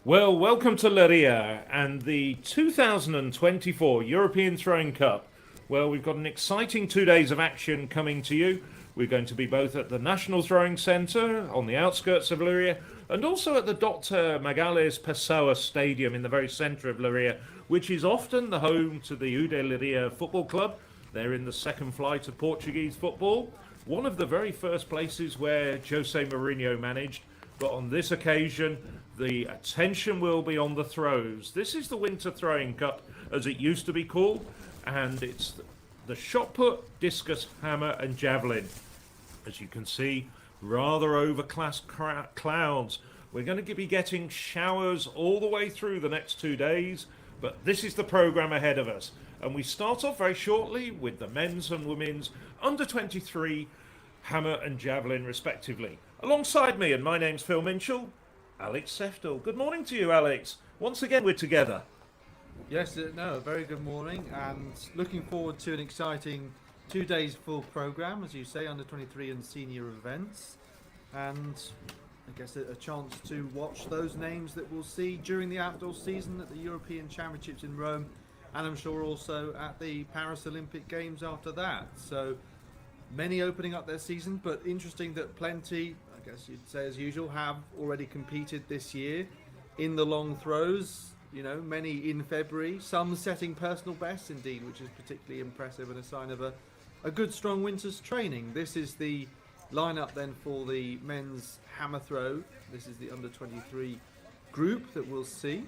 Well, welcome to Leiria and the 2024 European Throwing Cup. Well, we've got an exciting 2 days of action coming to you. We're going to be both at the National Throwing Centre on the outskirts of Leiria and also at the Dr. Magalhães Pessoa Stadium in the very centre of Leiria, which is often the home to the UD Leiria Football Club. They're in the second flight of Portuguese football, one of the very first places where Jose Mourinho managed. But on this occasion, the attention will be on the throws. This is the Winter Throwing Cup, as it used to be called, and it's the shot put, discus, hammer, and javelin. As you can see, rather overcast clouds. We're going to be getting showers all the way through the next 2 days, but this is the programme ahead of us. And we start off very shortly with the men's and women's under 23 hammer and javelin, respectively. Alongside me, and my name's Phil Minchell, Alex Seftel. Good morning to you, Alex. Once again, we're together. Yes, a very good morning, and looking forward to an exciting 2 days full programme, as you say, under 23 and senior events, and I guess a chance to watch those names that we'll see during the outdoor season at the European Championships in Rome, and I'm sure also at the Paris Olympic Games after that. So many opening up their season, but interesting that plenty, I guess you'd say as usual, have already competed this year in the long throws. You know, many in February, some setting personal bests indeed, which is particularly impressive and a sign of a good strong winter's training. This is the lineup then for the men's hammer throw. This is the under 23 group that we'll see.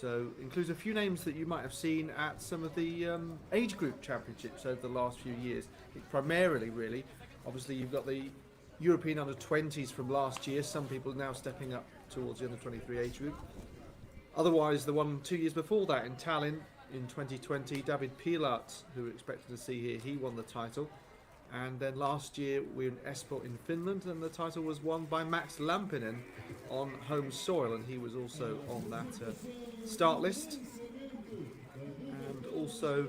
So includes a few names that you might have seen at some of the age group championships over the last few years. Primarily, really, obviously you've got the European under 20s from last year. Some people now stepping up towards the under 23 age group. Otherwise, the one 2 years before that in Tallinn in 2020, David Pilat, who we're expected to see here, he won the title. And then last year we were in Espoo in Finland, and the title was won by Max Lampinen on home soil, and he was also on that start list. And also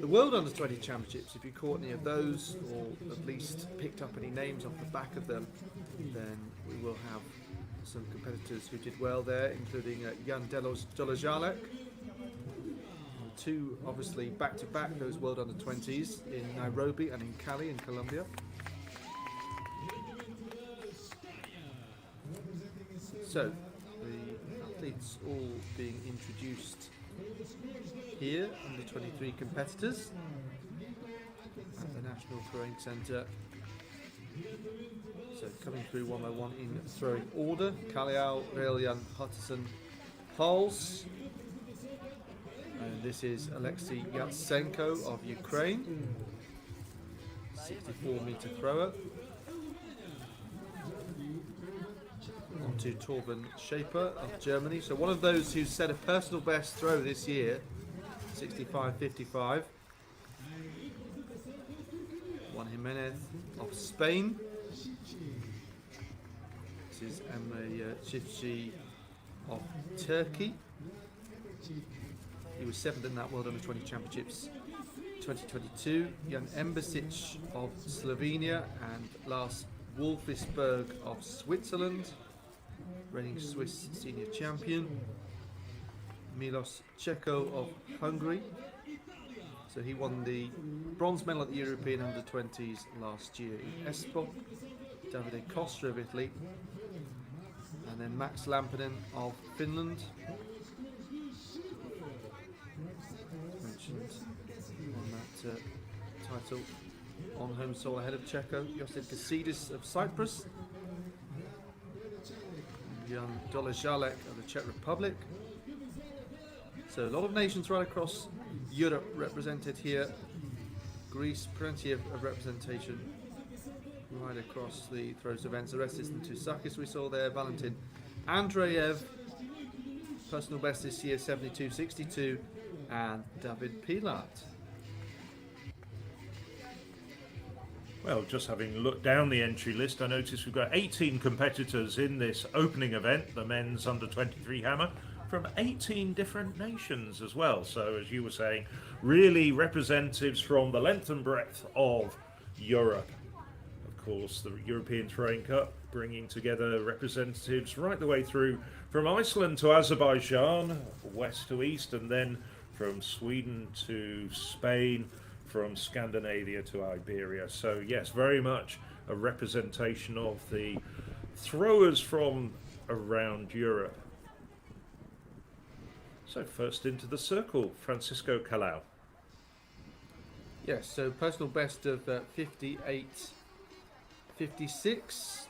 the World Under 20 Championships, if you caught any of those, or at least picked up any names off the back of them, then we will have some competitors who did well there, including Jan Dolojalek. Two, obviously, back-to-back, those World Under 20s in Nairobi and in Cali in Colombia. So, the athletes all being introduced here, under 23 competitors at the National Throwing Centre. So, coming through one by one in throwing order: Kaliau, Relyan, Hutchison, Hulse. And this is Elina Tzengko of Ukraine, 64-metre thrower. On to Torben Schaefer of Germany. So one of those who set a personal best throw this year, 65.55. Juan Jimenez of Spain. This is Emre Çiftçi of Turkey. He was 7th in that World Under 20 Championships 2022. Jan Embasic of Slovenia and Lars Wolfisberg of Switzerland, reigning Swiss senior champion. Milos Čeko of Hungary. So he won the bronze medal at the European Under 20s last year in Espoo. Davide Costa of Italy. And then Max Lampinen of Finland. On that title on home soil ahead of Czechia, Josip Kasidis of Cyprus, Jan Dolojalek of the Czech Republic. So a lot of nations right across Europe represented here. Greece, plenty of representation right across the throws events. The rest is the Tusakis we saw there, Valentin Andreev, personal best this year 72.62, and David Pilat. Well, just having looked down the entry list, I noticed we've got 18 competitors in this opening event, the men's under 23 hammer, from 18 different nations as well. So, as you were saying, really representatives from the length and breadth of Europe. Of course, the European Throwing Cup, bringing together representatives right the way through from Iceland to Azerbaijan, west to east, and then from Sweden to Spain, from Scandinavia to Iberia. So yes, very much a representation of the throwers from around Europe. So first into the circle, Francisco Calao. Yes, so personal best of 58.56,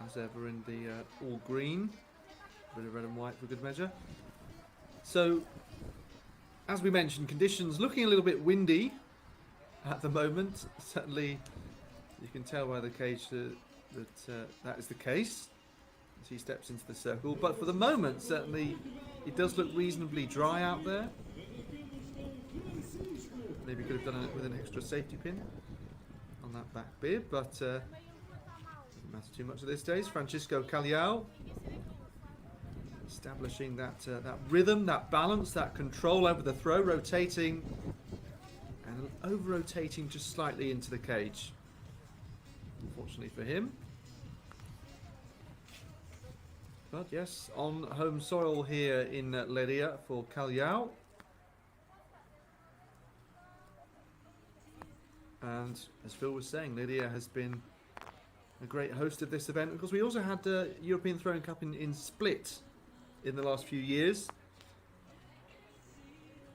as ever in the all green, a bit of red and white for good measure. So, as we mentioned, conditions looking a little bit windy at the moment. Certainly, you can tell by the cage that is the case as he steps into the circle. But for the moment, certainly, it does look reasonably dry out there. Maybe could have done it with an extra safety pin on that back bib, but doesn't matter too much at this stage. Francisco Calao establishing that that rhythm, that balance, that control over the throw, rotating and over-rotating just slightly into the cage. Unfortunately for him. But yes, on home soil here in Leiria for Calao. And as Phil was saying, Leiria has been a great host of this event. Because we also had the European Throwing Cup in Split in the last few years.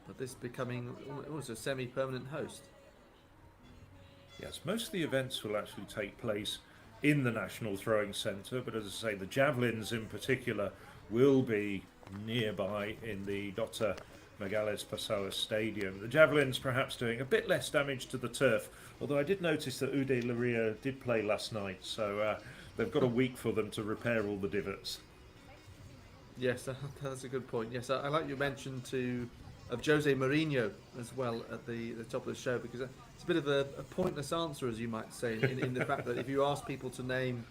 But this becoming almost a semi-permanent host. Yes, most of the events will actually take place in the National Throwing Centre, but as I say, the javelins in particular will be nearby in the Dr. Megales Passoa Stadium. The javelins perhaps doing a bit less damage to the turf, although I did notice that UD Leiria did play last night, so they've got a week for them to repair all the divots. Yes, that's a good point. Yes, I like your mention of Jose Mourinho as well at the top of the show, because it's a bit of a pointless answer, as you might say, in the fact that if you ask people to name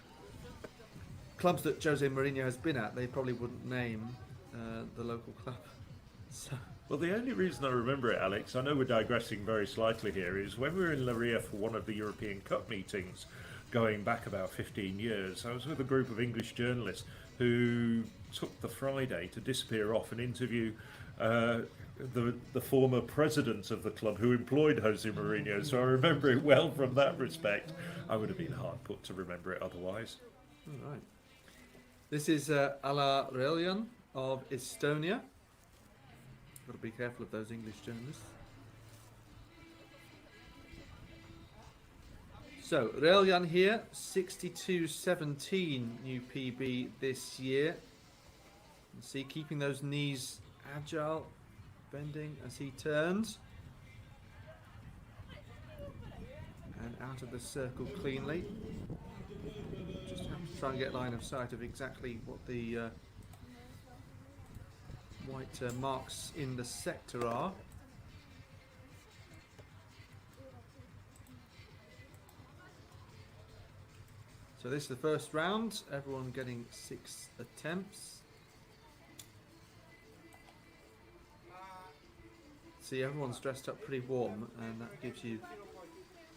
clubs that Jose Mourinho has been at, they probably wouldn't name the local club. So. Well, the only reason I remember it, Alex, I know we're digressing very slightly here, is when we were in Leiria for one of the European Cup meetings, going back about 15 years, I was with a group of English journalists who took the Friday to disappear off and interview the former president of the club who employed Jose Mourinho, so I remember it well from that respect. I would have been hard put to remember it otherwise. All right. This is Ala Reljan of Estonia. Got to be careful of those English journalists. So, Reljan here, 62.17 new PB this year. You see, keeping those knees agile, bending as he turns. And out of the circle cleanly. Just have to try and get line of sight of exactly what the white marks in the sector are. So this is the first round, everyone getting 6 attempts. See, everyone's dressed up pretty warm, and that gives you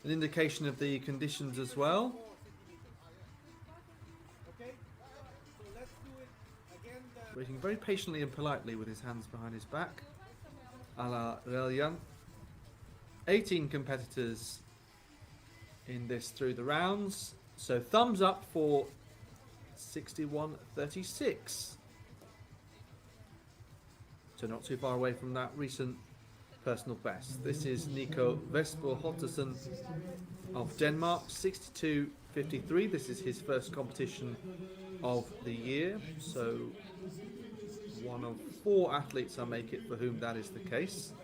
an indication of the conditions as well. Waiting very patiently and politely with his hands behind his back. Ala Reljan. 18 competitors in this through the rounds. So thumbs up for 61.36. So not too far away from that recent personal best. This is Nico Vesper Hottesen of Denmark, 62.53. This is his first competition of the year. So one of 4 athletes, I make it, for whom that is the case.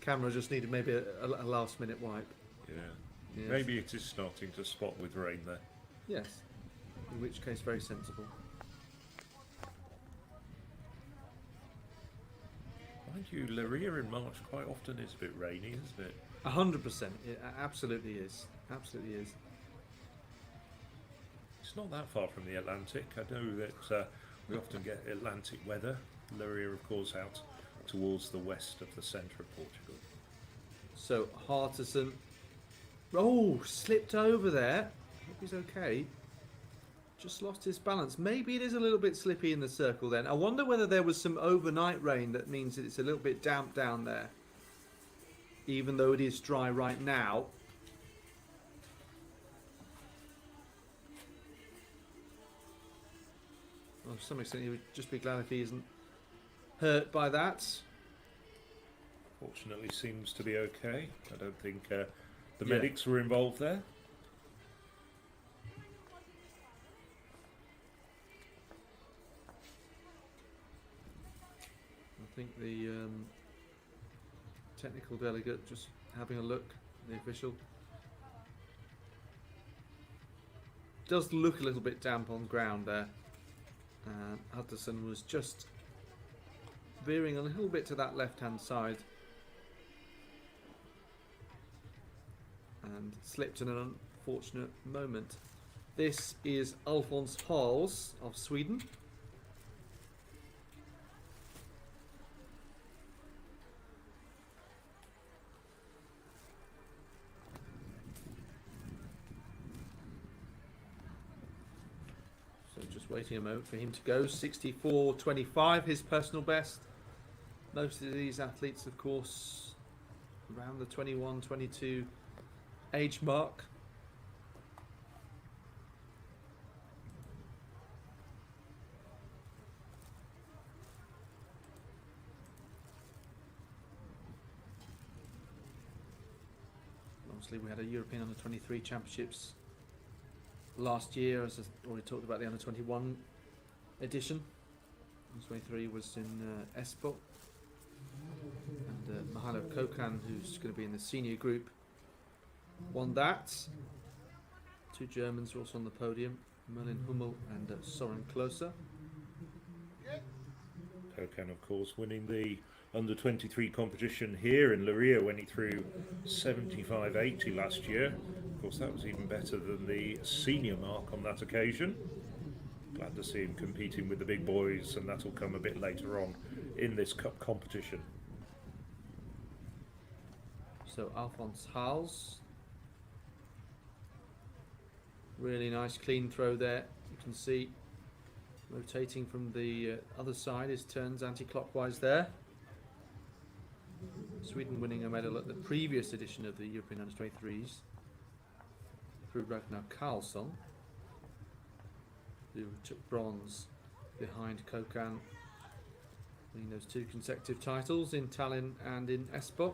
Camera just needed maybe a last minute wipe. Yeah. Yes. Maybe it is starting to spot with rain there. Yes, in which case very sensible. Mind you, Leiria in March quite often is a bit rainy, isn't it? 100%, it absolutely is. Absolutely is. It's not that far from the Atlantic. I know that we often get Atlantic weather. Leiria, of course, out towards the west of the centre of Portugal. So Hartison, oh, slipped over there. Hope he's okay. Just lost his balance. Maybe it is a little bit slippy in the circle then. I wonder whether there was some overnight rain that means that it's a little bit damp down there. Even though it is dry right now. Well, to some extent, he would just be glad if he isn't hurt by that. Fortunately, seems to be okay. I don't think the medics were involved there. I think the technical delegate just having a look, the official. Does look a little bit damp on ground there. Hutterson was just veering a little bit to that left-hand side. And slipped in an unfortunate moment. This is Alfons Hals of Sweden. So just waiting a moment for him to go. 64.25, his personal best. Most of these athletes, of course, around the 21, 22 age mark. Obviously, we had a European Under-23 Championships last year, as I already talked about the Under-21 edition. Under-23 was in Espoo. And Mihailo Kokan, who's going to be in the senior group, won that. Two Germans were also on the podium, Merlin Hummel and Soren Klose. Kokan, of course, winning the under-23 competition here in Leiria when he threw 75.80 last year. Of course, that was even better than the senior mark on that occasion. Glad to see him competing with the big boys, and that'll come a bit later on in this cup competition. So Alfons Hals. Really nice clean throw there. You can see rotating from the other side, his turns anti-clockwise there. Sweden winning a medal at the previous edition of the European Under-23s through Ragnar Karlsson, who took bronze behind Kokan, winning those two consecutive titles in Tallinn and in Espoo.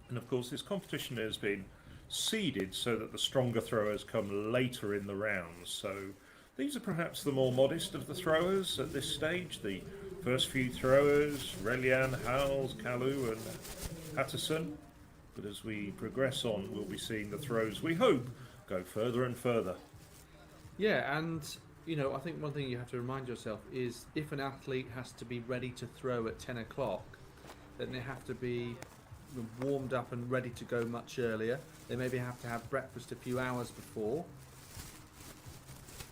And of course, this competition has been seeded so that the stronger throwers come later in the rounds. So these are perhaps the more modest of the throwers at this stage. The first few throwers, Relian, Hals, Kalu and Hatterson. But as we progress on, we'll be seeing the throws, we hope, go further and further. Yeah, and you know, I think one thing you have to remind yourself is if an athlete has to be ready to throw at 10 o'clock, then they have to be warmed up and ready to go much earlier. They maybe have to have breakfast a few hours before.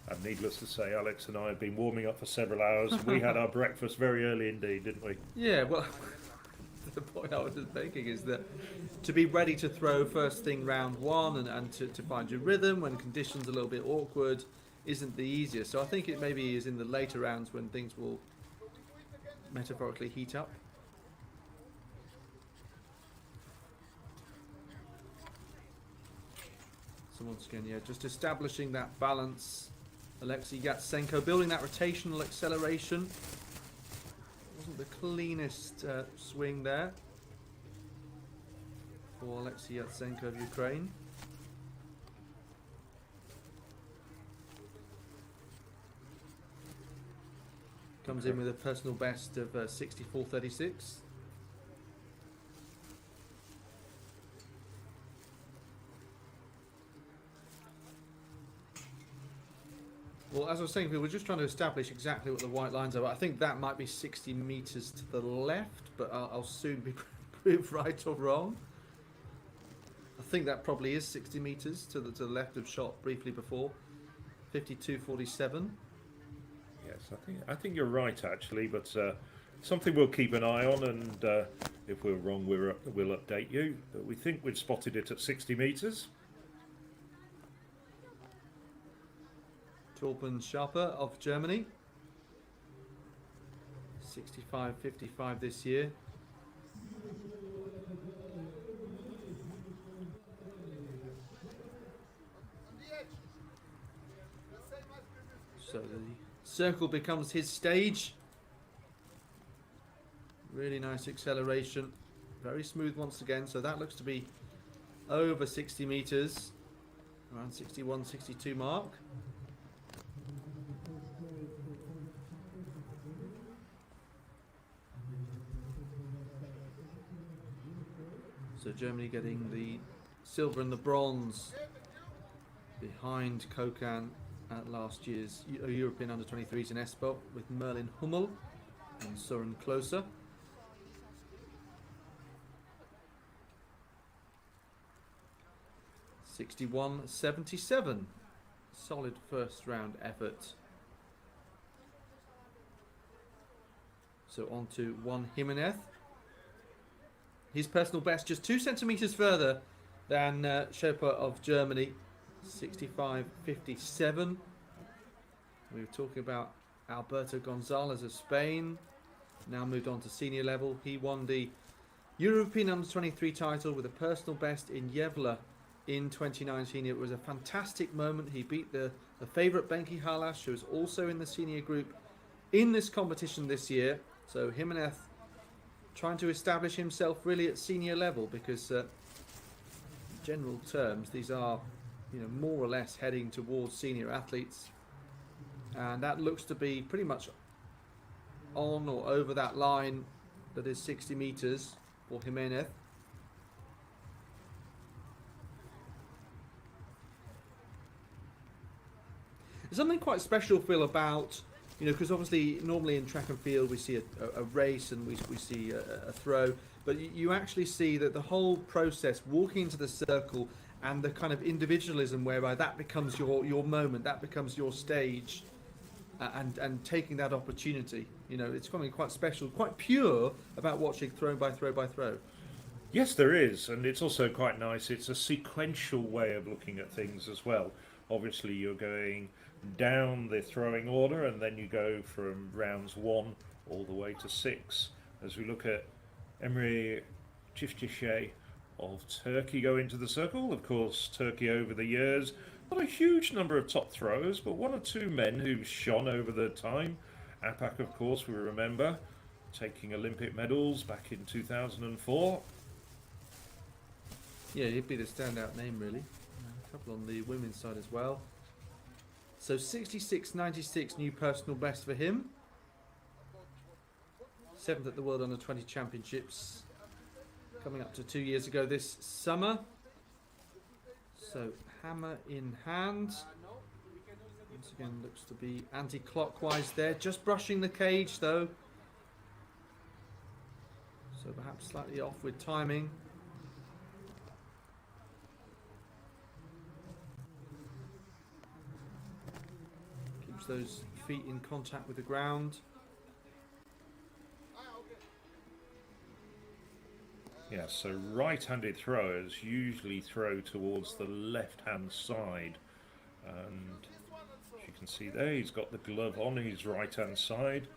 And needless to say, Alex and I have been warming up for several hours. We had our breakfast very early indeed, didn't we? Yeah, well, the point I was just making is that to be ready to throw first thing round one and to find your rhythm when conditions are a little bit awkward isn't the easiest. So I think it maybe is in the later rounds when things will metaphorically heat up. So once again, yeah, just establishing that balance. Alexei Yatsenko building that rotational acceleration. Wasn't the cleanest swing there for Alexei Yatsenko of Ukraine. Comes in with a personal best of 64.36. Well, as I was saying, we were just trying to establish exactly what the white lines are. But I think that might be 60 metres to the left, but I'll soon be proved right or wrong. I think that probably is 60 metres to the left of shot briefly before. 52.47. Yes, I think you're right actually, but something we'll keep an eye on, and if we're wrong, we'll update you. But we think we've spotted it at 60 metres. Torben Schapper of Germany. 65.55 this year. So the circle becomes his stage. Really nice acceleration. Very smooth once again. So that looks to be over 60 meters. Around 61, 62 mark. So Germany getting the silver and the bronze behind Kokan at last year's European Under-23s in Espoo with Merlin Hummel and Søren Klose. $61.77. Solid first round effort. So on to Juan Jimenez. His personal best just 2 centimeters further than Schäfer of Germany. 65.57. We were talking about Alberto Gonzalez of Spain. Now moved on to senior level. He won the European Under-23 title with a personal best in Gävle in 2019. It was a fantastic moment. He beat the favourite Benki Halas, who was also in the senior group in this competition this year. So Jimenez trying to establish himself really at senior level, because in general terms these are, you know, more or less heading towards senior athletes, and that looks to be pretty much on or over that line that is 60 meters for Jimenez. There's something quite special, Phil, about, you know, because obviously normally in track and field we see a race and we see a throw, but you actually see that the whole process, walking into the circle, and the kind of individualism whereby that becomes your moment, that becomes your stage, and taking that opportunity. You know, it's something quite special, quite pure about watching throw by throw by throw. Yes, there is, and it's also quite nice. It's a sequential way of looking at things as well. Obviously, you're going down the throwing order, and then you go from rounds 1 all the way to 6. As we look at Emre Çiftçi of Turkey go into the circle. Of course, Turkey over the years, not a huge number of top throwers, but 1 or 2 men who've shone over the time. Apak, of course, we remember, taking Olympic medals back in 2004. Yeah, he'd be the standout name, really. A couple on the women's side as well. So 66.96 new personal best for him. 7th at the World Under-20 Championships, coming up to 2 years ago this summer. So hammer in hand. Once again, looks to be anti-clockwise there, just brushing the cage though. So perhaps slightly off with timing. Keeps those feet in contact with the ground. Yeah, so right-handed throwers usually throw towards the left-hand side, and as you can see there, he's got the glove on his right-hand side.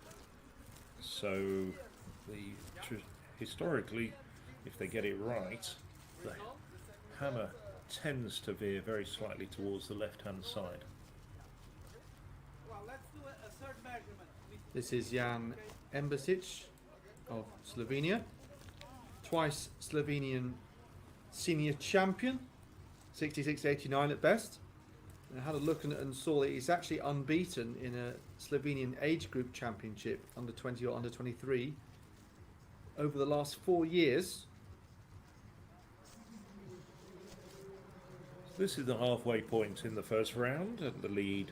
So historically, if they get it right, the hammer tends to veer very slightly towards the left-hand side. This is Jan Embasic of Slovenia. Twice Slovenian senior champion, 66.89 at best. And I had a look and saw that he's actually unbeaten in a Slovenian age group championship, under 20 or under 23, over the last 4 years. This is the halfway point in the first round, and the lead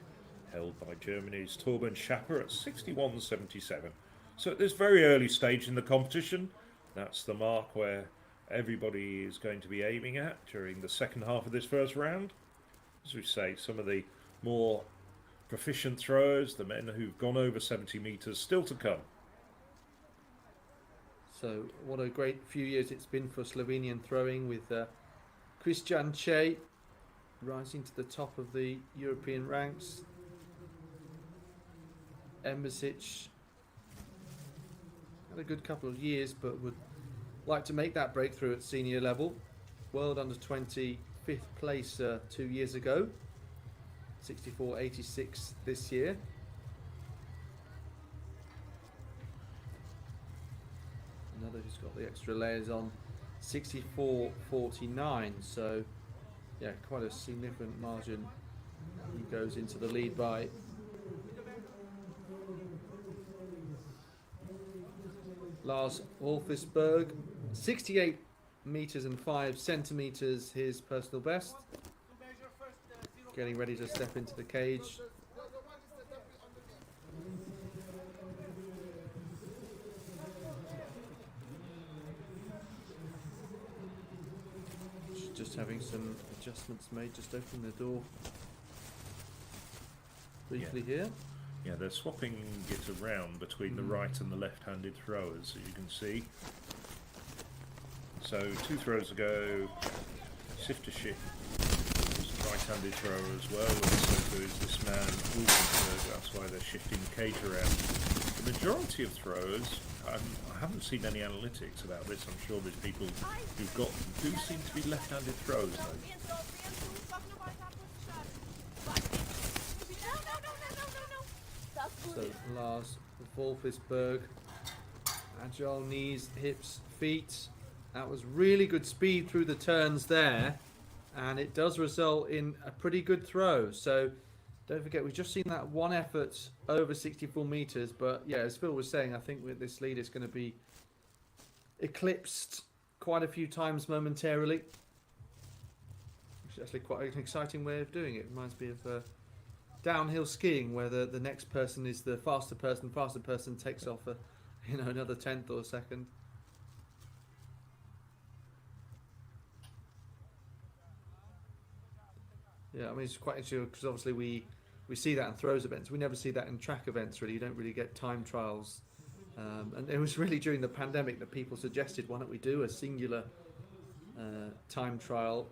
held by Germany's Torben Schäfer at 61.77. So at this very early stage in the competition, that's the mark where everybody is going to be aiming at during the second half of this first round. As we say, some of the more proficient throwers, the men who've gone over 70 metres, still to come. So what a great few years it's been for Slovenian throwing, with Christian Che rising to the top of the European ranks. Embasic had a good couple of years, but would like to make that breakthrough at senior level. World under 20 5th place 2 years ago, 64.86 this year. Another who's got the extra layers on, 64.49. So yeah, quite a significant margin. He goes into the lead by. Lars Wolfisberg, 68 meters and 5 centimeters, his personal best. Getting ready to step into the cage. Just having some adjustments made, just opening the door briefly here. Yeah, they're swapping it around between the right and the left-handed throwers, as you can see. So 2 throws ago, Siftership was a right-handed thrower as well, and so is this man Wolfenberg. That's why they're shifting the cage around. The majority of throwers, I haven't seen any analytics about this. I'm sure there's people who do seem to be left-handed throwers though. So Lars Wolfisberg, agile knees, hips, feet. That was really good speed through the turns there, and it does result in a pretty good throw. So don't forget, we've just seen that one effort over 64 meters, but yeah, as Phil was saying, I think with this lead is going to be eclipsed quite a few times momentarily, which is actually quite an exciting way of doing it. Reminds me of downhill skiing, where the next person is the faster person takes off another tenth or a second. Yeah, I mean, it's quite interesting because obviously we see that in throws events. We never see that in track events, really. You don't really get time trials. And it was really during the pandemic that people suggested, why don't we do a singular time trial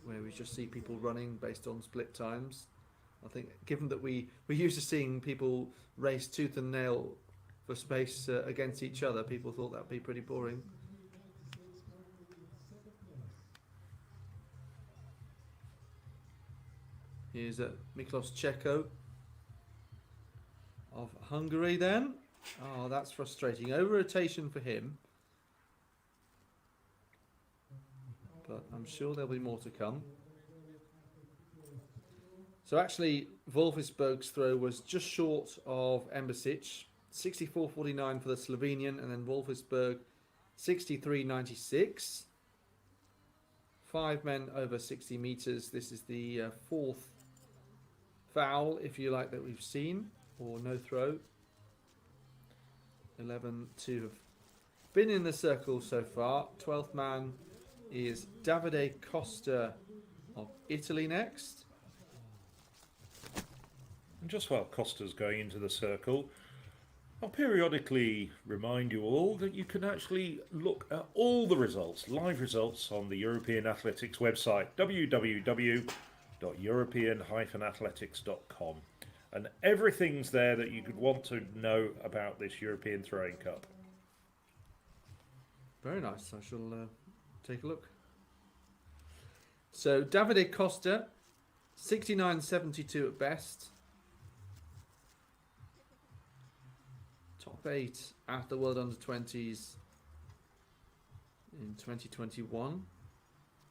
where we just see people running based on split times. I think given that we're used to seeing people race tooth and nail for space against each other, people thought that would be pretty boring. Here's Miklos Cheko of Hungary then. Oh, that's frustrating. Over rotation for him. But I'm sure there'll be more to come. So actually, Wolfisberg's throw was just short of Embasic, 64.49 for the Slovenian, and then Wolfisberg, 63.96. 5 men over 60 meters. This is the 4th foul, if you like, that we've seen, or no throw. 11 to have been in the circle so far. 12th man is Davide Costa of Italy next. And just while Costa's going into the circle, I'll periodically remind you all that you can actually look at all the results, live results, on the European Athletics website, www.european-athletics.com. And everything's there that you could want to know about this European Throwing Cup. Very nice. I shall take a look. So Davide Costa, 69.72 at best. Top 8 at the World Under-20s in 2021.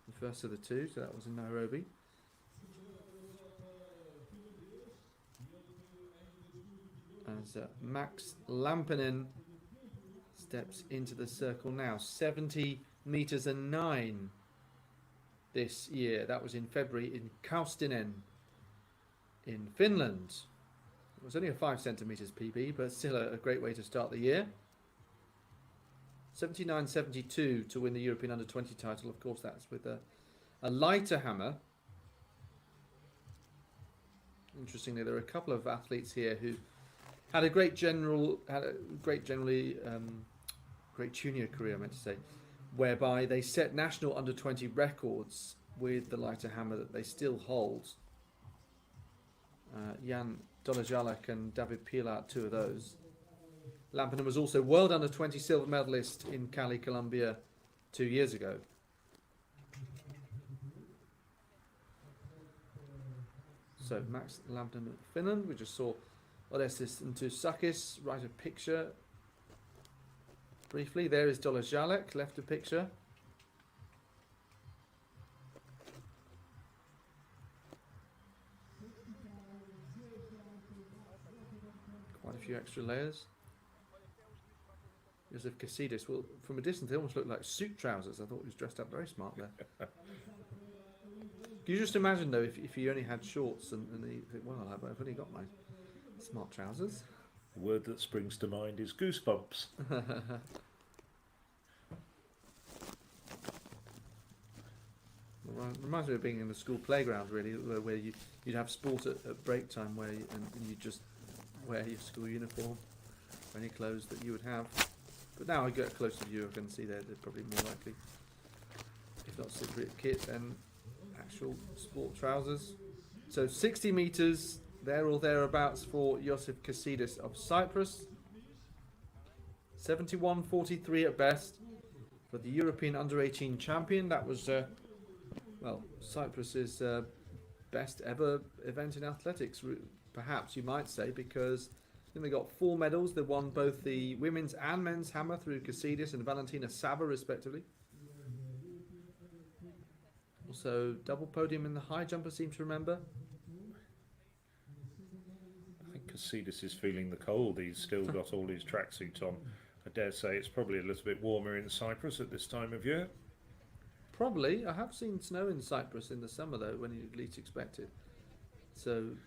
The first of the two, so that was in Nairobi. As Max Lampinen steps into the circle now. 70 meters and 9 this year. That was in February in Kaustinen in Finland. It was only a 5 centimeters PB, but still a great way to start the year. 79.72 to win the European Under-20 title. Of course, that's with a lighter hammer. Interestingly, there are a couple of athletes here who had a great generally great junior career, I meant to say, whereby they set national under-20 records with the lighter hammer that they still hold. Jan Dolajalek and David Pilar, two of those. Lampinen was also world under-20 silver medalist in Cali, Colombia 2 years ago. So Max Lampinen of Finland, we just saw Odessis and Tusakis write a picture briefly. There is Dolajalek, left a picture. Quite a few extra layers. Joseph Casidis, well, from a distance they almost looked like suit trousers. I thought he was dressed up very smart there. Can you just imagine though if he only had shorts and he think, well, I've only got my smart trousers. The word that springs to mind is goosebumps. Reminds me of being in the school playground, really, where you'd have sport at break time, and you just wear your school uniform, or any clothes that you would have. But now I get close to view, I can see they're probably more likely, if not Cypriot kit, then actual sport trousers. So 60 metres, there or thereabouts for Josip Casidis of Cyprus. 71.43 at best for the European under-18 champion. That was, Cyprus's best ever event in athletics, perhaps you might say, because I think they got 4 medals. They won both the women's and men's hammer through Casidis and Valentina Sava, respectively. Also, double podium in the high jump, I seem to remember. I think Casidis is feeling the cold. He's still got all his tracksuits on. I dare say it's probably a little bit warmer in Cyprus at this time of year. Probably. I have seen snow in Cyprus in the summer, though, when you least expect it. So,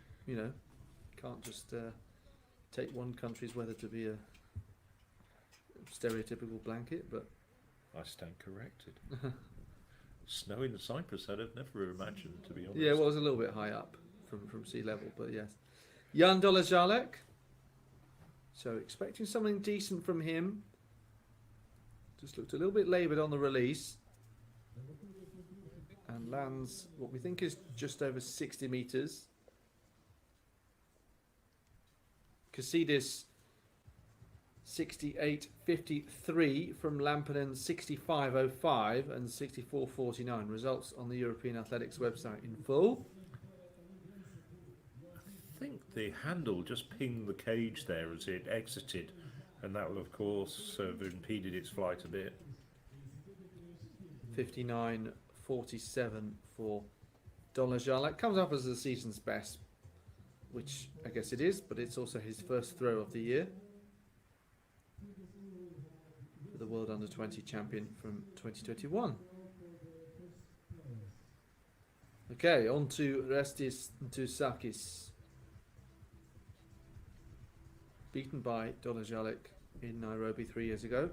can't just take one country's weather to be a stereotypical blanket, but... I stand corrected. Snow in Cyprus, I'd have never imagined, to be honest. Yeah, well, it was a little bit high up from sea level, but yes. Jan Dolajalek. So expecting something decent from him. Just looked a little bit laboured on the release. And lands what we think is just over 60 metres. Casidis 68.53 from Lampinen 65.05 and 64.49. Results on the European Athletics website in full. I think the handle just pinged the cage there as it exited, and that will of course have impeded its flight a bit. 59.47 for Dolajalek. Comes up as the season's best, which I guess it is, but it's also his first throw of the year. For the World Under-20 champion from 2021. Okay, on to Restis Tusakis. Beaten by Dolajalek in Nairobi 3 years ago.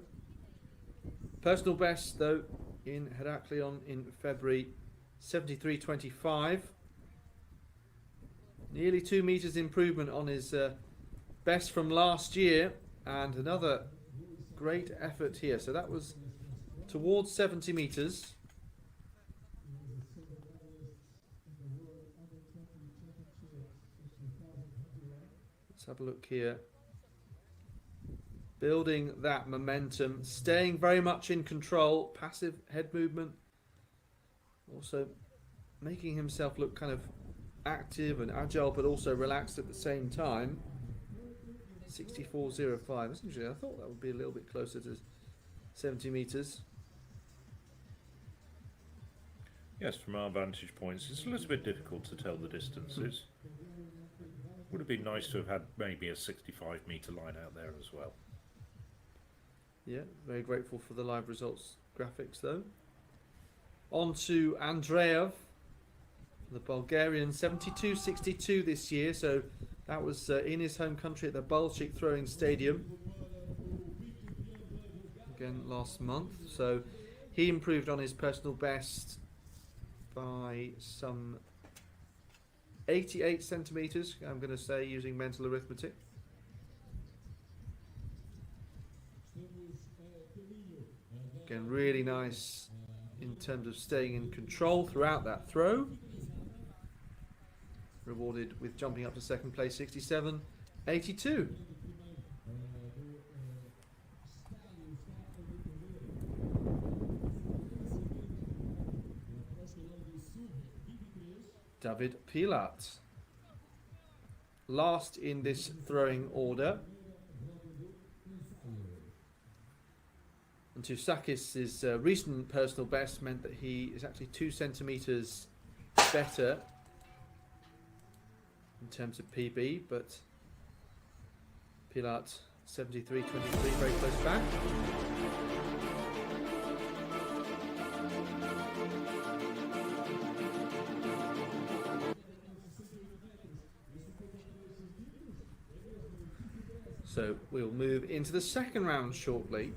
Personal best, though, in Heraklion in February, 73.25. Nearly 2 metres improvement on his best from last year, and another great effort here. So that was towards 70 metres. Let's have a look here. Building that momentum, staying very much in control, passive head movement. Also making himself look kind of active and agile, but also relaxed at the same time. 64.05. That's interesting. I thought that would be a little bit closer to 70 metres. Yes, from our vantage points, it's a little bit difficult to tell the distances. Would have been nice to have had maybe a 65 metre line out there as well. Yeah, very grateful for the live results graphics though. On to Andreev, the Bulgarian, 72.62 this year, so that was in his home country at the Balchik Throwing Stadium again last month. So he improved on his personal best by some 88 centimetres, I'm going to say, using mental arithmetic. Again, really nice in terms of staying in control throughout that throw. Rewarded with jumping up to second place, 67.82. David Pilat, last in this throwing order. And Tousakis' recent personal best meant that he is actually 2 centimetres better in terms of PB, but Pilat 73.23, very close back. So we'll move into the second round shortly.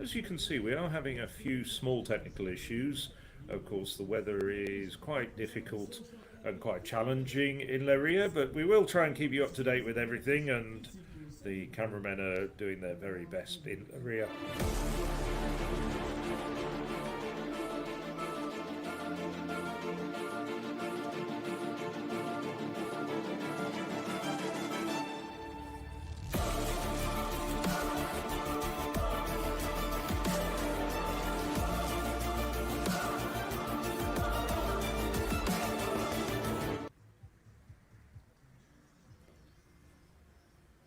As you can see, we are having a few small technical issues. Of course, the weather is quite difficult and quite challenging in Leiria, but we will try and keep you up to date with everything, and the cameramen are doing their very best in Leiria.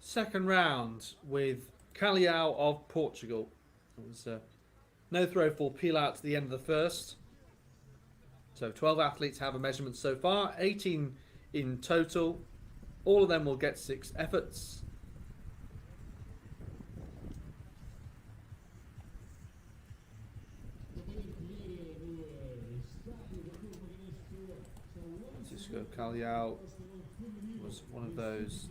Second round with Calhau of Portugal. It was no throw for Pilat at the end of the first. So 12 athletes have a measurement so far, 18 in total. All of them will get 6 efforts. Francisco Calhau was one of those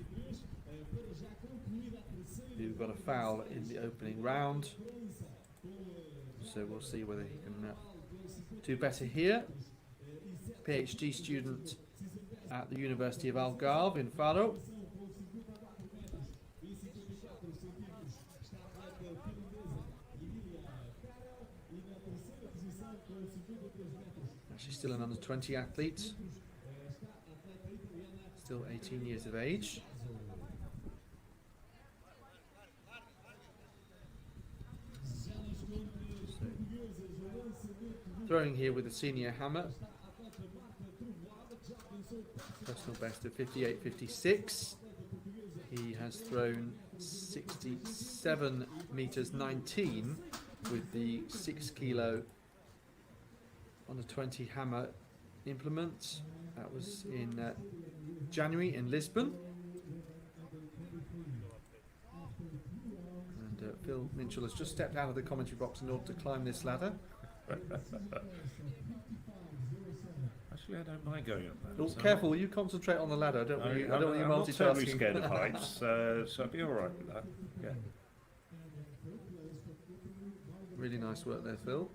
who got a foul in the opening round, so we'll see whether he can do better here. PhD student at the University of Algarve in Faro. Actually still an under 20 athlete, still 18 years of age. Throwing here with a senior hammer. Personal best of 58.56. He has thrown 67 meters 19 with the 6 kilo on the 20 hammer implement. That was in January in Lisbon. And Phil Minchell has just stepped out of the commentary box in order to climb this ladder. Actually, I don't mind going up there. Oh, careful, you concentrate on the ladder. I don't want you I'm not multitasking. totally scared of heights, so I'll be all right with that. Yeah. Really nice work there, Phil.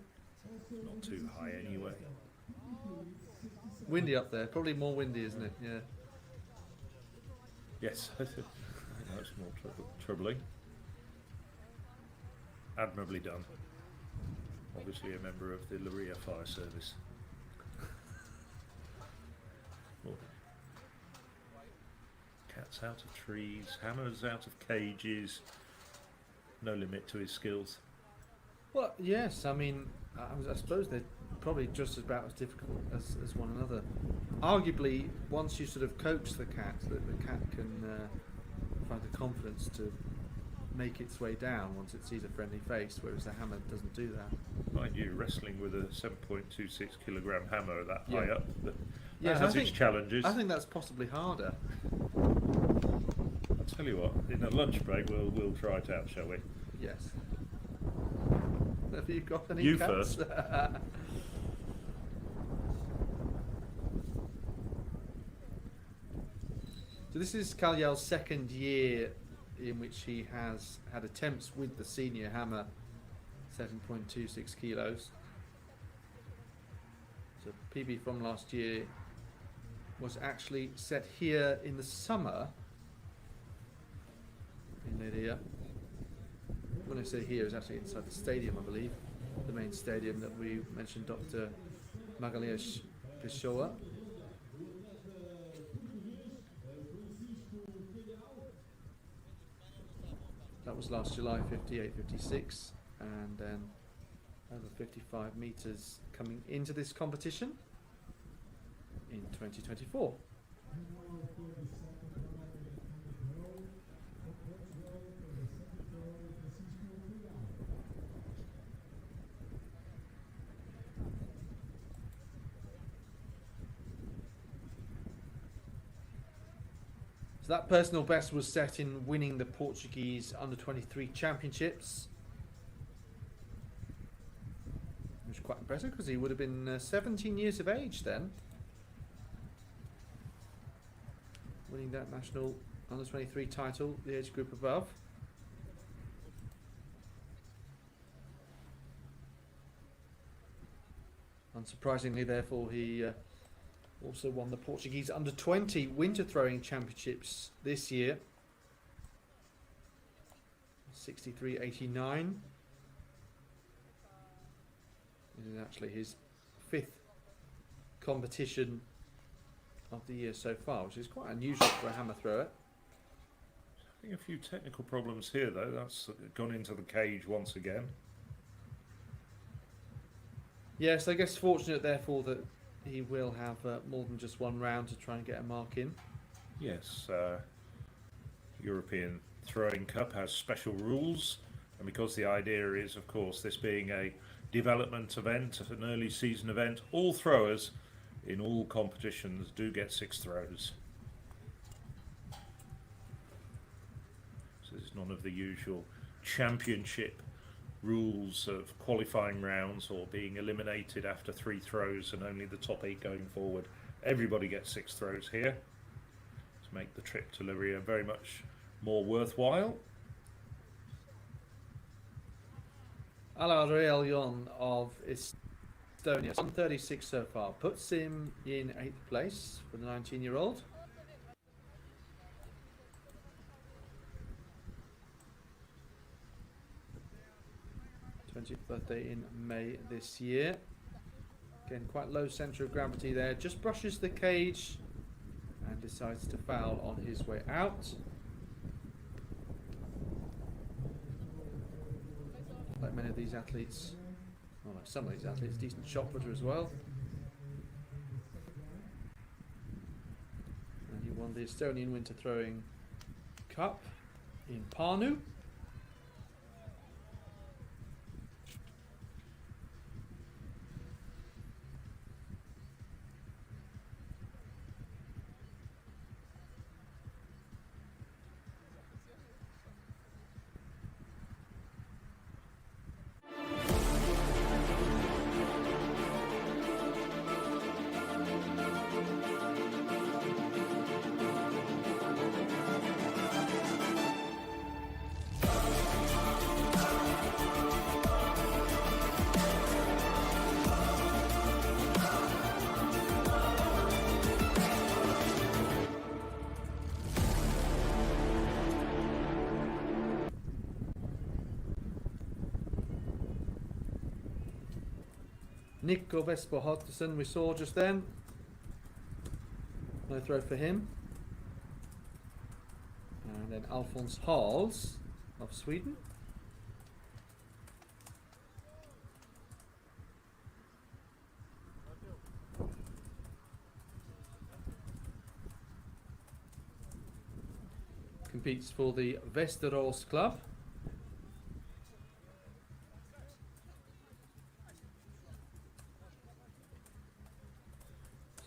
Not too high anyway. Windy up there, probably more windy, isn't it? Yeah. Yes, I think that's more troubling. Admirably done. Obviously a member of the Leiria Fire Service. Well, cats out of trees, hammers out of cages. No limit to his skills. Well, yes, I mean, I suppose they're probably just about as difficult as one another. Arguably, once you sort of coax the cat can find the confidence to make its way down once it sees a friendly face, whereas the hammer doesn't do that. Mind you, wrestling with a 7.26 kilogram hammer that Yeah. high up, that Yes, has its challenges. I think that's possibly harder. I'll tell you what, in a lunch break we'll try it out, shall we? Yes. Have you got any You cats? first. So this is Calhau's second year in which he has had attempts with the senior hammer, 7.26 kilos. So So PB from last year was actually set here in the summer in Leiria. When I say here, it's actually inside the stadium, I believe, the main stadium that we mentioned, Dr. Magalia's Pishoa. That was last July, 58, 56, and then over 55 meters coming into this competition in 2024. So that personal best was set in winning the Portuguese Under-23 Championships. It was quite impressive because he would have been 17 years of age then. Winning that national Under-23 title, the age group above. Unsurprisingly, therefore, he also won the Portuguese Under-20 Winter Throwing Championships this year. 63.89. This is actually his 5th competition of the year so far, which is quite unusual for a hammer thrower. I think a few technical problems here, though. That's gone into the cage once again. Yes, I guess fortunate, therefore, that he will have more than just one round to try and get a mark in. Yes, European Throwing Cup has special rules, and because the idea is, of course, this being a development event, an early season event, all throwers in all competitions do get 6 throws. So there's none of the usual championship rules of qualifying rounds or being eliminated after 3 throws and only the top 8 going forward. Everybody gets 6 throws here to make the trip to Leiria very much more worthwhile. Alarelion of Estonia, 136 so far, puts him in 8th place for the 19-year-old. 20th birthday in May this year. Again, quite low centre of gravity there. Just brushes the cage and decides to foul on his way out. Like many of these athletes, well, like some of these athletes, decent shot putter as well. And he won the Estonian Winter Throwing Cup in Pärnu. Nico Vespo Hotterson we saw just then. No throw for him. And then Alphonse Hals of Sweden. Competes for the Västerås club.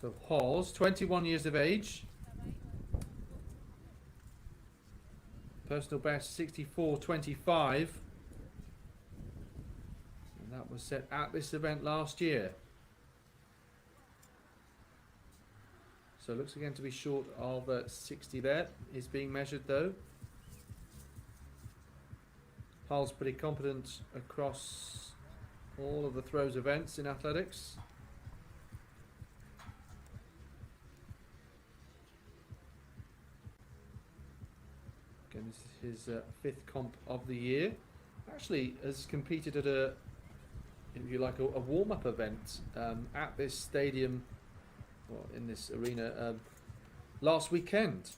So Hals, 21 years of age. Personal best 64.25. And that was set at this event last year. So looks again to be short of 60 there. Is being measured though. Hals pretty competent across all of the throws events in athletics. This is his fifth comp of the year. Actually, has competed at a, if you like, a warm-up event at this stadium, or in this arena, last weekend.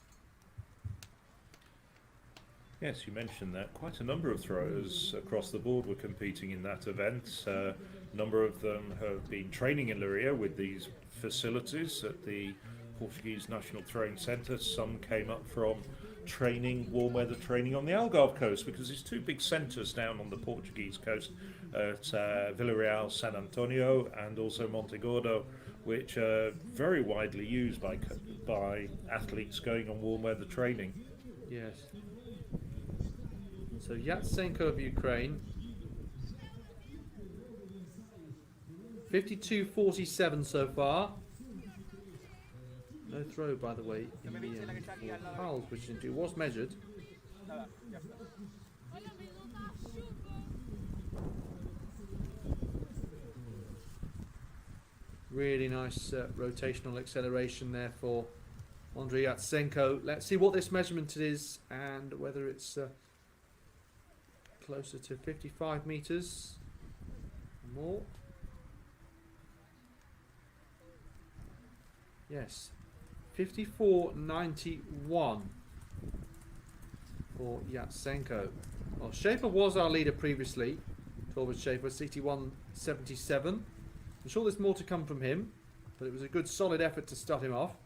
Yes, you mentioned that. Quite a number of throwers across the board were competing in that event. A number of them have been training in Leiria with these facilities at the Portuguese National Throwing Centre. Some came up from training, warm weather training on the Algarve coast, because there's two big centres down on the Portuguese coast at Villarreal, San Antonio, and also Montegordo, which are very widely used by athletes going on warm weather training. Yes. So Tzengko of Ukraine, 52.47 so far. No throw, by the way, in the for Powell's, which was measured. Really nice rotational acceleration there for Maria Andrejczyk. Let's see what this measurement is and whether it's closer to 55 meters or more. Yes, 54.91 for Tzengko. Well, Schaefer was our leader previously. Torvald Schaefer, 61.77. I'm sure there's more to come from him, but it was a good solid effort to start him off.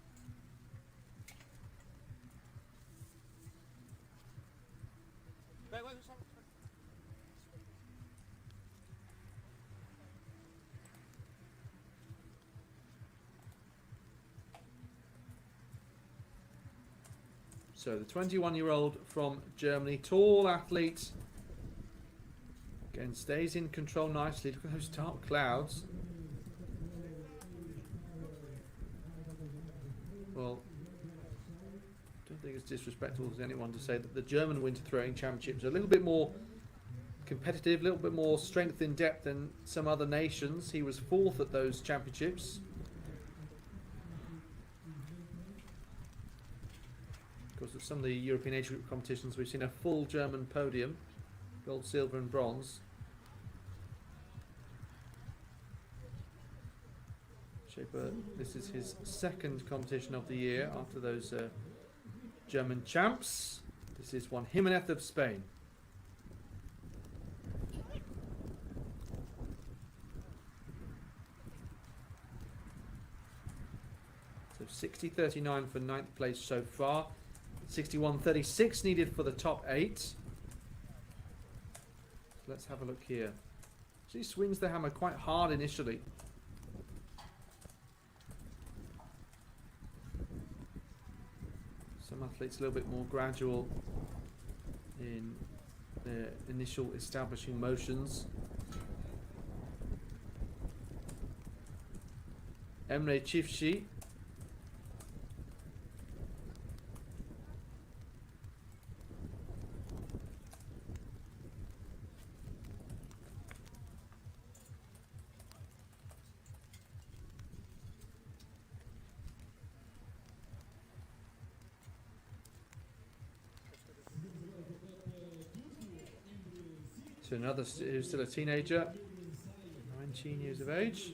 So the 21-year-old from Germany, tall athlete, again stays in control nicely. Look at those dark clouds. Well, I don't think it's disrespectful to anyone to say that the German Winter Throwing Championships are a little bit more competitive, a little bit more strength in depth than some other nations. He was fourth at those championships. Of course, at some of the European age group competitions, we've seen a full German podium, gold, silver and bronze. Schaefer, this is his second competition of the year after those German champs. This is Juan Jimenez of Spain. So 60.39 for 9th place so far. 61.36 needed for the top 8. So let's have a look here. She swings the hammer quite hard initially. Some athletes a little bit more gradual in their initial establishing motions. Emre Çiftçi. So another who's still a teenager, 19 years of age.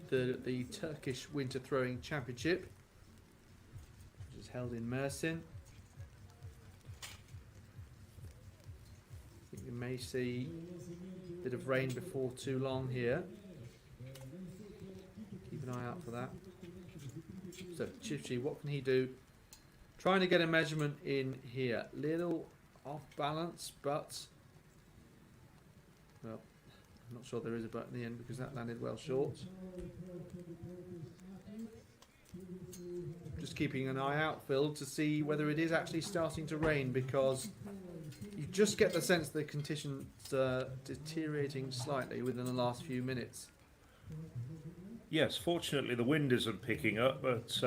The Turkish Winter Throwing Championship, which is held in Mersin. I think we may see a bit of rain before too long here. Keep an eye out for that. So Çiftçi, what can he do? Trying to get a measurement in here. Little off balance, but well, I'm not sure there is a but in the end because that landed well short. Just keeping an eye out, Phil, to see whether it is actually starting to rain, because you just get the sense the conditions are deteriorating slightly within the last few minutes. Yes, fortunately the wind isn't picking up, but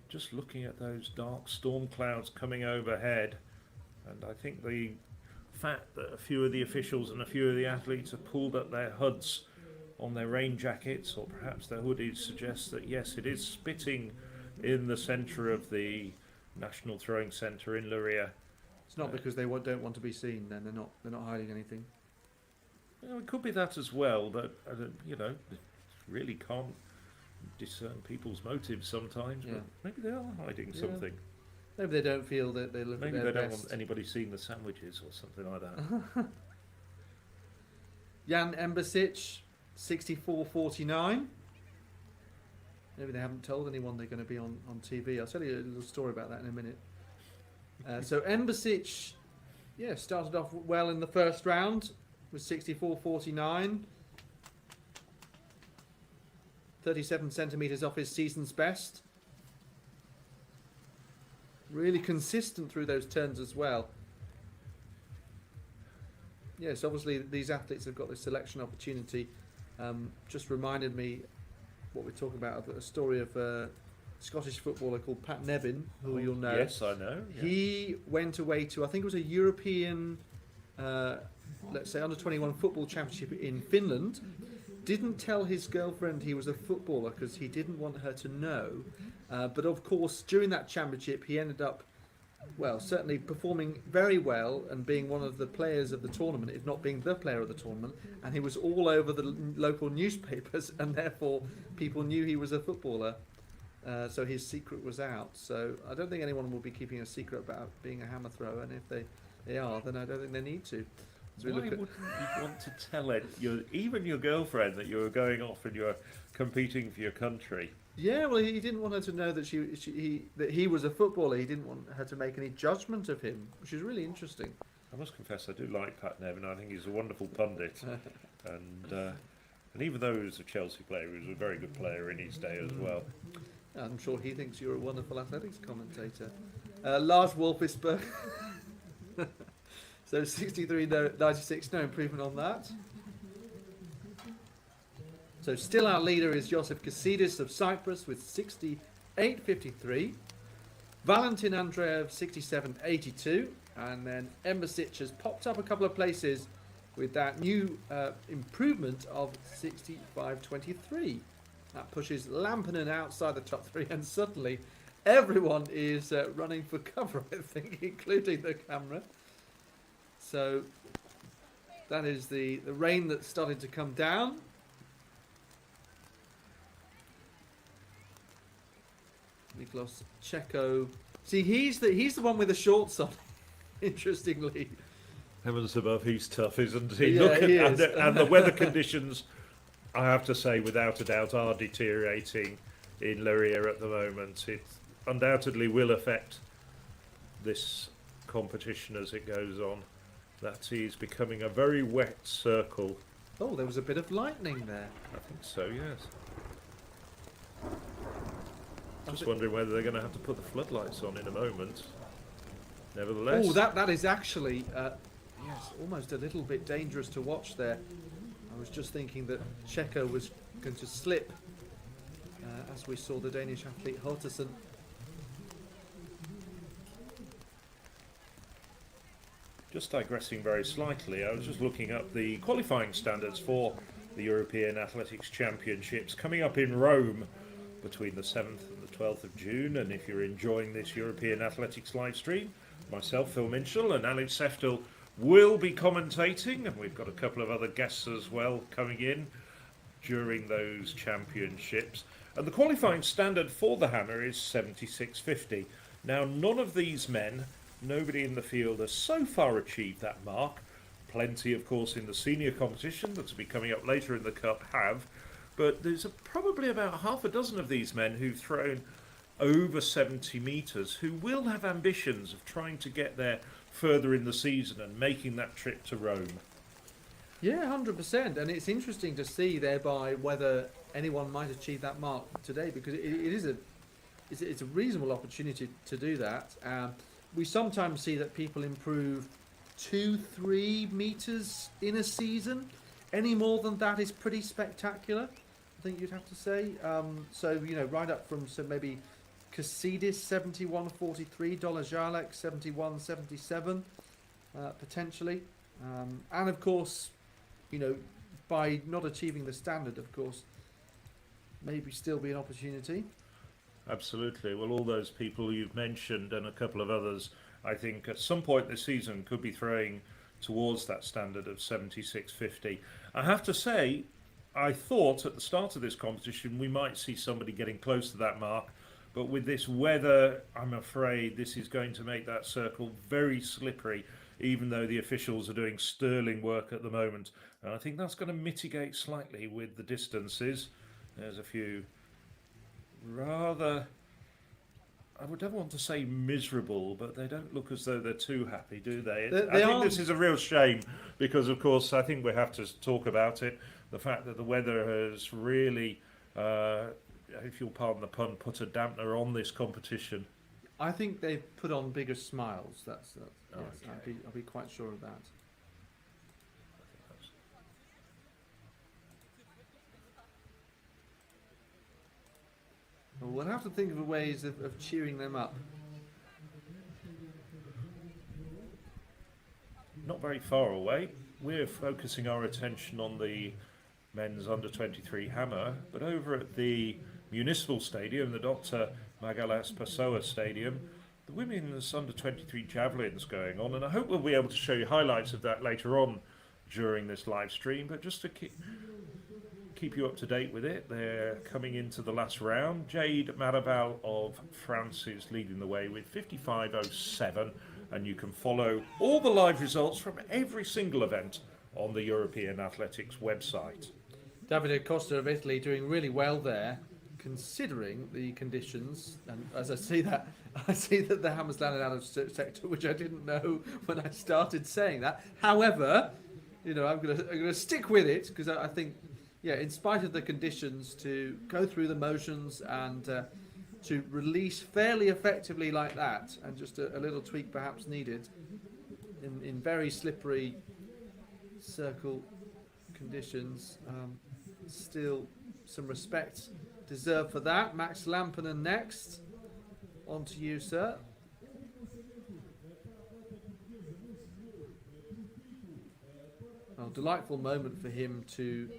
just looking at those dark storm clouds coming overhead, and I think the fact that a few of the officials and a few of the athletes have pulled up their hoods on their rain jackets or perhaps their hoodies suggests that yes, it is spitting in the centre of the National Throwing Centre in Leiria. It's not because they don't want to be seen. Then they're not hiding anything. Well, it could be that as well, but you know, really can't discern people's motives sometimes. Yeah. But maybe they are hiding Yeah. something. Maybe they don't feel that they look Maybe at they their don't best. want anybody seeing the sandwiches or something like that. Jan Embasic, 64.49. Maybe they haven't told anyone they're going to be on TV. I'll tell you a little story about that in a minute. So Embasic, started off well in the first round with 64.49. 37 centimetres off his season's best. Really consistent through those turns as well. Yes, obviously these athletes have got this selection opportunity. Just reminded me what we're talking about, a story of a Scottish footballer called Pat Nevin, who you'll know. Yes, I know. Yeah. He went away to, I think it was a European, let's say, under-21 football championship in Finland. Didn't tell his girlfriend he was a footballer because he didn't want her to know. But of course, during that championship, he ended up, well, certainly performing very well and being one of the players of the tournament, if not being the player of the tournament. And he was all over the local newspapers, and therefore people knew he was a footballer. So his secret was out. So I don't think anyone will be keeping a secret about being a hammer thrower. And if they are, then I don't think they need to. As we Why look at, wouldn't you want to tell it, even your girlfriend, that you were going off and you're competing for your country? yeah, well, he didn't want her to know that that he was a footballer. He didn't want her to make any judgment of him, which is really interesting. I must confess, I do like Pat Nevin. I think he's a wonderful pundit, and even though he was a Chelsea player, he was a very good player in his day as well. I'm sure he thinks you're a wonderful athletics commentator. Lars Wolfisberg. So 63.96, no improvement on that. So still our leader is Joseph Kassidis of Cyprus with 68.53. Valentin Andreev 67.82. And then Embasic has popped up a couple of places with that new improvement of 65.23. That pushes Lampinen outside the top three, and suddenly everyone is running for cover, I think, including the camera. So that is the rain that's starting to come down. Miklos Tzengko. See, he's the one with the shorts on. Interestingly, Heavens above, he's tough, isn't he? Yeah, Look at he is. and the weather conditions, I have to say, without a doubt, are deteriorating in Leiria at the moment. It undoubtedly will affect this competition as it goes on. That is becoming a very wet circle. oh, there was a bit of lightning there. I think so, yes. Just wondering whether they're going to have to put the floodlights on in a moment. Nevertheless. Oh, that is actually yes, almost a little bit dangerous to watch there. I was just thinking that Tzengko was going to slip as we saw the Danish athlete Hortesen. Just digressing very slightly, I was just looking up the qualifying standards for the European Athletics Championships coming up in Rome between the 7th and the 12th of June. And if you're enjoying this European Athletics live stream, myself, Phil Minchell, and Alex Seftel will be commentating, and we've got a couple of other guests as well coming in during those championships. And the qualifying standard for the hammer is 76.50. Now, none of these men, nobody in the field has so far achieved that mark. Plenty, of course, in the senior competition that's be coming up later in the Cup have. But there's probably about half a dozen of these men who've thrown over 70 metres who will have ambitions of trying to get there further in the season and making that trip to Rome. Yeah, 100%. And it's interesting to see thereby whether anyone might achieve that mark today, because it's a reasonable opportunity to do that. We sometimes see that people improve 2-3 metres in a season. Any more than that is pretty spectacular, I think you'd have to say. So, right up from maybe Kassidis 71.43, Dolajalek 71.77, potentially. And of course, by not achieving the standard, of course, maybe still be an opportunity. Absolutely. Well, all those people you've mentioned and a couple of others, I think at some point this season could be throwing towards that standard of 76.50. I have to say, I thought at the start of this competition we might see somebody getting close to that mark, but with this weather, I'm afraid this is going to make that circle very slippery, even though the officials are doing sterling work at the moment. And I think that's going to mitigate slightly with the distances. There's a few rather, I would never want to say miserable, but they don't look as though they're too happy, do they? I think this is a real shame because, of course, I think we have to talk about it. The fact that the weather has really, if you'll pardon the pun, put a dampener on this competition. I think they've put on bigger smiles. That's yes, Okay. I'll be quite sure of that. Well, we'll have to think of ways of cheering them up. Not very far away. We're focusing our attention on the men's under-23 hammer, but over at the municipal stadium, the Dr. Magalas Pessoa Stadium, the women's under-23 javelin's going on, and I hope we'll be able to show you highlights of that later on during this live stream, but just to keep you up to date with it, they're coming into the last round. Jade Marabal of France is leading the way with 55.07, and you can follow all the live results from every single event on the European Athletics website. Davide Costa of Italy doing really well there, considering the conditions. And as I see that the hammer's landed out of sector, which I didn't know when I started saying that. However, I'm gonna stick with it because I think, yeah, in spite of the conditions, to go through the motions and to release fairly effectively like that, and just a little tweak perhaps needed in very slippery circle conditions. Still some respect deserved for that. Max Lampinen next. On to you, sir. Well, delightful moment for him to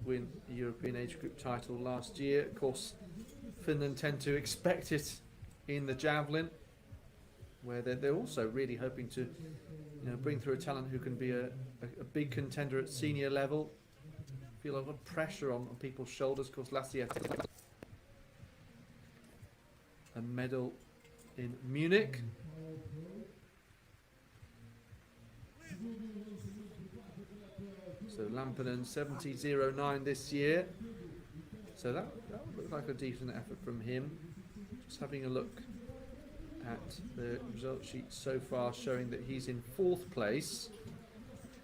win the European age group title last year. Of course, Finland tend to expect it in the javelin, where they're also really hoping to bring through a talent who can be a big contender at senior level. Feel a lot of pressure on people's shoulders. Of course, last year a medal in Munich. So Lampinen 70.09 this year. So that looked like a decent effort from him. Just having a look at the result sheet so far, showing that he's in 4th place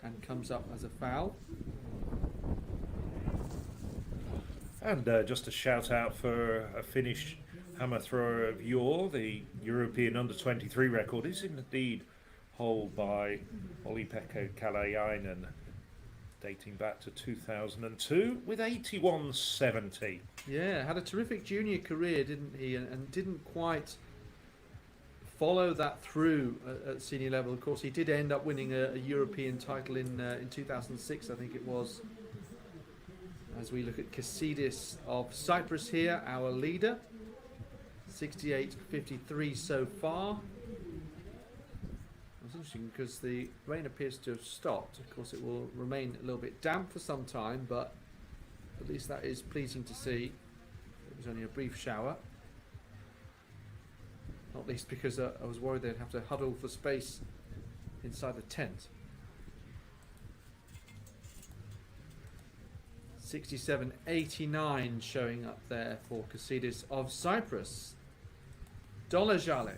and comes up as a foul. And just a shout out for a Finnish hammer thrower of yore. The European under-23 record is indeed held by Olli-Pekka Kalajainen, dating back to 2002 with 81.70. Yeah, had a terrific junior career, didn't he? And didn't quite follow that through at senior level. Of course, he did end up winning a European title in 2006, I think it was. As we look at Kasidis of Cyprus here, our leader. 68.53 so far. It's interesting because the rain appears to have stopped. Of course, it will remain a little bit damp for some time, but at least that is pleasing to see. It was only a brief shower. Not least because I was worried they'd have to huddle for space inside the tent. 67.89 showing up there for Kasidis of Cyprus. Dolajalek.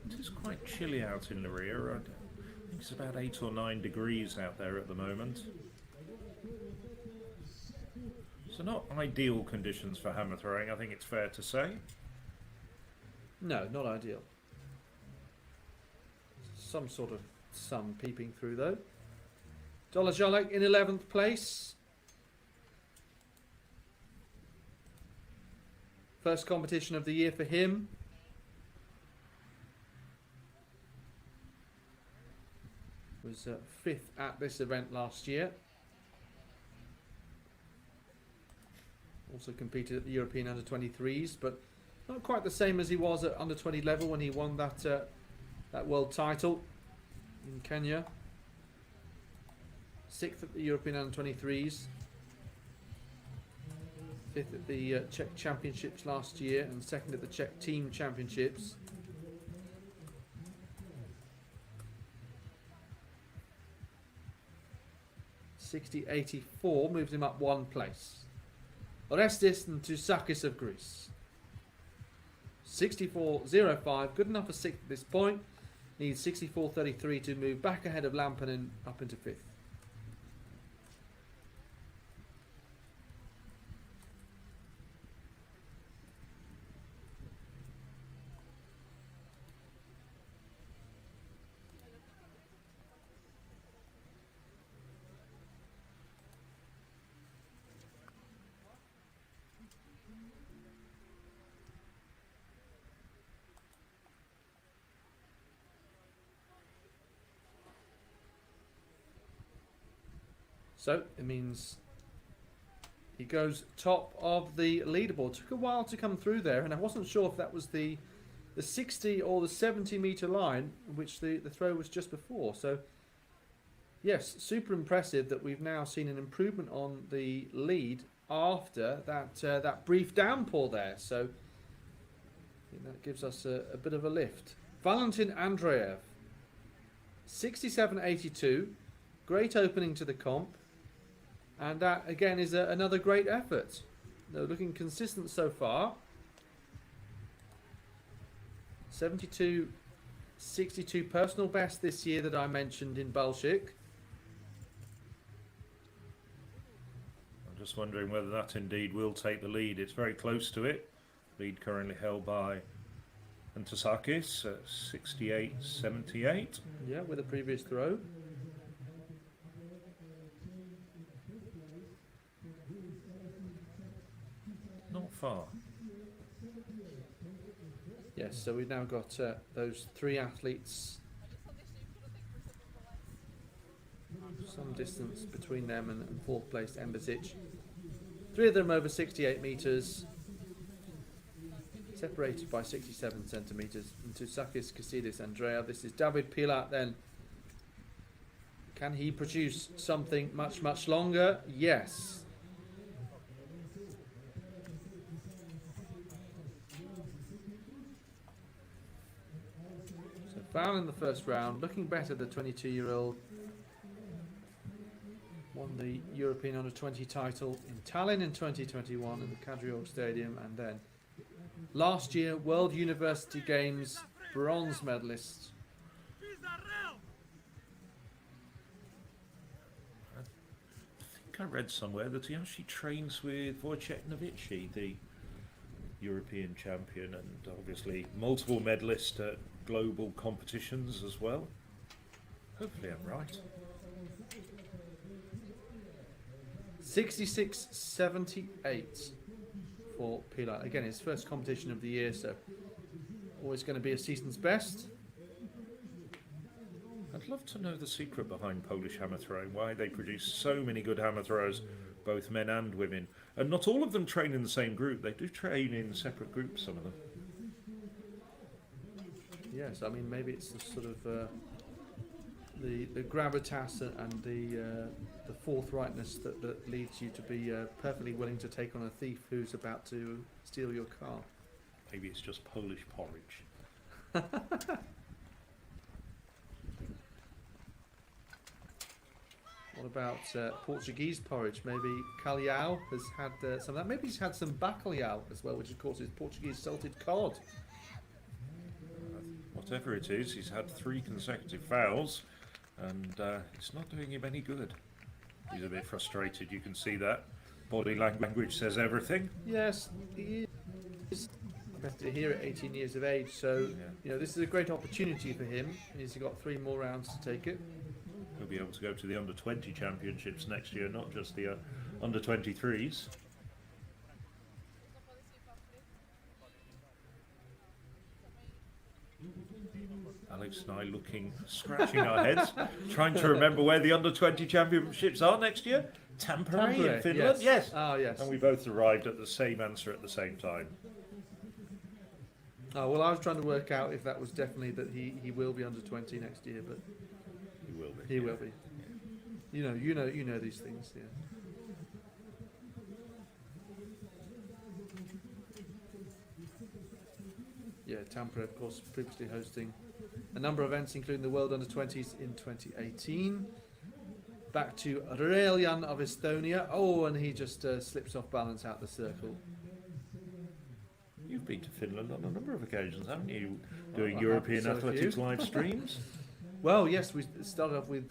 It is quite chilly out in Leiria. I think it's about 8 or 9 degrees out there at the moment. So not ideal conditions for hammer throwing, I think it's fair to say. No, not ideal. Some sort of sun peeping through though. Dolajalek in 11th place. First competition of the year for him. was 5th at this event last year. Also competed at the European Under-23s, but not quite the same as he was at Under-20 level when he won that world title in Kenya. 6th at the European Under-23s. 5th at the Czech Championships last year, and 2nd at the Czech Team Championships. .60.84 moved him up 1 place. Orestis and Tzoutzakis of Greece. 64.05, good enough for 6th at this point. Needs 64.33 to move back ahead of Lampanen up into 5th. So it means he goes top of the leaderboard. Took a while to come through there, and I wasn't sure if that was the 60 or the 70 metre line, which the throw was just before. So yes, super impressive that we've now seen an improvement on the lead after that brief downpour there. So I think that gives us a bit of a lift. Valentin Andreev, 67.82, great opening to the comp. And that, again, is another great effort. They're looking consistent so far. 72.62 personal best this year that I mentioned in Balshik. I'm just wondering whether that indeed will take the lead. It's very close to it. Lead currently held by Tzoutzakis at 68.78. Yeah, with a previous throw. Not far. Yes, so we've now got those 3 athletes. Some distance between them and 4th place Embasic. 3 of them over 68 metres. Separated by 67 centimetres. And Tzoutzakis, Kassidis, Andrea. This is David Pilat then. Can he produce something much, much longer? Yes. Foul in the first round, looking better, the 22-year-old. Won the European Under-20 title in Tallinn in 2021 at the Kadriorg Stadium, and then last year World University Games bronze medalist. I think I read somewhere that he actually trains with Wojciech Nowitzki, the European champion, and obviously multiple medalist at global competitions as well. Hopefully I'm right. 66.78 for Pilar. Again, his first competition of the year, so always going to be a season's best. I'd love to know the secret behind Polish hammer throwing, why they produce so many good hammer throwers, both men and women. And not all of them train in the same group. They do train in separate groups, some of them. Yes, I mean, maybe it's the sort of the gravitas and the forthrightness that leads you to be perfectly willing to take on a thief who's about to steal your car. Maybe it's just Polish porridge. What about Portuguese porridge? Maybe Calhau has had some of that. Maybe he's had some bacalhau as well, which of course is Portuguese salted cod. Whatever it is, he's had 3 consecutive fouls, and it's not doing him any good. He's a bit frustrated, you can see that. Body language says everything. Yes, he is competitor here at 18 years of age, so you know, this is a great opportunity for him. He's got 3 more rounds to take it. He'll be able to go to the Under-20 championships next year, not just the Under-23s. Alex and I scratching our heads, trying to remember where the under-20 championships are next year. Tampere in Finland, yes. Oh, yes. And we both arrived at the same answer at the same time. Oh, well, I was trying to work out if that was definitely that he will be under 20 next year, but He will be. he will be. You know these things, yeah. Yeah, Tampere, of course, previously hosting a number of events, including the World Under-20s in 2018. Back to Reljan of Estonia. Oh, and he just slips off balance out the circle. You've been to Finland on a number of occasions, haven't you? Doing I European have, so have athletics you. live streams. Well, yes, we started off with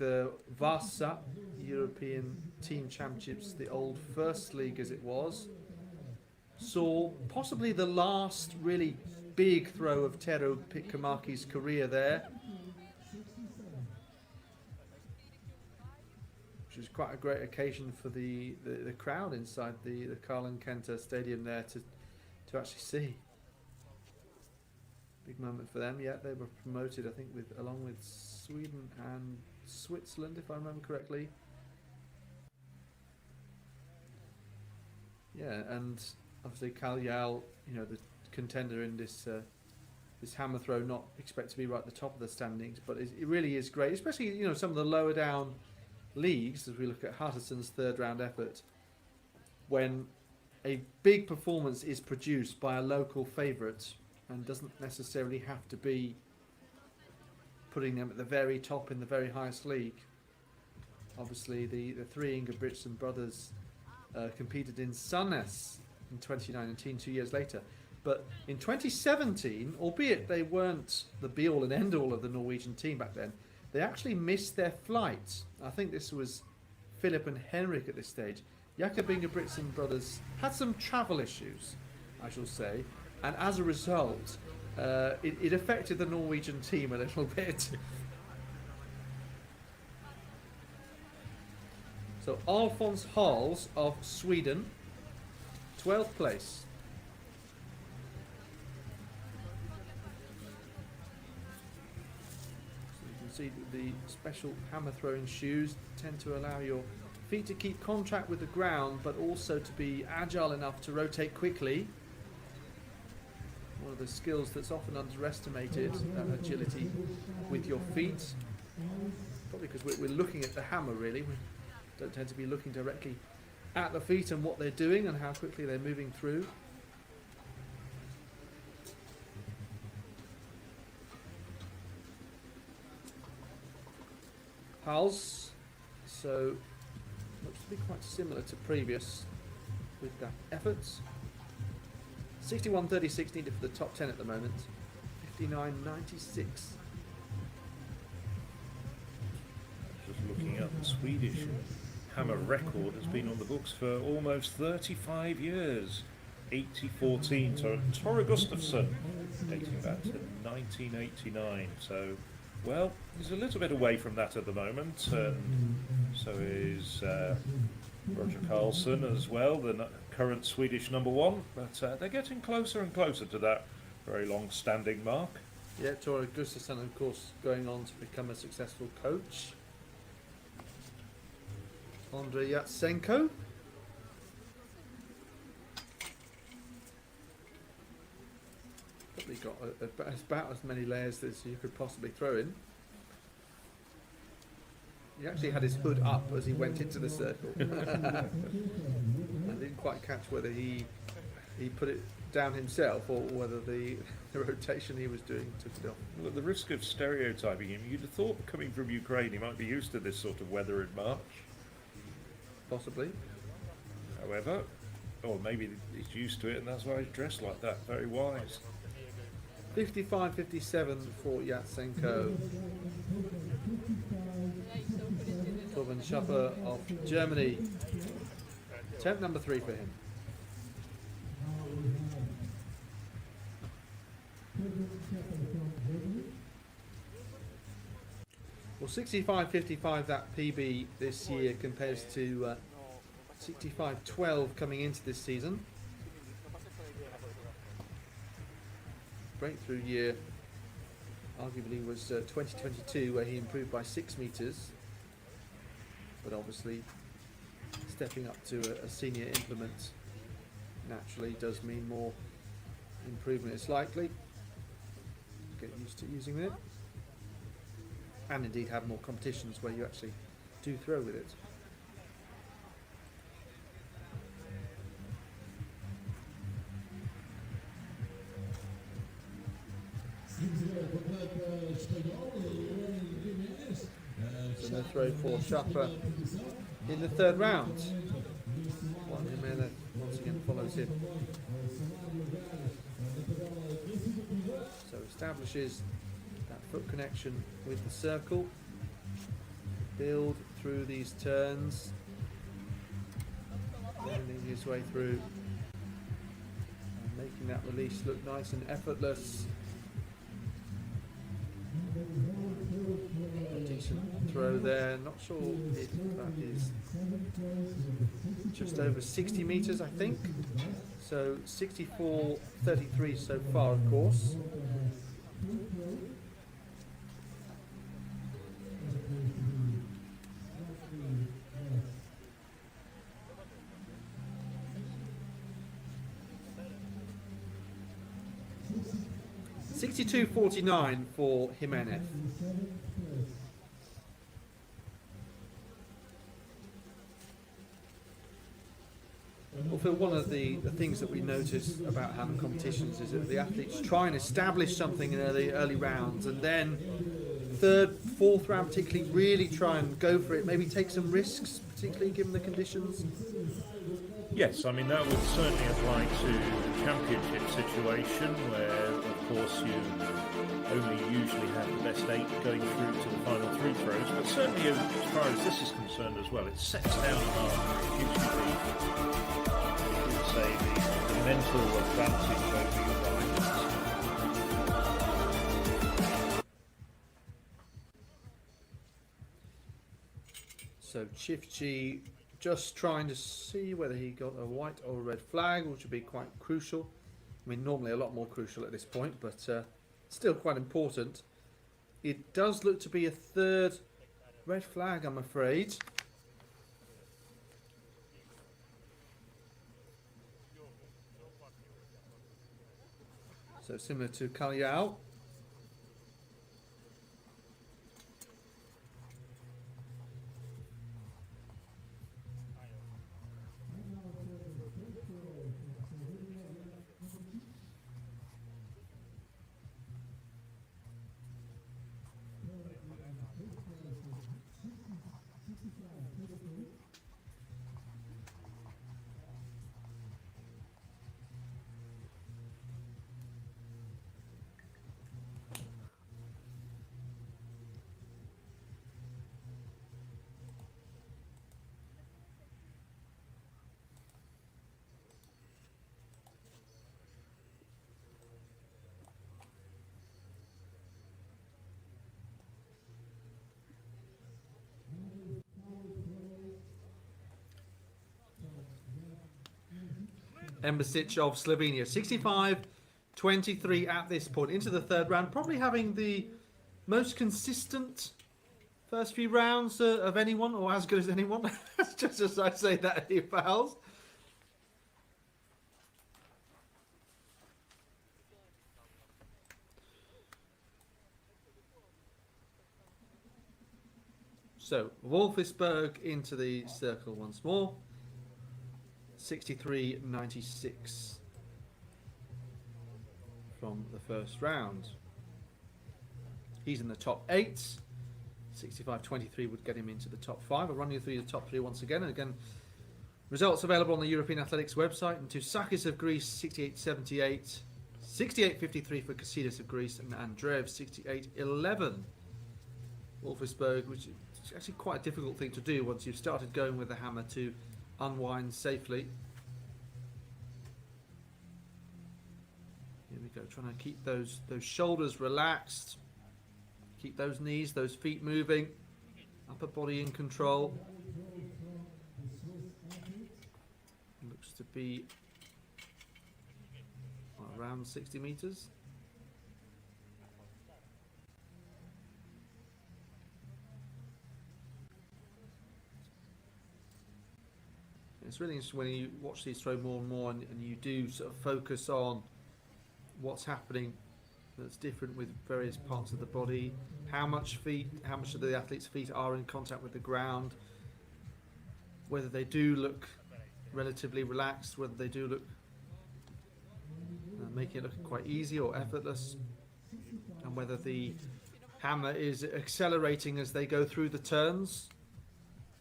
Vasa European Team Championships, the old First League as it was. Saw possibly the last really big throw of Tero Pitkämäki's career there, which was quite a great occasion for the crowd inside the Karlen Kenta Stadium there to actually see. Big moment for them. Yeah, they were promoted, I think, along with Sweden and Switzerland, if I remember correctly. Yeah, and obviously Kaljal, the contender in this hammer throw, not expect to be right at the top of the standings, but it really is great, especially some of the lower down leagues, as we look at Hutterson's third round effort, when a big performance is produced by a local favourite and doesn't necessarily have to be putting them at the very top in the very highest league. Obviously the three Ingebrigtsen brothers competed in Sandnes in 2019, 2 years later. But in 2017, albeit they weren't the be-all and end-all of the Norwegian team back then, they actually missed their flight. I think this was Philip and Henrik at this stage. Jakob Ingebrigtsen brothers had some travel issues, I shall say, and as a result, it affected the Norwegian team a little bit. So Alfons Hals of Sweden, 12th place. See the special hammer throwing shoes tend to allow your feet to keep contact with the ground, but also to be agile enough to rotate quickly. One of the skills that's often underestimated, agility with your feet. Probably because we're looking at the hammer, really. We don't tend to be looking directly at the feet and what they're doing and how quickly they're moving through. Hals, so looks to be quite similar to previous with that effort. 61.36 needed for the top 10 at the moment. 59.96. Just looking up, the Swedish hammer record has been on the books for almost 35 years. 80-14 to Tore Gustafsson, dating back to 1989. So, well, he's a little bit away from that at the moment. So is Roger Karlsson as well, the current Swedish number one. But they're getting closer and closer to that very long-standing mark. Yeah, Tore Gustafsson, of course, going on to become a successful coach. Adriana Tzengko. Probably got about as many layers as you could possibly throw in. He actually had his hood up as he went into the circle. I didn't quite catch whether he put it down himself or whether the rotation he was doing took it off. Well, at the risk of stereotyping him, you'd have thought coming from Ukraine he might be used to this sort of weather in March. Possibly. However, or maybe he's used to it and that's why he's dressed like that. Very wise. 55.57 for Yatsenko. Torben Schaffer of Germany. Attempt number 3 for him. Well, 65.55 that PB this year compares to 65.12 coming into this season. Breakthrough year arguably was 2022, where he improved by 6 metres. But obviously, stepping up to a senior implement naturally does mean more improvement. It's likely. Get used to using it. And indeed have more competitions where you actually do throw with it. So no throw for Chapa in the third round. Juan Jimenez once again follows him. So establishes that foot connection with the circle. Build through these turns. Winding his way through. And making that release look nice and effortless. A decent throw there. Not sure if that is just over 60 metres, I think. So 64.33 so far, of course. $62.49 for Jimenez. Well, Phil, one of the things that we notice about hammer competitions is that the athletes try and establish something in early rounds, and then third, fourth round particularly really try and go for it, maybe take some risks, particularly given the conditions. Yes, I mean that would certainly apply to the championship situation where, of course, you only usually have the best 8 going through to the final 3 throws, but certainly as far as this is concerned as well, it sets down a mark hugely, you would say, the mental advantage over your rivals. So Chifchi just trying to see whether he got a white or a red flag, which would be quite crucial. I mean, normally a lot more crucial at this point, but still quite important. It does look to be a third red flag, I'm afraid. So similar to Kalyao. Embasic of Slovenia, 65-23 at this point into the third round, probably having the most consistent first few rounds of anyone, or as good as anyone. Just as I say that, he fouls. So Wolfsburg into the circle once more. 63.96 from the first round. He's in the top 8. 65.23 would get him into the top 5. I'll run you through the top 3 once again. And again, results available on the European Athletics website. And to Sakis of Greece, 68.78. 68.53 for Kasidis of Greece. And Andreev, 68.11. Wolfsburg, which is actually quite a difficult thing to do once you've started going with the hammer to unwind safely. Here we go, trying to keep those shoulders relaxed, keep those knees, those feet moving, upper body in control. Looks to be around 60 meters. It's really interesting when you watch these throw more and more, and you do sort of focus on what's happening that's different with various parts of the body, how much of the athlete's feet are in contact with the ground, whether they do look relatively relaxed, whether they do look making it look quite easy or effortless, and whether the hammer is accelerating as they go through the turns,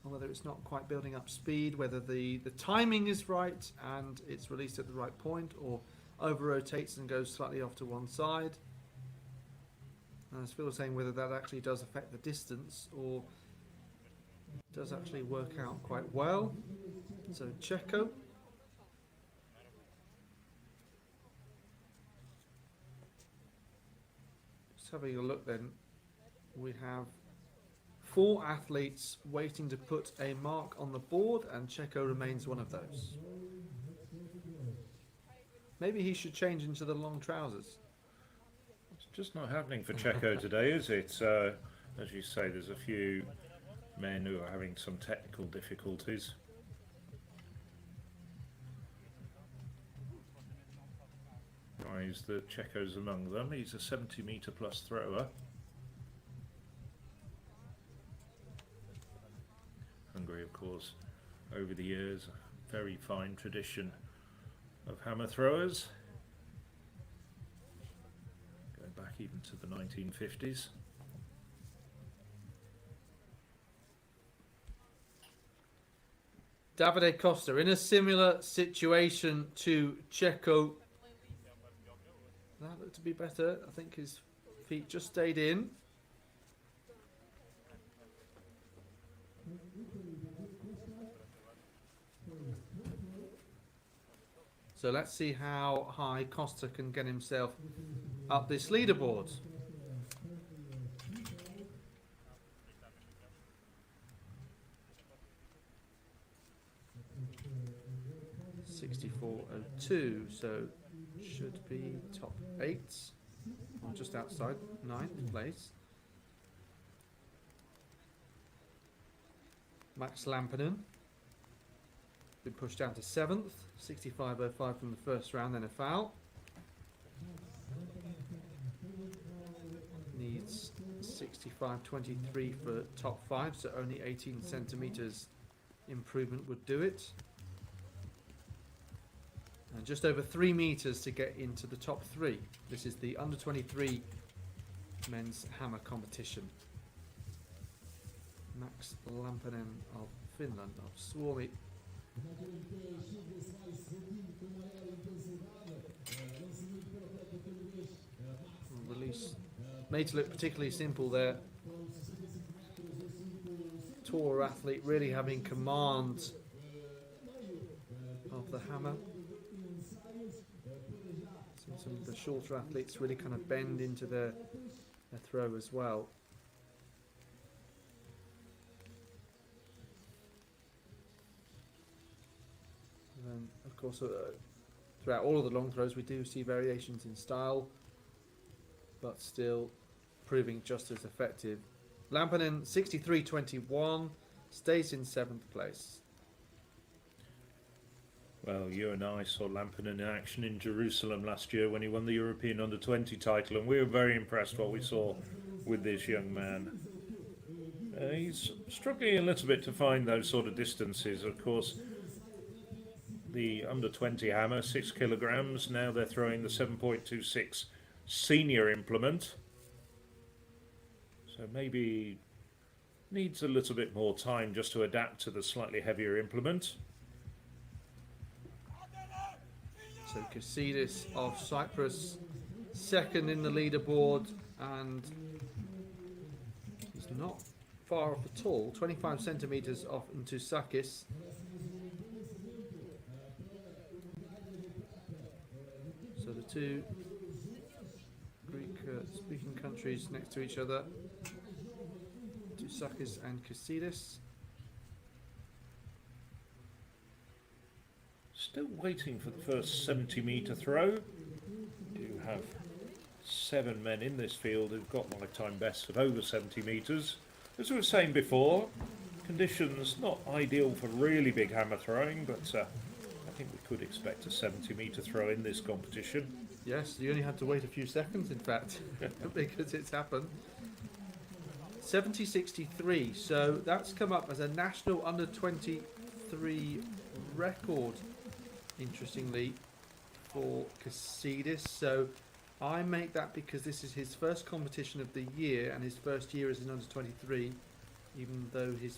or whether it's not quite building up speed, whether the timing is right and it's released at the right point, or over rotates and goes slightly off to one side. And as Phil was saying, whether that actually does affect the distance or does actually work out quite well. So Tzengko. Just having a look then, we have 4 athletes waiting to put a mark on the board, and Tzengko remains one of those. Maybe he should change into the long trousers. It's just not happening for Tzengko today, is it? As you say, there's a few men who are having some technical difficulties. Surprised that Tzengko's among them. He's a 70-metre plus thrower. Hungary, of course, over the years, a very fine tradition of hammer throwers, going back even to the 1950s. Davide Costa in a similar situation to Tzengko. That looked to be better. I think his feet just stayed in. So let's see how high Costa can get himself up this leaderboard. .64.02, so should be top 8, or just outside 9th place. Max Lampinen been pushed down to 7th, 65.05 from the first round, then a foul. Needs 65.23 for top 5, so only 18 centimetres improvement would do it. And just over 3 metres to get into the top 3. This is the under 23 men's hammer competition. Max Lampinen of Finland, of Suomi. Release made to look particularly simple there. Taller athlete really having command of the hammer. Some of the shorter athletes really kind of bend into their throw as well. And then, of course, throughout all of the long throws we do see variations in style, but still proving just as effective. Lampinen 63.21, stays in 7th place. Well, you and I saw Lampinen in action in Jerusalem last year when he won the European Under-20 title, and we were very impressed what we saw with this young man. He's struggling a little bit to find those sort of distances. Of course, the Under-20 hammer, 6 kilograms, now they're throwing the 7.26 senior implement. So maybe needs a little bit more time just to adapt to the slightly heavier implement. So Kassidis of Cyprus, 2nd in the leaderboard, and he's not far off at all, 25 centimetres off into Sakis. So the two Greek-speaking countries next to each other, Sakis and Kassidis. Still waiting for the first 70-metre throw. We do have 7 men in this field who've got lifetime bests of over 70 metres. As we were saying before, Conditions not ideal for really big hammer throwing, but I think we could expect a 70-metre throw in this competition. Yes, you only had to wait a few seconds, in fact, because it's happened. 70-63, so that's come up as a national under-23 record, interestingly, for Casidis. So I make that because this is his first competition of the year and his first year as an under-23, even though his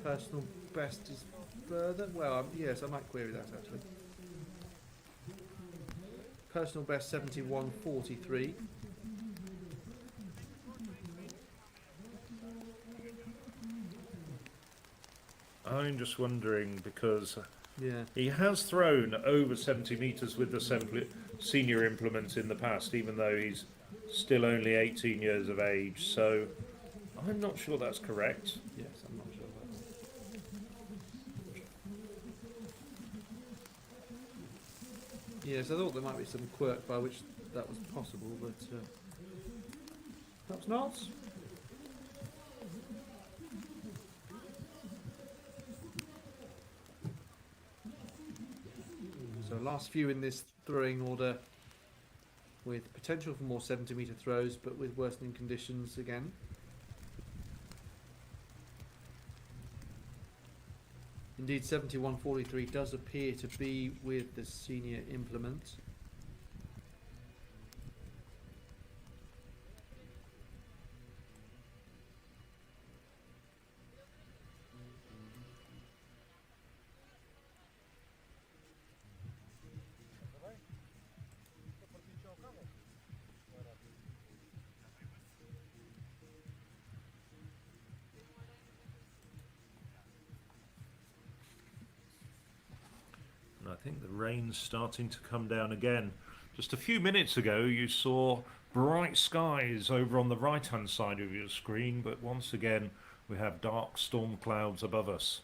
personal best is further. Well, yes, I might query that actually. Personal best 71.43. I'm just wondering because Yeah. he has thrown over 70 metres with the senior implement in the past, even though he's still only 18 years of age. So I'm not sure that's correct. Yes, I'm not sure about that. Yes, I thought there might be some quirk by which that was possible, but perhaps not. So last few in this throwing order with potential for more 70-metre throws, but with worsening conditions again. Indeed, 71.43 does appear to be with the senior implement. I think the rain's starting to come down again. Just a few minutes ago you saw bright skies over on the right hand side of your screen, but once again we have dark storm clouds above us.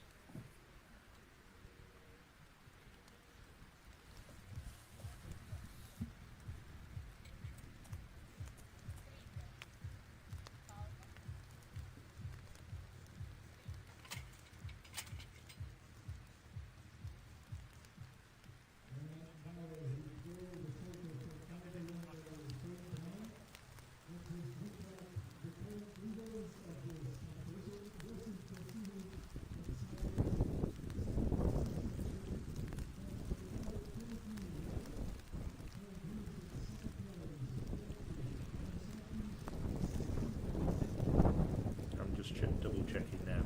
Double checking now.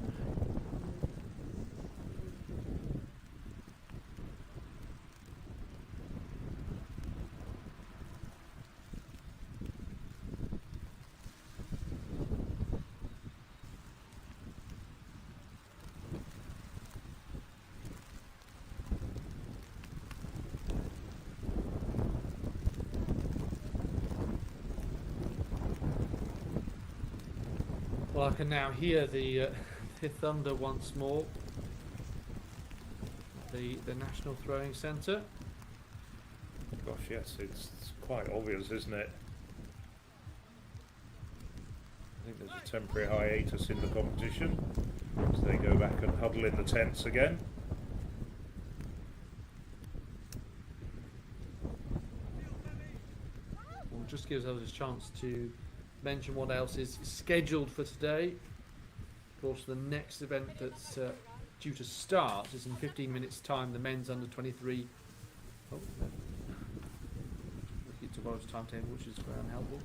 Well, I can now hear the thunder once more. The National Throwing Centre. Gosh, yes, it's quite obvious, isn't it? I think there's a temporary hiatus in the competition as they go back and huddle in the tents again. Well, just gives others a chance to mention what else is scheduled for today. Of course, the next event that's due to start is in 15 minutes' time. The men's under 23. Oh, no. Looking at tomorrow's timetable, which is very unhelpful.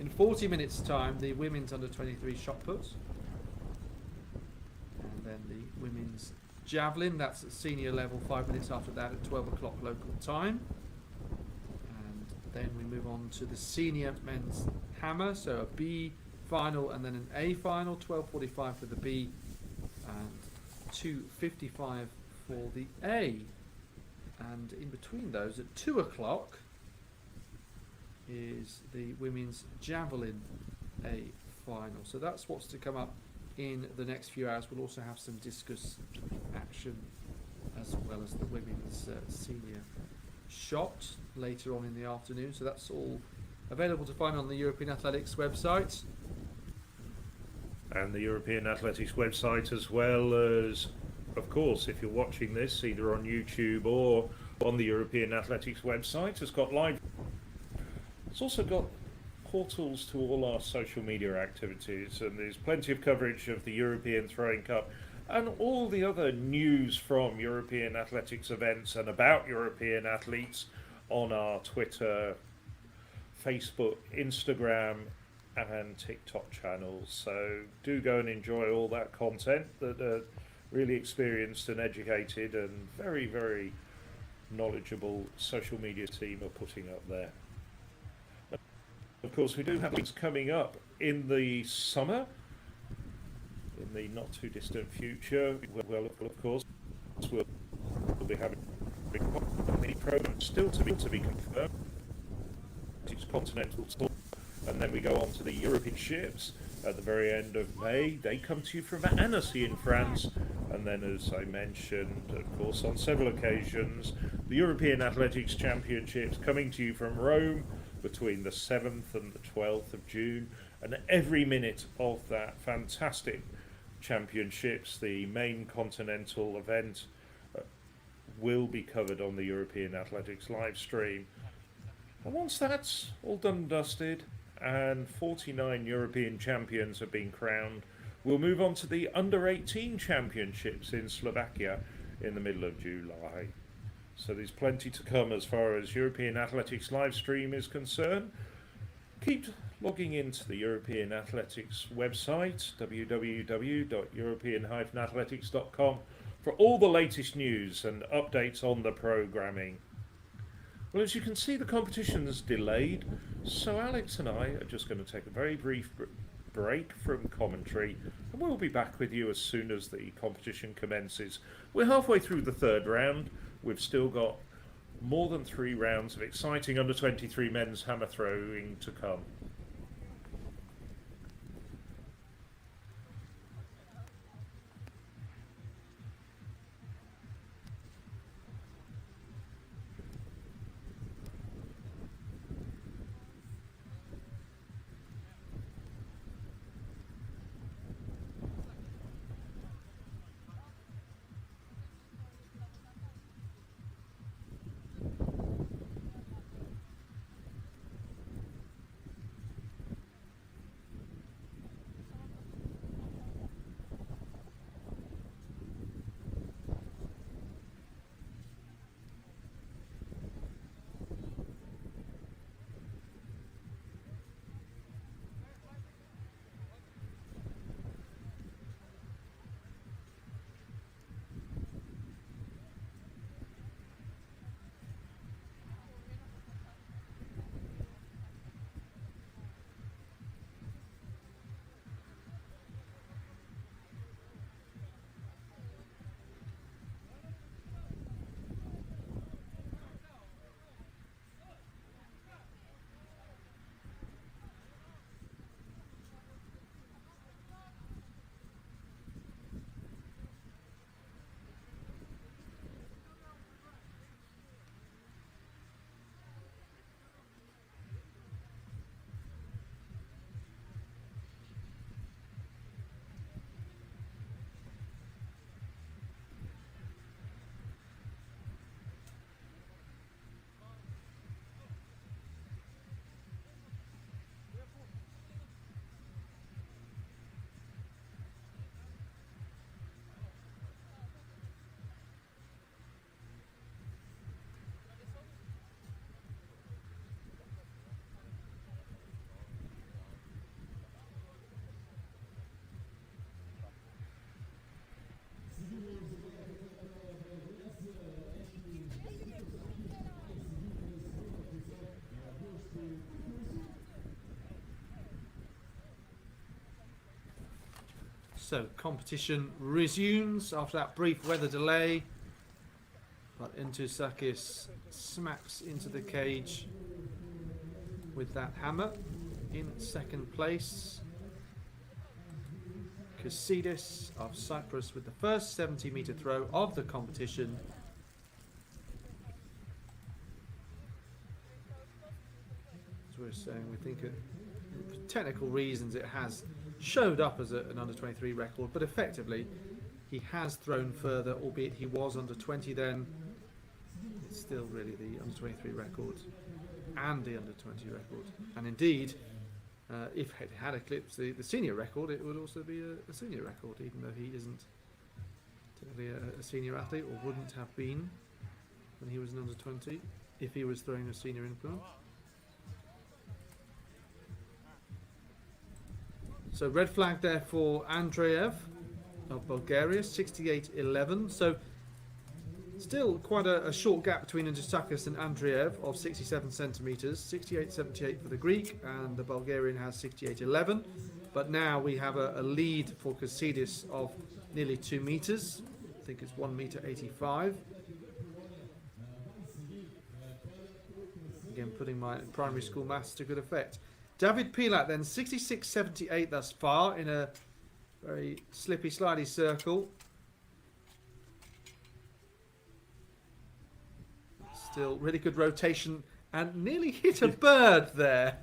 In 40 minutes' time, the women's under 23 shot put, and then the women's javelin. That's at senior level. 5 minutes after that, at 12 o'clock local time. Then we move on to the senior men's hammer, so a B final and then an A final, 12:45 for the B and 2:55 for the A. And in between those, at 2 o'clock, is the women's javelin A final. So that's what's to come up in the next few hours. We'll also have some discus action as well as the women's senior shot later on in the afternoon. So that's all available to find on the European Athletics website. and the European Athletics website, as well as, of course, if you're watching this either on YouTube or on the European Athletics website, has got live. It's also got portals to all our social media activities, and there's plenty of coverage of the European Throwing Cup and all the other news from European athletics events and about European athletes on our Twitter, Facebook, Instagram and TikTok channels. So do go and enjoy all that content that a really experienced and educated and very, very knowledgeable social media team are putting up there. Of course, we do have things coming up in the summer, in the not too distant future. Well, of course, we'll be having many programs still to be confirmed. It's continental tour, and then we go on to the European ships at the very end of May. They come to you from Annecy in France, and then, as I mentioned, of course, on several occasions, the European Athletics Championships coming to you from Rome between the 7th and the 12th of June, and every minute of that fantastic championships, the main continental event, will be covered on the European Athletics live stream. And once that's all done and dusted and 49 European champions have been crowned, we'll move on to the under-18 championships in Slovakia in the middle of July. So there's plenty to come as far as European Athletics live stream is concerned. Keep logging into the European Athletics website, www.european-athletics.com, for all the latest news and updates on the programming. Well, as you can see, the competition is delayed, so Alex and I are just going to take a very brief break from commentary, and we'll be back with you as soon as the competition commences. We're halfway through the third round. We've still got more than 3 rounds of exciting under-23 men's hammer throwing to come. So competition resumes after that brief weather delay, but Sakis smacks into the cage with that hammer in second place. Kasidis of Cyprus with the first 70-meter throw of the competition. As we're saying, we think for technical reasons it has showed up as an under 23 record, but effectively he has thrown further, albeit he was under 20 then. It's still really the under 23 record and the under 20 record. And indeed, if it had eclipsed the senior record, it would also be a senior record, even though he isn't typically a senior athlete, or wouldn't have been when he was an under 20, if he was throwing a senior implement. So red flag there for Andreev of Bulgaria, 68.11. So still quite a short gap between Andrejczyk and Andreev of 67 centimetres. 68.78 for the Greek, and the Bulgarian has 68.11. But now we have a lead for Kasidis of nearly 2 metres. I think it's 1 metre 85. Again, putting my primary school maths to good effect. David Pilat then, 66.78 thus far in a very slippy, slidey circle. Still really good rotation and nearly hit a bird there.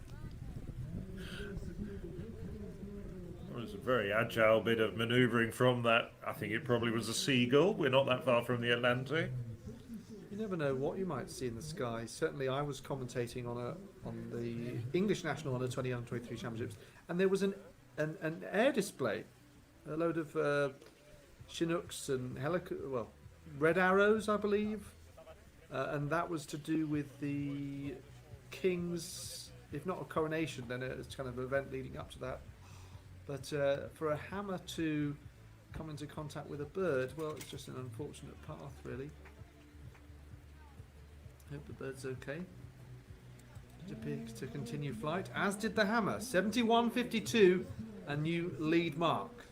It was a very agile bit of manoeuvring from that. I think it probably was a seagull. We're not that far from the Atlantic. You never know what you might see in the sky. Certainly, I was commentating on the English National Under 20 Under 23 Championships, and there was an air display, a load of Chinooks and red arrows, I believe, and that was to do with the King's, if not a coronation, then it's kind of an event leading up to that. But for a hammer to come into contact with a bird, well, it's just an unfortunate path, really. Hope the bird's okay. It appears to continue flight, as did the hammer. 71.52, a new lead mark.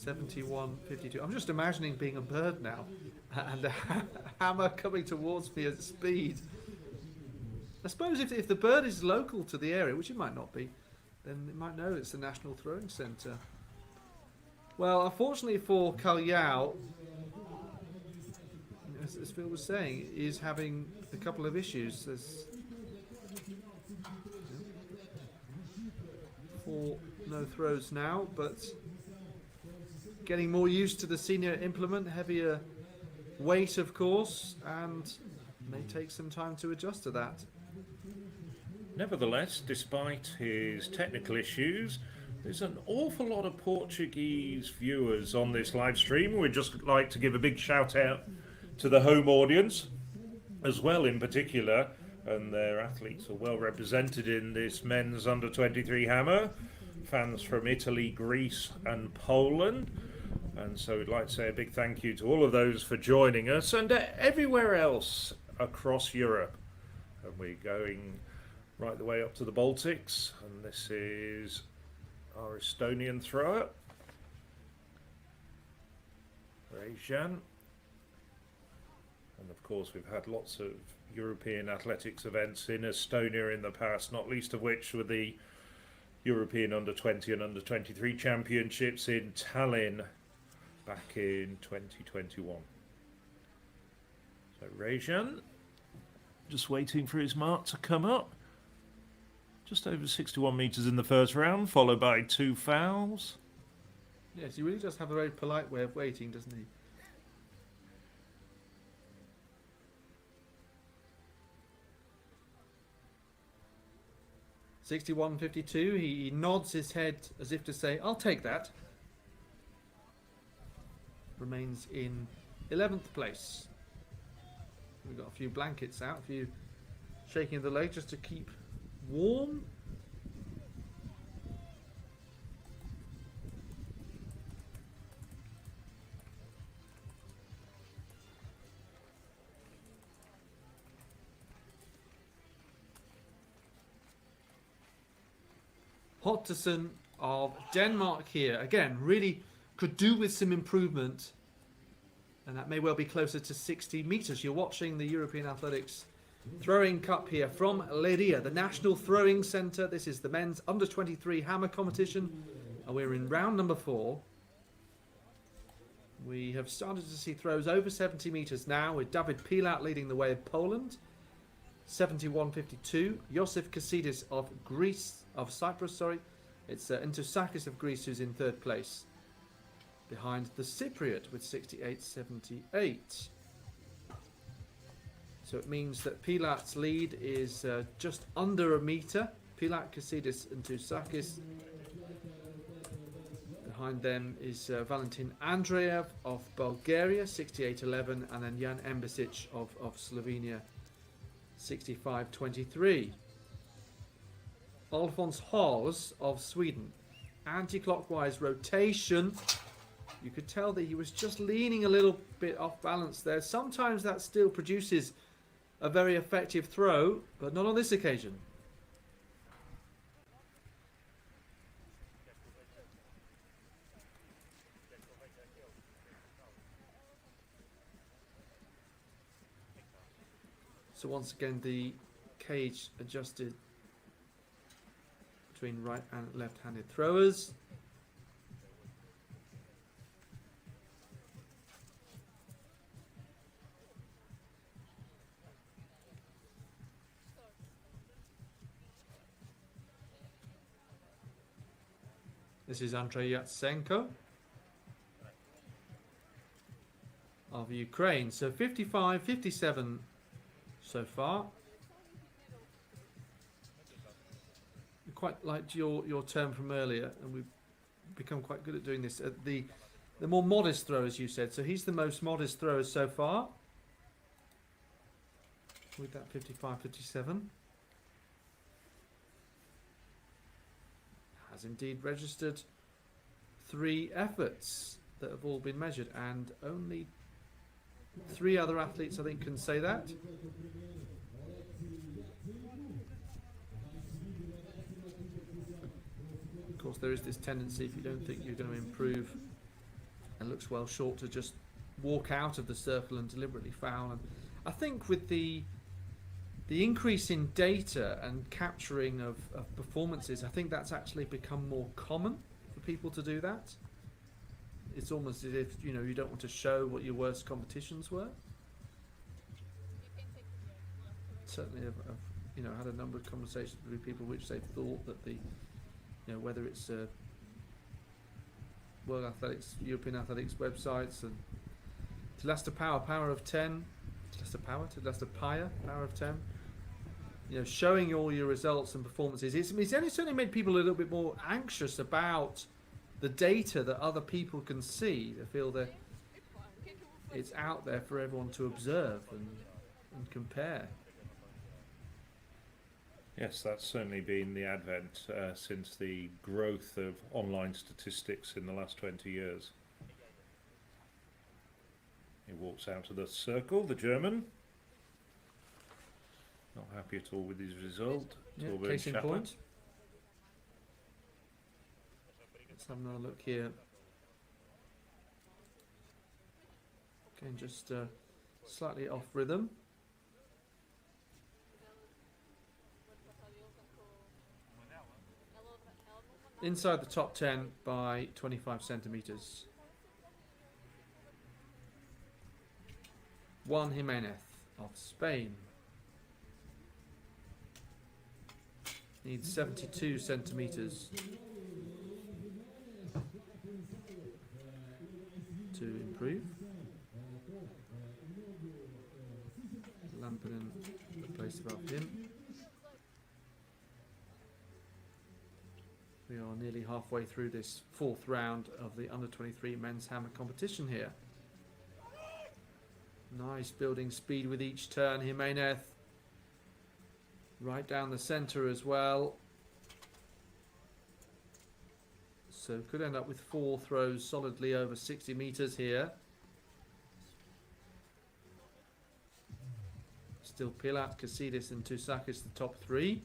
$71.52. I'm just imagining being a bird now, and a hammer coming towards me at speed. I suppose if the bird is local to the area, which it might not be, then it might know it's the National Throwing Centre. Well, unfortunately for Kalyao, as Phil was saying, is having a couple of issues. There's 4 no throws now, but getting more used to the senior implement, heavier weight, of course, and may take some time to adjust to that. Nevertheless, despite his technical issues, there's an awful lot of Portuguese viewers on this live stream. We'd just like to give a big shout out to the home audience as well, in particular, and their athletes are well represented in this men's under 23 hammer. Fans from Italy, Greece and Poland. And so we'd like to say a big thank you to all of those for joining us, and everywhere else across Europe. And we're going right the way up to the Baltics, and this is our Estonian thrower, Rejan. And of course we've had lots of European athletics events in Estonia in the past, not least of which were the European Under 20 and Under 23 Championships in Tallinn back in 2021. So Rejan, just waiting for his mark to come up. Just over 61 metres in the first round, followed by 2 fouls. Yes, he really does have a very polite way of waiting, doesn't he? $61.52. He nods his head as if to say, "I'll take that." Remains in 11th place. We've got a few blankets out, a few shaking of the leg just to keep warm. Hotterson of Denmark here. Again, really could do with some improvement. And that may well be closer to 60 metres. You're watching the European Athletics Throwing Cup here from Leiria, the National Throwing Centre. This is the men's under 23 hammer competition. And we're in round number 4. We have started to see throws over 70 metres now, with David Pilat leading the way of Poland. 71.52. Josif Kasidis of Cyprus. It's Intosakis of Greece who's in 3rd place, behind the Cypriot with 68.78. So it means that Pilat's lead is just under a metre. Pilat, Kasidis and Intosakis. Behind them is Valentin Andreev of Bulgaria, 68.11, and then Jan Embesic of Slovenia, 65.23. Alfons Hals of Sweden, anti-clockwise rotation. You could tell that he was just leaning a little bit off balance there. Sometimes that still produces a very effective throw, but not on this occasion. So once again, the cage adjusted between right and left-handed throwers. This is Andriya Tzengko of Ukraine. So 55-57 so far. Quite liked your term from earlier, and we've become quite good at doing this. The more modest throwers, you said. So he's the most modest thrower so far, with that 55-57. Has indeed registered 3 efforts that have all been measured, and only 3 other athletes, I think, can say that. Of course, there is this tendency, if you don't think you're going to improve and looks well short, to just walk out of the circle and deliberately foul. And I think with the increase in data and capturing of performances, I think that's actually become more common for people to do that. It's almost as if, you don't want to show what your worst competitions were. Certainly, I've had a number of conversations with people which they thought that whether it's World Athletics, European Athletics websites, and Tilasta Power of 10, Tilasta Paya, Power of 10, showing all your results and performances. It's certainly made people a little bit more anxious about the data that other people can see. They feel that it's out there for everyone to observe and compare. Yes, that's certainly been the advent since the growth of online statistics in the last 20 years. He walks out of the circle, the German. Not happy at all with his result. Case in point. Let's have another look here. Again, just slightly off rhythm. Inside the top 10 by 25 centimetres. Juan Jimenez of Spain needs 72 centimetres to improve. Lampinen placed above him. We are nearly halfway through this 4th round of the under-23 men's hammer competition here. Nice building speed with each turn. Jimenez right down the centre as well. So could end up with 4 throws solidly over 60 metres here. Still Pilat, Kasidis and Intosakis the top 3.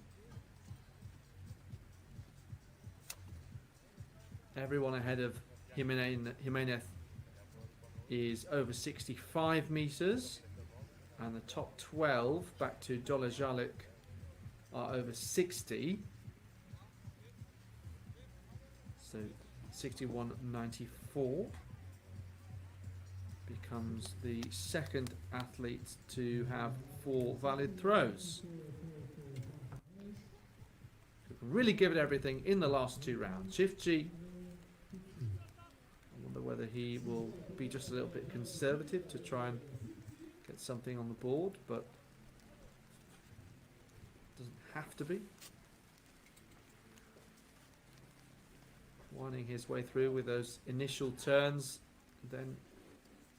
Everyone ahead of Jimenez is over 65 metres, and the top 12 back to Dolejalik are over 60. So 61.94. Becomes the second athlete to have 4 valid throws. Really give it everything in the last 2 rounds. Shifji, I wonder whether he will be just a little bit conservative to try and get something on the board, but doesn't have to be. Winding his way through with those initial turns, then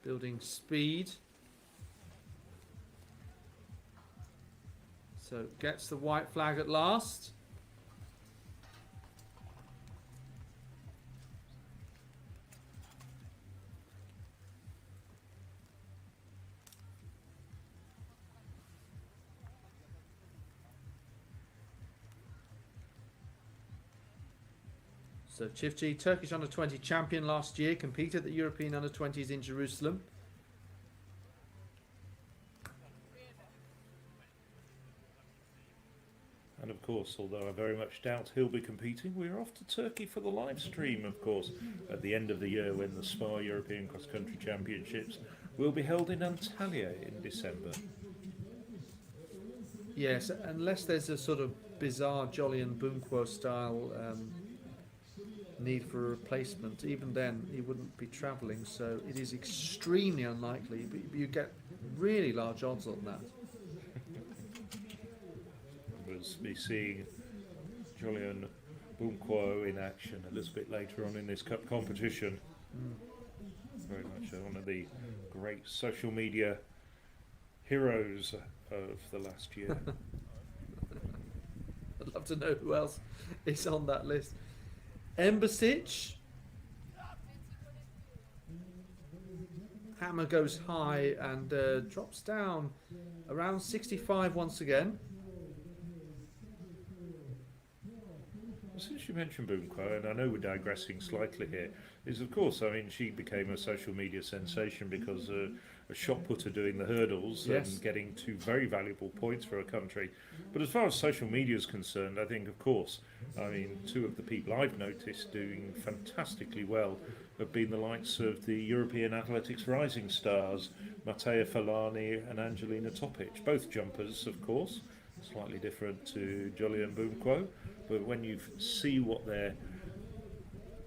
building speed. So gets the white flag at last. So Çiftçi, Turkish under-20 champion last year, competed at the European under-20s in Jerusalem. And of course, although I very much doubt he'll be competing, we're off to Turkey for the live stream, of course, at the end of the year when the SPA European Cross Country Championships will be held in Antalya in December. Yes, unless there's a sort of bizarre Jolyon Bunquo style need for a replacement, even then he wouldn't be travelling, so it is extremely unlikely, but you get really large odds on that. We'll be seeing Jolyon Bunquo in action a little bit later on in this cup competition. Very much one of the great social media heroes of the last year. I'd love to know who else is on that list. Embasic. Hammer goes high and drops down around 65 once again. Since you mentioned Bunquo, and I know we're digressing slightly here, is of course, I mean, she became a social media sensation because a shot putter doing the hurdles and getting 2 very valuable points for her country. But as far as social media is concerned, I think, of course, I mean, 2 of the people I've noticed doing fantastically well have been the likes of the European athletics rising stars, Matea Falani and Angelina Topic, both jumpers, of course, slightly different to Jolyon Bunquo. But when you see what their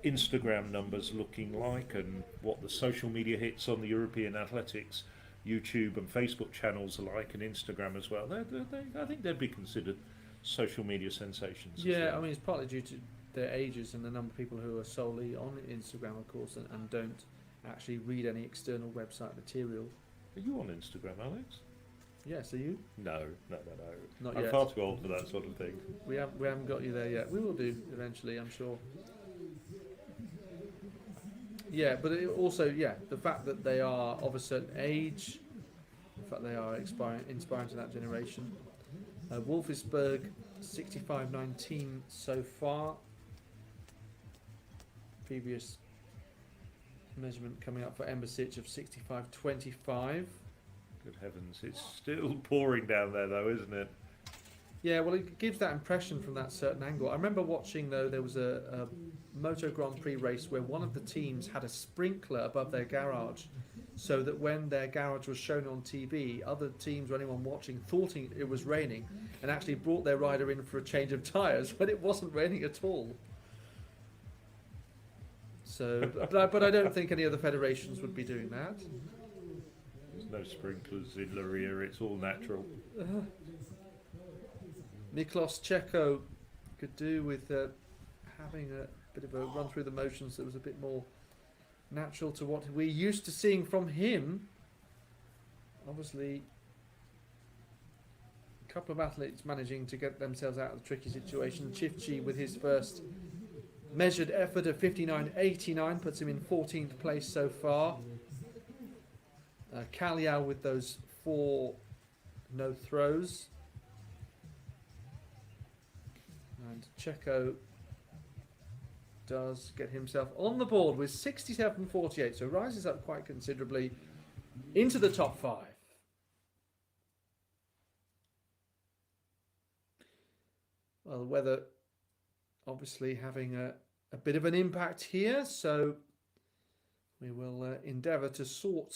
Instagram numbers looking like and what the social media hits on the European athletics YouTube and Facebook channels are like, and Instagram as well, I think they'd be considered social media sensations. Yeah, well. I mean, it's partly due to their ages and the number of people who are solely on Instagram, of course, and don't actually read any external website material. Are you on Instagram, Alex? Yes, are you? No. Not I'm yet. far too old for that sort of thing. We haven't got you there yet. We will do eventually, I'm sure. Yeah, but it also, the fact that they are of a certain age, the fact they are inspiring to that generation. Wolfsburg, 65.19 so far. Previous measurement coming up for Embasic of 65.25. Good heavens, it's still pouring down there though, isn't it? Yeah, well, it gives that impression from that certain angle. I remember watching, though, there was a Moto Grand Prix race where one of the teams had a sprinkler above their garage, so that when their garage was shown on TV, other teams or anyone watching thought it was raining and actually brought their rider in for a change of tyres when it wasn't raining at all. So, but I don't think any other federations would be doing that. There's no sprinklers in Leiria, it's all natural. Miklos Čeko could do with having a bit of a run through the motions that was a bit more natural to what we're used to seeing from him. Obviously, a couple of athletes managing to get themselves out of the tricky situation. Çiftçi with his first measured effort of 59.89 puts him in 14th place so far. Kalyao with those 4 no throws. And Čeko does get himself on the board with 67.48, so rises up quite considerably into the top 5. Well, the weather obviously having a bit of an impact here, so we will endeavour to sort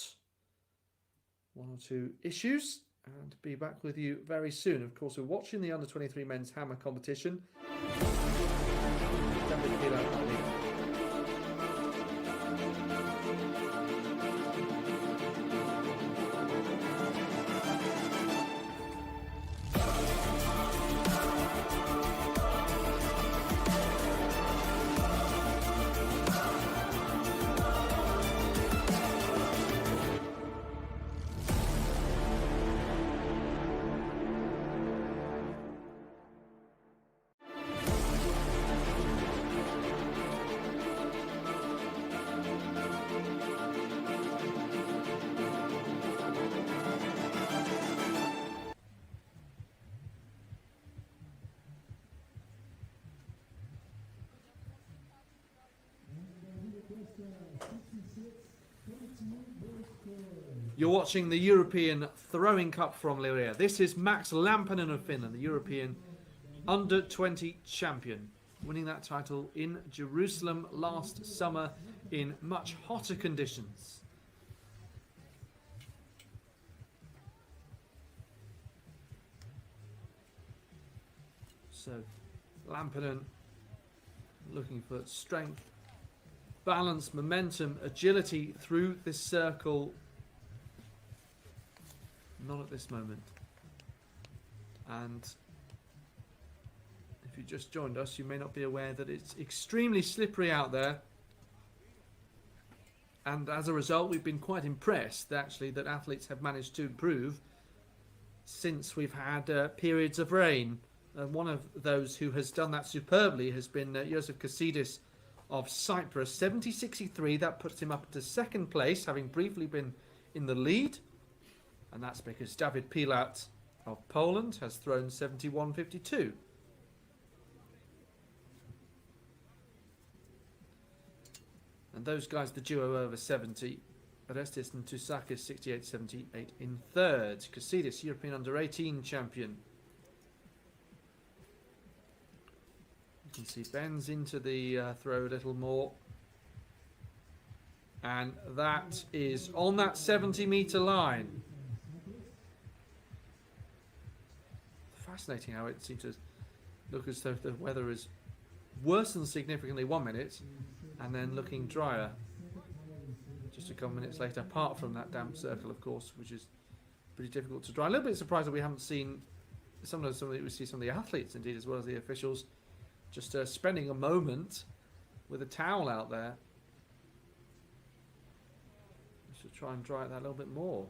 one or two issues and be back with you very soon. Of course, we're watching the under-23 men's hammer competition. You're watching the European Throwing Cup from Leiria. This is Max Lampinen of Finland, the European Under-20 champion, winning that title in Jerusalem last summer in much hotter conditions. So, Lampinen looking for strength, balance, momentum, agility through this circle. Not at this moment. And if you just joined us, you may not be aware that it's extremely slippery out there. And as a result, we've been quite impressed, actually, that athletes have managed to improve since we've had periods of rain. One of those who has done that superbly has been Josef Kasidis of Cyprus. 70.63, that puts him up to second place, having briefly been in the lead. And that's because David Pilat of Poland has thrown 71.52. And those guys, the duo over 70, Orestis and Tousakis, 68.78 in third. Kasidis, European Under-18 champion. You can see bends into the throw a little more. And that is on that 70-metre line. Fascinating how it seems to look as though the weather has worsened significantly 1 minute and then looking drier just a couple minutes later, apart from that damp circle, of course, which is pretty difficult to dry. A little bit surprised that we haven't seen we see some of the athletes, indeed, as well as the officials, just spending a moment with a towel out there. We should try and dry it that a little bit more.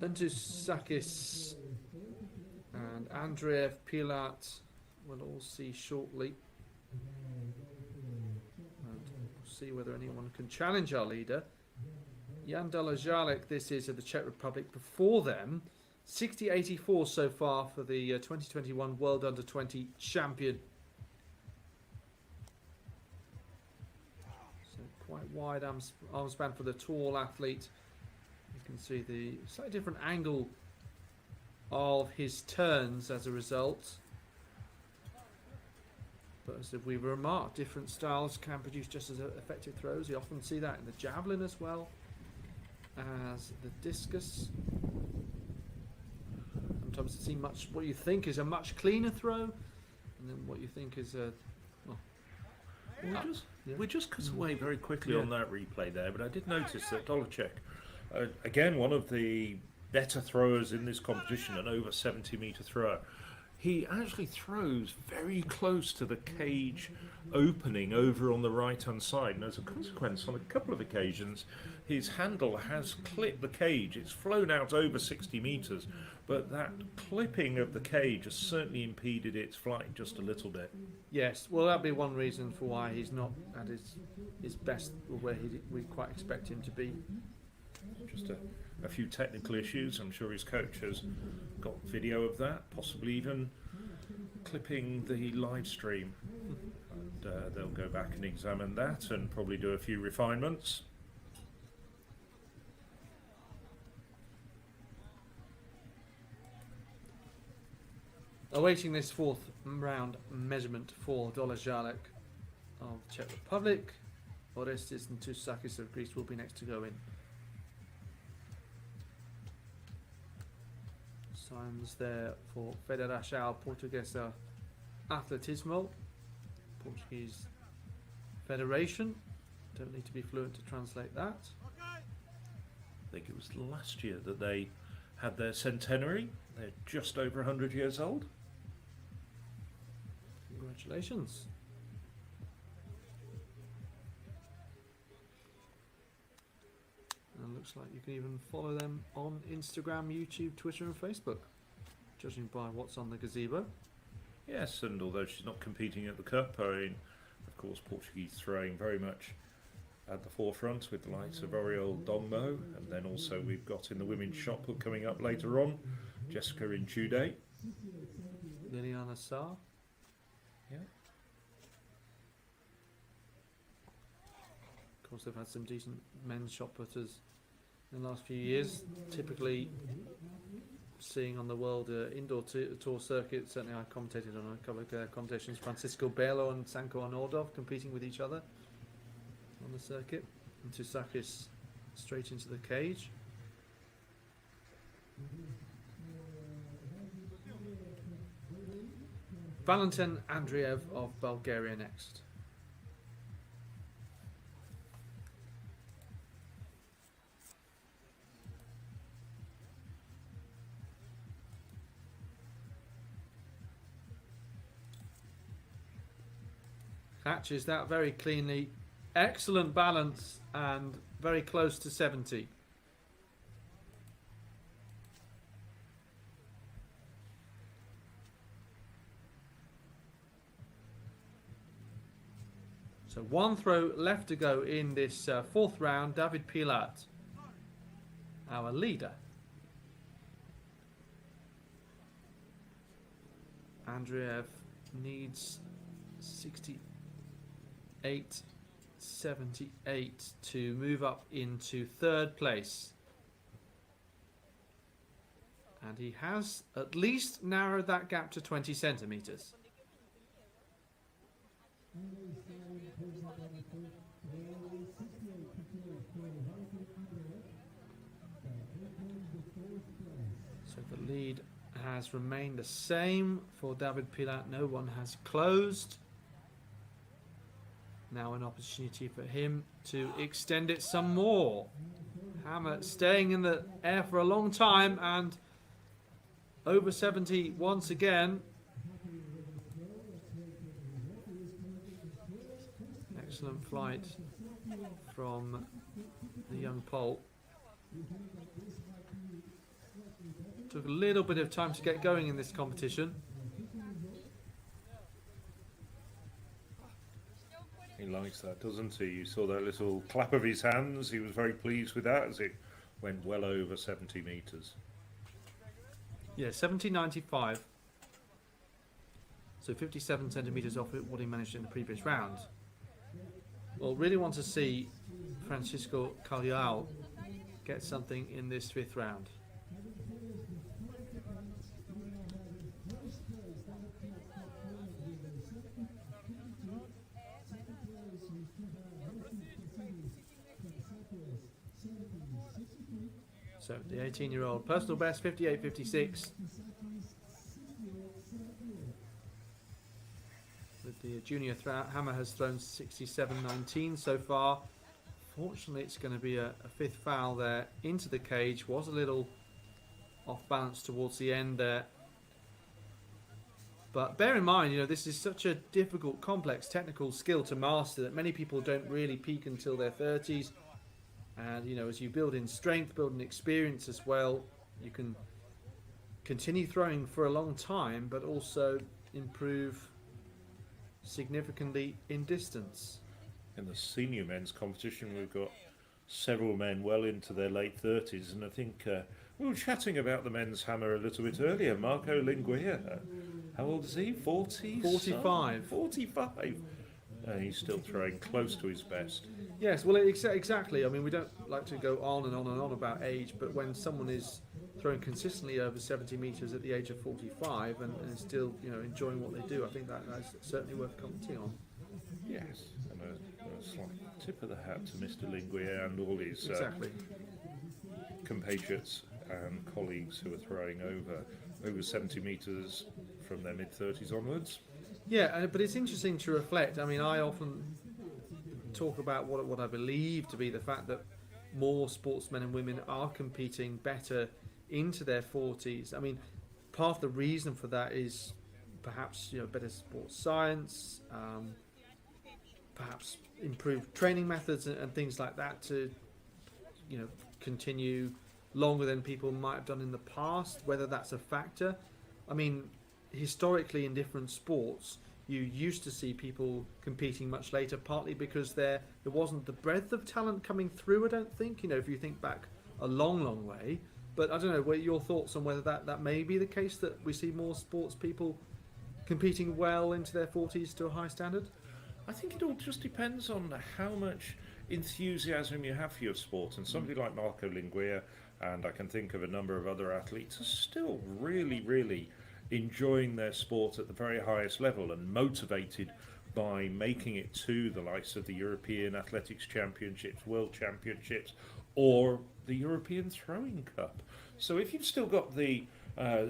Tousakis and Andreev Pilat we'll all see shortly. And we'll see whether anyone can challenge our leader. Jan Dalajalek, this is of the Czech Republic. Before them, 60.84 so far for the 2021 World Under-20 champion. So quite wide arm span for the tall athlete. You can see the slightly different angle of his turns as a result. But as we remarked, different styles can produce just as effective throws. You often see that in the javelin as well as the discus. Sometimes it seems what you think is a much cleaner throw, and then what you think is a... We just cut away very quickly on that replay there, but I did notice that Dolacek, again, one of the better throwers in this competition, an over 70-metre thrower, he actually throws very close to the cage opening over on the right-hand side, and as a consequence, on a couple of occasions, his handle has clipped the cage. It's flown out over 60 metres, but that clipping of the cage has certainly impeded its flight just a little bit. Yes, well, that'd be one reason for why he's not at his best, or where we quite expect him to be. Just a few technical issues. I'm sure his coach has got video of that, possibly even clipping the live stream. And they'll go back and examine that and probably do a few refinements. awaiting this fourth round measurement for Dolezalek of the Czech Republic. Orestis and Tzoutzakis of Greece will be next to go in. Signs there for Federação Portuguesa Atletismo, Portuguese Federation. Don't need to be fluent to translate that. I think it was last year that they had their centenary. They're just over 100 years old. Congratulations. And it looks like you can even follow them on Instagram, YouTube, Twitter and Facebook, judging by what's on the gazebo. Yes, and although she's not competing at the Cup, I mean, of course, Portuguese throwing very much at the forefront with the likes of Oriol Dongmo, and then also we've got in the women's shot put coming up later on, Jessica in Jude. Liliana Sarr. Yeah. Of course, they've had some decent men's shot putters in the last few years. Typically, seeing on the world indoor tour circuit, certainly I commentated on a couple of competitions. Francisco Belo and Sanko Anordov competing with each other on the circuit. And Tzoutzakis straight into the cage. Valentin Andreev of Bulgaria next. Catches that very cleanly. Excellent balance and very close to 70. So one throw left to go in this fourth round. David Pilat, our leader. Andreev needs 78 to move up into third place. And he has at least narrowed that gap to 20 centimetres. So the lead has remained the same for David Pilat. No one has closed. Now an opportunity for him to extend it some more. Hammer staying in the air for a long time and over 70 once again. Excellent flight from the young Pole. Took a little bit of time to get going in this competition. He likes that, doesn't he? You saw that little clap of his hands. He was very pleased with that as it went well over 70 metres. Yeah, 70.95. So 57 centimetres off what he managed in the previous round. Well, really want to see Francisco Calhau get something in this fifth round. So the 18-year-old personal best 58.56. With the junior hammer has thrown 67.19 so far. Fortunately, it's going to be a fifth foul there into the cage. Was a little off balance towards the end there. But bear in mind, you know, this is such a difficult, complex technical skill to master that many people don't really peak until their 30s. And, you know, as you build in strength, build in experience as well, you can continue throwing for a long time, but also improve significantly in distance. In the senior men's competition, we've got several men well into their late 30s, and I think we were chatting about the men's hammer a little bit earlier. Marco Linguia, how old is he? 40? 45. 45. He's still throwing close to his best. Yes, well, exactly. I mean, we don't like to go on and on and on about age, but when someone is throwing consistently over 70 metres at the age of 45 and still, enjoying what they do. I think that's certainly worth commenting on. Yes, and a slight tip of the hat to Mr. Linguier and all his Exactly. compatriots and colleagues who are throwing over 70 metres from their mid-30s onwards. Yeah, but it's interesting to reflect. I mean, I often talk about what I believe to be the fact that more sportsmen and women are competing better into their 40s. I mean, part of the reason for that is perhaps better sports science, perhaps improved training methods and things like that to continue longer than people might have done in the past. Whether that's a factor, I mean, historically in different sports, you used to see people competing much later, partly because there wasn't the breadth of talent coming through, I don't think. If you think back a long, long way. But I don't know, what are your thoughts on whether that may be the case, that we see more sports people competing well into their 40s to a high standard? I think it all just depends on how much enthusiasm you have for your sport. And somebody like Marco Linguier, and I can think of a number of other athletes, are still really, really enjoying their sport at the very highest level and motivated by making it to the likes of the European Athletics Championships, World Championships, or the European Throwing Cup. So if you've still got the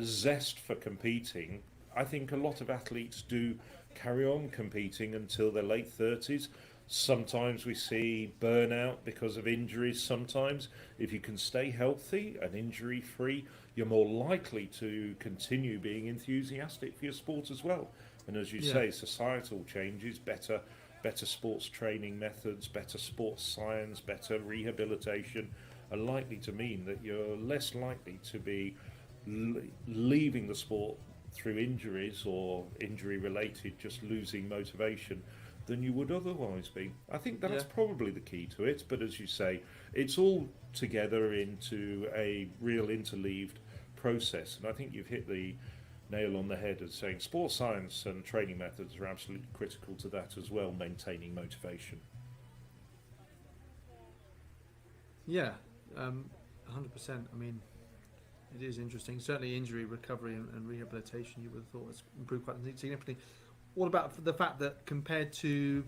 zest for competing, I think a lot of athletes do carry on competing until their late 30s. Sometimes we see burnout because of injuries. Sometimes if you can stay healthy and injury free, you're more likely to continue being enthusiastic for your sport as well. And as you say, societal changes, better sports training methods, better sports science, better rehabilitation are likely to mean that you're less likely to be leaving the sport through injuries or injury related, just losing motivation, than you would otherwise be. I think that's probably the key to it, but as you say, it's all together into a real interleaved process, and I think you've hit the nail on the head as saying sports science and training methods are absolutely critical to that as well, maintaining motivation. Yeah, 100%. I mean, it is interesting. Certainly injury recovery and rehabilitation, you would have thought has improved quite significantly. What about the fact that compared to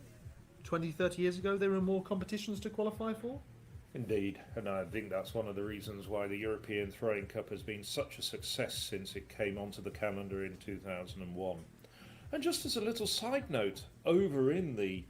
20, 30 years ago, there were more competitions to qualify for? Indeed, and I think that's one of the reasons why the European Throwing Cup has been such a success since it came onto the calendar in 2001. And just as a little side note, over in the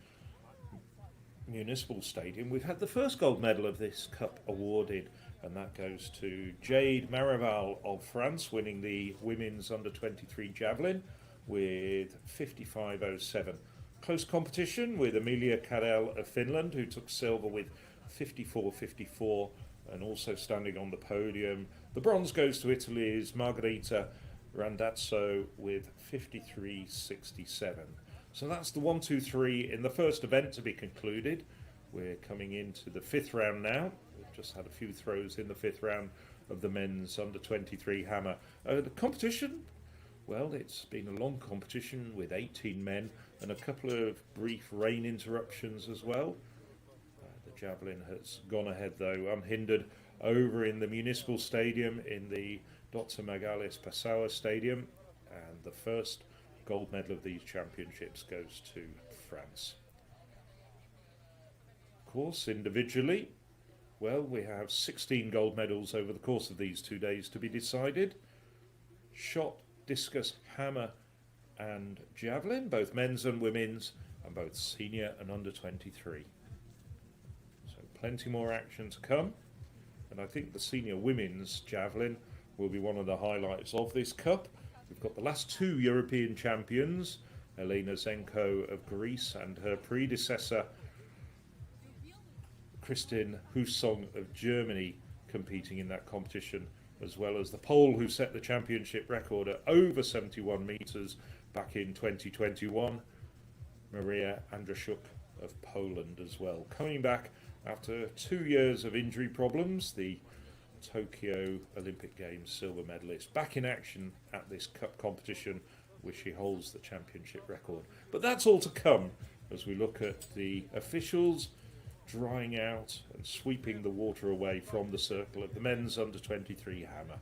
Municipal Stadium, we've had the first gold medal of this cup awarded, and that goes to Jade Marival of France, winning the women's under-23 javelin with 55.07. Close competition with Emilia Karel of Finland, who took silver with 54.54, and also standing on the podium. The bronze goes to Italy's Margherita Randazzo with 53.67. So that's the 1, 2, 3 in the first event to be concluded. We're coming into the fifth round now. We've just had a few throws in the fifth round of the men's under-23 hammer. The competition, well, it's been a long competition with 18 men and a couple of brief rain interruptions as well. The javelin has gone ahead though unhindered over in the Municipal Stadium in the Dr. Magalis Passoa Stadium, and the first gold medal of these championships goes to France. Of course, individually, well, we have 16 gold medals over the course of these 2 days to be decided. Shot, discus, hammer and javelin, both men's and women's, and both senior and under-23. So plenty more action to come, and I think the senior women's javelin will be one of the highlights of this cup. We've got the last two European champions, Elina Tzengko of Greece and her predecessor Kristin Husong of Germany, competing in that competition, as well as the Pole who set the championship record at over 71 metres back in 2021, Maria Andrejczyk of Poland as well. Coming back after 2 years of injury problems, the Tokyo Olympic Games silver medalist, back in action at this cup competition, where she holds the championship record. But that's all to come as we look at the officials drying out and sweeping the water away from the circle of the men's under-23 hammer.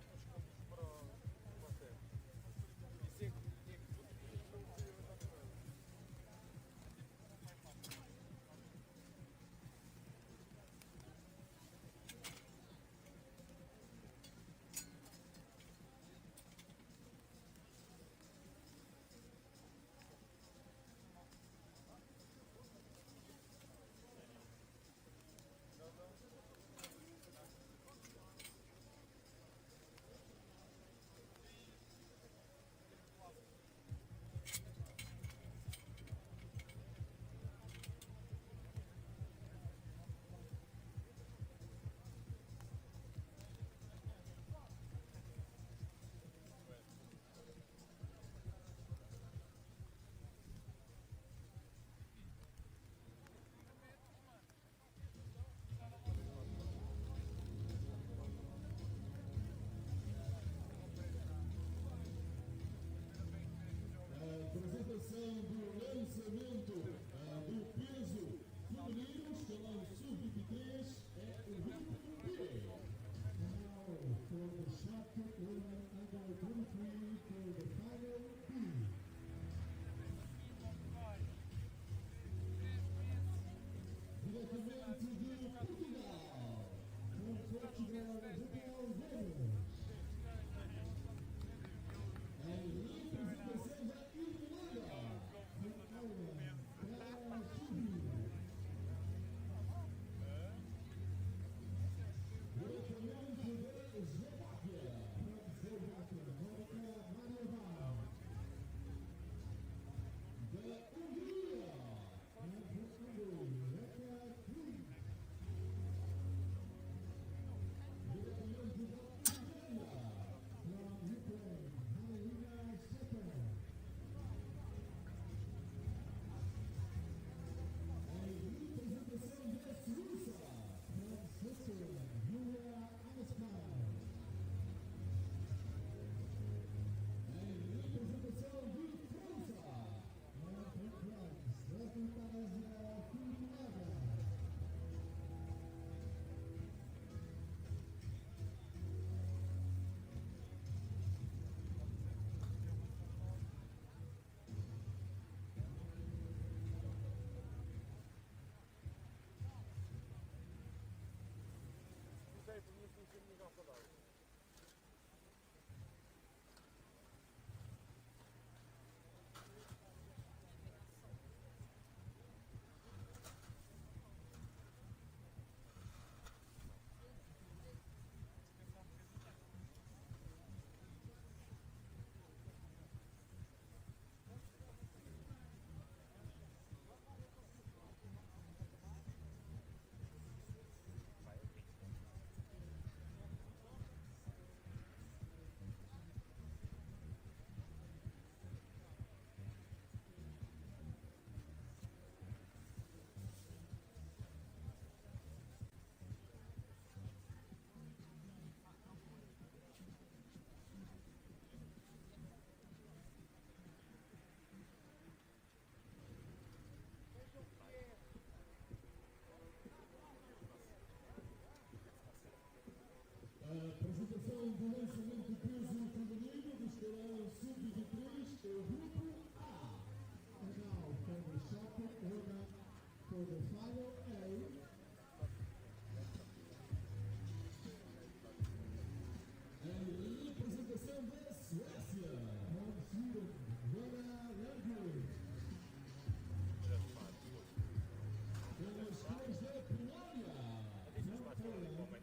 Apresentação do lançamento do peso feminino do escalão sub-23, o grupo A. Now for the shot order for the final A. A apresentação da Suécia, from Sweden, Maria Andrejczyk. Pelos cores da Polónia, from Poland,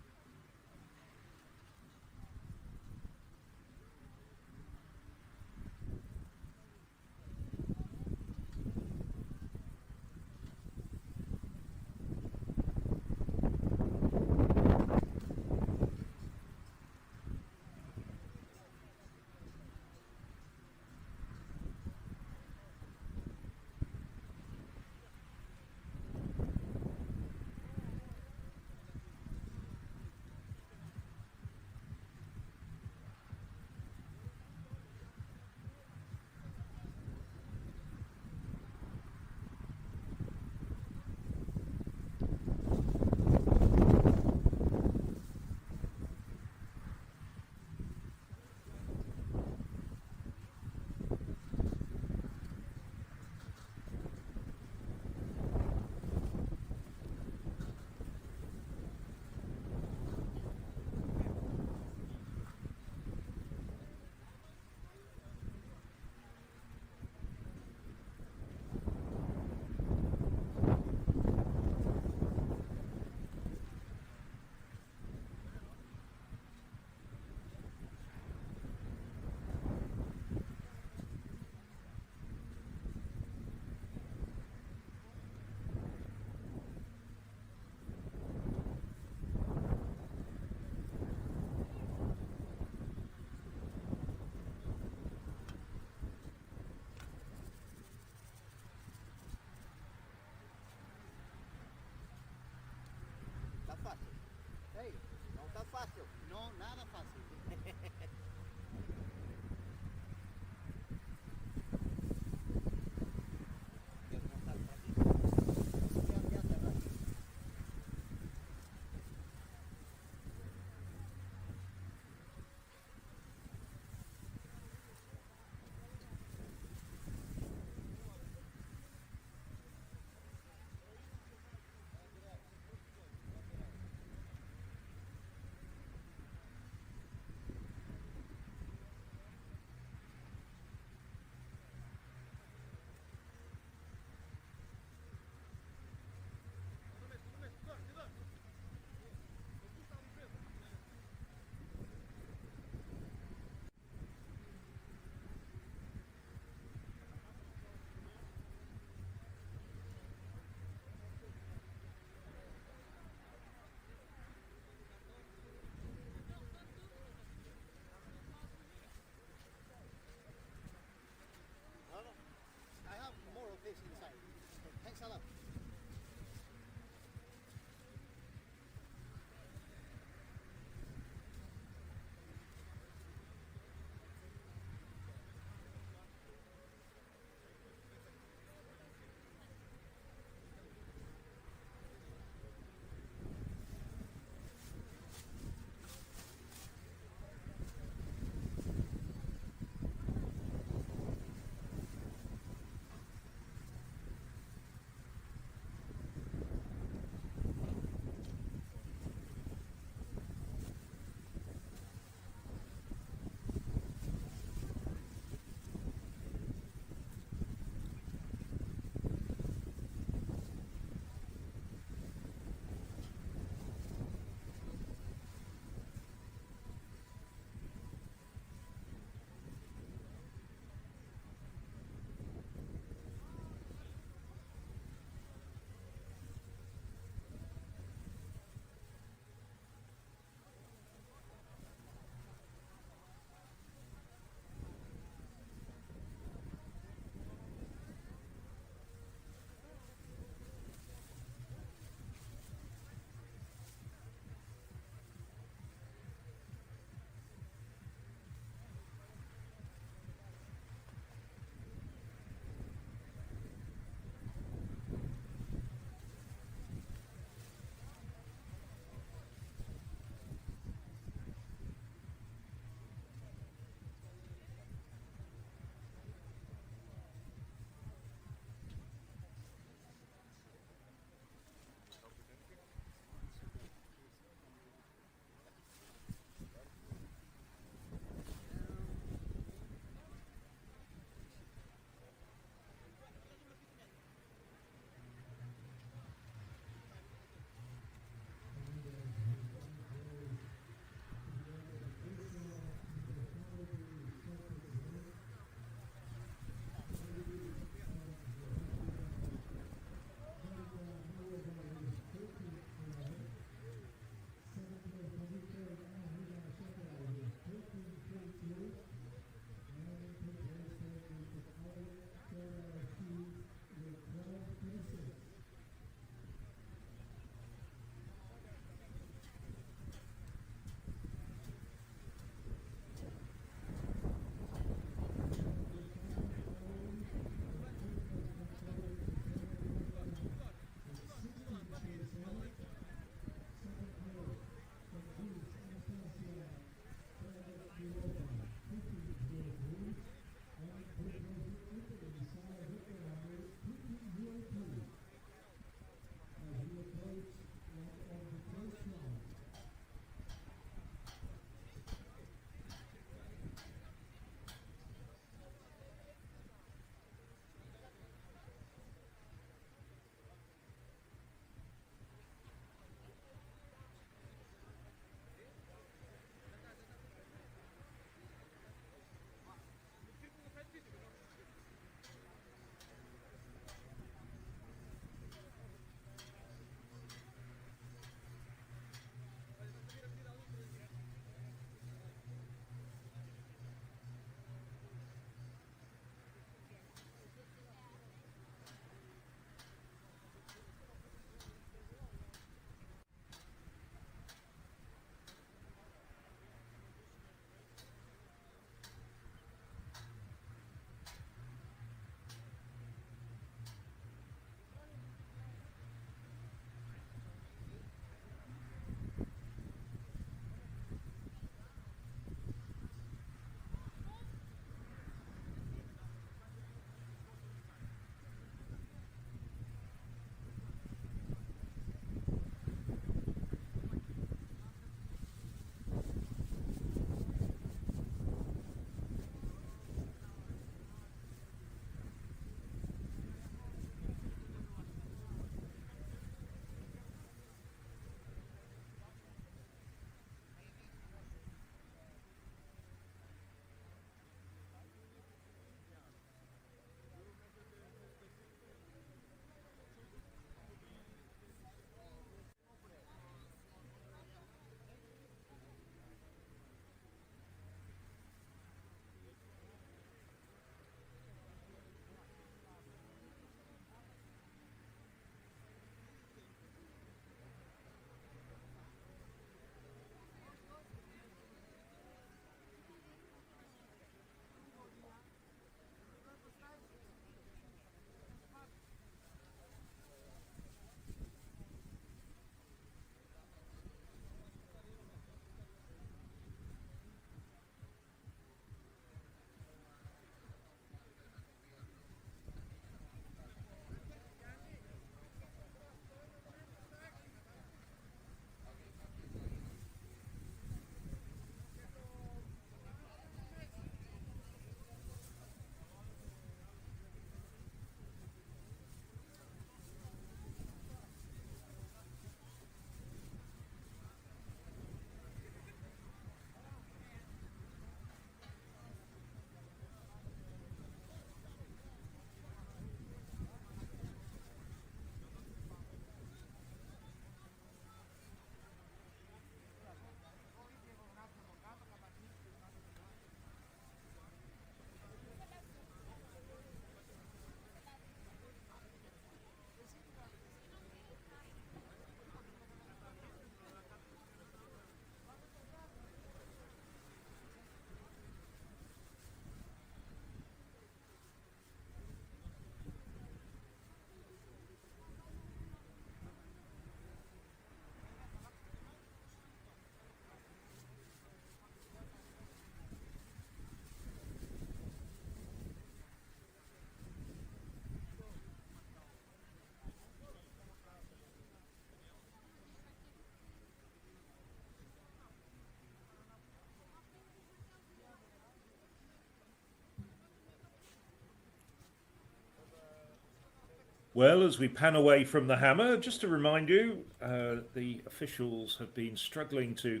Well, as we pan away from the hammer, just to remind you, the officials have been struggling to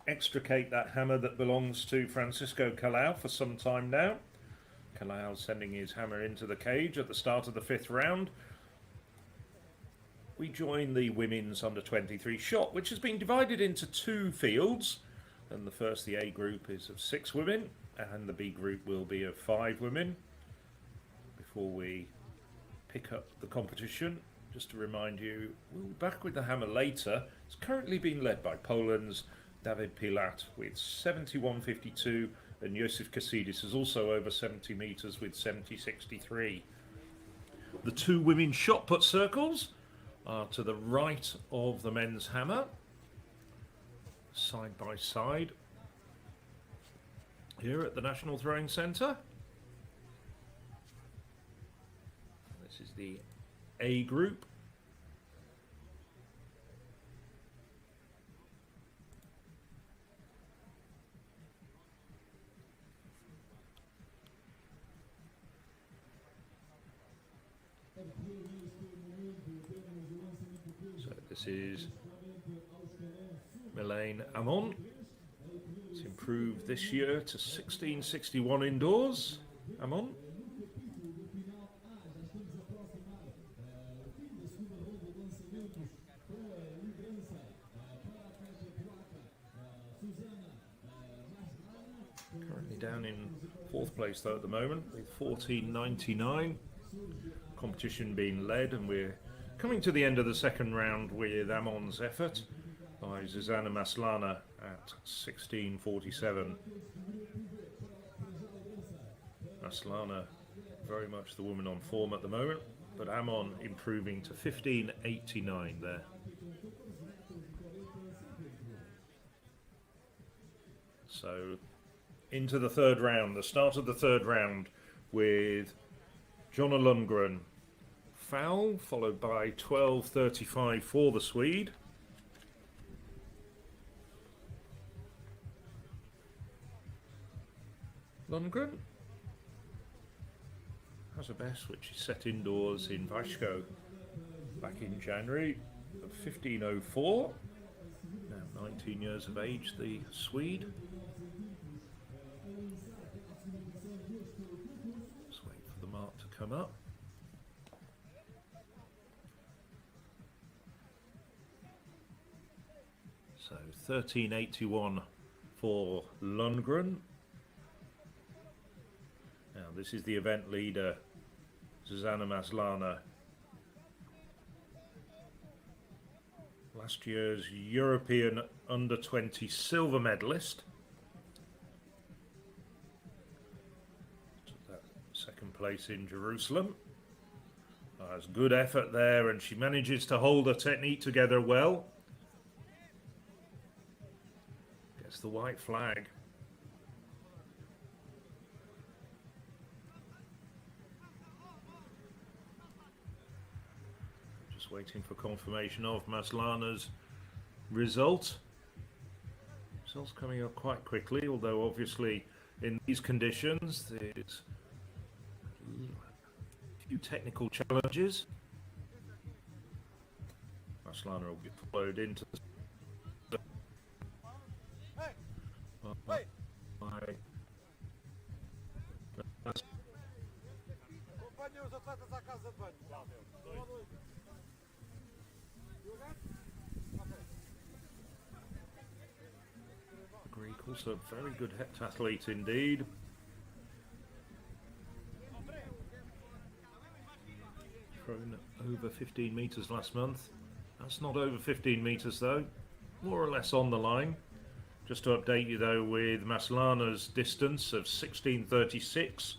extricate that hammer that belongs to Francisco Calao for some time now. Calao sending his hammer into the cage at the start of the 5th round. We join the women's under-23 shot, which has been divided into 2 fields. And the first, the A group, is of 6 women, and the B group will be of 5 women. Before we pick up the competition, just to remind you, we'll be back with the hammer later. It's currently being led by Poland's David Pilat with 71.52, and Josef Kasidis is also over 70 metres with 70.63. The 2 women's shot put circles are to the right of the men's hammer, side by side, here at the National Throwing Centre. This is the A group. So this is Melaine Amon. It's improved this year to 16.61 indoors. Amon. Currently down in 4th place though at the moment with 14.99. Competition being led, and we're coming to the end of the 2nd round with Amon's effort by Zuzana Maslana at 16.47. Maslana very much the woman on form at the moment, but Amon improving to 15.89 there. So into the 3rd round, the start of the 3rd round with Jonna Lundgren. Foul, followed by 12.35 for the Swede. Lundgren has a best which is set indoors in Vashko back in January of 15.04. Now 19 years of age, the Swede. Let's wait for the mark to come up. So 13.81 for Lundgren. Now this is the event leader, Zuzana Maslana. Last year's European under-20 silver medalist. Took that 2nd place in Jerusalem. Has good effort there, and she manages to hold her technique together well. Gets the white flag. Just waiting for confirmation of Maslana's result. Results coming up quite quickly, although obviously in these conditions there's a few technical challenges. Maslana will be followed into the Greek, also a very good heptathlete indeed. Thrown over 15 metres last month. That's not over 15 metres though, more or less on the line. Just to update you though with Maslana's distance of 16.36,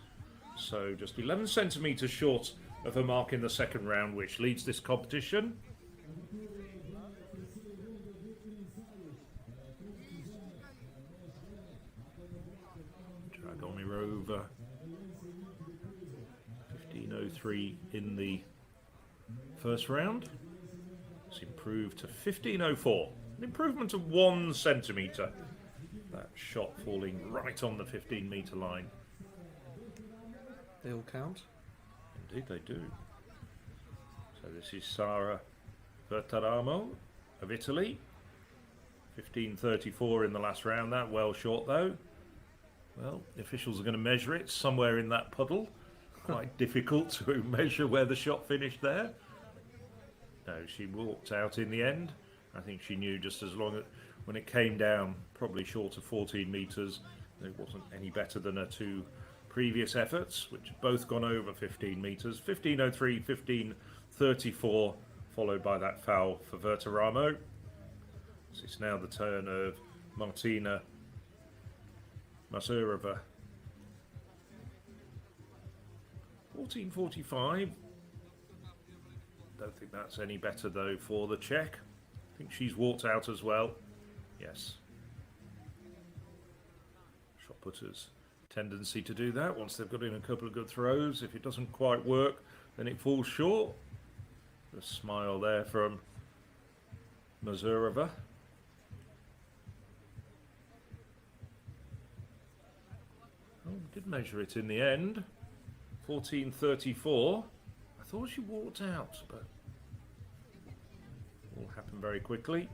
so just 11 centimetres short of her mark in the 2nd round, which leads this competition. Dragomir over 15.03 in the 1st round. It's improved to 15.04. An improvement of 1 centimetre. That shot falling right on the 15-metre line. They all count? Indeed they do. So this is Sara Verteramo of Italy. 15.34 in the last round. That well short though. Well, the officials are going to measure it somewhere in that puddle. Quite difficult to measure where the shot finished there. No, she walked out in the end. I think she knew just as long as when it came down, probably short of 14 metres, it wasn't any better than her two previous efforts, which had both gone over 15 metres. 15.03, 15.34, followed by that foul for Verteramo. So it's now the turn of Martina Mazurova. 14.45. Don't think that's any better though for the Czech. I think she's walked out as well. Yes. Shot putters tendency to do that once they've got in a couple of good throws. If it doesn't quite work, then it falls short. A smile there from Mazurova. Oh, did measure it in the end. 14.34. I thought she walked out, but all happened very quickly.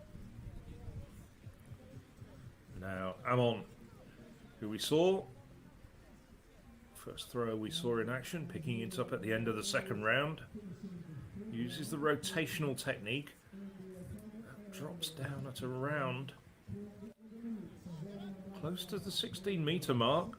Now Amon, who we saw, first throw we saw in action, picking it up at the end of the second round, uses the rotational technique, drops down at around close to the 16-metre mark.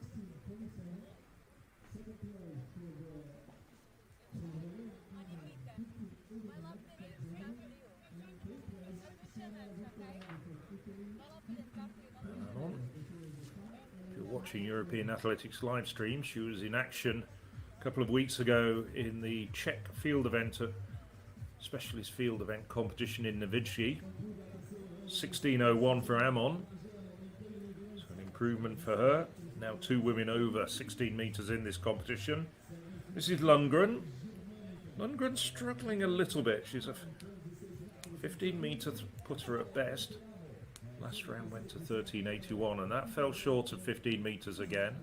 Watching European Athletics live stream, she was in action a couple of weeks ago in the Czech field event, specialist field event competition in Novici. 16.01 for Amon, so an improvement for her. Now two women over 16 metres in this competition. This is Lundgren. Lundgren struggling a little bit. She's a 15-metre putter at best. Last round went to 13.81 and that fell short of 15 metres again.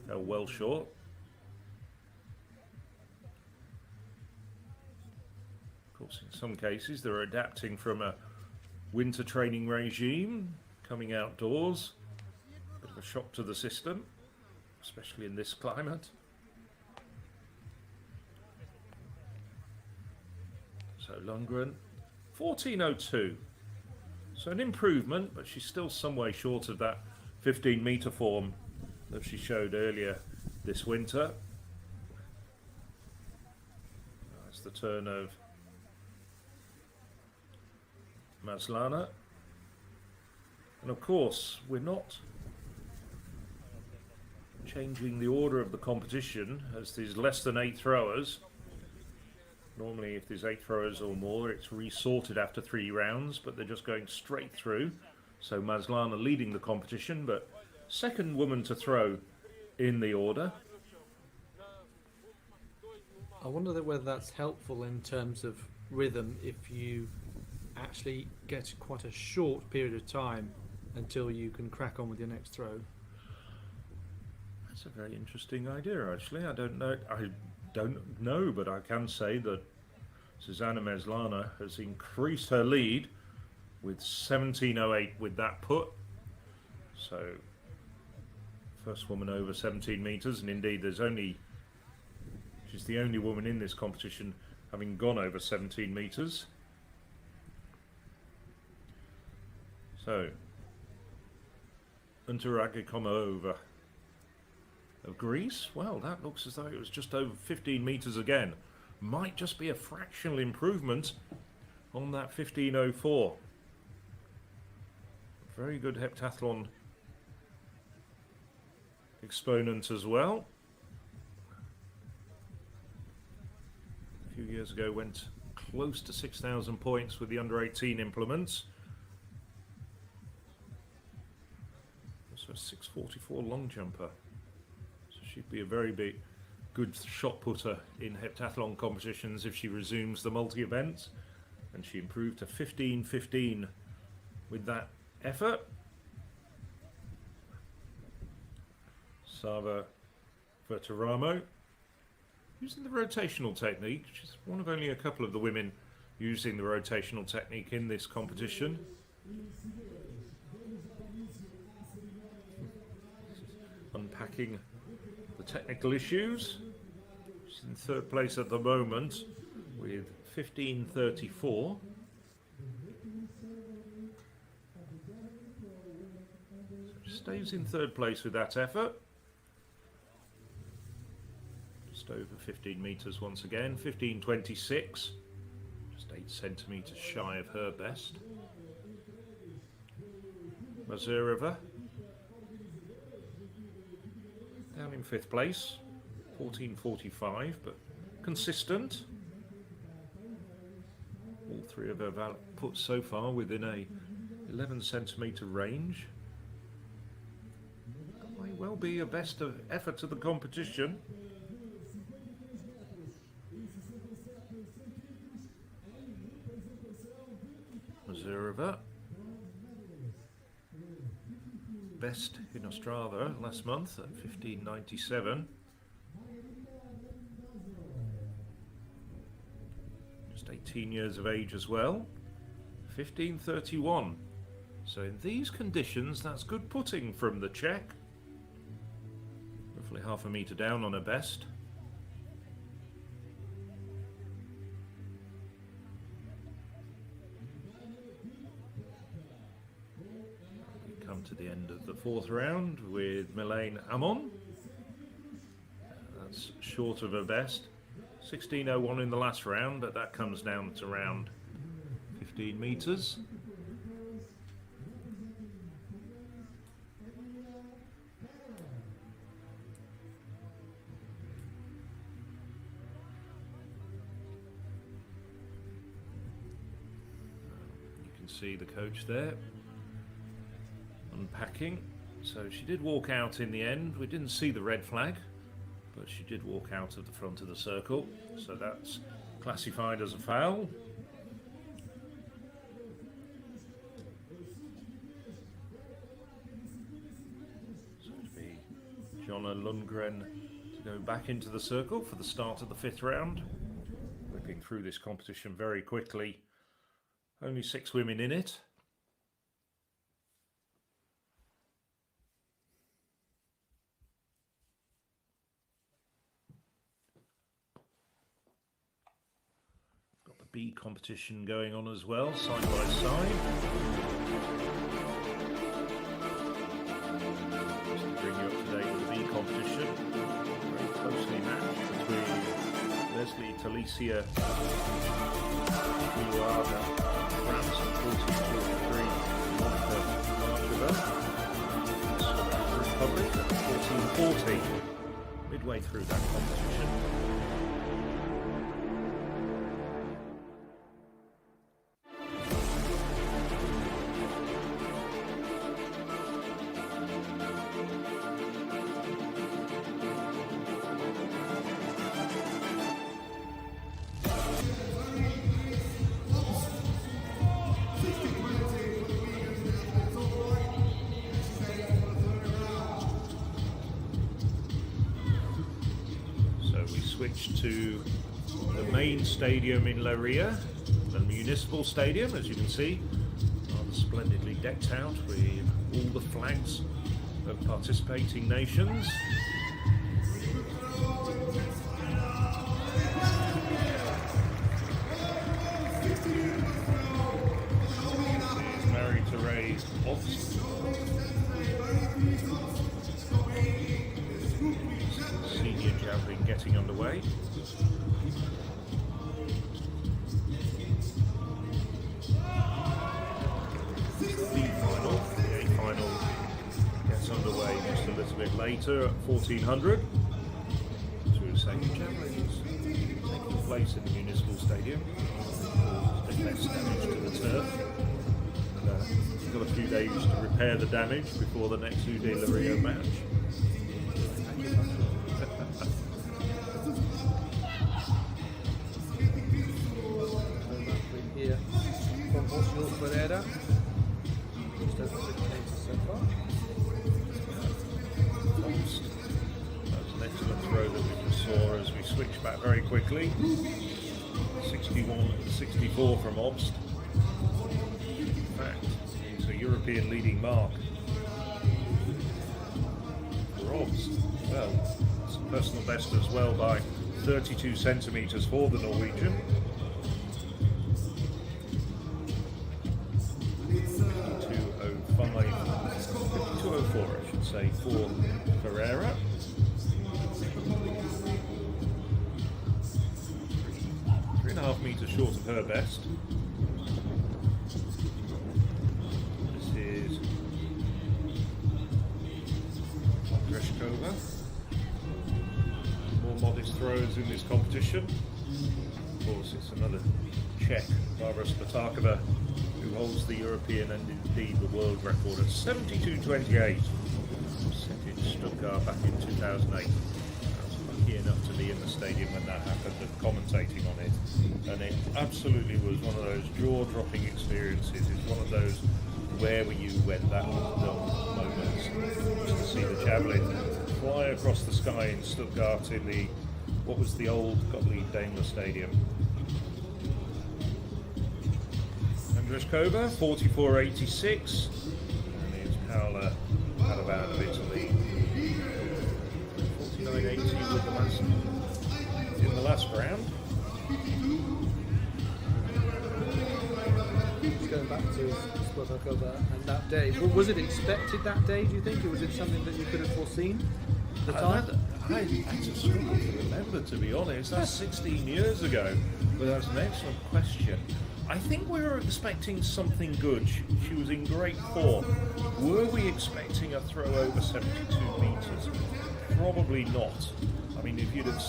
Fell well short. Of course, in some cases they're adapting from a winter training regime, coming outdoors. Bit of a shock to the system, especially in this climate. So Lundgren, 14.02. So an improvement, but she's still some way short of that 15-metre form that she showed earlier this winter. That's the turn of Maslana. And of course, we're not changing the order of the competition as there's less than 8 throwers. Normally, if there's 8 throwers or more, it's resorted after 3 rounds, but they're just going straight through. So Maslana leading the competition, but second woman to throw in the order. I wonder whether that's helpful in terms of rhythm if you actually get quite a short period of time until you can crack on with your next throw. That's a very interesting idea, actually. I don't know, but I can say that Susanna Maslana has increased her lead with 17.08 with that put. So first woman over 17 metres, and indeed she's the only woman in this competition having gone over 17 metres. So Antaragikoma of Greece, well, that looks as though it was just over 15 metres again. Might just be a fractional improvement on that 15.04. Very good heptathlon exponent as well. A few years ago went close to 6,000 points with the under-18 implements. Also a 6.44 long jumper. She'd be a very good shot putter in heptathlon competitions if she resumes the multi-events. And she improved to 15.15 with that effort. Sava Verteramo. using the rotational technique. She's one of only a couple of the women using the rotational technique in this competition. Unpacking the technical issues. She's in third place at the moment with 15:34. Stays in third place with that effort. Just over 15 metres once again, 15:26. Just 8 centimetres shy of her best. Mazurova down in 5th place, 14:45, but consistent. All three of her put so far within a 11 centimetre range. May well be a best of effort of the competition. Mazurova, best in Ostrava last month at 15:97. Just 18 years of age as well, 15:31. So in these conditions, that's good putting from the Czech. Roughly half a metre down on her best. We come to the end of the 4th round with Mylène Amon. That's short of her best. 16:01 in the last round, but that comes down to around 15 metres. See the coach there unpacking. So she did walk out in the end. We didn't see the red flag, but she did walk out of the front of the circle, so that's classified as a foul. So it'd be Jonna Lundgren to go back into the circle for the start of the 5th round. Whipping through this competition very quickly. Only 6 women in it. Got the B competition going on as well, side by side. Just to bring you up to date with the B competition. Very closely matched between Leslie Talicia Miluada, France at 14:43, Monica Marcheva, South Republic at 14:40, midway through that competition. To the main stadium in Leiria, the municipal stadium, as you can see, rather splendidly decked out with all the flags of participating nations. Maria Andrejczyk, senior javelin getting underway. The A-final gets underway just a little bit later at 1400. So senior javelins taking place in the municipal stadium. A bit less damage to the turf. We've got a few days to repair the damage before the next Ude Leiria match. Here from Portugal, Pereira. Just over 6 meters so far. That was an excellent throw that we just saw as we switch back quickly. 61-64 from Obst. In fact, it's a European leading mark for Obst. Well, it's a personal best as well by 32 centimetres for the Norwegian. 52.04, I should say, for Ferreira. 3.5 metres short of her best. This is Andrejczyk. More modest throwers in this competition. Of course, it's another Czech, Barbara Spatakova, who holds the European and indeed the world record at 72.28. Set in Stuttgart back in 2008. I was lucky enough to be in the stadium when that happened and commentating on it. And it absolutely was one of those jaw-dropping experiences. It's one of those where were you when that was done moments. Just to see the Javelin fly across the sky in Stuttgart in the, what was the old Gottlieb Daimler Stadium. Andrejczyk, 44.86, and here's Paola Padavan of Italy, 49.80 with the last, in the last round. Just going back to Spatakova and that day, was it expected that day, do you think? Or was it something that you could have foreseen at the time? I just struggle to remember, to be honest. That's 16 years ago, but that's an excellent question. I think we were expecting something good. She was in great form. Were we expecting a throw over 72 metres? Probably not. I mean, if you'd have,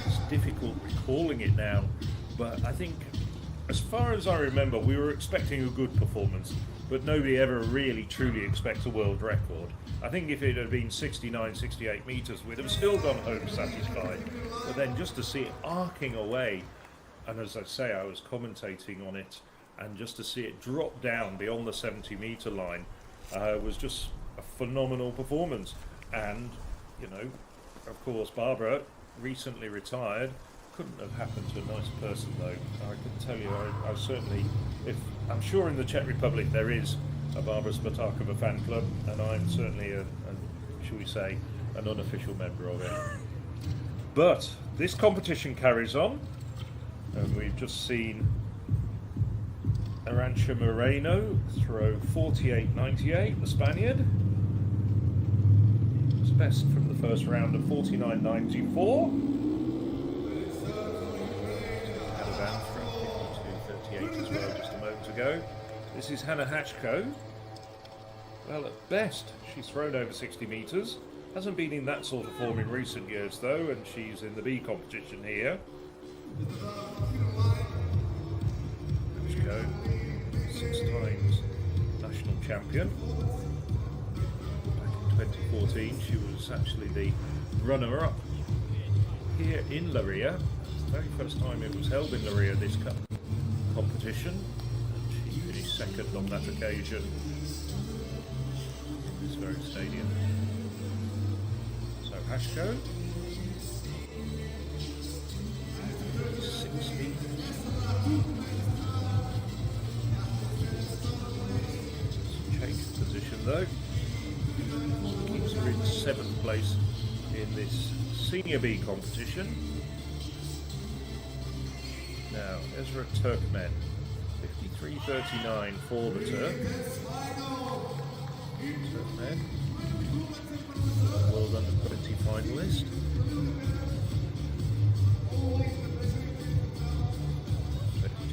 it's difficult recalling it now, but I think, as far as I remember, we were expecting a good performance, but nobody ever really truly expects a world record. I think if it had been 69, 68 metres, we'd have still gone home satisfied. But then just to see it arcing away, and as I say, I was commentating on it, and just to see it drop down beyond the 70-metre line was just a phenomenal performance. And, you know, of course, Barbara, recently retired, couldn't have happened to a nicer person, though. I can tell you, I certainly, I'm sure in the Czech Republic there is a Barbara Spatakova fan club, and I'm certainly shall we say, an unofficial member of it. But this competition carries on. And we've just seen Arantxa Moreno throw 48.98, the Spaniard. His best from the first round of 49.94. Padavan from 52.38 as well just a moment ago. This is Hannah Hatchko. Well, at best, she's thrown over 60 metres. Hasn't been in that sort of form in recent years, though, and she's in the B competition here. Hatchko, 6 times national champion. Back in 2014, she was actually the runner-up here in Leiria. The very first time it was held in Leiria, this cup competition. And she finished second on that occasion in this very stadium. So Hatchko, 60. Change of position though. Keeps her in 7th place in this Senior B competition. Now, Ezra Turkmen, 53.39 for the Turk. Turkmen, World Under 20 finalist.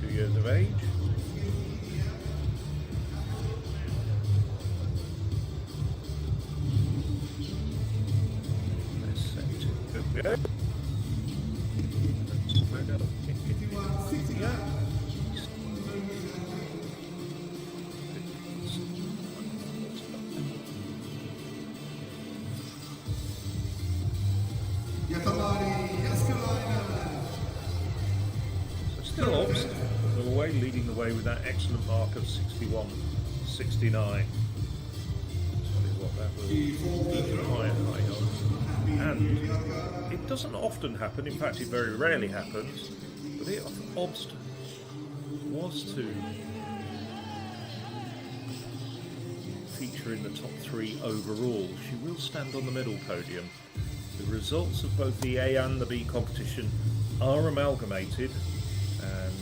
22 years of age. Let's set to go. Still Obst, leading the way with that excellent mark of 61.69. Tell you what, that will keep an eye on. And and it doesn't often happen. In fact, it very rarely happens. But if Obst was to feature in the top 3 overall, she will stand on the medal podium. The results of both the A and the B competition are amalgamated, and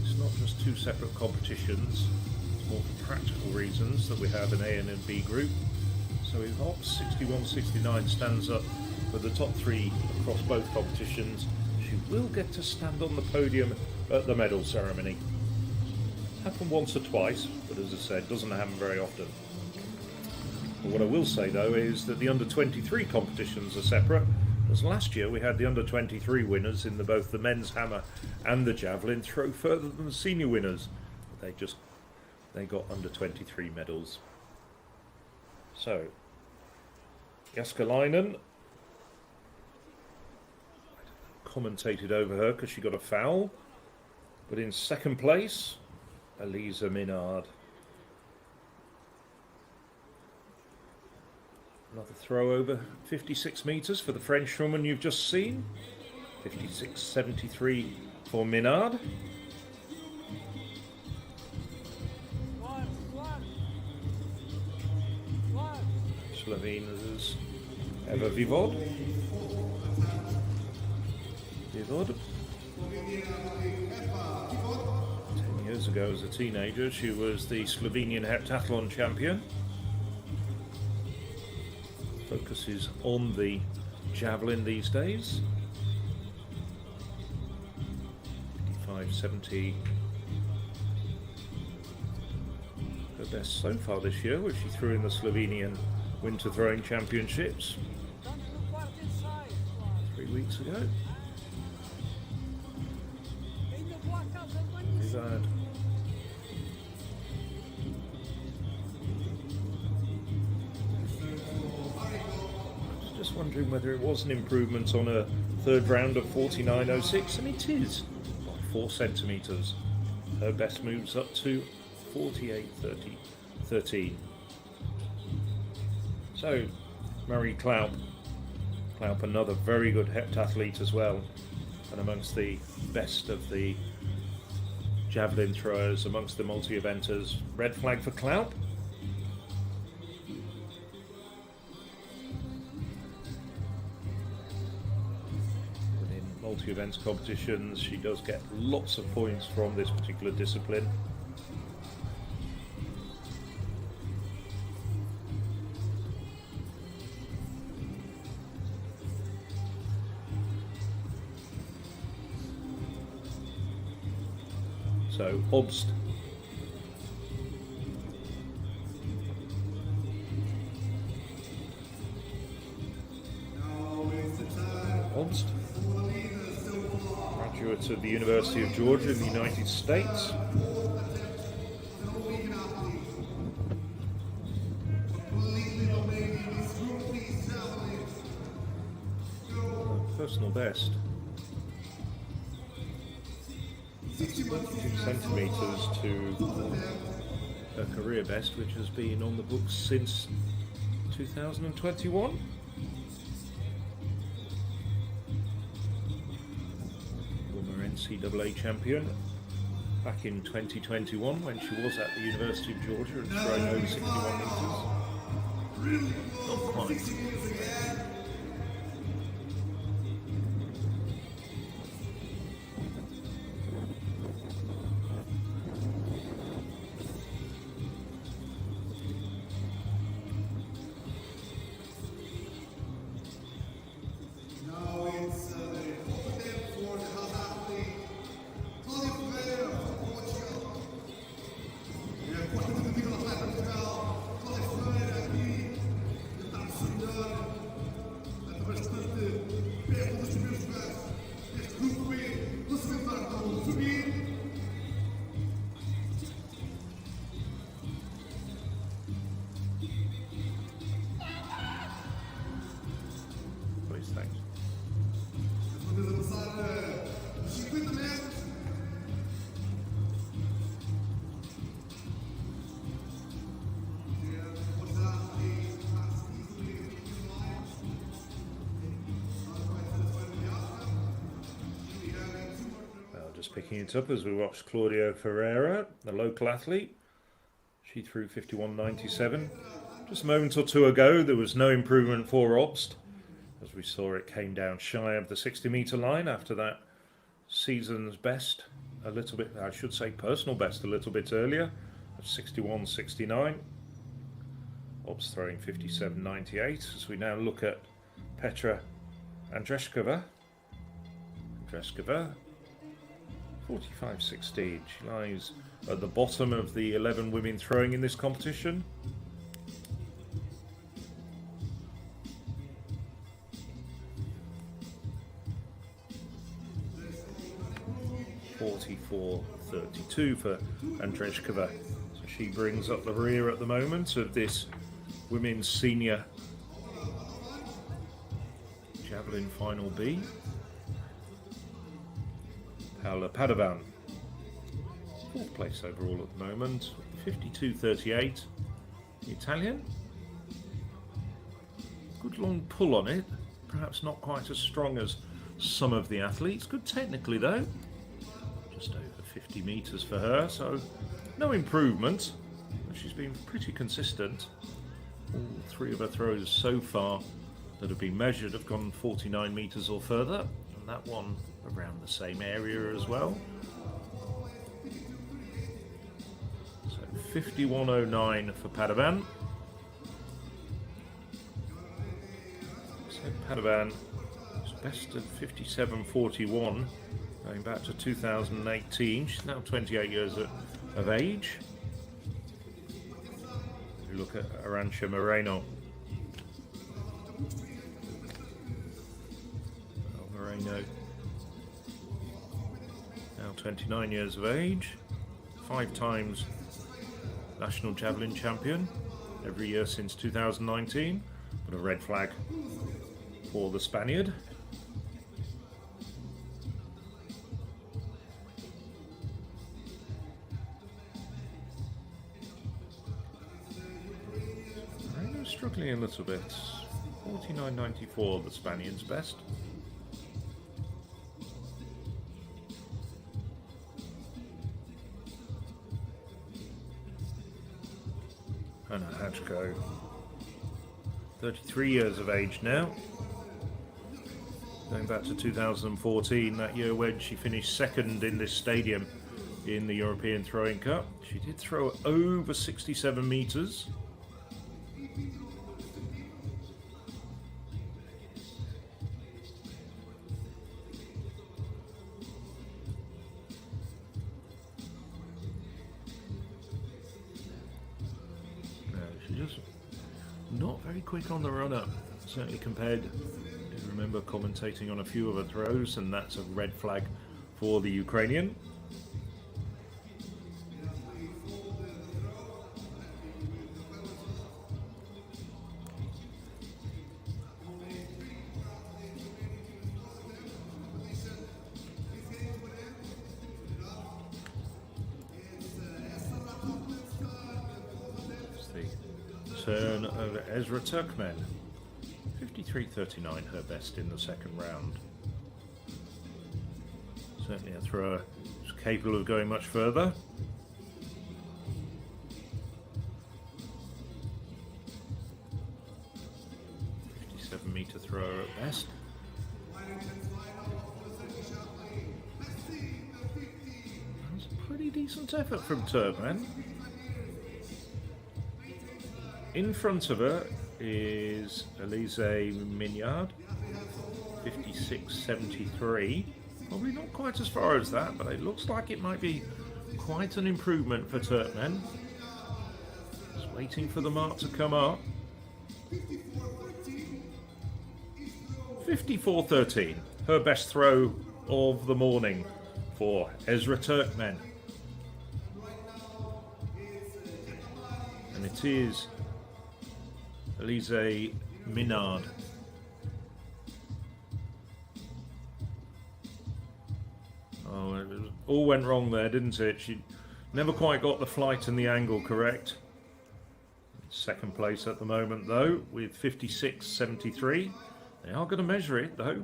it's not just 2 separate competitions. It's more for practical reasons that we have an A and a B group. So if Ops 61-69 stands up for the top 3 across both competitions, she will get to stand on the podium at the medal ceremony. Happened once or twice, but as I said, doesn't happen very often. But what I will say though is that the under-23 competitions are separate, as last year we had the under-23 winners in both the men's hammer and the javelin throw further than the senior winners. They got under-23 medals. So, Jaskalainen commentated over her because she got a foul, but in second place, Elisa Minard. Another throw over 56 metres for the Frenchwoman you've just seen. 56.73 for Minard. Slovena's Eva Vivod. 10 years ago as a teenager, she was the Slovenian heptathlon champion. Focuses on the javelin these days. 55.70. Her best so far this year, which she threw in the Slovenian Winter Throwing Championships 3 weeks ago. Desired. Just wondering whether it was an improvement on a third round of 49.06, and it is by 4 centimetres. Her best moves up to 48.13. So, Marie Klaup, another very good heptathlete as well, and amongst the best of the javelin throwers, amongst the multi-eventers. Red flag for Klaup. But in multi-events competitions, she does get lots of points from this particular discipline. So, Obst. Obst, graduate of the University of Georgia in the United States. Personal best. 2 centimetres to her career best, which has been on the books since 2021. Former NCAA champion back in 2021 when she was at the University of Georgia and throwing over 61 metres. Not quite. Just picking it up as we watch Claudio Ferreira, the local athlete. She threw 51.97. Just a moment or two ago, there was no improvement for Obst. As we saw, it came down shy of the 60-metre line after that season's best, a little bit, I should say personal best a little bit earlier, of 61.69. Obst throwing 57.98 as we now look at Petra Andrejczyk. 45.16. She lies at the bottom of the 11 women throwing in this competition. .44.32 for Andrejczyk. So she brings up the rear at the moment of this women's senior Javelin Final B. Paola Padovan, 4th place overall at the moment, 52.38. The Italian, good long pull on it, perhaps not quite as strong as some of the athletes. Good technically though, just over 50 metres for her, so no improvement. She's been pretty consistent. All 3 of her throws so far that have been measured have gone 49 metres or further, and that one around the same area as well. So 51.09 for Padovan. So Padovan is best of 57.41 going back to 2018. She's now 28 years of age. We look at Arantxa Moreno. Moreno, now 29 years of age, 5 times national javelin champion every year since 2019, but a red flag for the Spaniard. Moreno's struggling a little bit. 49.94, the Spaniard's best. Anna Hatchko, 33 years of age now. Going back to 2014, that year when she finished 2nd in this stadium in the European Throwing Cup. She did throw over 67 metres. Not very quick on the run-up, certainly compared, I remember commentating on a few of her throws, and that's a red flag for the Ukrainian. Turn of Ezra Turkmen, 53.39, her best in the 2nd round. Certainly a thrower who's capable of going much further. .57-metre thrower at best. That's a pretty decent effort from Turkmen. In front of her is Elise Mignard, 56.73. Probably not quite as far as that, but it looks like it might be quite an improvement for Turkmen. Just waiting for the mark to come up. 54.13, her best throw of the morning for Ezra Turkmen. And it is Elise Mignard. Oh, it all went wrong there, didn't it? She never quite got the flight and the angle correct. 2nd place at the moment, though, with 56.73. They are going to measure it, though.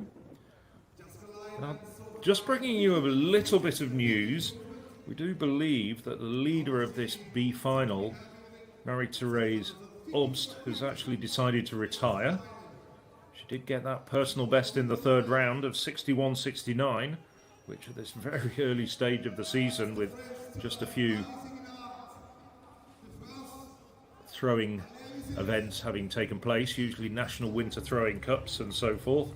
just bringing you a little bit of news. We do believe that the leader of this B final, Marie-Thérèse Obst, has actually decided to retire. She did get that personal best in the third round of 61.69, which at this very early stage of the season, with just a few throwing events having taken place, usually national winter throwing cups and so forth,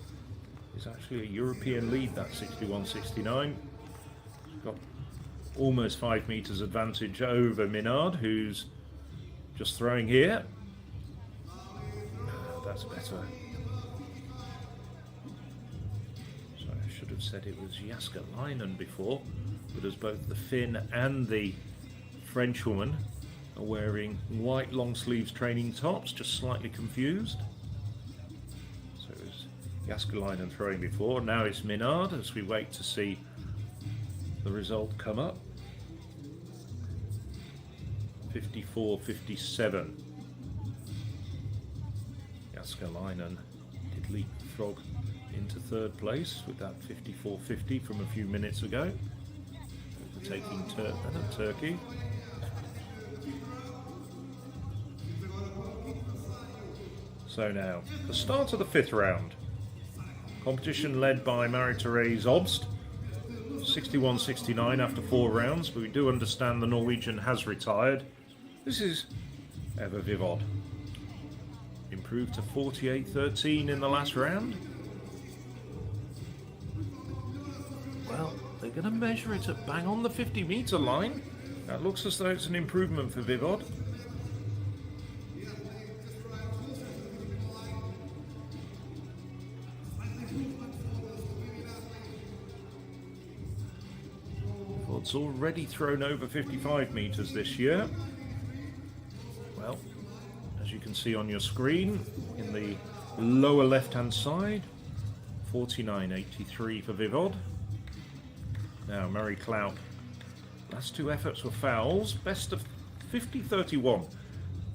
is actually a European lead, that 61.69. She's got almost 5 meters advantage over Minard, who's just throwing here. That's better. So I should have said it was Javelin before, but as both the Finn and the Frenchwoman are wearing white long sleeves training tops, just slightly confused. So it was Javelin throwing before, now it's Minard as we wait to see the result come up. 54.57. Javelin did leapfrog into third place with that 54.50 from a few minutes ago, overtaking Turkey. So now, the start of the fifth round. Competition led by Marie-Thérèse Obst, 61.69 after 4 rounds, but we do understand the Norwegian has retired. This is Eva Vivod. Improved to 48.13 in the last round. Well, they're going to measure it at bang on the 50-meter line. That looks as though it's an improvement for Vivod. Vivod's already thrown over 55 meters this year. Well, as you can see on your screen, in the lower left-hand side, 49.83 for Vivod. Now, Mary Clout. Last 2 efforts were fouls. Best of 50.31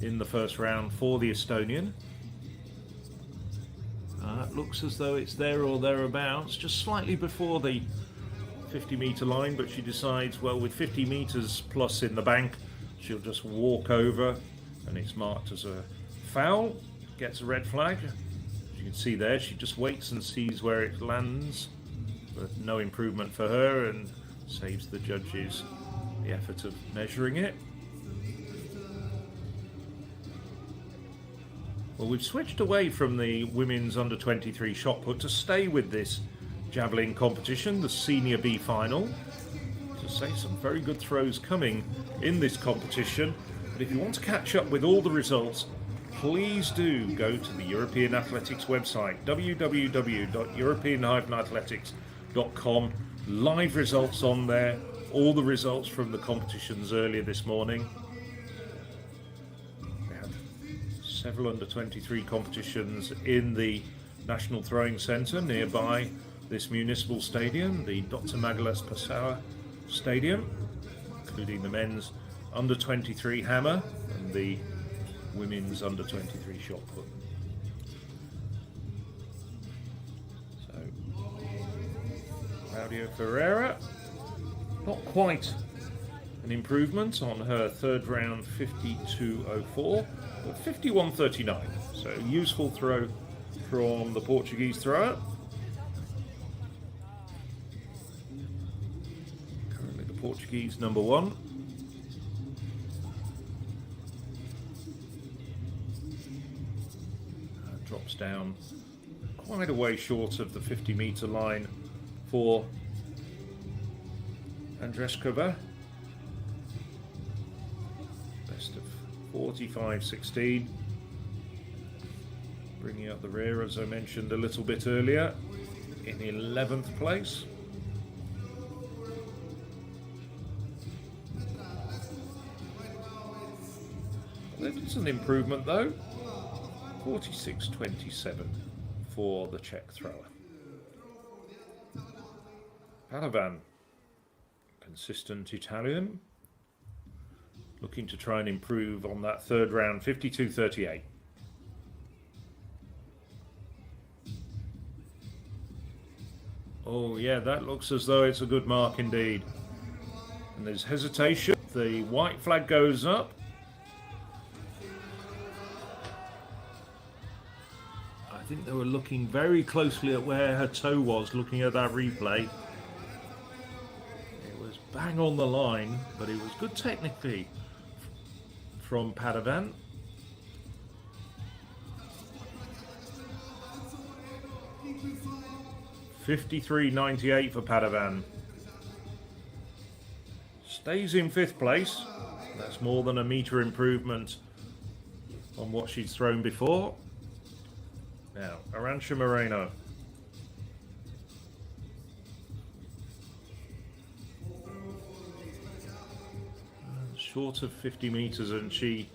in the first round for the Estonian. It looks as though it's there or thereabouts, just slightly before the 50-meter line, but she decides, well, with 50 meters plus in the bank, she'll just walk over, and it's marked as a foul. Gets a red flag. As you can see there, she just waits and sees where it lands, but no improvement for her, and saves the judges the effort of measuring it. Well, we've switched away from the women's under-23 shot put to stay with this javelin competition, the senior B final. To say, some very good throws coming in this competition. But if you want to catch up with all the results, please do go to the European Athletics website, www.european-athletics.com. Live results on there, all the results from the competitions earlier this morning. We had several under-23 competitions in the National Throwing Centre nearby this municipal stadium, the Dr. Magalas Passour Stadium, including the men's under-23 hammer and the women's under-23 shot put. So, Claudia Ferreira, not quite an improvement on her third round 52.04, but 51.39. So, useful throw from the Portuguese thrower. Currently the Portuguese number 1. Drops down quite a way short of the 50-meter line for Andrejczyk. Best of 45.16. Bringing up the rear, as I mentioned a little bit earlier, in 11th place. That is an improvement though. 46.27 for the Czech thrower. Palavan, consistent Italian, looking to try and improve on that third round, 52.38. Oh yeah, that looks as though it's a good mark indeed. And there's hesitation. The white flag goes up. I think they were looking very closely at where her toe was, looking at that replay. It was bang on the line, but it was good technically from Padovan. $53.98 for Padovan. Stays in 5th place. That's more than a metre improvement on what she's thrown before. Now, Arantxa Moreno. Short of 50 metres, and she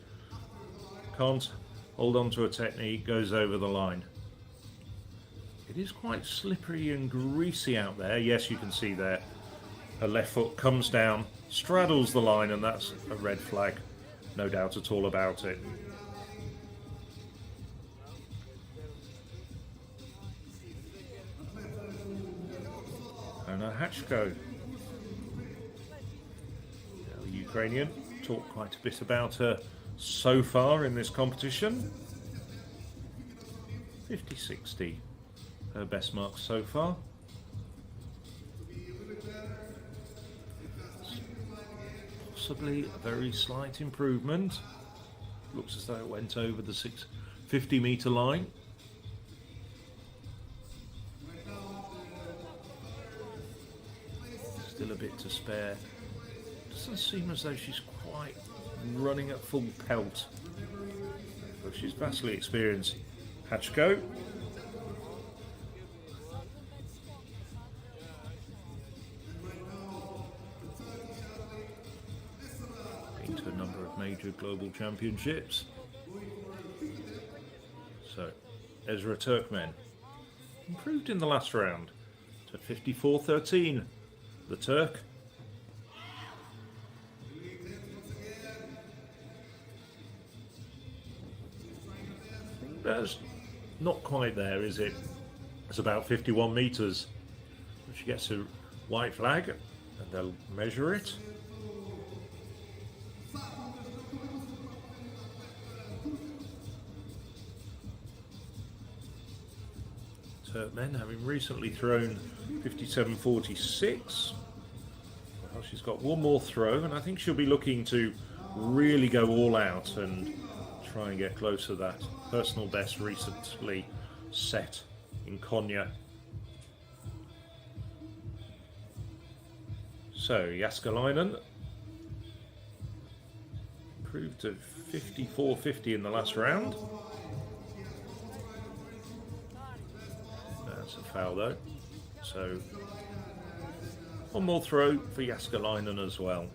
can't hold on to a technique, goes over the line. It is quite slippery and greasy out there. Yes, you can see there. Her left foot comes down, straddles the line, and that's a red flag. No doubt at all about it. Elina Tzengko, the Ukrainian, talked quite a bit about her so far in this competition. 50-60, her best mark so far. Possibly a very slight improvement. Looks as though it went over the 650 metre line. Still a bit to spare. Doesn't seem as though she's quite running at full pelt. But she's vastly experienced. Tzengko. Been to a number of major global championships. So, Ezra Turkmen improved in the last round to 54-13. The Turk. That's not quite there, is it? It's about 51 metres. She gets a white flag and they'll measure it. Turkmen having recently thrown 57.46. Well, she's got one more throw, and I think she'll be looking to really go all out and try and get close to that personal best recently set in Konya. So Jääskeläinen improved to 54.50 in the last round. That's a foul though. So one more throw for Jääskeläinen as well.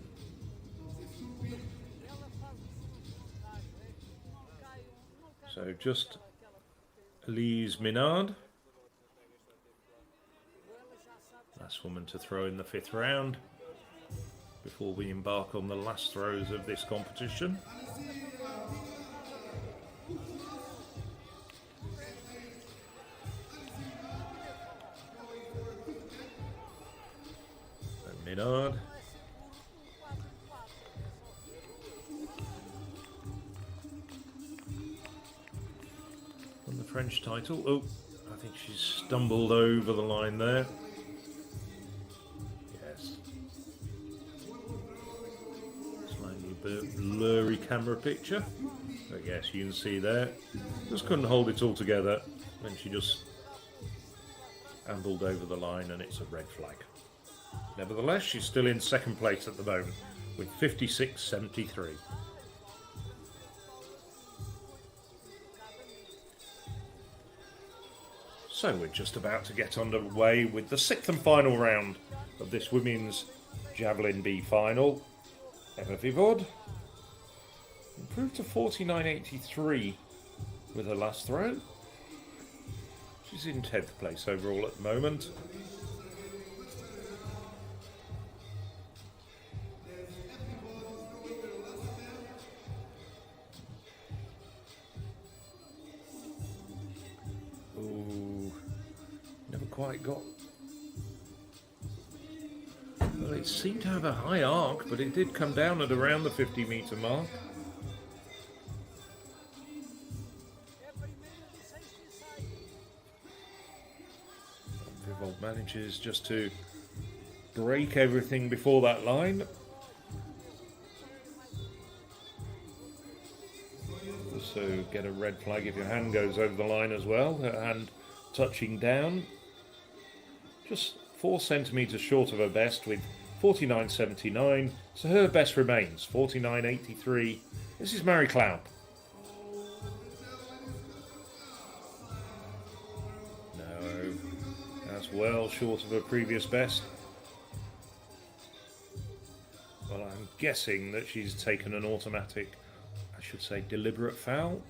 So just Elise Minard. Last woman to throw in the 5th round before we embark on the last throws of this competition. Minard. On the French title. Oh, I think she's stumbled over the line there. Yes. Slightly blurry camera picture. But yes, you can see there. Just couldn't hold it all together when she just ambled over the line, and it's a red flag. Nevertheless, she's still in 2nd place at the moment with 56.73. So we're just about to get underway with the 6th and final round of this women's Javelin B final. Emma Vivod improved to 49.83 with her last throw. She's in 10th place overall at the moment. Ooh, never quite got Well, it seemed to have a high arc, but it did come down at around the 50-metre mark. Vivold manages just to break everything before that line. Also get a red flag if your hand goes over the line as well. Her hand touching down. Just 4 centimetres short of her best with 49.79. So her best remains 49.83. This is Mary Cloud. No, that's well short of her previous best. Well, I'm guessing that she's taken an automatic, I should say deliberate foul.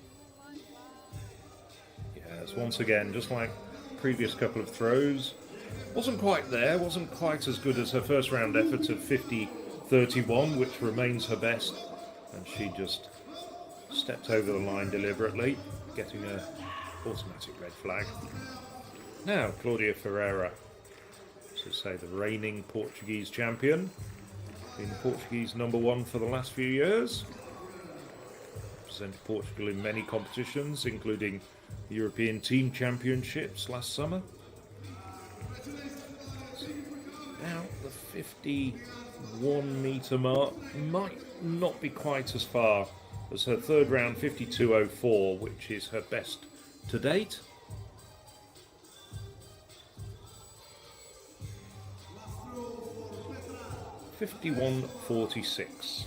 Yes, once again, just like previous couple of throws. Wasn't quite there, wasn't quite as good as her first round effort of 50.31, which remains her best. And she just stepped over the line deliberately, getting an automatic red flag. Now, Claudia Ferreira, so say the reigning Portuguese champion, been Portuguese #1 for the last few years. Represented Portugal in many competitions, including the European Team Championships last summer. Now, the 51-metre mark might not be quite as far as her third round 52.04, which is her best to date. .51.46.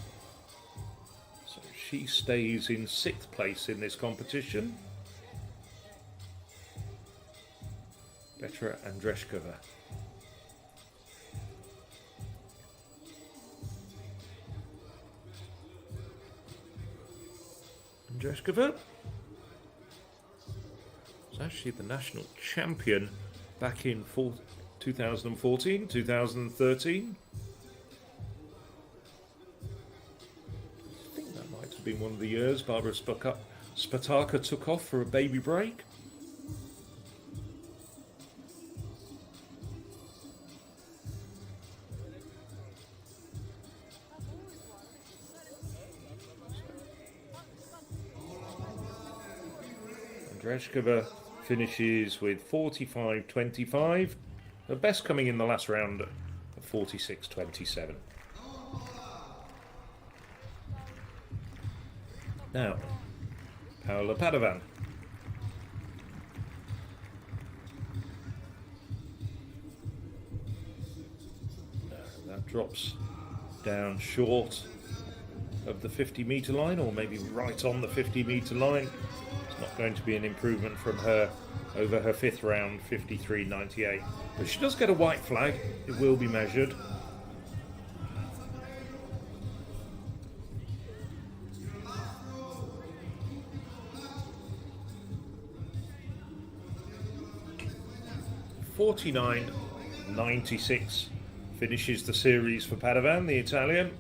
So she stays in 6th place in this competition. Petra Andrejczyk. Andrejczyk was actually the national champion back in 2014, 2013. I think that might have been one of the years Barbara Spataka took off for a baby break. Andrejczyk finishes with 45.25, her best coming in the last round of 46.27. Now, Paola Padovan. That drops down short of the 50-metre line, or maybe right on the 50-metre line. Not going to be an improvement from her over her 5th round, 53.98. But she does get a white flag. It will be measured. .49.96 finishes the series for Padovan, the Italian.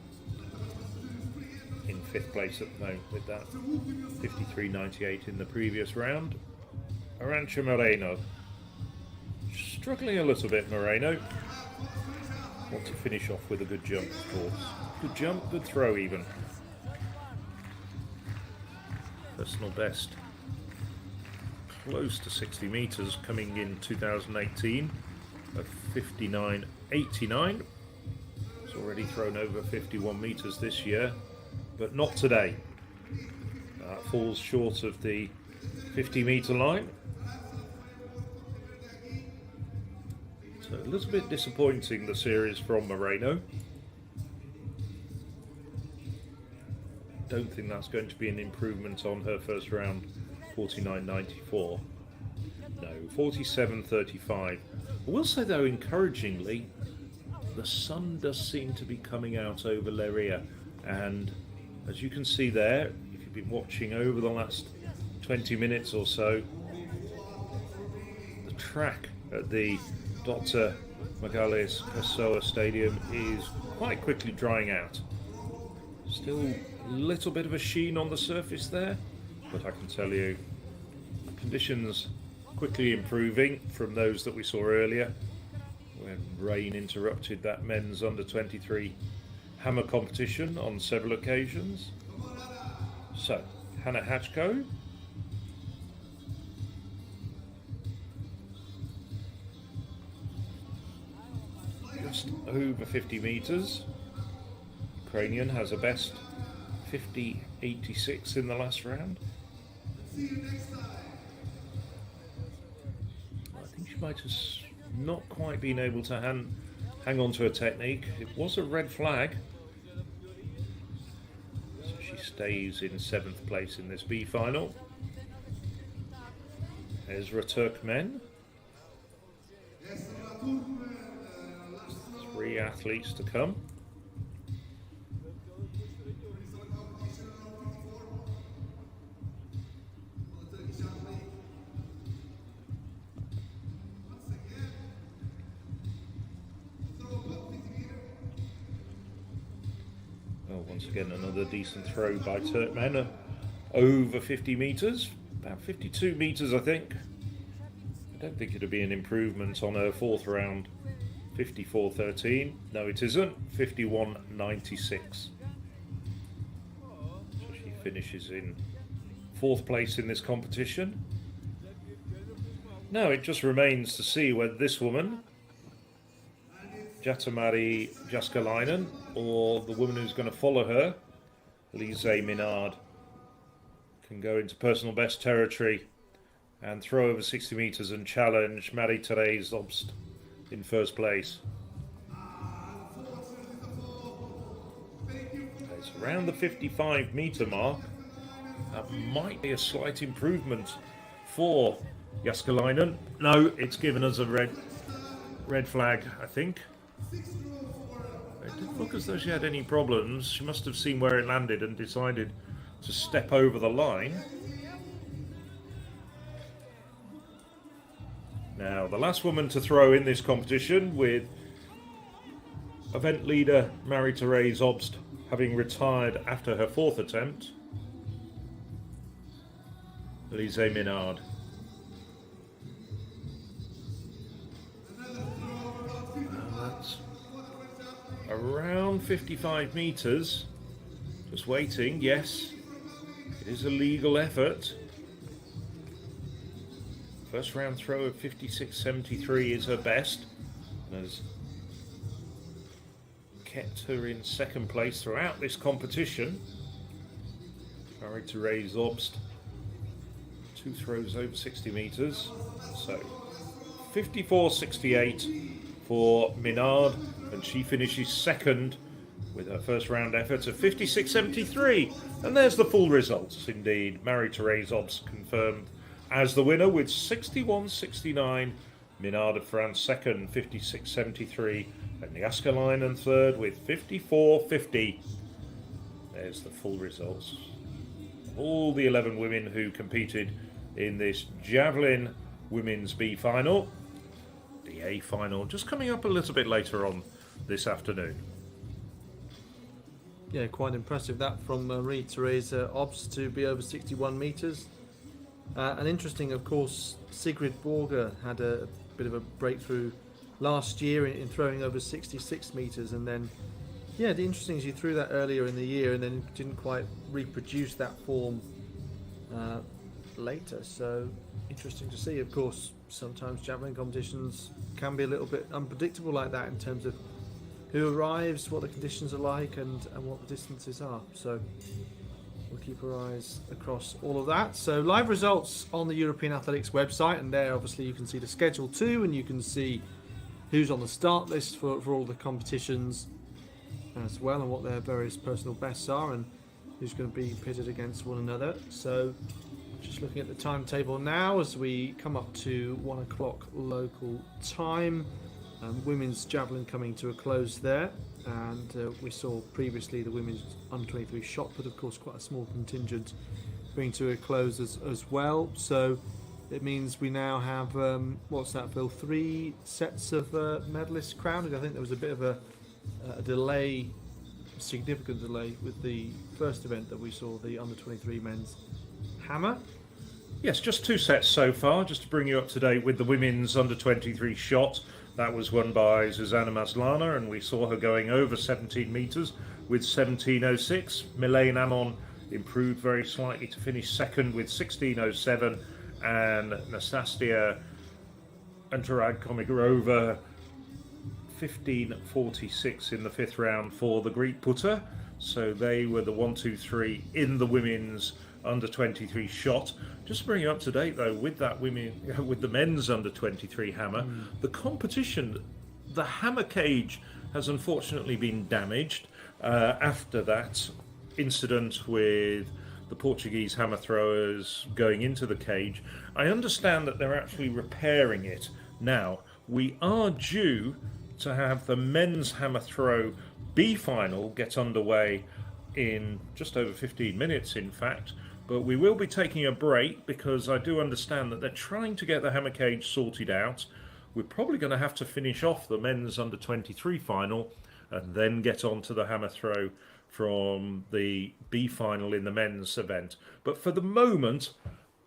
5th place at the moment with that 53.98 in the previous round. Arantxa Moreno struggling a little bit. Moreno want to finish off with a good jump, of course. Good jump, good throw even. Personal best close to 60 metres coming in 2018 of 59.89. It's already thrown over 51 metres this year, but not today. Falls short of the 50-metre line. So a little bit disappointing, the series from Moreno. Don't think that's going to be an improvement on her first round 49.94. No, 47.35. I will say though, encouragingly, the sun does seem to be coming out over Leiria, and as you can see there, if you've been watching over the last 20 minutes or so, the track at the Dr. Magalhães Pessoa Stadium is quite quickly drying out. Still a little bit of a sheen on the surface there, but I can tell you conditions quickly improving from those that we saw earlier, when rain interrupted that men's under-23 hammer competition on several occasions. So, Hannah Hatchko. Just over 50 metres. Ukrainian has a best 50.86 in the last round. I think she might have not quite been able to hang on to her technique. It was a red flag. So she stays in 7th place in this B final. Ezra Turkmen. 3 athletes to come. Once again, another decent throw by Turkmen, over 50 metres, about 52 metres I think. I don't think it'll be an improvement on her 4th round, 54.13. No, it isn't, 51.96. So she finishes in 4th place in this competition. Now it just remains to see whether this woman, Jatamari Jaskalainen, or the woman who's going to follow her, Lise Minard, can go into personal best territory and throw over 60 metres and challenge Marie-Therese Obst in 1st place. It's around the 55 metre mark. That might be a slight improvement for Jaskalainen. No, it's given us a red flag, I think. It didn't look as though she had any problems. She must have seen where it landed and decided to step over the line. Now, the last woman to throw in this competition, with event leader Marie-Therese Obst having retired after her 4th attempt, Lise Minard. That's around 55 metres. Just waiting, yes. It is a legal effort. First round throw of 56.73 is her best, and has kept her in 2nd place throughout this competition. Marie-Therese Obst, 2 throws over 60 metres, so 54.68 for Minard, and she finishes 2nd with her first round effort of 56.73. And there's the full results indeed. Marie-Therese Obst confirmed as the winner with 61.69. Minard of France 2nd, 56.73. And Jaskalainen 3rd with 54.50. There's the full results. All the 11 women who competed in this Javelin Women's B final. The A final just coming up a little bit later on this afternoon. Yeah, quite impressive that from Marie-Therese Obst to be over 61 metres. And interesting, of course, Sigrid Borger had a bit of a breakthrough last year in throwing over 66 metres, and then, yeah, the interesting is she threw that earlier in the year and then didn't quite reproduce that form later. So interesting to see. Of course, sometimes javelin competitions can be a little bit unpredictable like that in terms of who arrives, what the conditions are like, and what the distances are. So we'll keep our eyes across all of that. So live results on the European Athletics website, and there obviously you can see the schedule too, and you can see who's on the start list for all the competitions as well, and what their various personal bests are, and who's going to be pitted against one another. So just looking at the timetable now as we come up to 1 o'clock local time. Women's javelin coming to a close there, and we saw previously the women's under-23 shot put, of course, quite a small contingent bring to a close as well. So it means we now have, what's that, Phil, 3 sets of medalists crowned. I think there was a bit of a delay, a significant delay with the first event that we saw, the under-23 men's hammer. Yes, just 2 sets so far, just to bring you up to date with the women's under-23 shot. That was won by Zuzana Maslana, and we saw her going over 17 metres with 17.06. Milene Amon improved very slightly to finish second with 16.07, and Nastasia Antaragkomigorova 15.46 in the fifth round for the Greek putter. So they were the 1, 2, 3 in the women's under 23 shot. Just to bring you up to date though, with that with the men's under 23 hammer, the competition, the hammer cage has unfortunately been damaged after that incident with the Portuguese hammer throwers going into the cage. I understand that they're actually repairing it now. We are due to have the men's hammer throw B final get underway in just over 15 minutes, in fact. But we will be taking a break because I do understand that they're trying to get the hammer cage sorted out. We're probably going to have to finish off the men's under 23 final and then get on to the hammer throw from the B final in the men's event. But for the moment,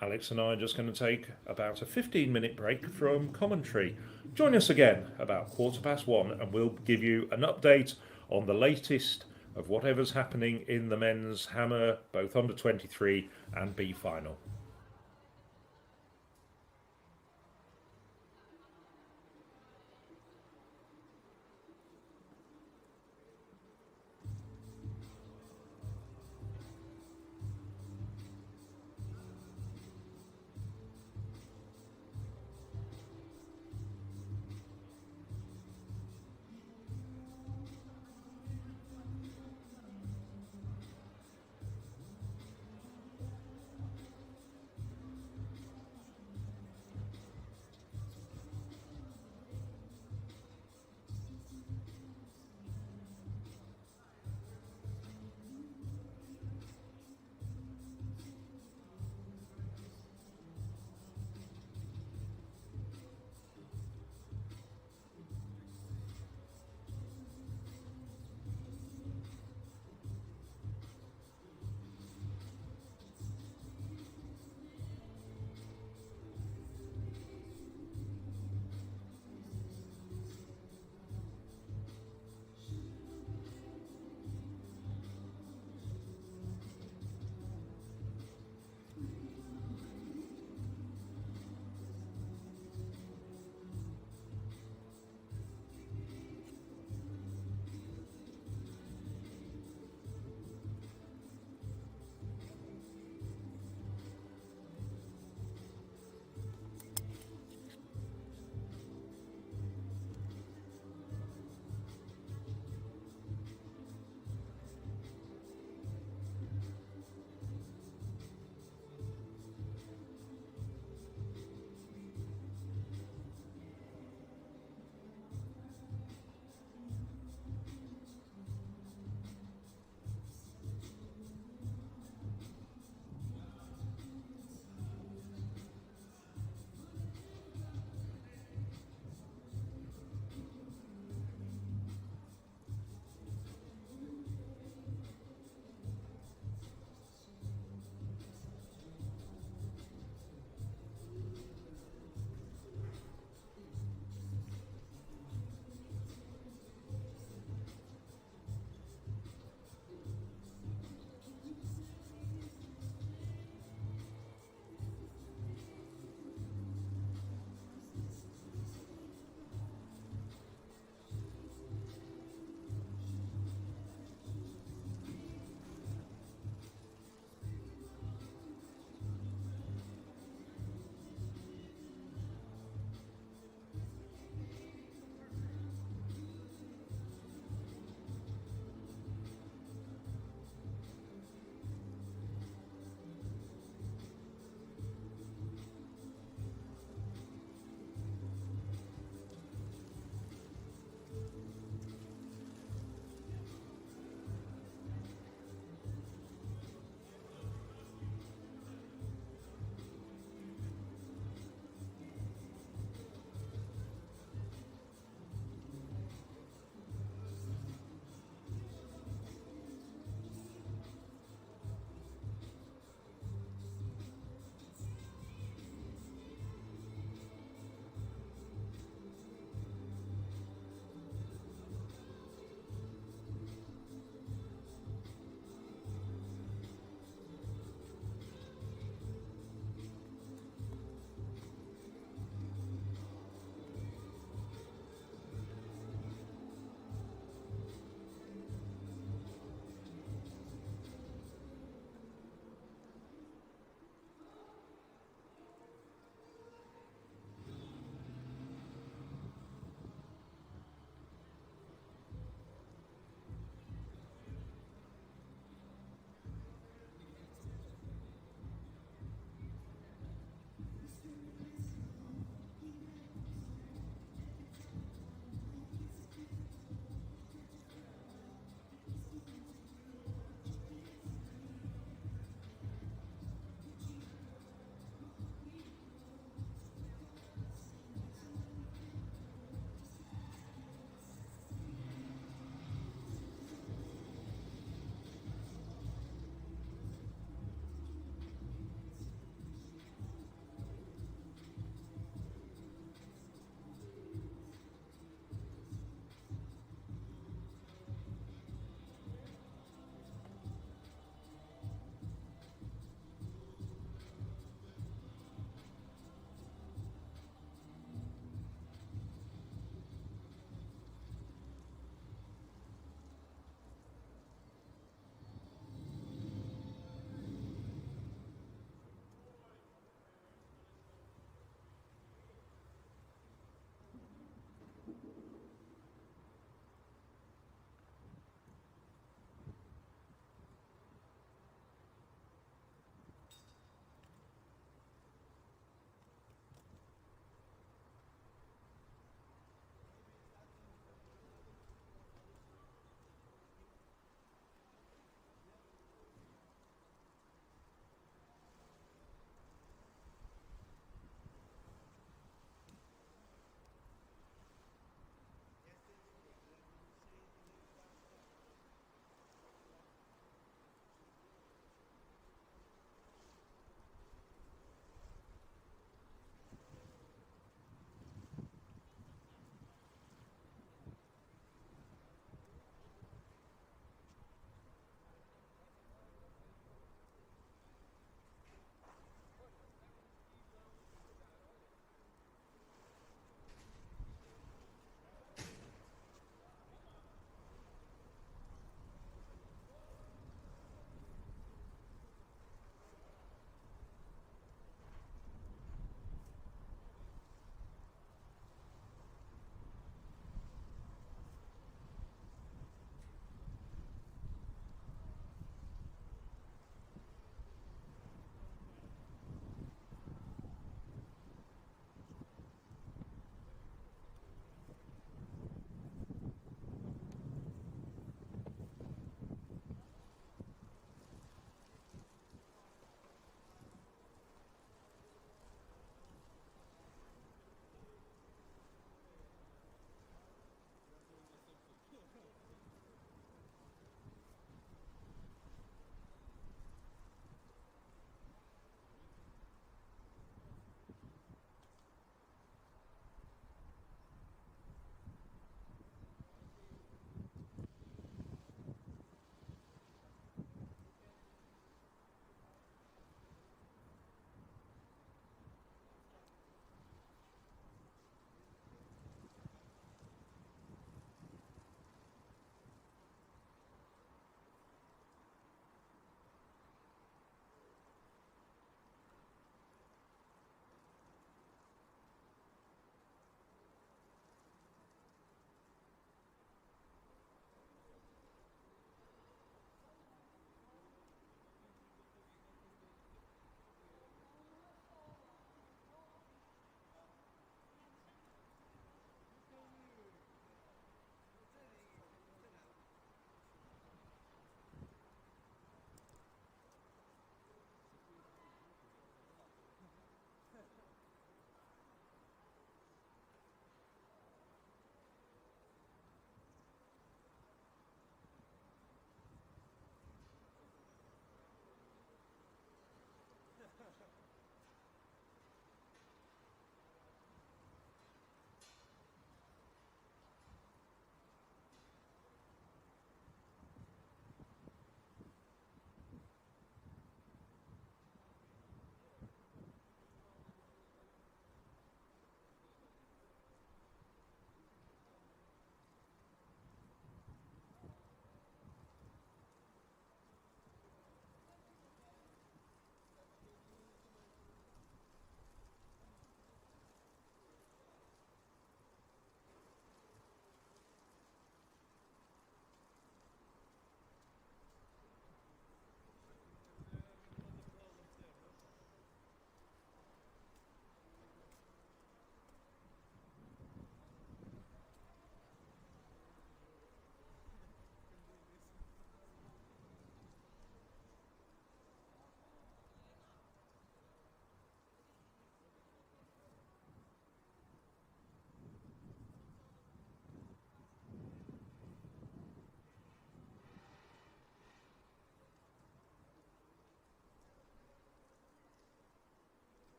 Alex and I are just going to take about a 15-minute break from commentary. Join us again about 1:15 and we'll give you an update on the latest of whatever's happening in the men's hammer, both under 23 and B final.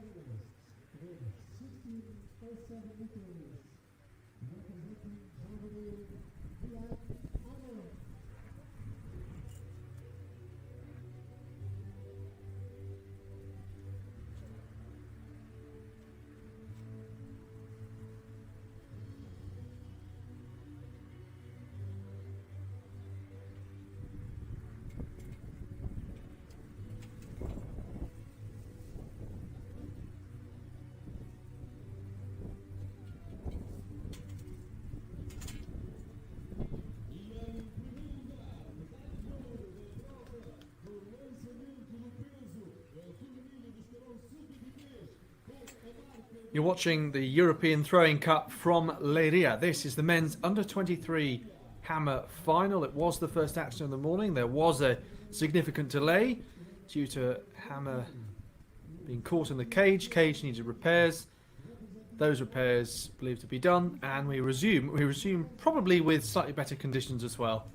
medalist with 16.07 meters, representing Javelin, Elina Tzengko. You're watching the European Throwing Cup from Leiria. This is the men's under-23 hammer final. It was the first action of the morning. There was a significant delay due to hammer being caught in the cage. Cage needed repairs. Those repairs believed to be done, and we resume. We resume probably with slightly better conditions as well,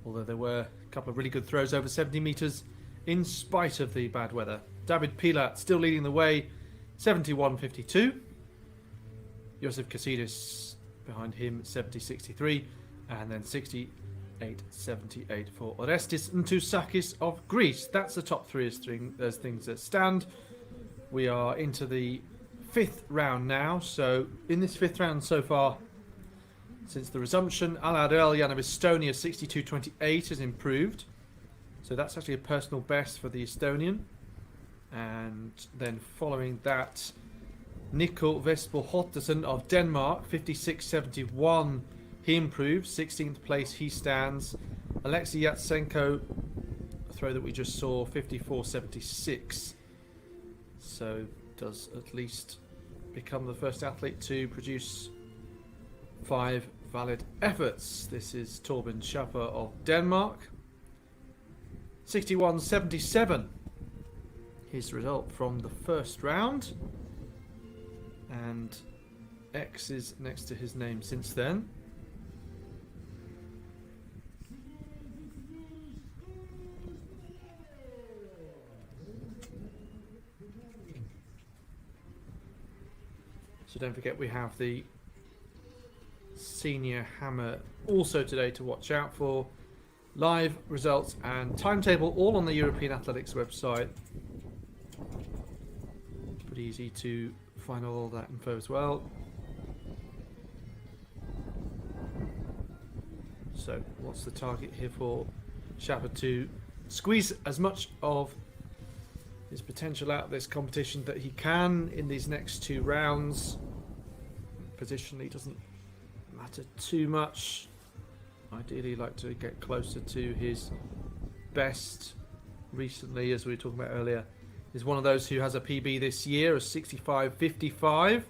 although there were a couple of really good throws over 70 meters in spite of the bad weather. David Pilat still leading the way, 71.52. Josef Kasidis behind him, 70.63, and then 68.78 for Orestis Ntousakis of Greece. That's the top three as things that stand. We are into the fifth round now. So in this fifth round so far, since the resumption, Ala Adriana of Estonia, 62.28 has improved. So that's actually a personal best for the Estonian. And then following that, Nico Vespo Hottesen of Denmark, 56.71. He improved, 16th place he stands. Alexei Yatsenko, a throw that we just saw, 54.76. So does at least become the first athlete to produce 5 valid efforts. This is Torben Schaffer of Denmark, 61.77. His result from the first round, and X is next to his name since then. So don't forget we have the senior hammer also today to watch out for. Live results and timetable all on the European Athletics website. Pretty easy to find all that info as well. So what's the target here for Schaffer? To squeeze as much of his potential out of this competition that he can in these next 2 rounds. Positionally doesn't matter too much. Ideally like to get closer to his best. Recently, as we were talking about earlier, is one of those who has a PB this year of 65.55.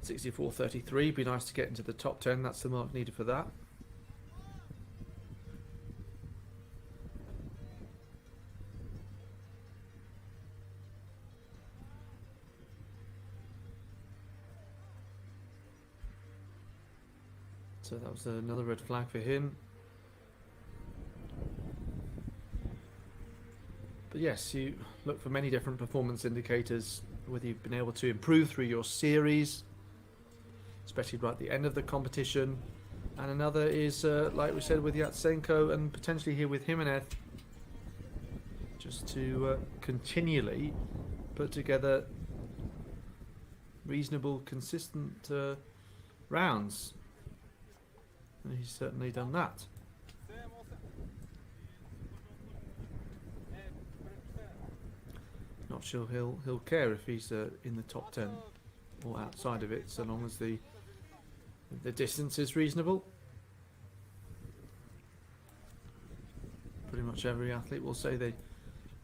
$64.33. Be nice to get into the top 10. That's the mark needed for that. So that was another red flag for him. But yes, you look for many different performance indicators, whether you've been able to improve through your series, especially right at the end of the competition. And another is, like we said, with Yatsenko and potentially here with Jimenez, just to continually put together reasonable, consistent rounds. And he's certainly done that. Not sure he'll care if he's in the top 10 or outside of it, so long as the distance is reasonable. Pretty much every athlete will say they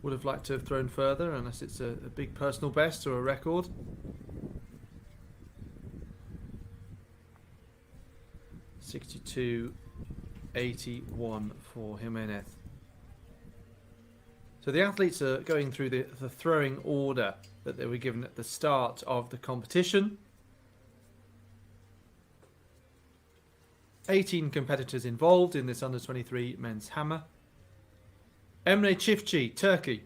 would have liked to have thrown further, unless it's a big personal best or a record. $62.81 for Jimenez. So the athletes are going through the throwing order that they were given at the start of the competition. 18 competitors involved in this under-23 men's hammer. Emre Çiftçi, Turkey,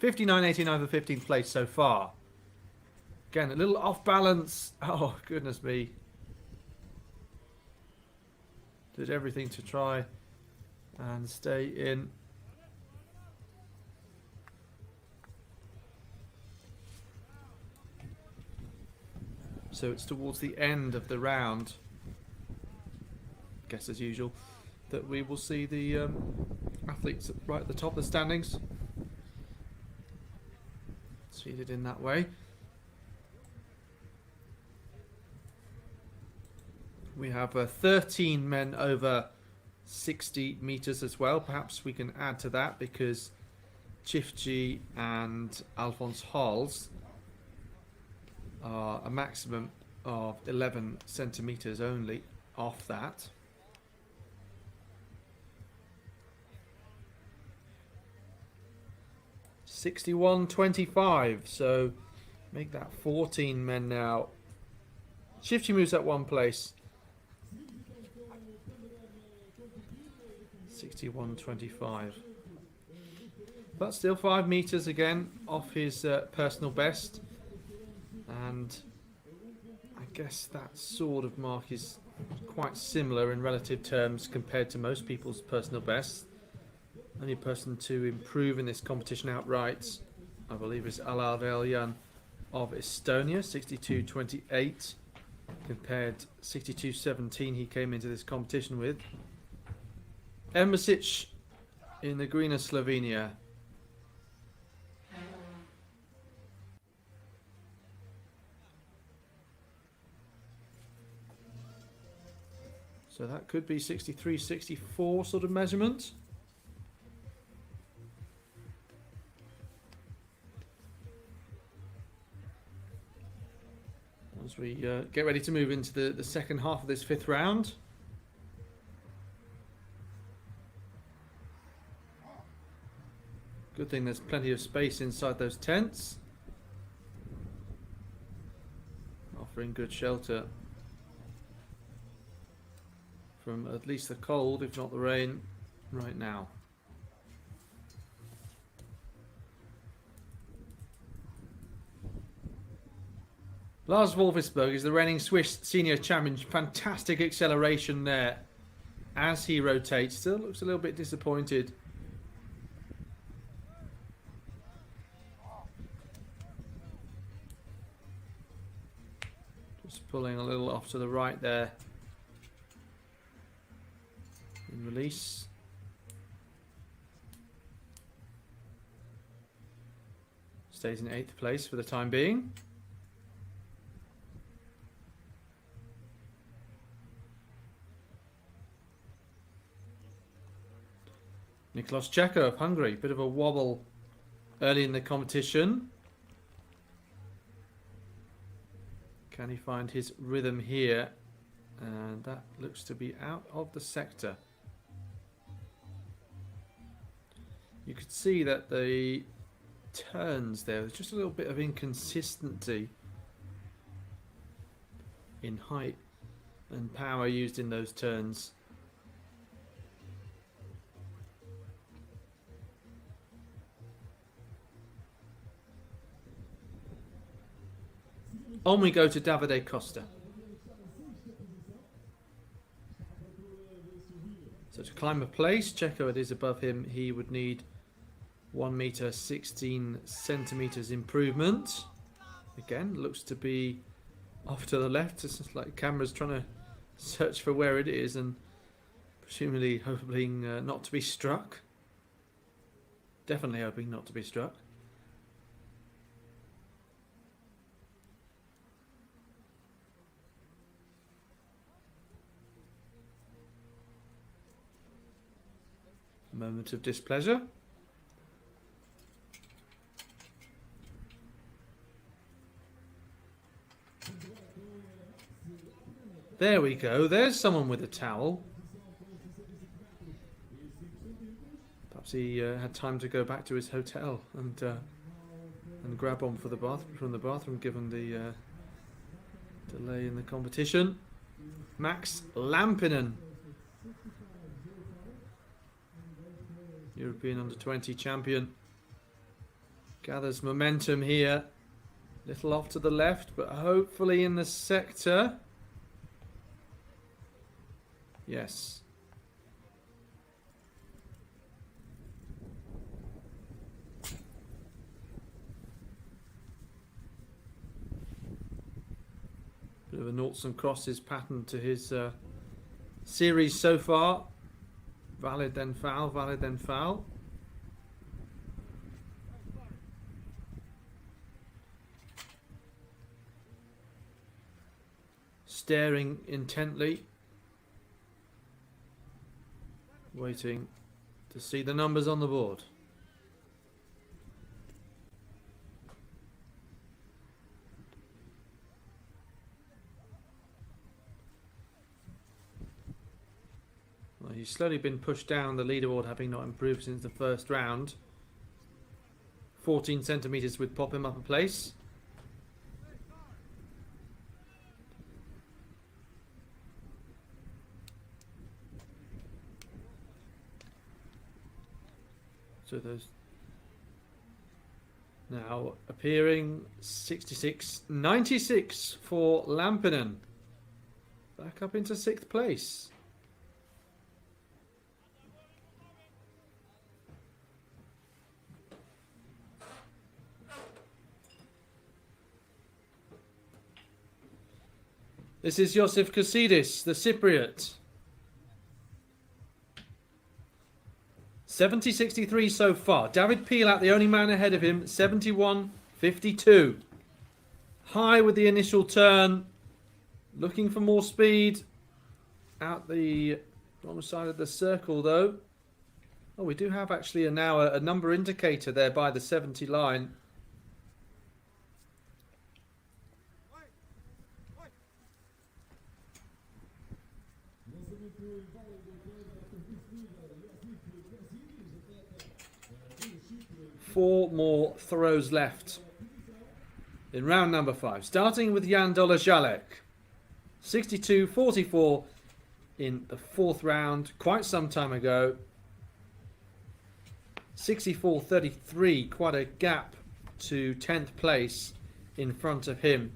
59.89 for 15th place so far. Again, a little off balance. Oh, goodness me. Did everything to try and stay in. So it's towards the end of the round, I guess as usual, that we will see the athletes right at the top of the standings, seated in that way. We have 13 men over 60 meters as well. Perhaps we can add to that because Çiftçi and Alphonse Halls are a maximum of 11 centimeters only off that. (61.25), so make that 14 men now. Çiftçi moves up one place. 61.25, but still 5 meters again off his personal best, and I guess that sort of mark is quite similar in relative terms compared to most people's personal bests. Only person to improve in this competition outright, I believe, is Alarelyan of Estonia, 62.28 compared 62.17 he came into this competition with. Emresic in the green of Slovenia. So that could be 63, 64 sort of measurement. As we get ready to move into the second half of this fifth round. Good thing there's plenty of space inside those tents, offering good shelter from at least the cold, if not the rain, right now. Lars Wolfsberg is the reigning Swiss senior champion. Fantastic acceleration there as he rotates. Still looks a little bit disappointed. Just pulling a little off to the right there. In release. Stays in 8th place for the time being. Niklas Czecho of Hungary, bit of a wobble early in the competition. Can he find his rhythm here? And that looks to be out of the sector. You could see that the turns there's just a little bit of inconsistency in height and power used in those turns. On we go to Davide Costa. So to climb a place, Czecho it is above him, he would need 1 meter 16 centimeters improvement. Again, looks to be off to the left. It's just like the camera's trying to search for where it is and presumably hoping not to be struck. Definitely hoping not to be struck. Moment of displeasure. There we go. There's someone with a towel. Perhaps he had time to go back to his hotel and grab on for the from the bathroom, given the delay in the competition. Max Lampinen European Under-20 champion. Gathers momentum here. Little off to the left, but hopefully in the sector. Yes. Bit of a noughts and crosses pattern to his series so far. Valid then foul, valid then foul. Staring intently. Waiting to see the numbers on the board. Well, he's slowly been pushed down the leaderboard, having not improved since the first round. 14 centimetres would pop him up a place. So those now appearing 66.96 for Lampinen. Back up into 6th place. This is Josif Kosidis, the Cypriot. 70.63 so far. David Pilat, the only man ahead of him, 71.52. High with the initial turn. Looking for more speed. Out the wrong side of the circle, though. Oh, we do have actually now a number indicator there by the 70 line. Four more throws left in round number 5. Starting with Jan Dolezalek. 62.44 in the 4th round, quite some time ago. 64.33, quite a gap to 10th place in front of him.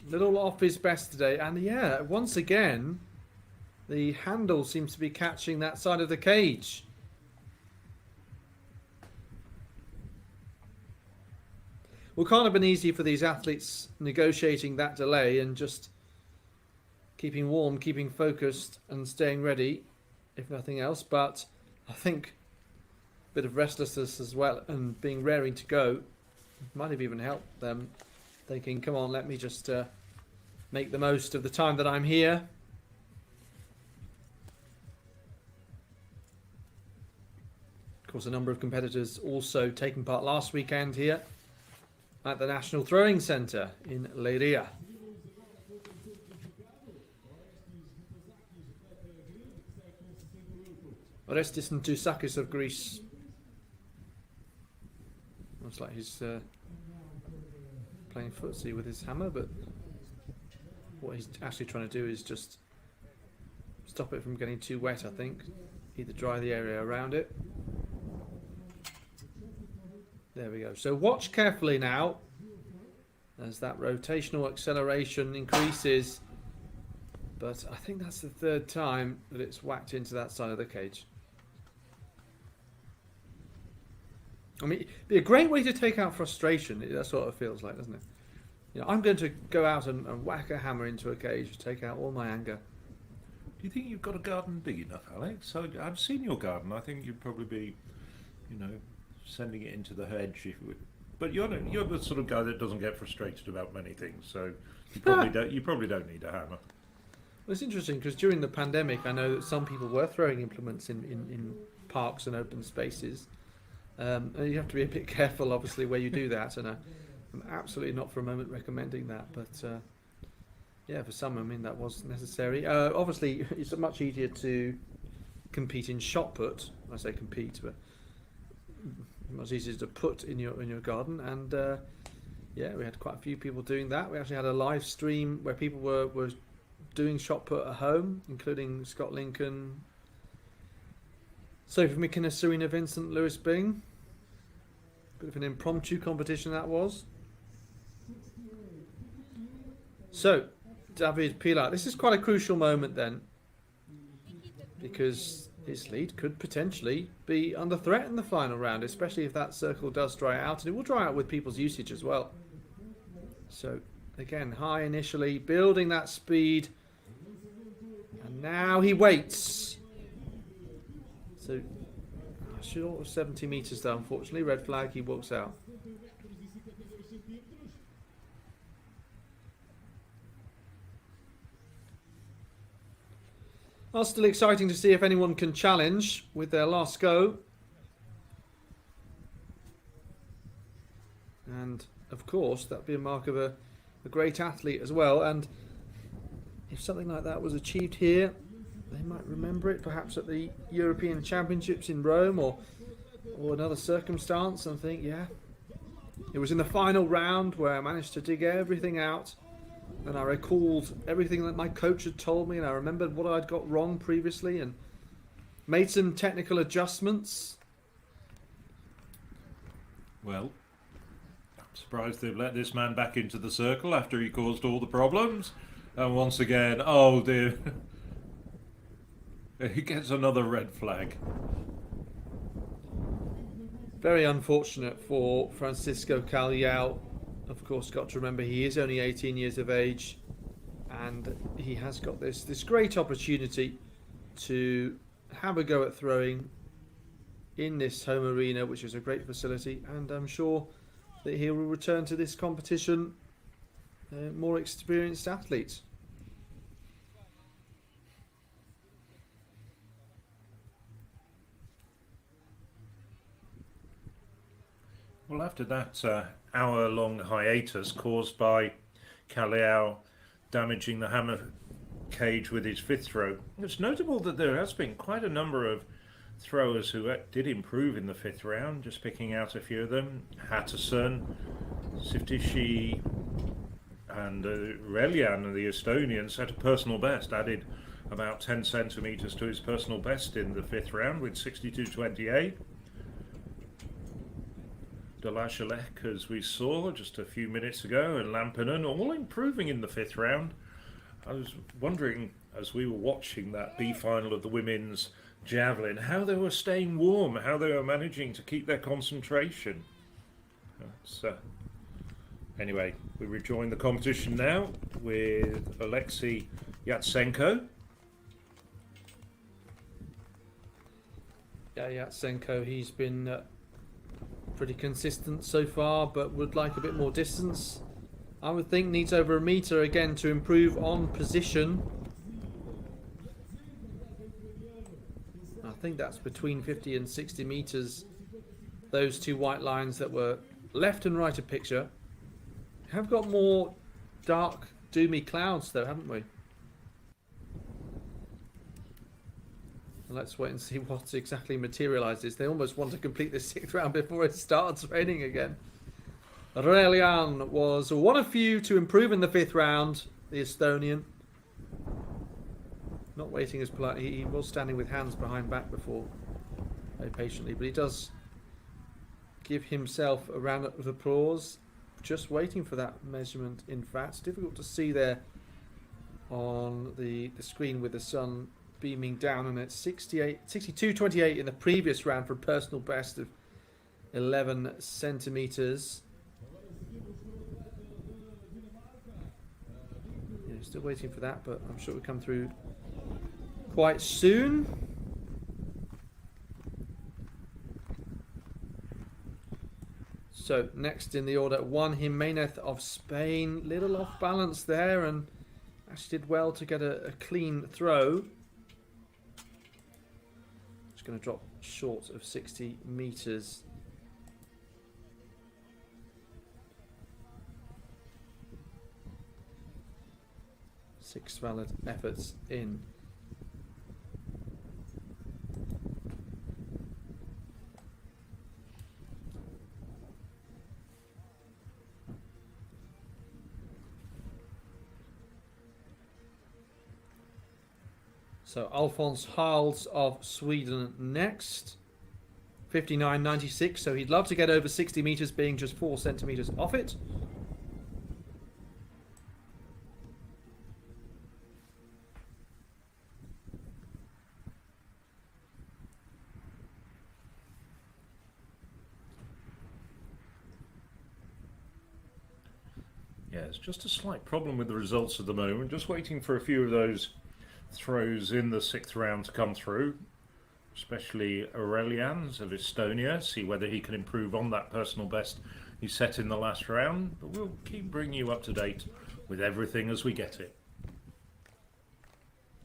Little off his best today, and yeah, once again, the handle seems to be catching that side of the cage. Well, can't have been easy for these athletes negotiating that delay and just keeping warm, keeping focused and staying ready, if nothing else. But I think a bit of restlessness as well and being raring to go might have even helped them, thinking, come on, let me just make the most of the time that I'm here. Of course, a number of competitors also taking part last weekend here at the National Throwing Centre in Leiria. Orestis and Tousakis of Greece. Looks like he's playing footsie with his hammer, but what he's actually trying to do is just stop it from getting too wet, I think. Either dry the area around it. There we go. So watch carefully now as that rotational acceleration increases. But I think that's the 3rd time that it's whacked into that side of the cage. I mean, it'd be a great way to take out frustration. That's what it feels like, doesn't it? You know, I'm going to go out and whack a hammer into a cage to take out all my anger. Do you think you've got a garden big enough, Alex? So I've seen your garden. I think you'd probably be, you know, sending it into the hedge. If you would. But you're the sort of guy that doesn't get frustrated about many things, so you probably don't need a hammer. Well, it's interesting because during the pandemic, I know that some people were throwing implements in parks and open spaces. And you have to be a bit careful, obviously, where you do that. And I'm absolutely not for a moment recommending that. But yeah, for some, I mean, that was necessary. Obviously, it's much easier to compete in shot put. I say compete, but much easier to put in your garden. And yeah, we had quite a few people doing that. We actually had a live stream where people were doing shot put at home, including Scott Lincoln, Sophie McInnes, Serena Vincent, Lewis Bing. Bit of an impromptu competition that was. So, David Pilar. This is quite a crucial moment then, because his lead could potentially be under threat in the final round, especially if that circle does dry out, and it will dry out with people's usage as well. So, again, high initially, building that speed, and now he waits. So, short of 70 metres though, unfortunately. Red flag, he walks out. Well, still exciting to see if anyone can challenge with their last go. And, of course, that'd be a mark of a great athlete as well. And if something like that was achieved here, they might remember it perhaps at the European Championships in Rome or another circumstance and think, yeah, it was in the final round where I managed to dig everything out and I recalled everything that my coach had told me and I remembered what I'd got wrong previously and made some technical adjustments. Well, I'm surprised they've let this man back into the circle after he caused all the problems. And once again, oh dear. He gets another red flag. Very unfortunate for Francisco Callejon. Of course, got to remember he is only 18 years of age, and he has got this great opportunity to have a go at throwing in this home arena, which is a great facility, and I'm sure that he will return to this competition more experienced athlete. Well, after that hour-long hiatus caused by Callejon damaging the hammer cage with his fifth throw, it's notable that there has been quite a number of throwers who did improve in the fifth round, just picking out a few of them. Hatterson, Siftishi and Relian, the Estonian, set a personal best, added about 10 centimetres to his personal best in the fifth round with 62.28. Delashalek, as we saw just a few minutes ago, and Lampinen all improving in the fifth round. I was wondering, as we were watching that B final of the women's javelin, how they were staying warm, how they were managing to keep their concentration. Anyway, we rejoin the competition now with Alexei Yatsenko. Yeah, Yatsenko, he's been pretty consistent so far, but would like a bit more distance. I would think needs over a metre again to improve on position. I think that's between 50 and 60 metres. Those two white lines that were left and right of picture. Have got more dark, doomy clouds though, haven't we? Let's wait and see what exactly materialises. They almost want to complete the sixth round before it starts raining again. Relian was one of few to improve in the fifth round, the Estonian. Not waiting as polite. He was standing with hands behind back before, very patiently, but he does give himself a round of applause. Just waiting for that measurement, in fact. It's difficult to see there on the screen with the sun beaming down on it. 62.28 in the previous round for a personal best of 11 centimetres. Yeah, still waiting for that, but I'm sure it'll come through quite soon. So next in the order, Juan Jimenez of Spain. Little off balance there and actually did well to get a clean throw. Just going to drop short of 60 metres. Six valid efforts in. So Alphonse Hals of Sweden next. 59.96, so he'd love to get over 60 metres, being just 4 centimetres off it. Yeah, it's just a slight problem with the results at the moment. Just waiting for a few of those throws in the 6th round to come through, especially Aurelian's of Estonia. See whether he can improve on that personal best he set in the last round. But we'll keep bringing you up to date with everything as we get it.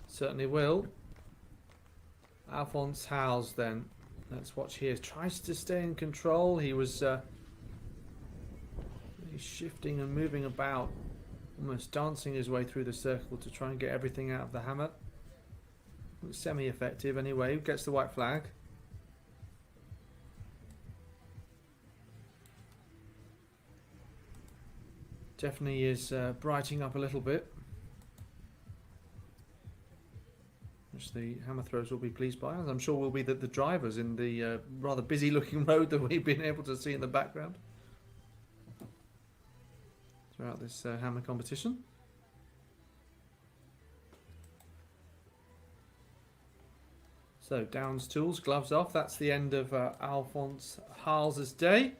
Certainly will. Alphonse Hals then. Let's watch here. Tries to stay in control. He was he's shifting and moving about, almost dancing his way through the circle to try and get everything out of the hammer. Semi-effective anyway. Gets the white flag. Definitely is brightening up a little bit, which the hammer throwers will be pleased by, as I'm sure will be the drivers in the rather busy looking road that we've been able to see in the background throughout this hammer competition. So Downs tools, gloves off. That's the end of Alphonse Hals' day.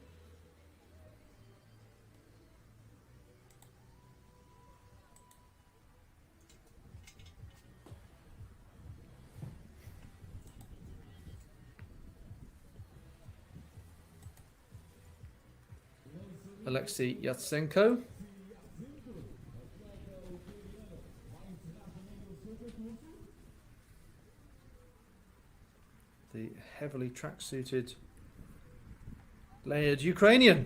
Alexei Yatsenko. The heavily track-suited, layered Ukrainian.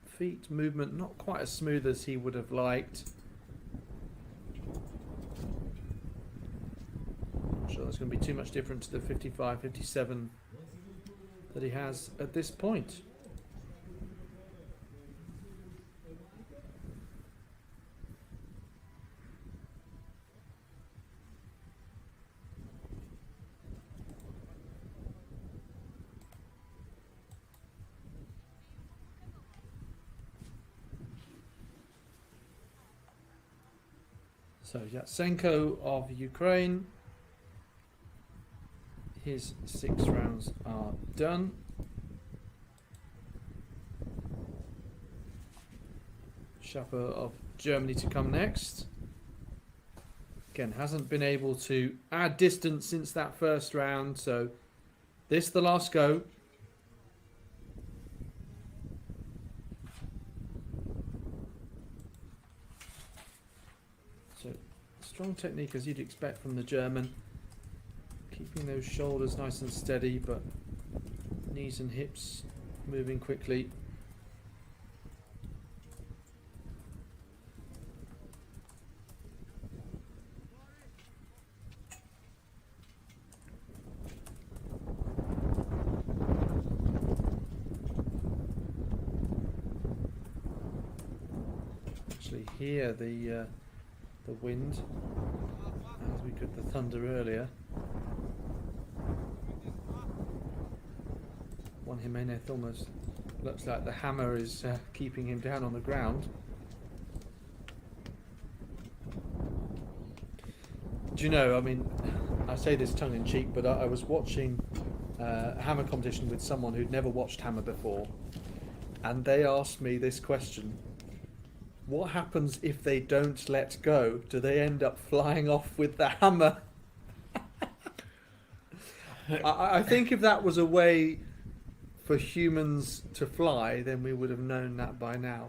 Feet movement not quite as smooth as he would have liked. Not sure that's going to be too much different to the 55, 57 that he has at this point. So Yatsenko of Ukraine, his 6 rounds are done. Schapper of Germany to come next. Again, hasn't been able to add distance since that first round, so this the last go. So strong technique as you'd expect from the German. Keeping those shoulders nice and steady, but knees and hips moving quickly. Actually hear the wind as we could the thunder earlier. Juan Jimenez almost looks like the hammer is keeping him down on the ground. Do you know, I mean, I say this tongue in cheek, but I was watching a hammer competition with someone who'd never watched hammer before, and they asked me this question: what happens if they don't let go? Do they end up flying off with the hammer? I think if that was a way for humans to fly, then we would have known that by now.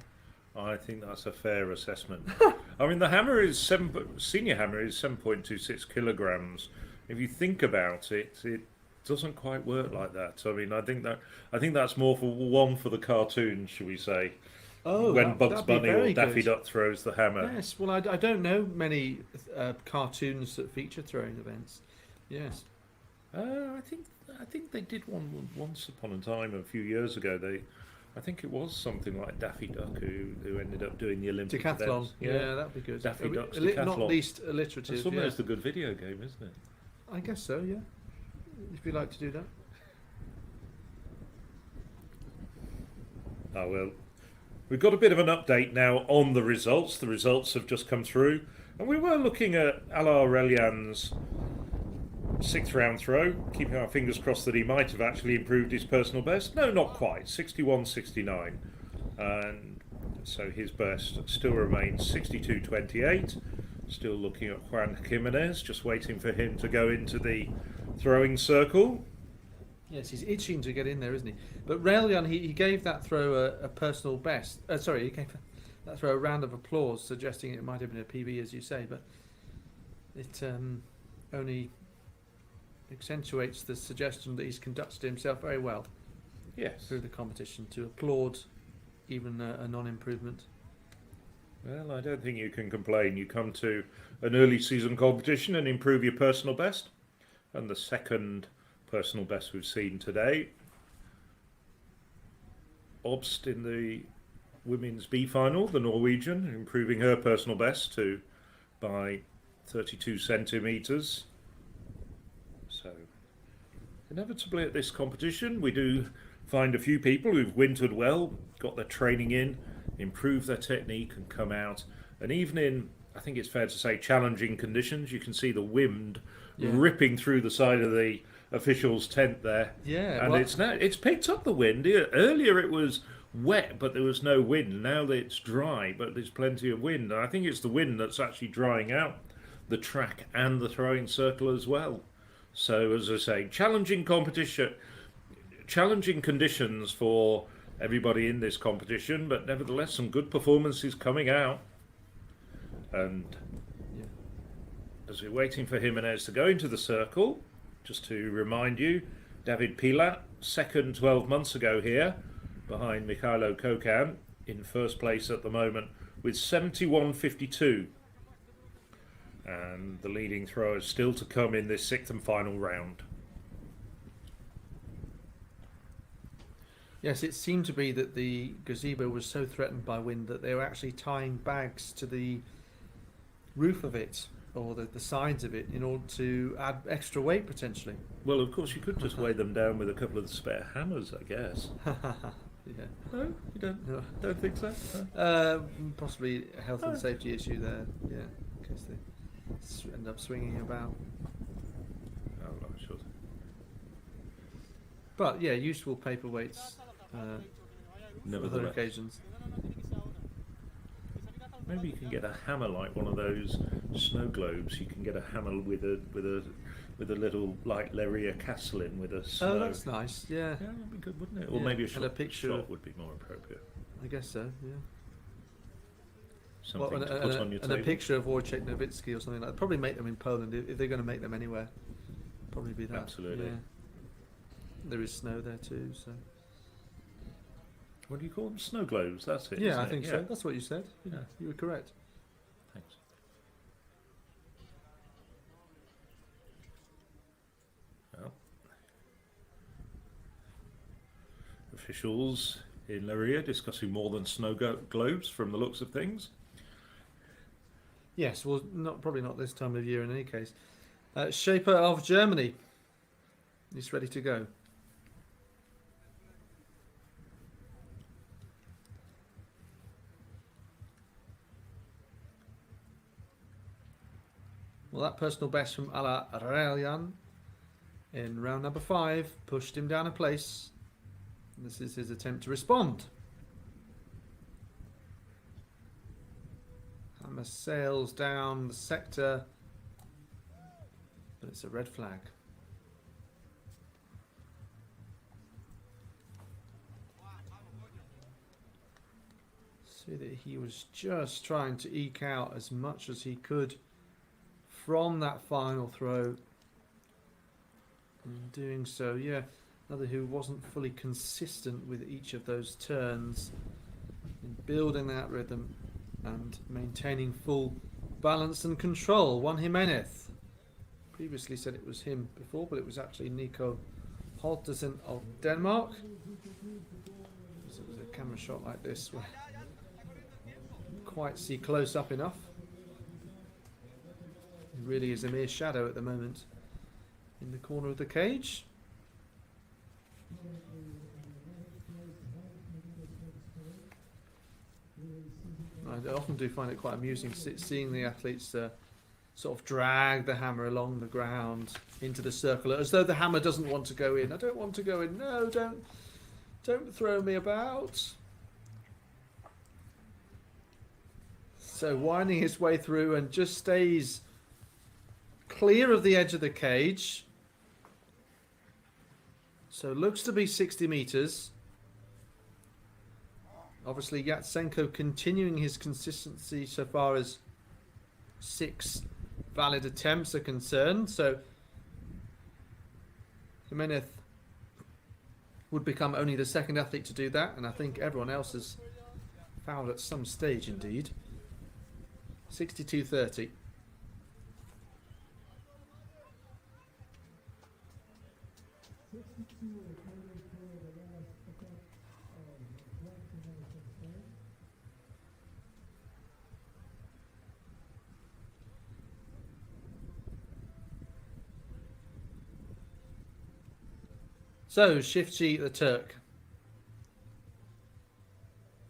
I think that's a fair assessment. I mean, the hammer is senior hammer is 7.26 kilograms. If you think about it, it doesn't quite work like that. I mean, I think that's more for the cartoon, shall we say? Oh, when Bugs Bunny or Daffy good. Duck throws the hammer. Yes, well, I don't know many cartoons that feature throwing events. Yes. I think they did one once upon a time, a few years ago. I think it was something like Daffy Duck who ended up doing the Olympic Decathlon. events. Yeah, that'd be good. Daffy Duck's Not Decathlon. least alliterative. It's almost a good video game, isn't it? I guess so. Yeah. If you like to do that. Oh well, we've got a bit of an update now on the results. The results have just come through, and we were looking at Alain Relian's 6th round throw, keeping our fingers crossed that he might have actually improved his personal best. No, not quite, 61.69, and so his best still remains 62.28. Still looking at Juan Jimenez, just waiting for him to go into the throwing circle. Yes, he's itching to get in there, isn't he? But Relian, he gave that throw a personal best. Sorry, he gave that throw a round of applause, suggesting it might have been a PB, as you say, but it only accentuates the suggestion that he's conducted himself very well Yes. through the competition, to applaud even a non-improvement. Well, I don't think you can complain. You come to an early season competition and improve your personal best. And the second personal best we've seen today, Obst in the women's B final, the Norwegian, improving her personal best by 32 centimetres. So, inevitably at this competition, we do find a few people who've wintered well, got their training in, improved their technique and come out. And even in, I think it's fair to say, challenging conditions, you can see the wind ripping through the side of the officials' tent there. Yeah, and well, it's picked up the wind. Earlier it was wet, but there was no wind. Now that it's dry, but there's plenty of wind. And I think it's the wind that's actually drying out the track and the throwing circle as well. So, as I say, challenging competition, challenging conditions for everybody in this competition, but nevertheless some good performances coming out. And as we're waiting for Jimenez to go into the circle, just to remind you, David Pilat, second 12 months ago here, behind Mikhailo Kokan, in first place at the moment with 71.52. And the leading thrower is still to come in this 6th and final round. yes, it seemed to be that the gazebo was so threatened by wind that they were actually tying bags to the roof of it, or the sides of it, in order to add extra weight potentially. Well, of course, you could just weigh them down with a couple of spare hammers, I guess. Yeah. No, you don't. No. Don't think so. No? Possibly a health and safety issue there. Yeah, in case they end up swinging about. Oh, I'm sure. But yeah, useful paperweights for other Nevertheless, occasions. maybe you can get a hammer like one of those snow globes. You can get a hammer with a little like Leiria castle in with a snow. Oh, that's nice. Yeah, Yeah, that'd be good, wouldn't it? Or Yeah, maybe a and shot, a picture shot of- would be more appropriate. I guess so. Yeah. Something and, to and put a, on your and table. a picture of Wojciech Nowicki or something like that. Probably make them in Poland if they're going to make them anywhere. Probably be that. Absolutely. Yeah. There is snow there too, so. What do you call them? Snow globes. That's it. Yeah, isn't I it? think so. That's what you said. Yeah. You were correct. Thanks. Well, officials in Leiria discussing more than snow globes from the looks of things. Yes, well, probably not this time of year in any case. Shaper of Germany. He's ready to go. Well, that personal best from Alain Relian in round number 5 pushed him down a place. This is his attempt to respond. Hammer sails down the sector, but it's a red flag. See that he was just trying to eke out as much as he could from that final throw. In doing so, yeah, another who wasn't fully consistent with each of those turns in building that rhythm and maintaining full balance and control. Juan Jimenez. Previously said it was him before, but it was actually Nico Holtersen of Denmark. So it was a camera shot like this where you quite see close up enough. He really is a mere shadow at the moment in the corner of the cage. I often do find it quite amusing seeing the athletes sort of drag the hammer along the ground into the circle as though the hammer doesn't want to go in. I don't want to go in. No, don't throw me about. So winding his way through and just stays clear of the edge of the cage. So looks to be 60 meters. Obviously, Tzengko continuing his consistency so far as 6 valid attempts are concerned. So Jimenez would become only the second athlete to do that, and I think everyone else has fouled at some stage indeed. 62.30. So, Shiftji the Turk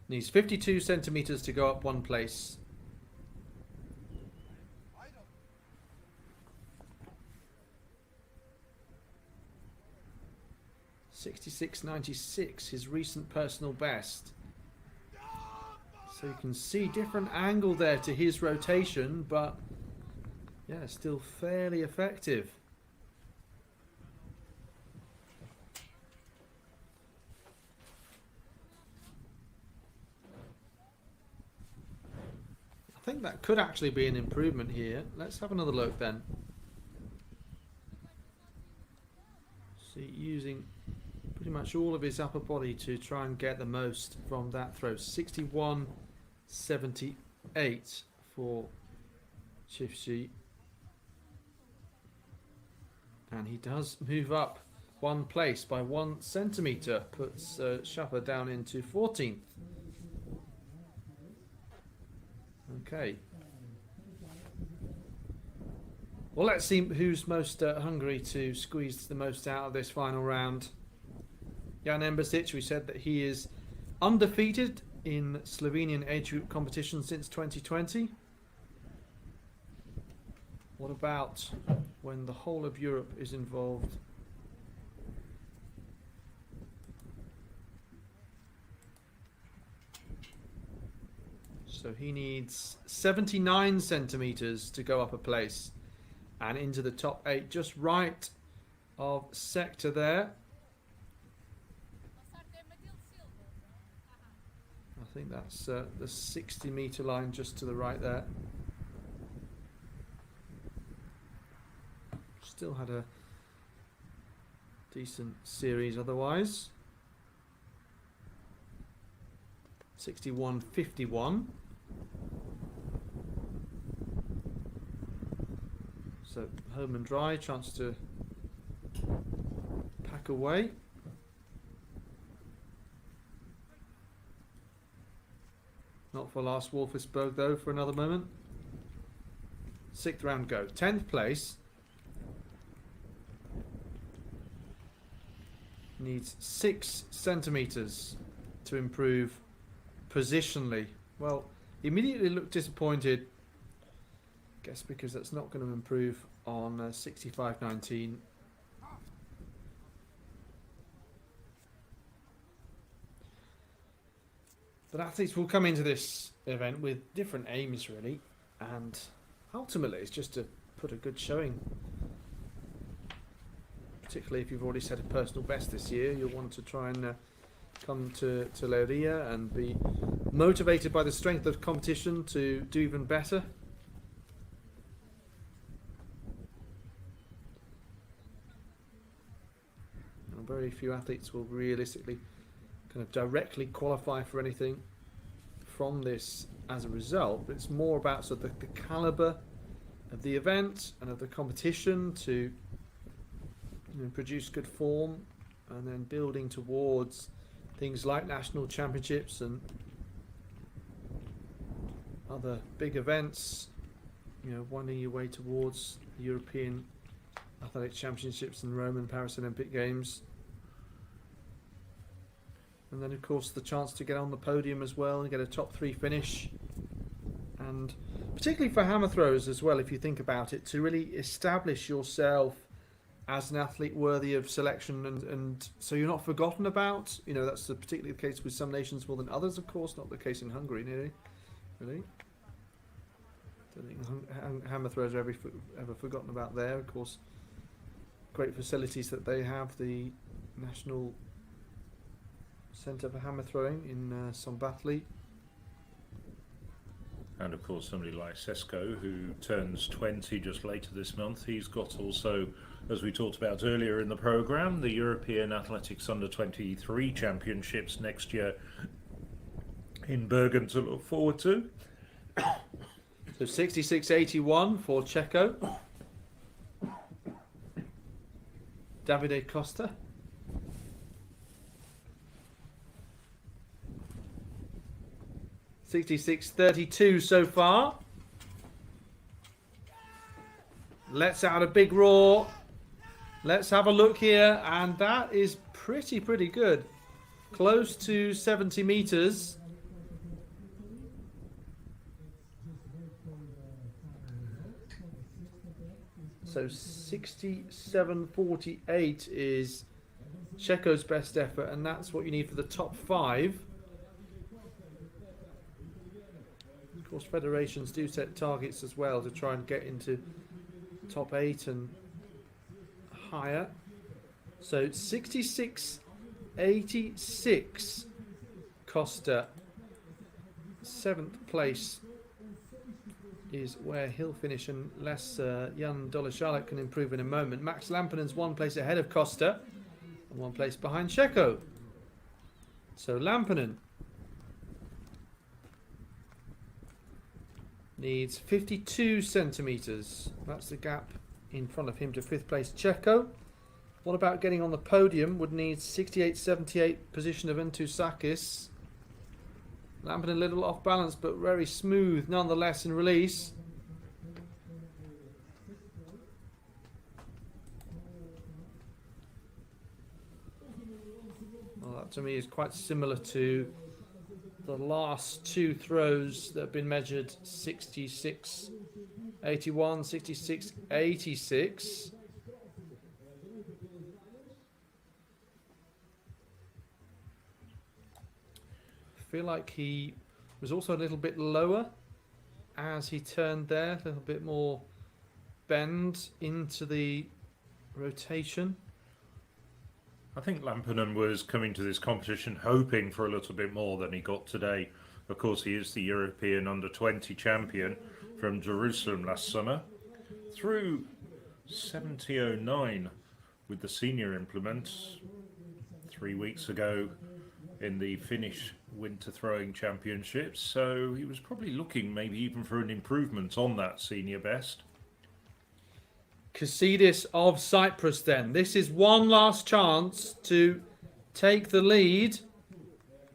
needs 52 centimeters to go up 1 place. (66.96), his recent personal best. So you can see different angle there to his rotation, but yeah, still fairly effective. I think that could actually be an improvement here. Let's have another look then. See, using pretty much all of his upper body to try and get the most from that throw. 61.78 for Shiftji. And he does move up 1 place by 1 centimeter. Puts Schaffer down into 14th. Okay. Well, let's see who's most hungry to squeeze the most out of this final round. Jan Embasic, we said that he is undefeated in Slovenian age group competition since 2020. What about when the whole of Europe is involved? So he needs 79 centimeters to go up a place and into the top 8, just right of sector there. I think that's the 60-meter line just to the right there. Still had a decent series otherwise. 61.51. So home and dry, chance to pack away. Not for Lars Wolfersberg though for another moment. 6th round go. 10th place. Needs 6 centimeters to improve positionally. Well, immediately looked disappointed. Guess because that's not going to improve on 65.19. But athletes will come into this event with different aims, really, and ultimately it's just to put a good showing. Particularly if you've already set a personal best this year, you'll want to try and come to Leiria and be motivated by the strength of competition to do even better. Very few athletes will realistically kind of directly qualify for anything from this as a result, but it's more about sort of the caliber of the event and of the competition to produce good form and then building towards things like national championships and other big events, you know, winding your way towards the European Athletics Championships in Rome and Paris Olympic Games. And then, of course, the chance to get on the podium as well and get a top 3 finish. And particularly for hammer throwers as well, if you think about it, to really establish yourself as an athlete worthy of selection, and so you're not forgotten about. You know, that's particularly the case with some nations more than others, of course, not the case in Hungary, nearly. Really? Don't think hammer throwers are ever forgotten about there. Of course, great facilities that they have, the National Centre for Hammer Throwing in Szombathely. And of course somebody like Tzengko, who turns 20 just later this month. He's got also, as we talked about earlier in the programme, the European Athletics Under-23 Championships next year in Bergen to look forward to. So 66.81 for Tzengko. Davide Costa. $66.32 so far. Let's out a big roar. Let's have a look here, and that is pretty good. Close to 70 meters. So 67.48 is Tzengko's best effort, and that's what you need for the top 5. Of course, federations do set targets as well to try and get into top 8 and higher. So 66.86 Costa. 7th place is where he'll finish, unless Jan Dolezalek can improve in a moment. Max Lampanen's 1 place ahead of Costa and 1 place behind Tzengko. So Lampanen needs 52 centimetres. That's the gap in front of him to 5th place Tzengko. What about getting on the podium? Would need 68.78 position of Entousakis. Lampanen a little off balance, but very smooth nonetheless in release. Well, that to me is quite similar to the last 2 throws that have been measured. 66.81, 66.86. I feel like he was also a little bit lower as he turned there, a little bit more bend into the rotation. I think Lampanen was coming to this competition hoping for a little bit more than he got today. Of course, he is the European Under-20 champion from Jerusalem last summer. Through 70.09 with the senior implement 3 weeks ago in the Finnish Winter Throwing Championships, so he was probably looking maybe even for an improvement on that senior best. Kasidis of Cyprus then. This is one last chance to take the lead.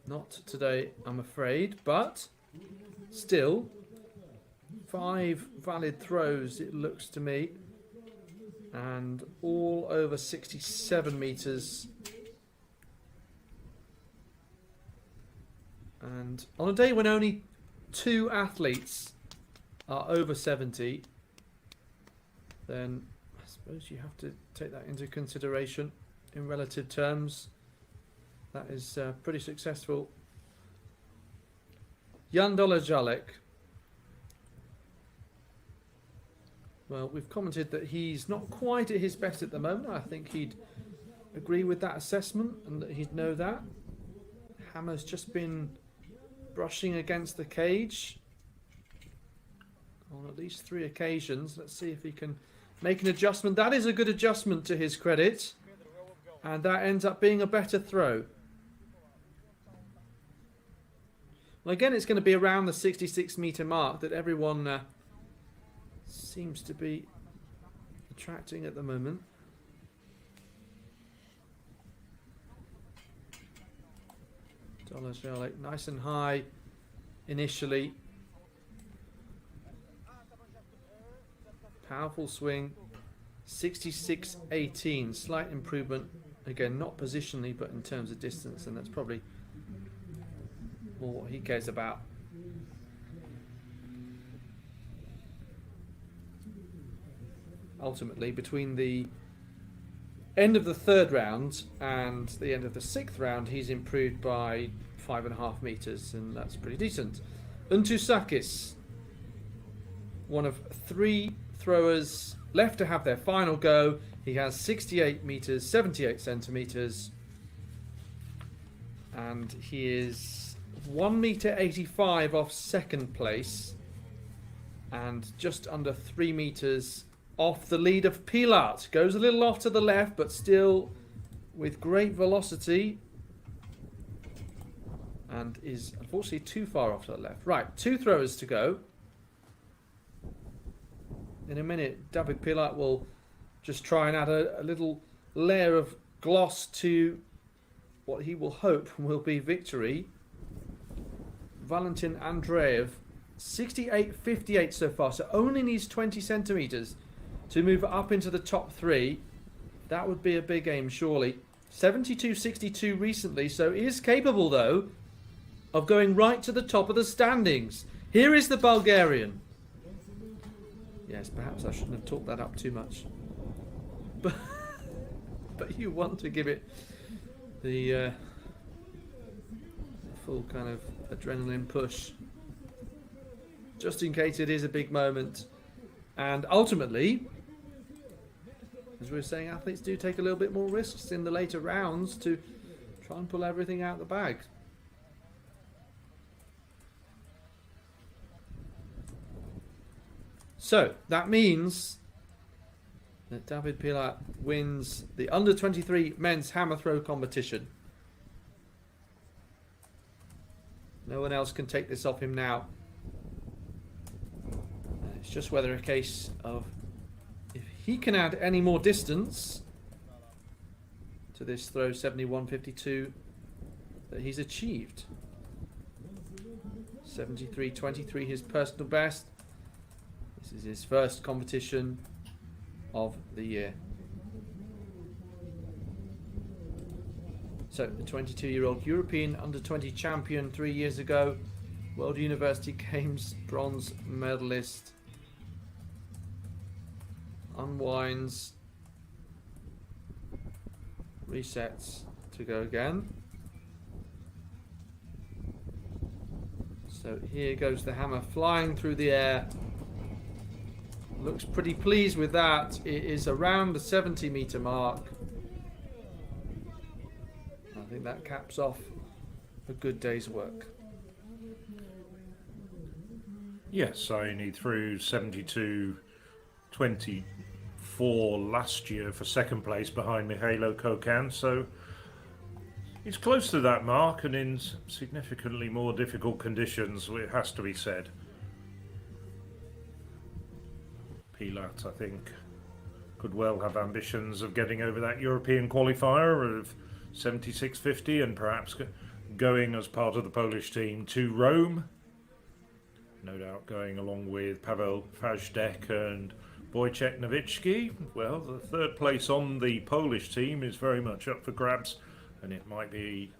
Not today, I'm afraid, but still 5 valid throws, it looks to me, and all over 67 meters. And on a day when only 2 athletes are over 70, then I suppose you have to take that into consideration in relative terms. That is pretty successful. Jan Dolezalek. Well, we've commented that he's not quite at his best at the moment. I think he'd agree with that assessment and that he'd know that. Hammer's just been brushing against the cage on at least 3 occasions. Let's see if he can make an adjustment. That is a good adjustment to his credit, and that ends up being a better throw. Well, again, it's going to be around the 66 meter mark that everyone seems to be attracting at the moment. Dolezhalik, nice and high initially. Powerful swing. 66.18. Slight improvement. Again, not positionally, but in terms of distance, and that's probably more what he cares about. Ultimately, between the end of the third round and the end of the sixth round, he's improved by 5.5 meters, and that's pretty decent. Untusakis, one of 3 throwers left to have their final go. He has 68 meters, 78 centimeters, and he is 1 meter 85 off second place, and just under 3 meters off the lead of Pilat. Goes a little off to the left, but still with great velocity, and is unfortunately too far off to the left. Right, 2 throwers to go. In a minute, David Pilat will just try and add a little layer of gloss to what he will hope will be victory. Valentin Andreev, 68.58 so far, so only needs 20 centimeters to move up into the top 3. That would be a big aim, surely. 72.62 recently, so he is capable, though, of going right to the top of the standings. Here is the Bulgarian. Yes, perhaps I shouldn't have talked that up too much. But you want to give it the full kind of adrenaline push, just in case it is a big moment. And ultimately, as we were saying, athletes do take a little bit more risks in the later rounds to try and pull everything out of the bag. So that means that David Pilat wins the under-23 men's hammer throw competition. No one else can take this off him now. It's just whether a case of if he can add any more distance to this throw 71.52 that he's achieved. 73.23 his personal best. This is his first competition of the year. So the 22-year-old European under-20 champion 3 years ago, World University Games bronze medalist, unwinds, resets to go again. So here goes the hammer flying through the air. Looks pretty pleased with that. It is around the 70-meter mark. I think that caps off a good day's work. Yes, I only threw 72.24 last year for second place behind Mihailo Kokan, so he's close to that mark and in significantly more difficult conditions, it has to be said. Pilat, I think, could well have ambitions of getting over that European qualifier of 76.50 and perhaps going as part of the Polish team to Rome. No doubt going along with Paweł Fajdek and Wojciech Nowitzki. Well, the third place on the Polish team is very much up for grabs, and it might be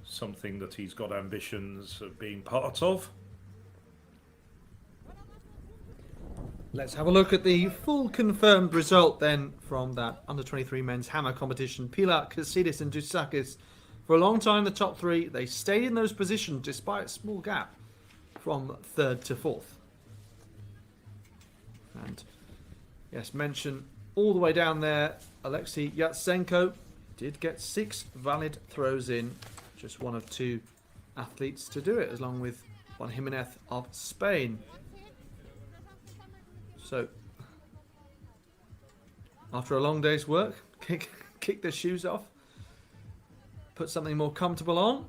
something that he's got ambitions of being part of. Let's have a look at the full confirmed result then from that under-23 men's hammer competition. Pilat, Kasidis and Dusakis, for a long time the top 3. They stayed in those positions despite a small gap from 3rd to 4th. And yes, mention all the way down there, Alexei Yatsenko did get 6 valid throws in. Just one of 2 athletes to do it, along with Juan Jimenez of Spain. So, after a long day's work, kick the shoes off, put something more comfortable on,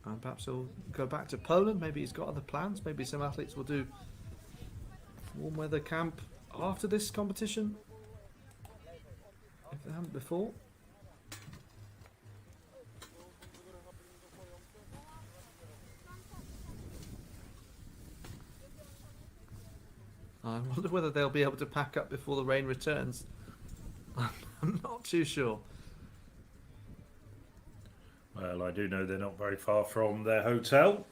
and perhaps he'll go back to Poland. Maybe he's got other plans. Maybe some athletes will do warm weather camp after this competition, if they haven't before. I wonder whether they'll be able to pack up before the rain returns. I'm not too sure. Well, I do know they're not very far from their hotel,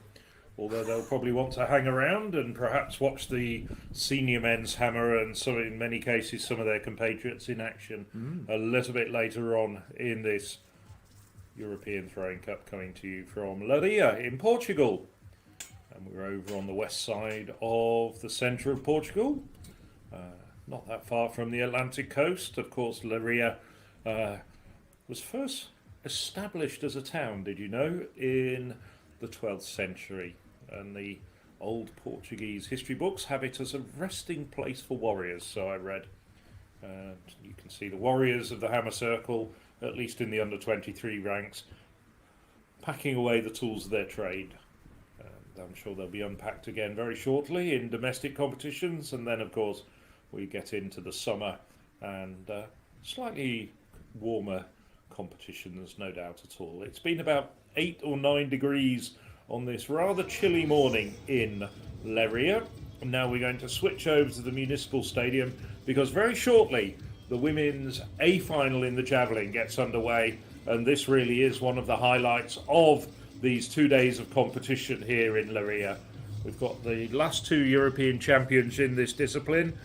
although they'll probably want to hang around and perhaps watch the senior men's hammer and some, in many cases, some of their compatriots in action a little bit later on in this European Throwing Cup, coming to you from Leiria in Portugal. And we're over on the west side of the centre of Portugal, not that far from the Atlantic coast. Of course, Leiria was first established as a town, did you know, in the 12th century, and the old Portuguese history books have it as a resting place for warriors, so I read. You can see the warriors of the Hammer Circle, at least in the under 23 ranks, packing away the tools of their trade. I'm sure they'll be unpacked again very shortly in domestic competitions, and then of course we get into the summer and slightly warmer competitions, no doubt at all. It's been about 8 or 9 degrees on this rather chilly morning in Leiria. Now we're going to switch over to the Municipal Stadium, because very shortly the women's A final in the Javelin gets underway, and this really is one of the highlights of these 2 days of competition here in Leiria. We've got the last 2 European champions in this discipline,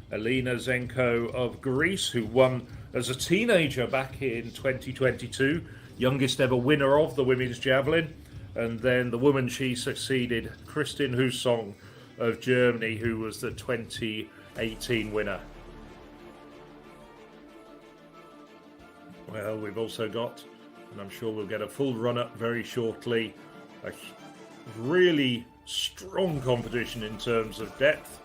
Elina Tzengko of Greece, who won as a teenager back in 2022, youngest ever winner of the women's javelin, and then the woman she succeeded, Kristin Husong of Germany, who was the 2018 winner. Well, we've also got, and I'm sure we'll get a full run-up very shortly, a really strong competition in terms of depth.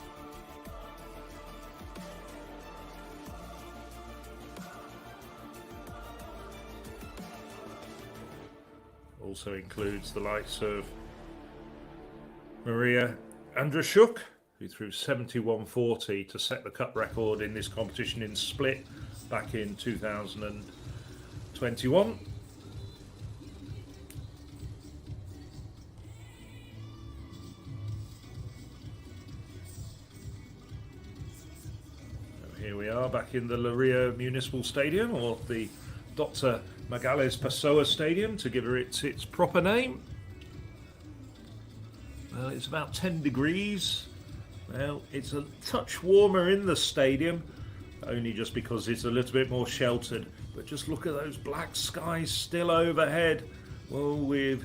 Also includes the likes of Maria Andrejczyk, who threw 71.40 to set the cup record in this competition in Split back in 2021. Here we are back in the Leiria Municipal Stadium, or the Dr. Magalhães Pessoa Stadium, to give it its proper name. Well, it's about 10 degrees. Well, it's a touch warmer in the stadium, only just because it's a little bit more sheltered. But just look at those black skies still overhead. Well, we've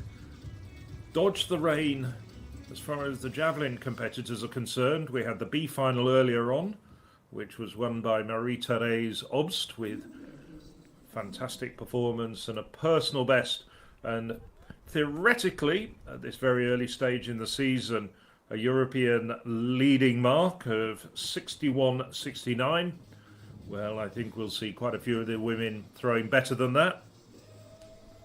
dodged the rain as far as the javelin competitors are concerned. We had the B final earlier on, which was won by Marie-Thérèse Obst with fantastic performance and a personal best, and theoretically at this very early stage in the season a European leading mark of 61.69. Well, I think we'll see quite a few of the women throwing better than that.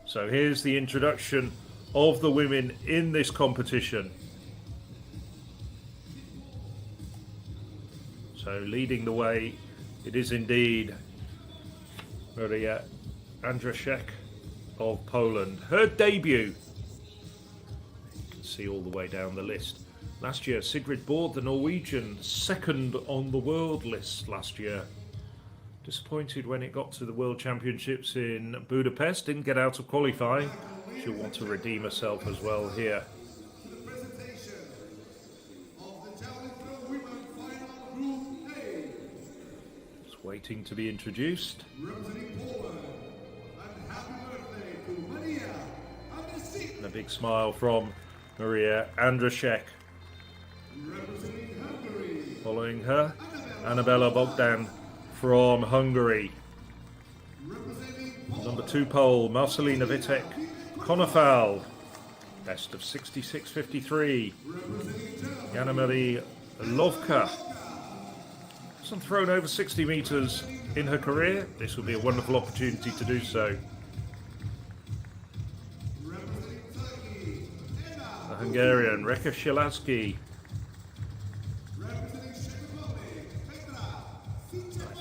So here's the introduction of the women in this competition. So leading the way, it is indeed Maria Andrejczyk of Poland. Her debut, you can see all the way down the list. Last year, Sigrid Bård, the Norwegian, second on the world list last year. Disappointed when it got to the World Championships in Budapest, didn't get out of qualifying. She'll want to redeem herself as well here. Waiting to be introduced. And a big smile from Maria Andrejczyk. Following her, Annabella Bogdan from Hungary. Number 2 pole, Marcelina Vitek Konofal. Best of 66.53. Jana-Marie Lovka. Hasn't thrown over 60 metres in her career. This will be a wonderful opportunity to do so. The Hungarian Reka Shilaski. I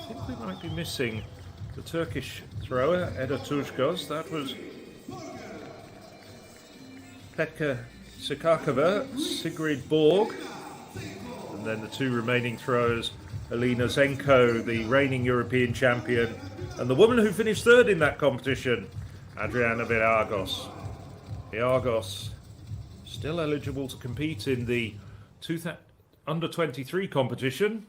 think we might be missing the Turkish thrower, Eda Tuzgoz. That was Petka Sikakova, Sigrid Borg. And then the two remaining throwers, Elina Tzengko, the reigning European champion, and the woman who finished third in that competition, Adriana Vilagos. Vilagos still eligible to compete in the under-23 competition.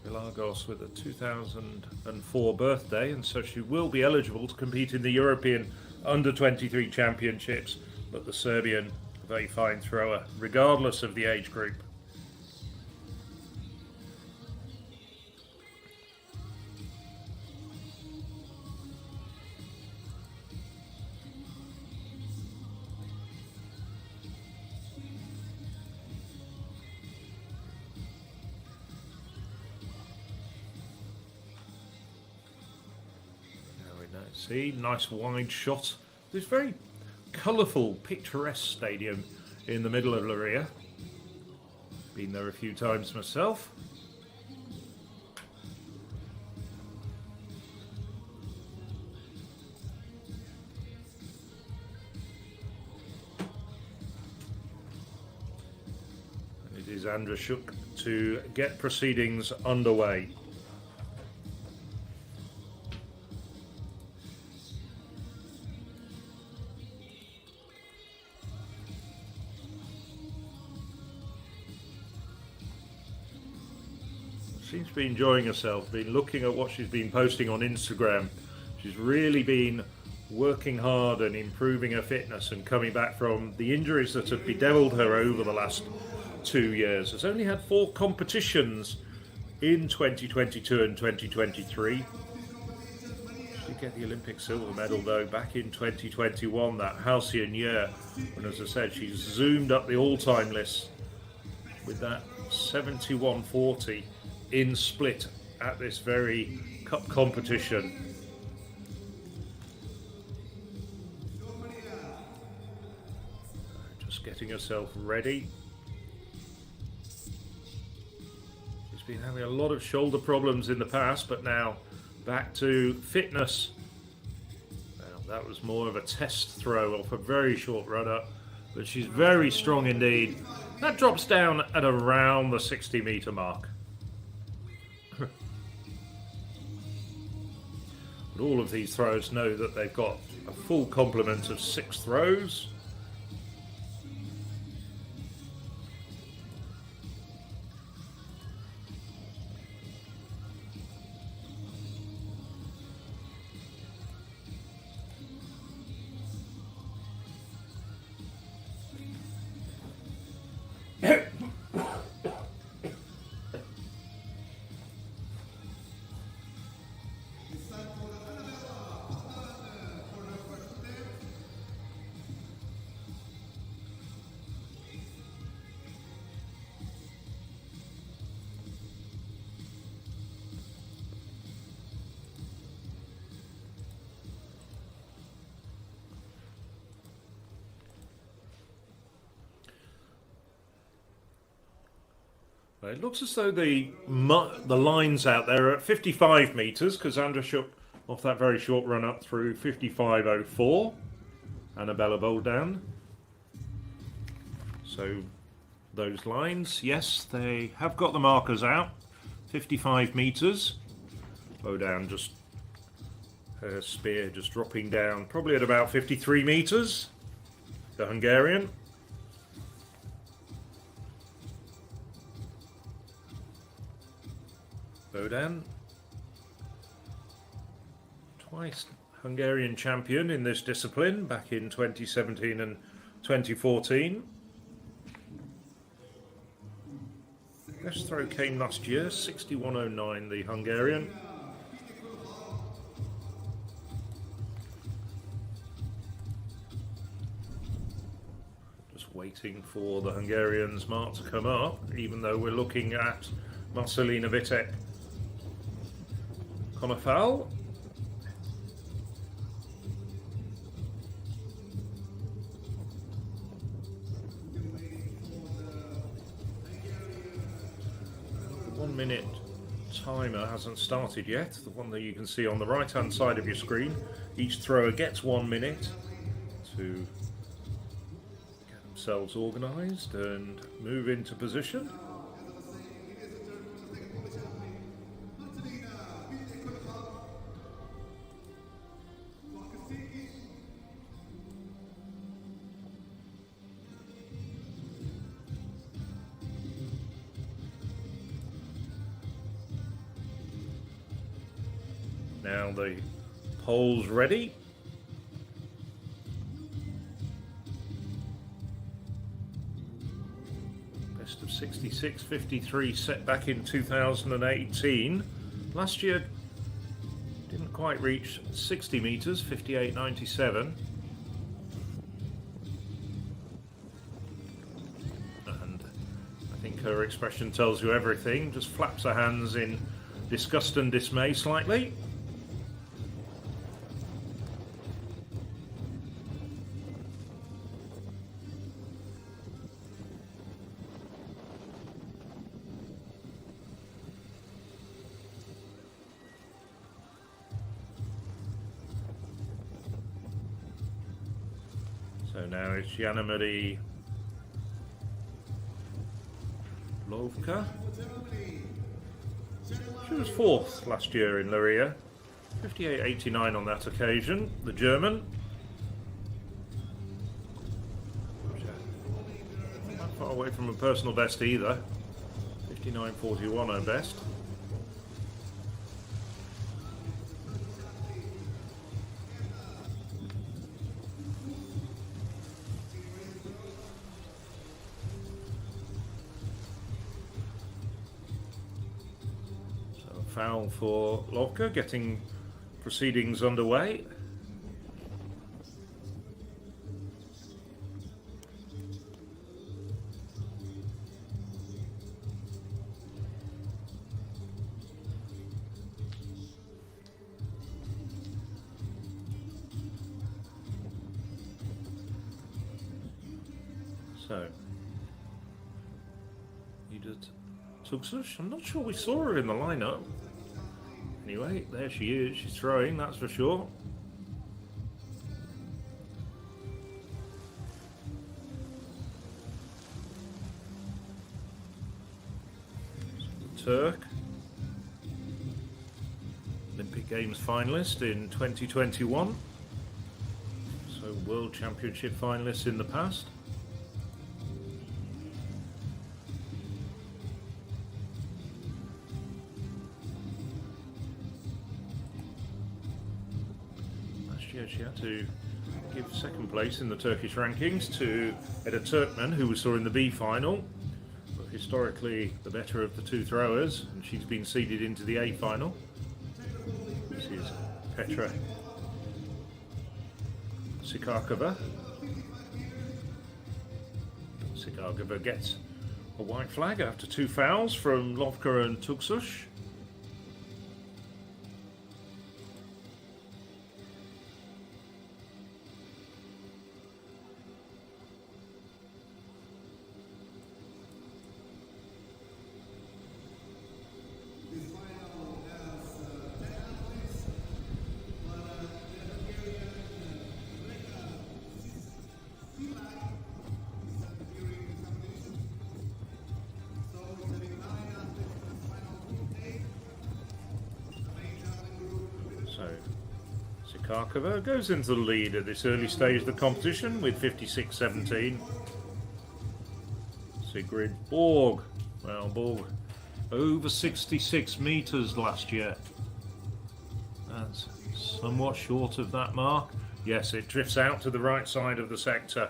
Vilagos with a 2004 birthday, and so she will be eligible to compete in the European under-23 championships, but the Serbian, a very fine thrower, regardless of the age group. See, nice wide shot. This very colourful, picturesque stadium in the middle of Leiria. Been there a few times myself. And it is Andrejczyk to get proceedings underway. Seems to be enjoying herself, been looking at what she's been posting on Instagram. She's really been working hard and improving her fitness and coming back from the injuries that have bedeviled her over the last 2 years. Has only had 4 competitions in 2022 and 2023. She did get the Olympic silver medal though back in 2021, that halcyon year, and as I said, she's zoomed up the all-time list with that 71.40 in split at this very cup competition. Just getting herself ready. She's been having a lot of shoulder problems in the past, but now back to fitness. Now that was more of a test throw off a very short rudder, but she's very strong indeed. That drops down at around the 60-meter mark. But all of these throwers know that they've got a full complement of 6 throws. It looks as though the lines out there are at 55 metres, because Andrejczyk off that very short run up through 55.04. Annabella Boldan. So those lines, yes, they have got the markers out. 55 metres. Boldan just, her spear just dropping down, probably at about 53 metres. The Hungarian. Boldan, twice Hungarian champion in this discipline back in 2017 and 2014. Best throw came last year, 61.09 the Hungarian. Just waiting for the Hungarian's mark to come up, even though we're looking at Marcelina Vitek. On a foul. The 1 minute timer hasn't started yet, the one that you can see on the right hand side of your screen. Each thrower gets 1 minute to get themselves organised and move into position. Now the pole's ready. Best of 66.53 set back in 2018. Last year didn't quite reach 60 metres, 58.97. And I think her expression tells you everything. Just flaps her hands in disgust and dismay slightly. So now it's Maria Andrejczyk. She was fourth last year in Leiria, 58.89 on that occasion, the German. Not that far away from a personal best either, 59.41 her best. Foul for Lovka, getting proceedings underway. So, Edith Tugsush, I'm not sure we saw her in the lineup. Anyway, there she is, she's throwing, that's for sure. Turk, Olympic Games finalist in 2021, so World Championship finalist in the past. She had to give second place in the Turkish rankings to Eda Turkmen, who we saw in the B final, but historically the better of the two throwers, and she's been seeded into the A final. This is Petra Sikarkova. Sikarkova gets a white flag after two fouls from Lovka and Tugsush. Sikarkova goes into the lead at this early stage of the competition with 56.17. Sigrid Borg. Well, Borg over 66 metres last year. That's somewhat short of that mark. Yes, it drifts out to the right side of the sector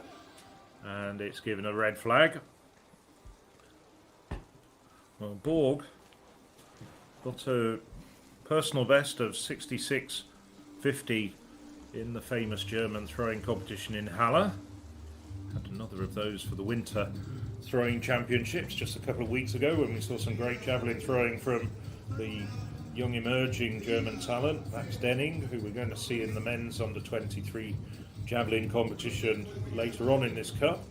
and it's given a red flag. Well, Borg got a personal best of 66.50 in the famous German throwing competition in Halle. Had another of those for the Winter Throwing Championships just a couple of weeks ago when we saw some great javelin throwing from the young emerging German talent, Max Denning, who we're going to see in the men's under-23 javelin competition later on in this cup.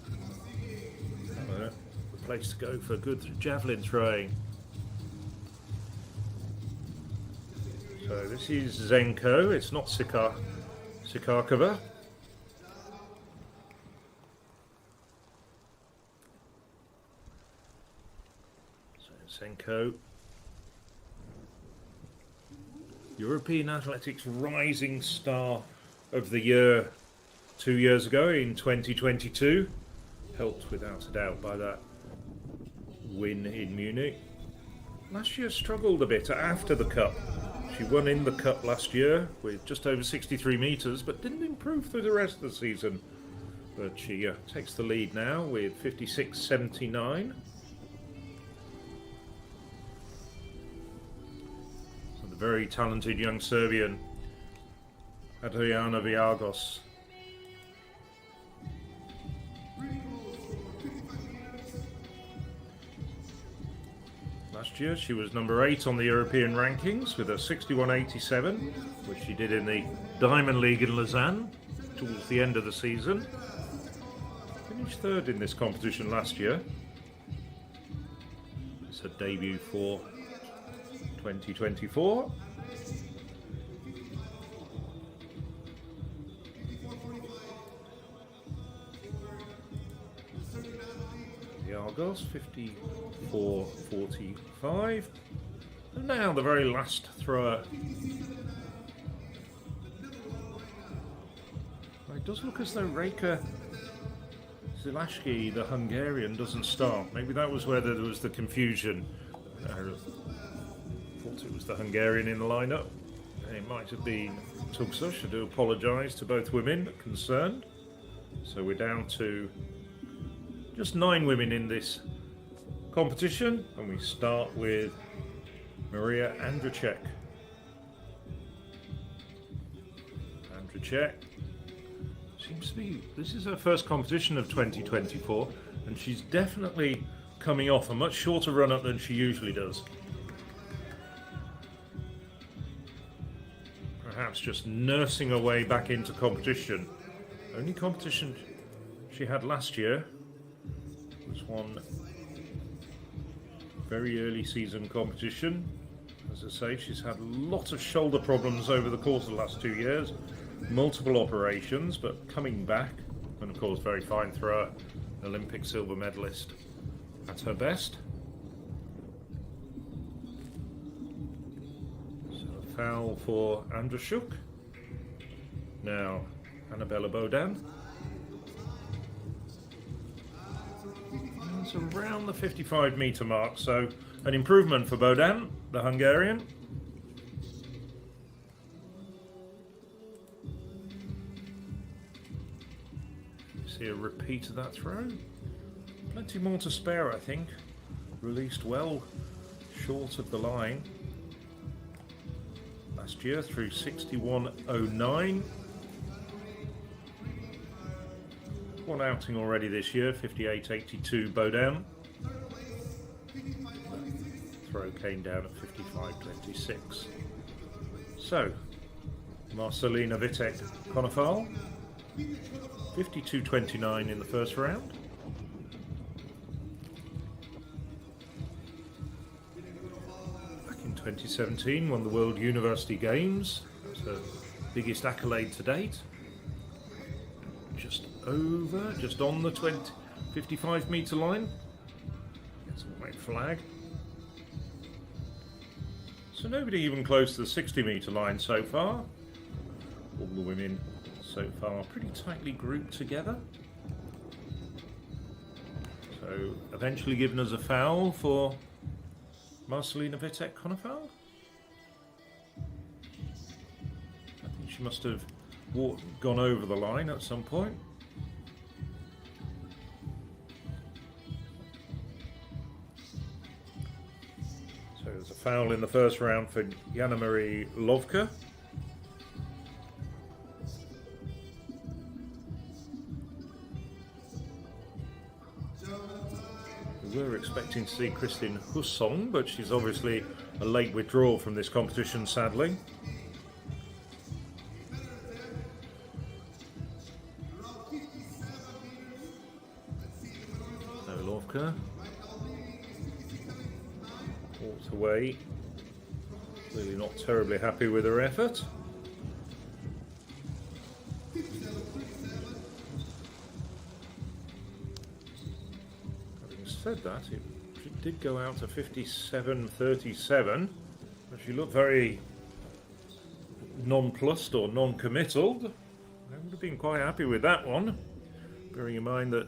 The place to go for good javelin throwing. So this is Tzengko, it's not Sikarkova. Tzengko. European Athletics Rising Star of the Year 2 years ago in 2022. Helped without a doubt by that win in Munich. Last year struggled a bit after the Cup. She won in the Cup last year with just over 63 metres, but didn't improve through the rest of the season. But she takes the lead now with 56.79. So the very talented young Serbian Adriana Vilagos. Last year she was number 8 on the European rankings with a 61.87, which she did in the Diamond League in Lausanne towards the end of the season. Finished third in this competition last year. It's her debut for 2024. Vilagos 54.45. And now the very last thrower. It does look as though Reka Zilashki, the Hungarian, doesn't start. Maybe that was where there was the confusion. I thought it was the Hungarian in the lineup. It might have been Tugsush. I do apologise to both women concerned. So we're down to just 9 women in this competition, and we start with Maria Andrejczyk. Andrejczyk seems to be, this is her first competition of 2024, and she's definitely coming off a much shorter run-up than she usually does. Perhaps just nursing her way back into competition. Only competition she had last year was one very early season competition. As I say, she's had a lot of shoulder problems over the course of the last 2 years, multiple operations, but coming back, and of course very fine thrower, Olympic silver medalist at her best. So a foul for Andrejczyk. Now Annabella Bodan. It's around the 55-metre mark, so an improvement for Bodan, the Hungarian. See a repeat of that throw. Plenty more to spare, I think. Released well short of the line last year through 61.09. One outing already this year, 58.82 Bodan. Throw came down at 55.26. So, Marcelina Vitek Konofal, 52.29 in the first round. Back in 2017, won the World University Games. That's her biggest accolade to date. Just over, just on the 55-metre line. Gets a white flag. So nobody even close to the 60-metre line so far. All the women so far pretty tightly grouped together. So eventually given us a foul for Marcelina Vitek Konofal. I think she must have gone over the line at some point. So there's a foul in the first round for Jana Marie Lovka. We were expecting to see Kristin Hussong, but she's obviously a late withdrawal from this competition, sadly. Walked away, clearly not terribly happy with her effort. Having said that, it did go out to 57.37. She looked very nonplussed or non-committal. I would have been quite happy with that one, bearing in mind that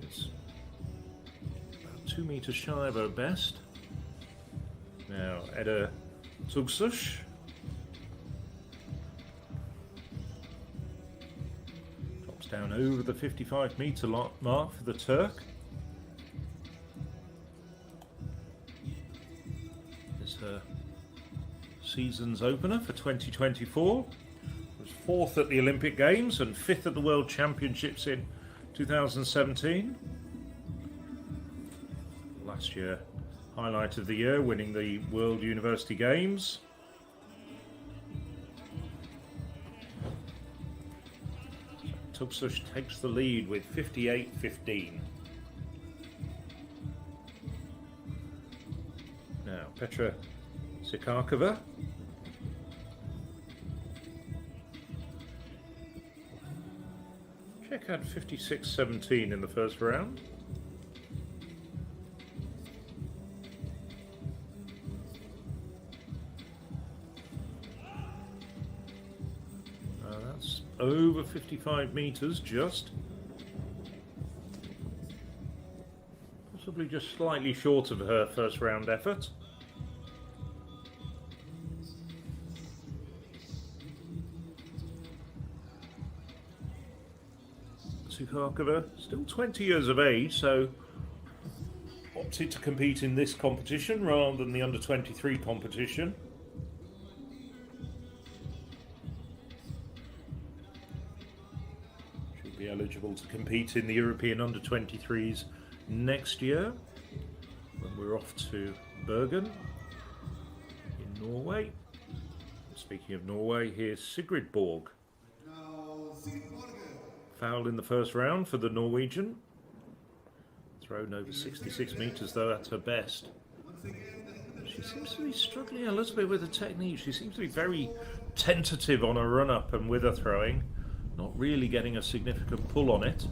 it's about 2 meters shy of her best. Now, Elina Tzengko drops down over the 55-meter mark for the Turk. This is her season's opener for 2024. Was 4th at the Olympic Games and 5th at the World Championships in 2017. Last year, highlight of the year, winning the World University Games. Tzengko takes the lead with 58.15. Now, Petra Sikakova. Czech had 56.17 in the first round. That's over 55 meters, just. Possibly just slightly short of her first round effort. Sikakova, still 20 years of age, so opted to compete in this competition rather than the under-23 competition. She'll be eligible to compete in the European under-23s next year when we're off to Bergen in Norway. Speaking of Norway, here's Sigrid Borg. Foul in the first round for the Norwegian. Thrown over 66 meters though at her best. She seems to be struggling a little bit with the technique. She seems to be very tentative on her run-up and with her throwing. Not really getting a significant pull on it.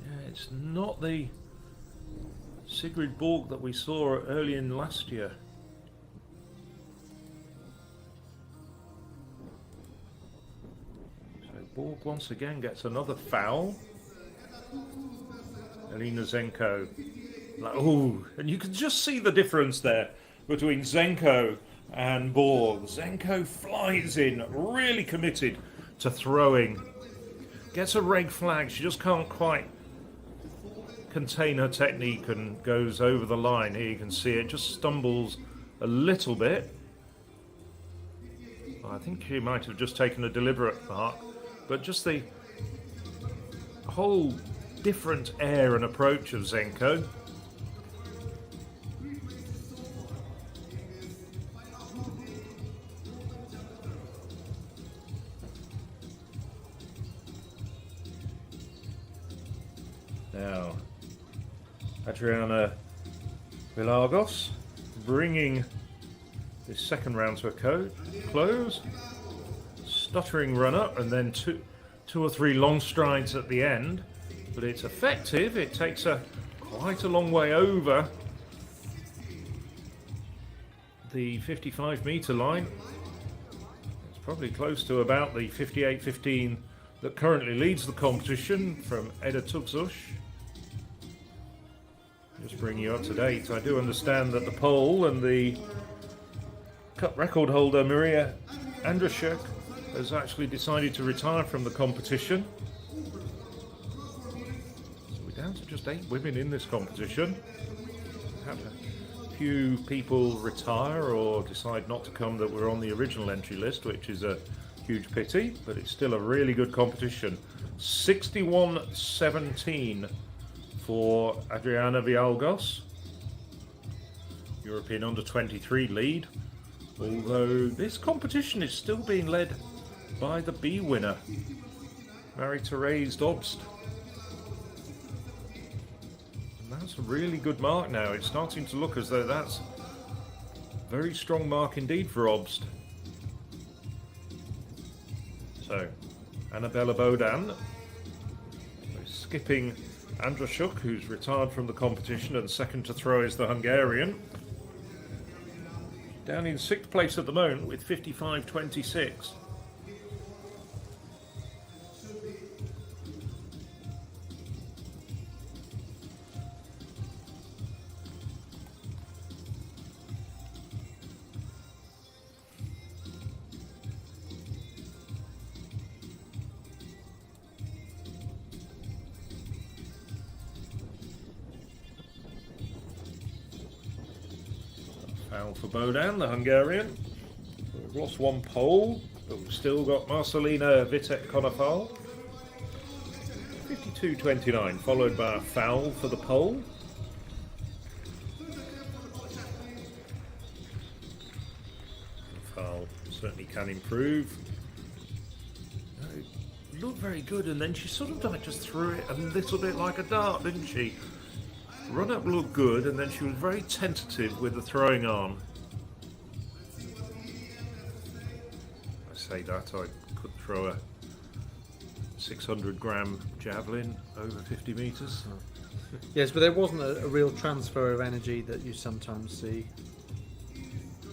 Yeah, it's not the Sigrid Borg that we saw early in last year. Borg once again gets another foul. Elina Tzengko. Oh, and you can just see the difference there between Tzengko and Borg. Tzengko flies in, really committed to throwing. Gets a red flag, she just can't quite contain her technique and goes over the line. Here you can see it, just stumbles a little bit. I think she might have just taken a deliberate mark. But just the whole different air and approach of Tzengko. Now, Adriana Vilagos bringing this second round to a close. Stuttering run-up and then two or three long strides at the end, but it's effective. It takes her quite a long way over the 55-meter line. It's probably close to about the 58.15 that currently leads the competition from Elina Tzengko. Just bringing you up to date. I do understand that the pole and the cup record holder Maria Andrejczyk has actually decided to retire from the competition. So we're down to just 8 women in this competition. Had a few people retire or decide not to come that were on the original entry list, which is a huge pity, but it's still a really good competition. 61.17 for Adriana Vilagos, European under-23 lead, although this competition is still being led by the B winner, Marie-Thérèse Obst. And that's a really good mark now. It's starting to look as though that's a very strong mark indeed for Obst. So, Annabella Bodan skipping Andrejczyk, who's retired from the competition, and second to throw is the Hungarian. Down in 6th place at the moment with 55.26. Foul for Bodan, the Hungarian. We've lost one pole, but we've still got Marcelina Vitek-Konafal. 52.29, followed by a foul for the pole. The foul certainly can improve. It looked very good, and then she sort of like just threw it a little bit like a dart, didn't she? Run up looked good, and then she was very tentative with the throwing arm. I say that, I could throw a 600-gram javelin over 50 metres. Yes, but there wasn't a real transfer of energy that you sometimes see.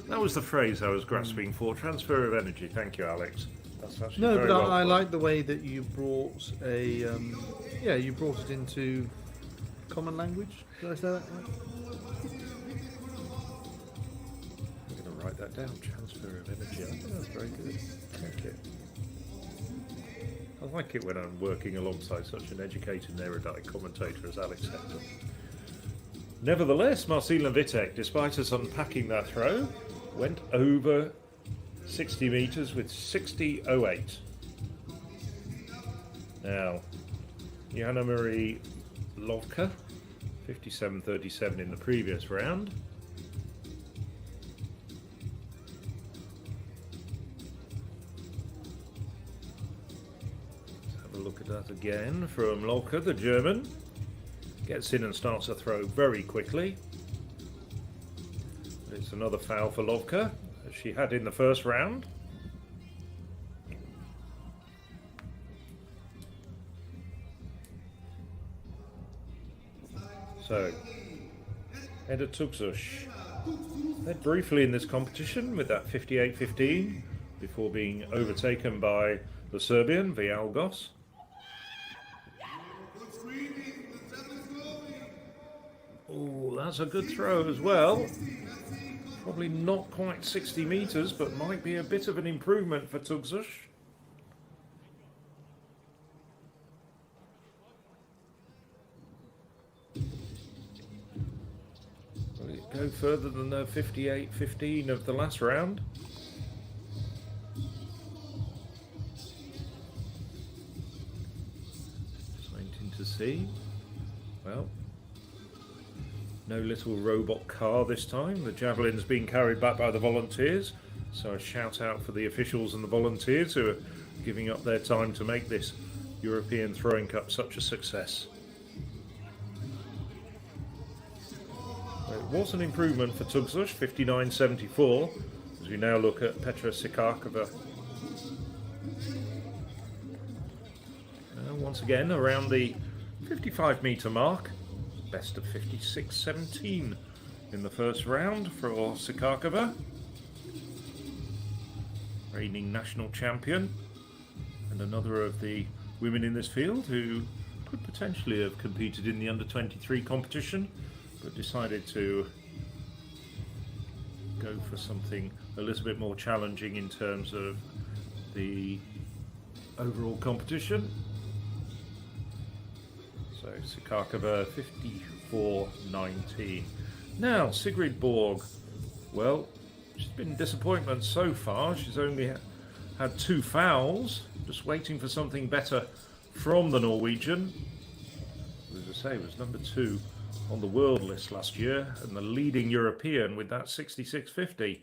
That was the phrase I was grasping for, transfer of energy. Thank you, Alex. That's actually No, very but well I put. like the way that you brought you brought it into common language. Did I say that right? I'm going to write that down, transfer of energy. I think that's very good. Thank you. I like it when I'm working alongside such an educated and erudite commentator as Alex Hector. Nevertheless, Marcelina Vitek, despite us unpacking that throw, went over 60 metres with 60.08. Now, Jana Marie Lovka, 57.37 in the previous round. Let's have a look at that again from Lovka, the German. Gets in and starts a throw very quickly. It's another foul for Lovka, as she had in the first round. So, Eda Tugzus led briefly in this competition with that 58.15 before being overtaken by the Serbian Vilagos. Oh, that's a good throw as well. Probably not quite 60 metres, but might be a bit of an improvement for Tugzus. Will it go further than the 58.15 of the last round? Just waiting to see. Well, no little robot car this time. The javelin's being carried back by the volunteers. So a shout out for the officials and the volunteers who are giving up their time to make this European Throwing Cup such a success. It was an improvement for Tugzus, 59.74, as we now look at Petra Sikarkova. Once again around the 55 metre mark. Best of 56.17 in the first round for Sikarkova, reigning national champion, and another of the women in this field who could potentially have competed in the under-23 competition, but decided to go for something a little bit more challenging in terms of the overall competition. So Sikarkova 54.19. Now Sigrid Borg. Well, she's been disappointment so far. She's only had 2 fouls. Just waiting for something better from the Norwegian. As I say, was number 2 on the world list last year and the leading European with that 66.50.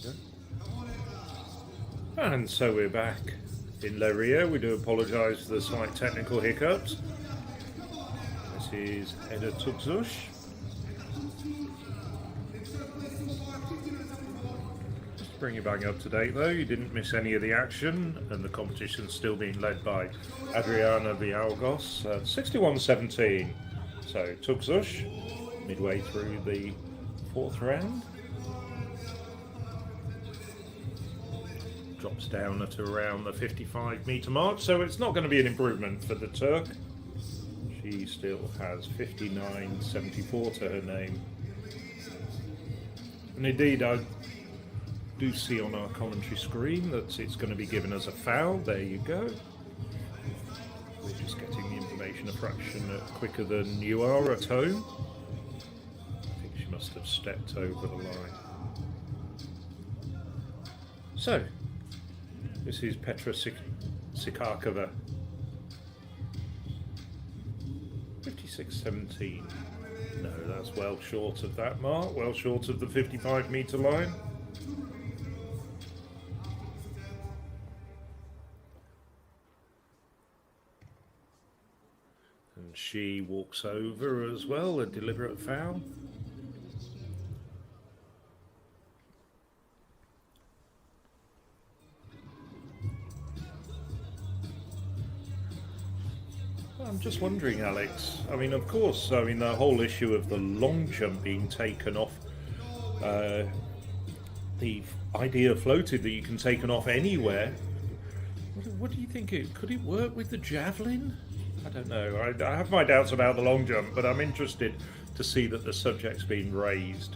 go. And so we're back in Leiria. We do apologise for the slight technical hiccups. This is Eda Tugzush. Just to bring you back up to date though, you didn't miss any of the action, and the competition's still being led by Adriana Vilagos at 61.17. So Tugzush, midway through the 4th round. Drops down at around the 55-metre mark, so it's not going to be an improvement for the Turk. She still has 59.74 to her name. And indeed, I do see on our commentary screen that it's going to be given as a foul. There you go. We're just getting the information a fraction quicker than you are at home. I think she must have stepped over the line. So, this is Petra Sikakova. 56.17. No, that's well short of that mark, well short of the 55-metre line. And she walks over as well, a deliberate foul. I'm just wondering, Alex, I mean, of course, I mean, the whole issue of the long jump being taken off, the idea floated that you can take it off anywhere. What do you think? Could it work with the javelin? I don't know. I have my doubts about the long jump, but I'm interested to see that the subject's been raised.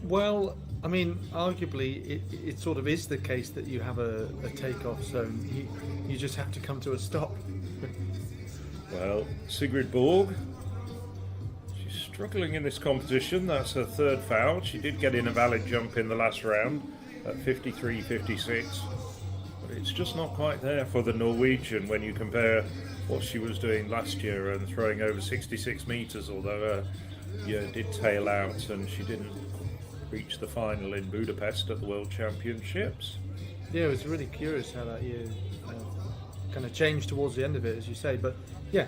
Well, I mean, arguably, it sort of is the case that you have a takeoff zone. You just have to come to a stop. Well, Sigrid Borg, she's struggling in this competition. That's her 3rd foul. She did get in a valid jump in the last round at 53.56, but it's just not quite there for the Norwegian when you compare what she was doing last year and throwing over 66 metres, although her year did tail out and she didn't reach the final in Budapest at the World Championships. Yeah, it was really curious how that year kind of changed towards the end of it, as you say. But yeah,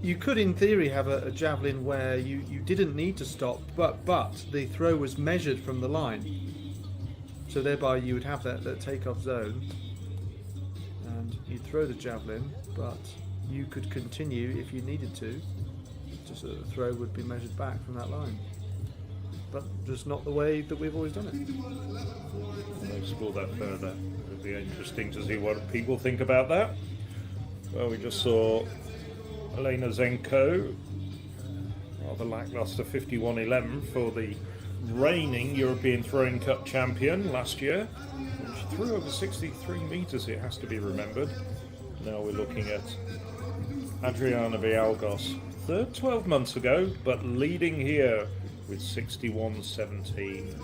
you could in theory have a javelin where you didn't need to stop, but the throw was measured from the line, so thereby you would have that takeoff zone and you'd throw the javelin, but you could continue if you needed to, just so that the throw would be measured back from that line. But just not the way that we've always done it. We'll explore that further. It'll be interesting to see what people think about that. Well, we just saw Elina Tzengko, rather lacklustre 51.11 for the reigning European Throwing Cup champion last year. She threw over 63 metres, it has to be remembered. Now we're looking at Adriana Vilagos, 3rd 12 months ago, but leading here with 61.17.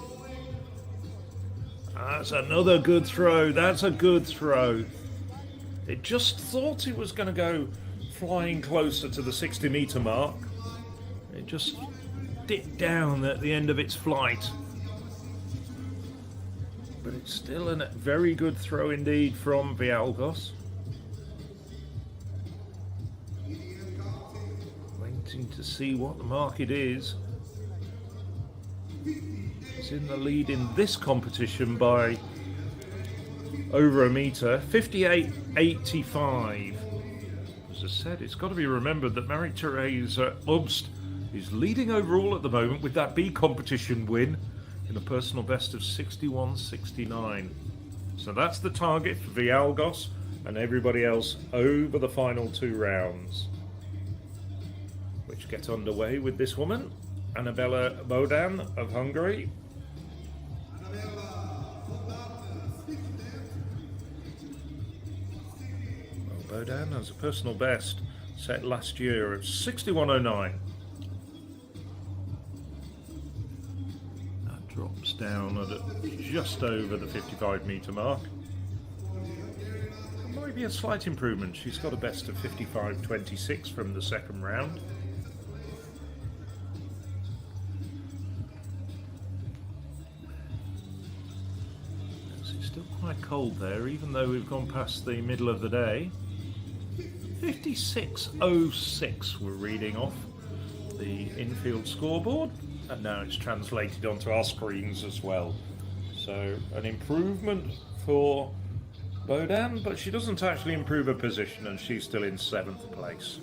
That's another good throw. That's a good throw. It just thought it was going to go flying closer to the 60-metre mark. It just dipped down at the end of its flight. But it's still a very good throw indeed from Vilagos. Waiting to see what the market is. It's in the lead in this competition by over a metre, 58.85. As I said, it's got to be remembered that Marie-Therese Obst is leading overall at the moment with that B competition win in a personal best of 61.69. So that's the target for Vilagos and everybody else over the final 2 rounds, which get underway with this woman, Annabella Bodan of Hungary. Well, Bodan has a personal best set last year of 61.09. That drops down at just over the 55-metre mark. It might be a slight improvement. She's got a best of 55.26 from the 2nd round. It's still quite cold there, even though we've gone past the middle of the day. 56.06 we're reading off the infield scoreboard, and now it's translated onto our screens as well. So an improvement for Bodan, but she doesn't actually improve her position, and she's still in 7th place.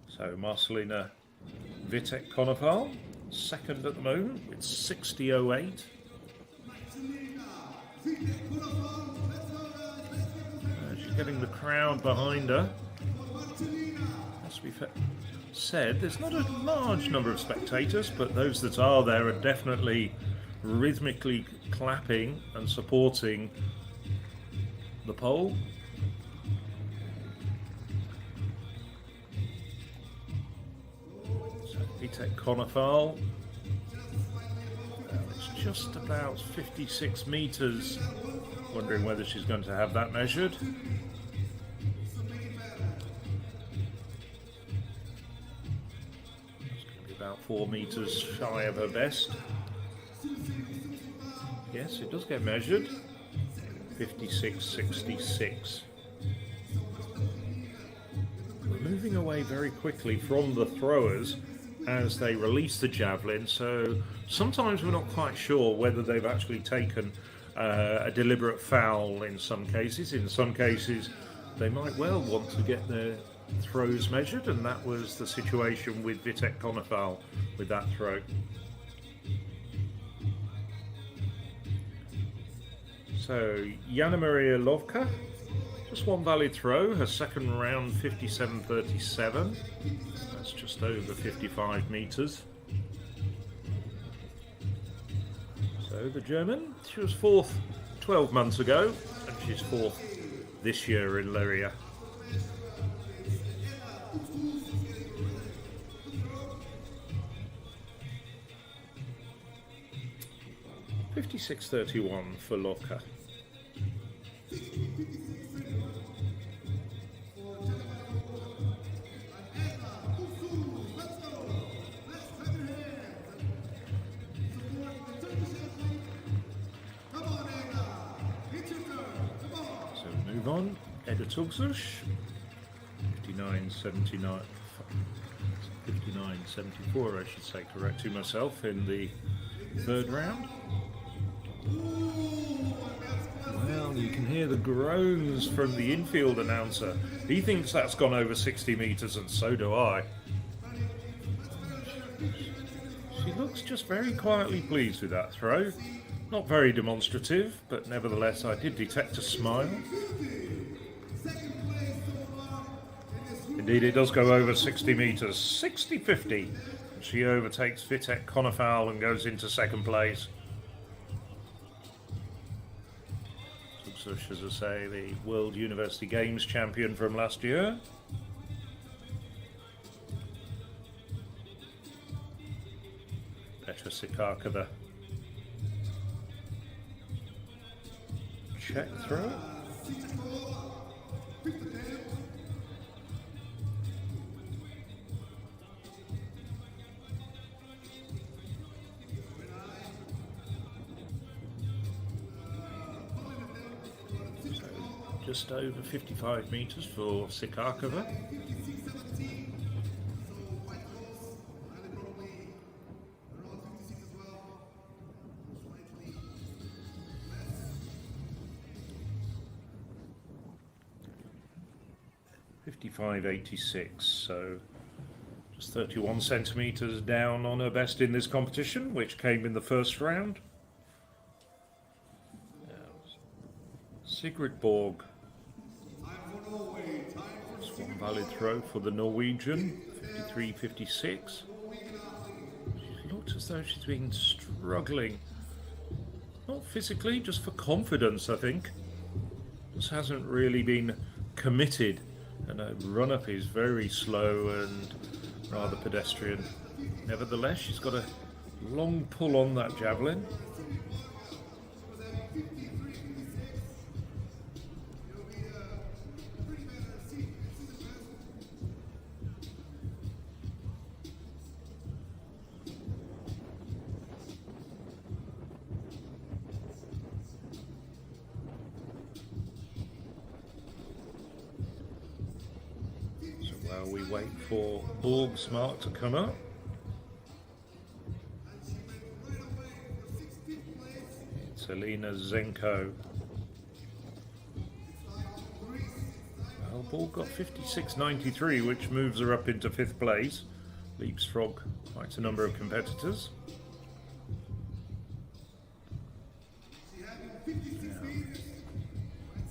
So Marcelina Vitek-Konopal, second at the moment with 60.08. She's getting the crowd behind her. Has to be said, there's not a large number of spectators, but those that are there are definitely rhythmically clapping and supporting the pole. So Vitek-Konopal, it's just about 56 meters. Wondering whether she's going to have that measured. It's going to be about 4 meters shy of her best. Yes, it does get measured. 56.66. We're moving away very quickly from the throwers as they release the javelin, so sometimes we're not quite sure whether they've actually taken a deliberate foul in some cases. In some cases, they might well want to get their throws measured, and that was the situation with Vitek-Konopal with that throw. So, Jana Maria Lovka, just one valid throw, her second round 57.37. That's just over 55 meters. So the German, she was 4th 12 months ago, and she's 4th this year in Leiria. $56.31 for Lovka. On Edda Tugsush, 59.79, 59.74 I should say, correct to myself, in the 3rd round. Well, you can hear the groans from the infield announcer. He thinks that's gone over 60 meters, and so do I. She looks just very quietly pleased with that throw. Not very demonstrative, but nevertheless I did detect a smile. Indeed, it does go over 60 meters, 60.50. She overtakes Vitek-Konopal and goes into 2nd place. Tugsush, as I say, the World University Games champion from last year. Petra Sikarkova. Check throw. Just over 55 meters for Sikarkova. $55.86, so just 31 centimeters down on her best in this competition, which came in the 1st round. Sigrid Borg. Just one valid throw for the Norwegian, 53.56. She looked as though she's been struggling, not physically, just for confidence, I think. Just hasn't really been committed, and her run-up is very slow and rather pedestrian. Nevertheless, she's got a long pull on that javelin. While we wait for Borg's mark to come up. It's Elina Tzengko. Well, Borg got 56.93, which moves her up into 5th place. Leapsfrog quite a number of competitors.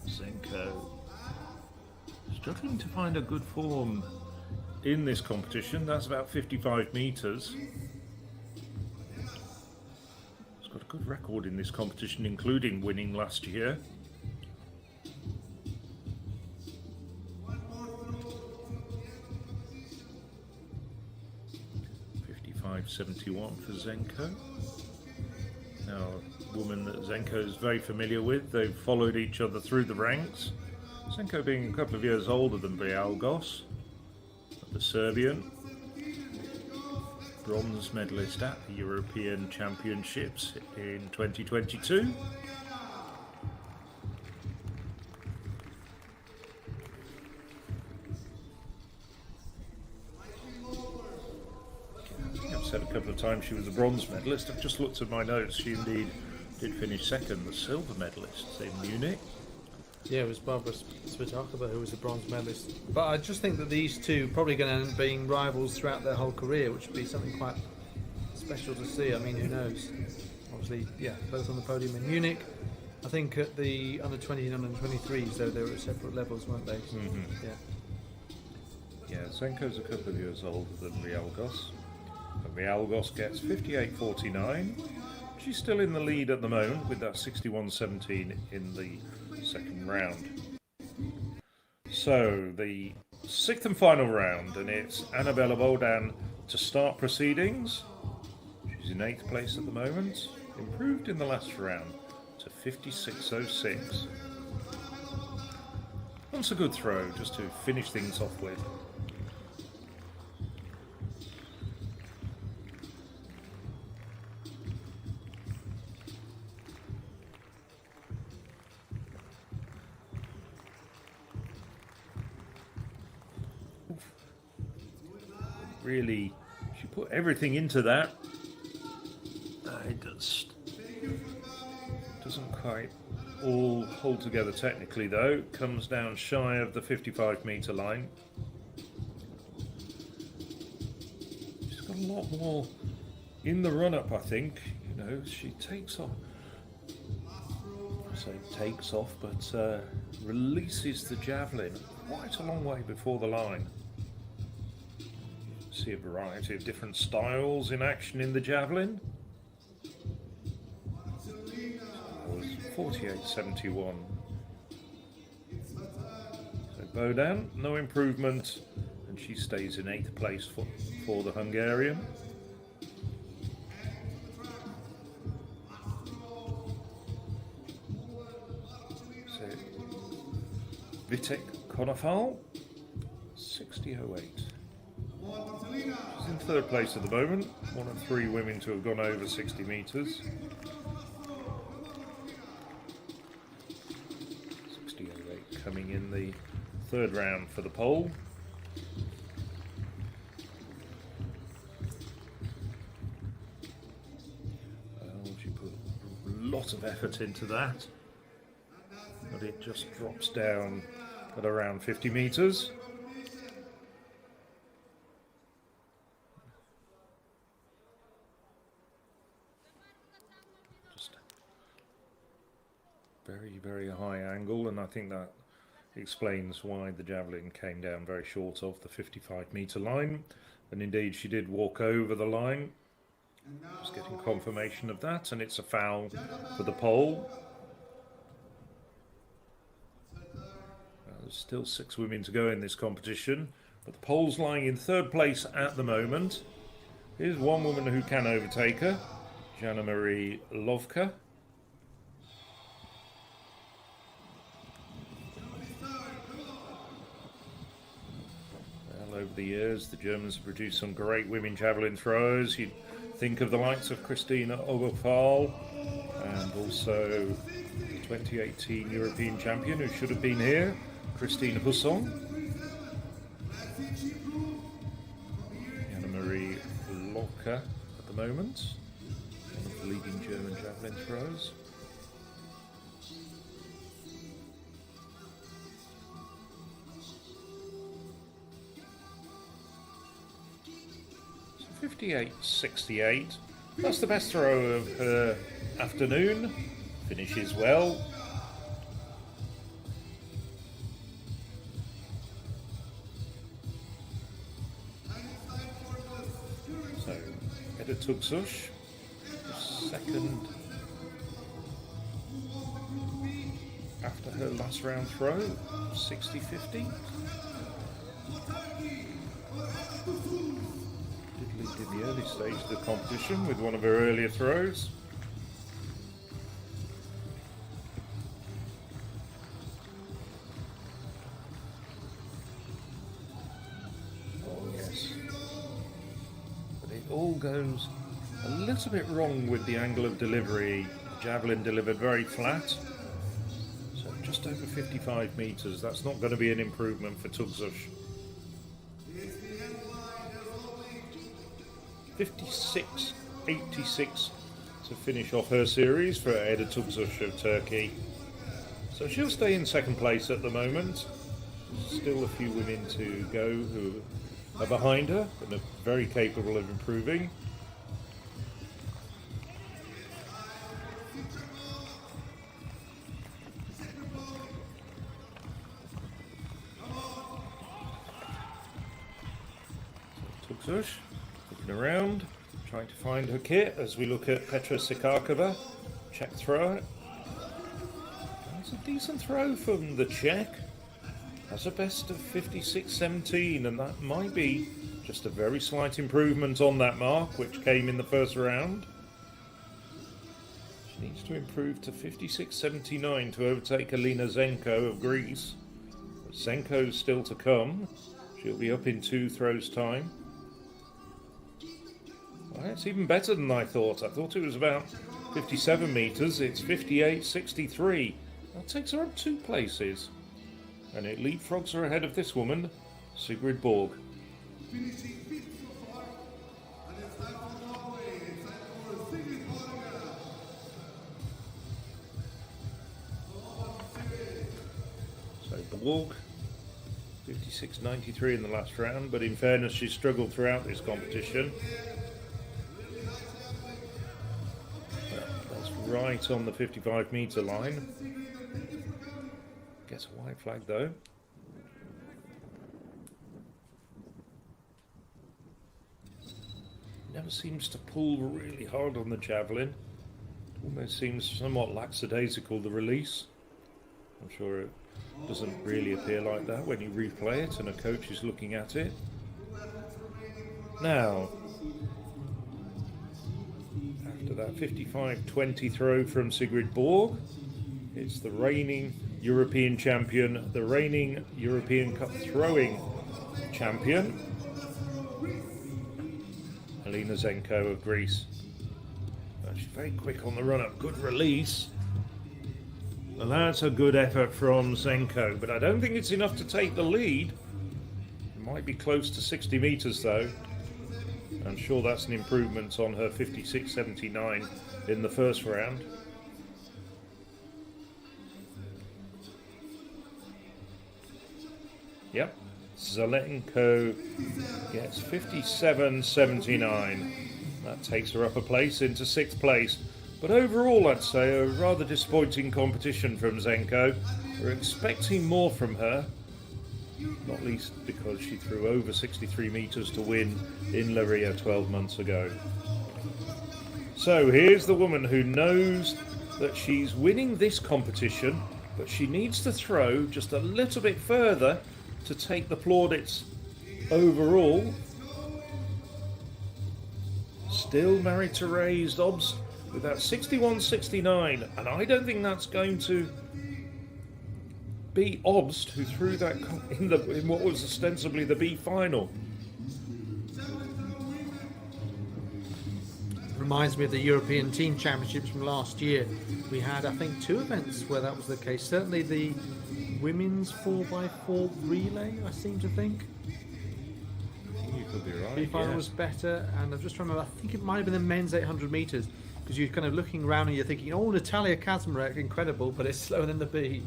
Tzengko struggling to find a good form in this competition. That's about 55 metres. He's got a good record in this competition, including winning last year. 55.71 for Tzengko. Now, a woman that Tzengko is very familiar with. They've followed each other through the ranks. Tzengko being a couple of years older than Vilagos, the Serbian. Bronze medalist at the European Championships in 2022. I've said a couple of times she was a bronze medalist. I've just looked at my notes. She indeed did finish second, the silver medalist in Munich. Yeah, it was Barbara Svitakova who was the bronze medalist. But I just think that these two are probably going to end up being rivals throughout their whole career, which would be something quite special to see. I mean, who knows? Obviously, yeah, both on the podium in Munich. I think at the under 20 and under 23s, though, they were at separate levels, weren't they? Mm-hmm. Yeah. Yeah, Zenko's a couple of years older than Vilagos. And Vilagos gets 58.49. She's still in the lead at the moment with that 61.17 in the second round. So the 6th and final round, and it's Annabella Boldan to start proceedings. She's in 8th place at the moment, improved in the last round to 56.06. Wants a good throw just to finish things off with. Really, she put everything into that. It doesn't quite all hold together technically though. Comes down shy of the 55-metre line. She's got a lot more in the run-up, I think. You know, she takes off. I say takes off, but releases the javelin quite a long way before the line. See a variety of different styles in action in the javelin. That was 48.71. So Bodan, no improvement, and she stays in 8th place for the Hungarian. So Vitek Konofal, 60.08. She's in 3rd place at the moment, one of 3 women to have gone over 60 metres. 60.08 coming in the 3rd round for the pole. Well, she put a lot of effort into that, but it just drops down at around 50 metres. Very high angle, and I think that explains why the javelin came down very short of the 55-metre line, and indeed she did walk over the line. Just getting confirmation of that, and it's a foul for the pole. There's still 6 women to go in this competition, but the pole's lying in 3rd place at the moment. Here's one woman who can overtake her, Jana Marie Lovka. Over the years, the Germans have produced some great women javelin throwers. You'd think of the likes of Christina Oberfall and also the 2018 European champion who should have been here, Christine Husson. marker at the moment. One of the leading German javelin throwers. So 58.68. That's the best throw of her afternoon. Finishes well. So, Edda Tugsush, second after her last round throw, 60-50. Did lead in the early stage of the competition with one of her earlier throws. All goes a little bit wrong with the angle of delivery. Javelin delivered very flat, so just over 55 meters. That's not going to be an improvement for Tugsush. 56.86 to finish off her series for Edda Tugsush of Turkey. So she'll stay in second place at the moment. Still a few women to go who are behind her and are very capable of improving. Tugsush looking around, trying to find her kit as we look at Petra Sikarkova, Czech thrower. That's a decent throw from the Czech. Has a best of 56.17, and that might be just a very slight improvement on that mark, which came in the first round. She needs to improve to 56.79 to overtake Elina Tzengko of Greece. But Zenko's still to come. She'll be up in 2 throws' time. Well, it's even better than I thought. I thought it was about 57 meters. It's 58.63. That takes her up 2 places. And it leapfrogs her ahead of this woman, Sigrid Borg. So Borg, 56.93 in the last round, but in fairness she struggled throughout this competition. That's right on the 55 metre line. Gets a white flag though. Never seems to pull really hard on the javelin. Almost seems somewhat lackadaisical, the release. I'm sure it doesn't really appear like that when you replay it and a coach is looking at it. Now, after that 55-20 throw from Sigrid Borg, it's the reigning European champion, the reigning European Cup throwing champion, Elina Tzengko of Greece. She's very quick on the run-up, good release. Well, that's a good effort from Tzengko, but I don't think it's enough to take the lead. It might be close to 60 meters though. I'm sure that's an improvement on her 56.79 in the first round. Yep, Zelenko gets 57.79. That takes her up a place into 6th place. But overall, I'd say a rather disappointing competition from Tzengko. We're expecting more from her, not least because she threw over 63 meters to win in Leiria 12 months ago. So here's the woman who knows that she's winning this competition, but she needs to throw just a little bit further to take the plaudits overall. Still married to raised Obst with that 61.69, and I don't think that's going to beat Obst, who threw that in what was ostensibly the B final. Reminds me of the European Team Championships from last year. We had, I think, 2 events where that was the case. Certainly the women's 4x4 relay, I seem to think. you could be right. B-final yeah. was better, and I'm just trying to remember, I think it might have been the men's 800 metres, because you're kind of looking around and you're thinking, oh, Natalia Kazmarek, incredible, but it's slower than the B.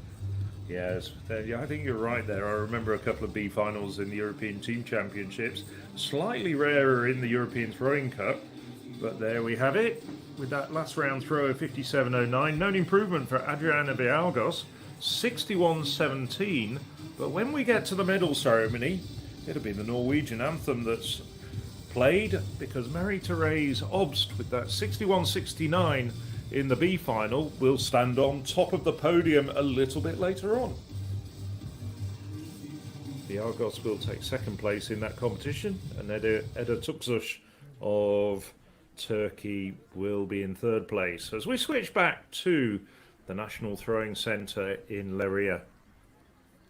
Yes, yeah, I think you're right there. I remember a couple of B finals in the European Team Championships. Slightly rarer in the European Throwing Cup, but there we have it. With that last round throw of 57.09, known improvement for Adriana Vilagos, 61.17. But when we get to the medal ceremony, it'll be the Norwegian anthem that's played, because Marie-Therese Obst with that 61.69 in the B final will stand on top of the podium a little bit later on. Vilagos will take second place in that competition, and Eda Tuksush of Turkey will be in third place. As we switch back to the National Throwing Centre in Leiria.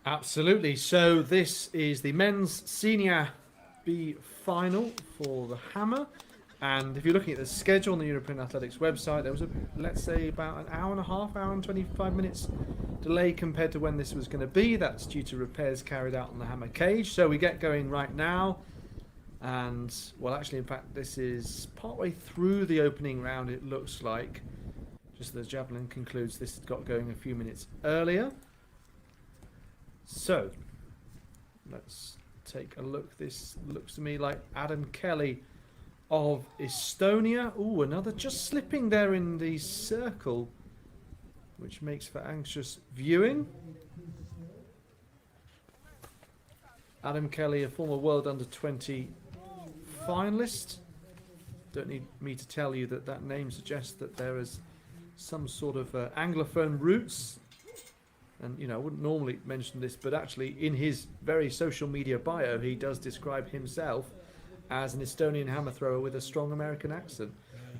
Absolutely. So this is the men's senior B final for the hammer. And if you're looking at the schedule on the European Athletics website, there was let's say about an hour and a half, hour and 25 minutes delay compared to when this was going to be. That's due to repairs carried out on the hammer cage. So we get going right now. And, well, actually, in fact, this is partway through the opening round, it looks like. Just as Javelin concludes, this got going a few minutes earlier. So, let's take a look. This looks to me like Adam Kelly of Estonia. Ooh, another just slipping there in the circle, which makes for anxious viewing. Adam Kelly, a former World Under-20 finalist. Don't need me to tell you that that name suggests that there is some sort of Anglophone roots. And, you know, I wouldn't normally mention this, but actually in his very social media bio, he does describe himself as an Estonian hammer thrower with a strong American accent.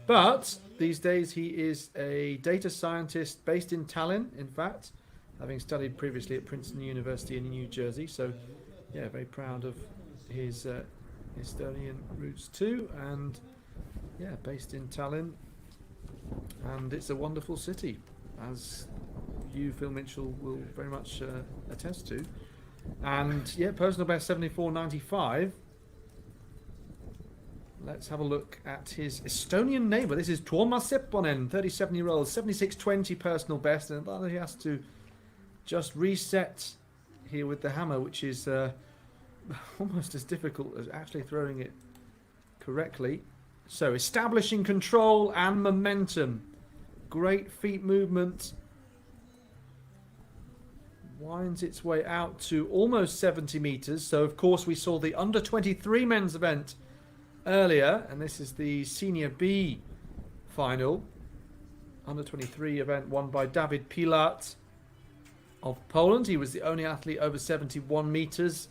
But these days he is a data scientist based in Tallinn, in fact, having studied previously at Princeton University in New Jersey. So, yeah, very proud of his Estonian roots too, and yeah, based in Tallinn, and it's a wonderful city, as you, Phil Mitchell, will very much attest to. And yeah, personal best 74.95. Let's have a look at his Estonian neighbour. This is Tuomas Sepponen, 37-year-old, 76.20 personal best, and he has to just reset here with the hammer, which is almost as difficult as actually throwing it correctly. So establishing control and momentum. Great feet movement. Winds its way out to almost 70 metres. So of course we saw the under-23 men's event earlier, and this is the senior B final. Under-23 event won by David Pilat of Poland. He was the only athlete over 71 metres.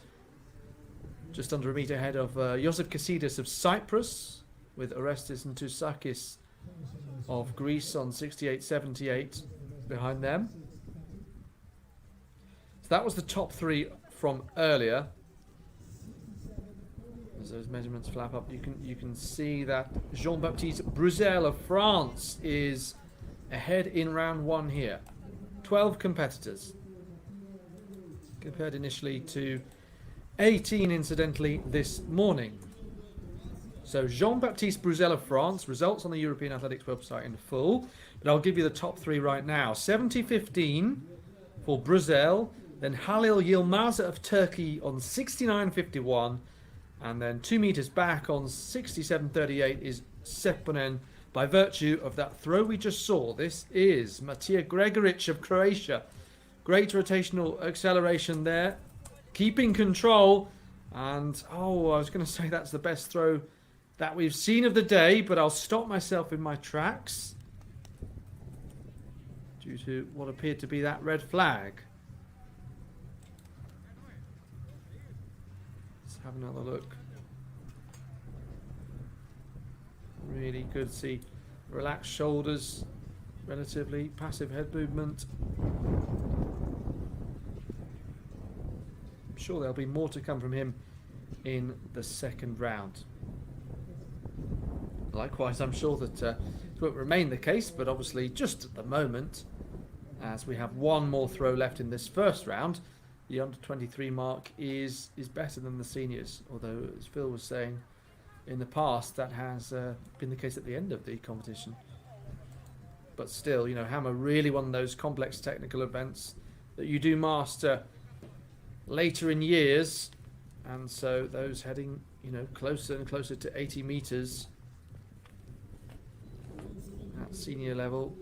Just under a metre ahead of Joseph Kasidis of Cyprus, with Orestes and Tousakis of Greece on 68.78 behind them. So that was the top three from earlier. As those measurements flap up, you can see that Jean-Baptiste Bruzel of France is ahead in round one here. 12 competitors, compared initially to 18, incidentally, this morning. So Jean-Baptiste Bruzel of France, results on the European Athletics website in full, but I'll give you the top three right now. 70.15 for Bruzel, then Halil Yilmaz of Turkey on 69.51, and then 2 meters back on 67.38 is Sepponen, by virtue of that throw we just saw. This is Matija Gregoric of Croatia. Great rotational acceleration there, keeping control, and I was going to say that's the best throw that we've seen of the day, but I'll stop myself in my tracks due to what appeared to be that red flag. Let's have another look. Really good to see relaxed shoulders, relatively passive head movement. I'm sure there'll be more to come from him in the second round. Likewise, I'm sure that it won't remain the case, but obviously just at the moment, as we have one more throw left in this first round, the under-23 mark is better than the seniors, although, as Phil was saying, in the past that has been the case at the end of the competition. But still, you know, Hammer really one of those complex technical events that you do master later in years, and so those heading, you know, closer and closer to 80 meters at senior level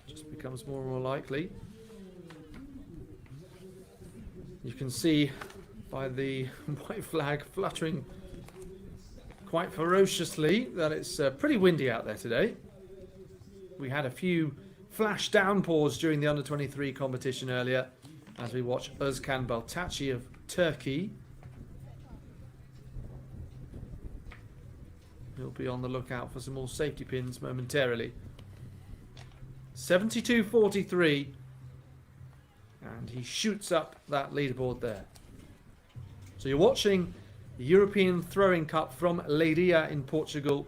just becomes more and more likely. You can see by the white flag fluttering quite ferociously that it's pretty windy out there today. We had a few flash downpours during the under-23 competition earlier as we watch Özkan Baltaci of Turkey. He'll be on the lookout for some more safety pins momentarily. 72.43, and he shoots up that leaderboard there. So you're watching the European Throwing Cup from Leiria in Portugal.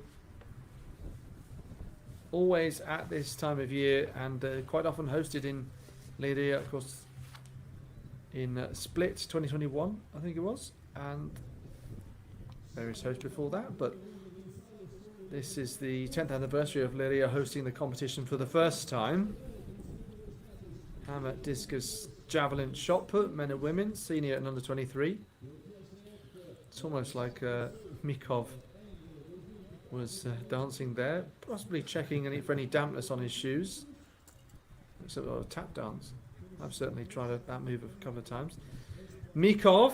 Always at this time of year, and quite often hosted in Leiria, of course, in Split 2021, I think it was, and various hosts before that. But this is the 10th anniversary of Leiria hosting the competition for the first time. Hammer, discus, javelin, shot put, men and women, senior and under 23. It's almost like Mikov was dancing there, possibly checking for any dampness on his shoes. It's a tap dance. I've certainly tried that move a couple of times. Mikov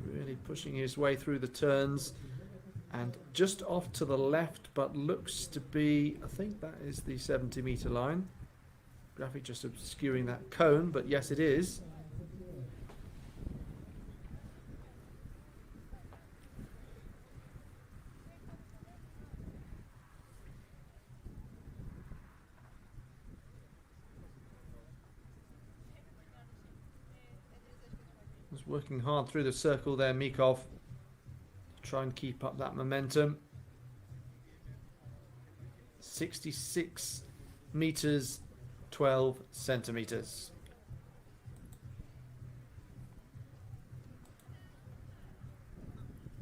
really pushing his way through the turns, and just off to the left, but looks to be, I think that is the 70-meter line. Graphic just obscuring that cone, but yes, it is. Was working hard through the circle there, Mikov. Try and keep up that momentum. 66 meters, 12 centimeters.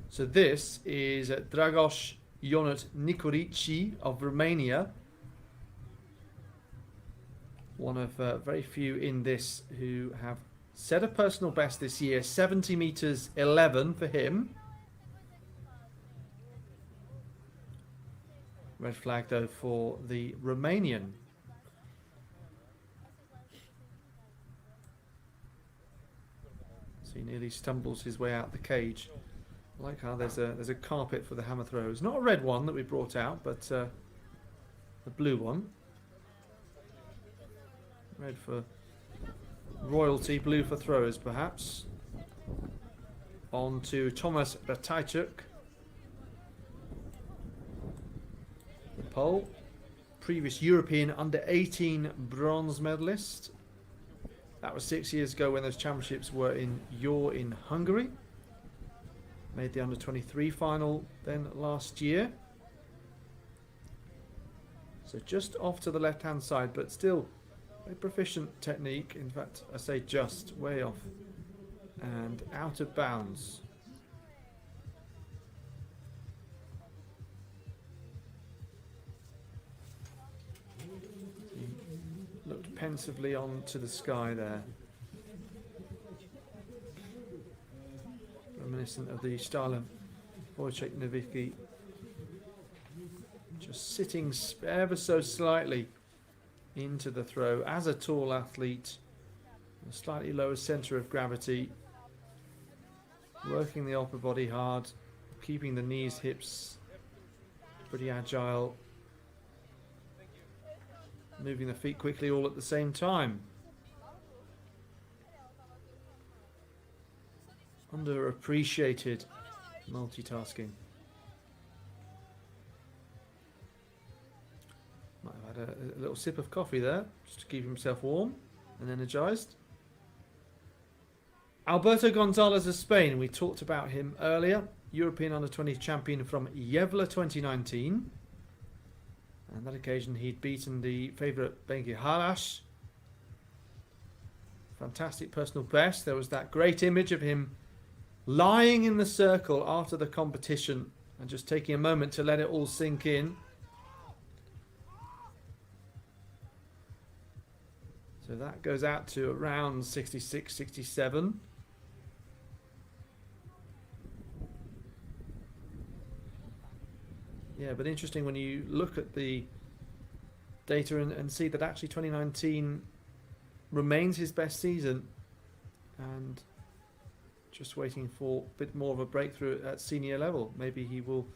So this is Dragos Ionut Nikolici of Romania. One of very few in this who have set a personal best this year. 70 meters, 11 for him. Red flag though for the Romanian. So he nearly stumbles his way out the cage. I like how there's a carpet for the hammer throws. Not a red one that we brought out, but a blue one. Red for royalty, blue for throwers perhaps. On to Tomasz Ratajczuk. The pole. Previous European under-18 bronze medalist. That was 6 years ago when those championships were in Yor in Hungary. Made the under-23 final then last year. So just off to the left-hand side, but still a proficient technique. In fact, I say just, way off and out of bounds. He looked pensively on to the sky there. Reminiscent of the style of Wojciech Nowicki. Just sitting ever so slightly into the throw as a tall athlete, a slightly lower centre of gravity, working the upper body hard, keeping the knees, hips pretty agile, moving the feet quickly all at the same time. Underappreciated multitasking. Might have had a little sip of coffee there, just to keep himself warm and energized. Alberto Gonzalez of Spain, we talked about him earlier. European Under-20 champion from Yevla 2019. And that occasion he'd beaten the favourite Bengi Halash fantastic personal best. There was that great image of him lying in the circle after the competition and just taking a moment to let it all sink in. So that goes out to around 66, 67. Yeah, but interesting when you look at the data and see that actually 2019 remains his best season, and just waiting for a bit more of a breakthrough at senior level. Maybe he will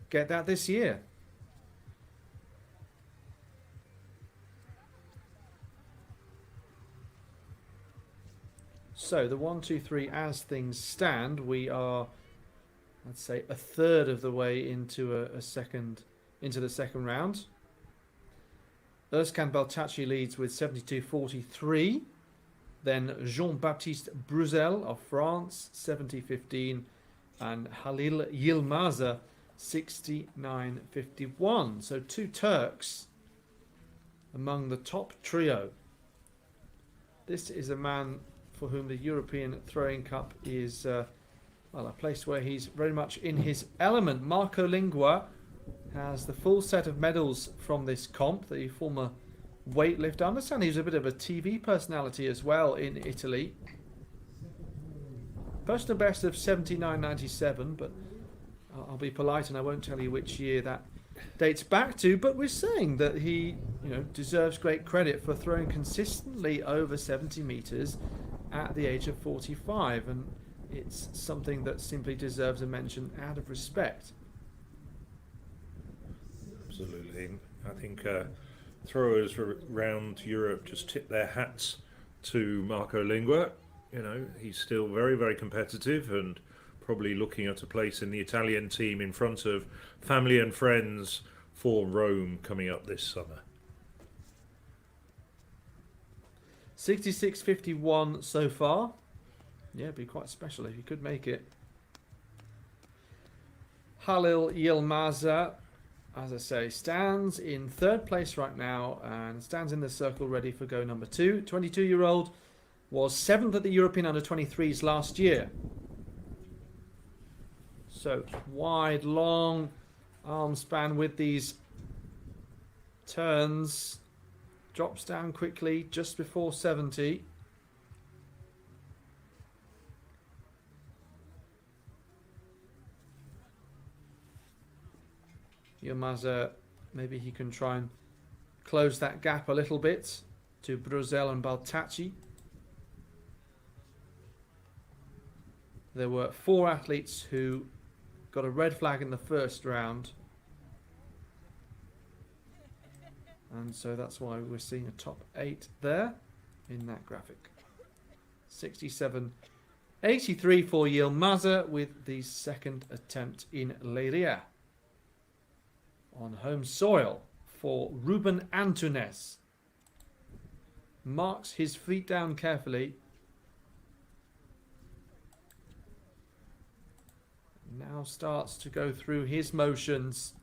get that this year. So the 1, 2, 3, as things stand, we are, let's say, a third of the way into the second round. Özkan Baltachi leads with 72.43. Then Jean-Baptiste Bruzel of France, 70.15. And Halil Yilmaza, 69.51. So 2 Turks among the top trio. This is a man for whom the European Throwing Cup is well, a place where he's very much in his element. Marco Lingua has the full set of medals from this comp, the former weightlifter. I understand he was a bit of a TV personality as well in Italy. Personal best of 79.97, but I'll be polite and I won't tell you which year that dates back to, but we're saying that he, deserves great credit for throwing consistently over 70 meters at the age of 45, and it's something that simply deserves a mention out of respect. Absolutely. I think throwers around Europe just tip their hats to Marco Lingua. He's still very, very competitive and probably looking at a place in the Italian team in front of family and friends for Rome coming up this summer. 66.51 so far. Yeah, it'd be quite special if you could make it. Halil Yilmaza, as I say, stands in third place right now and stands in the circle ready for go number 2. 22-year-old was 7th at the European Under-23s last year. So wide, long arm span with these turns. Drops down quickly just before 70. Yilmaza, maybe he can try and close that gap a little bit to Bruzel and Baltachi. There were 4 athletes who got a red flag in the first round. And so that's why we're seeing a top 8 there in that graphic. 67.83 for Yilmaza with the second attempt in Leiria. On home soil for Ruben Antunes. Marks his feet down carefully. Now starts to go through his motions.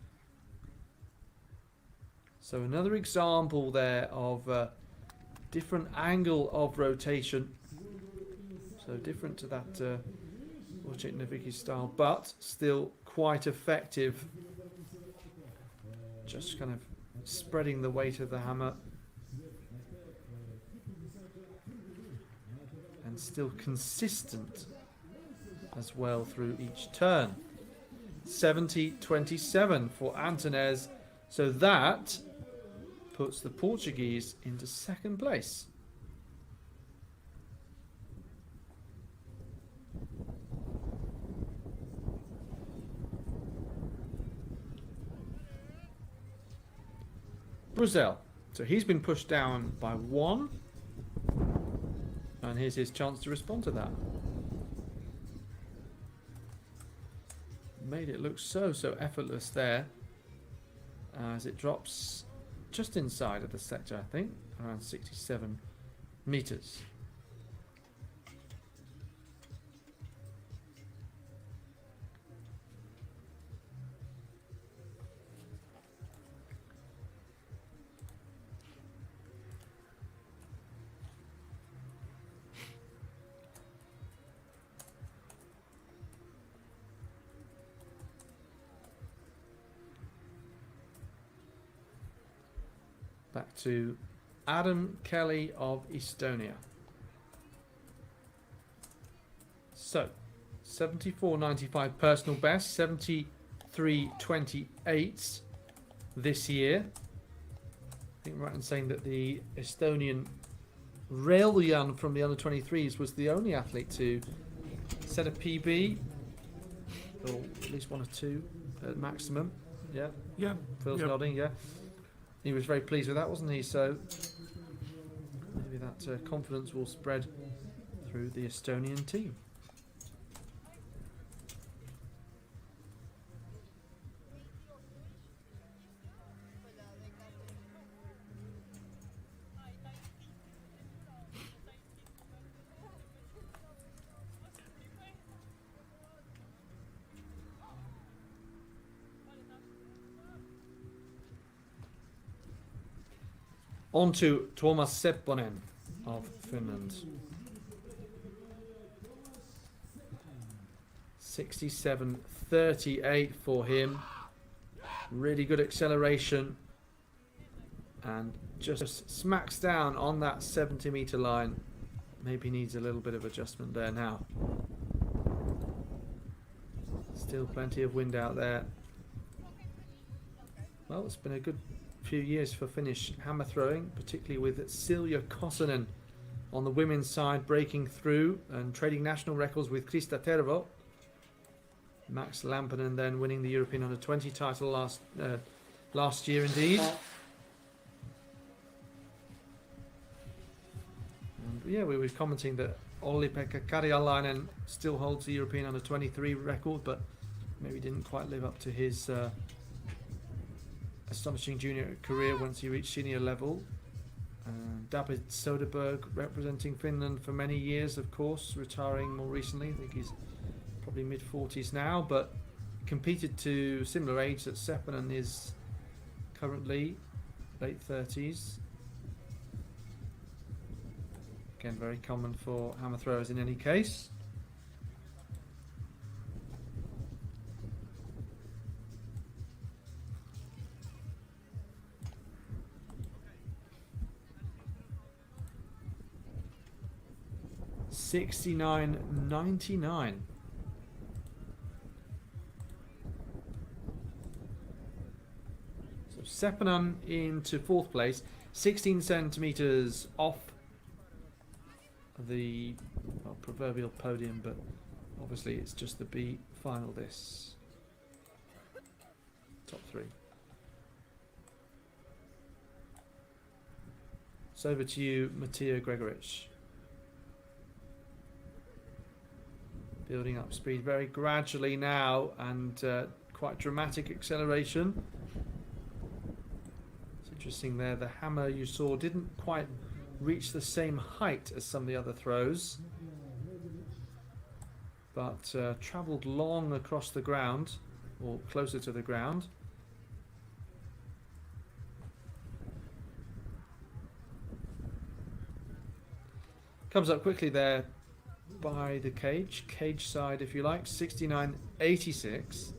So another example there of a different angle of rotation. So different to that Wojciech Nowicki style, but still quite effective. Just kind of spreading the weight of the hammer. And still consistent as well through each turn. 70.27 for Antunes. So that puts the Portuguese into second place. Bruzel. So he's been pushed down by 1. And here's his chance to respond to that. Made it look so effortless there. As it drops just inside of the sector, I think, around 67 meters. Back to Adam Kelly of Estonia. So, 74.95 personal best, 73.28 this year. I think I'm right in saying that the Estonian Railjan from the under-23s was the only athlete to set a PB, or at least one or two at maximum. Yeah, Yeah. Phil's Yep. nodding, yeah. He was very pleased with that, wasn't he? So maybe that confidence will spread through the Estonian team. On to Tuomas Sepponen of Finland. 67.38 for him. Really good acceleration. And just smacks down on that 70-meter line. Maybe needs a little bit of adjustment there now. Still plenty of wind out there. Well, it's been a good few years for Finnish hammer throwing, particularly with Silja Kosonen on the women's side breaking through and trading national records with Krista Tervo. Max Lampinen then winning the European Under-20 title last year indeed. And yeah, we were commenting that Olli-Pekka Karjalainen still holds the European Under-23 record, but maybe didn't quite live up to his astonishing junior career once he reached senior level. David Soderberg representing Finland for many years, of course, retiring more recently. I think he's probably mid-40s now, but competed to similar age that Sepponen is currently, late 30s. Again, very common for hammer throwers in any case. $69.99. So Sepponen into fourth place, 16 centimeters off the proverbial podium, but obviously it's just the B final. This top three. So over to you, Matija Gregoric. Building up speed very gradually now, and quite dramatic acceleration. It's interesting there, the hammer you saw didn't quite reach the same height as some of the other throws, but travelled long across the ground, or closer to the ground. Comes up quickly there by the cage side if you like, 69.86.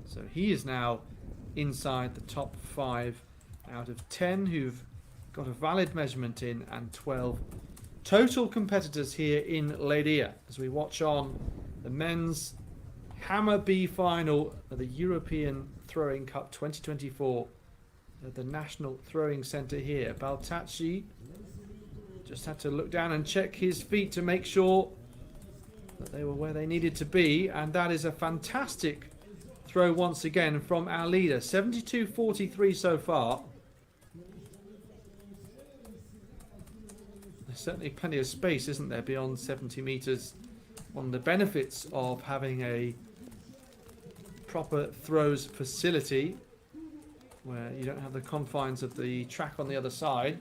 So he is now inside the top 5 out of 10 who've got a valid measurement in, and 12 total competitors here in Leiria as we watch on the men's Hammer B final of the European Throwing Cup 2024 at the National Throwing Centre here. Baltacci just had to look down and check his feet to make sure that they were where they needed to be, and that is a fantastic throw once again from our leader. 72.43 so far. There's certainly plenty of space, isn't there, beyond 70 metres. One of the benefits of having a proper throws facility where you don't have the confines of the track on the other side.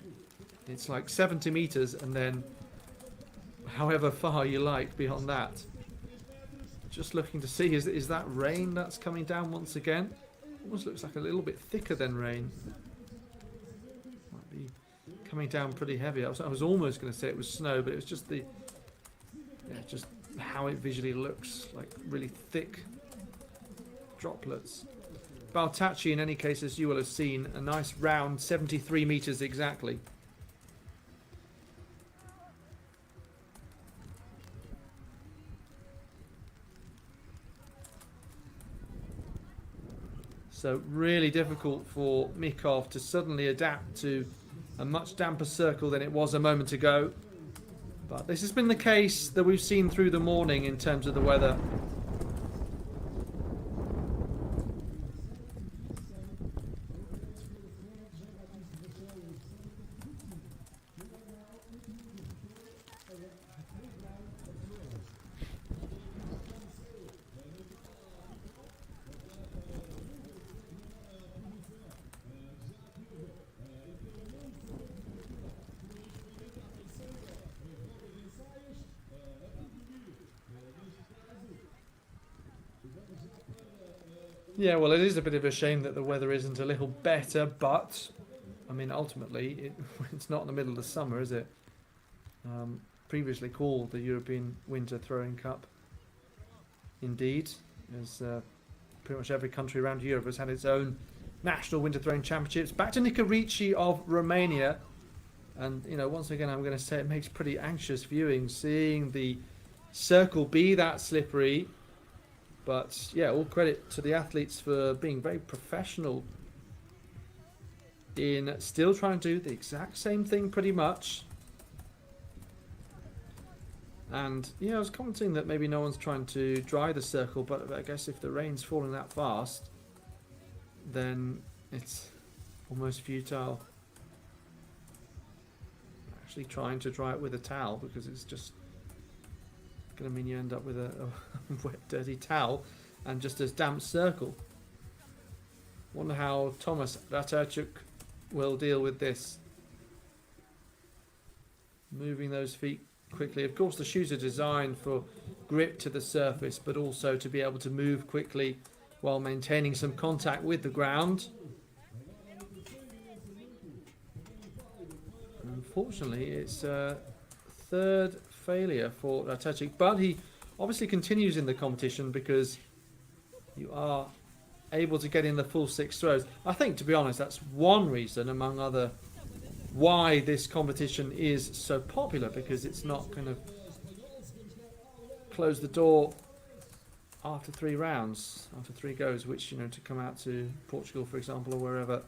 It's like 70 metres and then however far you like beyond that. Just looking to see, is that rain that's coming down once again? Almost looks like a little bit thicker than rain. Might be coming down pretty heavy. I was almost going to say it was snow, but it was just just how it visually looks, like really thick droplets. Baltacci, in any case, as you will have seen, a nice round 73 metres exactly. So really difficult for Mikov to suddenly adapt to a much damper circle than it was a moment ago. But this has been the case that we've seen through the morning in terms of the weather. Yeah, well, it is a bit of a shame that the weather isn't a little better, but I mean, ultimately, it's not in the middle of the summer, is it? Previously called the European Winter Throwing Cup. Indeed, as pretty much every country around Europe has had its own national winter throwing championships. Back to Nica Ricci of Romania, and you know, once again, I'm going to say it makes pretty anxious viewing seeing the circle be that slippery. But yeah, all credit to the athletes for being very professional in still trying to do the exact same thing pretty much. And yeah, I was commenting that maybe no one's trying to dry the circle, but I guess if the rain's falling that fast, then it's almost futile actually trying to dry it with a towel, because it's just going to mean you end up with a wet, dirty towel and just a damp circle. Wonder how Thomas Ratajczuk will deal with this. Moving those feet quickly. Of course, the shoes are designed for grip to the surface, but also to be able to move quickly while maintaining some contact with the ground. Unfortunately, it's a third failure for Ratajczuk, but he obviously continues in the competition because you are able to get in the full 6 throws. I think, to be honest, that's one reason among other why this competition is so popular, because it's not kind of close the door after 3 rounds, after 3 goes, which, you know, to come out to Portugal, for example, or wherever,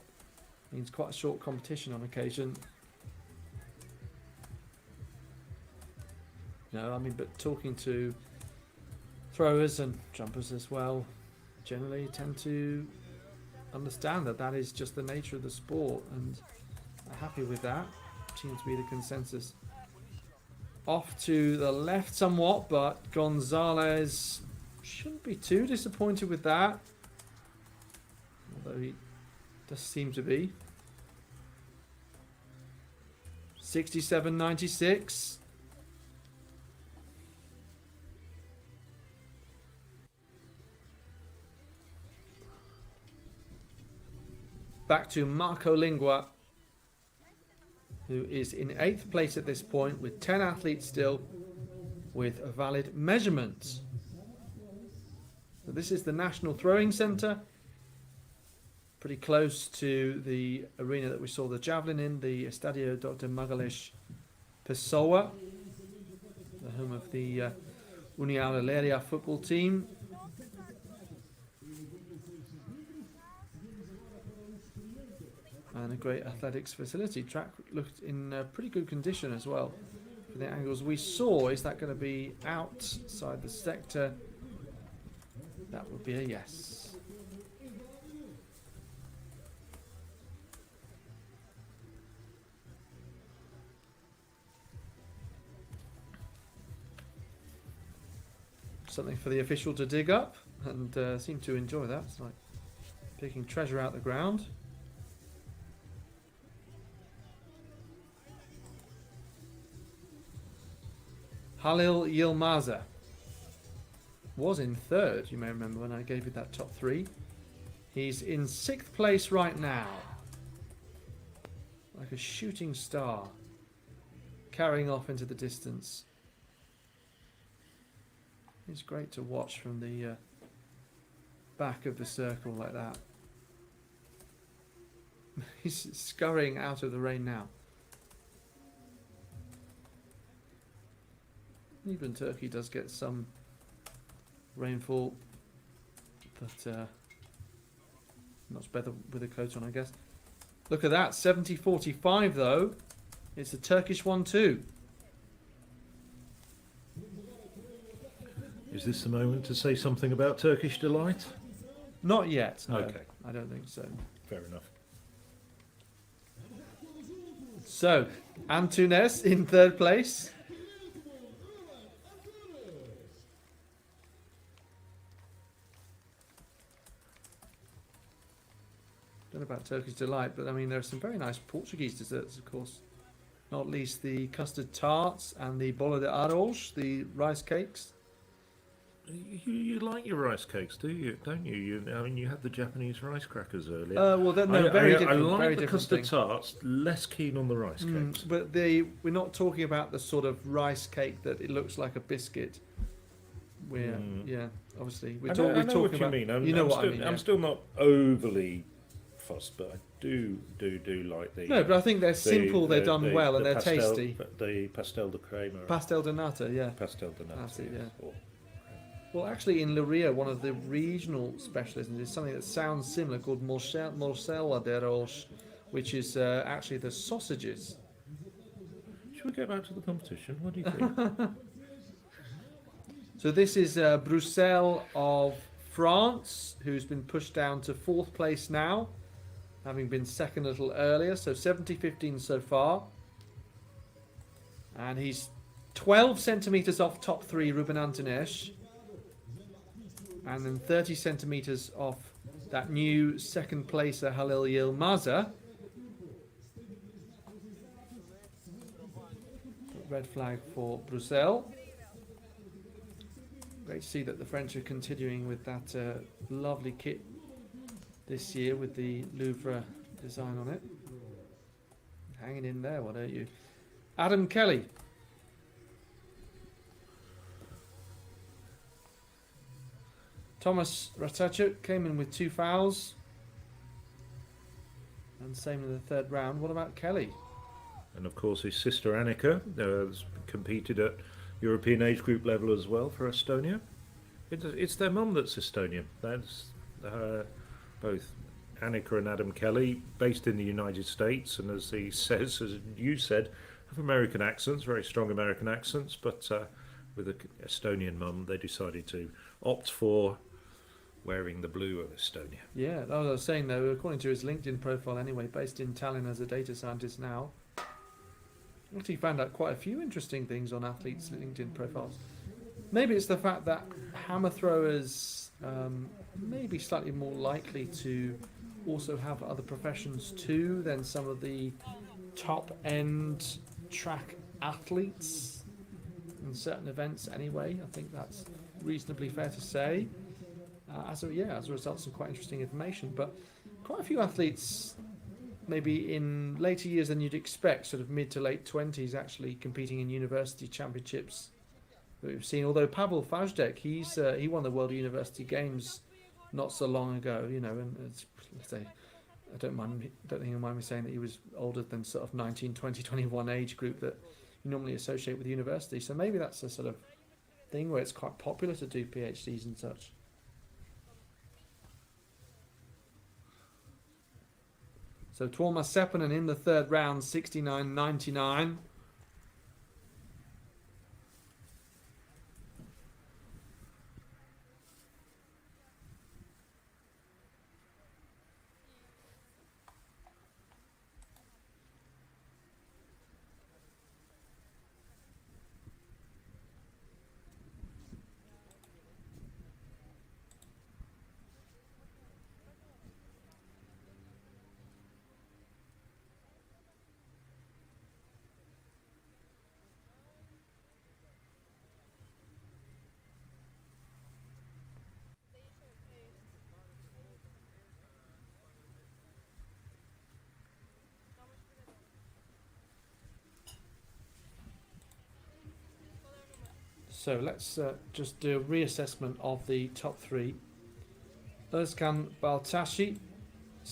means quite a short competition on occasion. No, I mean, but talking to throwers and jumpers as well, generally tend to understand that that is just the nature of the sport, and are happy with that. Seems to be the consensus. Off to the left somewhat, but Gonzalez shouldn't be too disappointed with that, although he does seem to be. 67.96. Back to Marco Lingua, who is in 8th place at this point with 10 athletes still with a valid measurement. So this is the National Throwing Centre, pretty close to the arena that we saw the Javelin in, the Estadio Dr. Magalhães Pessoa, the home of the União Leiria football team. And a great athletics facility. Track looked in pretty good condition as well. For the angles we saw, is that going to be outside the sector? That would be a yes. Something for the official to dig up, and seem to enjoy that. It's like picking treasure out the ground. Halil Yilmaza was in 3rd, you may remember when I gave you that top 3. He's in 6th place right now, like a shooting star, carrying off into the distance. It's great to watch from the back of the circle like that. He's scurrying out of the rain now. Even Turkey does get some rainfall, but much better with a coat on, I guess. Look at that, 70-45 though. It's a Turkish one too. Is this the moment to say something about Turkish delight? Not yet. No, Okay. I don't think so. Fair enough. So, Antunes in third place. Don't know about Turkish delight, but I mean there are some very nice Portuguese desserts, of course. Not least the custard tarts and the bolo de arroz, the rice cakes. You like your rice cakes, do you? Don't you? I mean, you had the Japanese rice crackers earlier. Well, they're very different. I like very the different custard thing. tarts. Less keen on the rice cakes. But we're not talking about the sort of rice cake that it looks like a biscuit. We're yeah, obviously we're I know talking what you about. mean. You know what still, I mean. I'm Yeah. still not overly fussed, but I do like the. No, but I think they're simple. They're done well, and the they're pastel, tasty. The pastel de crema. Pastel de nata, yeah. Pastel de nata. That's it, yes. yeah. Or- Well, actually, in Leiria, one of the regional specialisms is something that sounds similar called morcella de arroz, which is actually the sausages. Should we get back to the competition? What do you think? So this is Bruxelles of France, who's been pushed down to fourth place now, having been second a little earlier. So 70-15 so far. And he's 12 centimetres off top three, Ruben Antunes. And then 30 centimetres off that new second placer, Halil Yilmaza. Red flag for Bruxelles. Great to see that the French are continuing with that lovely kit this year with the Louvre design on it. Hanging in there, why don't you? Adam Kelly. Thomas Ratachuk came in with 2 fouls. And same in the third round. What about Kelly? And of course, his sister Annika has competed at European age group level as well for Estonia. It's their mum that's Estonian. That's both Annika and Adam Kelly, based in the United States, and as he says, as you said, have American accents, very strong American accents, but with an Estonian mum, they decided to opt for wearing the blue of Estonia. Yeah, I was saying though, according to his LinkedIn profile anyway, based in Tallinn as a data scientist now, actually found out quite a few interesting things on athletes' LinkedIn profiles. Maybe it's the fact that hammer throwers may be slightly more likely to also have other professions too than some of the top-end track athletes in certain events anyway. I think that's reasonably fair to say. As a result, some quite interesting information. But quite a few athletes, maybe in later years than you'd expect, sort of mid to late 20s, actually competing in university championships that we've seen. Although Pavel Fajdek, he won the World University Games not so long ago, you know, and let's say, I don't think you'll mind me saying that he was older than sort of 19, 20, 21 age group that you normally associate with university. So maybe that's a sort of thing where it's quite popular to do PhDs and such. So Tuomas Seppänen in the third round, 69.99. So let's just do a reassessment of the top three. Özkan Baltashi,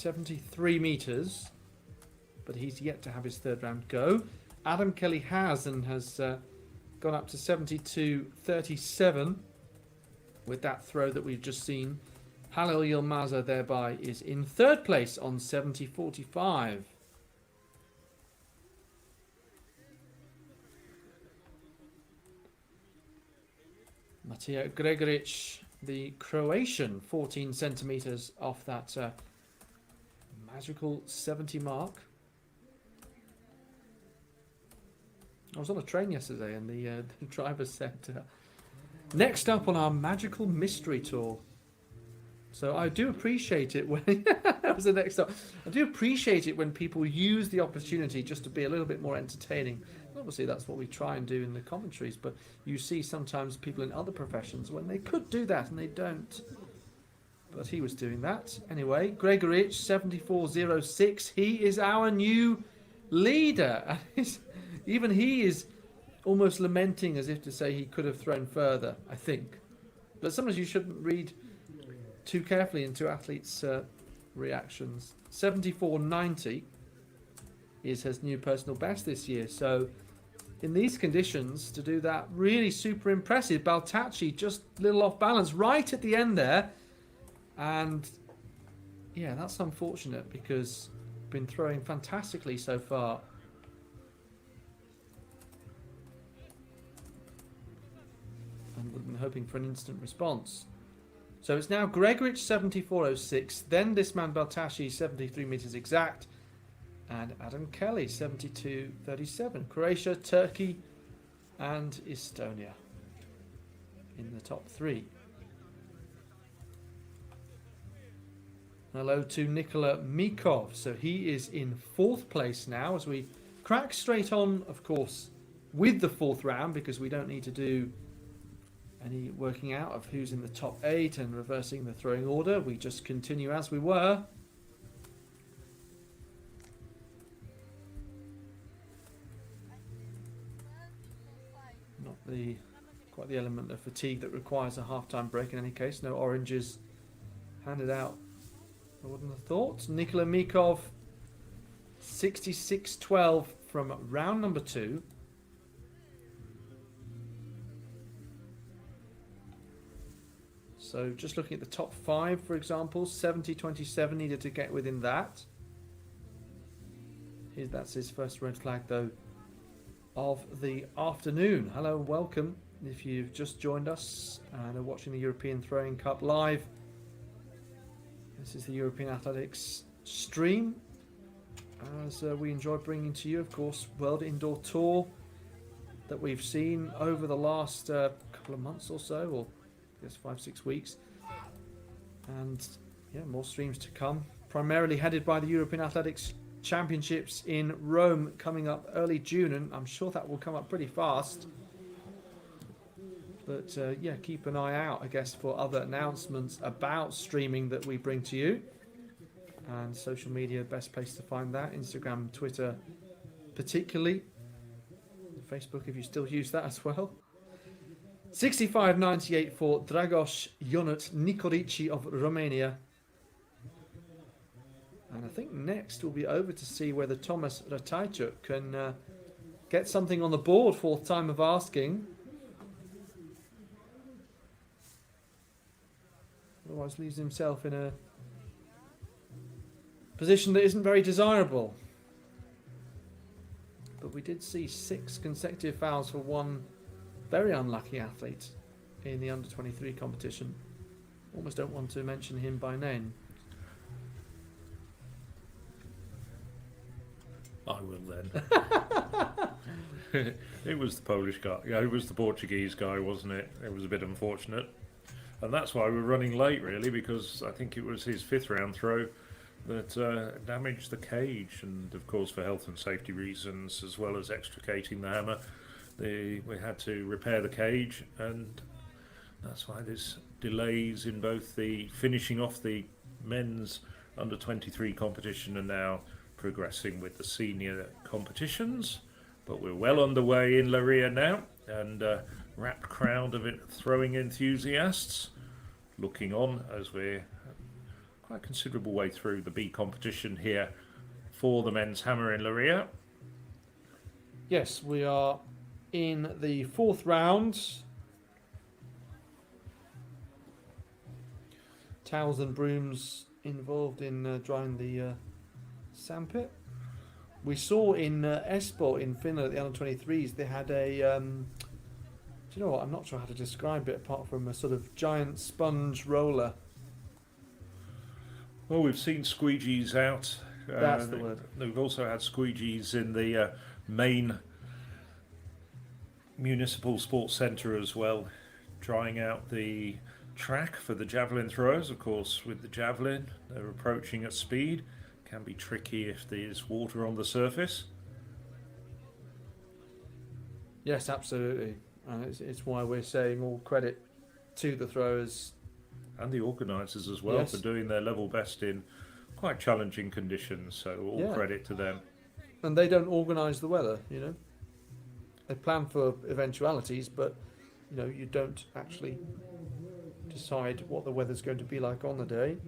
73 metres, but he's yet to have his third round go. Adam Kelly has gone up to 72.37 with that throw that we've just seen. Halil Yilmaza thereby is in third place on 70.45. Matija Gregoric, the Croatian, 14 centimetres off that magical 70 mark. I was on a train yesterday and the driver said, next up on our magical mystery tour. So I do appreciate it when that was the next up. I do appreciate it when people use the opportunity just to be a little bit more entertaining. Obviously, that's what we try and do in the commentaries, but you see sometimes people in other professions when they could do that and they don't. But he was doing that. Anyway, Gregoric, 74.06. He is our new leader. Even he is almost lamenting as if to say he could have thrown further, I think. But sometimes you shouldn't read too carefully into athletes' reactions. 74.90 is his new personal best this year. So in these conditions, to do that, really super impressive. Baltacci just a little off balance right at the end there. And yeah, that's unfortunate because been throwing fantastically so far. And we've been hoping for an instant response. So it's now Gregoric 74.06, then this man Baltacci 73 metres exact, and Adam Kelly 72.37. Croatia, Turkey, and Estonia in the top three. Hello to Nikola Mikov. So he is in fourth place now as we crack straight on, of course, with the fourth round because we don't need to do any working out of who's in the top 8 and reversing the throwing order. We just continue as we were. Not quite the element of fatigue that requires a half-time break in any case. No oranges handed out, I wouldn't have thought. Nikola Mikov, 66.12 from round number 2. So just looking at the top 5, for example, 70.27 needed to get within that. That's his first red flag, though, of the afternoon. Hello and welcome if you've just joined us and are watching the European Throwing Cup live. This is the European Athletics stream, as we enjoy bringing to you, of course, World Indoor Tour that we've seen over the last couple of months or so, or I guess 5-6 weeks, and yeah, more streams to come, primarily headed by the European Athletics Championships in Rome coming up early June, and I'm sure that will come up pretty fast. But yeah, keep an eye out, I guess, for other announcements about streaming that we bring to you. And social media, best place to find that. Instagram, Twitter particularly. Facebook if you still use that as well. 65.98 for Dragos Ionut Nikolici of Romania. And I think next we'll be over to see whether Thomas Ratajczuk can get something on the board, fourth time of asking. Otherwise leaves himself in a position that isn't very desirable. But we did see 6 consecutive fouls for one very unlucky athlete in the under-23 competition. Almost don't want to mention him by name. I will then. It was the Polish guy. Yeah, it was the Portuguese guy, wasn't it? It was a bit unfortunate. And that's why we're running late, really, because I think it was his 5th round throw that damaged the cage. And, of course, for health and safety reasons, as well as extricating the hammer, we had to repair the cage. And that's why there's delays in both the finishing off the men's under-23 competition and now progressing with the senior competitions. But we're well underway in Leiria now, and rapt crowd of throwing enthusiasts looking on as we're quite a considerable way through the B competition here for the men's hammer in Leiria. Yes, we are in the fourth round. Towels and brooms involved in drying the sandpit. We saw in Espoo in Finland at the under-23s, they had a, do you know what, I'm not sure how to describe it apart from a sort of giant sponge roller. Well, we've seen squeegees out. That's the word. We've also had squeegees in the main municipal sports centre as well, trying out the track for the javelin throwers. Of course, with the javelin, they're approaching at speed. Can be tricky if there's water on the surface. Yes, absolutely. And it's why we're saying all credit to the throwers. And the organisers as well, Yes. for doing their level best in quite challenging conditions. So all credit to them. And they don't organise the weather, you know. They plan for eventualities, but, you know, you don't actually decide what the weather's going to be like on the day.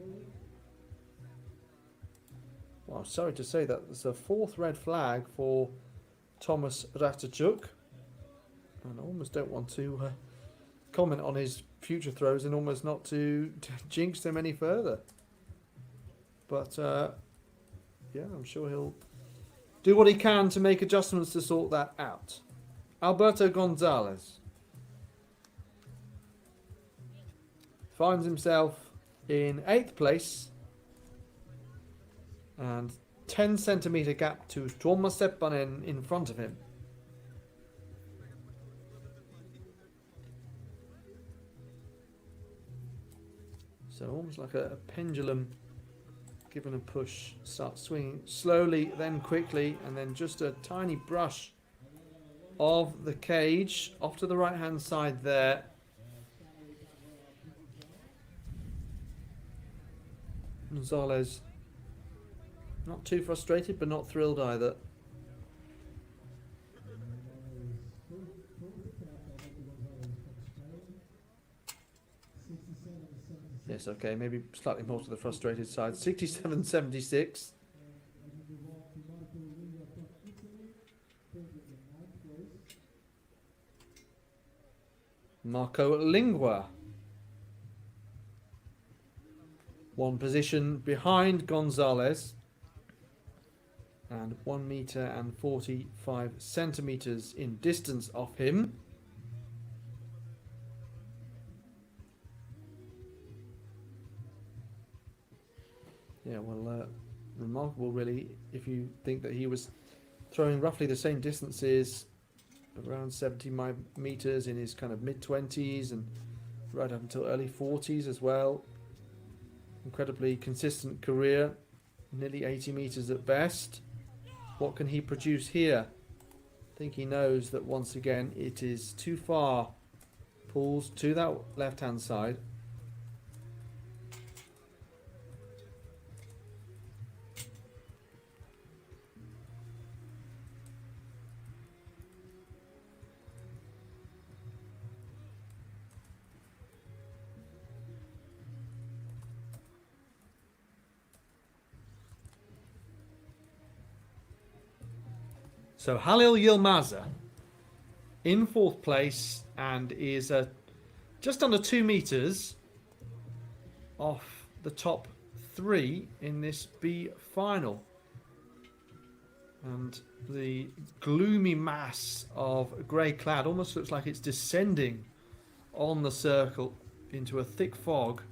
Well, sorry to say that there's a fourth red flag for Thomas Ratachuk. And I almost don't want to comment on his future throws and almost not to jinx them any further. But, yeah, I'm sure he'll do what he can to make adjustments to sort that out. Alberto Gonzalez finds himself in 8th place and 10 centimetre gap to Tuomas Seppänen in front of him. So almost like a pendulum given a push, starts swinging slowly, then quickly, and then just a tiny brush of the cage off to the right hand side there. Gonzalez not too frustrated but not thrilled either. Yes, okay, maybe slightly more to the frustrated side. 67.76. Marco Lingua. One position behind Gonzalez. And 1 metre and 45 centimetres in distance off him. Yeah, well, remarkable really, if you think that he was throwing roughly the same distances, around 70 metres in his kind of mid-20s and right up until early 40s as well. Incredibly consistent career, nearly 80 metres at best. What can he produce here? I think he knows that once again it is too far. Pulls to that left-hand side. So Halil Yilmaza in 4th place and is just under 2 metres off the top 3 in this B final. And the gloomy mass of grey cloud almost looks like it's descending on the circle into a thick fog.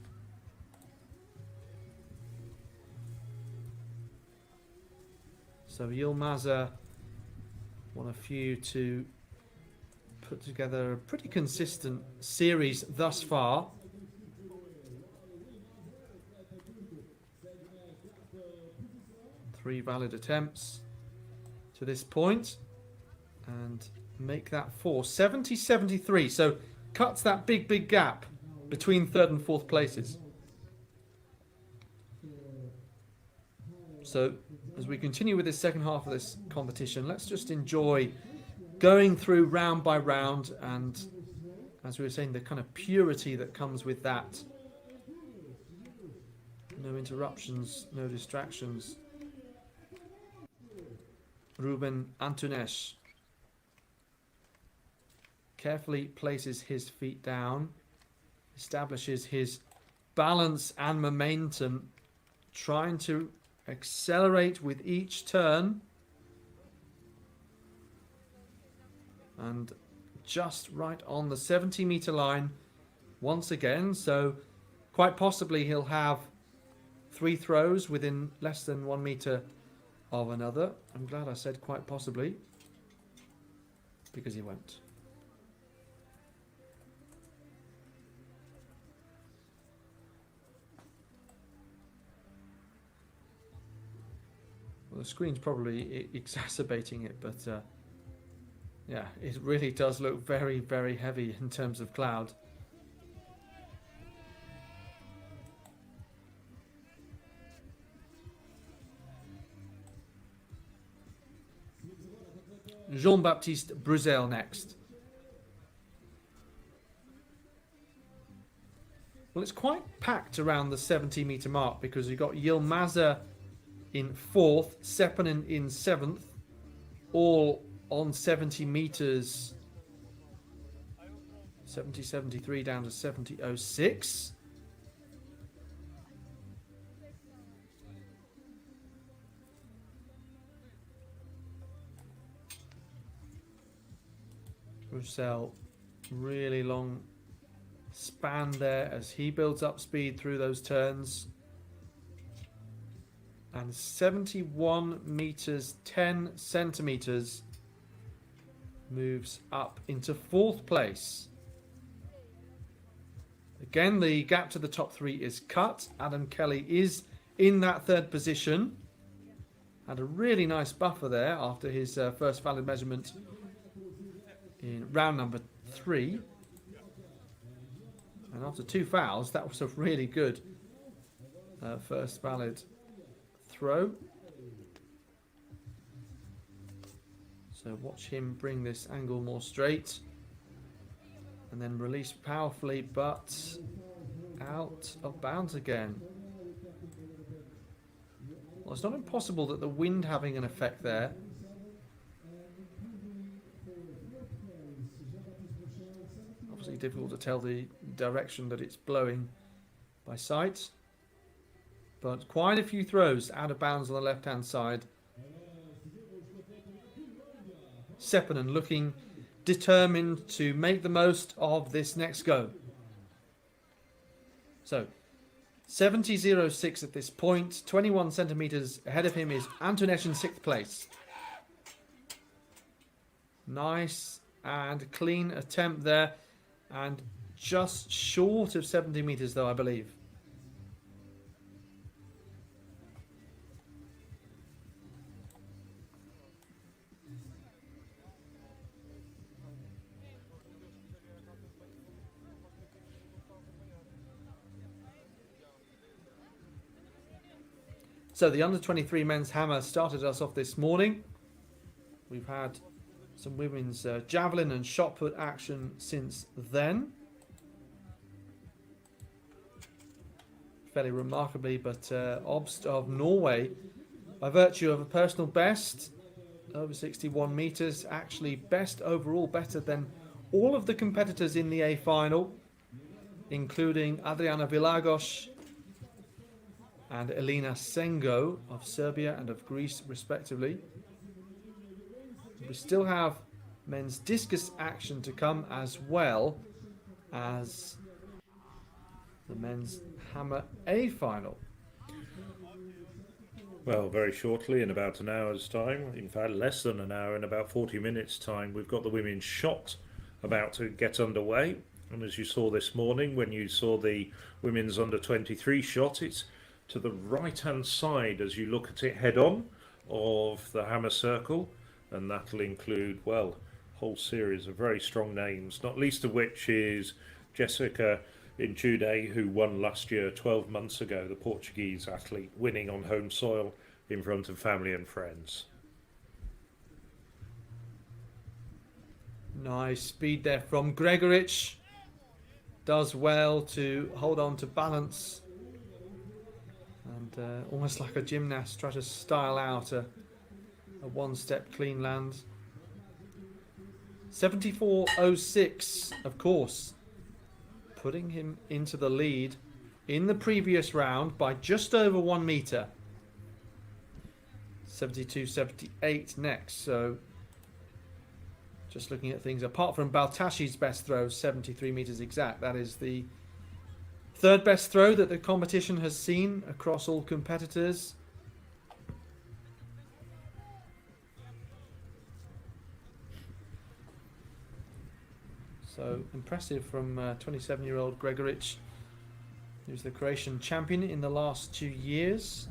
So Yilmaza, one of few to put together a pretty consistent series thus far. Three valid attempts to this point and make that 4. 70-73, so cuts that big gap between 3rd and 4th places. So as we continue with this second half of this competition, let's just enjoy going through round by round and, as we were saying, the kind of purity that comes with that. No interruptions, no distractions. Ruben Antunes carefully places his feet down, establishes his balance and momentum, trying to accelerate with each turn. And just right on the 70-meter line once again, so quite possibly he'll have 3 throws within less than 1 meter of another. I'm glad I said quite possibly, because he won't. Well, the screen's probably exacerbating it, but yeah, it really does look very, very heavy in terms of cloud. Jean-Baptiste Bruzel next. Well, it's quite packed around the 70-meter mark because you've got Yilmaza in 4th, Seppanen in 7th, all on 70 meters. 70.73 down to 70.06. Bruzel, really long span there as he builds up speed through those turns. And 71 meters 10 centimeters moves up into 4th place. Again, the gap to the top 3 is cut. Adam Kelly is in that 3rd position. Had a really nice buffer there after his first valid measurement in round number 3. And after 2 fouls, that was a really good first valid throw. So watch him bring this angle more straight and then release powerfully, but out of bounds again. Well, it's not impossible that the wind having an effect there. Obviously difficult to tell the direction that it's blowing by sight. But quite a few throws out of bounds on the left-hand side. Seppanen looking determined to make the most of this next go. So, 70.06 at this point. 21 centimeters ahead of him is Antunes in 6th place. Nice and clean attempt there. And just short of 70 meters though, I believe. So the under-23 men's hammer started us off this morning. We've had some women's javelin and shot put action since then. Fairly remarkably, but Obst of Norway, by virtue of a personal best, over 61 meters, actually best overall, better than all of the competitors in the A final, including Adriana Vilagos and Elina Tzengko of Serbia and of Greece, respectively. We still have men's discus action to come, as well as the men's hammer A final. Well, very shortly, in about an hour's time, in fact less than an hour, in about 40 minutes time, we've got the women's shot about to get underway. And as you saw this morning, when you saw the women's under-23 shot, it's to the right-hand side as you look at it head-on of the hammer circle, and that'll include, well, a whole series of very strong names, not least of which is Jessica Injude, who won last year, 12 months ago, the Portuguese athlete, winning on home soil in front of family and friends. Nice speed there from Gregoric. Does well to hold on to balance and almost like a gymnast, try to style out a one-step clean land. 74.06, of course, putting him into the lead in the previous round by just over 1 metre. 72.78 next. So just looking at things, apart from Baltashi's best throw, 73 metres exact, that is the third best throw that the competition has seen across all competitors. So impressive from 27-year-old Gregoric, who's the Croatian champion in the last 2 years.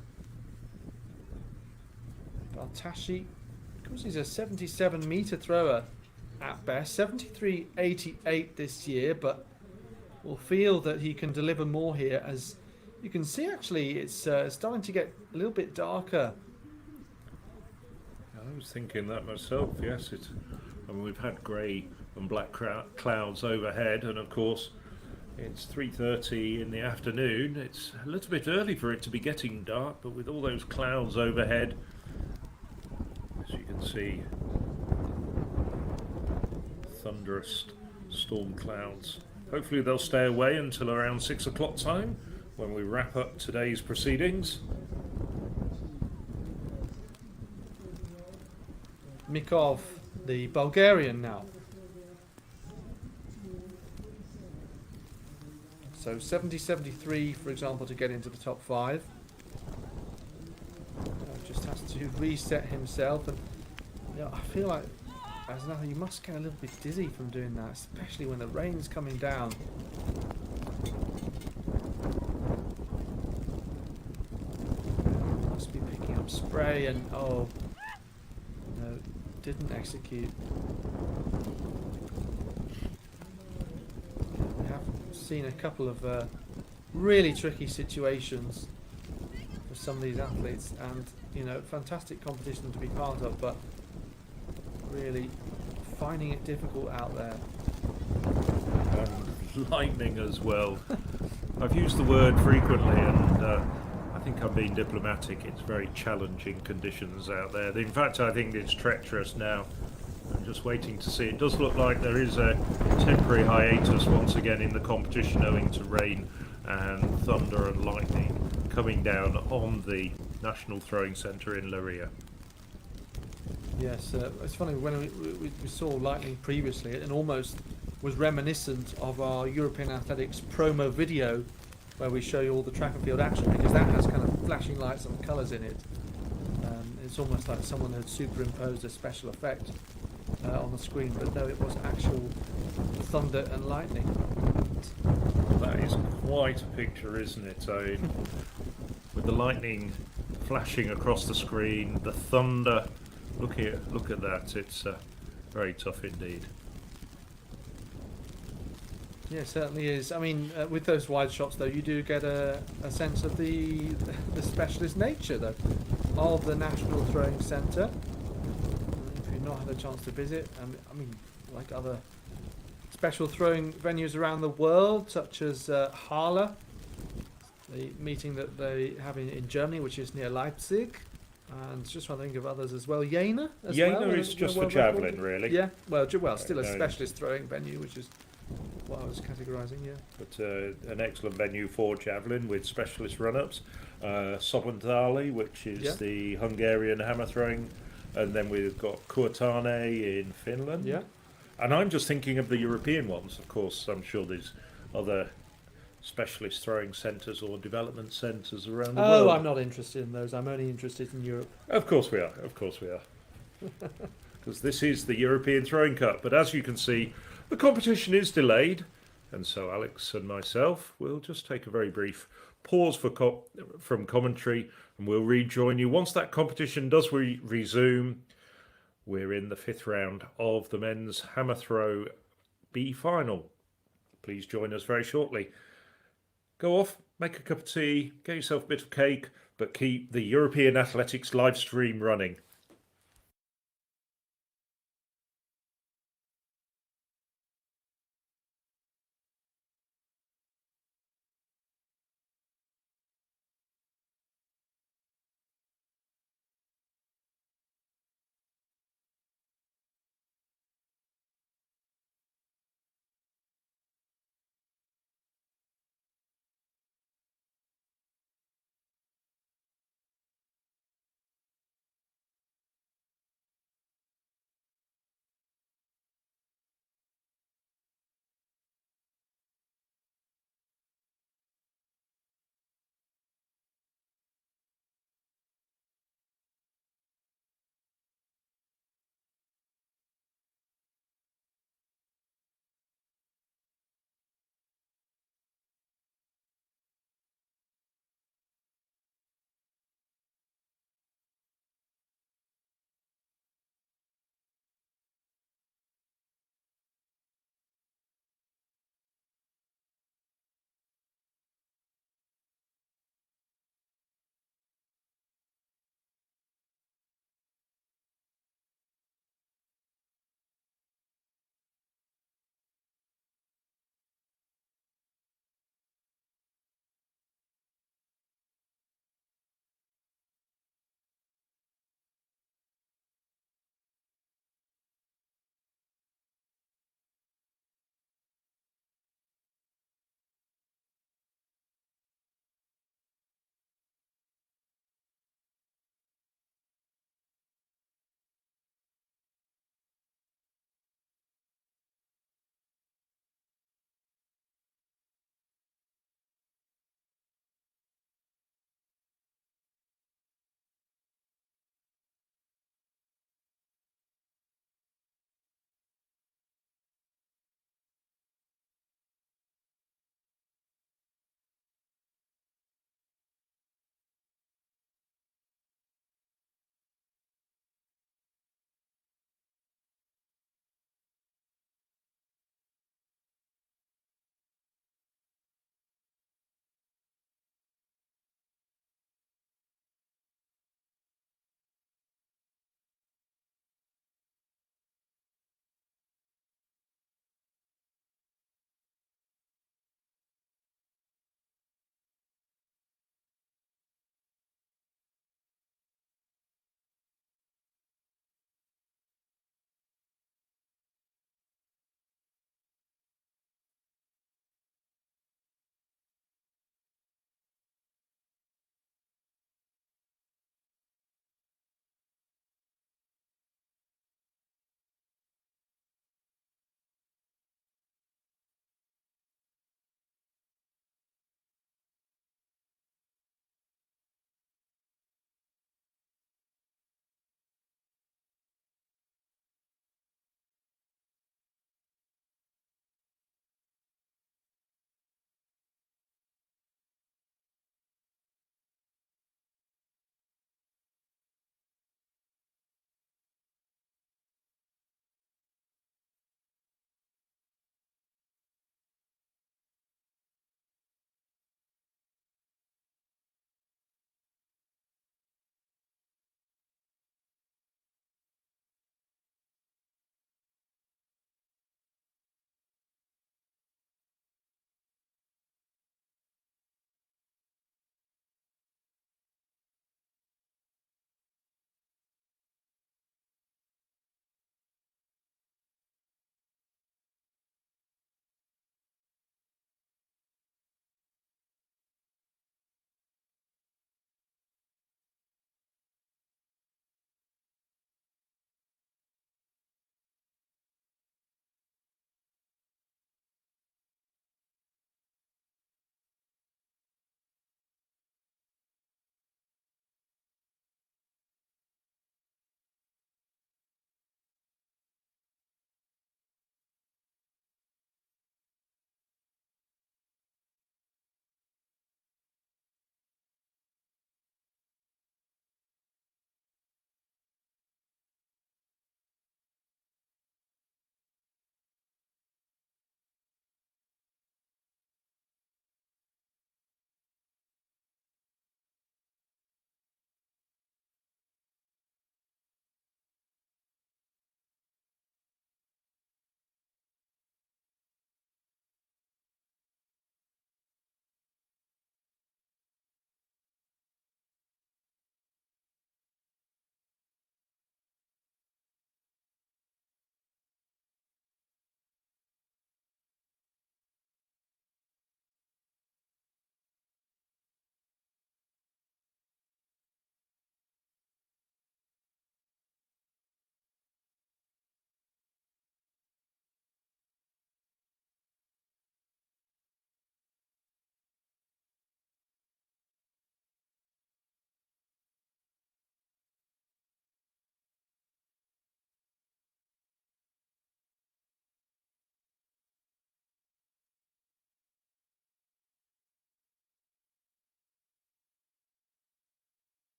Baltashi, because he's a 77-metre thrower at best, 73.88 this year, but we'll feel that he can deliver more here. As you can see, actually, it's starting to get a little bit darker. I was thinking that myself. Yes, I mean, we've had grey and black clouds overhead, and of course it's 3:30 in the afternoon. It's a little bit early for it to be getting dark, but with all those clouds overhead, as you can see, thunderous storm clouds. Hopefully they'll stay away until around 6 o'clock time when we wrap up today's proceedings. Mikov, the Bulgarian now. So 70.73, for example, to get into the top 5. Just has to reset himself, and I feel like as nothing, you must get a little bit dizzy from doing that, especially when the rain's coming down. Must be picking up spray, and no, didn't execute. We have seen a couple of really tricky situations for some of these athletes, and fantastic competition to be part of, but really finding it difficult out there. And lightning as well. I've used the word frequently, and I think I'm being diplomatic. It's very challenging conditions out there. In fact, I think it's treacherous now. I'm just waiting to see. It does look like there is a temporary hiatus once again in the competition owing to rain and thunder and lightning coming down on the National Throwing Centre in Leiria. Yes, it's funny, when we saw lightning previously, it almost was reminiscent of our European Athletics promo video where we show you all the track and field action, because that has kind of flashing lights and colours in it. It's almost like someone had superimposed a special effect on the screen, but no, it was actual thunder and lightning. That is quite a picture, isn't it? So, with the lightning flashing across the screen, the thunder, look at that, it's very tough indeed. Yeah, it certainly is. I mean, with those wide shots, though, you do get a sense of the specialist nature, though, of the National Throwing Centre. If you've not had a chance to visit, I mean, like other special throwing venues around the world, such as Halle, the meeting that they have in Germany, which is near Leipzig, and just trying to think of others as well. Jena as well. Jena is just for javelin, really. Yeah, well, still a specialist throwing venue, which is what I was categorising, yeah. But an excellent venue for javelin with specialist run-ups. Szombathely, which is the Hungarian hammer throwing, and then we've got Kuortane in Finland. Yeah. And I'm just thinking of the European ones. Of course, I'm sure there's other specialist throwing centres or development centres around the world. Oh, I'm not interested in those. I'm only interested in Europe. Of course we are. Of course we are. Because this is the European Throwing Cup. But as you can see, the competition is delayed. And so Alex and myself will just take a very brief pause from commentary, and we'll rejoin you once that competition does resume. We're in the 5th round of the men's hammer throw B final. Please join us very shortly. Go off, make a cup of tea, get yourself a bit of cake, but keep the European Athletics live stream running.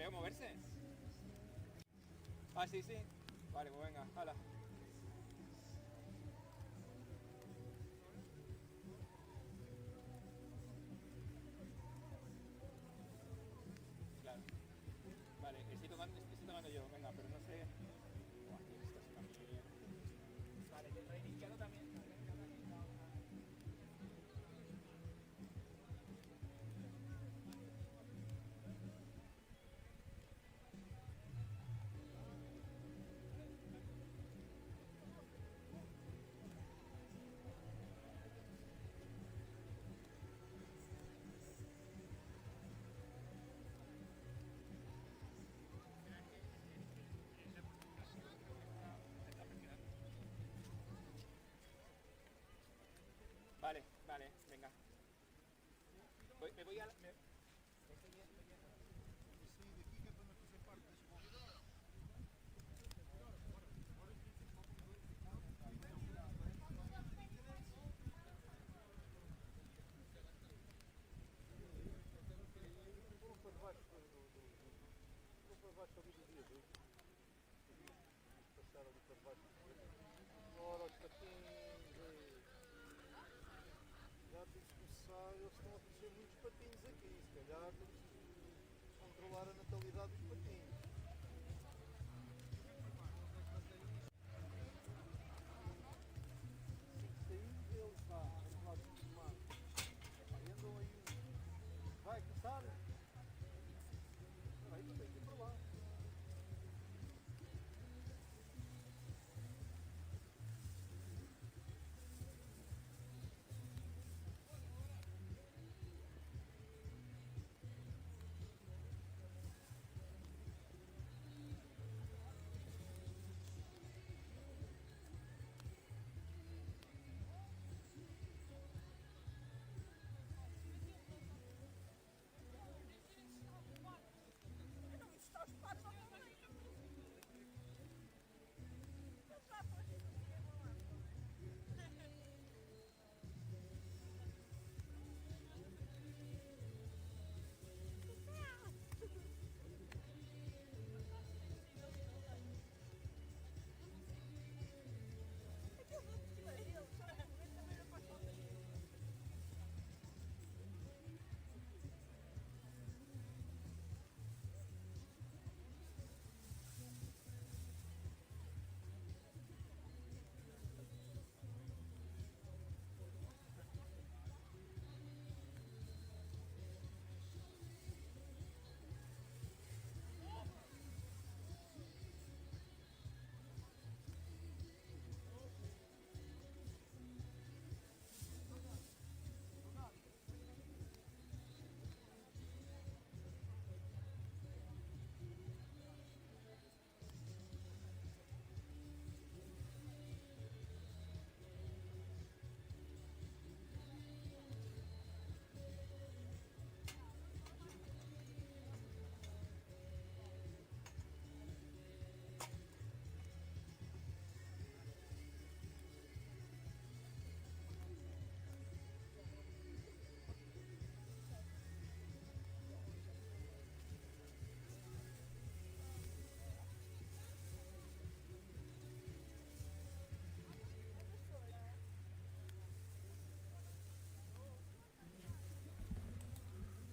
que moverse. Ah, sí, sí. Vale, pues venga, hala. Claro. Vale, estoy tomando yo, venga, pero no sé. Buah, tío, esto se cambia bien. Vale, te lo he iniciado también. Vale, vale, venga. Me voy a la... Ora, os patins, já tem que começar, eles estão a fazer muitos patins aqui, se calhar temos que controlar a natalidade dos patins. Sair deles, vá, vamos lá tomar. Andam aí, vai começar? Espera aí, não tem que ir para lá.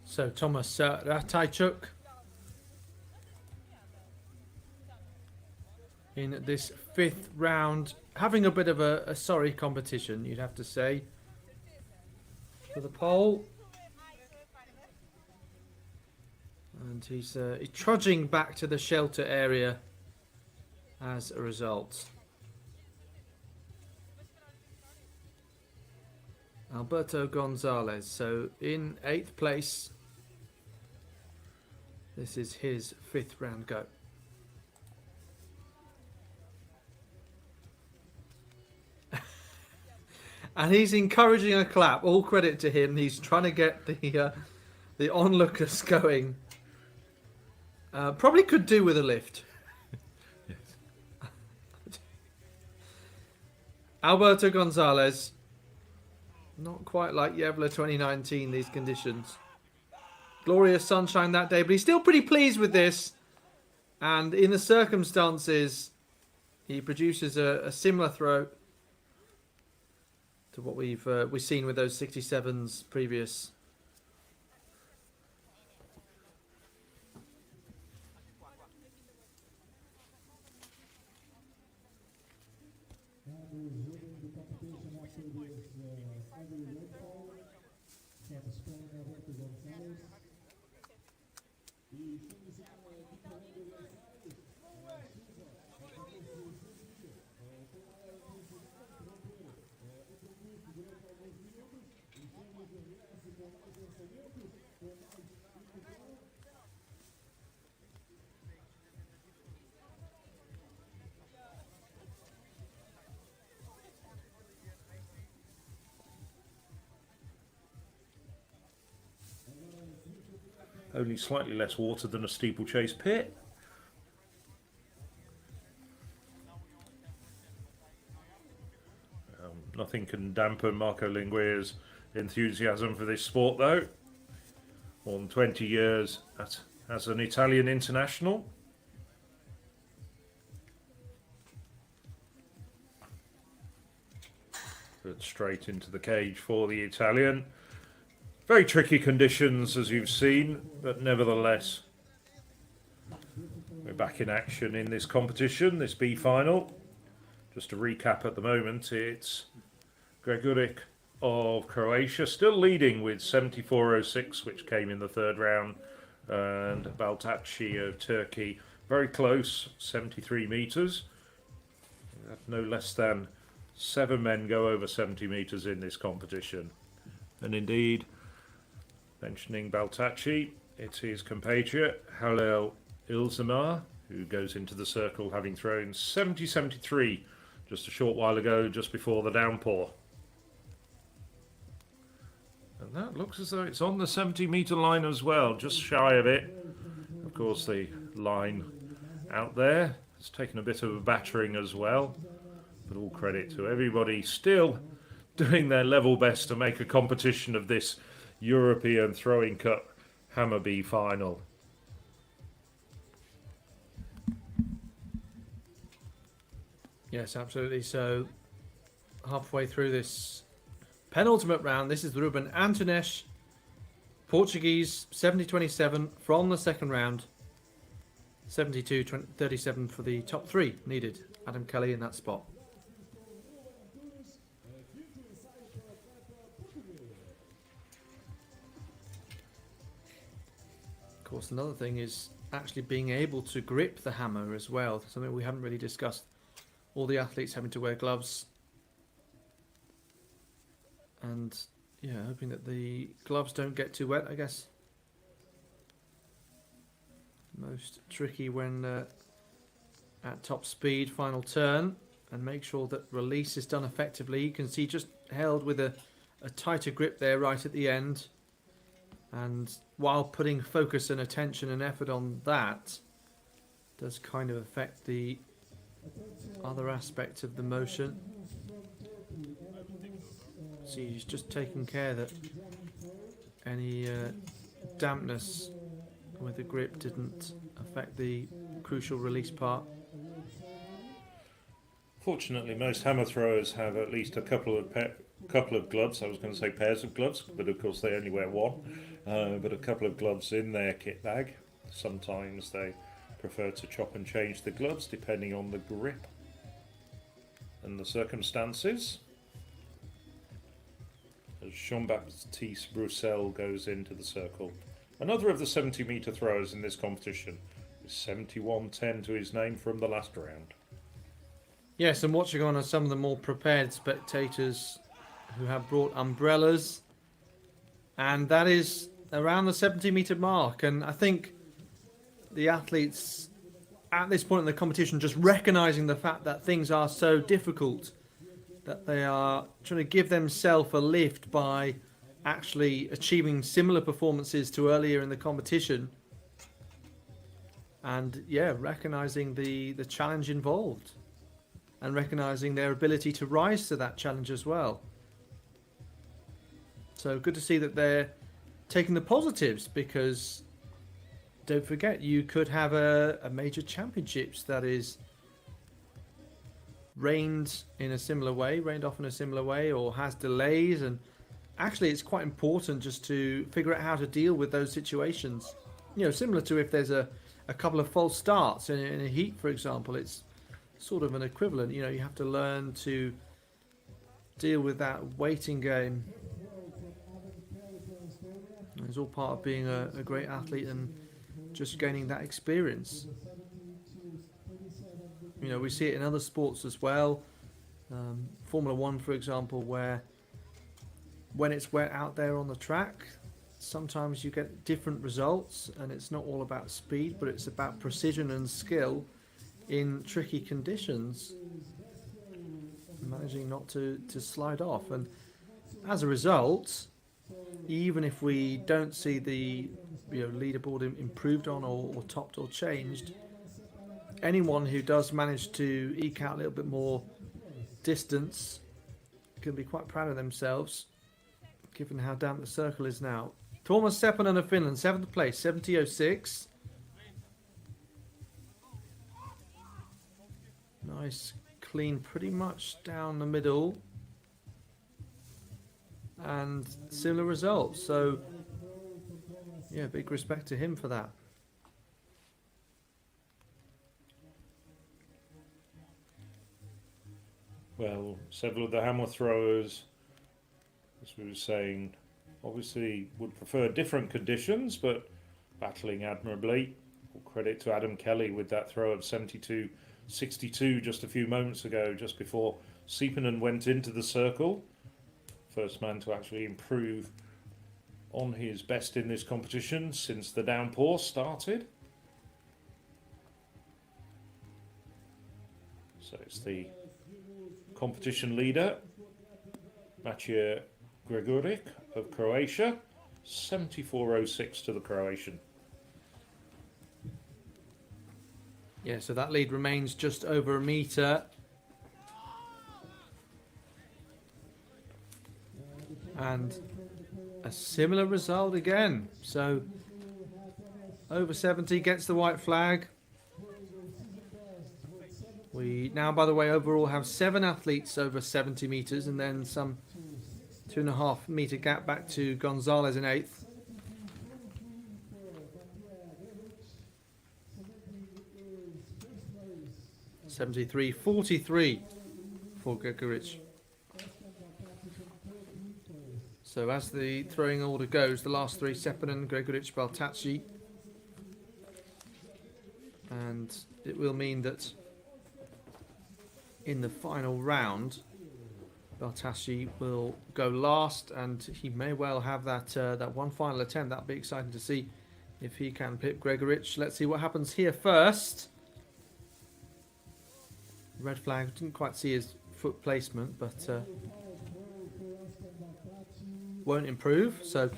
So Thomas Ratajczuk in this fifth round, having a bit of a sorry competition, you'd have to say, for the pole. And he's trudging back to the shelter area as a result. Alberto Gonzalez, so in 8th place. This is his 5th round go. And he's encouraging a clap. All credit to him. He's trying to get the onlookers going. Probably could do with a lift. Yes. Alberto Gonzalez. Not quite like Yevla 2019, these conditions. glorious sunshine that day, but he's still pretty pleased with this. And in the circumstances, he produces a similar throw to what we've seen with those 67s previous. And resuming the competition after this heavy rainfall. Start spelling out Roberto Gonzalez. E finalizando equipando Gonzalez. Only slightly less water than a steeplechase pit. Nothing can dampen Marco Linguia's enthusiasm for this sport, though. More than 20 years as an Italian international. Put straight into the cage for the Italian. Very tricky conditions, as you've seen, but nevertheless, we're back in action in this competition, this B final. Just to recap at the moment, it's Gregoric of Croatia still leading with 74.06, which came in the third round, and Baltaci of Turkey very close, 73 metres. No less than 7 men go over 70 metres in this competition. And indeed, mentioning Baltaci, it's his compatriot Halil Ilzamar who goes into the circle having thrown 70.73 just a short while ago, just before the downpour. And that looks as though it's on the 70-metre line as well, just shy of it. Of course, the line out there has taken a bit of a battering as well, but all credit to everybody still doing their level best to make a competition of this European Throwing Cup Hammer B final. Yes, absolutely. So halfway through this penultimate round, this is the Ruben Antunes, Portuguese, 70.27 from the second round. 72.37 for the top three needed. Adam Kelly in that spot. Of course, another thing is actually being able to grip the hammer as well. Something we haven't really discussed. All the athletes having to wear gloves. And yeah, hoping that the gloves don't get too wet, I guess. Most tricky when at top speed, final turn, and make sure that release is done effectively. You can see just held with a tighter grip there right at the end. And while putting focus and attention and effort on that, does kind of affect the other aspects of the motion. See, he's just taking care that any dampness with the grip didn't affect the crucial release part. Fortunately, most hammer throwers have at least a couple of gloves. I was going to say pairs of gloves, but of course they only wear one. But a couple of gloves in their kit bag. Sometimes they prefer to chop and change the gloves depending on the grip and the circumstances. As Jean-Baptiste Broussel goes into the circle. Another of the 70-metre throwers in this competition is 71.10 to his name from the last round. Yes, and watching on are some of the more prepared spectators who have brought umbrellas. And that is around the 70-metre mark. And I think the athletes at this point in the competition just recognising the fact that things are so difficult, that they are trying to give themselves a lift by actually achieving similar performances to earlier in the competition. And yeah, recognising the challenge involved and recognising their ability to rise to that challenge as well. So good to see that they're taking the positives, because don't forget, you could have a major championships that is rained off in a similar way, or has delays. And actually it's quite important just to figure out how to deal with those situations. You know, similar to if there's a couple of false starts in a heat, for example. It's sort of an equivalent. You know, you have to learn to deal with that waiting game. It's all part of being a great athlete and just gaining that experience. You know, we see it in other sports as well. Formula One, for example, where when it's wet out there on the track, sometimes you get different results, and it's not all about speed, but it's about precision and skill in tricky conditions, managing not to slide off. And as a result, even if we don't see the leaderboard improved on or topped or changed, anyone who does manage to eke out a little bit more distance can be quite proud of themselves, given how damp the circle is now. Tuomas Seppänen of Finland, 7th place, 70.06. Nice, clean, pretty much down the middle. And similar results. So, yeah, big respect to him for that. Well, several of the hammer throwers, as we were saying, obviously would prefer different conditions, but battling admirably. All credit to Adam Kelly with that throw of 72.62 just a few moments ago, just before Seppänen went into the circle. First man to actually improve on his best in this competition since the downpour started. So it's the competition leader, Maciej Gregoric of Croatia, 74.06 to the Croatian. Yeah, so that lead remains just over a metre. And a similar result again. So over 70 gets the white flag. We now, by the way, overall have 7 athletes over 70 metres, and then some 2.5 metre gap back to Gonzalez in 8th. .73.43 for Gregoric. So as the throwing order goes, the last 3, Seppänen, Gregoric, Baltacci. And it will mean that in the final round, Baltacci will go last, and he may well have that that one final attempt. That'll be exciting to see if he can pip Gregoric. Let's see what happens here first. Red flag, didn't quite see his foot placement, but won't improve. So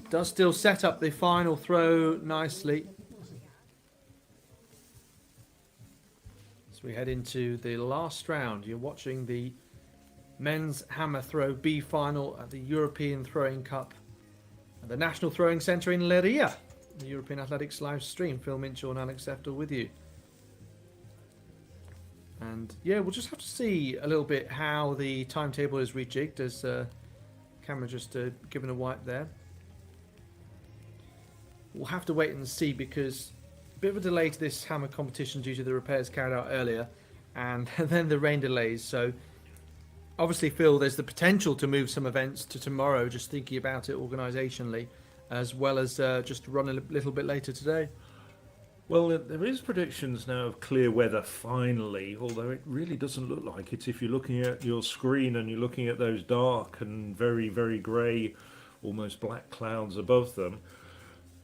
does still set up the final throw nicely. So we head into the last round. You're watching the men's hammer throw B final at the European Throwing Cup at the National Throwing Centre in Leiria. The European Athletics live stream. Phil Minchell and Alex Eftel with you. And yeah, we'll just have to see a little bit how the timetable is rejigged, as camera just given a wipe there. We'll have to wait and see, because a bit of a delay to this hammer competition due to the repairs carried out earlier, and then the rain delays. So obviously, Phil, there's the potential to move some events to tomorrow, just thinking about it organisationally, as well as just run a little bit later today. Well, there is predictions now of clear weather finally, although it really doesn't look like it. If you're looking at your screen and you're looking at those dark and very, very grey, almost black clouds above them,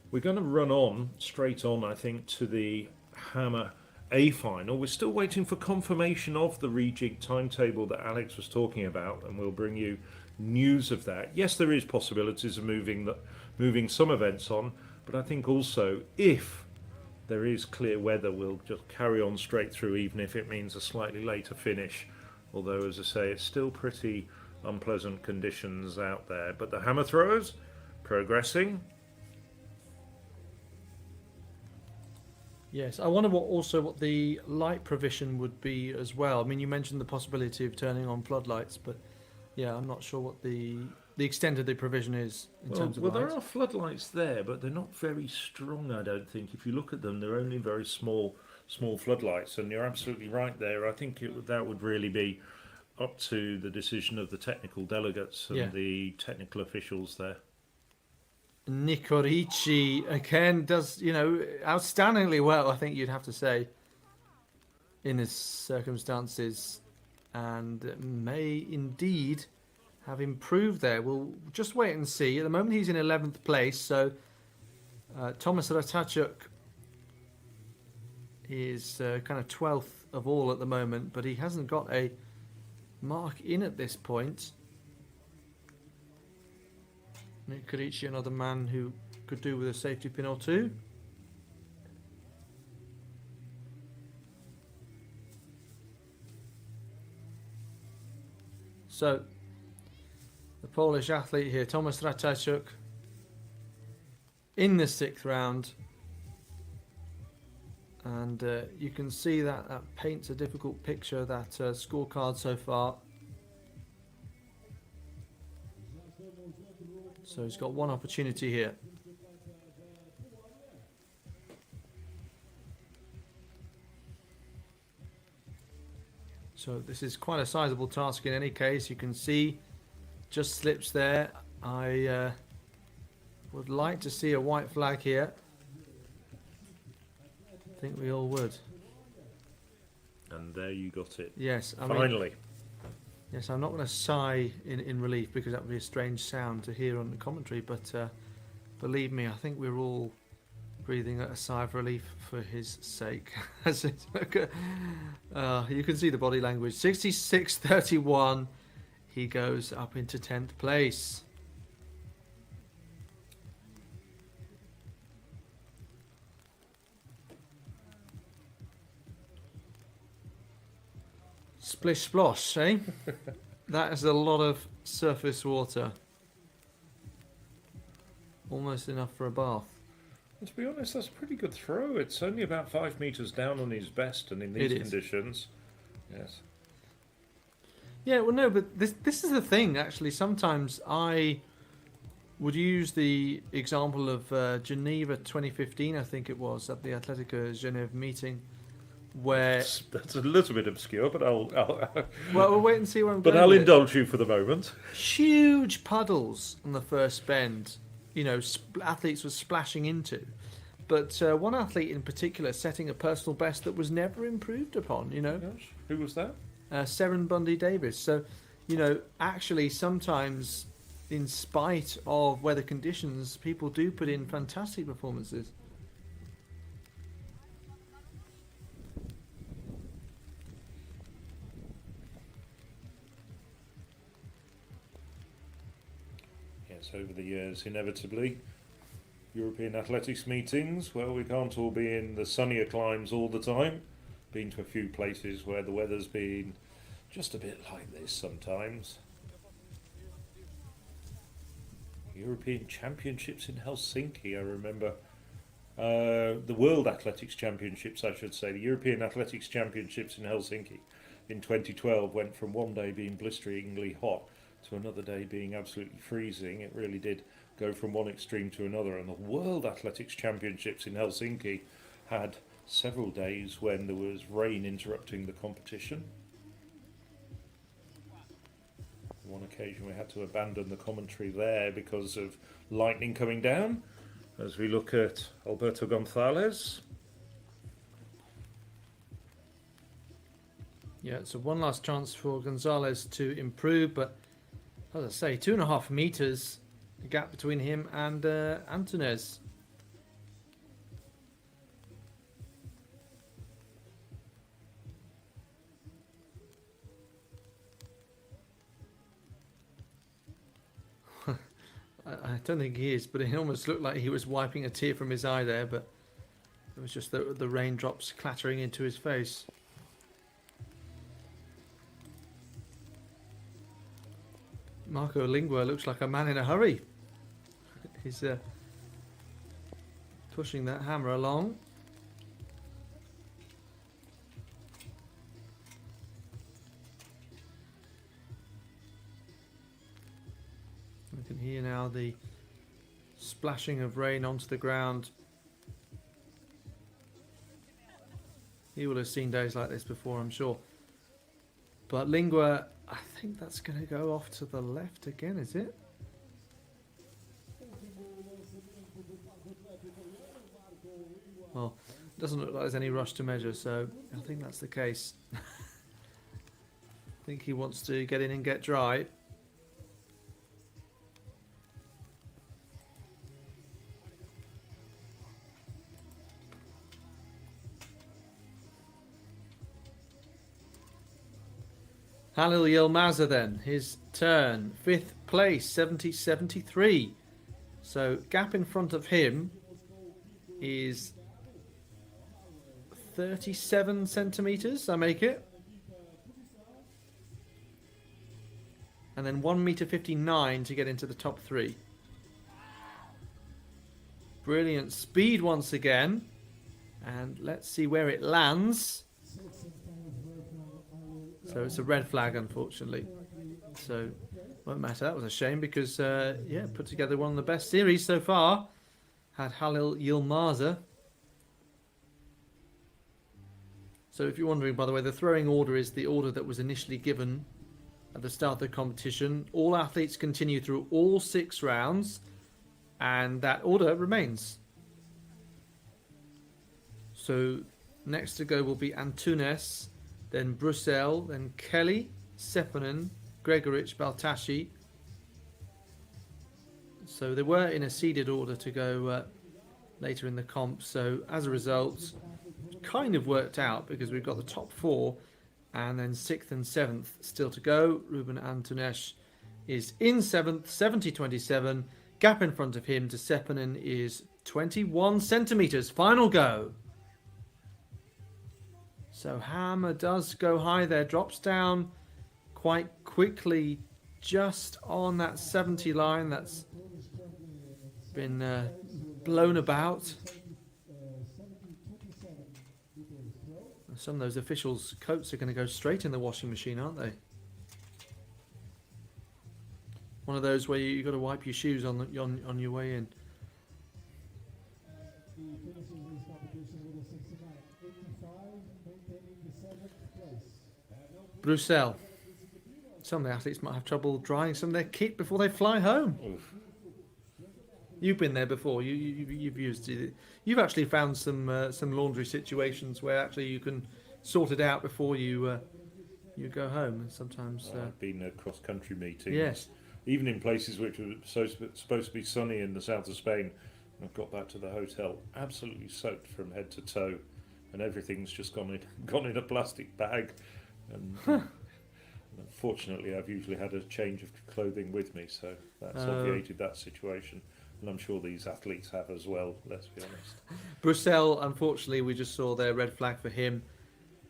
we're going to run on, straight on, I think, to the Hammer A final. We're still waiting for confirmation of the rejig timetable that Alex was talking about, and we'll bring you news of that. Yes, there is possibilities of moving some events on, but I think also if there is clear weather, we'll just carry on straight through, even if it means a slightly later finish. Although, as I say, it's still pretty unpleasant conditions out there. But the hammer throwers progressing Yes, I wonder what the light provision would be as well. I mean, you mentioned the possibility of turning on floodlights, but yeah, I'm not sure what the extent of the provision is in terms of well, light. there are floodlights there, but they're not very strong. I don't think. If you look at them, they're only very small floodlights, and you're absolutely right there. I think that would really be up to the decision of the technical delegates and Yeah. the technical officials there. Nikorichi again does, outstandingly well, I think you'd have to say, in his circumstances, and may indeed have improved there. We'll just wait and see. At the moment, he's in 11th place, so Thomas Ratachuk is kind of 12th of all at the moment, but he hasn't got a mark in at this point. Nick Karici, another man who could do with a safety pin or two. So, the Polish athlete here, Tomasz Ratajczuk, in the 6th round. And you can see that paints a difficult picture, that scorecard so far. So he's got one opportunity here. So this is quite a sizable task in any case. You can see just slips there. I would like to see a white flag here. I think we all would. And there you got it. Yes, I Finally. mean, yes, I'm not going to sigh in relief because that would be a strange sound to hear on the commentary, but believe me, I think we're all breathing a sigh of relief for his sake. You can see the body language. 66.31. He goes up into 10th place. Splish splosh, eh? That is a lot of surface water. Almost enough for a bath. And to be honest, that's a pretty good throw. It's only about 5 metres down on his best, and in these conditions, yes. Yeah, well, no, but this is the thing, actually. Sometimes I would use the example of Geneva 2015, I think it was, at the Athletica Genève meeting, where... That's a little bit obscure, but I'll well, we'll wait and see where I'm going. But I'll with it. indulge you for the moment. Huge puddles on the first bend, athletes were splashing into. But one athlete in particular setting a personal best that was never improved upon, Gosh, who was that? Seren Bundy Davis. So, actually sometimes, in spite of weather conditions, people do put in fantastic performances. Yes, over the years, inevitably, European athletics meetings, well, we can't all be in the sunnier climes all the time. Been to a few places where the weather's been just a bit like this sometimes. European Championships in Helsinki, I remember. The World Athletics Championships, I should say. The European Athletics Championships in Helsinki in 2012 went from one day being blisteringly hot to another day being absolutely freezing. It really did go from one extreme to another. And the World Athletics Championships in Helsinki had several days when there was rain interrupting the competition. On one occasion we had to abandon the commentary there because of lightning coming down. As we look at Alberto Gonzalez. Yeah, so one last chance for Gonzalez to improve, but as I say, 2.5 meters, the gap between him and Antunes. I don't think he is, but it almost looked like he was wiping a tear from his eye there, but it was just the raindrops clattering into his face. Marco Lingua looks like a man in a hurry. He's pushing that hammer along. We can hear now the splashing of rain onto the ground. He will have seen days like this before, I'm sure. But Lingua, I think that's going to go off to the left again, is it? Well, it doesn't look like there's any rush to measure, so I think that's the case. I think he wants to get in and get dry. Halil Yilmaz'a then, his turn, 5th place, 70.73. So gap in front of him is 37 centimeters, I make it. And then 1 meter 59 to get into the top 3. Brilliant speed once again. And let's see where it lands. So it's a red flag, unfortunately. So won't matter. That was a shame because, yeah, put together one of the best series so far. Had Halil Yilmaz'a. So if you're wondering, by the way, the throwing order is the order that was initially given at the start of the competition. All athletes continue through all 6 rounds, and that order remains. So next to go will be Antunes, then Brussel, then Kelly, Sepponen, Gregorich, Baltashi. So they were in a seeded order to go later in the comp. So as a result, kind of worked out because we've got the top 4 and then 6th and 7th still to go. Ruben Antunes is in 7th, 70.27. Gap in front of him to Sepponen is 21 centimeters. Final go. So Hammer does go high there, drops down quite quickly just on that 70 line that's been blown about. Some of those officials' coats are going to go straight in the washing machine, aren't they? One of those where you've got to wipe your shoes on your way in. Brussels. Some of the athletes might have trouble drying some of their kit before they fly home. Oof. You've been there before. You've used it. You've actually found some laundry situations where actually you can sort it out before you go home. And sometimes I've been at cross-country meetings. Yes. Even in places which were supposed to be sunny in the south of Spain. I've got back to the hotel absolutely soaked from head to toe, and everything's just gone in a plastic bag. And unfortunately, I've usually had a change of clothing with me, so that's obviated that situation. And I'm sure these athletes have as well, let's be honest. Brussels, unfortunately, we just saw their red flag for him.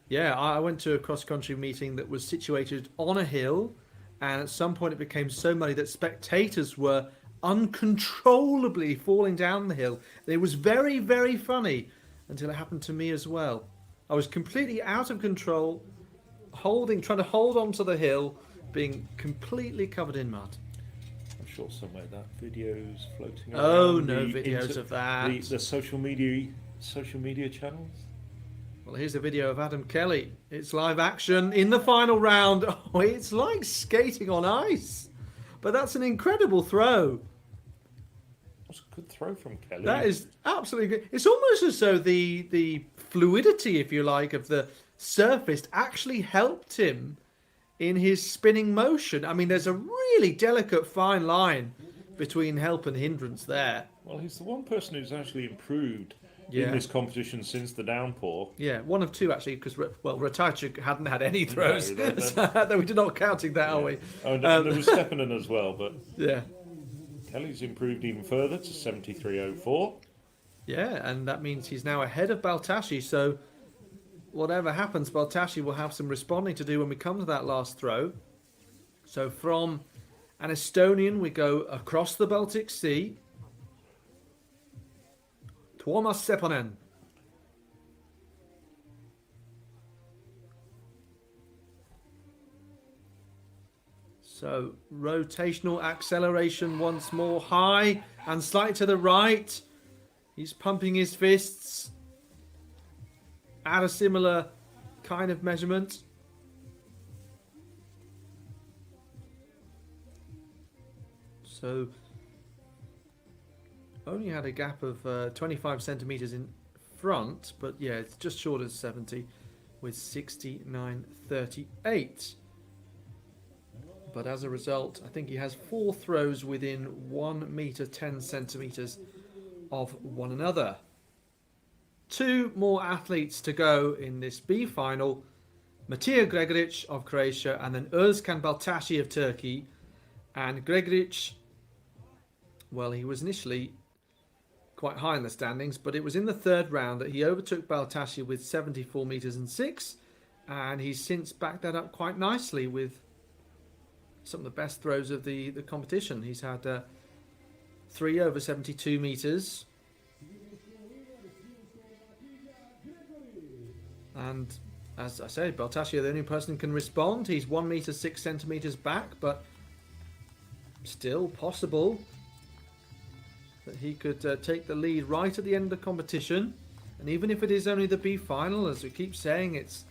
Yeah, I went to a cross-country meeting that was situated on a hill, and at some point it became so muddy that spectators were uncontrollably falling down the hill. It was very, very funny until it happened to me as well. I was completely out of control, trying to hold on to the hill, being completely covered in mud. I'm sure somewhere that video's floating around. Oh, no videos of that. The social media channels. Well, here's a video of Adam Kelly. It's live action in the final round. Oh, it's like skating on ice. But that's an incredible throw. That's a good throw from Kelly. That is absolutely good. It's almost as though the fluidity, if you like, of the surface actually helped him in his spinning motion. I mean, there's a really delicate fine line between help and hindrance there. Well, he's the one person who's actually improved in this competition since the downpour. Yeah, one of two actually, because Ratajczyk hadn't had any throws. No. So we're not counting that, are we? Oh, no, there was Sepponen as well, but Yeah. Kelly's improved even further to 73.04. Yeah, and that means he's now ahead of Baltashi. So whatever happens, Baltashi will have some responding to do when we come to that last throw. So from an Estonian, we go across the Baltic Sea. Tuomas Sepponen. So rotational acceleration once more, high and slightly to the right. He's pumping his fists at a similar kind of measurement. So only had a gap of 25 centimeters in front, but yeah, it's just short of 70 with 69.38. But as a result, I think he has 4 throws within 1 meter 10 centimeters of one another. 2 more athletes to go in this B final. Matija Gregoric of Croatia and then Özkan Baltashi of Turkey. And Gregoric, well, he was initially quite high in the standings, but it was in the 3rd round that he overtook Baltashi with 74 meters and 6, and he's since backed that up quite nicely with some of the best throws of the competition. He's had 3 over 72 meters, and as I say, Baltashi, the only person who can respond. He's 1 meter 6 centimeters back, but still possible that he could take the lead right at the end of the competition. And even if it is only the B final, as we keep saying, it's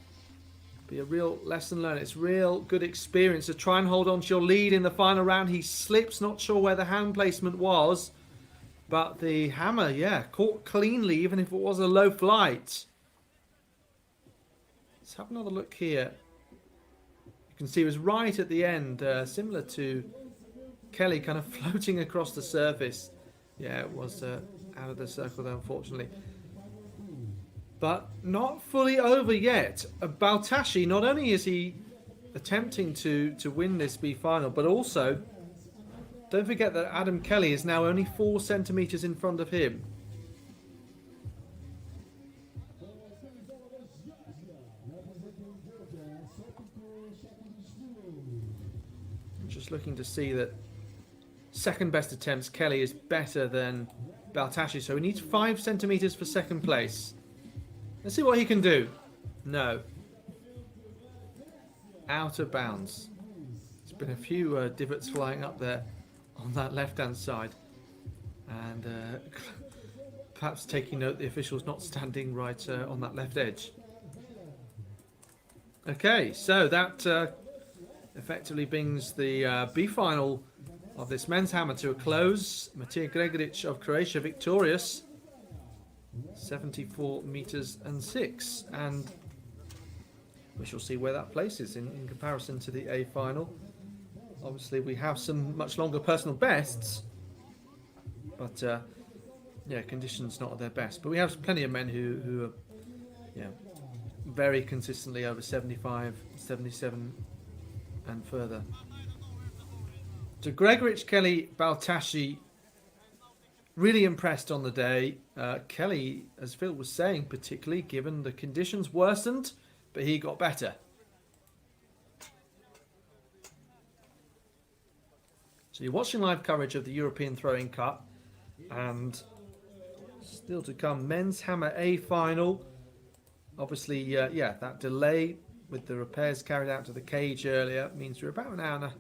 be a real lesson learned. It's real good experience to try and hold on to your lead in the final round. He slips, not sure where the hand placement was, but the hammer, yeah, caught cleanly, even if it was a low flight. Let's have another look here. You can see it was right at the end, similar to Kelly, kind of floating across the surface. Yeah, it was out of the circle there, unfortunately. But not fully over yet. Baltashi, not only is he attempting to win this B final, but also, don't forget that Adam Kelly is now only 4 centimeters in front of him. Just looking to see that second best attempts, Kelly is better than Baltashi, so he needs 5 centimeters for second place. Let's see what he can do. No. Out of bounds. There's been a few divots flying up there on that left-hand side. And perhaps taking note the official's not standing right on that left edge. Okay, so that effectively brings the B final of this men's hammer to a close. Matija Gregoric of Croatia victorious, 74 meters and 6, and we shall see where that places in comparison to the A final. Obviously we have some much longer personal bests, but yeah, conditions not at their best, but we have plenty of men who are, yeah, very consistently over 75, 77 and further. So Gregoric, Kelly, Baltashi, really impressed on the day. Kelly, as Phil was saying, particularly given the conditions worsened, but he got better. So you're watching live coverage of the European Throwing Cup, and still to come, men's hammer A final. Obviously, yeah, that delay with the repairs carried out to the cage earlier means we're about an hour and a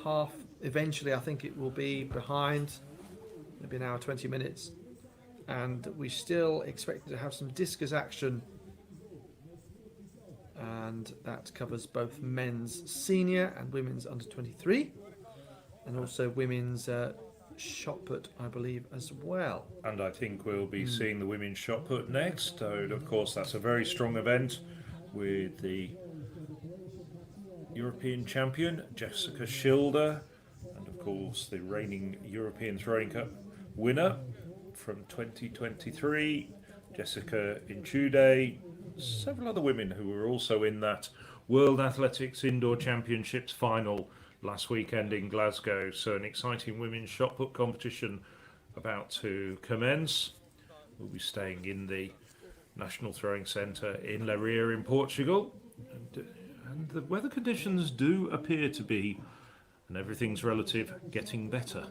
half. Eventually, I think it will be behind, maybe an hour, 20 minutes. And we still expect to have some discus action. And that covers both men's senior and women's under 23. And also women's shot put, I believe, as well. And I think we'll be seeing the women's shot put next. So, of course, that's a very strong event with the European champion, Jessica Schilder, and, of course, the reigning European Throwing Cup winner from 2023, Jessica Inchude, several other women who were also in that World Athletics Indoor Championships final last weekend in Glasgow. So an exciting women's shot put competition about to commence. We'll be staying in the National Throwing Centre in Leiria in Portugal. And the weather conditions do appear to be, and everything's relative, getting better.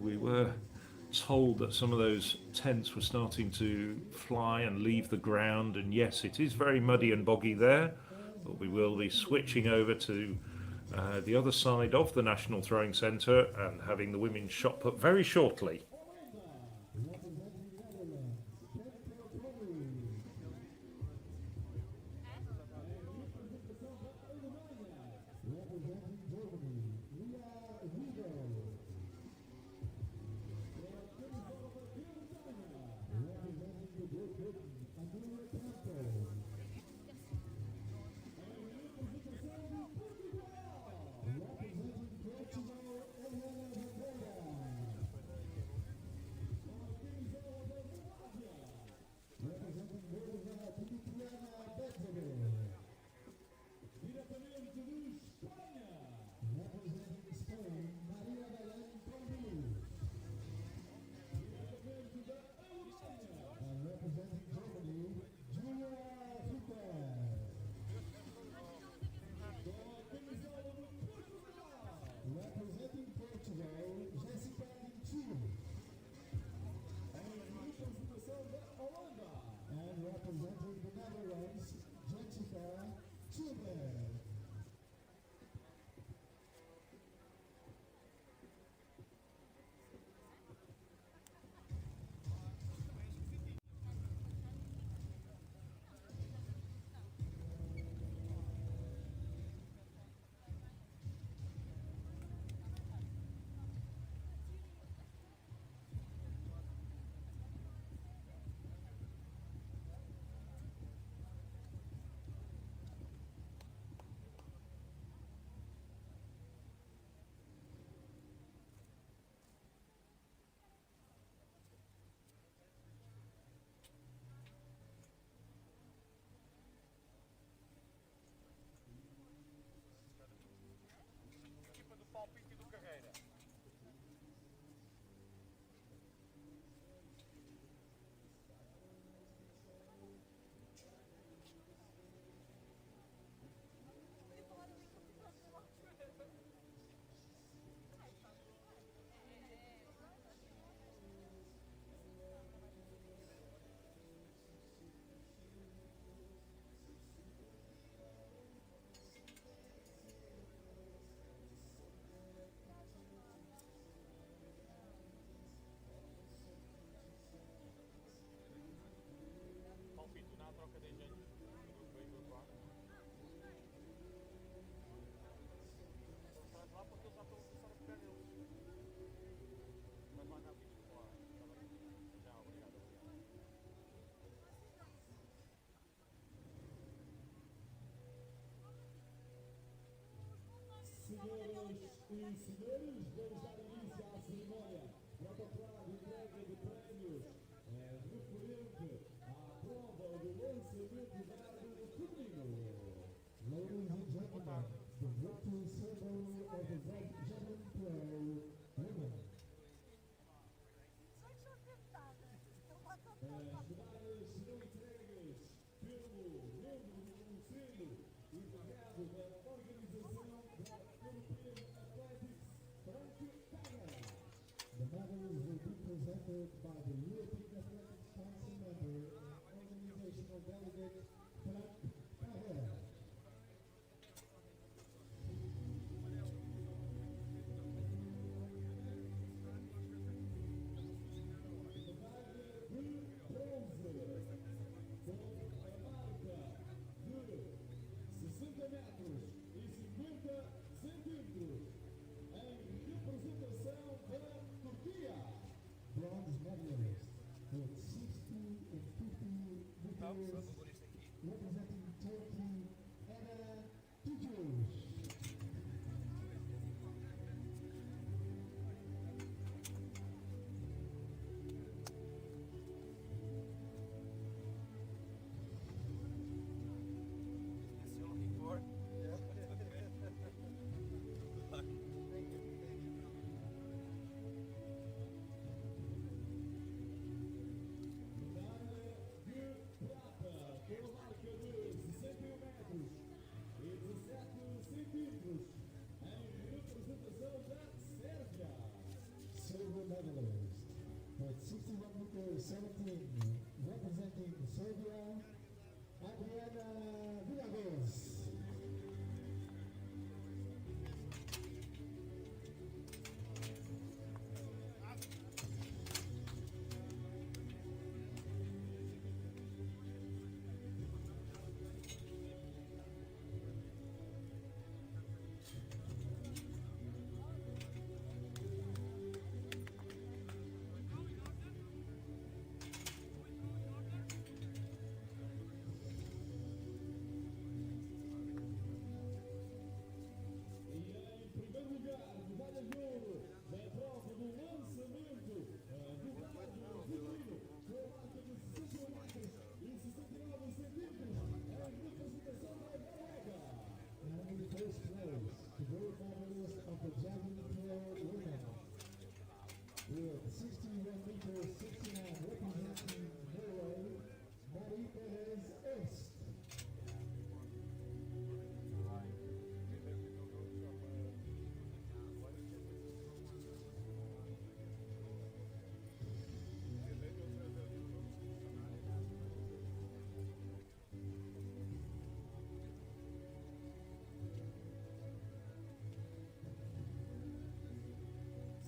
We were told that some of those tents were starting to fly and leave the ground, and yes, it is very muddy and boggy there, but we will be switching over to the other side of the National Throwing Centre, and having the women's shot put very shortly. Equipa do palpite e do carreira. Palpite na troca de engenhos. Grupo aí, grupo A. Estás lá porque eles já estão a começar a pegar eles. Vai lá cá, bicho. Já, obrigado. Senhoras e senhores, vamos dar início à cerimónia. Protocolo de entrega de prémios referente à prova do lançamento dado feminino. Ladies and gentlemen, the victory ceremony of the Javelin throw women. As medalhas serão entregues pelo membro do Conselho encarregado da organização da European Athletics, Frank Taylor. The medals will be presented by the European Athletics Council member and organizational delegate, Frank Taylor. Bronze medalist with 60 and 50 meters, representing Turkey, Elina Tzengko. Pela marca de 61 metros e 17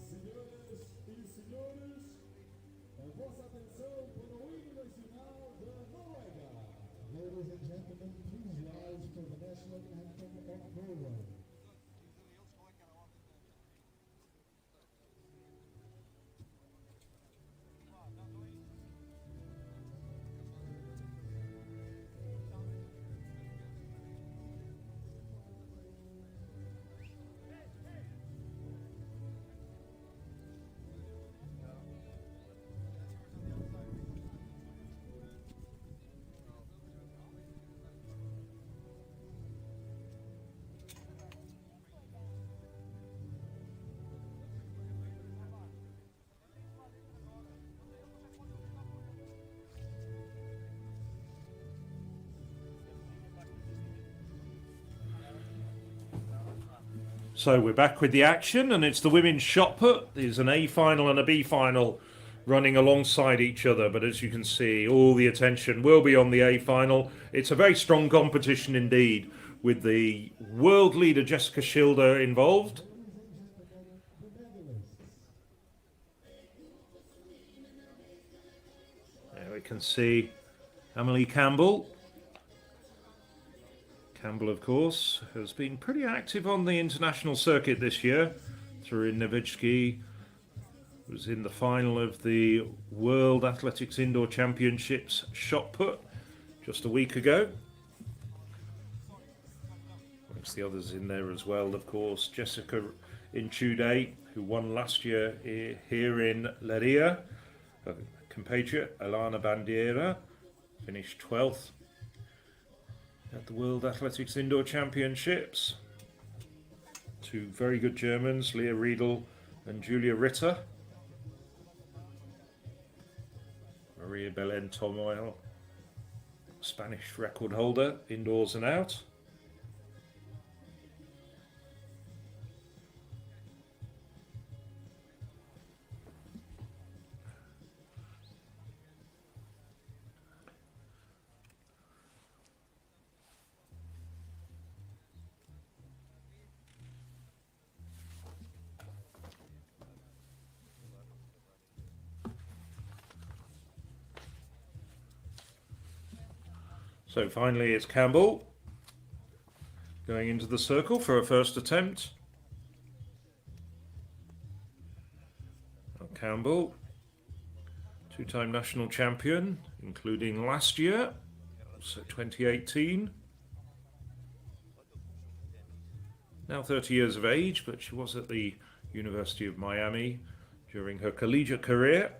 Senhoras e senhores, a vossa atenção para o hino nacional da Noruega. Ladies and gentlemen, please rise for the national anthem of Norway. So we're back with the action, and it's the women's shot put. There's an A final and a B final running alongside each other, but as you can see, all the attention will be on the A final. It's a very strong competition indeed, with the world leader Jessica Schilder involved. There we can see Emily Campbell. Campbell, of course, has been pretty active on the international circuit this year. Through in Nowitzki, was in the final of the World Athletics Indoor Championships shot put just a week ago. Amongst the others in there as well, of course, Jessica Inchude, who won last year here in Leiria. Her compatriot Elina Bandera finished 12th at the World Athletics Indoor Championships. Two very good Germans, Leah Riedel and Julia Ritter. Maria Belén Tomoel, Spanish record holder, indoors and out. So finally it's Campbell going into the circle for a first attempt. Campbell, two-time national champion, including last year, so 2018. Now 30 years of age, but she was at the University of Miami during her collegiate career.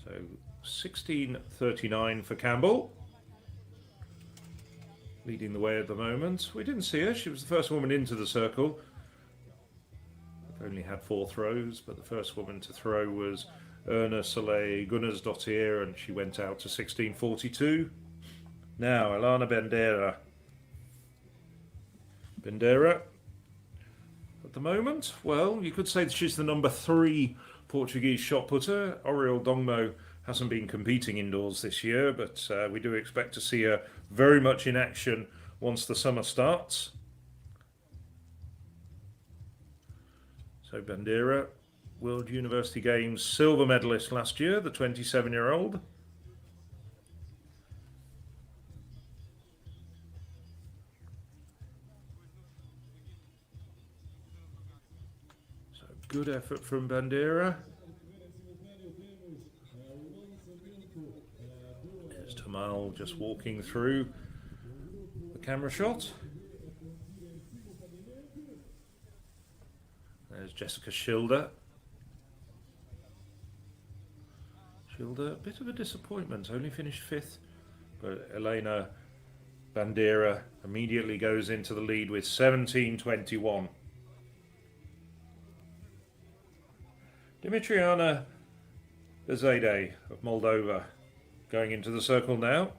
So 16:39 for Campbell, leading the way at the moment. We didn't see her, she was the first woman into the circle. Only had 4 throws, but the first woman to throw was Erna Soleil Gunnarsdottir, and she went out to 16:42. Now Elina Bandera. Bandera, at the moment, well, you could say that she's the number 3 Portuguese shot putter. Oriol Dongmo hasn't been competing indoors this year, but we do expect to see her very much in action once the summer starts. So Bandera, World University Games silver medalist last year, the 27-year-old. So good effort from Bandera. There's Tamal just walking through the camera shot. There's Jessica Schilder. Schilder, a bit of a disappointment, only finished 5th, but Elina Bandera immediately goes into the lead with 17:21. Dimitriana Bezede of Moldova going into the circle now.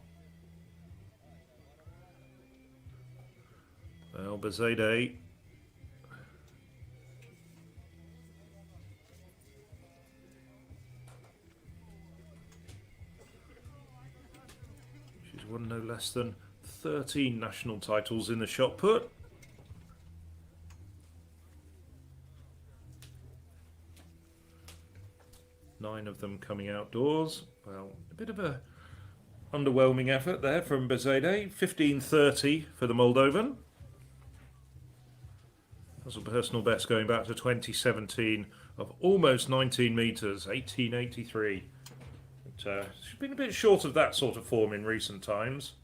Well, Bezede she's won no less than 13 national titles in the shot put. Nine of them coming outdoors. Well, a bit of a underwhelming effort there from Bezede. 15.30 for the Moldovan. That's a personal best going back to 2017 of almost 19 metres, 18.83. She's been a bit short of that sort of form in recent times.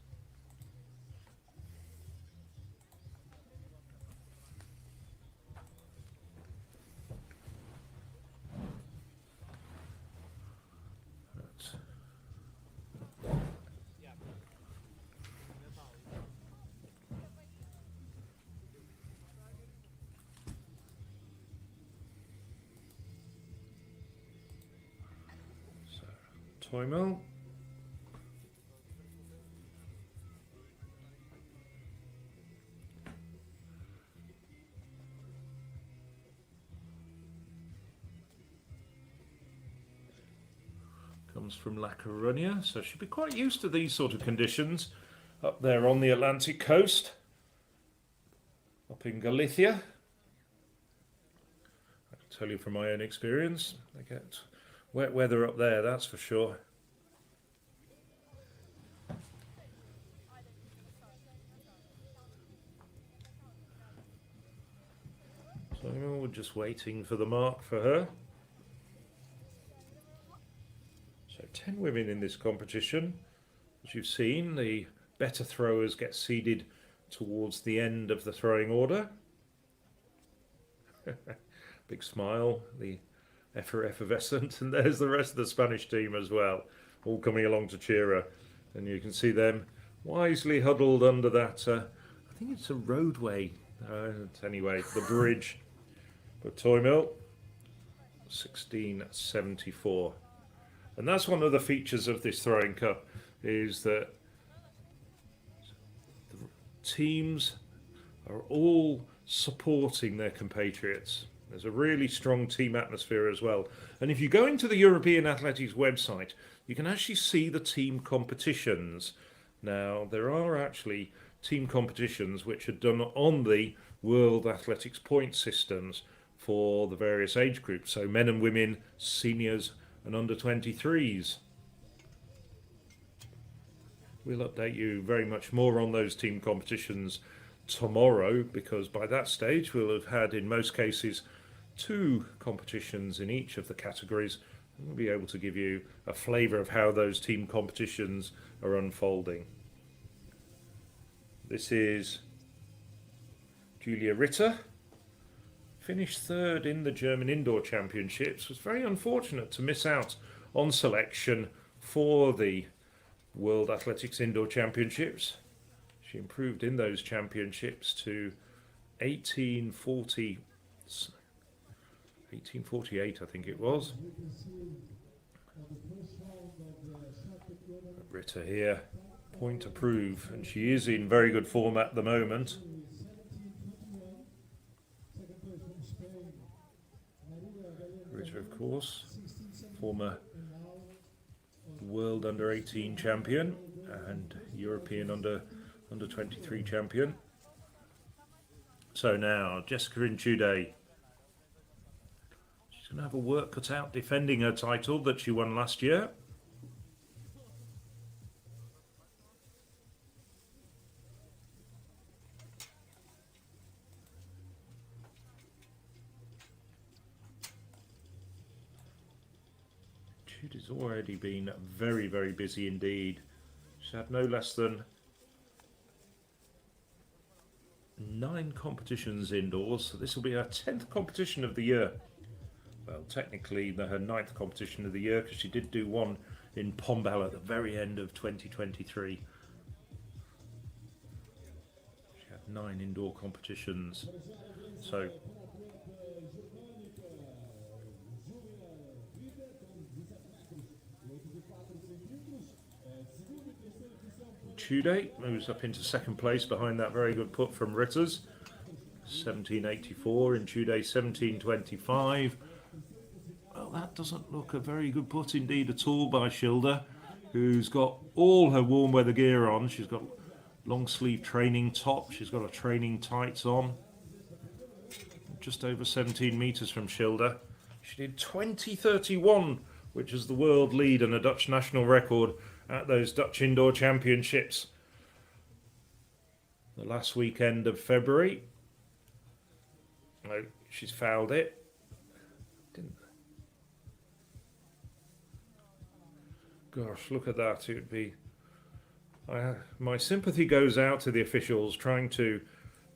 Toimel. Comes from La Coruña, so she'll be quite used to these sort of conditions up there on the Atlantic coast, up in Galicia. I can tell you from my own experience, they get wet weather up there, that's for sure. So we're just waiting for the mark for her. So 10 women in this competition. As you've seen, the better throwers get seeded towards the end of the throwing order. Big smile, the effervescent, and there's the rest of the Spanish team as well, all coming along to cheer her. And you can see them wisely huddled under that, I think it's a roadway, anyway, the bridge. But Toimel, 16.74. And that's one of the features of this throwing cup, is that the teams are all supporting their compatriots. There's a really strong team atmosphere as well. And if you go into the European Athletics website, you can actually see the team competitions. Now, there are actually team competitions which are done on the World Athletics point systems for the various age groups. So men and women, seniors and under 23s. We'll update you very much more on those team competitions tomorrow, because by that stage we'll have had, in most cases, 2 competitions in each of the categories, and we'll be able to give you a flavour of how those team competitions are unfolding. This is Julia Ritter, finished 3rd in the German Indoor Championships, was very unfortunate to miss out on selection for the World Athletics Indoor Championships. She improved in those championships to 1848, I think it was. Ritter here, point to prove, and she is in very good form at the moment. Ritter, of course, former world under 18 champion and European under 23 champion. So now Jessica Inchude, she's going to have a work cut out defending her title that she won last year. Inchude's already been very, very busy indeed. She's had no less than 9 competitions indoors, so this will be her 10th competition of the year. Well, technically her 9th competition of the year, because she did do one in Pombal at the very end of 2023. She had 9 indoor competitions. So Tude moves up into second place behind that very good put from Ritters. 17.84 in Tude 17.25. Well, that doesn't look a very good put indeed at all by Schilder, who's got all her warm weather gear on. She's got long sleeve training top. She's got her training tights on. Just over 17 metres from Schilder. She did 20.31, which is the world lead and a Dutch national record at those Dutch Indoor Championships the last weekend of February. No, she's fouled it. Gosh, look at that. It would be... my sympathy goes out to the officials trying to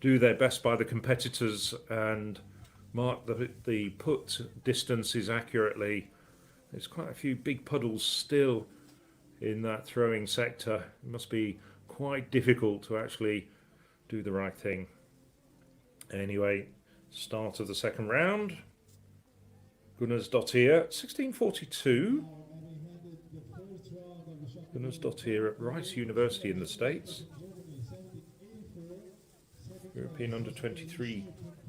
do their best by the competitors and mark the put distances accurately. There's quite a few big puddles still in that throwing sector. It must be quite difficult to actually do the right thing. Anyway, start of the second round. Gunnarsdottir, 16.42. Gunnarsdottir at Rice University in the States. European Under-23,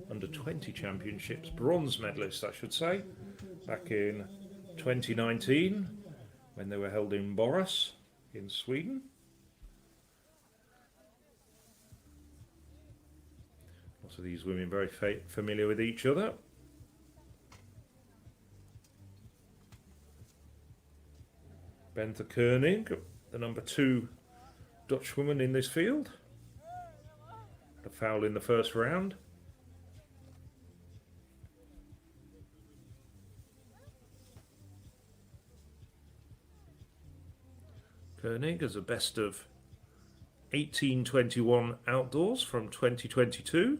Under-20 Championships, bronze medalist I should say, back in 2019 when they were held in Borås in Sweden. Lots of these women very familiar with each other. Benthe Koenig, the number 2 Dutch woman in this field. A foul in the first round. Koenig has a best of 18.21 outdoors from 2022.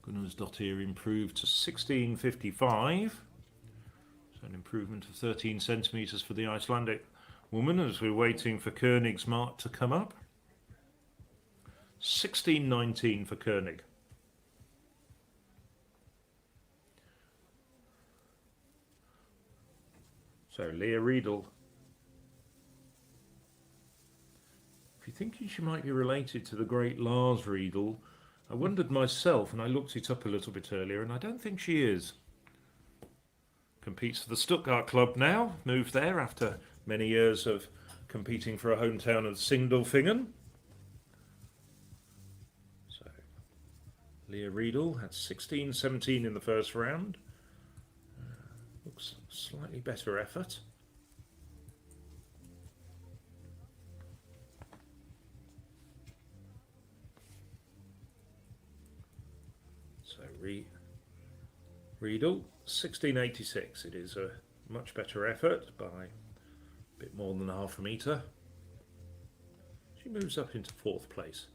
Gunnarsdottir improved to 16.55, so an improvement of 13 centimetres for the Icelandic woman as we're waiting for Koenig's mark to come up. 16.19 for Koenig. So Leah Riedel. If you're thinking she might be related to the great Lars Riedel, I wondered myself, and I looked it up a little bit earlier, and I don't think she is. Competes for the Stuttgart club now, moved there after many years of competing for a hometown of Sindelfingen. So, Leah Riedel had 16.17 in the first round. Looks slightly better effort. Riedel, 16.86. It is a much better effort by a bit more than half a metre. She moves up into fourth place.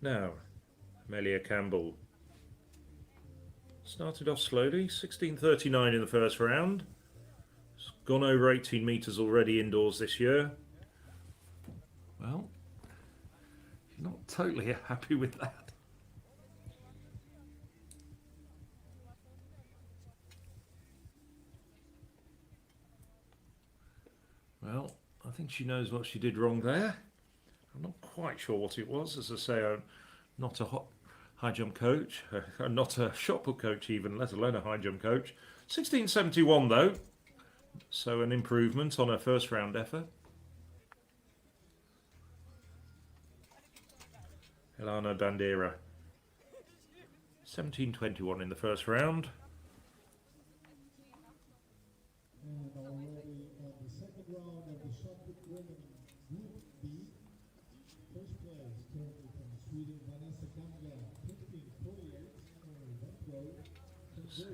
Now, Melia Campbell started off slowly, 16.39 in the first round. It's gone over 18 metres already indoors this year. Well, she's not totally happy with that. Well, I think she knows what she did wrong there. I'm not quite sure what it was. As I say, I'm not a high jump coach, I'm not a shot put coach even, let alone a high jump coach. 16.71 though, so an improvement on her first round effort. Elina Bandera, 17.21 in the first round.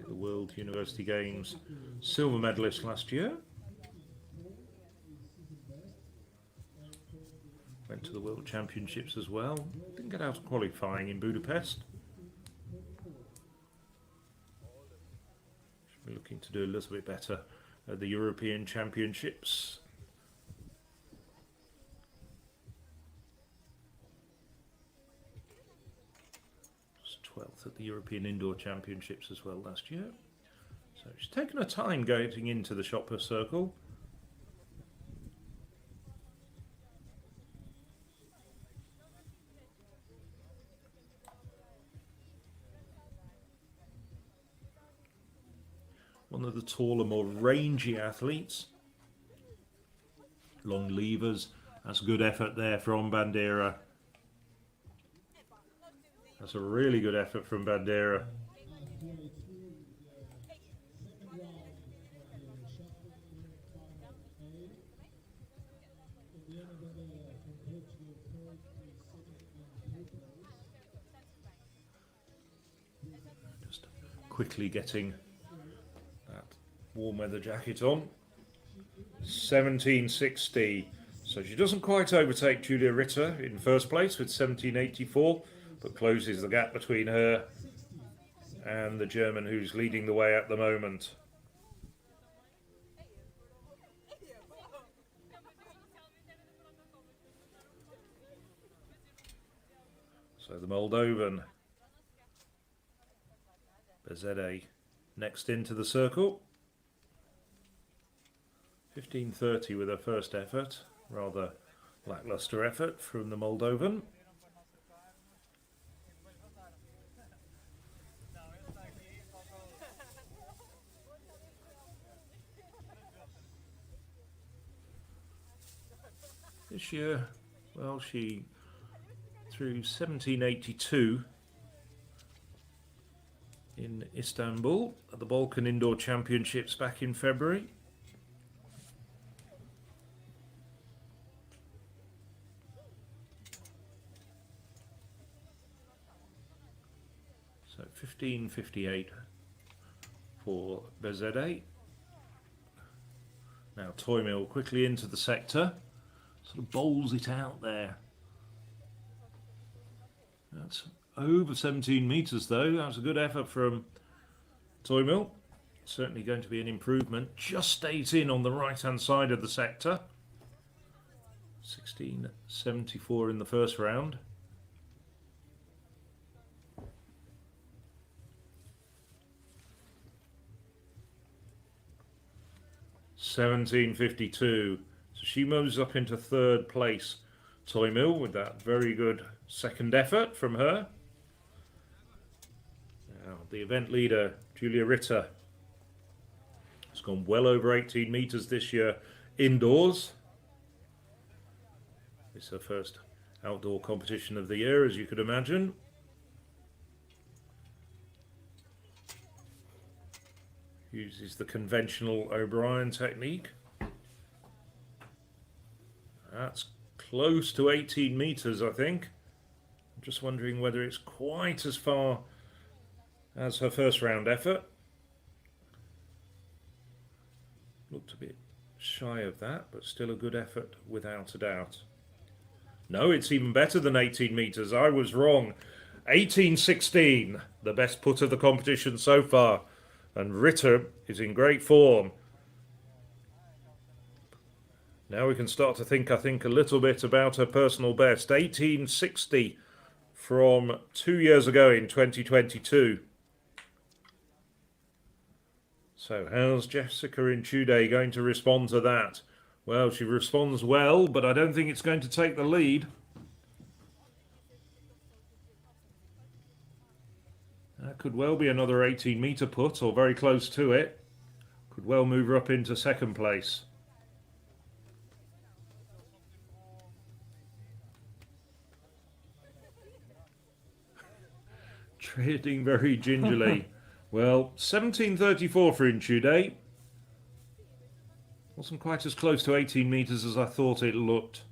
The World University Games silver medalist last year. Went to the World Championships as well. Didn't get out of qualifying in Budapest. Should be looking to do a little bit better at the European Championships. Just 12th at the European Indoor Championships as well last year. So she's taken her time getting into the shot put circle. One of the taller, more rangy athletes. Long levers. That's a good effort there from Bandera. That's a really good effort from Bandera. Just quickly getting that warm weather jacket on. 17.60. So she doesn't quite overtake Julia Ritter in first place with 17.84, but closes the gap between her and the German who's leading the way at the moment. So the Moldovan Bezede next into the circle. 15.30 with her first effort. Rather lackluster effort from the Moldovan. This year, well, she threw 17.82 in Istanbul at the Balkan Indoor Championships back in February. So 15.58 for Bezede. Now Toymil quickly into the sector, sort of bowls it out there. That's over 17 metres though. That was a good effort from Toymil. Certainly going to be an improvement. Just stays in on the right hand side of the sector. 16.74 in the first round. (17.52). So she moves up into third place. Toymil with that very good second effort from her. Now the event leader Julia Ritter has gone well over 18 metres this year indoors. It's her first outdoor competition of the year, as you could imagine. Uses the conventional O'Brien technique. That's close to 18 metres, I think. I'm just wondering whether it's quite as far as her first round effort. Looked a bit shy of that, but still a good effort without a doubt. No, it's even better than 18 metres. I was wrong. 18.16, the best put of the competition so far. And Ritter is in great form. Now we can start to think, I think, a little bit about her personal best. 18.60 from 2 years ago in 2022. So how's Jessica Inchude going to respond to that? Well, she responds well, but I don't think it's going to take the lead. That could well be another 18-metre put, or very close to it. Could well move her up into second place. Trading very gingerly. Well, 17.34 for Inchude. Wasn't quite as close to 18 metres as I thought it looked.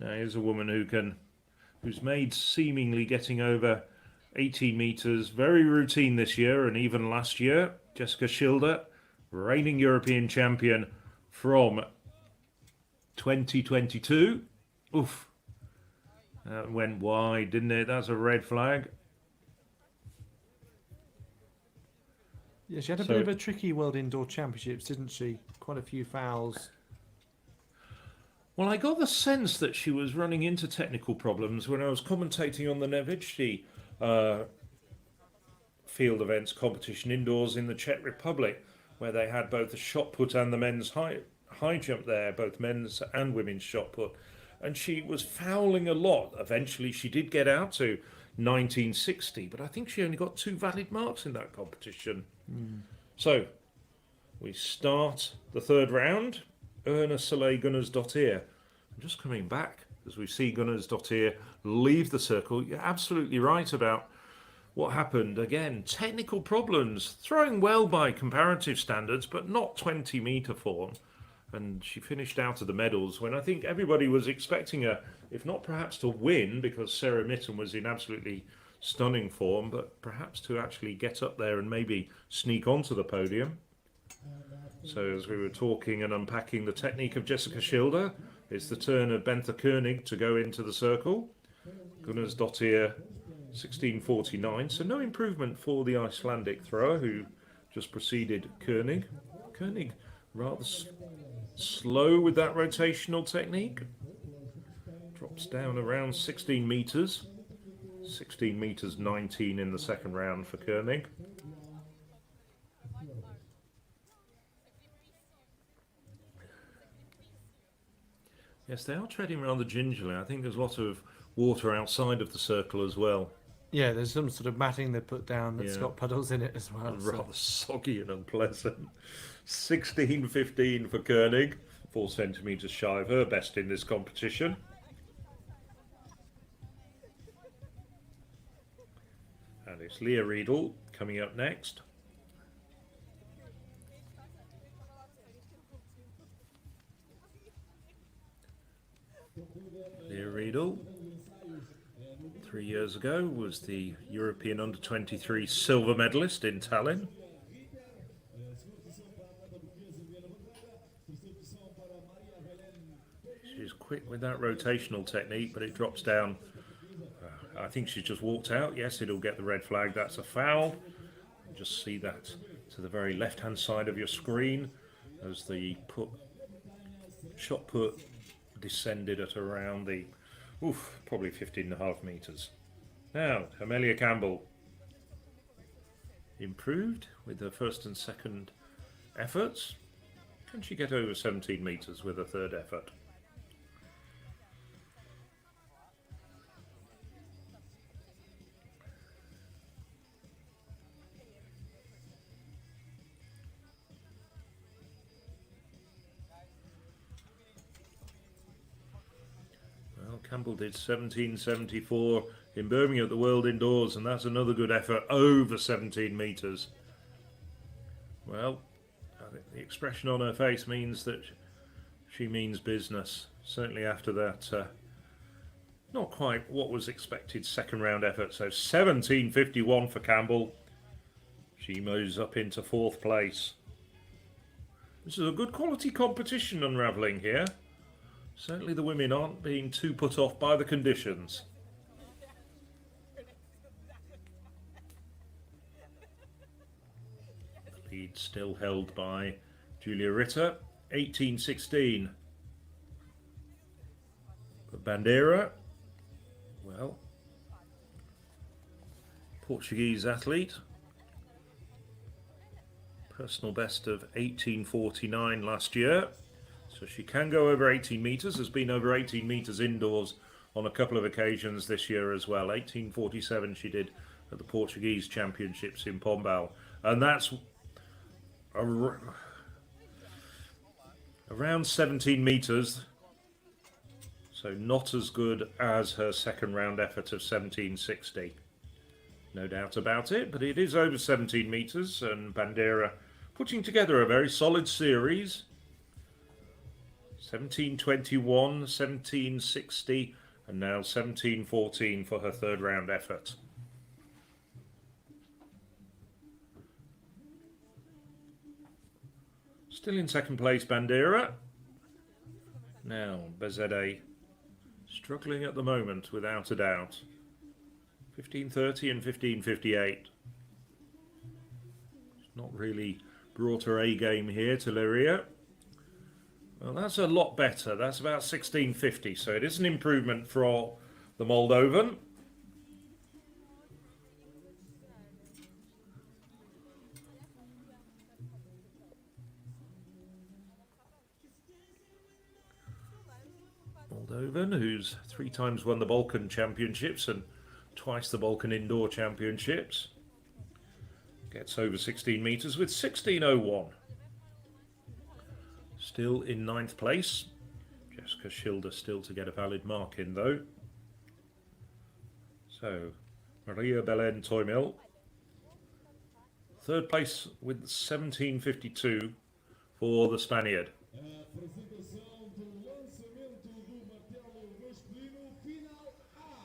Now here's a woman who's made seemingly getting over 18 metres very routine this year and even last year. Jessica Schilder, reigning European champion from 2022. Oof. That went wide, didn't it? That's a red flag. Yeah, she had a bit of a tricky World Indoor Championships, didn't she? Quite a few fouls. Well, I got the sense that she was running into technical problems when I was commentating on the Nevitsky field events competition indoors in the Czech Republic, where they had both the shot put and the men's high jump there, both men's and women's shot put. And she was fouling a lot. Eventually, she did get out to 1960, but I think she only got 2 valid marks in that competition. So, we start the third round. Erna Soleil Gunnarsdottir. I'm just coming back as we see Gunnarsdottir leave the circle. You're absolutely right about what happened. Again, technical problems, throwing well by comparative standards, but not 20-meter form. And she finished out of the medals when I think everybody was expecting her, if not perhaps to win, because Sarah Mitten was in absolutely stunning form, but perhaps to actually get up there and maybe sneak onto the podium. So as we were talking and unpacking the technique of Jessica Schilder, it's the turn of Bentha Koenig to go into the circle. Gunnarsdottir 16.49, so no improvement for the Icelandic thrower who just preceded Koenig. Koenig rather slow with that rotational technique. Drops down around 16 metres. 16 metres 19 in the second round for Koenig. Yes, they are treading rather gingerly. I think there's a lot of water outside of the circle as well. Yeah, there's some sort of matting they put down that's Yeah. got puddles in it as well. And rather soggy and unpleasant. 16.15 for Koenig, 4 centimetres shy of her best in this competition. And it's Leah Riedel coming up next. Leah Riedel, 3 years ago, was the European Under-23 silver medalist in Tallinn. She's quick with that rotational technique, but it drops down. I think she's just walked out. Yes, it'll get the red flag. That's a foul. Just see that to the very left-hand side of your screen as the shot put descended at around the, probably 15.5 metres. Now, Amelia Campbell improved with her first and second efforts. Can she get over 17 metres with her third effort? Campbell did 17.74 in Birmingham at the World Indoors, and that's another good effort over 17 metres. Well, I think the expression on her face means that she means business. Certainly after that, not quite what was expected second round effort. So 17.51 for Campbell. She moves up into 4th place. This is a good quality competition unravelling here. Certainly the women aren't being too put off by the conditions. The lead still held by Julia Ritter, 18.16. But Bandeira, well, Portuguese athlete. Personal best of 18.49 last year. So she can go over 18 metres, has been over 18 metres indoors on a couple of occasions this year as well. 18.47 she did at the Portuguese Championships in Pombal. And that's around 17 metres. So not as good as her second round effort of 17.60. No doubt about it, but it is over 17 metres, and Bandeira putting together a very solid series. 17.21, 17.60, and now 17.14 for her third round effort. Still in second place, Bandeira. Now, Bezede struggling at the moment, without a doubt. 15.30 and 15.58. Not really brought her A game here to Leiria. Well, that's a lot better. That's about 1650, so it is an improvement for the Moldovan. Moldovan, who's 3 times won the Balkan Championships and twice the Balkan Indoor Championships. Gets over 16 metres with 16.01. Still in 9th place. Jessica Schilder still to get a valid mark in though. So, Maria Belen Toimel. 3rd place with 17.52 for the Spaniard.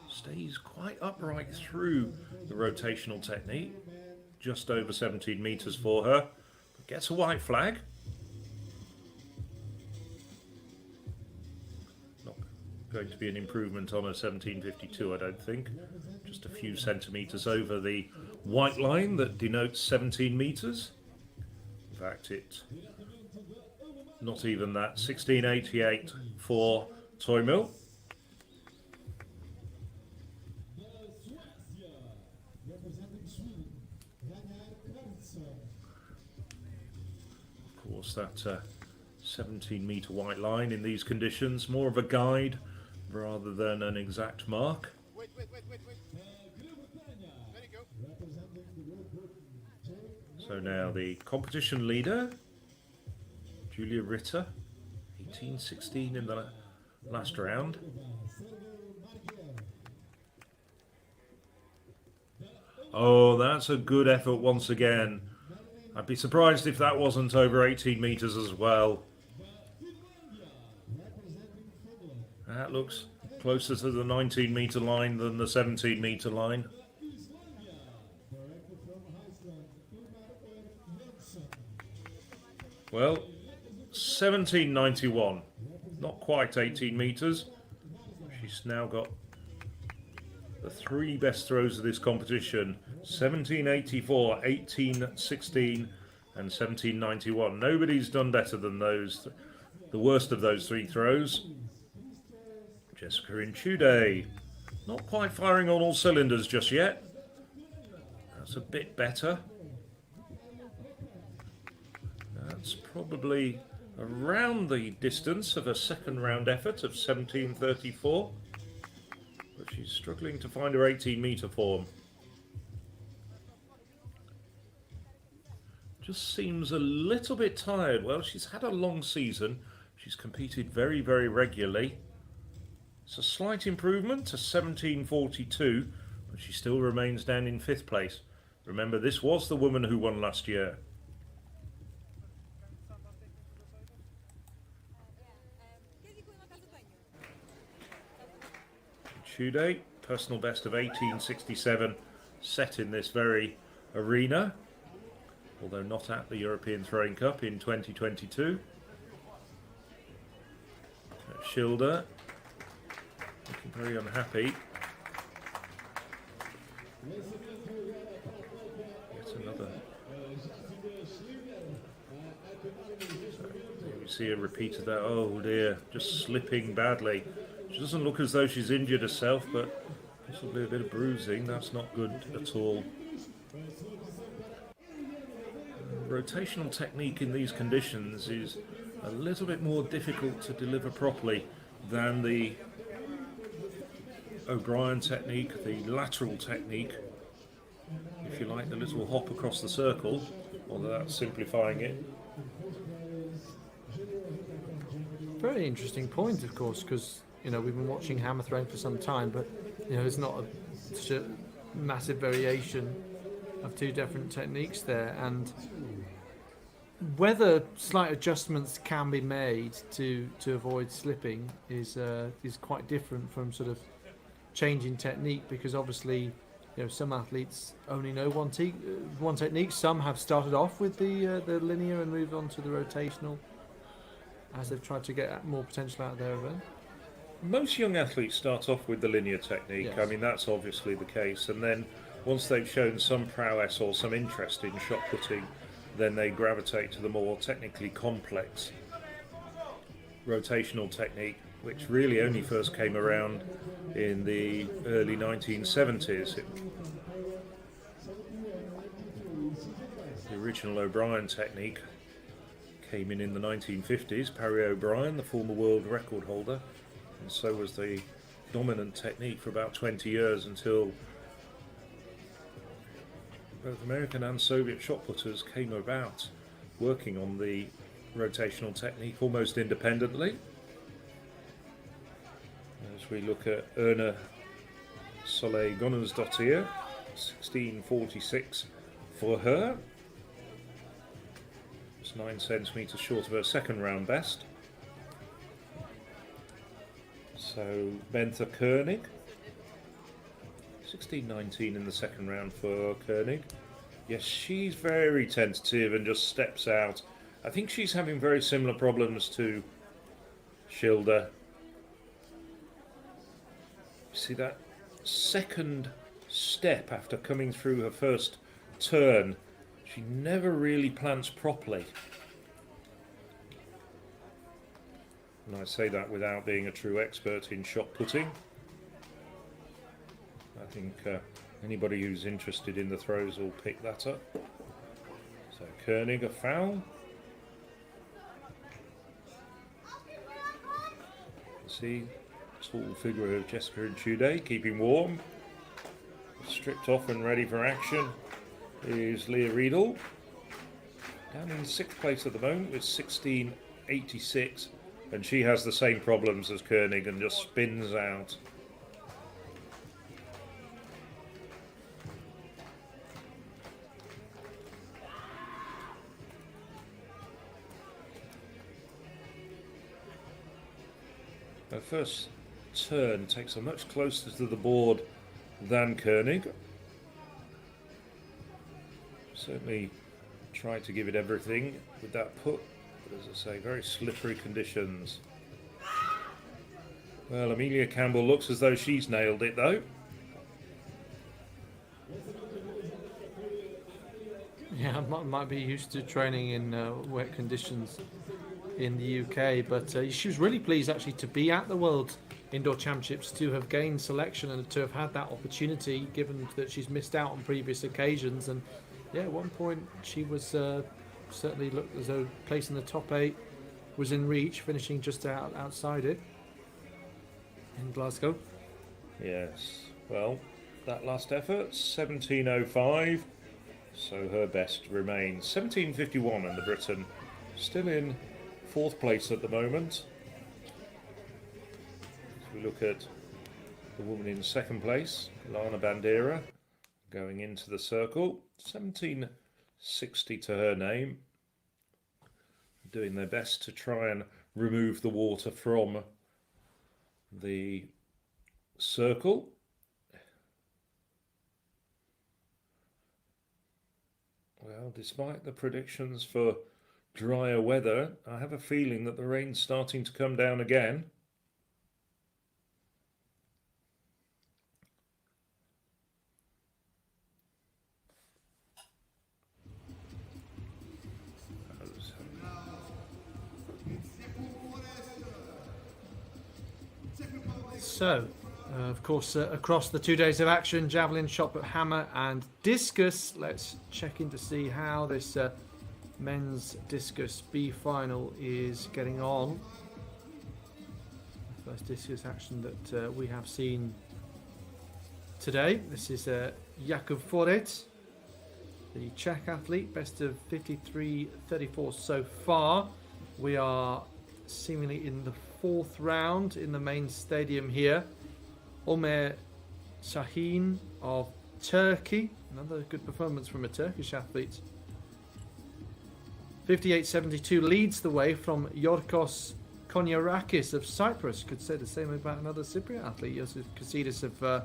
Stays quite upright through the rotational technique. Just over 17 metres for her. Gets a white flag. Not going to be an improvement on a 17.52, I don't think. Just a few centimetres over the white line that denotes 17 metres. In fact, it's not even that. 16.88 for Toimel. Of course, that 17-metre white line in these conditions, more of a guide rather than an exact mark. Wait. There you go. So now the competition leader, Julia Ritter, 18.16 in the last round. Oh, that's a good effort once again. I'd be surprised if that wasn't over 18 metres as well. That looks closer to the 19-metre line than the 17-metre line. Well, 17.91, not quite 18 metres. She's now got the 3 best throws of this competition: 17.84, 18.16 and 17.91. Nobody's done better than those, the worst of those 3 throws. Jessica Inchude, not quite firing on all cylinders just yet. That's a bit better. That's probably around the distance of a second round effort of 17.34. But she's struggling to find her 18-metre form. Just seems a little bit tired. Well, she's had a long season. She's competed very, very regularly. It's a slight improvement to 17.42, but she still remains down in 5th place. Remember, this was the woman who won last year. Chude, personal best of 18.67 set in this very arena, although not at the European Throwing Cup in 2022. Schilder looking very unhappy. Yet another. So, you see a repeat of that. Oh dear, just slipping badly. She doesn't look as though she's injured herself, but possibly a bit of bruising. That's not good at all. Rotational technique in these conditions is a little bit more difficult to deliver properly than the O'Brien technique, the lateral technique, if you like, the little hop across the circle, although that's simplifying it. Very interesting point, of course, because we've been watching hammer throwing for some time, but there's not such a massive variation of 2 different techniques there, and whether slight adjustments can be made to avoid slipping is quite different from sort of changing technique, because obviously some athletes only know one technique. Some have started off with the linear and moved on to the rotational as they've tried to get more potential out of their event. Most young athletes start off with the linear technique. Yes. I mean, that's obviously the case, and then once they've shown some prowess or some interest in shot putting, then they gravitate to the more technically complex rotational technique, which really only first came around in the early 1970s. The original O'Brien technique came in the 1950s. Parry O'Brien, the former world record holder, and so was the dominant technique for about 20 years until both American and Soviet shot putters came about working on the rotational technique almost independently. As we look at Erna Soleil Gunnarsdottir, 1646 for her. It's 9 centimetres short of her second round best. So Bentha Koenig, 16.19 in the second round for Koenig. Yes, she's very tentative and just steps out. I think she's having very similar problems to Schilder. See that second step after coming through her first turn, she never really plants properly. And I say that without being a true expert in shot putting. I think anybody who's interested in the throws will pick that up. So Koenig, a foul. See, tall figure of Jessica Inchude, keeping warm. Stripped off and ready for action is Leah Riedel. Down in 6th place at the moment with 16.86, and she has the same problems as Koenig and just spins out. Her first turn takes her much closer to the board than Koenig. Certainly tried to give it everything with that put, but as I say, very slippery conditions. Well, Amelia Campbell looks as though she's nailed it though. Yeah, might be used to training in wet conditions in the UK, but she was really pleased actually to be at the World Indoor Championships, to have gained selection and to have had that opportunity, given that she's missed out on previous occasions. And yeah, at one point she was certainly looked as though placing the top 8 was in reach, finishing just outside it in Glasgow. Yes, well, that last effort, 17.05, so her best remains 17.51, and the Briton still in 4th place at the moment. As we look at the woman in 2nd place, Lana Bandera, going into the circle, 17.60 to her name, doing their best to try and remove the water from the circle. Well, despite the predictions for drier weather, I have a feeling that the rain's starting to come down again. So, of course, across the 2 days of action, javelin, shot put, hammer and discus. Let's check in to see how this men's discus B final is getting on. The first discus action that we have seen today. This is Jakub Foret, the Czech athlete, best of 53.34 so far. We are seemingly in the 4th round in the main stadium here. Omer Şahin of Turkey, another good performance from a Turkish athlete. 58.72 leads the way from Yorgos Konyarakis of Cyprus. Could say the same about another Cypriot athlete. Yosef Kasidis of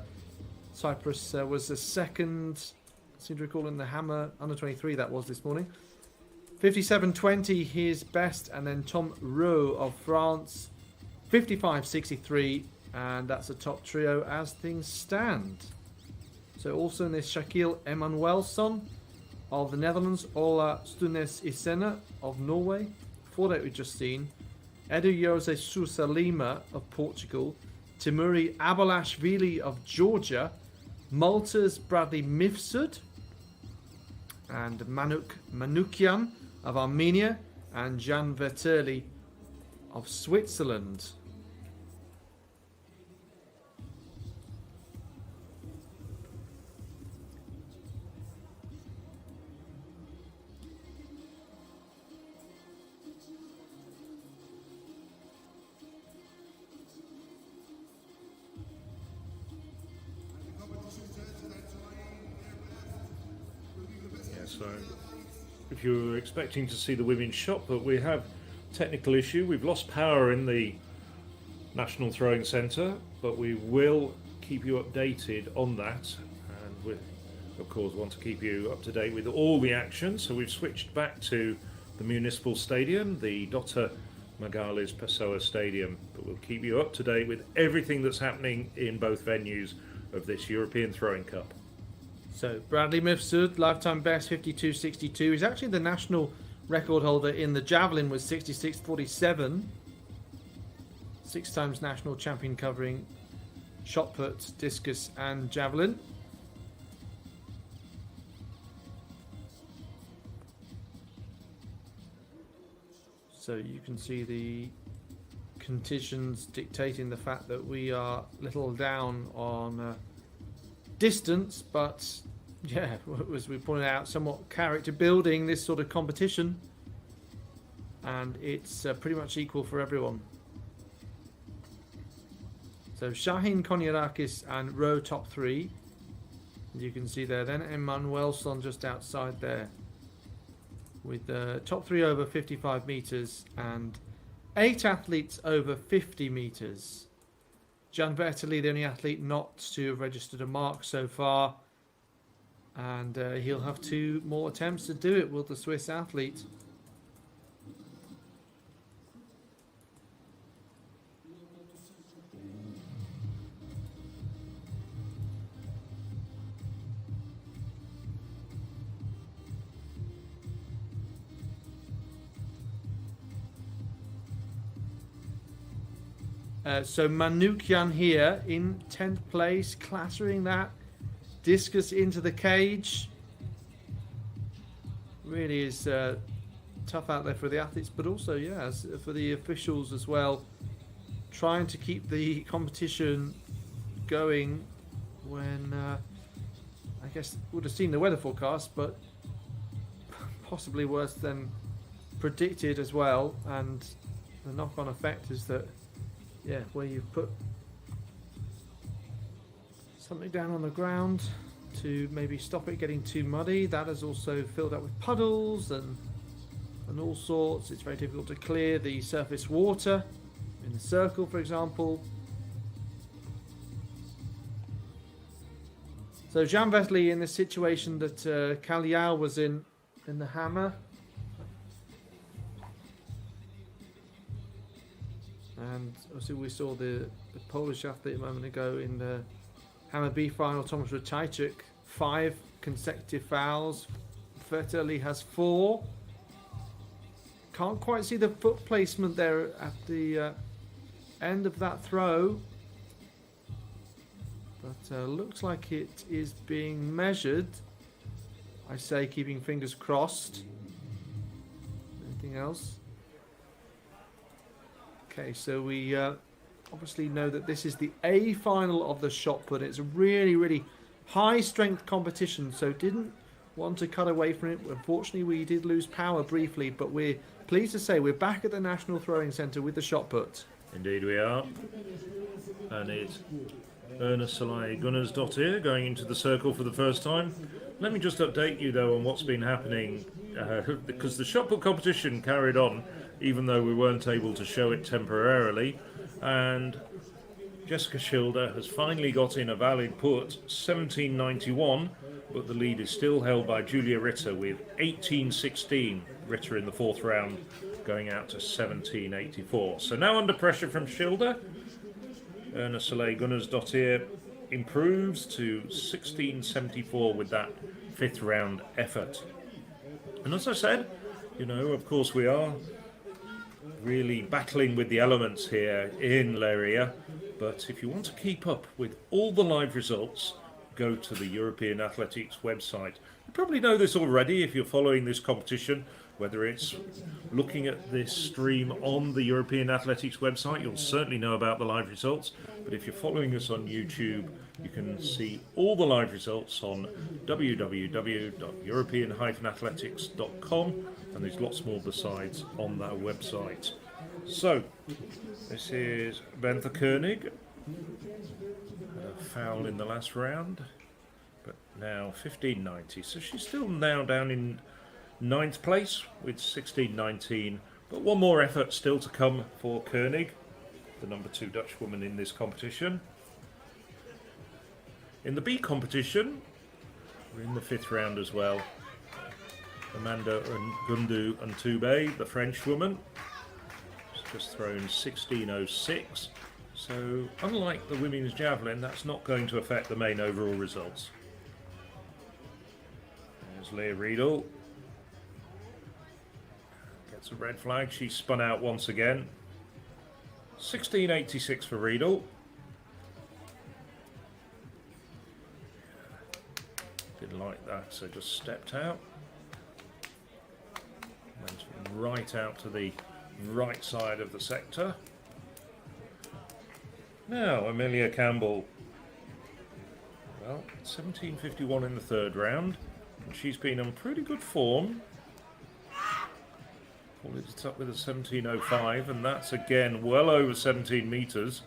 Cyprus was the second, I seem to recall, in the hammer under 23 that was this morning. 57.20 his best, and then Tom Rowe of France, 55.63, and that's a top trio as things stand. So also in this, Shaquille Emanuelsson of the Netherlands, Ola Stunes Isena of Norway, 4 that we've just seen, Edu Jose Sousa Lima of Portugal, Timuri Abalashvili of Georgia, Malta's Bradley Mifsud, and Manukyan of Armenia, and Jan Vetterli of Switzerland. So if you were expecting to see the women's shot, but we have technical issue. We've lost power in the National Throwing Centre, but we will keep you updated on that. And we, of course, want to keep you up to date with all the action. So we've switched back to the Municipal Stadium, the Dr. Magales Pessoa Stadium. But we'll keep you up to date with everything that's happening in both venues of this European Throwing Cup. So Bradley Mifsud, lifetime best 52.62. He's actually the national record holder in the Javelin with 66.47. 6 times national champion covering shot put, discus and javelin. So you can see the conditions dictating the fact that we are a little down on distance, but yeah, as we pointed out, somewhat character building this sort of competition, and it's pretty much equal for everyone. So Shahin Konyarakis and row top 3, as you can see there. Then Emmanuelson just outside there, with top 3 over 55 meters and 8 athletes over 50 meters. Jan Vetterli, the only athlete not to have registered a mark so far, and he'll have 2 more attempts to do it, will the Swiss athlete. So Manukyan here in 10th place, clattering that discus into the cage. Really is tough out there for the athletes, but also, yeah, for the officials as well, trying to keep the competition going when I guess would have seen the weather forecast, but possibly worse than predicted as well. And the knock-on effect is that, yeah, where you've put something down on the ground to maybe stop it getting too muddy, that has also filled up with puddles and all sorts. It's very difficult to clear the surface water in the circle, for example. So Jan Vetterli in the situation that Cagliao was in the hammer. And obviously we saw the Polish athlete a moment ago in the Hammer B final, Tomasz Ratajczyk, 5 consecutive fouls. Vetterli has 4. Can't quite see the foot placement there at the end of that throw. But looks like it is being measured. I say keeping fingers crossed. Anything else? Okay, so we obviously know that this is the A final of the shot put. It's a really, really high strength competition, so didn't want to cut away from it. Unfortunately, we did lose power briefly, but we're pleased to say we're back at the National Throwing Centre with the shot put. Indeed we are. And it's Erna Salai Gunnarsdottir going into the circle for the first time. Let me just update you though on what's been happening, because the shot put competition carried on even though we weren't able to show it temporarily, and Jessica Schilder has finally got in a valid put, 17.91, but the lead is still held by Julia Ritter with 18.16. Ritter in the 4th round going out to 17.84. So now under pressure from Schilder, Erna Salai Gunnarsdottir improves to 16.74 with that 5th round effort. And as I said, you know, of course we are really battling with the elements here in Leiria. But if you want to keep up with all the live results, go to the European Athletics website. You probably know this already if you're following this competition, whether it's looking at this stream on the European Athletics website, you'll certainly know about the live results. But if you're following us on YouTube, you can see all the live results on www.european-athletics.com, and there's lots more besides on that website. So, this is Bentha Koenig. Had a foul in the last round, but now 15.90. So she's still now down in 9th place with 16.19, but one more effort still to come for Koenig, the number 2 Dutch woman in this competition. In the B competition, we're in the 5th round as well. Amanda Gundu Ntube, the French woman, has just thrown 16.06. So, unlike the women's javelin, that's not going to affect the main overall results. There's Leah Riedel. Gets a red flag. She's spun out once again. 16.86 for Riedel. Didn't like that, so just stepped out. Went right out to the right side of the sector. Now, Amelia Campbell. Well, 17.51 in the 3rd round. And she's been on pretty good form. Followed it up with a 17.05, and that's again well over 17 metres.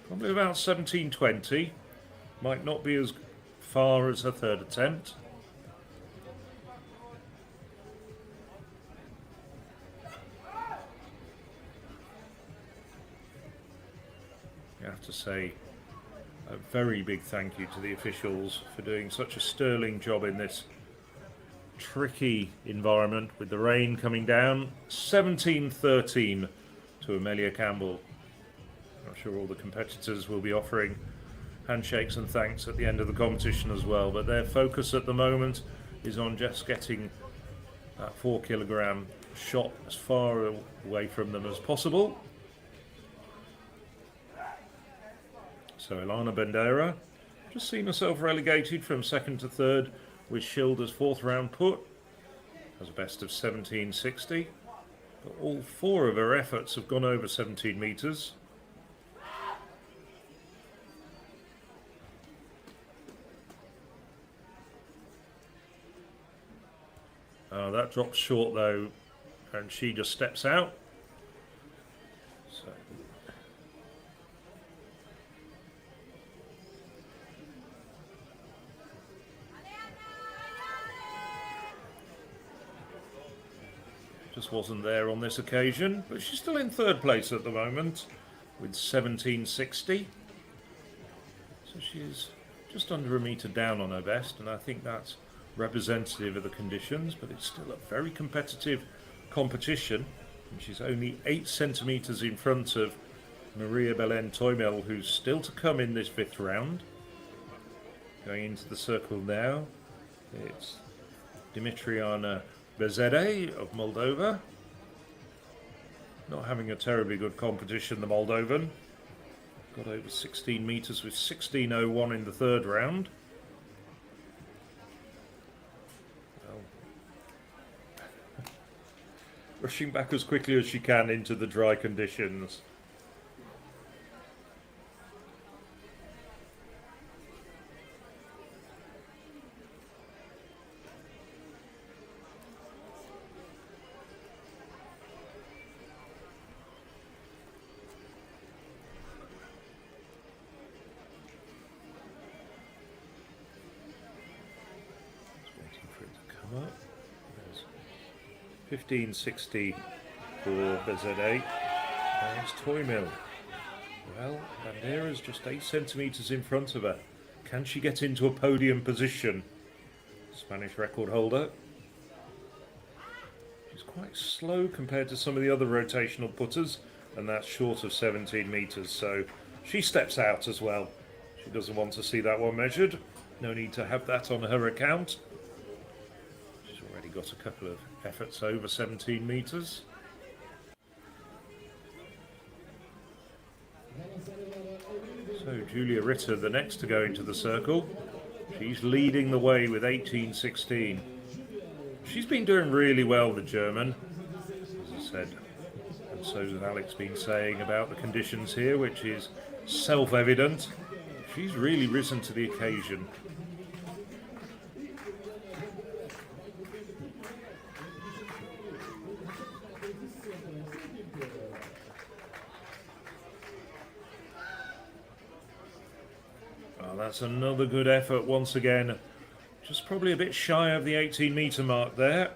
Probably about 17.20. Might not be as far as her 3rd attempt. I have to say a very big thank you to the officials for doing such a sterling job in this tricky environment with the rain coming down. 17.13 to Amelia Campbell. I'm sure all the competitors will be offering handshakes and thanks at the end of the competition as well, but their focus at the moment is on just getting that 4 kilogram shot as far away from them as possible. So Ilana Bandera just seen herself relegated from 2nd to 3rd with Schilder's 4th round put. Has a best of 17.60, but all 4 of her efforts have gone over 17 metres. That drops short though, and she just steps out. So just wasn't there on this occasion, but she's still in 3rd place at the moment with 17.60. So she's just under a metre down on her best, and I think that's representative of the conditions, but it's still a very competitive competition, and she's only 8 centimetres in front of Maria Belen Toimel, who's still to come in this 5th round. Going into the circle now, it's Dimitriana Bezede of Moldova. Not having a terribly good competition, the Moldovan. Got over 16 metres with 16.01 in the 3rd round. Rushing back as quickly as she can into the dry conditions. Just waiting for it to come up. 15.60 for Bezede. There's Toimil. Well, Bandera's just 8 centimetres in front of her. Can she get into a podium position? Spanish record holder. She's quite slow compared to some of the other rotational putters, and that's short of 17 metres, so she steps out as well. She doesn't want to see that one measured. No need to have that on her account. She's already got a couple of efforts over 17 metres. So Julia Ritter, the next to go into the circle. She's leading the way with 18.16. She's been doing really well, the German, as I said. And so has Alex been saying about the conditions here, which is self-evident. She's really risen to the occasion. Oh, that's another good effort once again. Just probably a bit shy of the 18-metre mark there.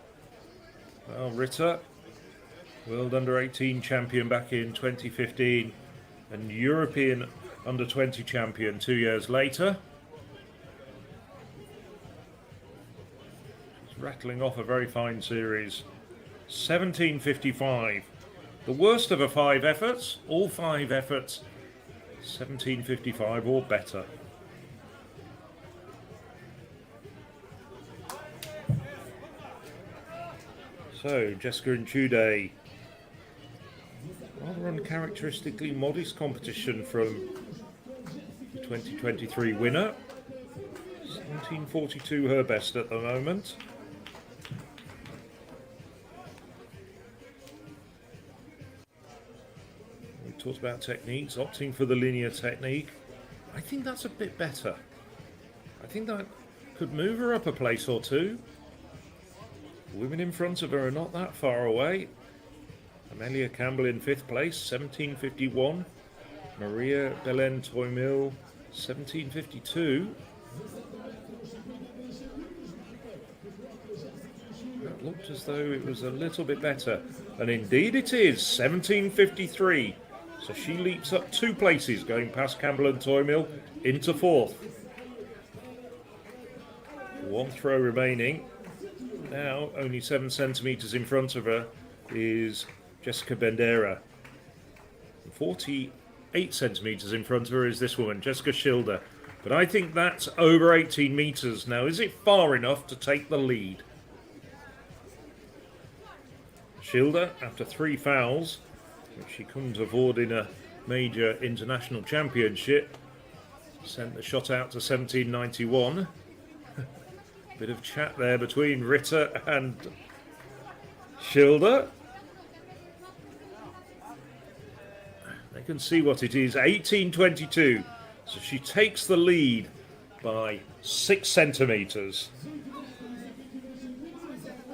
Well, Ritter, World Under-18 champion back in 2015 and European Under-20 champion 2 years later. She's rattling off a very fine series. 17.55. The worst of her 5 efforts, all 5 efforts, 17.55 or better. So, Jessica Nchude, rather uncharacteristically modest competition from the 2023 winner. 17.42 her best at the moment. We talked about techniques, opting for the linear technique. I think that's a bit better. I think that could move her up a place or two. Women in front of her are not that far away. Amelia Campbell in 5th place, 17.51. Maria Belen Toymil, 17.52. That looked as though it was a little bit better. And indeed it is, 17.53. So she leaps up 2 places, going past Campbell and Toymil into 4th. 1 throw remaining. Now, only 7 centimetres in front of her is Jessica Bendera. 48 centimetres in front of her is this woman, Jessica Schilder. But I think that's over 18 metres now. Is it far enough to take the lead? Schilder, after 3 fouls, which she couldn't afford in a major international championship, sent the shot out to 17.91. Bit of chat there between Ritter and Schilder. They can see what it is, 18.22. So she takes the lead by 6 centimetres.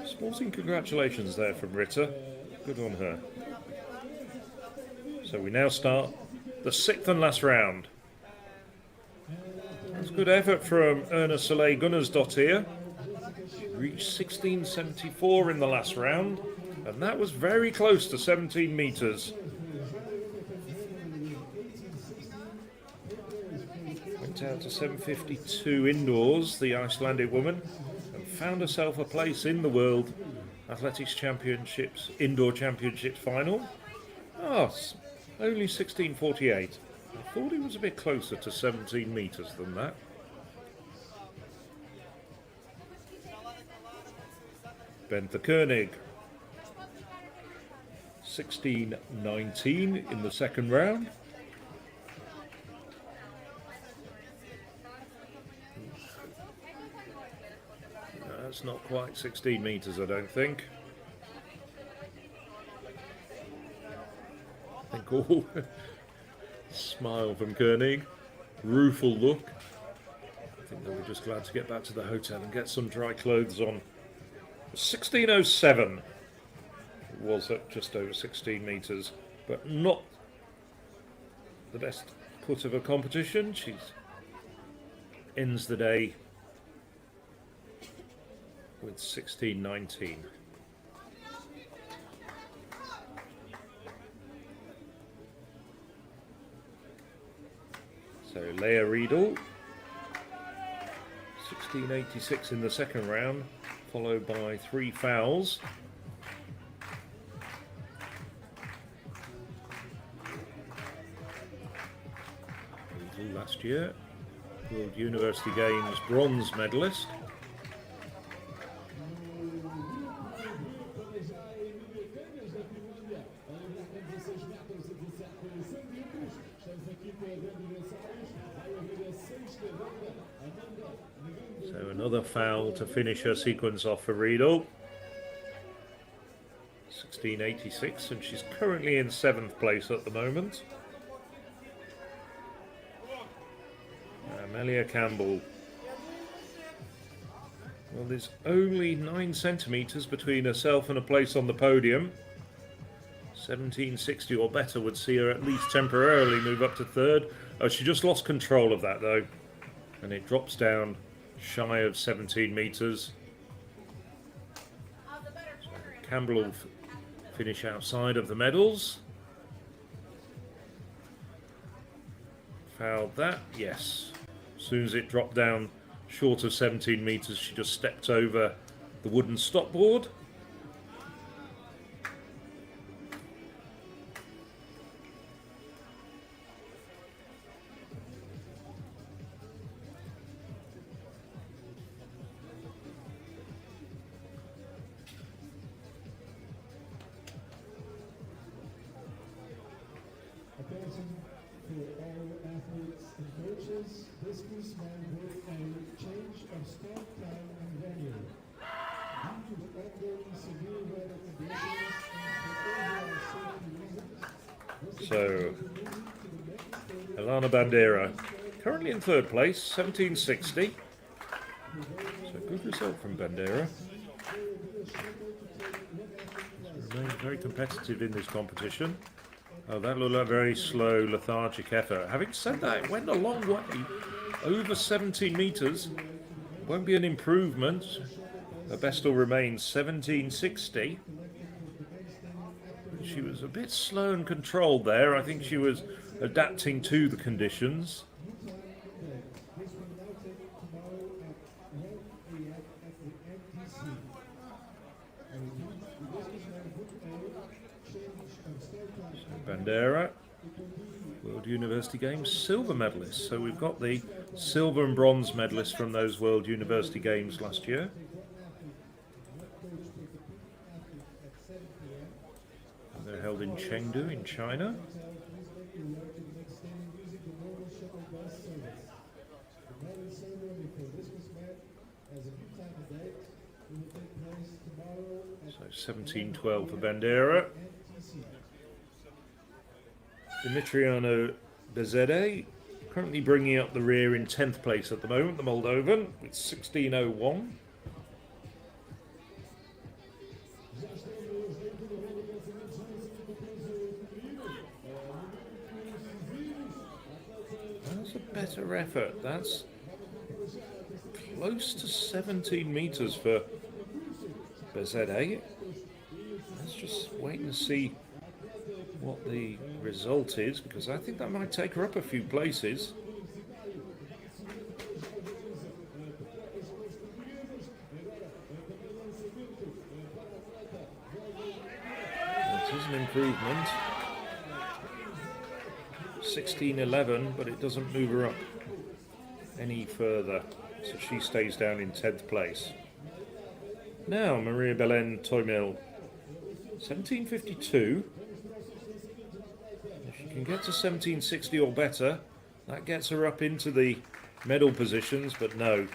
Sporting congratulations there from Ritter. Good on her. So we now start the 6th and last round. That's a good effort from Erna Soleil Gunnarsdottir. She reached 16.74 in the last round, and that was very close to 17 metres. Went out to 7.52 indoors, the Icelandic woman, and found herself a place in the World Athletics Championships Indoor Championships final. Oh, only 16.48. I thought it was a bit closer to 17 metres than that. Benthe Koenig, 16.19 in the second round. That's not quite 16 metres, I don't think. I think all smile from Koenig, rueful look. I think they were just glad to get back to the hotel and get some dry clothes on. 16.07 was at just over 16 metres, but not the best put of a competition. She ends the day with 16.19. So Leia Riedel, 16.86 in the second round, followed by 3 fouls. Riedel last year, World University Games bronze medalist. Another foul to finish her sequence off for Riedel. 16.86, and she's currently in 7th place at the moment. Amelia Campbell. Well, there's only 9 centimetres between herself and a place on the podium. 17.60 or better would see her at least temporarily move up to 3rd. Oh, she just lost control of that though, and it drops down shy of 17 metres. So Campbell will finish outside of the medals. Fouled that, yes. As soon as it dropped down short of 17 metres, she just stepped over the wooden stopboard. Attention for all athletes and coaches. Discus men with a change of start time and venue. Due to the ongoing severe weather conditions and for overall safety reasons, So, Elina Bandera, currently in 3rd place, 17.60. So, good result from Bandera. She remains very competitive in this competition. Oh, that looked like a very slow, lethargic effort. Having said that, it went a long way. Over 17 metres. Won't be an improvement. Her best will remain 17.60. She was a bit slow and controlled there. I think she was adapting to the conditions. Bandera, World University Games silver medalist. So we've got the silver and bronze medalists from those World University Games last year. And they're held in Chengdu in China. So 17.12 for Bandera. Dimitriano Bezede currently bringing up the rear in 10th place at the moment, the Moldovan, with 16.01. That's a better effort. That's close to 17 metres for Bezede. Let's just wait and see what the result is, because I think that might take her up a few places. It is an improvement. 16.11, but it doesn't move her up any further, so she stays down in 10th place. Now Maria Belen Toimil, 17.52. If she can get to 17.60 or better, that gets her up into the medal positions, but no,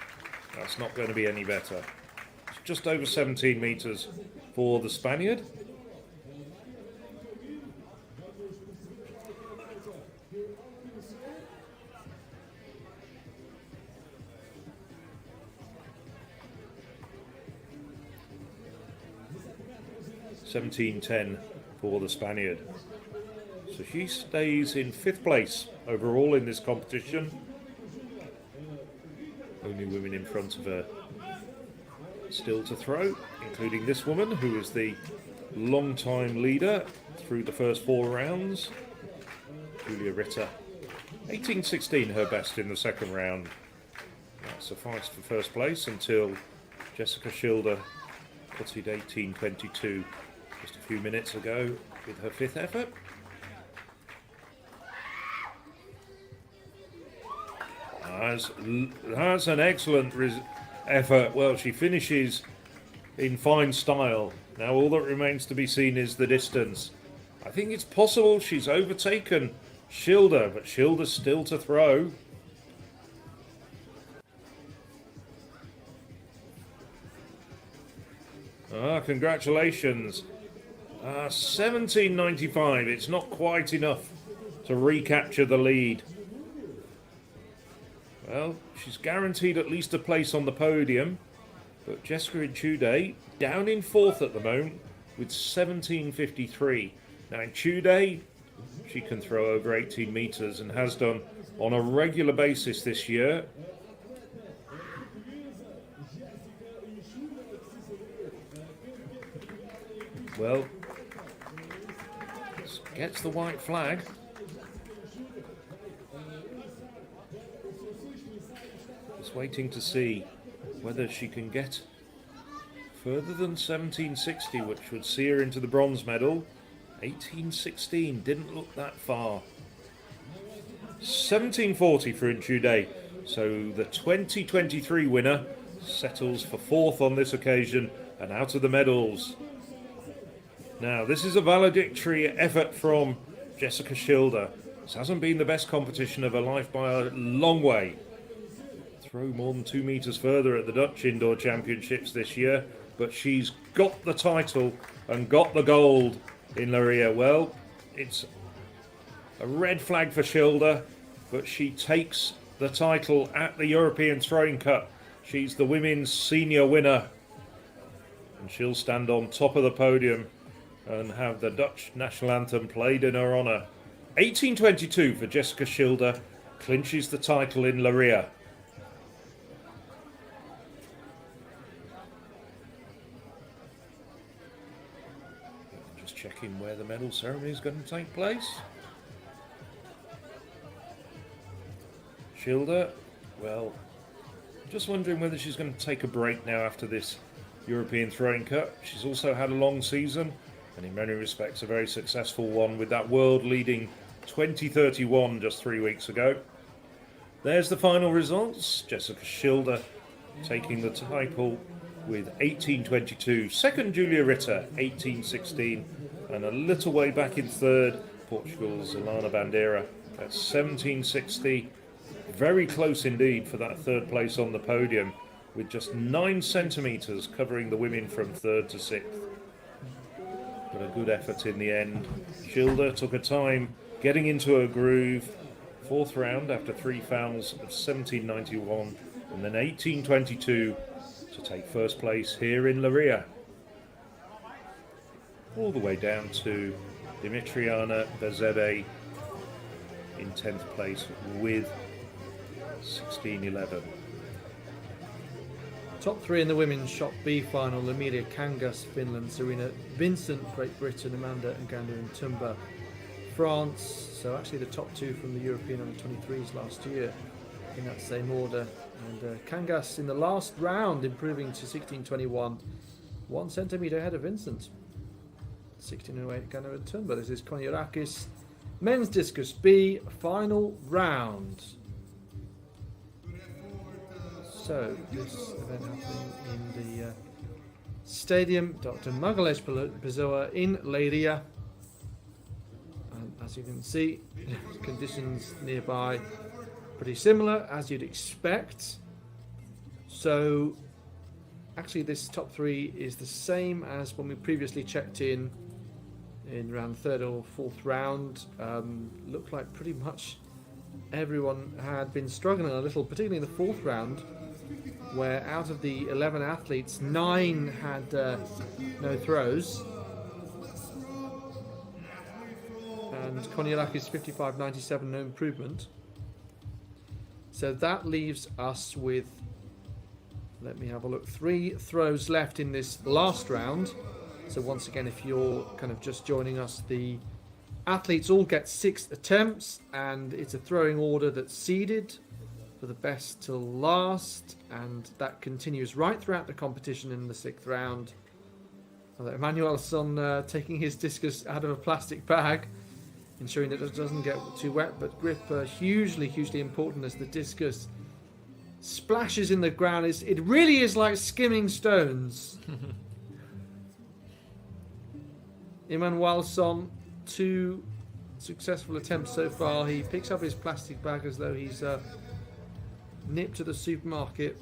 that's not going to be any better. It's just over 17 metres for the Spaniard. $17.10 for the Spaniard. So she stays in 5th place overall in this competition. Only women in front of her still to throw, including this woman who is the long-time leader through the first 4 rounds, Julia Ritter. 18.16 her best in the second round. That sufficed for first place until Jessica Schilder put it 18.22 just a few minutes ago with her 5th effort. That's an excellent effort. Well, she finishes in fine style. Now all that remains to be seen is the distance. I think it's possible she's overtaken Schilder, but Schilder's still to throw. Congratulations. 17.95. It's not quite enough to recapture the lead. Well, she's guaranteed at least a place on the podium. But Jessica Ichude down in fourth at the moment with 17.53. Now Ichude, she can throw over 18 metres and has done on a regular basis this year. Well, gets the white flag. Just waiting to see whether she can get further than 17.60, which would see her into the bronze medal. 18.16 didn't look that far. 17.40 for Ichude. So the 2023 winner settles for fourth on this occasion and out of the medals. Now, this is a valedictory effort from Jessica Schilder. This hasn't been the best competition of her life by a long way. Throw more than 2 metres further at the Dutch Indoor Championships this year, but she's got the title and got the gold in Leiria. Well, it's a red flag for Schilder, but she takes the title at the European Throwing Cup. She's the women's senior winner, and she'll stand on top of the podium and have the Dutch national anthem played in her honour. 18.22 for Jessica Schilder, clinches the title in Leiria. Just checking where the medal ceremony is going to take place. Schilder, well, just wondering whether she's going to take a break now after this European Throwing Cup. She's also had a long season, and in many respects a very successful one with that world-leading 2031 just 3 weeks ago. There's the final results. Jessica Schilder taking the title with 18.22. Second, Julia Ritter, 18.16. And a little way back in third, Portugal's Elina Bandeira at 17.60. Very close indeed for that third place on the podium, with just 9 centimetres covering the women from third to sixth. But a good effort in the end. Schilder took her time getting into her groove. Fourth round after 3 fouls of 17.91 and then 18.22 to take first place here in Leiria. All the way down to Dimitriana Bezebe in 10th place with 16.11. Top 3 in the women's shot B final: Emilia Kangas, Finland; Serena Vincent, Great Britain; Amanda Ngannou and Tumba, France. So actually the top 2 from the European under-23s last year in that same order. And Kangas in the last round improving to 16.21, 1 centimetre ahead of Vincent. 16.08 Ngannou and Tumba. This is Konyarakis men's discus B final round. So this event happening in the stadium Dr. Magales Pessoa in Leiria. And as you can see, conditions nearby pretty similar as you'd expect. So actually this top 3 is the same as when we previously checked in around the 3rd or 4th round. Looked like pretty much everyone had been struggling a little, particularly in the 4th round, where out of the 11 athletes, 9 had no throws. And Konyarakis 55.97, no improvement. So that leaves us with, let me have a look, 3 throws left in this last round. So once again, if you're kind of just joining us, the athletes all get 6 attempts, and it's a throwing order that's seeded for the best till last, and that continues right throughout the competition in the 6th round. Emanuelson taking his discus out of a plastic bag, ensuring that it doesn't get too wet, but grip hugely important as the discus splashes in the ground. It really is like skimming stones. Emanuelson, 2 successful attempts so far. He picks up his plastic bag as though he's nipped to the supermarket.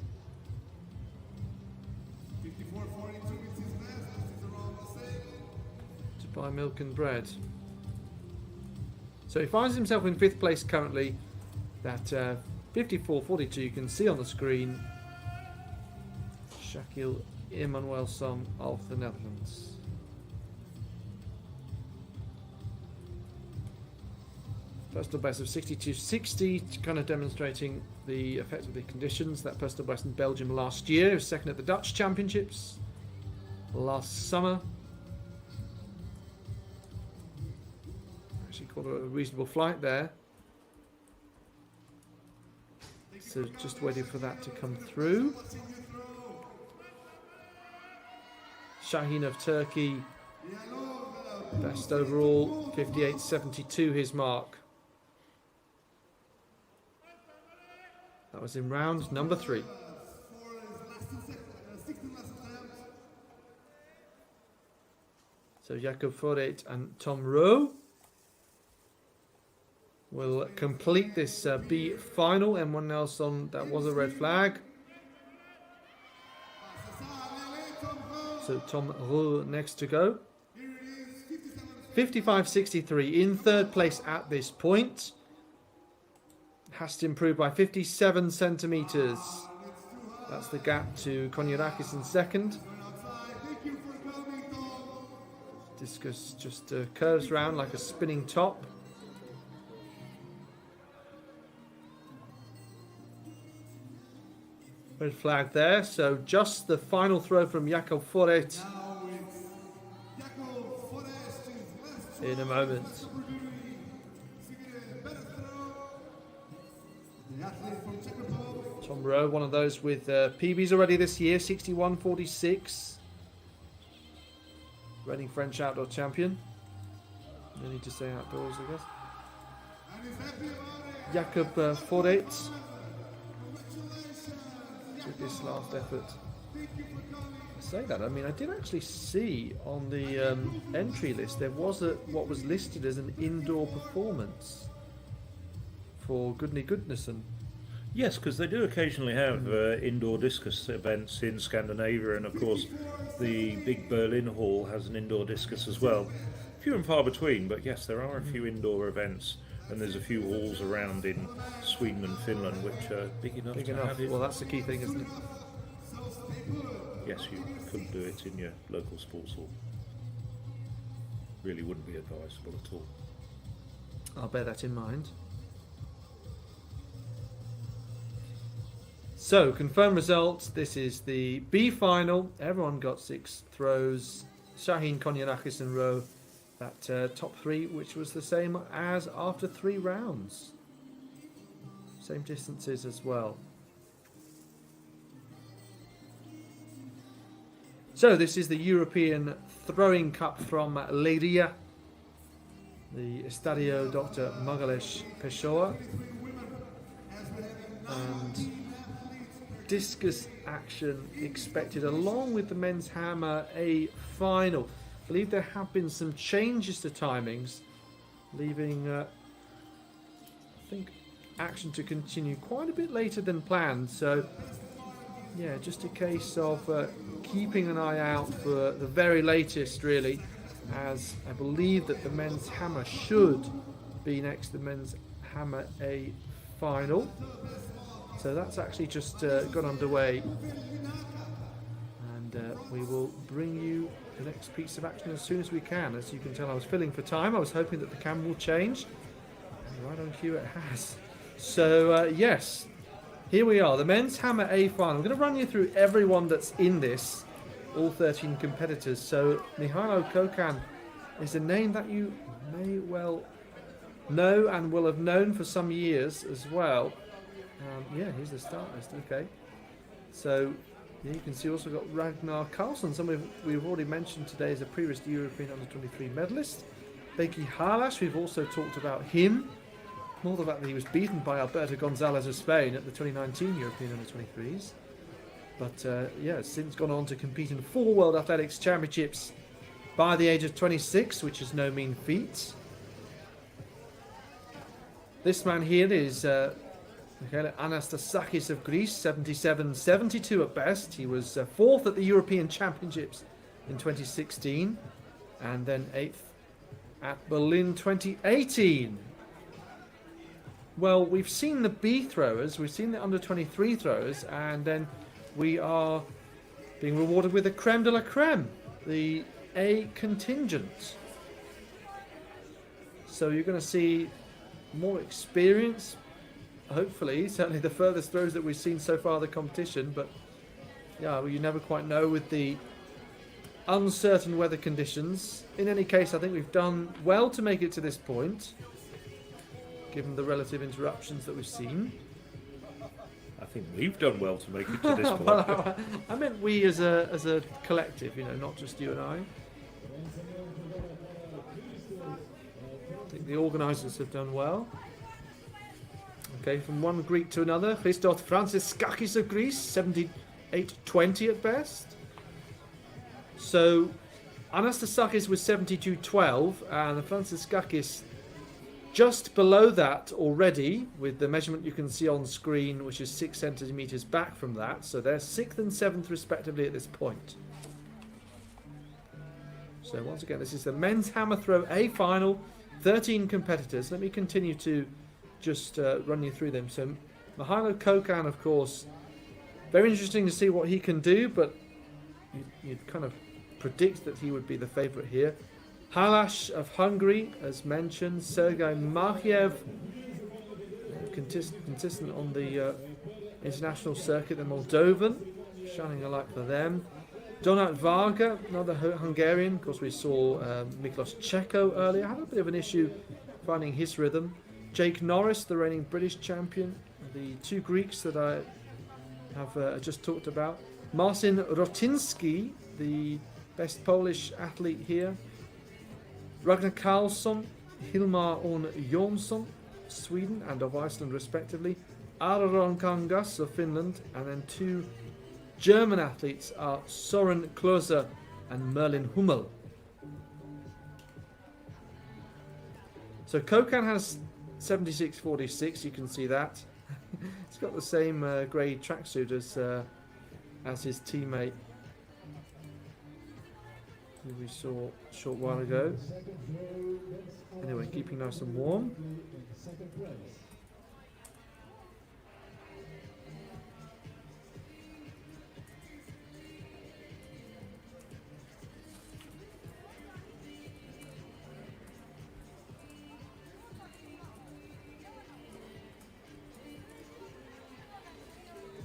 by milk and bread. So he finds himself in 5th place currently. That 54.42 you can see on the screen. Shakil Emanuelson of the Netherlands. Personal best of 62.60, kind of demonstrating the effect of the conditions. That personal best in Belgium last year. He was second at the Dutch Championships last summer. Actually caught a reasonable flight there. So just waiting for that to come through. Shaheen of Turkey, best overall, 58.72 his mark. That was in round number 3. So Jacob Foret and Tom Rowe will complete this B final. And one else on that was a red flag. So Tom Rowe next to go. 55.63 in 3rd place at this point. Has to improve by 57 centimetres. That's the gap to Konyarakis in 2nd. Discus just curves round like a spinning top. Red flag there, so just the final throw from Jakob Foret in a moment. Tom Rowe, one of those with PBs already this year, 61.46. Reigning French outdoor champion. No need to say outdoors, I guess. Jakob Foret with this last effort. I say that, I mean, I did actually see on the entry list there was what was listed as an indoor performance for Gudny Gudnason. Yes, because they do occasionally have indoor discus events in Scandinavia, and of course the big Berlin Hall has an indoor discus as well. Few and far between, but yes, there are a few indoor events, and there's a few halls around in Sweden and Finland which are big enough to have it. Well, that's the key thing, isn't it? Yes, you couldn't do it in your local sports hall. Really wouldn't be advisable at all. I'll bear that in mind. So, confirmed results. This is the B final. Everyone got 6 throws. Shaheen, Konyarakis and Rowe. That top 3, which was the same as after 3 rounds. Same distances as well. So, this is the European Throwing Cup from Leiria. The Estadio Dr. Magalesh Pessoa. And discus action expected along with the men's hammer A final. I believe there have been some changes to timings, leaving I think action to continue quite a bit later than planned. So yeah, just a case of keeping an eye out for the very latest, really, as I believe that the men's hammer should be next to the men's hammer A final. So that's actually just got underway, and we will bring you the next piece of action as soon as we can. As you can tell, I was filling for time. I was hoping that the camera will change, and right on cue it has. So yes, here we are, the men's hammer A final. I'm going to run you through everyone that's in this, all 13 competitors. So Mihailo Kokan is a name that you may well know and will have known for some years as well. Yeah, here's the start list. Okay, so yeah, you can see also got Ragnar Karlsson, someone we've already mentioned today as a previous European Under-23 medalist. Beki Halas, we've also talked about him. More the fact that he was beaten by Alberto Gonzalez of Spain at the 2019 European Under-23s. But yeah, since gone on to compete in 4 World Athletics Championships by the age of 26, which is no mean feat. This man here is Michael Anastasakis of Greece, 77-72 at best. He was 4th at the European Championships in 2016. and then 8th at Berlin 2018. Well, we've seen the B throwers, we've seen the under 23 throwers, and then we are being rewarded with the creme de la creme, the A contingent. So you're going to see more experience, hopefully, certainly the furthest throws that we've seen so far of the competition, but yeah, well, you never quite know with the uncertain weather conditions. In any case, I think we've done well to make it to this point, given the relative interruptions that we've seen. I think we've done well to make it to this point. Well, I meant we as a collective, you know, not just you and I. I think the organisers have done well. Okay, from one Greek to another. Christos Franziskakis of Greece, 78.20 at best. So Anastasakis was 72.12, and the Franziskakis just below that already, with the measurement you can see on screen, which is 6 centimetres back from that. So they're 6th and 7th respectively at this point. So once again, this is the men's hammer throw A final, 13 competitors. Let me continue to just run you through them. So Mihailo Kokan, of course, very interesting to see what he can do, but you'd kind of predict that he would be the favourite here. Halash of Hungary, as mentioned. Sergei Markiev, consistent on the international circuit. The Moldovan, shining a light for them. Donat Varga, another Hungarian. Of course, we saw Miklos Cheko earlier. Had a bit of an issue finding his rhythm. Jake Norris, the reigning British champion. The two Greeks that I have just talked about. Marcin Rotinski, the best Polish athlete here. Ragnar Karlsson, Hilmar Orn Jonsson, Sweden and of Iceland respectively. Aron Kangas of Finland, and then two German athletes are Soren Klose and Merlin Hummel. So Kokan has 76.46, you can see that. He's got the same grey tracksuit as his teammate who we saw a short while ago. Anyway, keeping nice and warm.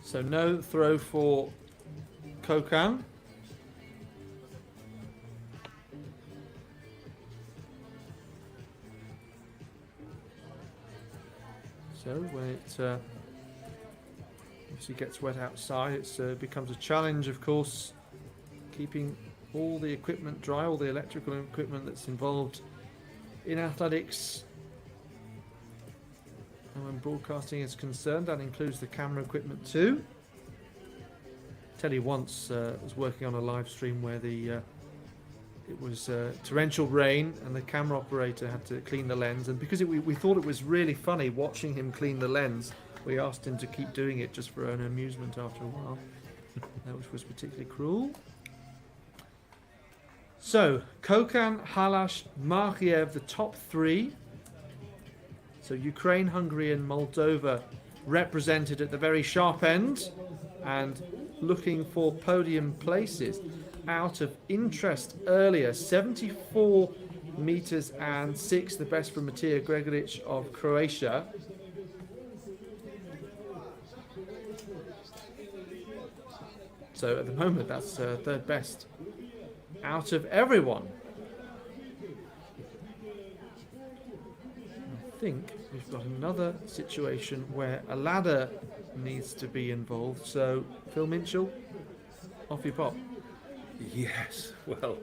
So no throw for Kokan. So when it obviously gets wet outside, it becomes a challenge, of course, keeping all the equipment dry, all the electrical equipment that's involved in athletics. And when broadcasting is concerned, that includes the camera equipment too. Teddy once was working on a live stream where it was torrential rain and the camera operator had to clean the lens, and because we thought it was really funny watching him clean the lens, we asked him to keep doing it just for an amusement after a while, which was particularly cruel. So Kokan, Halash, Markiev, the top three. So Ukraine, Hungary and Moldova represented at the very sharp end and looking for podium places. Out of interest earlier, 74 meters and 6, the best from Matija Gregoric of Croatia. So at the moment, that's third best out of everyone. I think we've got another situation where a ladder needs to be involved. So Phil Minchell, off you pop. Yes, well,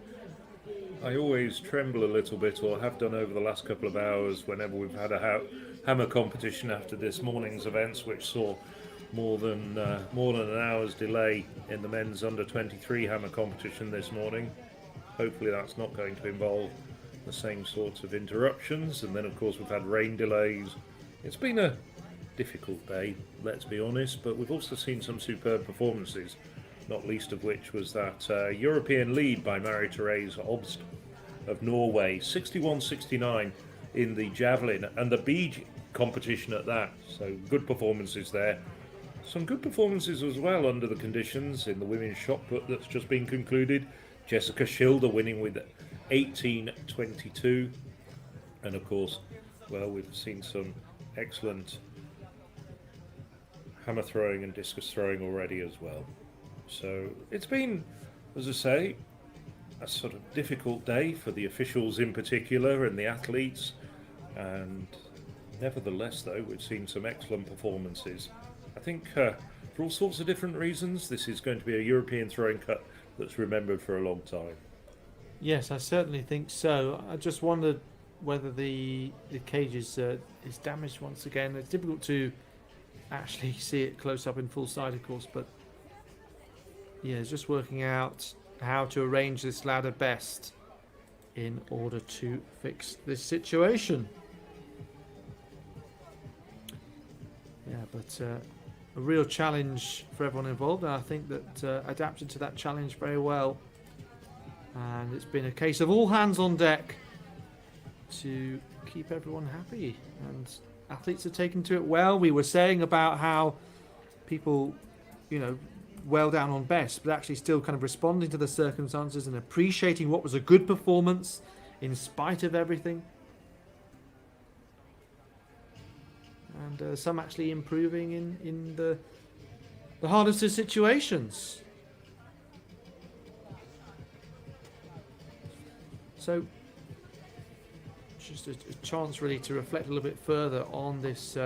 I always tremble a little bit, or have done over the last couple of hours, whenever we've had a hammer competition after this morning's events, which saw more than an hour's delay in the men's under 23 hammer competition this morning. Hopefully that's not going to involve the same sorts of interruptions. And then of course we've had rain delays. It's been a difficult day, let's be honest, but we've also seen some superb performances, not least of which was that European lead by Marie-Thérèse Obst of Norway, 61-69 in the Javelin, and the B competition at that. So good performances there. Some good performances as well under the conditions in the women's shot put that's just been concluded. Jessica Schilder winning with 18-22. And of course, well, we've seen some excellent hammer throwing and discus throwing already as well. So it's been, as I say, a sort of difficult day for the officials in particular and the athletes. And nevertheless, though, we've seen some excellent performances. I think for all sorts of different reasons, this is going to be a European throwing cut that's remembered for a long time. Yes, I certainly think so. I just wondered whether the cage is damaged once again. It's difficult to actually see it close up in full sight, of course, but yeah, it's just working out how to arrange this ladder best in order to fix this situation. Yeah, but a real challenge for everyone involved, and I think that adapted to that challenge very well. And it's been a case of all hands on deck to keep everyone happy, and athletes are taking to it well. We were saying about how people, you know, well down on best, but actually still kind of responding to the circumstances and appreciating what was a good performance in spite of everything. And some actually improving in the hardest of situations. So, just a chance really to reflect a little bit further on this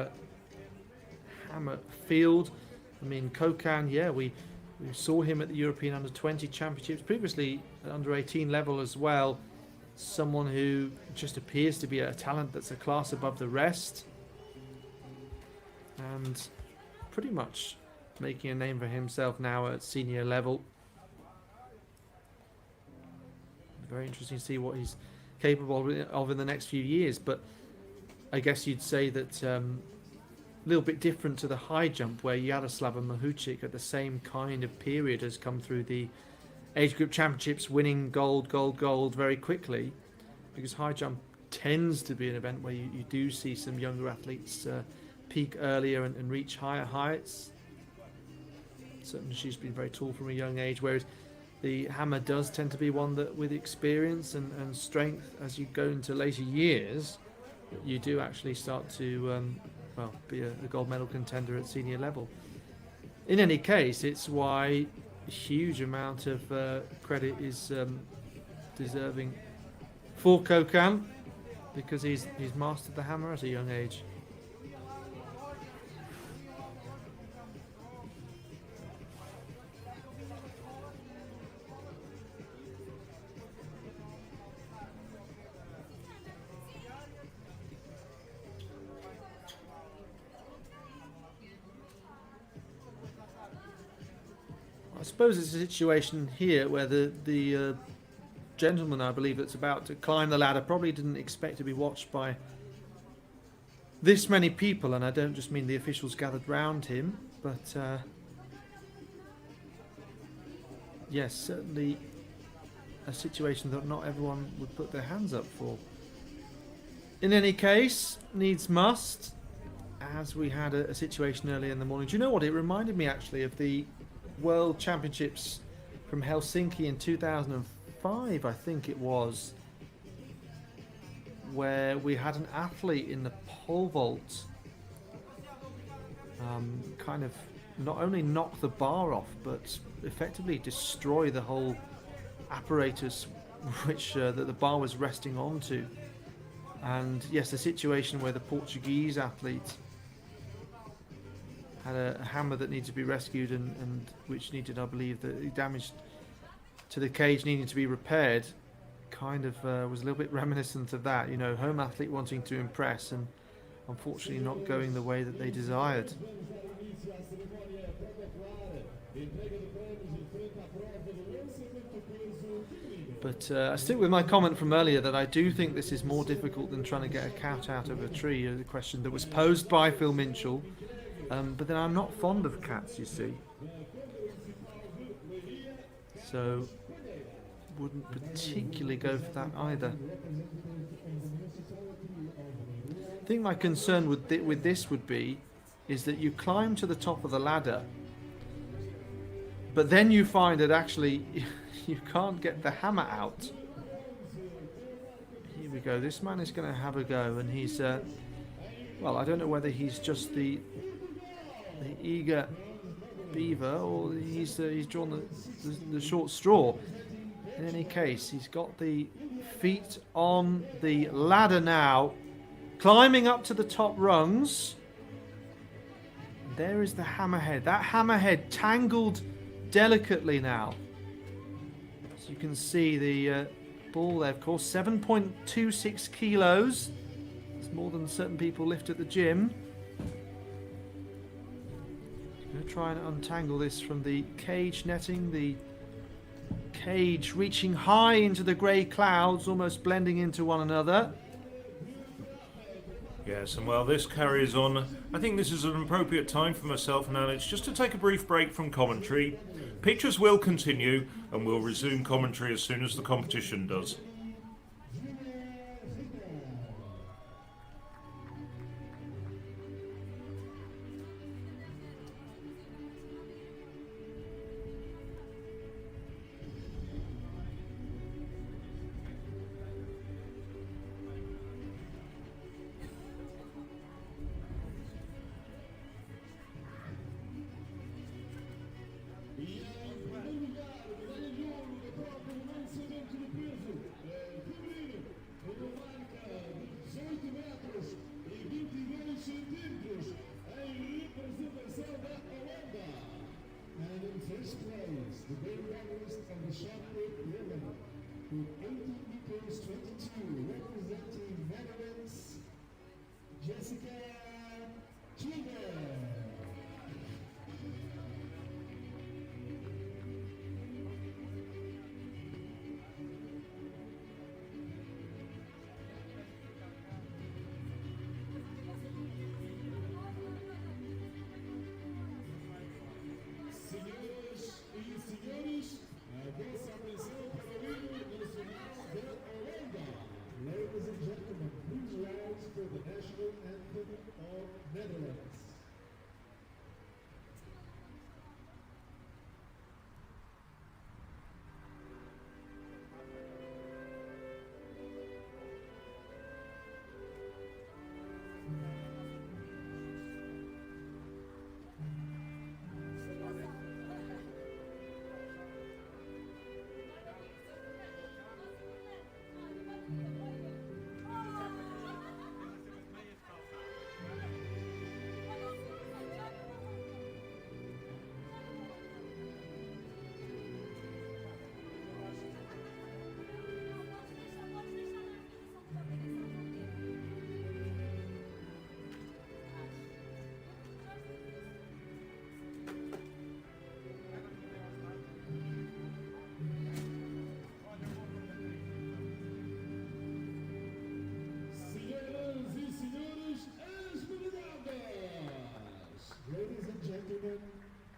hammer field. I mean, Kokan, yeah, we saw him at the European Under-20 Championships, previously at Under-18 level as well. Someone who just appears to be a talent that's a class above the rest. And pretty much making a name for himself now at senior level. Very interesting to see what he's capable of in the next few years, but I guess you'd say that a little bit different to the high jump, where Yaroslav Mahuchik at the same kind of period has come through the age group championships, winning gold very quickly, because high jump tends to be an event where you do see some younger athletes peak earlier and reach higher heights. Certainly she's been very tall from a young age, whereas the hammer does tend to be one that with experience and strength as you go into later years, you do actually start to be a gold medal contender at senior level. In any case, it's why a huge amount of credit is deserving for Kokan, because he's mastered the hammer at a young age. I suppose it's a situation here where the gentleman, I believe, that's about to climb the ladder probably didn't expect to be watched by this many people, and I don't just mean the officials gathered round him, but yes, certainly a situation that not everyone would put their hands up for. In any case, needs must, as we had a situation earlier in the morning. Do you know what? It reminded me actually of the World Championships from Helsinki in 2005, I think it was, where we had an athlete in the pole vault kind of not only knock the bar off, but effectively destroy the whole apparatus which that the bar was resting onto. And yes, a situation where the Portuguese athlete had a hammer that needed to be rescued and which needed, I believe, the damage to the cage needing to be repaired, kind of was a little bit reminiscent of that. You know, home athlete wanting to impress and unfortunately not going the way that they desired. But I stick with my comment from earlier that I do think this is more difficult than trying to get a cat out of a tree, the question that was posed by Phil Minchell. But then I'm not fond of cats, you see. So wouldn't particularly go for that either. I think my concern with this would be is that you climb to the top of the ladder, but then you find that actually you can't get the hammer out. Here we go. This man is going to have a go, and he's well, I don't know whether he's just the eager beaver or he's drawn the short straw. In any case, he's got the feet on the ladder now, climbing up to the top rungs. There is the hammerhead. That hammerhead tangled delicately now. As you can see, the ball there, of course, 7.26 kilos. It's more than certain people lift at the gym. I'm going to try and untangle this from the cage netting. The cage reaching high into the grey clouds, almost blending into one another. Yes, and while this carries on, I think this is an appropriate time for myself and Alex just to take a brief break from commentary. Pictures will continue, and we'll resume commentary as soon as the competition does.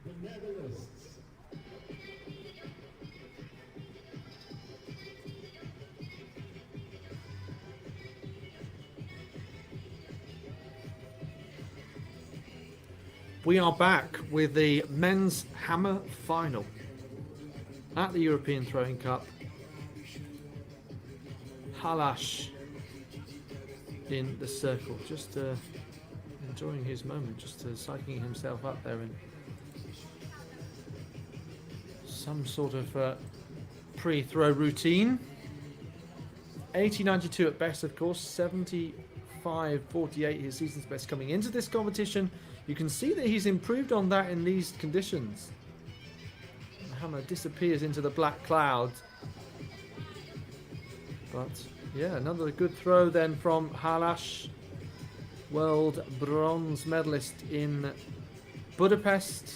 The medalists. We are back with the men's hammer final at the European Throwing Cup. Halash in the circle, just enjoying his moment, just psyching himself up there in some sort of pre-throw routine. 80.92 at best, of course. 75.48 his season's best coming into this competition. You can see that he's improved on that in these conditions. The hammer disappears into the black clouds. But yeah, another good throw then from Halash, world bronze medalist in Budapest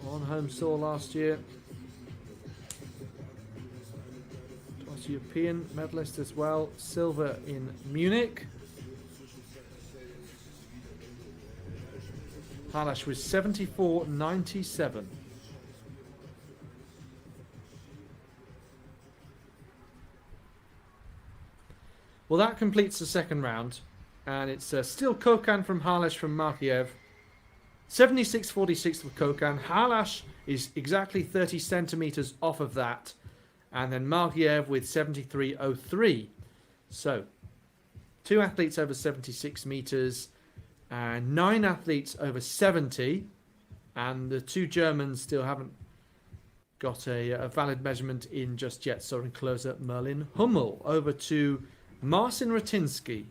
on home soil last year. Twice European medalist as well, silver in Munich. Halash was 74.97. Well, that completes the second round. And it's still Kokan from Halash from Markiev. 76.46 for Kokan. Halash is exactly 30 centimeters off of that. And then Markiev with 73.03. So, 2 athletes over 76 meters and 9 athletes over 70. And the 2 Germans still haven't got a valid measurement in just yet. Soren Klose, Merlin Hummel. Over to Marcin Ratinski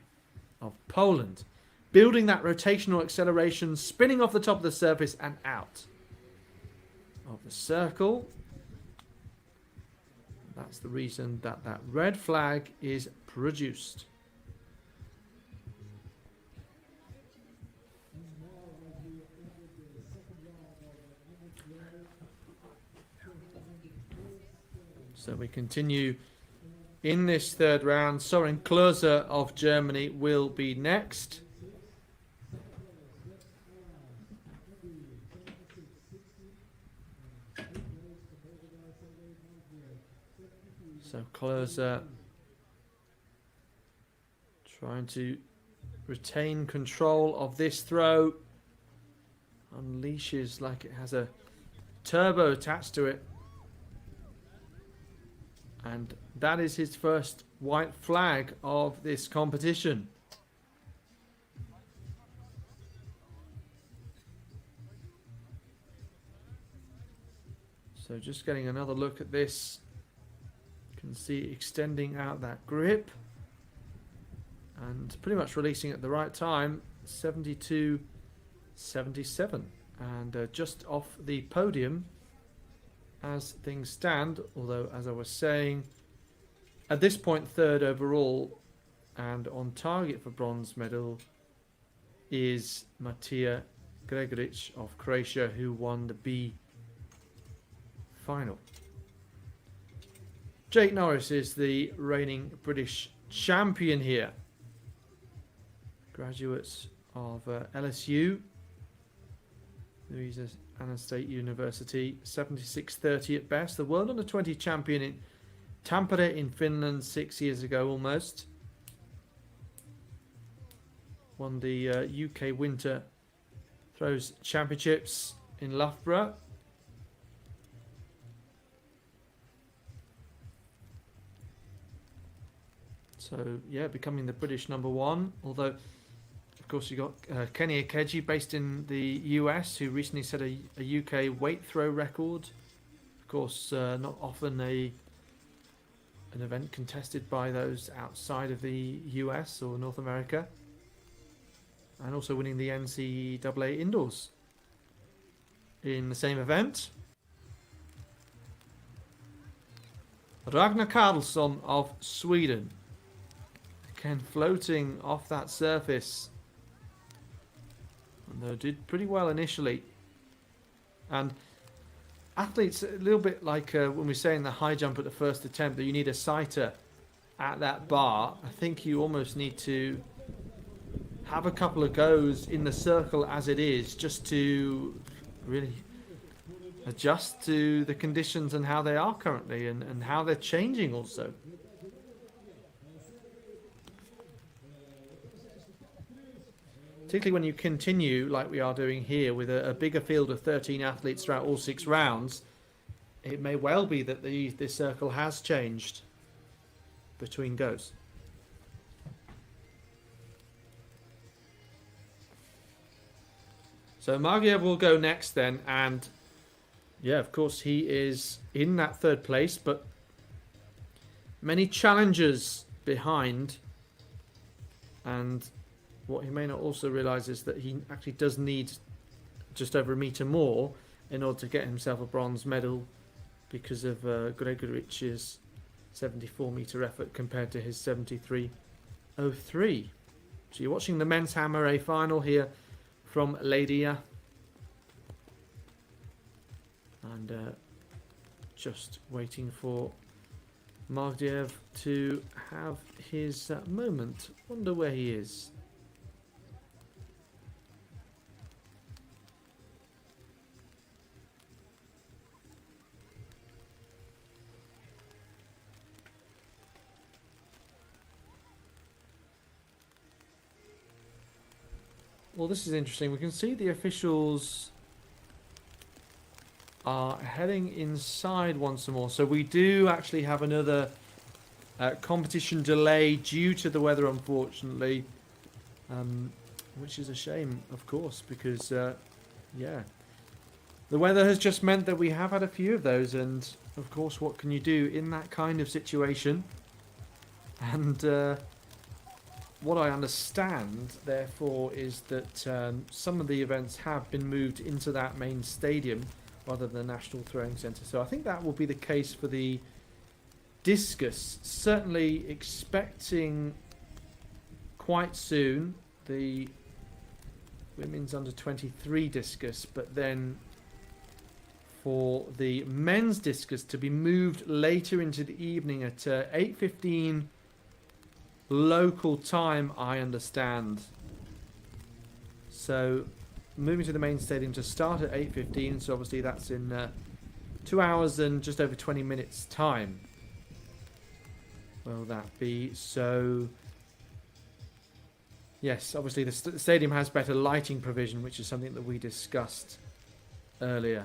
of Poland. Building that rotational acceleration, spinning off the top of the surface and out of the circle. That's the reason that that red flag is produced. So we continue in this third round. Soren Klose of Germany will be next. So Klose trying to retain control of this throw. Unleashes like it has a turbo attached to it. And that is his first white flag of this competition. So just getting another look at this. You can see extending out that grip. And pretty much releasing at the right time. 72.77. And just off the podium as things stand, although as I was saying, at this point third overall and on target for bronze medal is Matija Gregoric of Croatia, who won the B final. Jake Norris is the reigning British champion here. Graduates of LSU, Louisiana State University, 76.30 at best. The World Under-20 champion in Tampere in Finland 6 years ago almost. Won the UK Winter Throws Championships in Loughborough. So, yeah, becoming the British #1. Although, of course, you got Kenny Akeji based in the US, who recently set a UK weight throw record. Of course, not often an event contested by those outside of the US or North America. And also winning the NCAA Indoors in the same event. Ragnar Karlsson of Sweden. Again, floating off that surface. And they did pretty well initially. And athletes, a little bit like when we say in the high jump at the first attempt that you need a sighter at that bar. I think you almost need to have a couple of goes in the circle as it is, just to really adjust to the conditions and how they are currently, and how they're changing also. Particularly when you continue, like we are doing here, with a bigger field of 13 athletes throughout all 6 rounds, it may well be that this circle has changed between goes. So Margiev will go next then, and yeah, of course he is in that third place, but many challengers behind, and what he may not also realise is that he actually does need just over a metre more in order to get himself a bronze medal, because of Gregoric's 74-metre effort compared to his 73.03. So you're watching the men's hammer A final here from Leiria. And just waiting for Margiev to have his moment. Wonder where he is. Well, this is interesting. We can see the officials are heading inside once more. So we do actually have another competition delay due to the weather, unfortunately, which is a shame, of course, because, yeah, the weather has just meant that we have had a few of those, and, of course, what can you do in that kind of situation? And what I understand, therefore, is that some of the events have been moved into that main stadium rather than the National Throwing Centre. So I think that will be the case for the discus. Certainly expecting quite soon the women's under 23 discus, but then for the men's discus to be moved later into the evening at 8:15 local time, I understand. So moving to the main stadium to start at 8:15, so obviously that's in 2 hours and just over 20 minutes time. Will that be? So yes, obviously the stadium has better lighting provision, which is something that we discussed earlier.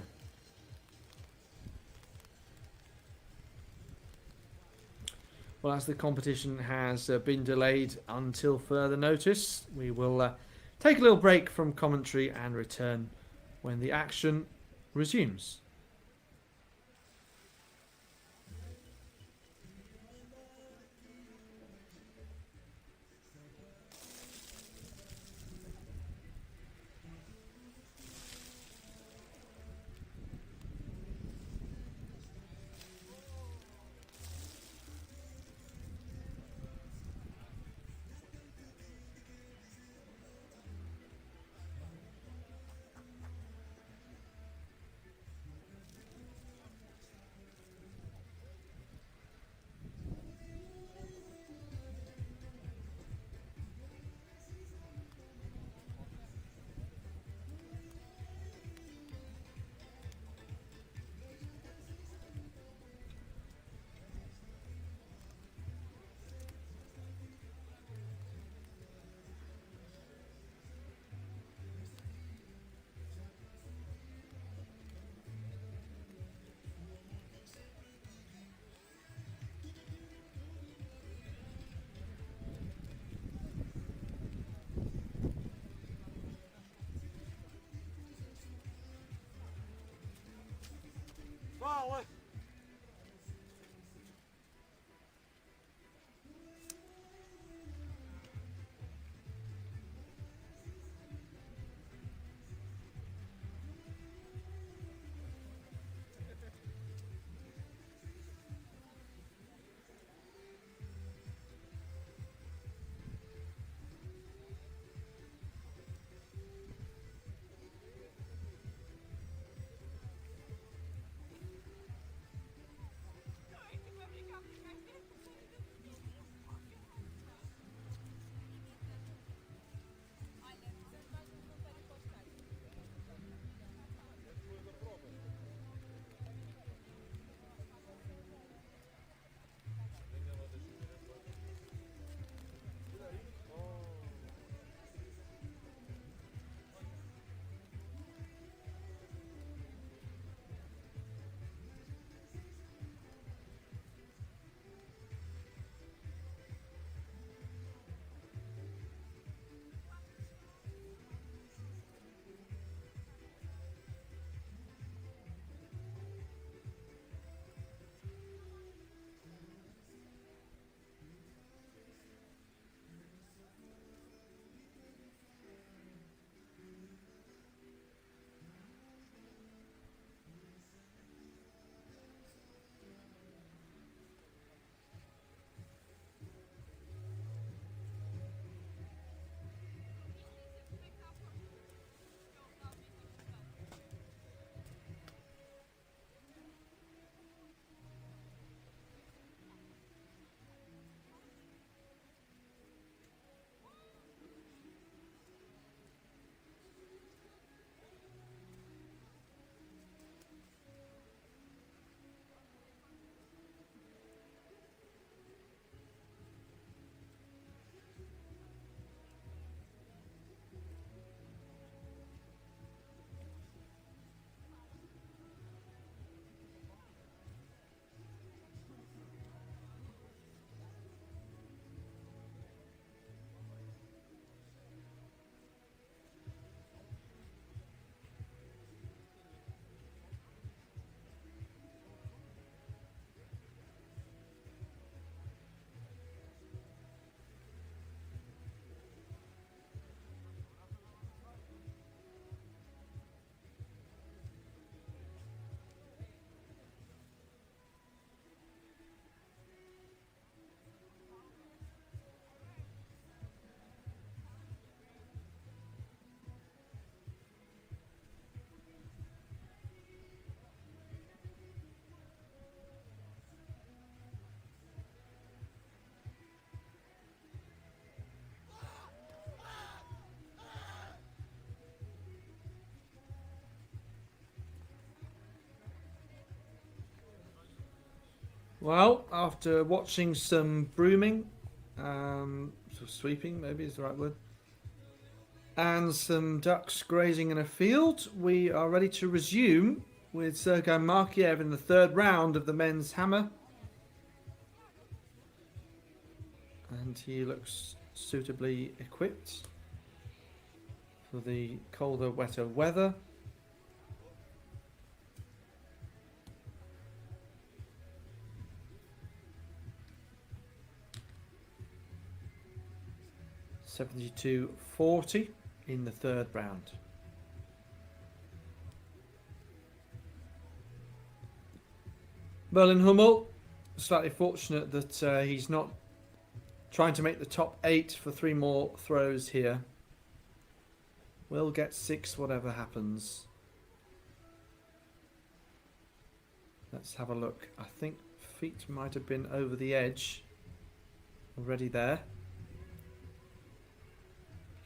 Well, as the competition has been delayed until further notice, we will take a little break from commentary and return when the action resumes. Fala! Well, after watching some brooming, sort of sweeping maybe is the right word, and some ducks grazing in a field, we are ready to resume with Sergei Markiev in the third round of the men's hammer. And he looks suitably equipped for the colder, wetter weather. (72.40) in the third round. Merlin Hummel, slightly fortunate that he's not trying to make the top 8 for 3 more throws here. Will get 6 whatever happens. Let's have a look. I think feet might have been over the edge already there.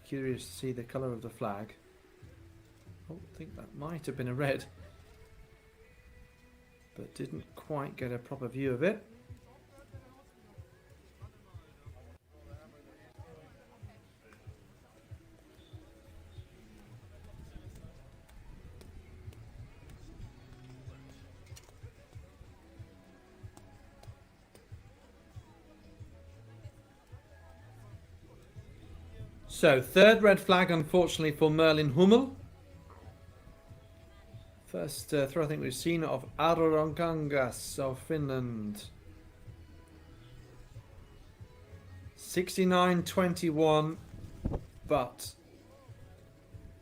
Curious to see the colour of the flag. Oh, I think that might have been a red, but didn't quite get a proper view of it. So, third red flag, unfortunately, for Merlin Hummel. First throw I think we've seen of Aronkangas of Finland. 69.21, but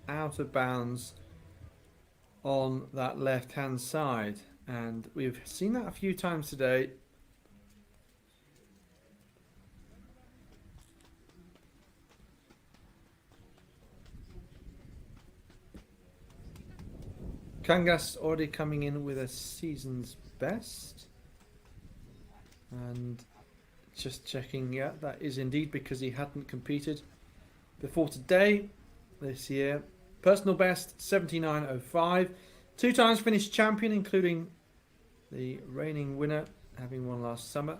out of bounds on that left-hand side. And we've seen that a few times today. Kangas already coming in with a season's best. And just checking, yeah, that is indeed because he hadn't competed before today this year. Personal best 79.05. 2 times finished champion, including the reigning winner, having won last summer.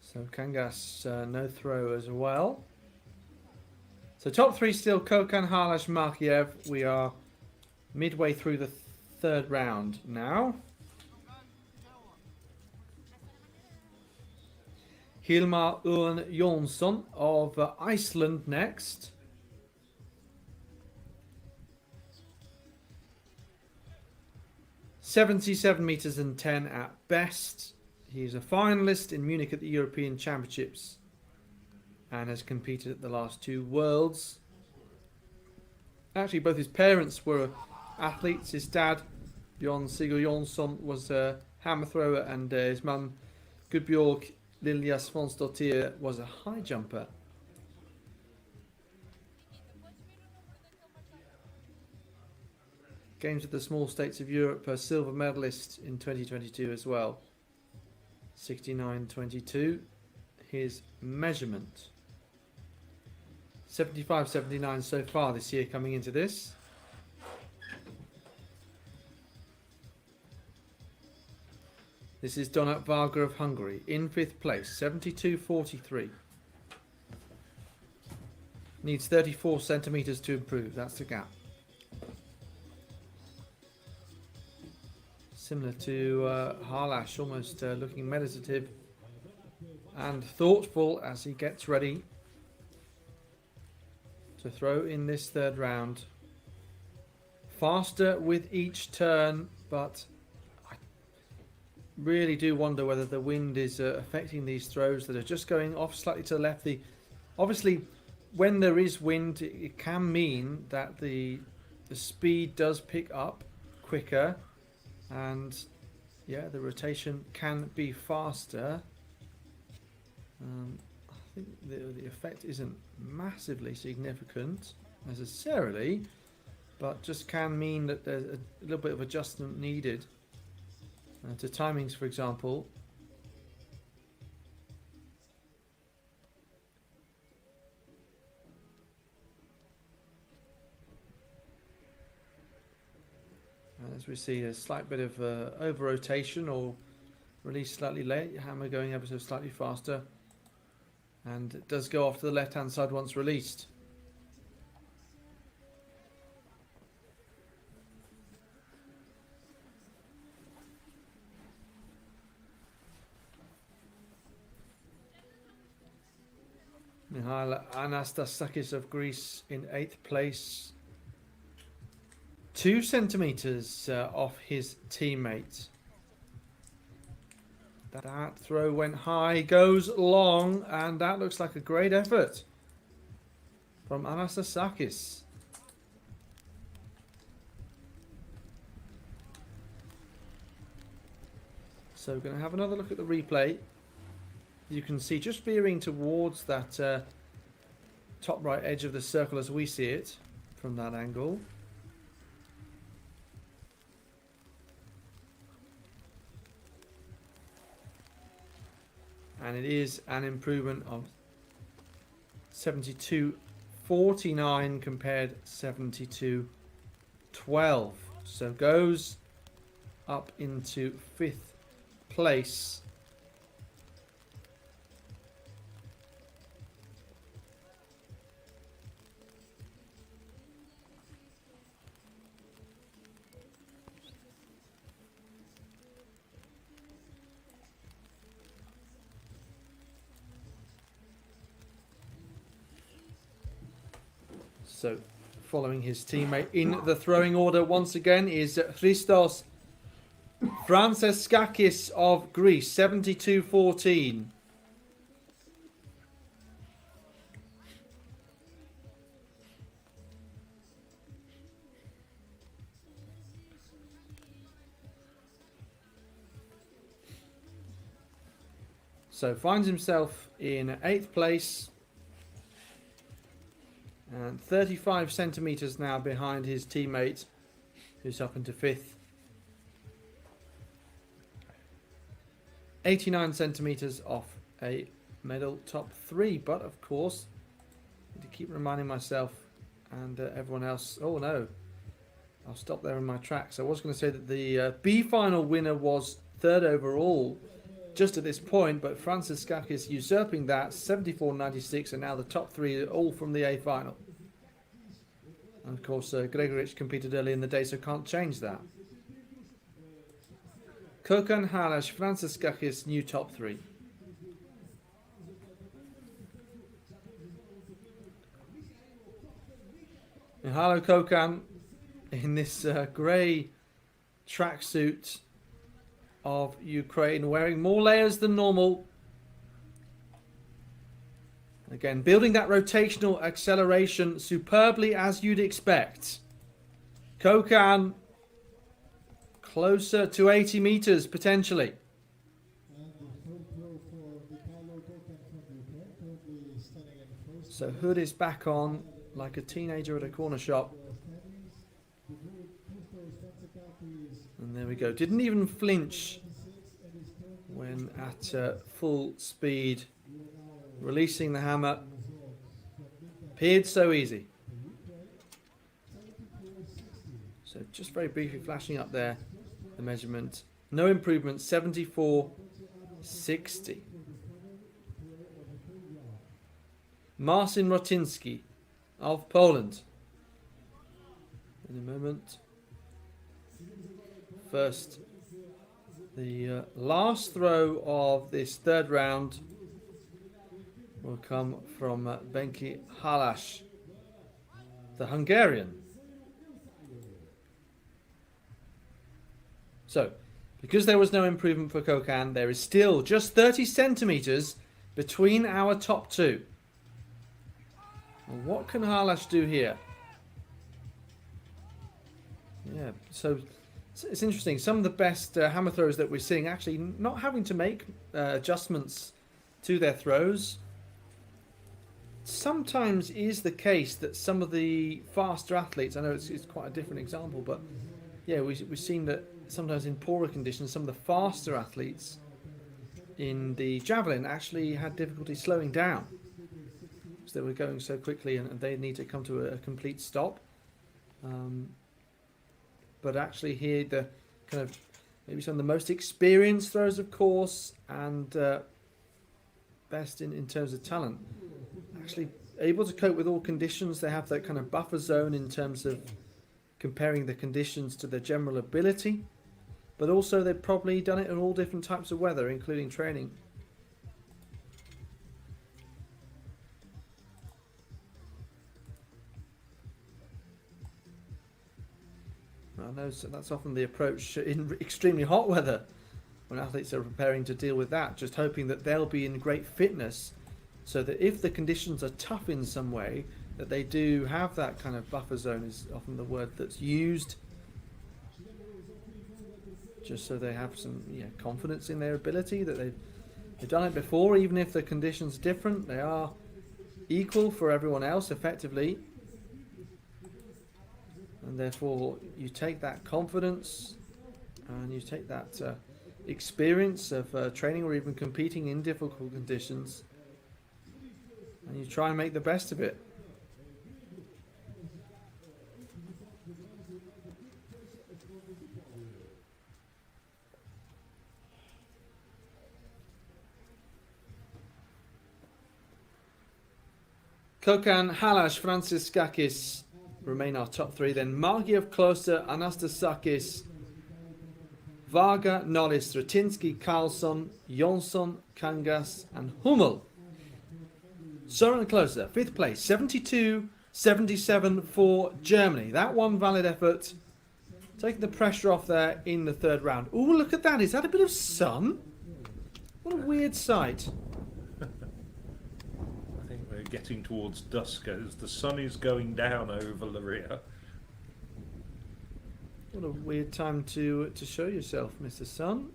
So Kangas, no throw as well. So top 3 still Kokan, Harlash, Markiev. We are midway through the third round now. Hilmar Örn Jonsson of Iceland next. (77 meters and 10 at best). He's a finalist in Munich at the European Championships and has competed at the last 2 Worlds. Actually, both his parents were athletes. His dad, Bjorn Sigurd Jonsson, was a hammer thrower, and his mum, Gudbjörg Lilja Svonsdottir, was a high jumper. Games of the Small States of Europe, a silver medalist in 2022 as well. 69.22, his measurement. 75.79 so far this year coming into this. This is Donat Varga of Hungary in 5th place, 72.43. Needs 34 centimeters to improve, that's the gap. Similar to Harlash, almost looking meditative and thoughtful as he gets ready to throw in this third round. Faster with each turn, but I really do wonder whether the wind is affecting these throws that are just going off slightly to the left. Obviously, when there is wind, it can mean that the speed does pick up quicker. And yeah, the rotation can be faster. I think the effect isn't massively significant necessarily, but just can mean that there's a little bit of adjustment needed To timings, for example. As we see, a slight bit of over rotation or release slightly late, hammer going ever so slightly faster, and it does go off to the left hand side once released. Mihail Anastasakis of Greece in 8th place. 2 centimeters off his teammate. That throw went high, goes long, and that looks like a great effort from Anastasakis. So we're going to have another look at the replay. You can see just veering towards that top right edge of the circle as we see it from that angle. And it is an improvement of 72.49 compared 72.12. So goes up into 5th place. So, following his teammate in the throwing order once again is Christos Franceskakis of Greece, 72.14. So, finds himself in 8th place. And 35 centimetres now behind his teammate, who's up into 5th. 89 centimetres off a medal top 3. But, of course, I need to keep reminding myself and everyone else. Oh, no. I'll stop there in my tracks. I was going to say that the B final winner was 3rd overall just at this point, but Franceskakis usurping that, 74.96, and now the top 3 all from the A final. And of course, Gregorich competed early in the day, so can't change that. Kokan Halash, Franceskakis, new top 3. Mihajlo Kokan in this grey tracksuit of Ukraine, wearing more layers than normal. Again, building that rotational acceleration superbly as you'd expect. Kokan closer to 80 meters potentially. So hood is back on like a teenager at a corner shop. And there we go. Didn't even flinch when at full speed, releasing the hammer. Appeared so easy. So just very briefly flashing up there the measurement. No improvement, 74.60. Marcin Rotyński of Poland. In a moment. First, the last throw of this 3rd round will come from Benki Halash, the Hungarian. So, because there was no improvement for Kokan, there is still just 30 centimeters between our top 2. Well, what can Halash do here? Yeah, so it's interesting. Some of the best hammer throws that we're seeing actually not having to make adjustments to their throws. Sometimes is the case that some of the faster athletes, I know it's quite a different example, but yeah, we've seen that sometimes in poorer conditions, some of the faster athletes in the javelin actually had difficulty slowing down because they were going so quickly and they need to come to a complete stop. But actually here, the kind of maybe some of the most experienced throwers, of course, and best in terms of talent, actually able to cope with all conditions. They have that kind of buffer zone in terms of comparing the conditions to their general ability, but also they've probably done it in all different types of weather, including training. I know that's often the approach in extremely hot weather when athletes are preparing to deal with that, just hoping that they'll be in great fitness so that if the conditions are tough in some way, that they do have that kind of buffer zone is often the word that's used, just so they have some confidence in their ability, that they've done it before. Even if the conditions are different, they are equal for everyone else effectively. And therefore, you take that confidence and you take that experience of training or even competing in difficult conditions, and you try and make the best of it. Kokan, Halash, Francis remain our top three. Then Margiev, Kloster, Anastasakis, Varga, Norris, Ratinsky, Carlson, Jonsson, Kangas, and Hummel. Soren Kloster, fifth place, 72-77 for Germany. That one valid effort, taking the pressure off there in the third round. Oh, look at that! Is that a bit of sun? What a weird sight. We're getting towards dusk as the sun is going down over Leiria. What a weird time to show yourself, Mr. Sun.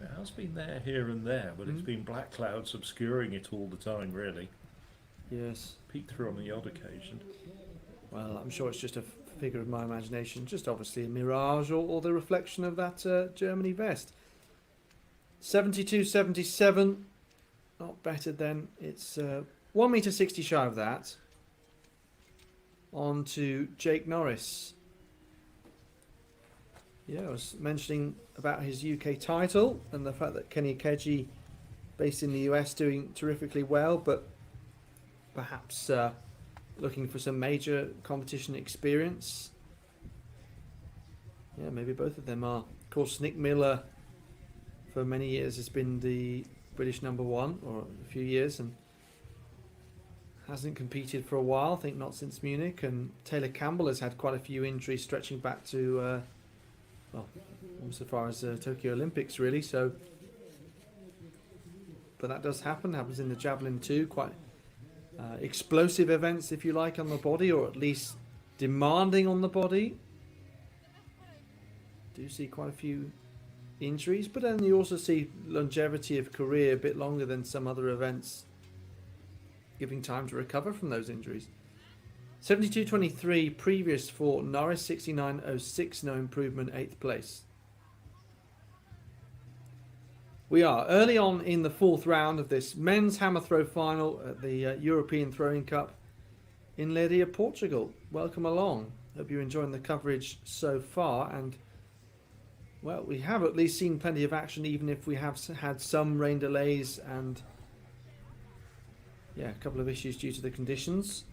It has been there here and there, but it's been black clouds obscuring it all the time, really. Yes. Peeked through on the odd occasion. Well, I'm sure it's just a figure of my imagination, just obviously a mirage or the reflection of that Germany vest. 72-77. Not better then. It's 1 meter 60 shy of that. On to Jake Norris. Yeah, I was mentioning about his UK title and the fact that Kenny Keji, based in the US, doing terrifically well, but perhaps looking for some major competition experience. Yeah, maybe both of them are. Of course, Nick Miller for many years has been the British #1, or a few years, and hasn't competed for a while. I think not since Munich. And Taylor Campbell has had quite a few injuries stretching back to, well, almost as far as Tokyo Olympics, really. So, but that does happen. Happens in the javelin too. Quite explosive events, if you like, on the body, or at least demanding on the body. Do see quite a few injuries, but then you also see longevity of career a bit longer than some other events, giving time to recover from those injuries. 72-23 previous for Norris. 69.06, no improvement, 8th place. We are early on in the 4th round of this men's hammer throw final at the European Throwing Cup in Leiria, Portugal. Welcome along. Hope you're enjoying the coverage so far, and well, we have at least seen plenty of action, even if we have had some rain delays and a couple of issues due to the conditions.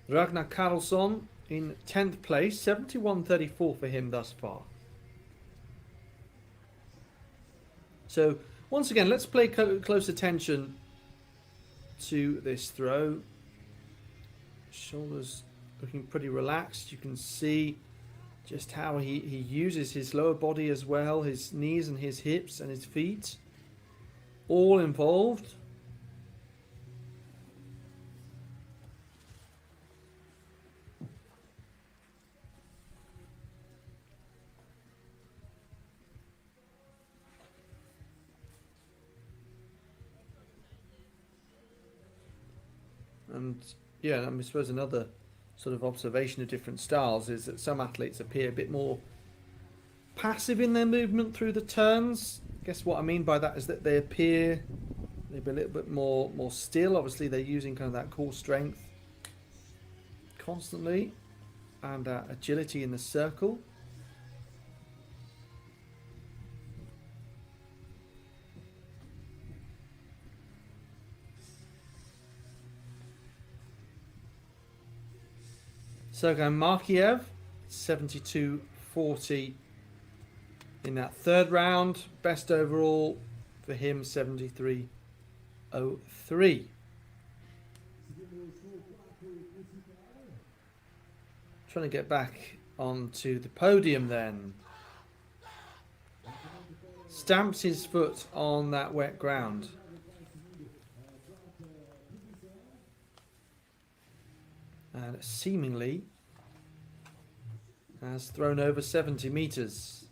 Ragnar Karlsson in 10th place, 71.34 for him thus far. So once again, let's pay close attention to this throw. Shoulders looking pretty relaxed. You can see just how he uses his lower body as well, his knees and his hips and his feet, all involved. And yeah, I suppose another sort of observation of different styles is that some athletes appear a bit more passive in their movement through the turns. I guess what I mean by that is that they appear maybe a little bit more still. Obviously, they're using kind of that core strength constantly and agility in the circle. Sergei Markiev, 72.40 in that third round. Best overall for him, 73.03. Trying to get back onto the podium then. Stamps his foot on that wet ground. And seemingly has thrown over 70 meters.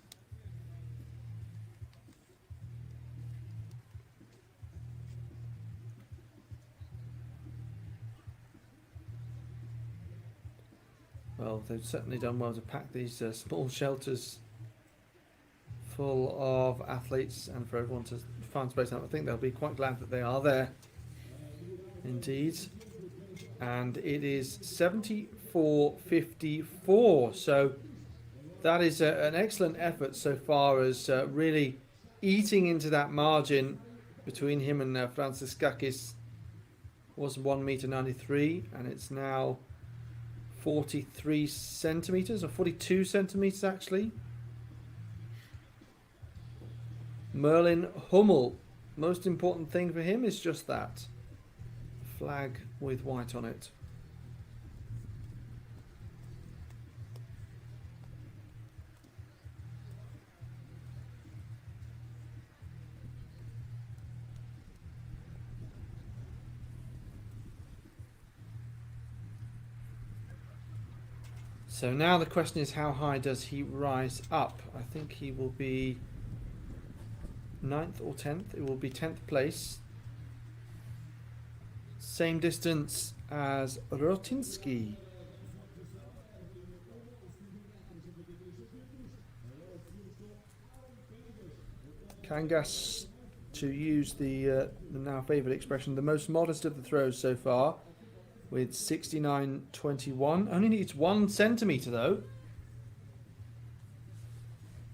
Well, they've certainly done well to pack these small shelters full of athletes and for everyone to find space. I think they'll be quite glad that they are there. Indeed. And it is 74.54. So that is an excellent effort so far as really eating into that margin between him and Francis was 1 meter 93, and it's now 43 centimeters or 42 centimeters actually. Merlin Hummel, most important thing for him is just that flag with white on it. So now the question is, how high does he rise up? I think he will be 9th or 10th. It will be 10th place. Same distance as Rotinsky. Kangas, to use the now favoured expression, the most modest of the throws so far, with 69.21. Only needs 1 centimetre though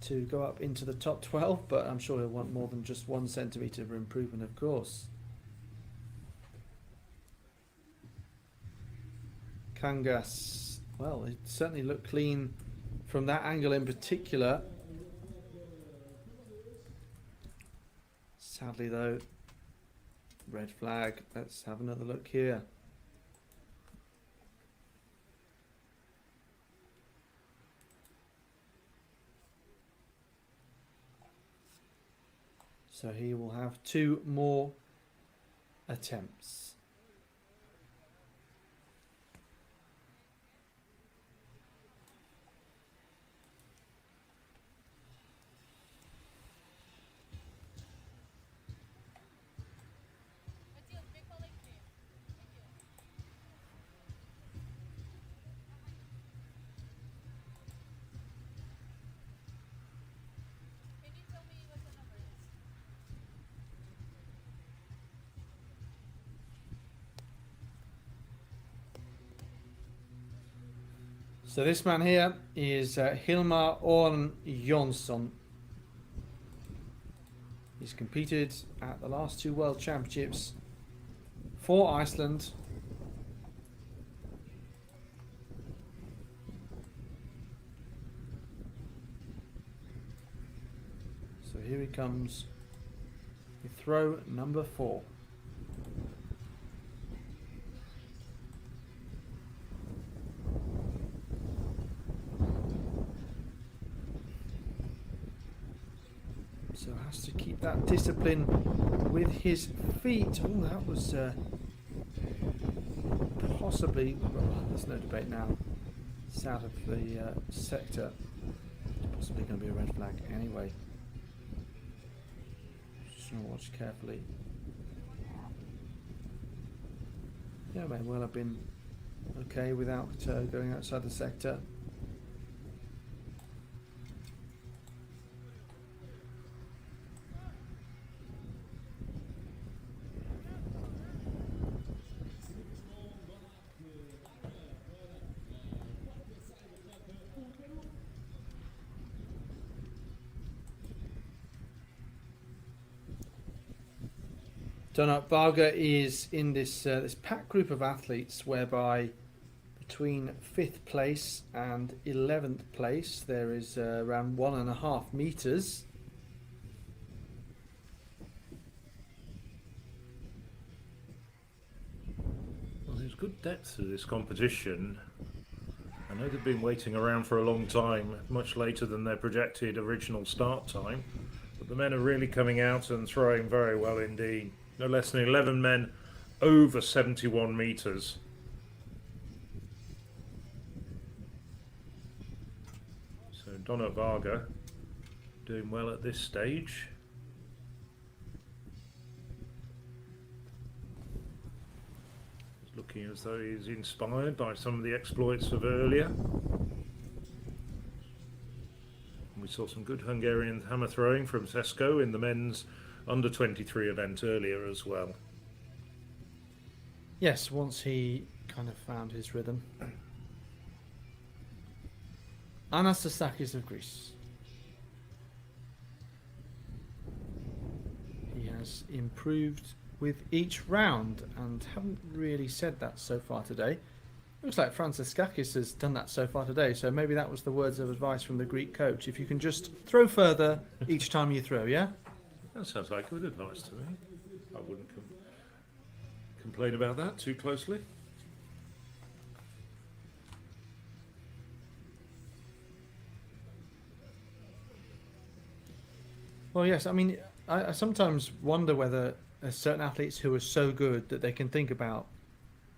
to go up into the top 12, but I'm sure he'll want more than just 1 centimetre of improvement, of course. Kangas, well, it certainly looked clean from that angle in particular. Sadly though, red flag. Let's have another look here. So he will have 2 more attempts. So this man here is Hilmar Orn Jonsson. He's competed at the last 2 World Championships for Iceland. So here he comes with throw number 4. So has to keep that discipline with his feet. Oh, that was possibly, well, there's no debate now. It's out of the sector. It's possibly going to be a red flag anyway. Just want to watch carefully. Yeah, may well have been okay without going outside the sector. Donat Varga is in this this packed group of athletes whereby between 5th place and 11th place there is around 1.5 meters. Well, there's good depth to this competition. I know they've been waiting around for a long time, much later than their projected original start time, but the men are really coming out and throwing very well indeed. No less than 11 men over 71 metres. So Donat Varga doing well at this stage. He's looking as though he's inspired by some of the exploits of earlier. We saw some good Hungarian hammer throwing from Tzengko in the men's under 23 event earlier as well. Yes, once he kind of found his rhythm. Anastasakis of Greece. He has improved with each round and haven't really said that so far today. Looks like Francis has done that so far today, so maybe that was the words of advice from the Greek coach. If you can just throw further each time you throw, yeah? That sounds like good advice to me. I wouldn't complain about that too closely. Well, yes, I mean, I sometimes wonder whether certain athletes who are so good that they can think about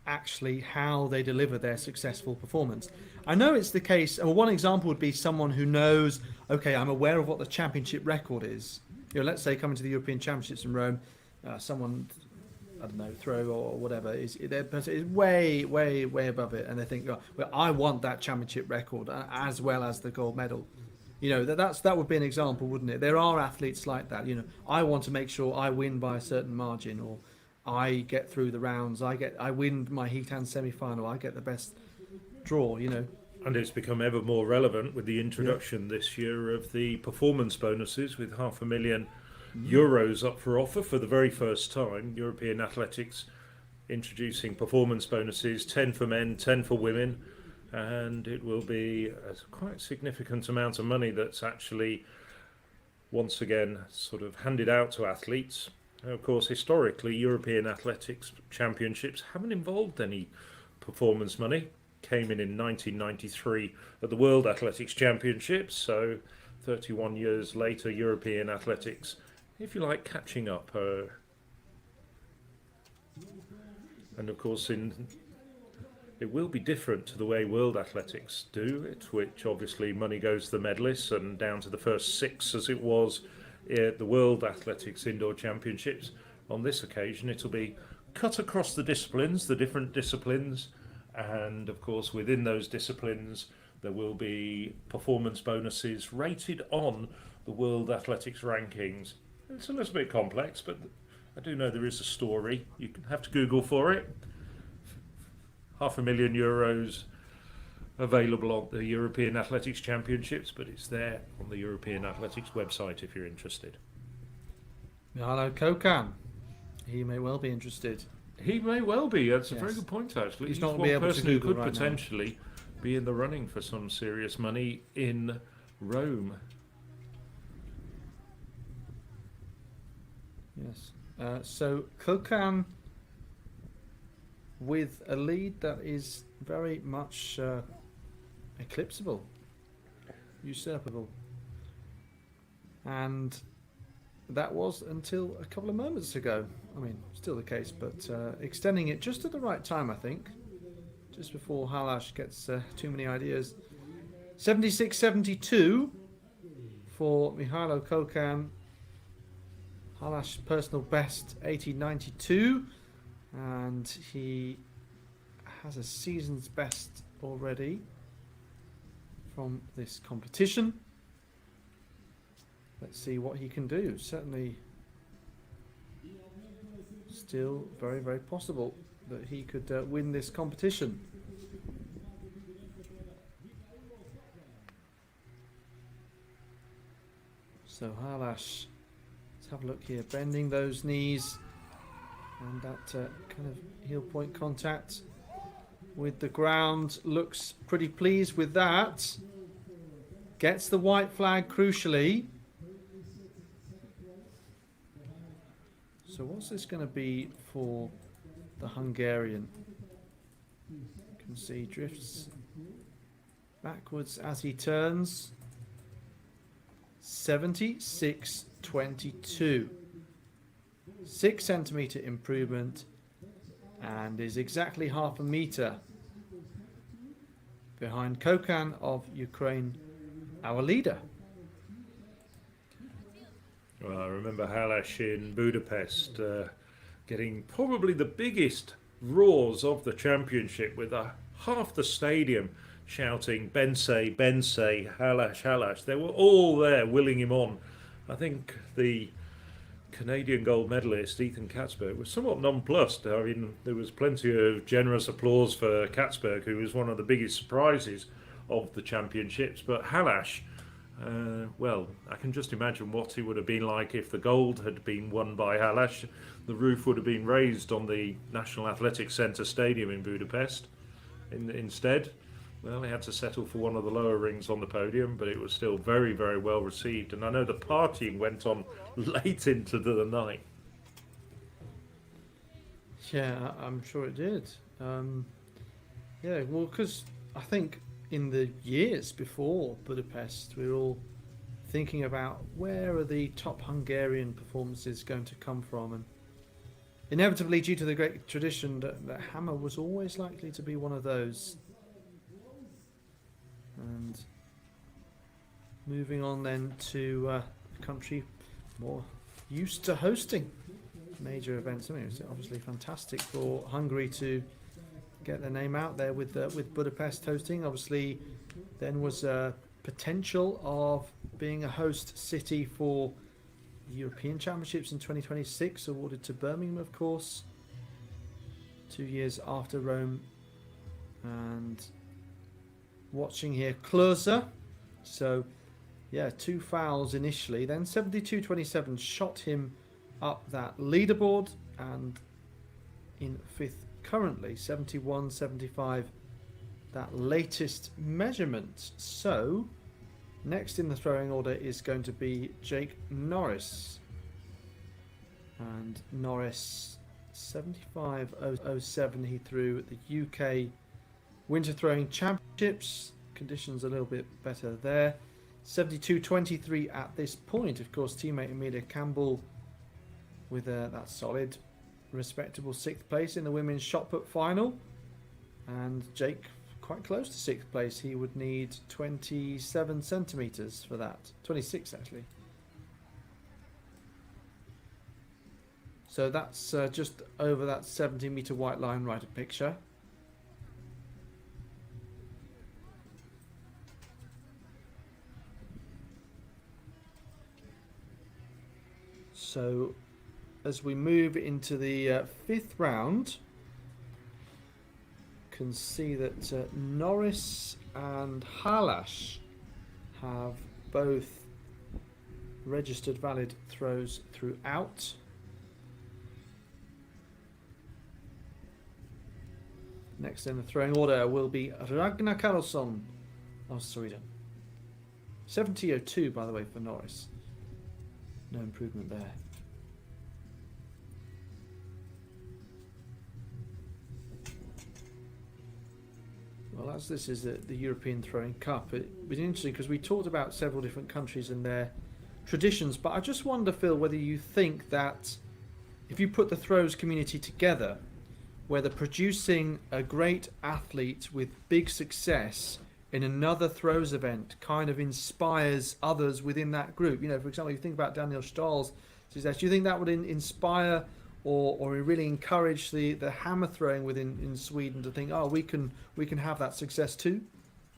actually how they deliver their successful performance. I know it's the case, well, one example would be someone who knows, okay, I'm aware of what the championship record is. You know, let's say coming to the European Championships in Rome, someone, I don't know, throw or whatever, is way, way, way above it, and they think, oh, well, I want that championship record as well as the gold medal. You know, that would be an example, wouldn't it? There are athletes like that. You know, I want to make sure I win by a certain margin, or I get through the rounds, I win my heat and semi-final, I get the best draw. You know. And it's become ever more relevant with the introduction this year of the performance bonuses, with €500,000 up for offer for the very first time. European Athletics introducing performance bonuses, 10 for men, 10 for women, and it will be a quite significant amount of money that's actually once again sort of handed out to athletes. Of course, historically, European Athletics Championships haven't involved any performance money. Came in 1993 at the World Athletics Championships, so 31 years later, European Athletics, if you like, catching up. And of course, it will be different to the way World Athletics do it, which obviously money goes to the medalists and down to the first 6 as it was at the World Athletics Indoor Championships. On this occasion, it'll be cut across the disciplines, the different disciplines, and of course within those disciplines there will be performance bonuses rated on the World Athletics rankings. It's a little bit complex, but I do know there is a story. You can have to Google for it. €500,000 available on the European Athletics Championships, but it's there on the European Athletics website if you're interested. Hello, Kokan. He may well be interested. He may well be. That's a Yes. very good point, actually. He's He's not one be able to person who Google could right now. potentially be in the running for some serious money in Rome. Yes. So Kokan with a lead that is very much eclipsable, usurpable, and that was until a couple of moments ago. I mean, still the case, but extending it just at the right time, I think, just before Halash gets too many ideas. 76-72 for Mihailo Kokan. Halash's personal best 80-92, and he has a season's best already from this competition. Let's see what he can do. Certainly still very, very possible that he could win this competition. So Halash, let's have a look here, bending those knees and that kind of heel point contact with the ground, looks pretty pleased with that. Gets the white flag crucially. So what's this going to be for the Hungarian? You can see drifts backwards as he turns. 76.22. 6 centimetre improvement and is exactly half a metre behind Kokan of Ukraine, our leader. Well, I remember Halash in Budapest getting probably the biggest roars of the championship with half the stadium shouting Bensei, Bensei, Halash, Halash. They were all there willing him on. I think the Canadian gold medalist Ethan Katzberg was somewhat nonplussed. I mean, there was plenty of generous applause for Katzberg, who was one of the biggest surprises of the championships. But Halash, well, I can just imagine what he would have been like if the gold had been won by Halash. The roof would have been raised on the National Athletics Centre Stadium in Budapest. Instead, well, he had to settle for one of the lower rings on the podium, but it was still very, very well received. And I know the partying went on late into the night. Yeah, I'm sure it did. Yeah, well, because I think in the years before Budapest, we were all thinking about where are the top Hungarian performances going to come from, and inevitably, due to the great tradition, that Hammer was always likely to be one of those. And moving on then to a country more used to hosting major events. I mean, it's obviously fantastic for Hungary to get their name out there with Budapest hosting. Obviously, then was a potential of being a host city for the European Championships in 2026, awarded to Birmingham, of course, 2 years after Rome. And watching here, Klose. So, yeah, 2 fouls initially. Then 72.27 shot him up that leaderboard, and in 5th currently, 71.75 that latest measurement. So, next in the throwing order is going to be Jake Norris. And Norris, 75.07 he threw at the UK Winter Throwing Championships. Conditions a little bit better there. 72.23 at this point. Of course, teammate Amelia Campbell with that solid, respectable 6th place in the women's shot put final. And Jake quite close to 6th place. He would need 27 centimetres for that. 26 actually. So that's just over that 70-metre white line right of picture. So as we move into the 5th round, can see that Norris and Halash have both registered valid throws throughout. Next in the throwing order will be Ragnar Karlsson of Sweden. 70.02 by the way for Norris. No improvement there. Well, as this is the European Throwing Cup, it was interesting because we talked about several different countries and their traditions, but I just wonder, Phil, whether you think that if you put the throws community together, whether producing a great athlete with big success in another throws event kind of inspires others within that group. You know, for example, you think about Daniel Stahl's success. Do you think that would inspire or really encourage the hammer throwing within in Sweden to think, oh, we can have that success too?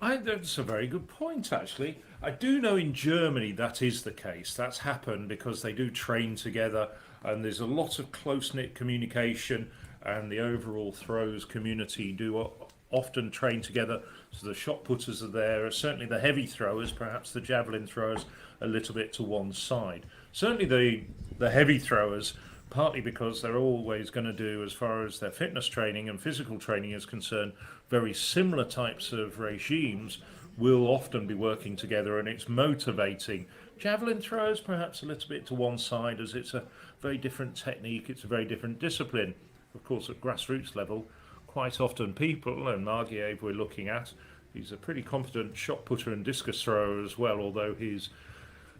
That's a very good point, actually. I do know in Germany that is the case. That's happened because they do train together, and there's a lot of close-knit communication, and the overall throws community do often train together. So the shot putters are there. Certainly the heavy throwers, perhaps the javelin throwers, a little bit to one side. Certainly the heavy throwers, partly because they're always going to do, as far as their fitness training and physical training is concerned, very similar types of regimes, will often be working together, and it's motivating. Javelin throwers perhaps a little bit to one side, as it's a very different technique, it's a very different discipline. Of course, at grassroots level, quite often people, and Margiev we're looking at, he's a pretty competent shot putter and discus thrower as well, although his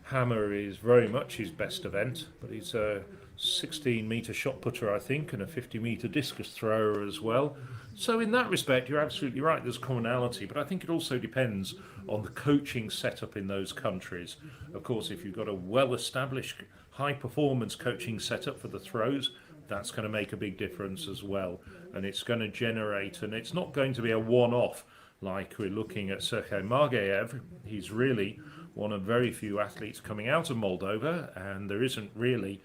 hammer is very much his best event, but he's a 16-metre shot putter, I think, and a 50-metre discus thrower as well. So in that respect, you're absolutely right, there's commonality, but I think it also depends on the coaching setup in those countries. Of course, if you've got a well-established high-performance coaching setup for the throws, that's going to make a big difference as well, and it's going to generate, and it's not going to be a one-off like we're looking at Sergei Margiev. He's really one of very few athletes coming out of Moldova, and there isn't really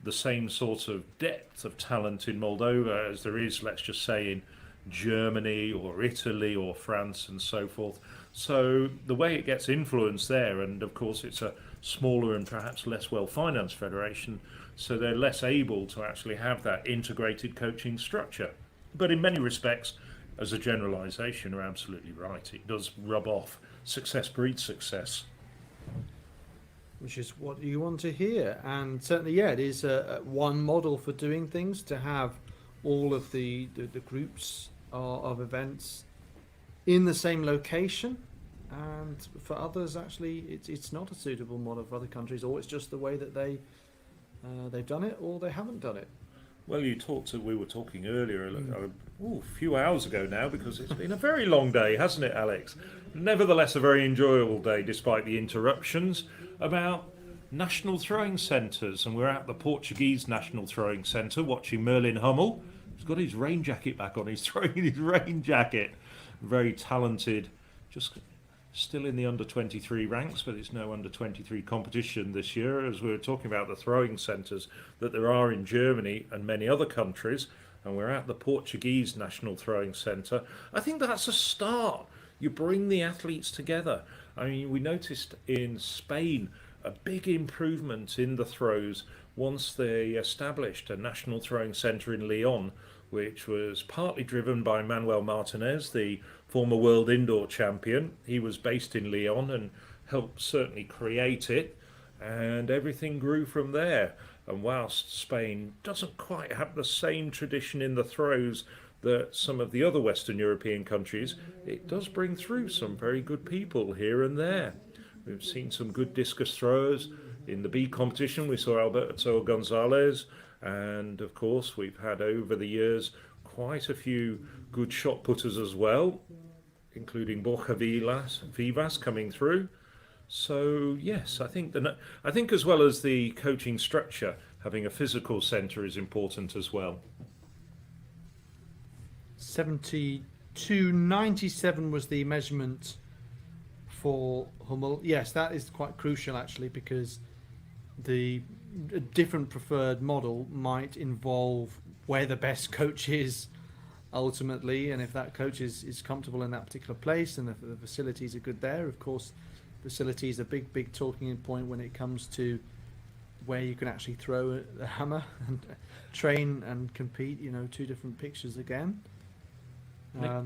the same sort of depth of talent in Moldova as there is, let's just say, in Germany or Italy or France and so forth. So the way it gets influenced there, and of course it's a smaller and perhaps less well-financed federation, so they're less able to actually have that integrated coaching structure. But in many respects, as a generalisation, you're absolutely right. It does rub off. Success breeds success. Which is what you want to hear, and certainly, yeah, it is one model for doing things, to have all of the groups of events in the same location, and for others, actually, it's not a suitable model for other countries, or it's just the way that they've done it, or they haven't done it. Well, we were talking earlier, a few hours ago now, because it's been a very long day, hasn't it, Alex? Nevertheless, a very enjoyable day, despite the interruptions, about national throwing centres. And we're at the Portuguese National Throwing Centre watching Merlin Hummel. He's got his rain jacket back on. He's throwing his rain jacket. Very talented, just still in the under-23 ranks, but it's no under-23 competition this year, as we were talking about the throwing centres that there are in Germany and many other countries, and we're at the Portuguese National Throwing Centre. I think that's a start. You bring the athletes together. I mean, we noticed in Spain a big improvement in the throws once they established a national throwing centre in Leon, which was partly driven by Manuel Martinez, the former world indoor champion. He was based in Leon and helped certainly create it, and everything grew from there. And whilst Spain doesn't quite have the same tradition in the throws that some of the other Western European countries, it does bring through some very good people here and there. We've seen some good discus throwers. In the B competition, we saw Alberto Gonzalez, and of course we've had over the years quite a few good shot putters as well, including Borja Vivas coming through. So yes, I think as well as the coaching structure, having a physical centre is important as well. 72.97 was the measurement for Hummel. Yes, that is quite crucial actually, because a different preferred model might involve where the best coach is ultimately, and if that coach is comfortable in that particular place and the facilities are good there. Of course, facilities are a big talking point when it comes to where you can actually throw a hammer and train and compete. Two different pictures again. Yeah.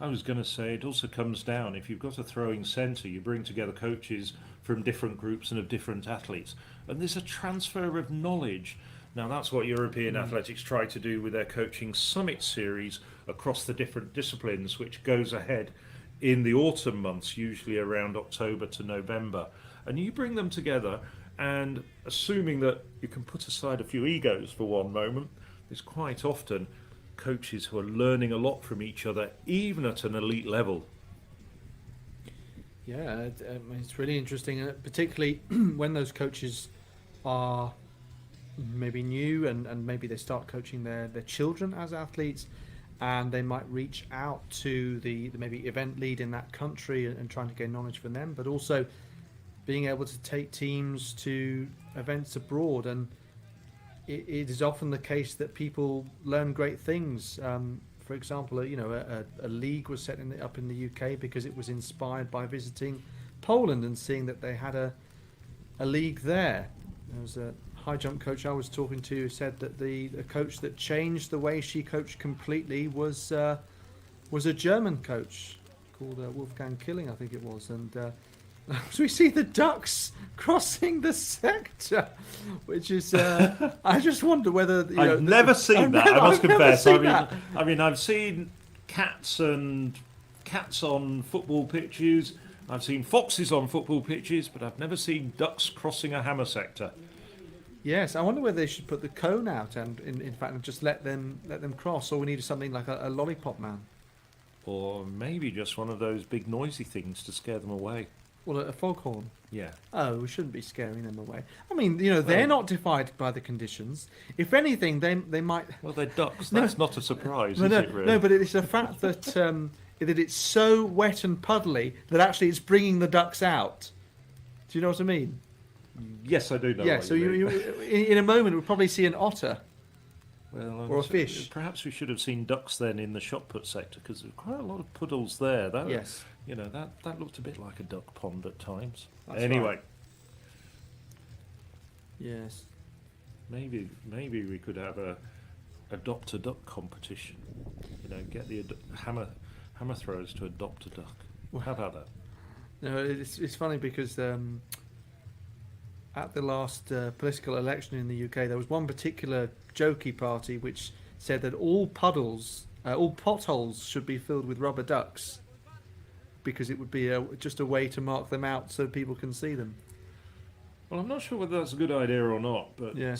I was going to say, it also comes down, if you've got a throwing centre, you bring together coaches from different groups and of different athletes, and there's a transfer of knowledge. Now that's what European athletics try to do with their coaching summit series across the different disciplines, which goes ahead in the autumn months, usually around October to November. And you bring them together, and assuming that you can put aside a few egos for one moment, there's quite often coaches who are learning a lot from each other, even at an elite level. Yeah, it's really interesting, particularly when those coaches are maybe new, and maybe they start coaching their children as athletes, and they might reach out to the maybe event lead in that country and trying to gain knowledge from them, but also being able to take teams to events abroad. And it is often the case that people learn great things. For example, a league was set up in the UK because it was inspired by visiting Poland and seeing that they had a league there. There was a high jump coach I was talking to who said that the coach that changed the way she coached completely was a German coach called Wolfgang Killing, I think it was. And so we see the ducks crossing the sector, which is I just wonder whether I've never seen that. I must confess. I mean, I've seen cats on football pitches. I've seen foxes on football pitches, but I've never seen ducks crossing a hammer sector. Yes, I wonder whether they should put the cone out and in fact just let them cross, or we need something like a lollipop man, Or maybe just one of those big noisy things to scare them away. well, a foghorn. Yeah. Oh, we shouldn't be scaring them away. I mean, they're not defied by the conditions. If anything, they might. Well, they're ducks. That's not a surprise, No, is no, it, really? no, but it's the fact that that it's so wet and puddly that actually it's bringing the ducks out. Do you know what I mean? Yes, I do know. Yeah. what So you mean. in a moment we'll probably see an otter. Well, or a fish. Perhaps we should have seen ducks then in the shot put sector, because there's quite a lot of puddles there. That, Yes. That looked a bit like a duck pond at times. That's anyway, right. Yes. maybe we could have a adopt a duck competition. Get the hammer throwers to adopt a duck. How about that? No, it's funny because at the last political election in the UK, there was one particular jokey party which said that all potholes should be filled with rubber ducks, because it would be just a way to mark them out so people can see them. Well, I'm not sure whether that's a good idea or not, but Yeah.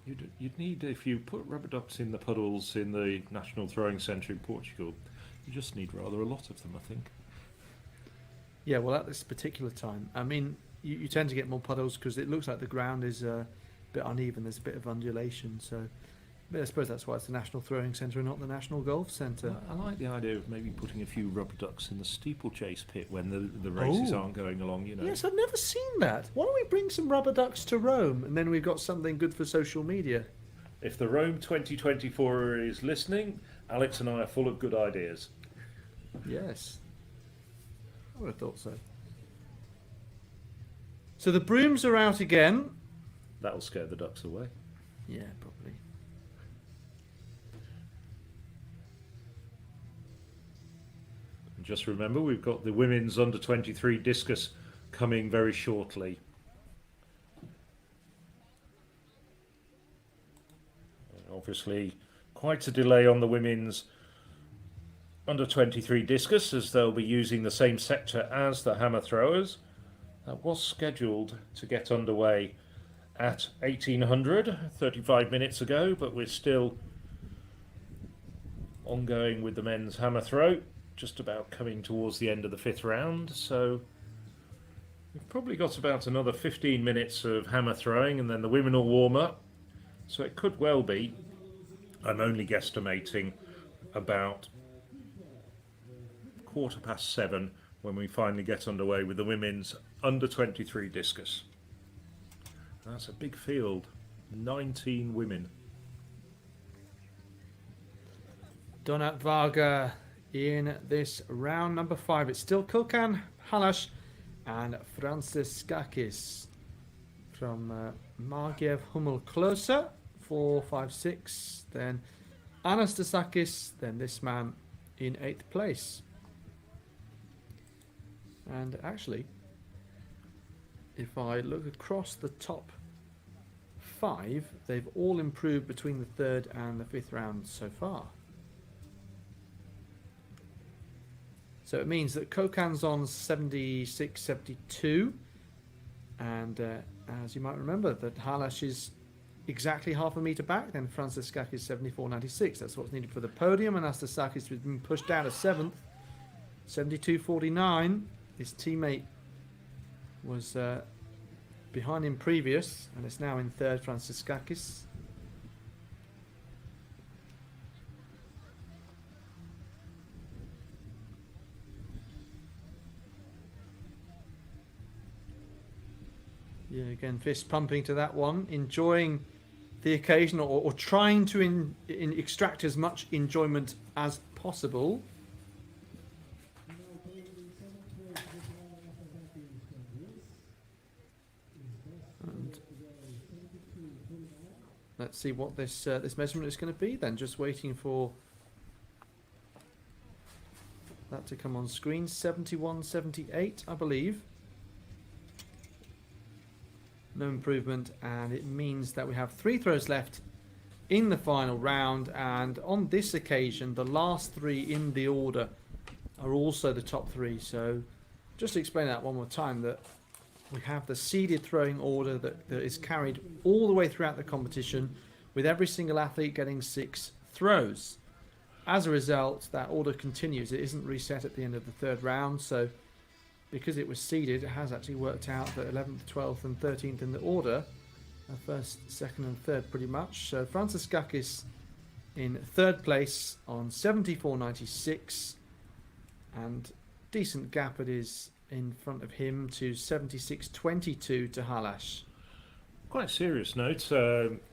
you'd need, if you put rubber ducks in the puddles in the National Throwing Centre in Portugal, you just need rather a lot of them, I think. Yeah, well, at this particular time, I mean, you tend to get more puddles because it looks like the ground is a bit uneven. There's a bit of undulation, so. But I suppose that's why it's the National Throwing Centre and not the National Golf Centre. I like the idea of maybe putting a few rubber ducks in the steeplechase pit when the races Oh. aren't going along, Yes, I've never seen that. Why don't we bring some rubber ducks to Rome, and then we've got something good for social media. If the Rome 2024 is listening, Alex and I are full of good ideas. Yes. I would have thought so. So the brooms are out again. That'll scare the ducks away. Yeah, probably. And just remember, we've got the women's under-23 discus coming very shortly. Obviously, quite a delay on the women's under-23 discus, as they'll be using the same sector as the hammer throwers. That was scheduled to get underway at 1800, 35 minutes ago, but we're still ongoing with the men's hammer throw, just about coming towards the end of the fifth round, so we've probably got about another 15 minutes of hammer throwing, and then the women will warm up. So it could well be, I'm only guesstimating, about 7:15 when we finally get underway with the women's under-23 discus. That's a big field, 19 women. Donat Varga in this round number 5. It's still Kokan, Halash and Franciskakis from Margiev Hummel Closer, 4, 5, 6. Then Anastasakis, then this man in 8th place. And actually, if I look across the top 5, they've all improved between the 3rd and the 5th round so far. So it means that Kokan's on 76, 72. And as you might remember, that Halash is exactly half a metre back. Then Franciskakis 74.96. That's what's needed for the podium. And Anastasakis has been pushed down to 7th. 72.49. His teammate was behind him previous, and it's now in third, Franciscakis. Yeah, again, fist pumping to that one, enjoying the occasion, or trying to extract as much enjoyment as possible. And let's see what this measurement is going to be then. Just waiting for that to come on screen. 71.78, I believe. No improvement, and it means that we have 3 throws left in the final round, and on this occasion the last 3 in the order are also the top 3. So just to explain that one more time, that we have the seeded throwing order that is carried all the way throughout the competition, with every single athlete getting 6 throws. As a result, that order continues. It isn't reset at the end of the 3rd round, so because it was seeded, it has actually worked out that 11th, 12th and 13th in the order are 1st, 2nd and 3rd pretty much. So Franciscakis in 3rd place on 74.96, and decent gap it is in front of him to 76.22 to Halash. Quite a serious note,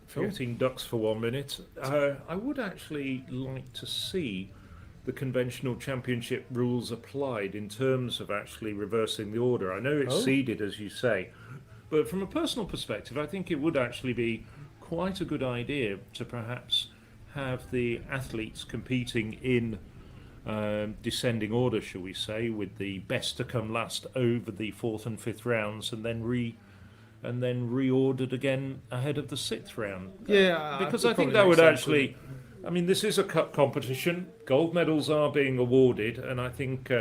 forgetting ducks for 1 minute. I would actually like to see the conventional championship rules applied in terms of actually reversing the order. I know it's seeded, as you say, but from a personal perspective, I think it would actually be quite a good idea to perhaps have the athletes competing in descending order, shall we say, with the best to come last over the 4th and 5th rounds, and then reordered again ahead of the 6th round. Yeah, because I think that would actually. I mean, this is a cup competition. Gold medals are being awarded, and I think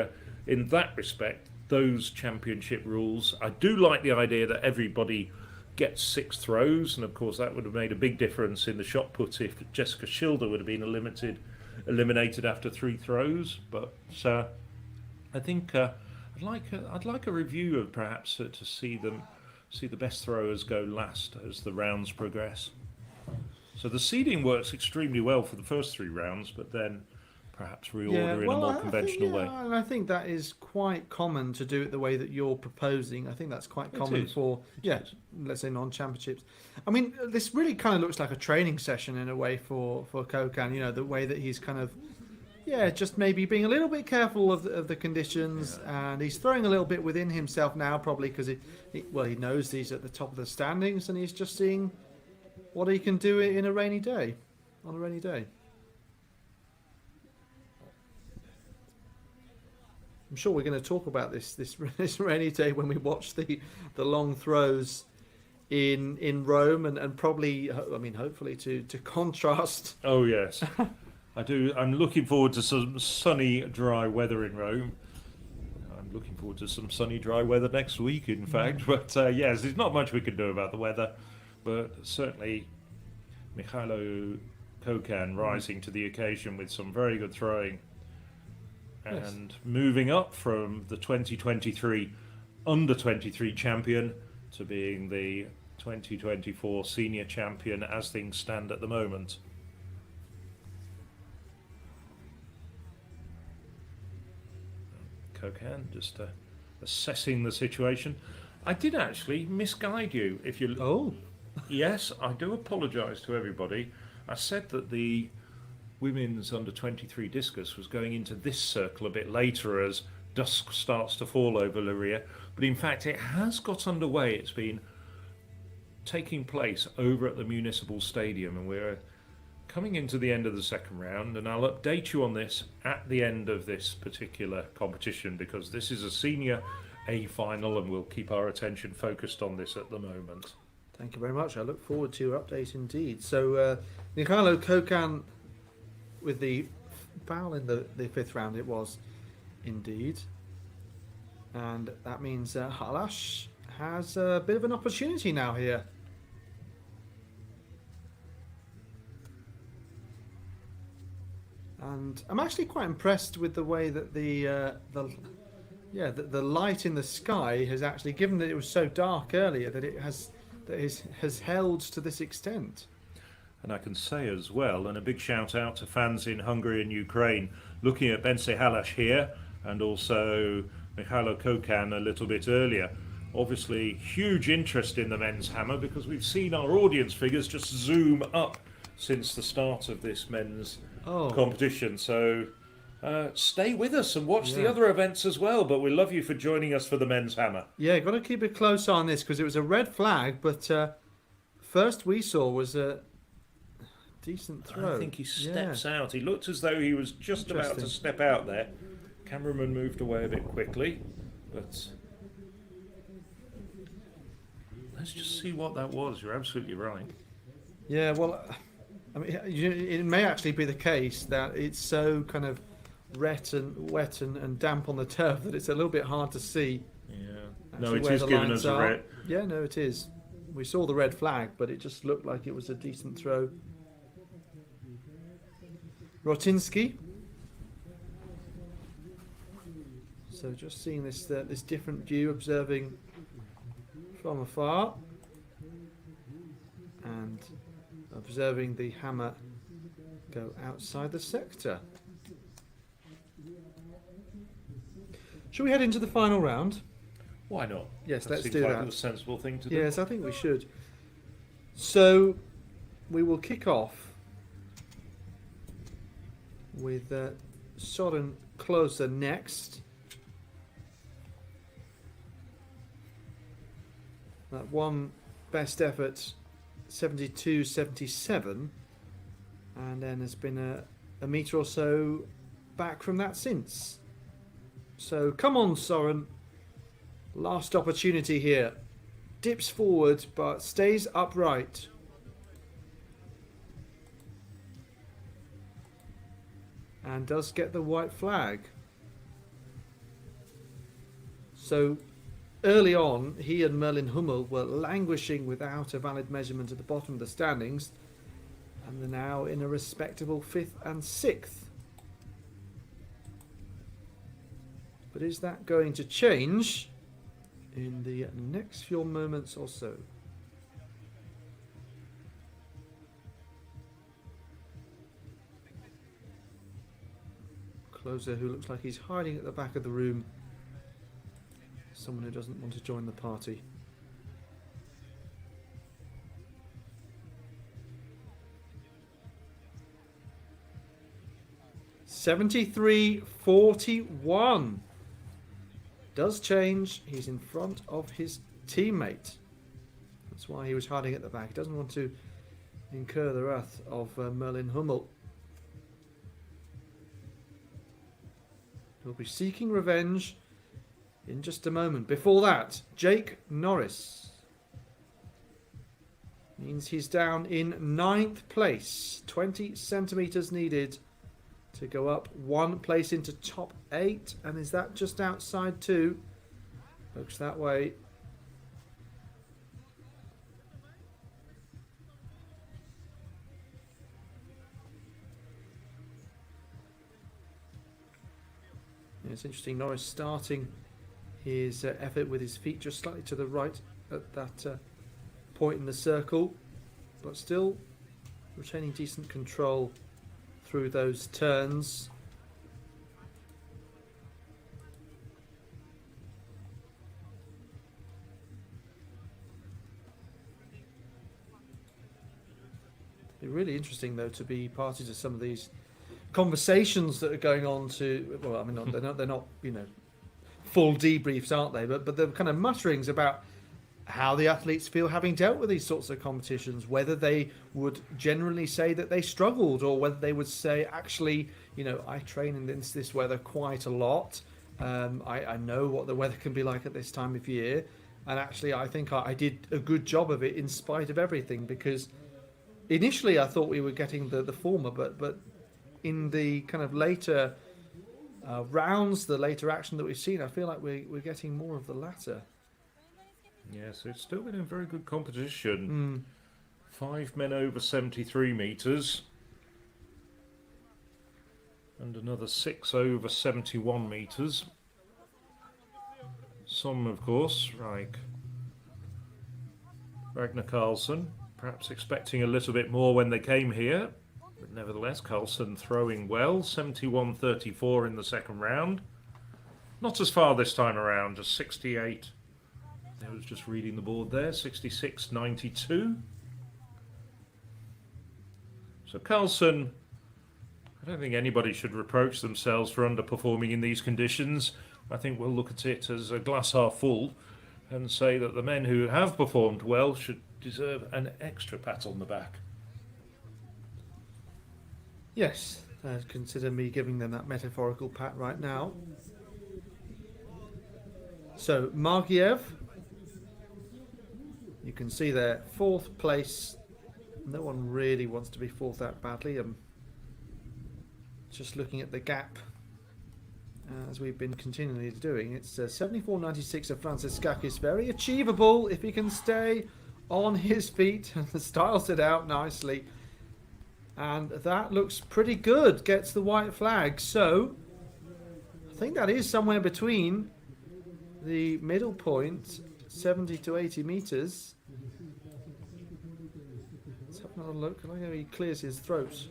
in that respect, those championship rules, I do like the idea that everybody gets 6 throws, and of course that would have made a big difference in the shot put if Jessica Schilder would have been eliminated after 3 throws. But I think I'd like a review of perhaps to see the best throwers go last as the rounds progress. So the seeding works extremely well for the first 3 rounds, but then perhaps reorder in a more conventional way. And I think that is quite common to do it the way that you're proposing. I think that's quite common for, let's say non-championships. I mean, this really kind of looks like a training session in a way for Kokan, you know, the way that he's kind of, just maybe being a little bit careful of the conditions, and he's throwing a little bit within himself now, probably because he knows he's at the top of the standings, and he's just seeing what he can do in a rainy day, on a rainy day. I'm sure we're going to talk about this rainy day when we watch the long throws in Rome, and probably, I mean, hopefully to contrast. Oh yes, I do. I'm looking forward to some sunny, dry weather in Rome. I'm looking forward to some sunny, dry weather next week, in fact. But yes, there's not much we can do about the weather. But certainly, Michailo Kokan rising to the occasion with some very good throwing, and moving up from the 2023 under-23 champion to being the 2024 senior champion as things stand at the moment. Kokan just assessing the situation. I did actually misguide you. If you Yes, I do apologise to everybody. I said that the women's under-23 discus was going into this circle a bit later as dusk starts to fall over Leiria, but in fact it has got underway. It's been taking place over at the Municipal Stadium, and we're coming into the end of the 2nd round, and I'll update you on this at the end of this particular competition, because this is a senior A final and we'll keep our attention focused on this at the moment. Thank you very much. I look forward to your update indeed. So Michailo Kokan with the foul in the 5th round, it was indeed. And that means Halash has a bit of an opportunity now here. And I'm actually quite impressed with the way that the yeah, the light in the sky has actually, given that it was so dark earlier, that it has held to this extent. And I can say as well, and a big shout out to fans in Hungary and Ukraine, looking at Bence Halash here, and also Mihailo Kokan a little bit earlier. Obviously, huge interest in the men's hammer, because we've seen our audience figures just zoom up since the start of this men's competition. So stay with us and watch the other events as well. But we love you for joining us for the men's hammer. Yeah, got to keep a close eye on this, because it was a red flag, but first we saw was a decent throw. I think he steps out. He looked as though he was just about to step out there. Cameraman moved away a bit quickly, but let's just see what that was. You're absolutely right. Yeah, well, I mean, it may actually be the case that it's so kind of wet and damp on the turf that it's a little bit hard to see. Yeah. No, actually it where is the giving lines us a are. red. Yeah, no, it is. We saw the red flag, but it just looked like it was a decent throw. Rotinsky. So just seeing this this different view, observing from afar, and observing the hammer go outside the sector. Shall we head into the final round? Why not? Yes, That let's seems do like that. a sensible thing to do. Yes, I think we should. So we will kick off with Soren Klose next. That one best effort 72.77, and then has been a metre or so back from that since. So come on, Soren. Last opportunity here. Dips forward but stays upright. And does get the white flag. So early on, he and Merlin Hummel were languishing without a valid measurement at the bottom of the standings, and they're now in a respectable 5th and 6th. But is that going to change in the next few moments or so? Closer, who looks like he's hiding at the back of the room. Someone who doesn't want to join the party. (73.41) does change. He's in front of his teammate. That's why he was hiding at the back. He doesn't want to incur the wrath of Merlin Hummel. He'll be seeking revenge in just a moment. Before that, Jake Norris means he's down in 9th place. 20 centimetres needed to go up 1 place into top 8. And is that just outside too? Looks that way. It's interesting, Norris starting his effort with his feet just slightly to the right at that point in the circle, but still retaining decent control through those turns. It'd be really interesting though to be party to some of these conversations that are going on to, well, I mean, they're not, you know, full debriefs, aren't they? But the kind of mutterings about how the athletes feel having dealt with these sorts of competitions, whether they would generally say that they struggled, or whether they would say, actually, you know, I train in this weather quite a lot. I know what the weather can be like at this time of year, and actually, I think I did a good job of it in spite of everything. Because initially, I thought we were getting the former, but in the kind of later rounds, the later action that we've seen, I feel like we're getting more of the latter. Yes, it's still been a very good competition. 5 men over 73 metres. And another 6 over 71 metres. Some, of course, like Ragnar Karlsson, perhaps expecting a little bit more when they came here. But nevertheless, Karlsson throwing well, 71.34 in the second round. Not as far this time around, just 68. I was just reading the board there, 66.92. So Karlsson, I don't think anybody should reproach themselves for underperforming in these conditions. I think we'll look at it as a glass half full and say that the men who have performed well should deserve an extra pat on the back. Yes, consider me giving them that metaphorical pat right now. So, Margiev, you can see there, 4th place. No one really wants to be 4th that badly. I'm just looking at the gap, as we've been continually doing. It's 74.96 of Francis. Very achievable if he can stay on his feet and styles it out nicely. And that looks pretty good. Gets the white flag. So, I think that is somewhere between the middle point, 70 to 80 meters. Let's have another look. I like how he clears his throat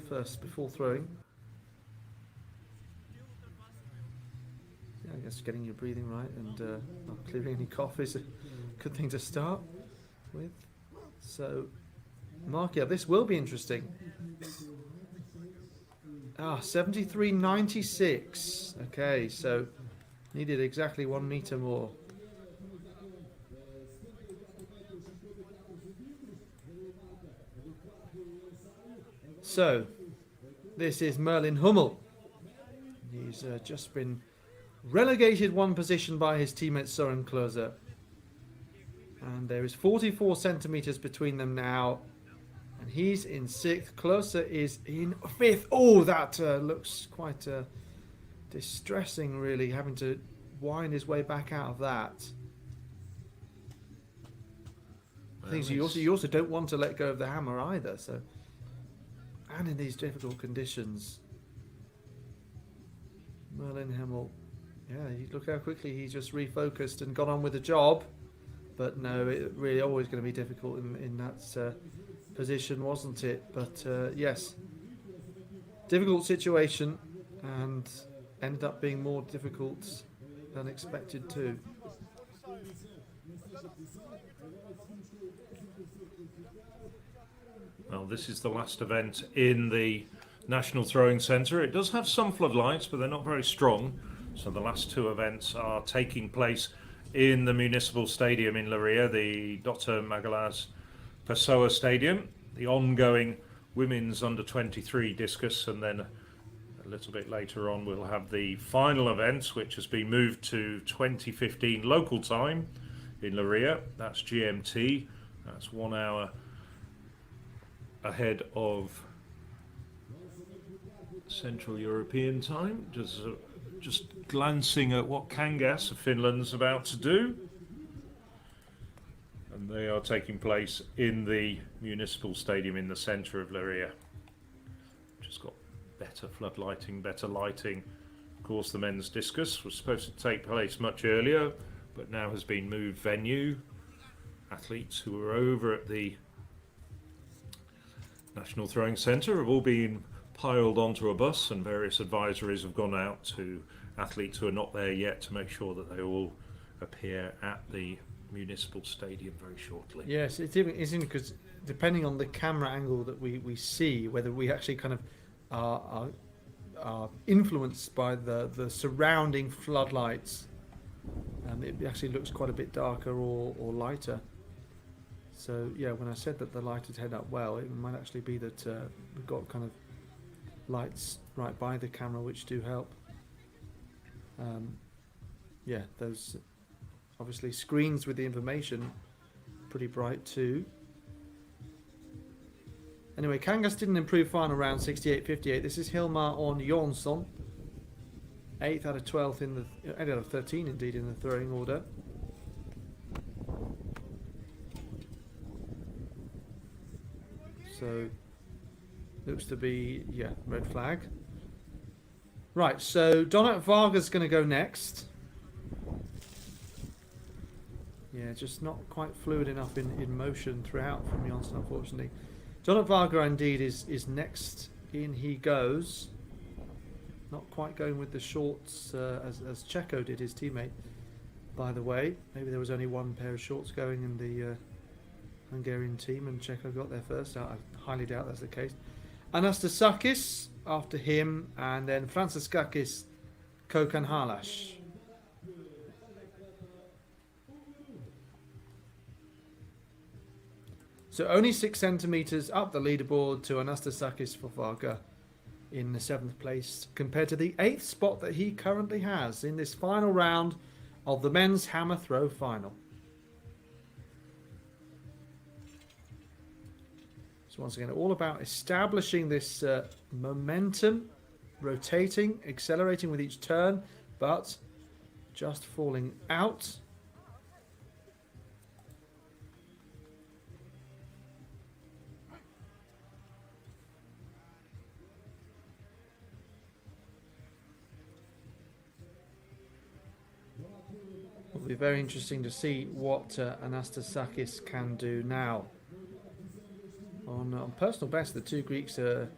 first before throwing. Yeah, I guess getting your breathing right and not clearing any cough is a good thing to start with. So, Mark, yeah, this will be interesting. 73.96. Okay, so needed exactly 1 meter more. So, this is Merlin Hummel. He's just been relegated 1 position by his teammate Søren Klose. And there is 44 centimeters between them now. And he's in 6th. Klose is in 5th. Oh, that looks quite distressing, really, having to wind his way back out of that. Well, Things you also don't want to let go of the hammer either. So, and in these difficult conditions, Merlin Hummel, yeah, look how quickly he just refocused and got on with the job. But no, it really always going to be difficult in that position, wasn't it? But yes, difficult situation, and ended up being more difficult than expected too. Well, this is the last event in the National Throwing Centre. It does have some floodlights, but they're not very strong. So the last 2 events are taking place in the Municipal Stadium in Leiria, the Dr. Magalas Pessoa Stadium, the ongoing women's under-23 discus, and then a little bit later on we'll have the final event, which has been moved to 2015 local time in Leiria. That's GMT. That's 1 hour ahead of Central European time. Just glancing at what Kangas of Finland's about to do. And they are taking place in the Municipal Stadium in the centre of Leiria. Just got better floodlighting, better lighting. Of course, the men's discus was supposed to take place much earlier, but now has been moved venue. Athletes who were over at the National Throwing Centre have all been piled onto a bus, and various advisories have gone out to athletes who are not there yet to make sure that they all appear at the Municipal Stadium very shortly. Yes, it's interesting because depending on the camera angle that we see, whether we actually kind of are influenced by the surrounding floodlights, it actually looks quite a bit darker or lighter. So yeah, when I said that the light had head up well, it might actually be that we've got kind of lights right by the camera which do help. Yeah, those obviously screens with the information pretty bright too. Anyway, Kangas didn't improve final round, 68.58. This is Hilmar on Jonsson, 8th out of 12th in the 8 out of 13 indeed in the throwing order. So looks to be, yeah, red flag. Right, so Donat Varga's going to go next. Yeah, just not quite fluid enough in motion throughout from Janssen, unfortunately. Jonathan Varga indeed is next. In he goes. Not quite going with the shorts as Checo did, his teammate. By the way, maybe there was only one pair of shorts going in the Hungarian team, and Checo got there first. I highly doubt that's the case. Anastasakis after him, and then Franciskakis, Kokan Halash. So only 6 centimetres up the leaderboard to Anastasakis for Varga in the 7th place, compared to the 8th spot that he currently has in this final round of the men's hammer throw final. So once again, all about establishing this momentum, rotating, accelerating with each turn, but just falling out. It'll be very interesting to see what Anastasakis can do now. On personal best, the two Greeks are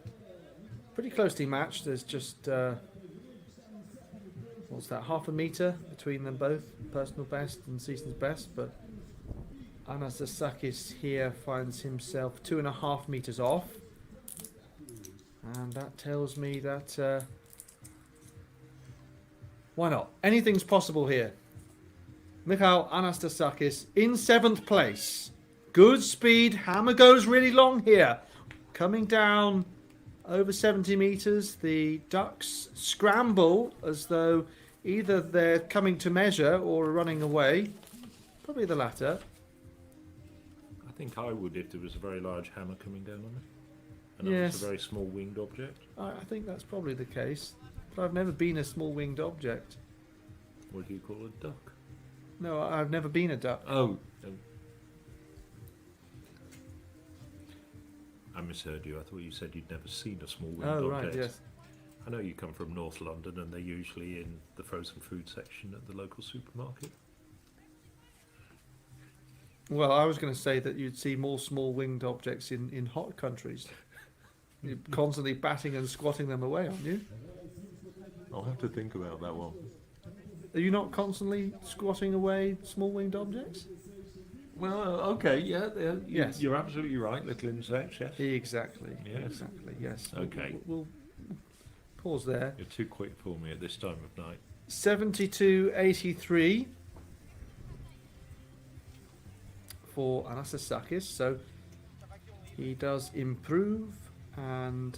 pretty closely matched. There's just what's that, half a metre between them both, personal best and season's best. But Anastasakis here finds himself 2.5 metres off, and that tells me that why not? Anything's possible here. Mikhail Anastasakis in 7th place. Good speed. Hammer goes really long here. Coming down over 70 metres. The ducks scramble as though either they're coming to measure or running away. Probably the latter. I think I would if there was a very large hammer coming down on me. And Yes. it was a very small winged object. I think that's probably the case. But I've never been a small winged object. What do you call a duck? No, I've never been a duck. Oh. I misheard you. I thought you said you'd never seen a small winged Oh, object. right, yes. I know you come from North London and they're usually in the frozen food section at the local supermarket. Well, I was going to say that you'd see more small winged objects in hot countries. You're constantly batting and squatting them away, aren't you? I'll have to think about that one. Are you not constantly squatting away small winged objects? Well, okay, yeah, Yes. You're absolutely right, little insects, yes. Exactly. Yes. Exactly. Yes. Okay. We'll pause there. You're too quick for me at this time of night. 72.83 for Anastasakis. So he does improve, and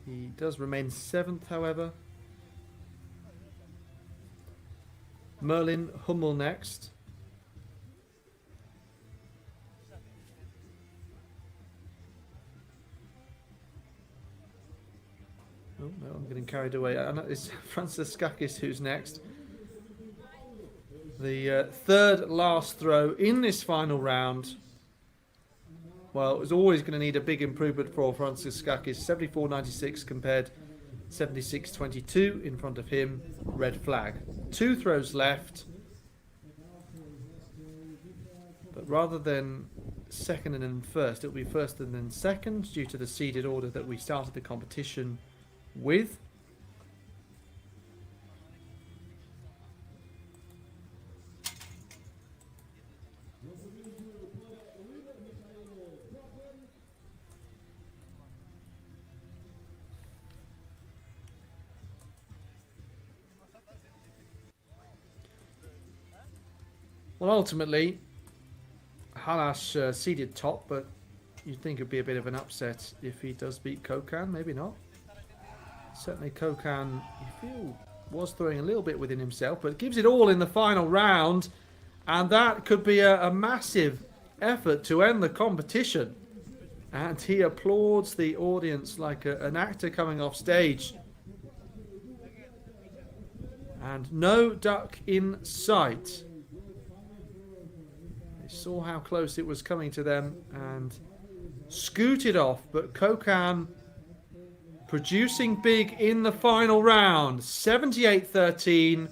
he does remain 7th, however. Merlin Hummel next. Oh no, I'm getting carried away. It's Franciskakis who's next. The third last throw in this final round. Well, it was always going to need a big improvement for Franciskakis. 74.96 compared 76.22 in front of him. Red flag. 2 throws left. But rather than second and then first, it'll be first and then second due to the seeded order that we started the competition with. Well, ultimately, Halash seeded top, but you'd think it'd be a bit of an upset if he does beat Kokan. Maybe not. Certainly Kokan, you feel, was throwing a little bit within himself, but gives it all in the final round, and that could be a massive effort to end the competition. And he applauds the audience like an actor coming off stage. And no duck in sight. Saw how close it was coming to them and scooted off, but Kokan producing big in the final round. 78-13,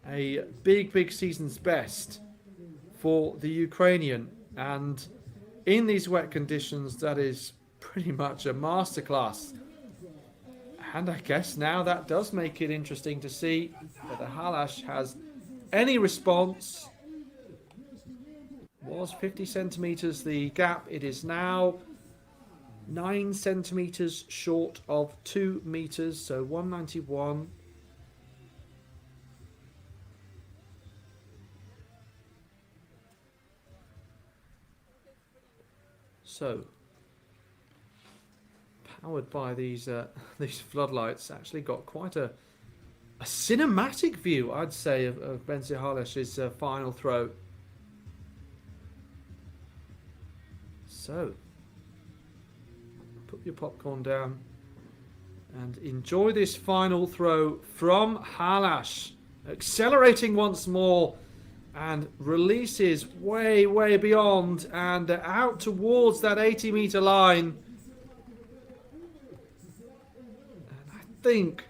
a big season's best for the Ukrainian, and in these wet conditions that is pretty much a masterclass. And I guess now that does make it interesting to see whether Halash has any response. Was 50 centimeters the gap? It is now 9 centimeters short of 2 meters, so 191. So, powered by these floodlights, actually got quite a cinematic view, I'd say, of Benzi Halash's final throw. So, put your popcorn down and enjoy this final throw from Halash, accelerating once more and releases way beyond and out towards that 80-meter line. And I think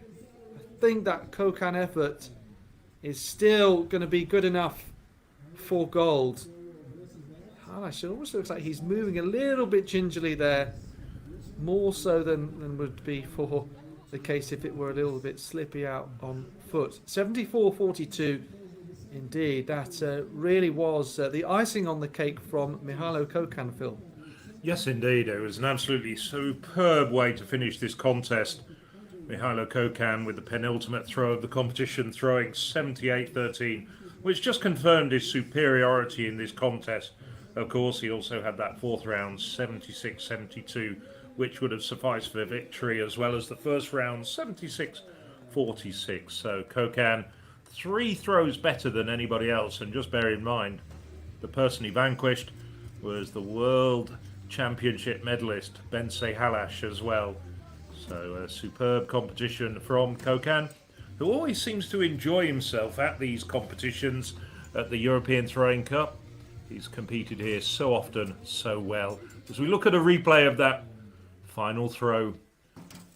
that Kokan effort is still going to be good enough for gold. Halash, it almost looks like he's moving a little bit gingerly there, more so than would be for the case if it were a little bit slippy out on foot. 74.42. Indeed, that really was the icing on the cake from Mihailo Kokan, Phil. Yes, indeed. It was an absolutely superb way to finish this contest. Mihailo Kokan with the penultimate throw of the competition, throwing 78.13, which just confirmed his superiority in this contest. Of course, he also had that fourth round, 76.72, which would have sufficed for victory, as well as the first round, 76.46. So Kokan, 3 throws better than anybody else, and just bear in mind, the person he vanquished was the World Championship medalist Benzi Halash as well. So a superb competition from Kokan, who always seems to enjoy himself at these competitions at the European Throwing Cup. He's competed here so often, so well. As we look at a replay of that final throw,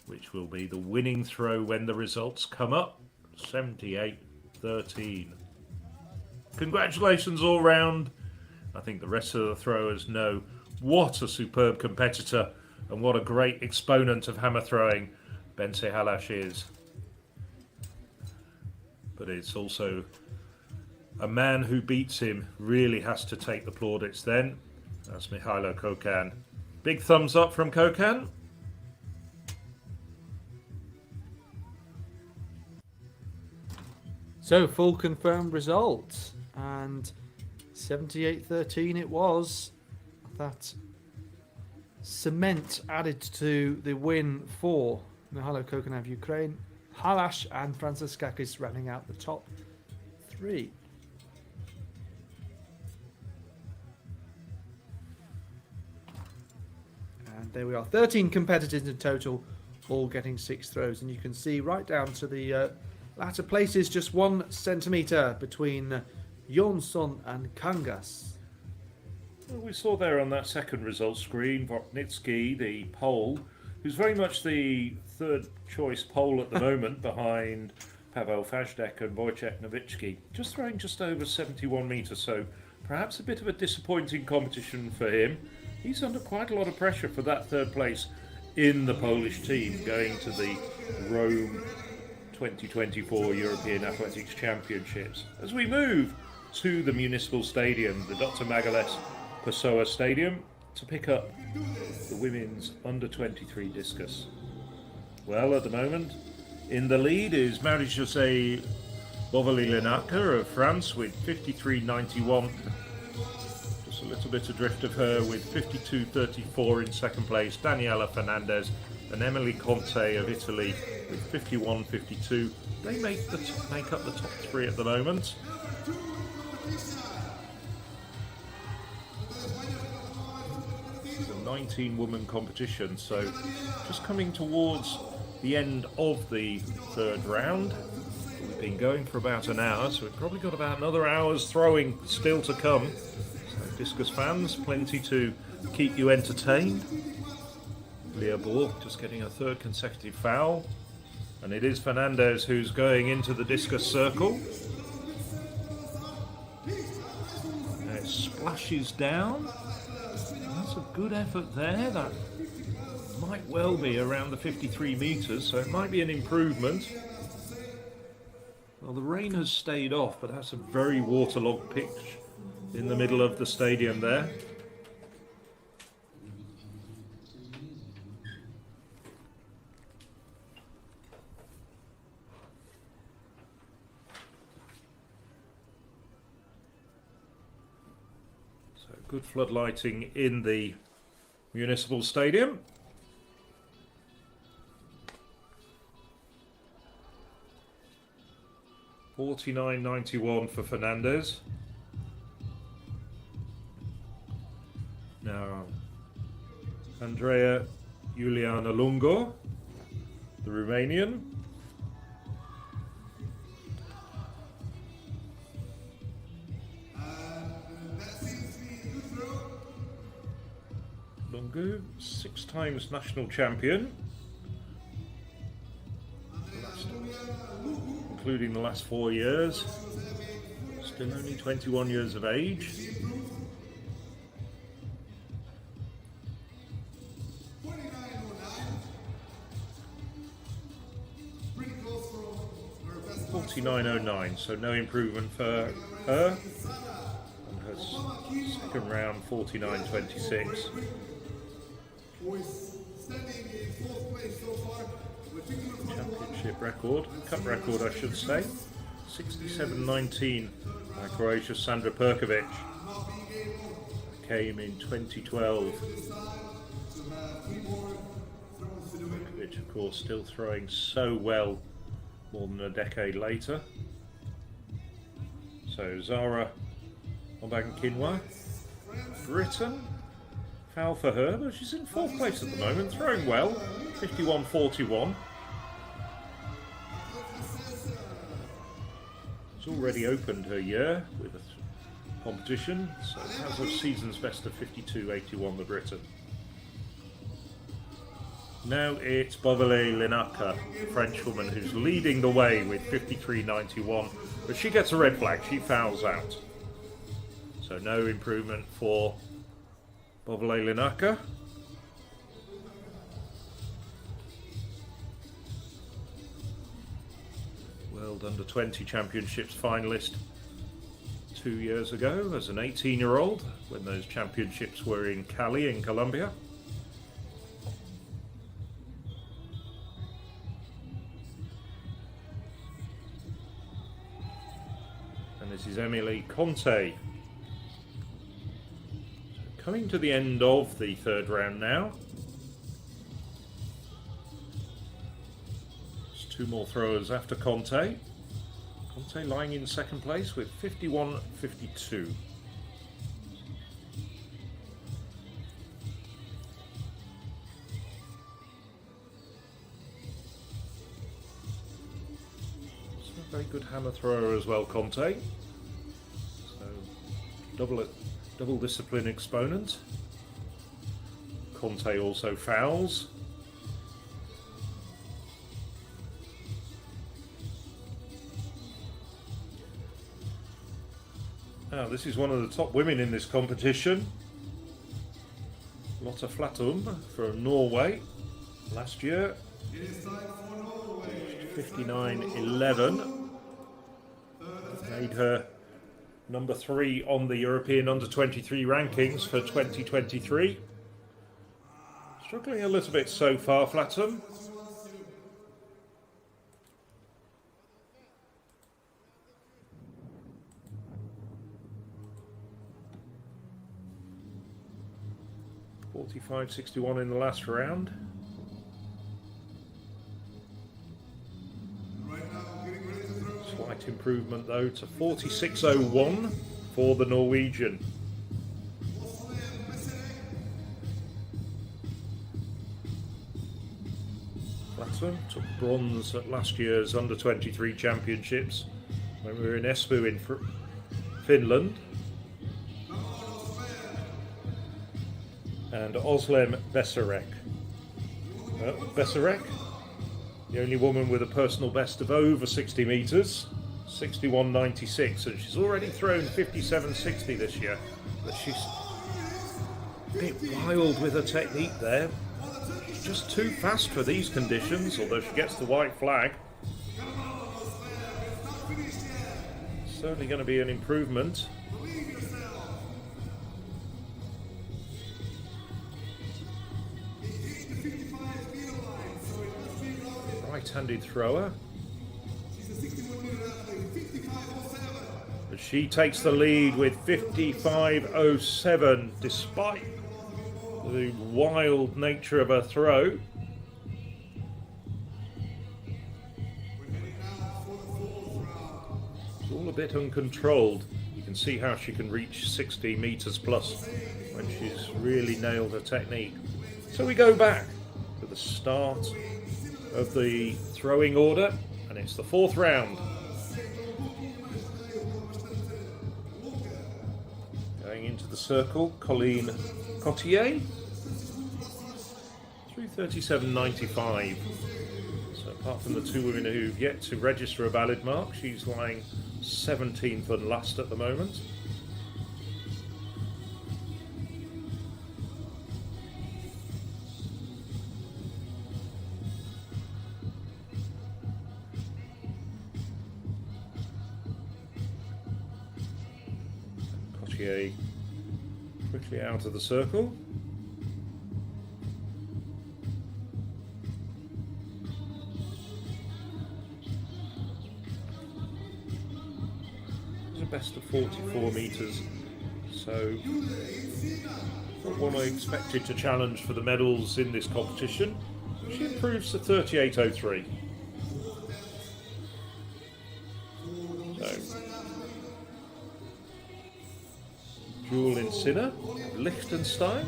which will be the winning throw when the results come up, 78.13. Congratulations all round. I think the rest of the throwers know what a superb competitor and what a great exponent of hammer throwing Benzi Halash is. But it's also a man who beats him really has to take the plaudits then. That's Mihailo Kokan. Big thumbs up from Kokan. So, full confirmed results, and 78.13 it was. That cement added to the win for Mihailo Kokan of Ukraine. Halash and Franciszakis running out the top 3. And there we are, 13 competitors in total, all getting 6 throws, and you can see right down to the latter places, just 1 centimetre between Jonsson and Kangas. Well, we saw there on that second result screen, Wojtnicki, the Pole, who's very much the third choice Pole at the moment behind Paweł Fajdek and Wojciech Nowicki, just throwing just over 71 metres, so perhaps a bit of a disappointing competition for him. He's under quite a lot of pressure for that third place in the Polish team going to the Rome 2024 European Athletics Championships. As we move to the Municipal Stadium, the Dr. Magales Pessoa Stadium, to pick up the women's under-23 discus. Well, at the moment, in the lead is Marie-Josée Bovely-Lenacher of France with 53.91. Just a little bit adrift of her with 52.34 in second place. Daniela Fernandez and Emily Conte of Italy with 51.52. They make up the top 3 at the moment. It's a 19-woman competition, so just coming towards the end of the third round. We've been going for about an hour, so we've probably got about another hour's throwing still to come. So discus fans, plenty to keep you entertained. Leah Borg just getting a third consecutive foul, and it is Fernandez who's going into the discus circle. splashes down. That's a good effort there. That might well be around the 53 metres, so it might be an improvement. Well, the rain has stayed off, but that's a very waterlogged pitch in the middle of the stadium there. So good floodlighting in the municipal stadium. $49.91 for Fernandez. Now, Andrea Juliana Lungo, the Romanian. Lungo, 6 times national champion, including the last 4 years. Still only 21 years of age. $49.09, so no improvement for her. And her second round, $49.26. Championship record, cup record I should say, 67.19 by Croatia's Sandra Perkovic. Came in 2012. Perkovic, of course, still throwing so well more than a decade later. So Zara Obankinwa, Britain. Foul for her, but she's in 4th place at the moment, throwing well, 51.41. She's already opened her year with a competition, so has a season's best of 52.81, the Briton. Now it's Bovele Linaka, the Frenchwoman, who's leading the way with 53.91, but she gets a red flag, she fouls out. So no improvement for Bovele Linaka. World Under-20 Championships finalist 2 years ago as an 18-year-old when those championships were in Cali in Colombia. And this is Emily Conte. Coming to the end of the 3rd round now. There's 2 more throwers after Conte. Conte lying in 2nd place with 51.52. It's a very good hammer thrower as well, Conte. So double discipline exponent. Conte also fouls. Now this is one of the top women in this competition. Lotta Flatum from Norway last year. 59.11. Made her number 3 on the European Under-23 rankings for 2023. Struggling a little bit so far, Flatum. $45.61 in the last round. Slight improvement though to 46.01 for the Norwegian. Flatum took bronze at last year's Under-23 Championships when we were in Espoo in Finland. And Özlem Besarek. Besarek, the only woman with a personal best of over 60 metres, 61.96, and she's already thrown 57.60 this year. but she's a bit wild with her technique there. She's just too fast for these conditions, although she gets the white flag. Certainly going to be an improvement. Right-handed thrower. But she takes the lead with 55.07 despite the wild nature of her throw. It's all a bit uncontrolled. You can see how she can reach 60 meters plus when she's really nailed her technique. So we go back to the start of the throwing order, and it's the fourth round. Going into the circle, Colleen Cotier, 3:37.95. So apart from the two women who've yet to register a valid mark, she's lying 17th and last at the moment. Quickly out of the circle. It's a best of 44 metres, so not one I expected to challenge for the medals in this competition. She improves to 38.03. Jewel Sinner, Liechtenstein.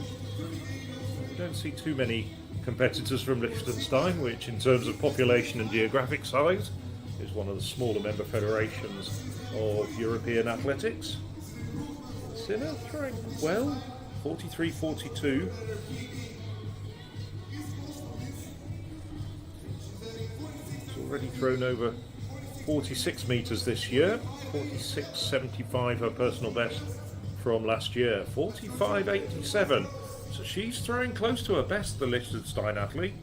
We don't see too many competitors from Liechtenstein, which in terms of population and geographic size is one of the smaller member federations of European athletics. Sinner throwing well, 43.42. It's already thrown over 46 metres this year, 46.75 her personal best from last year, 45.87. So she's throwing close to her best, the Liechtenstein athlete.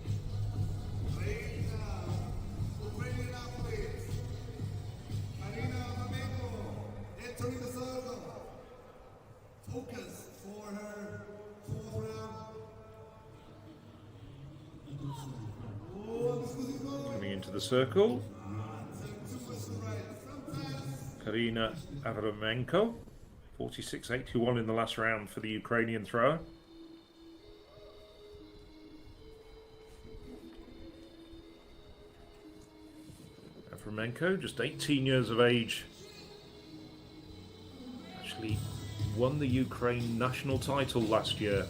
Coming into the circle, Karina Avraменko, 46.81 in the last round for the Ukrainian thrower. Avraменko, just 18 years of age, actually won the Ukraine national title last year.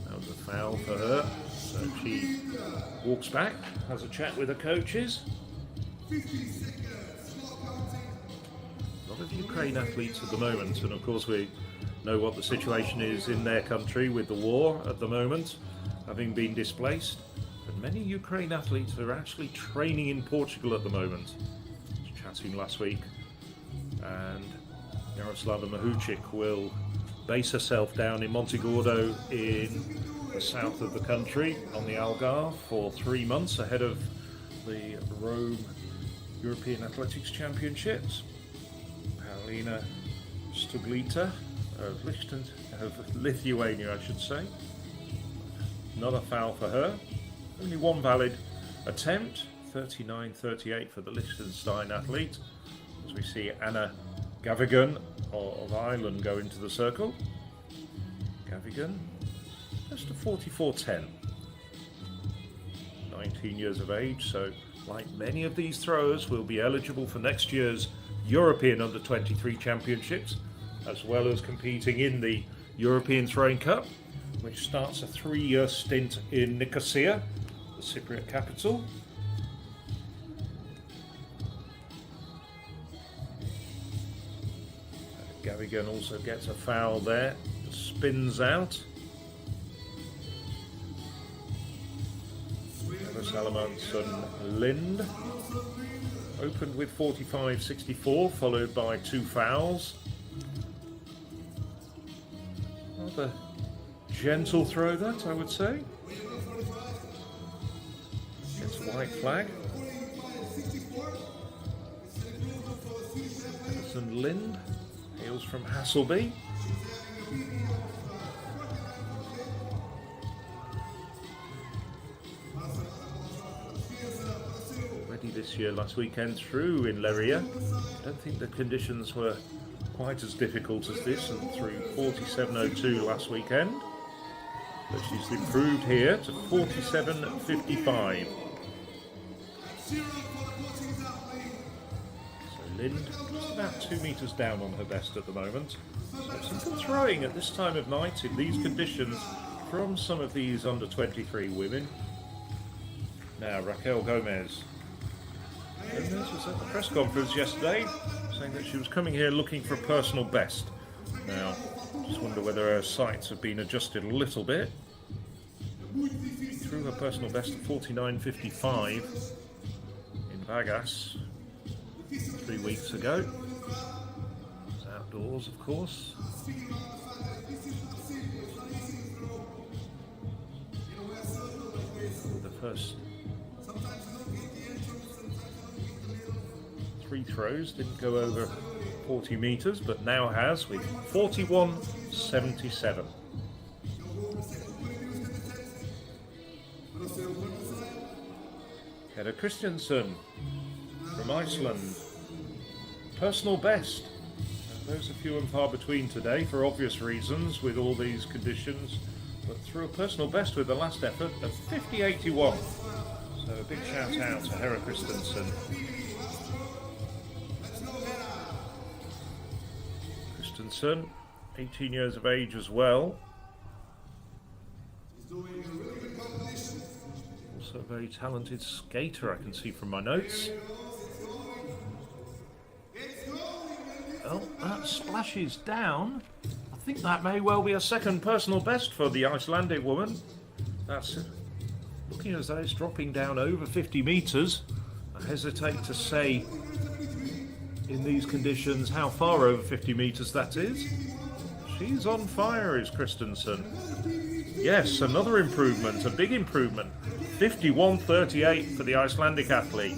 That was a foul for her, so she walks back, has a chat with her coaches. A lot of Ukraine athletes at the moment, and of course we know what the situation is in their country with the war at the moment, having been displaced. But many Ukraine athletes are actually training in Portugal at the moment. I was chatting last week, and Jaroslava Mahuchik will base herself down in Montegordo in the south of the country on the Algarve for 3 months ahead of the Rome European Athletics Championships. Elina Tzengko of Lithuania, I should say. Another foul for her. Only one valid attempt. 39.38 for the Liechtenstein athlete. As we see Anna Gavigan of Ireland go into the circle. Gavigan, just a 44.10. 19 years of age, so like many of these throwers will be eligible for next year's European Under-23 Championships, as well as competing in the European Throwing Cup, which starts a 3-year stint in Nicosia, the Cypriot capital. Gavigan also gets a foul there, spins out. Salamanson Lind. Opened with 45.64, followed by 2 fouls. Rather gentle throw that, I would say. It's a white flag. Alison Lind hails from Hasselby. Already this year, last weekend through in Leiria. I don't think the conditions were quite as difficult as this, and through 47.02 last weekend. But she's improved here to 47.55. So Lind just about 2 metres down on her best at the moment. So some good throwing at this time of night in these conditions from some of these under 23 women. Now Raquel Gomez. Gomez was at the press conference yesterday saying that she was coming here looking for a personal best. Now, just wonder whether her sights have been adjusted a little bit. Threw her personal best at 49.55 in Vegas 3 weeks ago. It was outdoors, of course. The first 3 throws didn't go over 40 metres, but now has with 41.77. Hedda Christiansen from Iceland. Personal best. Those are few and far between today for obvious reasons with all these conditions, but through a personal best with the last effort of 50.81. So a big shout out to Hedda Christiansen. Christensen, 18 years of age as well. Also a very talented skater, I can see from my notes. Oh, that splashes down. I think that may well be a second personal best for the Icelandic woman. That's looking as though it's dropping down over 50 metres. I hesitate to say in these conditions how far over 50 metres that is. She's on fire, is Christensen. Yes, another improvement, a big improvement. 51.38 for the Icelandic athlete.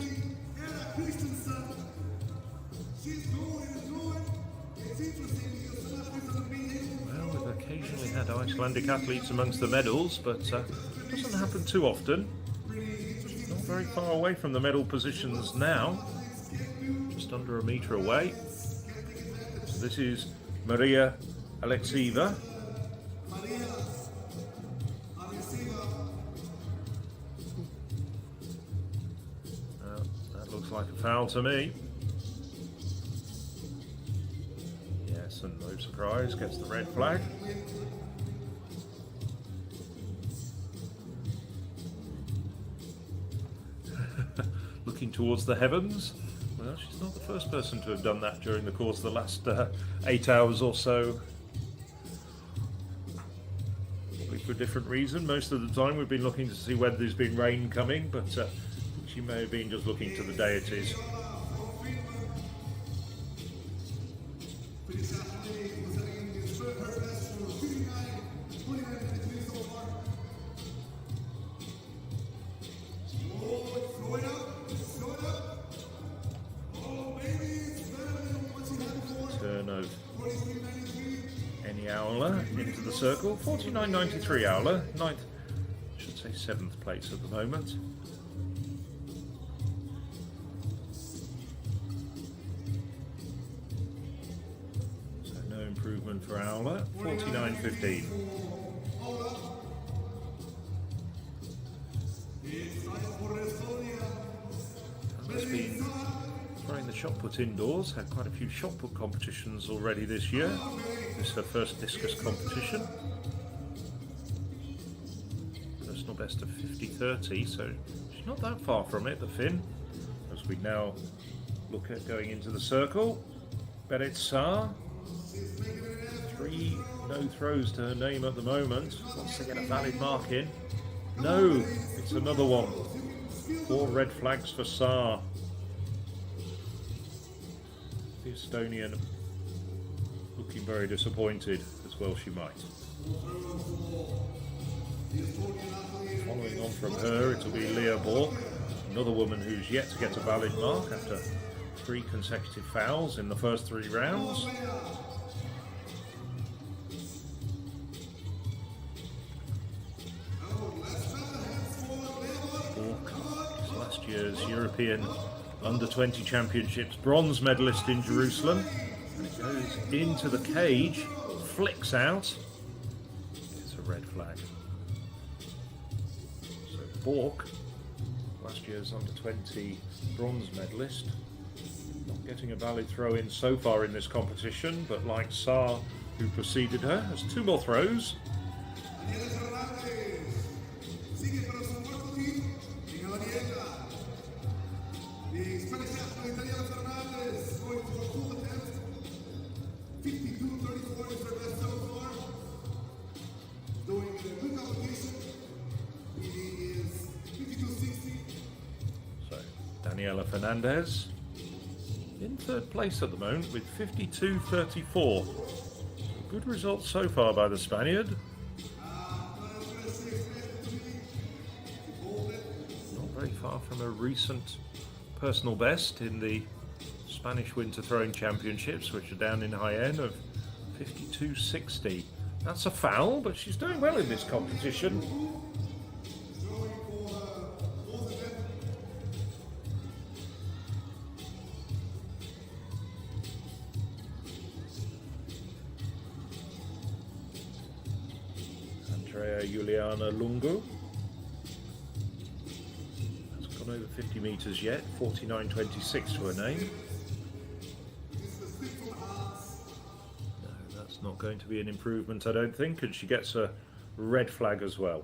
Well, we've occasionally had Icelandic athletes amongst the medals, but doesn't happen too often. Not very far away from the medal positions now. Just under a metre away. So this is Maria Andrejczyk. That looks like a foul to me. Yes, and no surprise, gets the red flag. Looking towards the heavens. Well, she's not the first person to have done that during the course of the last 8 hours or so. Probably for a different reason. Most of the time we've been looking to see whether there's been rain coming, but she may have been just looking to the deities. Into the circle, 49.93 Aula, 9th, I should say 7th place at the moment. So no improvement for Aula, 49.15. Has been throwing the shot put indoors, had quite a few shot put competitions already this year. This is her first discus competition. Personal best of 50.30, so she's not that far from it, the Finn. As we now look at going into the circle. Berit Saar, 3 no throws to her name at the moment. Wants to get a valid mark in. No, it's another one. 4 red flags for Saar. The Estonian looking very disappointed, as well she might. Following on from her, it'll be Leah Bork, another woman who's yet to get a valid mark after 3 consecutive fouls in the first 3 rounds. Bork is last year's European Under-20 Championships bronze medalist in Jerusalem. And it goes into the cage, flicks out. It's a red flag. So Bork, last year's Under-20 bronze medalist, not getting a valid throw-in so far in this competition, but like Saar, who preceded her, has 2 more throws. Daniela Fernandez in 3rd place at the moment with 52.34. Good result so far by the Spaniard. Not very far from a recent personal best in the Spanish Winter Throwing Championships, which are down in Jaén of 52.60. That's a foul, but she's doing well in this competition. Juliana Lungu hasn't gone over 50 metres yet, 49.26 to her name. No, that's not going to be an improvement, I don't think, and she gets a red flag as well.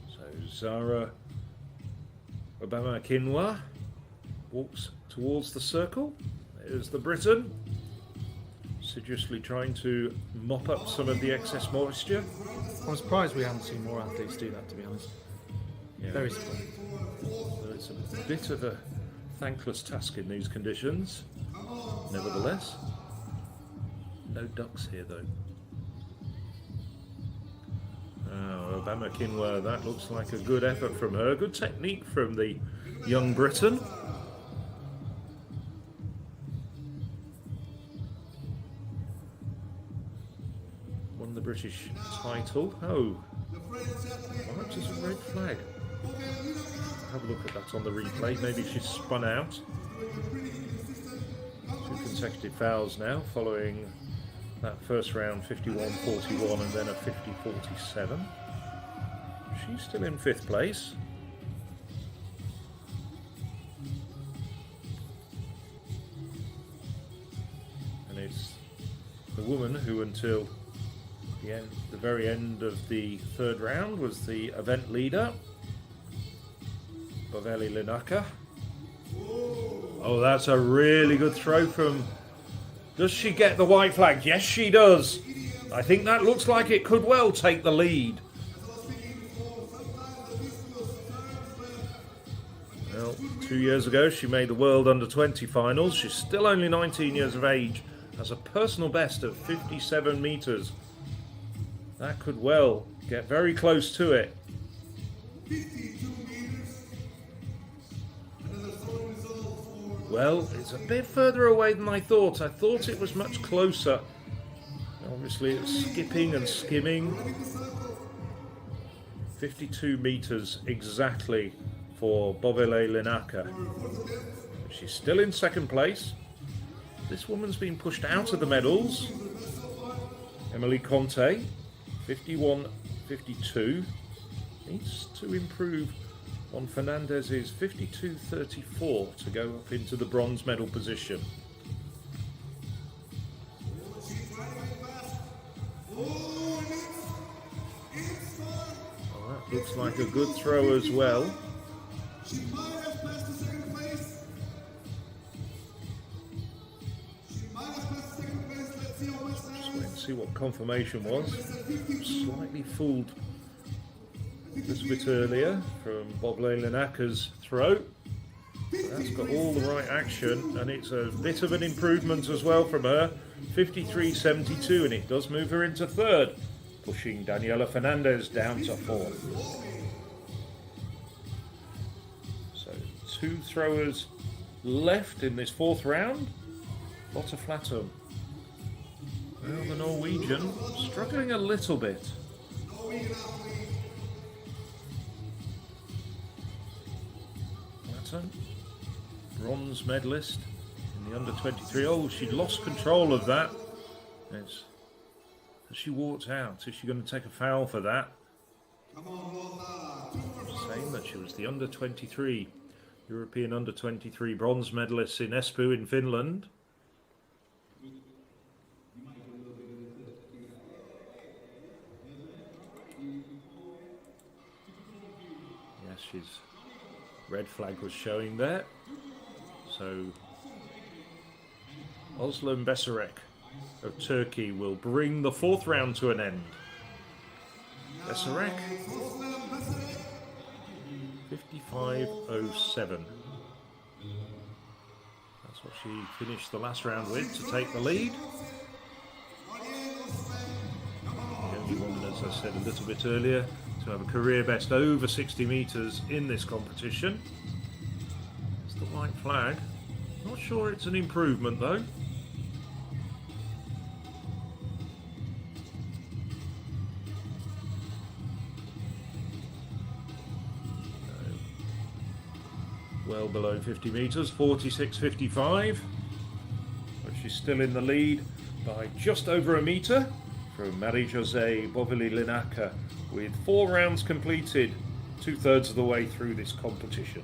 So Zara Obama-Kinwa walks towards the circle. There's the Briton, assiduously trying to mop up some of the excess moisture. I'm surprised we haven't seen more athletes do that, to be honest. Yeah. Very surprised. So it's a bit of a thankless task in these conditions. Nevertheless, no ducks here though. Oh, Obama-Kinwa, that looks like a good effort from her. Good technique from the young Briton. Won the British title. Oh, perhaps it's a red flag. Have a look at that on the replay. Maybe she's spun out. 2 consecutive fouls now, following that first round 51-41 and then a 50-47. She's still in 5th place. And it's the woman who, until the very end of the 3rd round, was the event leader, Boveli Linaka. Oh, that's a really good throw from... Does she get the white flag? Yes, she does. I think that looks like it could well take the lead. Well, 2 years ago she made the World Under-20 finals. She's still only 19 years of age, has a personal best of 57 metres. That could well get very close to it. Well, it's a bit further away than I thought. I thought it was much closer. Obviously it's skipping and skimming. 52 metres exactly for Bovele Linaka. She's still in 2nd place. This woman's been pushed out of the medals. Emily Conte, 51-52. Needs to improve on Fernandez's 52-34 to go up into the bronze medal position. Well, that looks like a good throw as well. Just wait and see what confirmation was. Slightly fooled A little bit earlier from Bobble Linaka's throw. That's got all the right action, and it's a bit of an improvement as well from her. 53.72, and it does move her into third, pushing Daniela Fernandez down to fourth. So 2 throwers left in this fourth round. Lotte Flatum. Well, the Norwegian struggling a little bit. Flatum, bronze medalist in the under-23. Oh, she lost control of that. As she walked out, is she going to take a foul for that? Saying that she was the under-23, European under-23 bronze medalist in Espoo in Finland. Yes, she's red flag was showing there. So Özlem Beserek of Turkey will bring the fourth round to an end. Beserek 55.07. That's what she finished the last round with to take the lead. The only woman, as I said a little bit earlier, to have a career best over 60 metres in this competition. It's the white flag. Not sure it's an improvement though. Well below 50 metres, 46.55. But she's still in the lead by just over a metre from Marie-José Bovili-Linaka with 4 rounds completed, 2/3 of the way through this competition.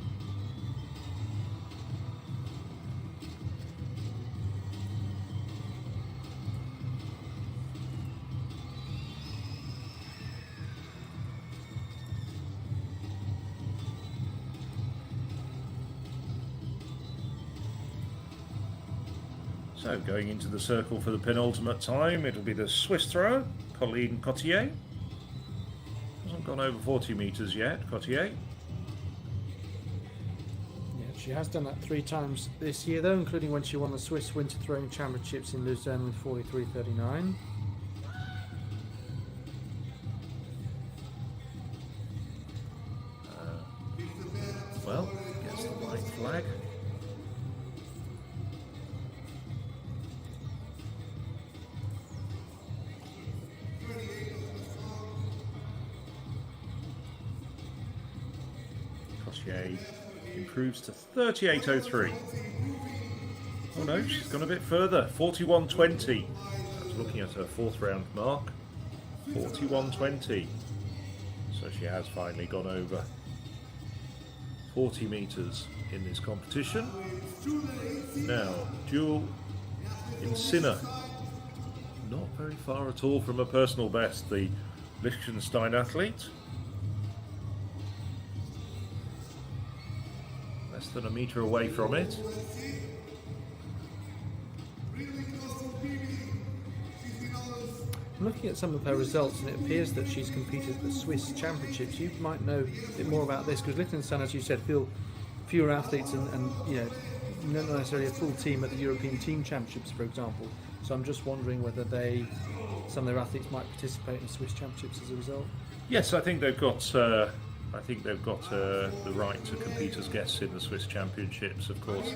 So going into the circle for the penultimate time, it'll be the Swiss thrower, Colleen Cotier. Hasn't gone over 40 metres yet, Cotier. Yeah, she has done that 3 times this year, though, including when she won the Swiss Winter Throwing Championships in Lucerne with 43.39. Well, gets the white flag. Cotier improves to 38.03. Oh no, she's gone a bit further, 41.20. I was looking at her fourth round mark, 41.20. So she has finally gone over 40 metres in this competition. Now, Jewel in Sinner. Not very far at all from a personal best, the Liechtenstein athlete. Less than a metre away from it. I'm looking at some of her results, and it appears that she's competed at the Swiss Championships. You might know a bit more about this, because Liechtenstein, as you said, fewer athletes and you know, not necessarily a full team at the European Team Championships, for example. So I'm just wondering whether some of their athletes might participate in the Swiss Championships as a result. Yes, I think they've got. The right to compete as guests in the Swiss Championships, of course.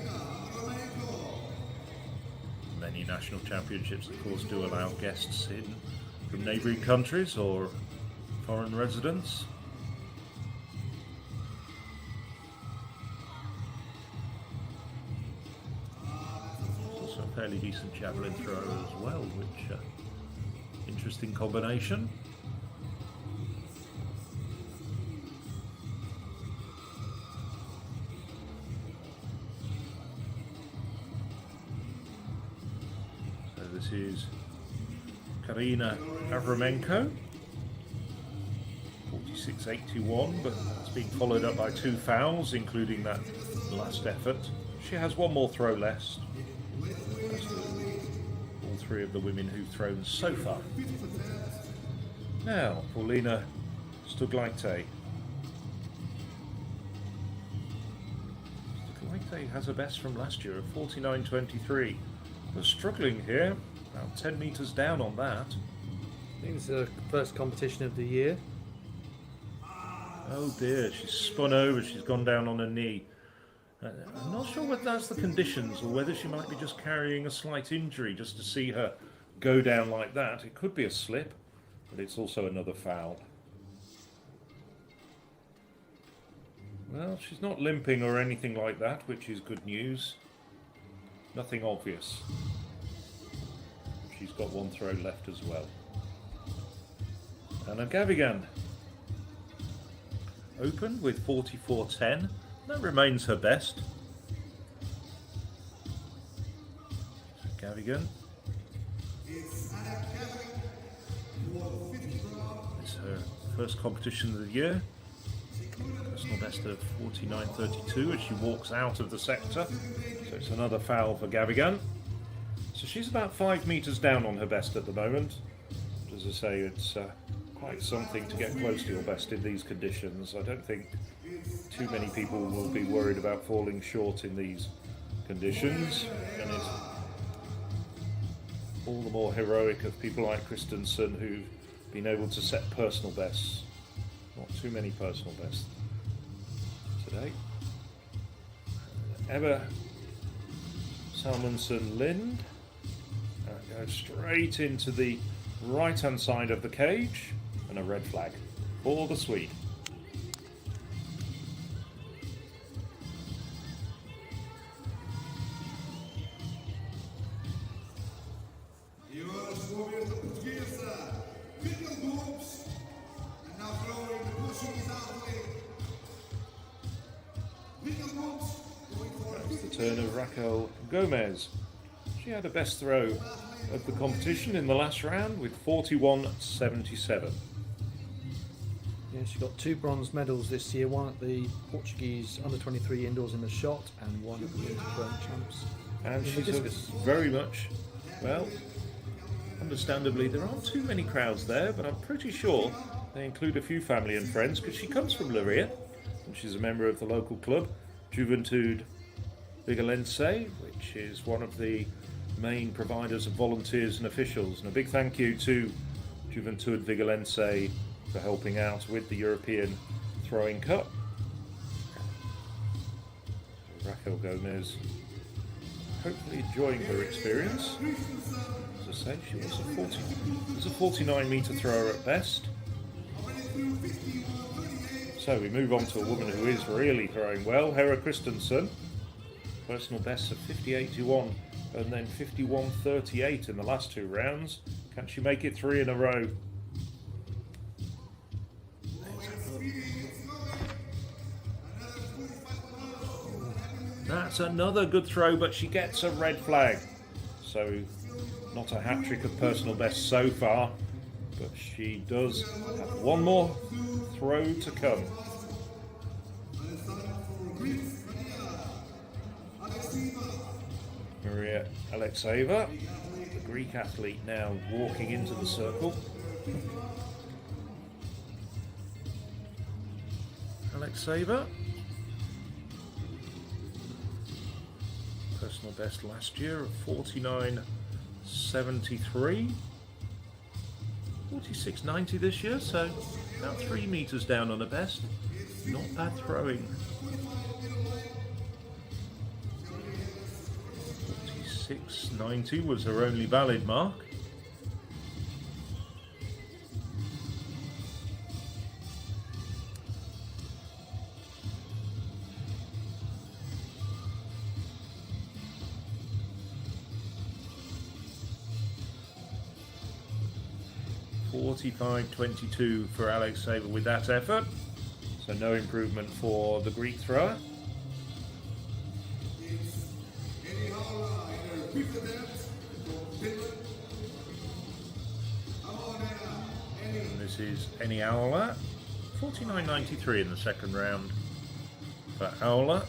Many national championships, of course, do allow guests in from neighbouring countries or foreign residents. Also a fairly decent javelin thrower as well, which interesting combination. This is Karina Avramenko, 46.81, but it's being followed up by 2 fouls, including that last effort. She has 1 more throw left, as do all 3 of the women who've thrown so far. Now, Paulina Stuglaite, say has a best from last year of 49.23. We're struggling here, about 10 metres down on that. I think it's the first competition of the year. Oh dear, she's spun over, she's gone down on her knee. I'm not sure whether that's the conditions or whether she might be just carrying a slight injury just to see her go down like that. It could be a slip, but it's also another foul. Well, she's not limping or anything like that, which is good news. Nothing obvious. She's got one throw left as well. Anna Gavigan. Open with 44.10. That remains her best. Gavigan. It's her first competition of the year. Personal best of 49.32 as she walks out of the sector. So it's another foul for Gavigan. So she's about 5 metres down on her best at the moment. But as I say, it's quite something to get close to your best in these conditions. I don't think too many people will be worried about falling short in these conditions. And it's all the more heroic of people like Christensen who've been able to set personal bests. Not too many personal bests today. Ebba Salmonson Lind goes straight into the right hand side of the cage, and a red flag for the Swede. That's the turn of Raquel Gomez. She had a best throw of the competition in the last round with 41.77. Yeah, she got 2 bronze medals this year, one at the Portuguese under-23 indoors in the shot and one at the Winter Throwing Champs. And she's very much, well, understandably there aren't too many crowds there, but I'm pretty sure they include a few family and friends because she comes from Leiria and she's a member of the local club, Juventud Vigalense, which is one of the main providers of volunteers and officials. And a big thank you to Juventud Vigalense for helping out with the European Throwing Cup. Raquel Gomez hopefully enjoying her experience. As I say, she was a 49 metre thrower at best. So we move on to a woman who is really throwing well, Hera Christensen. Personal best of 58.21 and then 51.38 in the last 2 rounds. Can she make it 3 in a row? That's another good throw, but she gets a red flag. So not a hat-trick of personal best so far, but she does have one more throw to come. Maria Alexeva, the Greek athlete, now walking into the circle. Alexeva, personal best last year of 49.73, 46.90 this year, so about 3 metres down on the best. Not bad throwing. 46.90 was her only valid mark. $45.22 for Alexeva with that effort, so no improvement for the Greek thrower. And this is Eni Aula, 49.93 in the second round for Aula.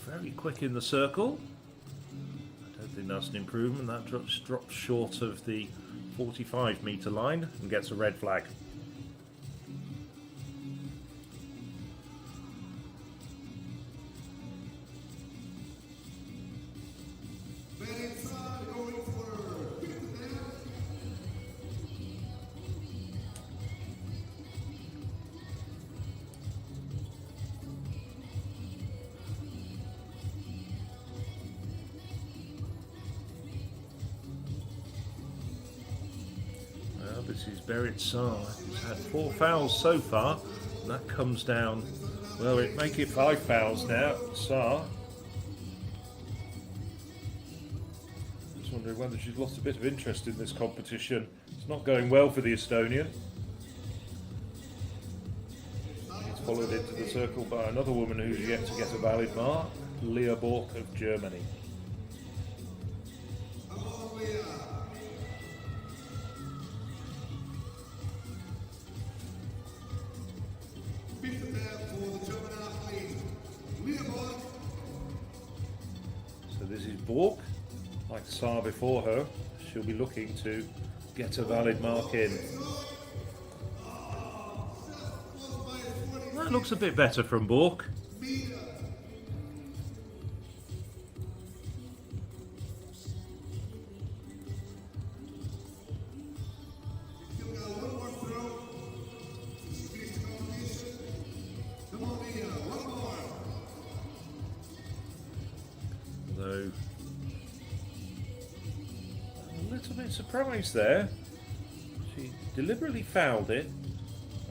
Very quick in the circle. I don't think that's an improvement. That drops short of the 45-metre line and gets a red flag. This is Berit Saar. He's had 4 fouls so far, and that comes down, well, it make it 5 fouls now. Saar. Just wondering whether she's lost a bit of interest in this competition. It's not going well for the Estonian. He's followed into the circle by another woman who's yet to get a valid mark, Leah Bork of Germany. Bork, like Saar before her, she'll be looking to get a valid mark in. That looks a bit better from Bork. Though a little bit surprised there. She deliberately fouled it.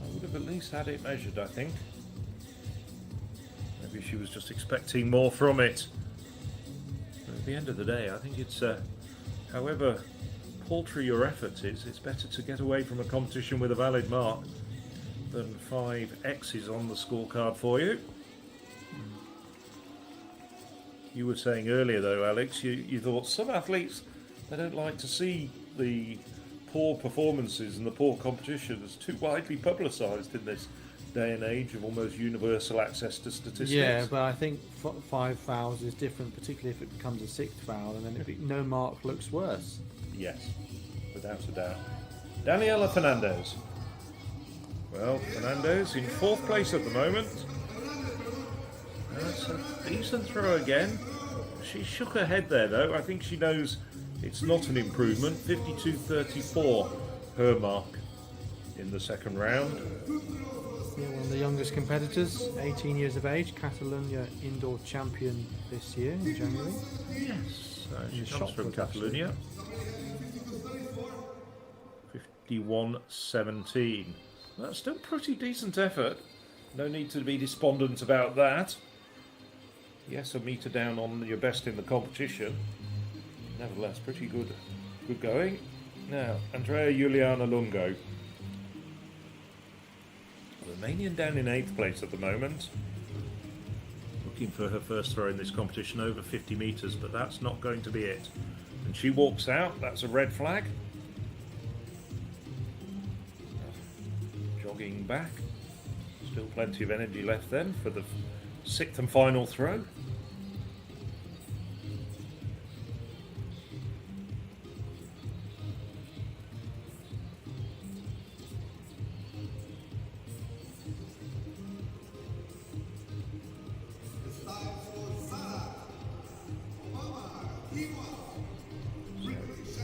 I would have at least had it measured, I think. Maybe she was just expecting more from it. But at the end of the day, I think it's, however paltry your effort is, it's better to get away from a competition with a valid mark than 5 X's on the scorecard for you. You were saying earlier, though, Alex, you thought some athletes, they don't like to see the poor performances and the poor competition as too widely publicised in this day and age of almost universal access to statistics. Yeah, but I think 5 fouls is different, particularly if it becomes a 6th foul, and then no mark looks worse. Yes, without a doubt. Daniela Fernandez. Well, Fernandez in 4th place at the moment. That's a decent throw again. She shook her head there, though. I think she knows it's not an improvement. 52.34 her mark in the second round. Yeah, one of the youngest competitors, 18 years of age, Catalonia indoor champion this year in January. Yes, she the comes shot from put, Catalonia. 51.17. That's still pretty decent effort. No need to be despondent about that. Yes, a metre down on your best in the competition. Nevertheless, pretty good going. Now, Andrea Iuliana Lungo. Romanian down in 8th place at the moment. Looking for her first throw in this competition over 50 metres, but that's not going to be it. And she walks out, that's a red flag. Jogging back. Still plenty of energy left then for the 6th and final throw.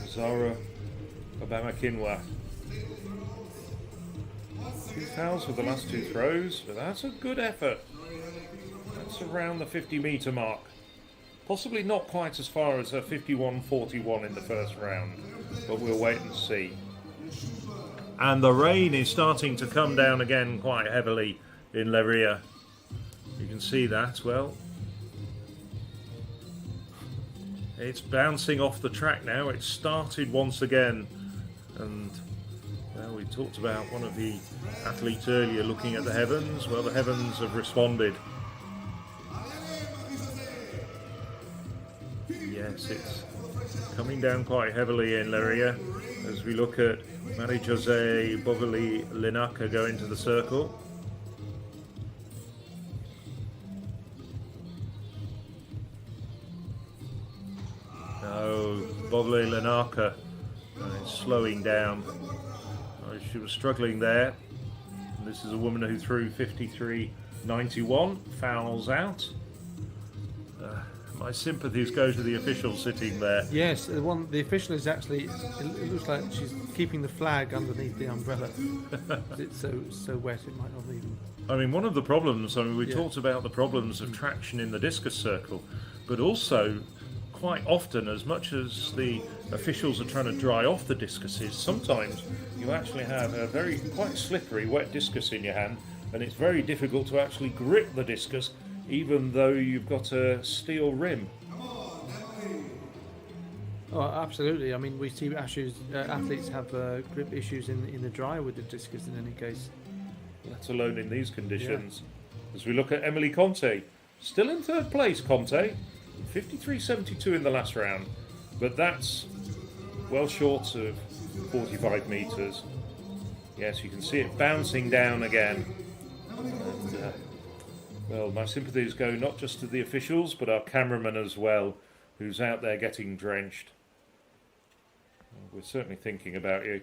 Zara Obama-Kinwa. 2 fouls for the last 2 throws, but that's a good effort. That's around the 50-metre mark. Possibly not quite as far as her 51.41 in the first round, but we'll wait and see. And the rain is starting to come down again quite heavily in Leiria. You can see that, well. It's bouncing off the track now. It started once again. And well, we talked about one of the athletes earlier looking at the heavens. Well, the heavens have responded. Yes, it's coming down quite heavily in Leiria as we look at Marie-Jose Bovoli-Linaka go into the circle. No, Bovoli-Linaka is slowing down. She was struggling there. And this is a woman who threw 53.91, fouls out. My sympathies go to the official sitting there. Yes, the official is actually. It looks like she's keeping the flag underneath the umbrella. It's so wet it might not even. I mean, one of the problems. I mean, we Yeah. talked about the problems of traction in the discus circle, but also quite often, as much as the officials are trying to dry off the discuses, sometimes you actually have a quite slippery, wet discus in your hand, and it's very difficult to actually grip the discus, even though you've got a steel rim. Oh, absolutely. I mean, we see athletes have grip issues in the dry with the discus in any case. Let alone in these conditions. As we look at Emily Conte, still in third place, Conte, 53.72 in the last round, but that's well short of 45 metres. Yes, you can see it bouncing down again. And, well, my sympathies go not just to the officials, but our cameraman as well, who's out there getting drenched. We're certainly thinking about you.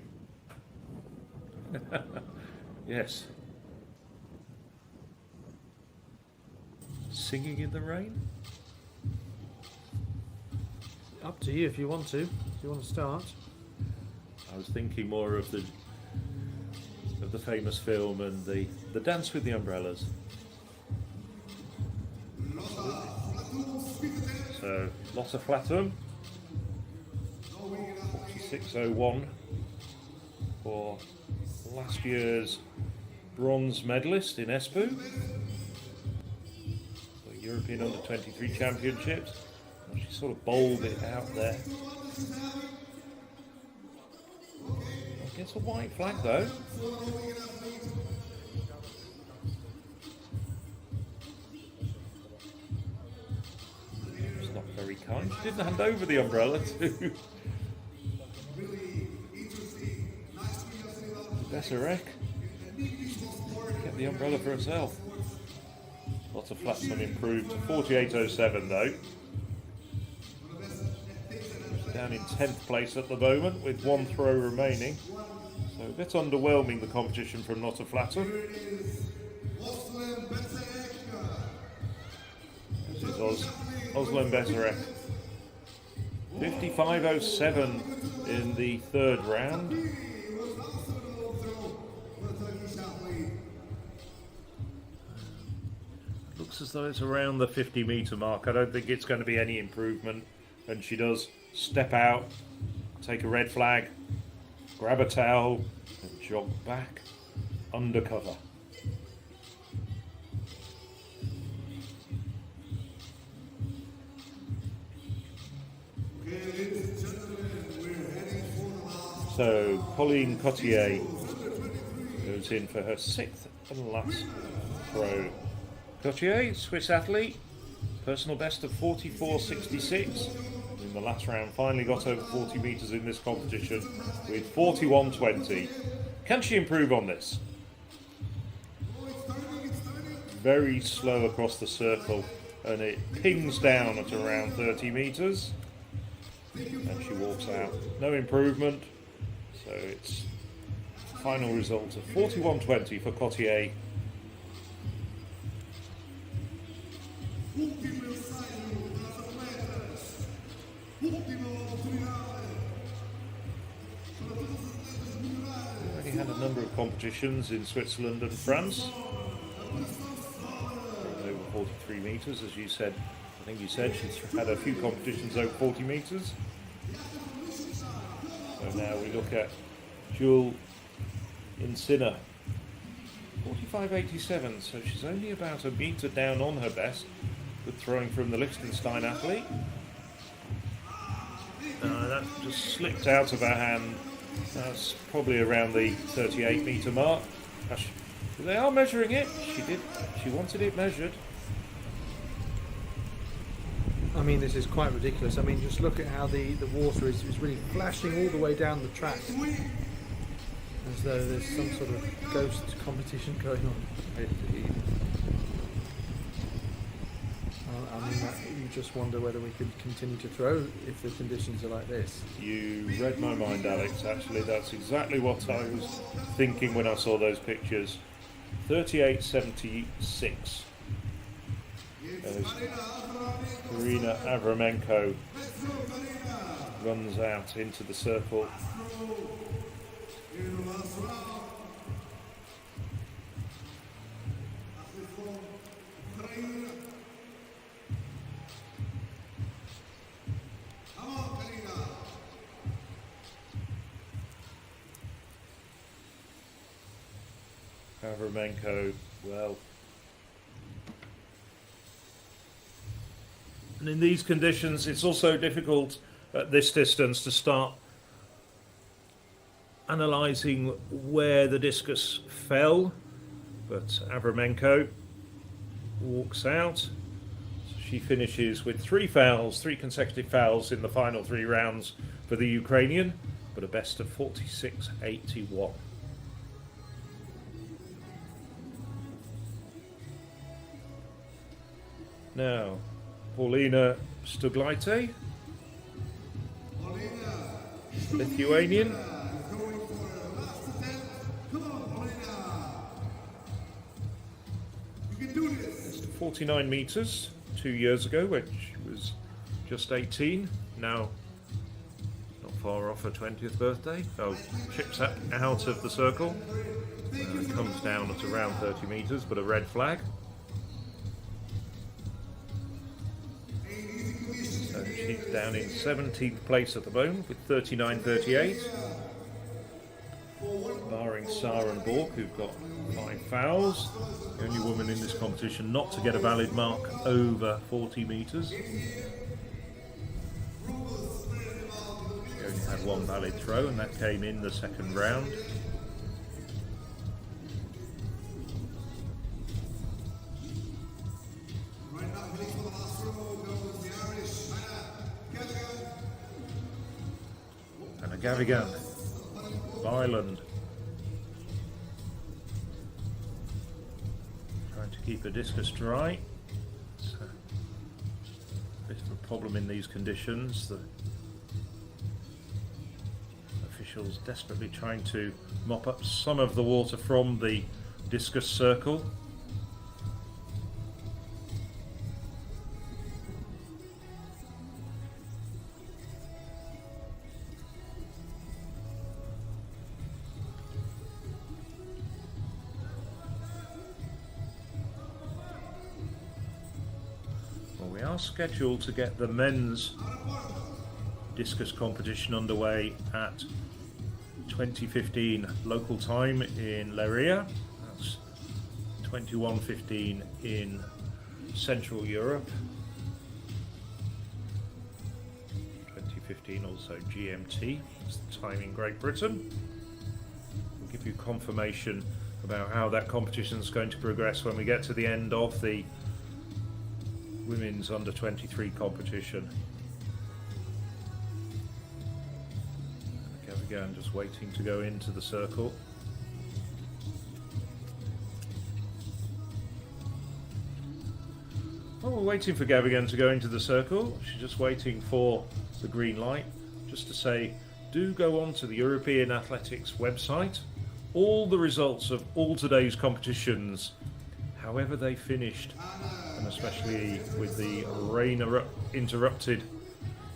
Yes. Singing in the rain? Up to you if you want to. If you want to start. I was thinking more of the famous film and the dance with the umbrellas. So Lotta Flatham, 46.01 for last year's bronze medalist in Espoo, the European Under-23 Championships. She sort of bowled it out there. Gets a white flag though. It's not very kind. She didn't hand over the umbrella to Besserek. Get the umbrella for herself. Lots of Flatsman improved to 48.07 though. Down in 10th place at the moment with one throw remaining. So a bit underwhelming, the competition from Lotta Flatham. This is Özlem Besserek. 55.07 in the third round. Looks as though it's around the 50-metre mark. I don't think it's going to be any improvement. And she does step out, take a red flag, grab a towel, and jog back under cover. So Pauline Cotier goes in for her sixth and last throw. Cotier, Swiss athlete, personal best of 44.66. In the last round, finally got over 40 metres in this competition with 41.20. Can she improve on this? Very slow across the circle, and it pings down at around 30 metres. And she walks out. No improvement. So it's final result of 41.20 for Cotier. Already had a number of competitions in Switzerland and France. Over 43 metres, as you said. I think you said she's had a few competitions over 40 metres. So now we look at Jewel Insinner. 45.87, so she's only about a metre down on her best with throwing from the Liechtenstein athlete. That just slipped out of her hand. That's probably around the 38-metre mark. They are measuring it. She wanted it measured. I mean, this is quite ridiculous. I mean, just look at how the water is really flashing all the way down the track. As though there's some sort of ghost competition going on. I mean, just wonder whether we could continue to throw if the conditions are like this. You read my mind, Alex. Actually, that's exactly what I was thinking when I saw those pictures. 38.76. As Elina Avraменko runs out into the circle. Avraменko, well, and in these conditions it's also difficult at this distance to start analysing where the discus fell, but Avraменko walks out. So she finishes with 3 consecutive fouls in the final 3 rounds for the Ukrainian, but a best of 46.81. Now, Paulina Stuglaite, Lithuanian. 49 metres 2 years ago, which was just 18. Now, not far off her 20th birthday. Oh, chips out of the circle. It comes down at around 30 metres, but a red flag. So she's down in 17th place at the moment with 39.38. Barring Sarah and Bork, who've got 5 fouls. The only woman in this competition not to get a valid mark over 40 metres. She only had 1 valid throw, and that came in the second round. And a Gavigan of Ireland. Trying to keep her discus dry. It's a bit of a problem in these conditions. The officials desperately trying to mop up some of the water from the discus circle. We are scheduled to get the men's discus competition underway at 20:15 local time in Leiria. That's 21:15 in Central Europe. 20:15 also GMT. That's the time in Great Britain. We'll give you confirmation about how that competition is going to progress when we get to the end of the women's under 23 competition. Gavigan just waiting to go into the circle. While we're waiting for Gavigan to go into the circle, she's just waiting for the green light, just to say, do go on to the European Athletics website. All the results of all today's competitions, however they finished, and especially with the rain interrupted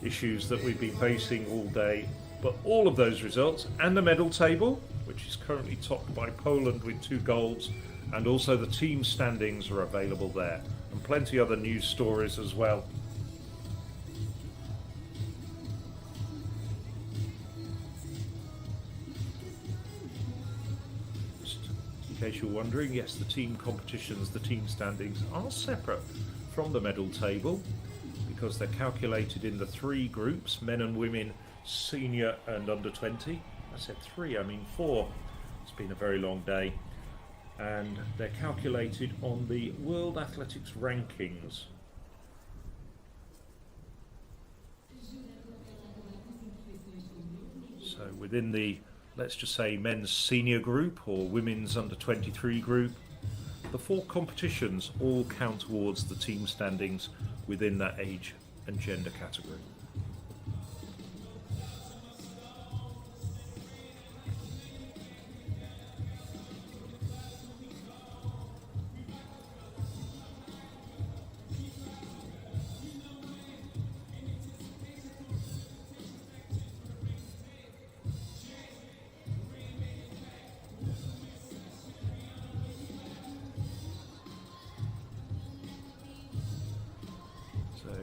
issues that we've been facing all day, but all of those results and the medal table, which is currently topped by Poland with 2 golds, and also the team standings are available there, and plenty other news stories as well. In case you're wondering, yes, the team competitions, the team standings are separate from the medal table because they're calculated in the 3 groups, men and women, senior and under 20. I said 3, I mean 4. It's been a very long day. And they're calculated on the World Athletics rankings. So within the, let's just say, men's senior group or women's under 23 group, the 4 competitions all count towards the team standings within that age and gender category.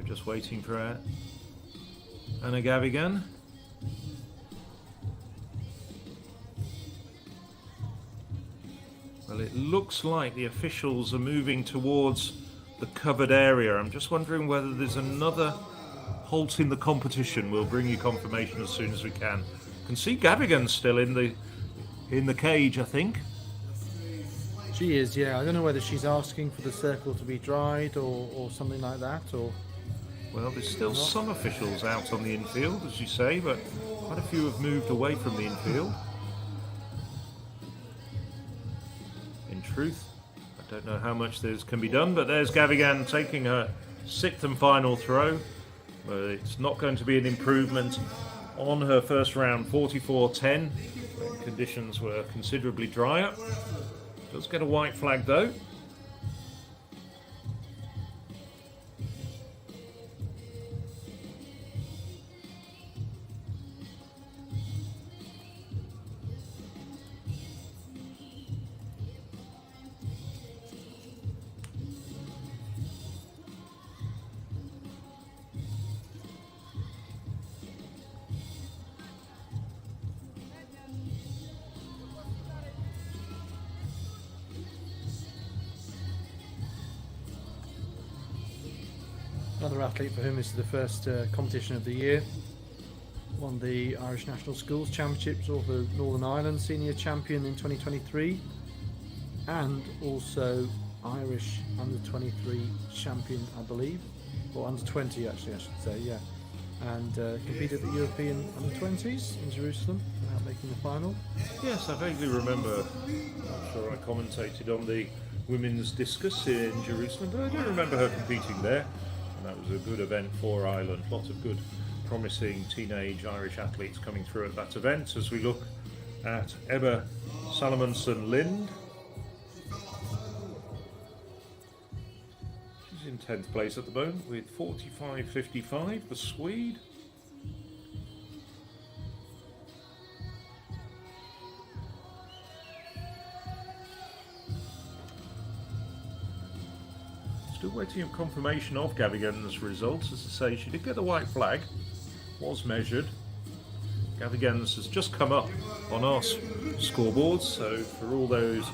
Just waiting for Anna Gavigan. Well, it looks like the officials are moving towards the covered area. I'm just wondering whether there's another halt in the competition. We'll bring you confirmation as soon as we can. Can see Gavigan still in the cage, I think. She is, yeah. I don't know whether she's asking for the circle to be dried or something like that, or... Well, there's still some officials out on the infield, as you say, but quite a few have moved away from the infield. In truth, I don't know how much can be done, but there's Gavigan taking her 6th and final throw. But it's not going to be an improvement on her first round, 44-10. Conditions were considerably drier. Does get a white flag though. Another athlete for whom this is the first competition of the year. Won the Irish National Schools Championships, also Northern Ireland Senior Champion in 2023, and also Irish Under-23 Champion, I believe, or Under-20 actually I should say, yeah. And competed at the European Under-20s in Jerusalem without making the final. Yes, I vaguely remember. I'm sure I commentated on the women's discus in Jerusalem, but I do remember her competing there. And that was a good event for Ireland. Lots of good, promising teenage Irish athletes coming through at that event. As we look at Ebba Salomonsson-Lind. She's in 10th place at the moment with 45.55, the Swede. Still waiting for confirmation of Gavigan's results. As I say, she did get the white flag, was measured. Gavigan's has just come up on our scoreboards, so for all those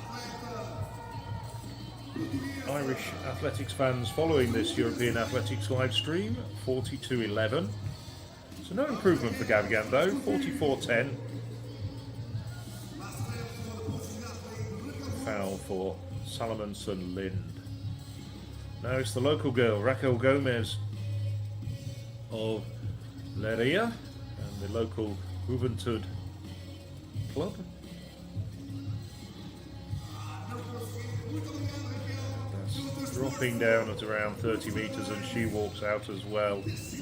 Irish athletics fans following this European Athletics live stream, 42.11. So no improvement for Gavigan though, 44.10. Foul for Salomonsson-Lind. Now it's the local girl, Raquel Gomez of Leiria, and the local Juventud club. That's dropping down at around 30 metres, and she walks out as well. There's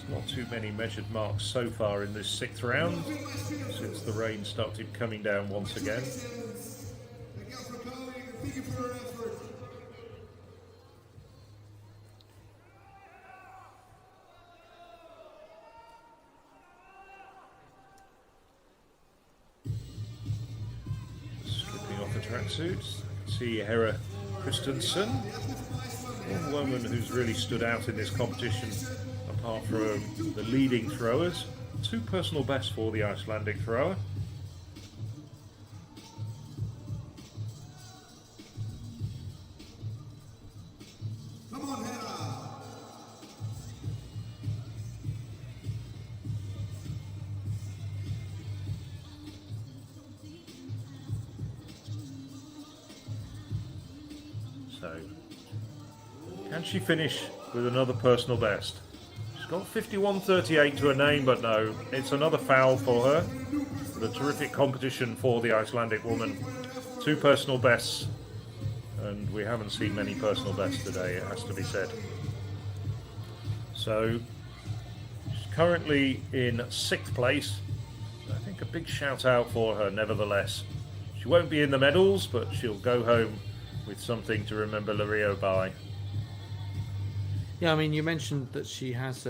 not too many measured marks so far in this 6th round, since the rain started coming down once again. Tracksuits. See Hera Christensen, one woman who's really stood out in this competition apart from the leading throwers. 2 personal bests for the Icelandic thrower. So, can she finish with another personal best? She's got 51.38 to her name, but no, it's another foul for her. The terrific competition for the Icelandic woman. 2 personal bests, and we haven't seen many personal bests today, it has to be said. So she's currently in 6th place. I think a big shout out for her nevertheless. She won't be in the medals, but she'll go home with something to remember Leiria by. Yeah, I mean, you mentioned that she has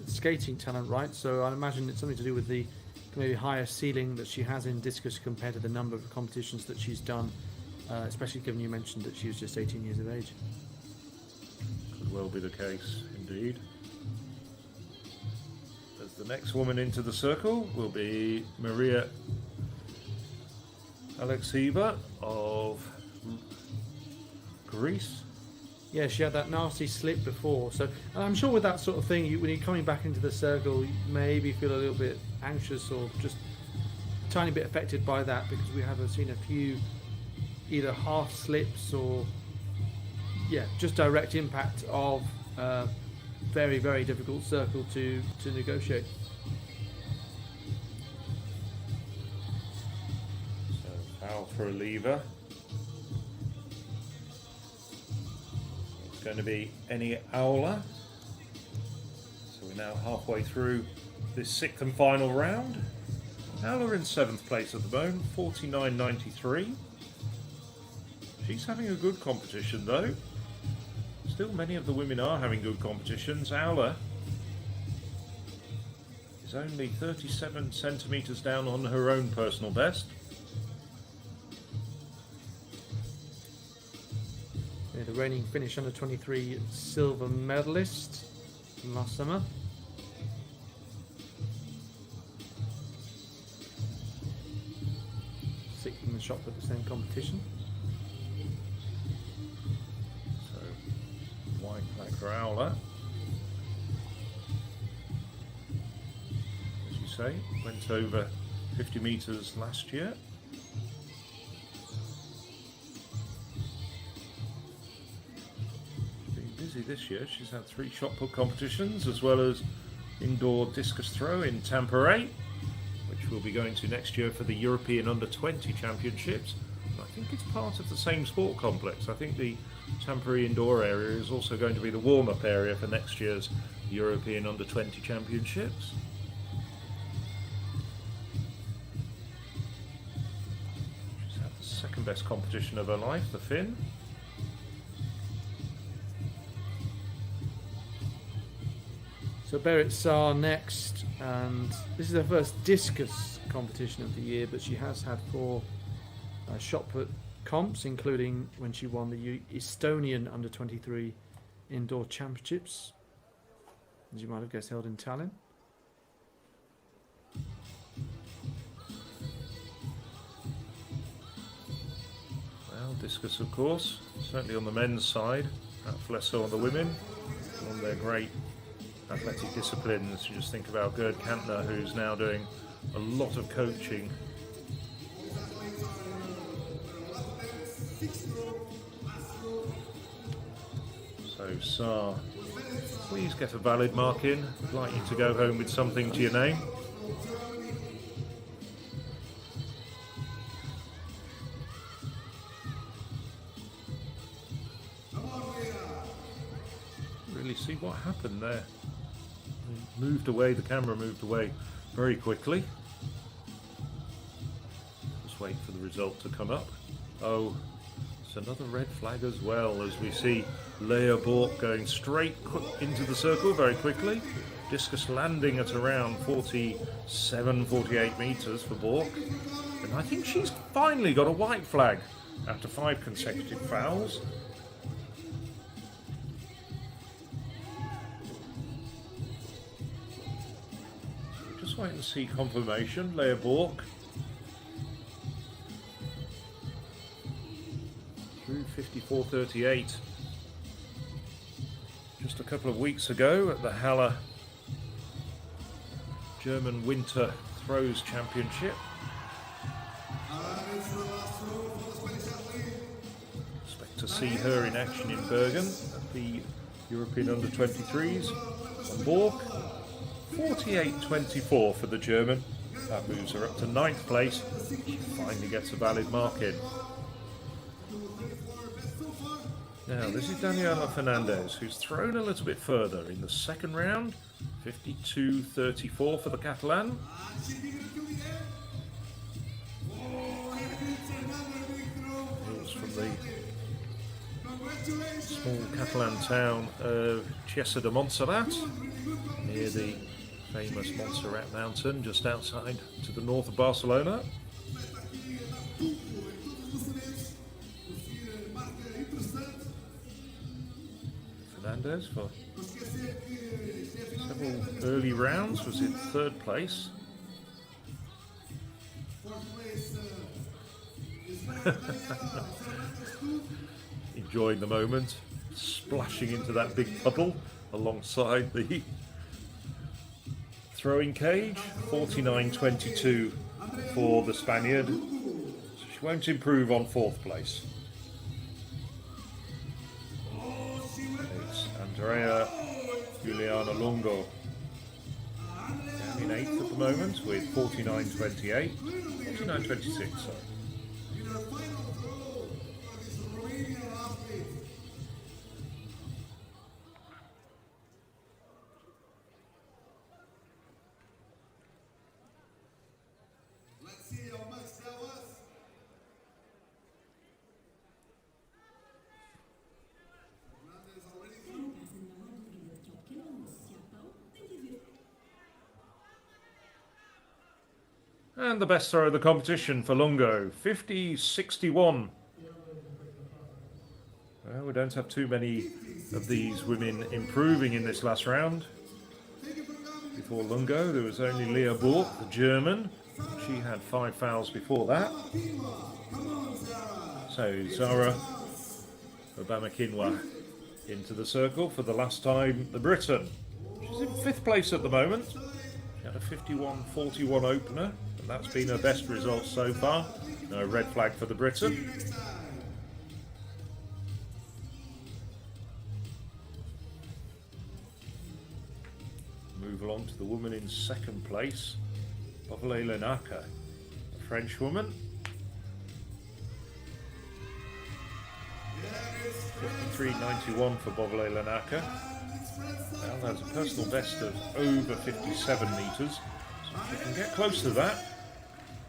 skating talent, right? So I imagine it's something to do with the maybe higher ceiling that she has in discus compared to the number of competitions that she's done, especially given you mentioned that she was just 18 years of age. Could well be the case, indeed. As the next woman into the circle will be Maria Andrejczyk of Greece. Yeah, she had that nasty slip before. So and I'm sure with that sort of thing, when you're coming back into the circle, you maybe feel a little bit anxious or just a tiny bit affected by that, because we have seen a few either half slips or just direct impact of very, very difficult circle to negotiate. So foul for a lever. It's going to be any Aula. So we're now halfway through this 6th and final round. Aula in 7th place at the moment, 49.93. She's having a good competition though. Still, many of the women are having good competitions. Aula is only 37 centimetres down on her own personal best. Yeah, the reigning Finnish under-23 silver medalist from last summer. Sixth in the shot at the same competition. White flag for Aula. As you say, went over 50 metres last year. She's been busy this year. She's had 3 shot put competitions as well as indoor discus throw in Tampere, which we'll be going to next year for the European Under-20 Championships. I think it's part of the same sport complex. I think the Tampere indoor area is also going to be the warm-up area for next year's European Under-20 Championships. She's had the second best competition of her life, the Finn. So Berit Saar next, and this is her first discus competition of the year, but she has had 4 shot put comps, including when she won the Estonian under-23 indoor championships, as you might have guessed, held in Tallinn. Well, discus, of course, certainly on the men's side, perhaps less so on the women, on their great athletic disciplines. You just think about Gerd Kantner, who's now doing a lot of coaching. So Saar, please get a valid mark in. I'd like you to go home with something to your name. Really see what happened there. It moved away, the camera moved away very quickly. Just wait for the result to come up. Oh, it's another red flag as well, as we see Leiria Bork going straight into the circle very quickly. Discus landing at around 47, 48 metres for Bork. And I think she's finally got a white flag after 5 consecutive fouls. Just wait and see confirmation. Leiria Bork through 54.38. Just a couple of weeks ago at the Halle German Winter Throws Championship. Expect to see her in action in Bergen at the European Under-23s. On Bork, 48.24 for the German. That moves her up to 9th place. She finally gets a valid mark in. Now, this is Daniela Fernandez, who's thrown a little bit further in the second round. 52-34 for the Catalan. It's from the small Catalan town of Chiesa de Montserrat, near the famous Montserrat mountain, just outside to the north of Barcelona. Fernandez for several early rounds was in third place. Enjoying the moment, splashing into that big puddle alongside the throwing cage. 49-22 for the Spaniard. So she won't improve on fourth place. It's Andrea Juliana Longo down in eighth at the moment with 49-28, 49-26, sorry. And the best throw of the competition for Lungo, 50-61. Well, we don't have too many of these women improving in this last round. Before Lungo, there was only Leah Bork, the German. She had 5 fouls before that. So Zara Obama-Kinwa into the circle for the last time, the Briton. She's in 5th place at the moment. She had a 51-41 opener. That's been her best result so far. No red flag for the Briton. Move along to the woman in 2nd place, Bovale Lenaka, a French woman. 53.91 for Bovale Lenaka. Well, that's a personal best of over 57 metres. So if she can get close to that,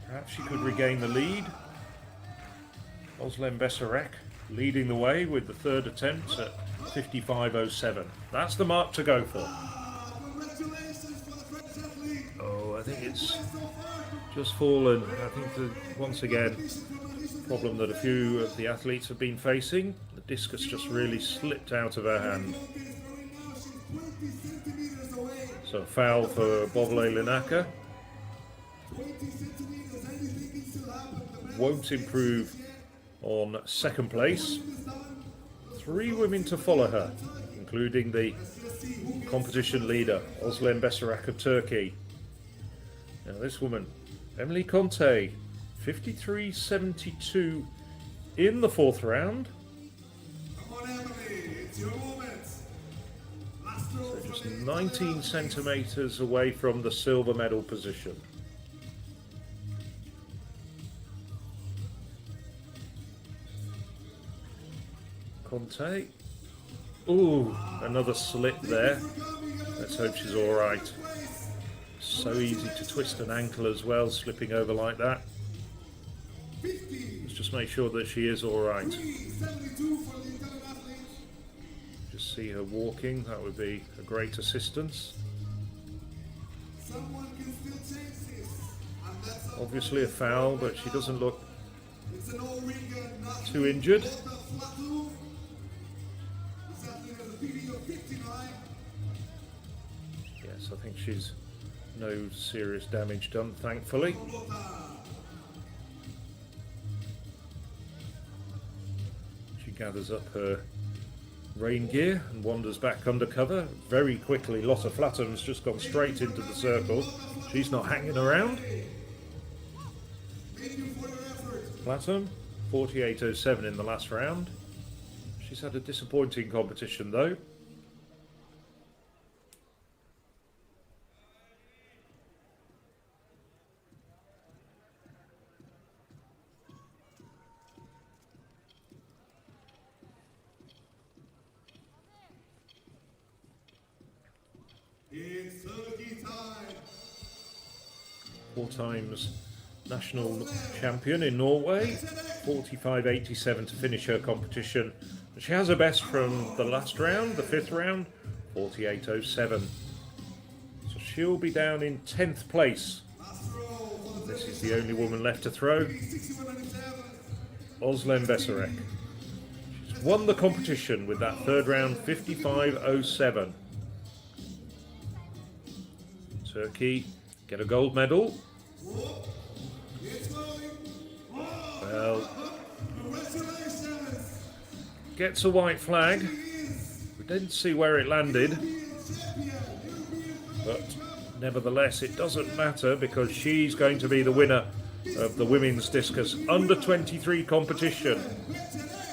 perhaps she could regain the lead. Özlem Besarek leading the way with the 3rd attempt at 55.07. That's the mark to go for. Oh, I think it's just fallen. I think once again, problem that a few of the athletes have been facing. The discus just really slipped out of her hand. So foul for Bovale Lenaka. Won't improve on 2nd place. 3 women to follow her, including the competition leader, Özlem Besarek of Turkey. Now this woman, Emily Conte, 53.72 in the 4th round. So just 19 centimetres away from the silver medal position. Conte. Ooh, another slip there. Let's hope she's all right. So easy to twist an ankle as well, slipping over like that. Let's just make sure that she is all right. Just see her walking, that would be a great assistance. Obviously a foul, but she doesn't look too injured. Yes, I think she's no serious damage done, thankfully. She gathers up her rain gear and wanders back under cover very quickly. Lotta Flatham's just gone straight into the circle. She's not hanging around. Flatham, 48.07 in the last round. She's had a disappointing competition though. It's Turkey time. 4 times national champion in Norway, 45.87 to finish her competition. She has her best from the last round, the 5th round, 48.07. So she'll be down in 10th place. This is the only woman left to throw. Özlem Besarek. She's won the competition with that 3rd round, 55.07. Turkey get a gold medal. Well, gets a white flag. We didn't see where it landed, but nevertheless it doesn't matter because she's going to be the winner of the women's discus under 23 competition.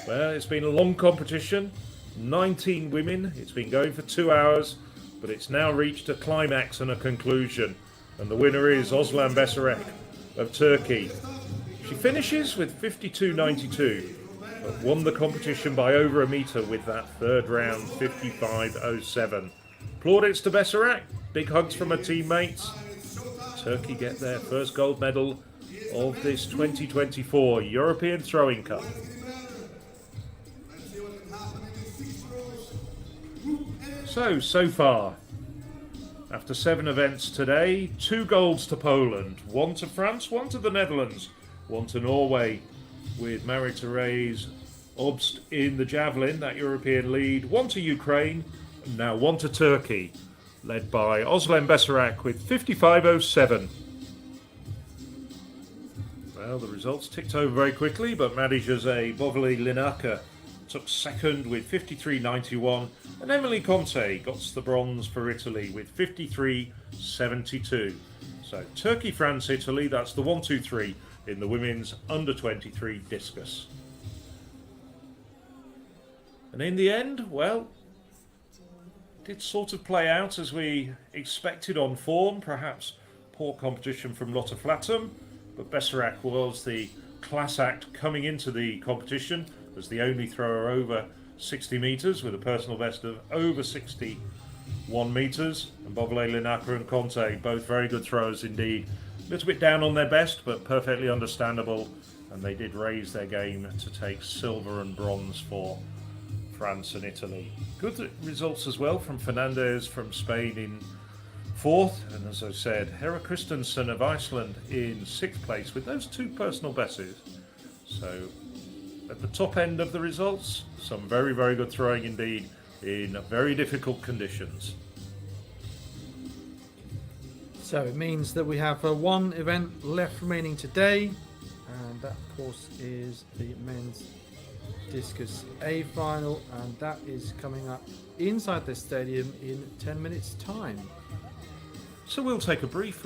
Well, it's been a long competition, 19 women, it's been going for 2 hours, but it's now reached a climax and a conclusion, and the winner is Özlem Besarek of Turkey. She finishes with 52.92, but won the competition by over a metre with that 3rd round, 55.07. Plaudits to Besarek, big hugs from her teammates. Turkey get their first gold medal of this 2024 European Throwing Cup. So far, after 7 events today, 2 golds to Poland, 1 to France, 1 to the Netherlands, 1 to Norway, with Marie-Thérèse Obst in the Javelin, that European lead, 1 to Ukraine, and now 1 to Turkey, led by Özlem Besarek with 55.07. Well, the results ticked over very quickly, but Marie-José Bovely-Linacre took 2nd with 53.91, and Emily Conte got the bronze for Italy with 53.72. So Turkey, France, Italy, that's the 1, 2, 3 in the women's under 23 discus. And in the end, well, it did sort of play out as we expected on form. Perhaps poor competition from Lotte Flatum, but Besarek was the class act coming into the competition as the only thrower over 60 metres with a personal best of over 61 metres. And Bovely-Linacre and Conte, both very good throwers indeed. A little bit down on their best, but perfectly understandable. And they did raise their game to take silver and bronze for France and Italy. Good results as well from Fernandez from Spain in 4th. And as I said, Hera Christensen of Iceland in 6th place with those 2 personal bests. So at the top end of the results, some very, very good throwing indeed in very difficult conditions. So it means that we have 1 event left remaining today, and that of course is the men's discus A final, and that is coming up inside the stadium in 10 minutes time. So we'll take a brief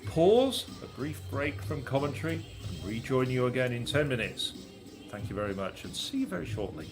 pause, a brief break from commentary, and rejoin you again in 10 minutes. Thank you very much and see you very shortly.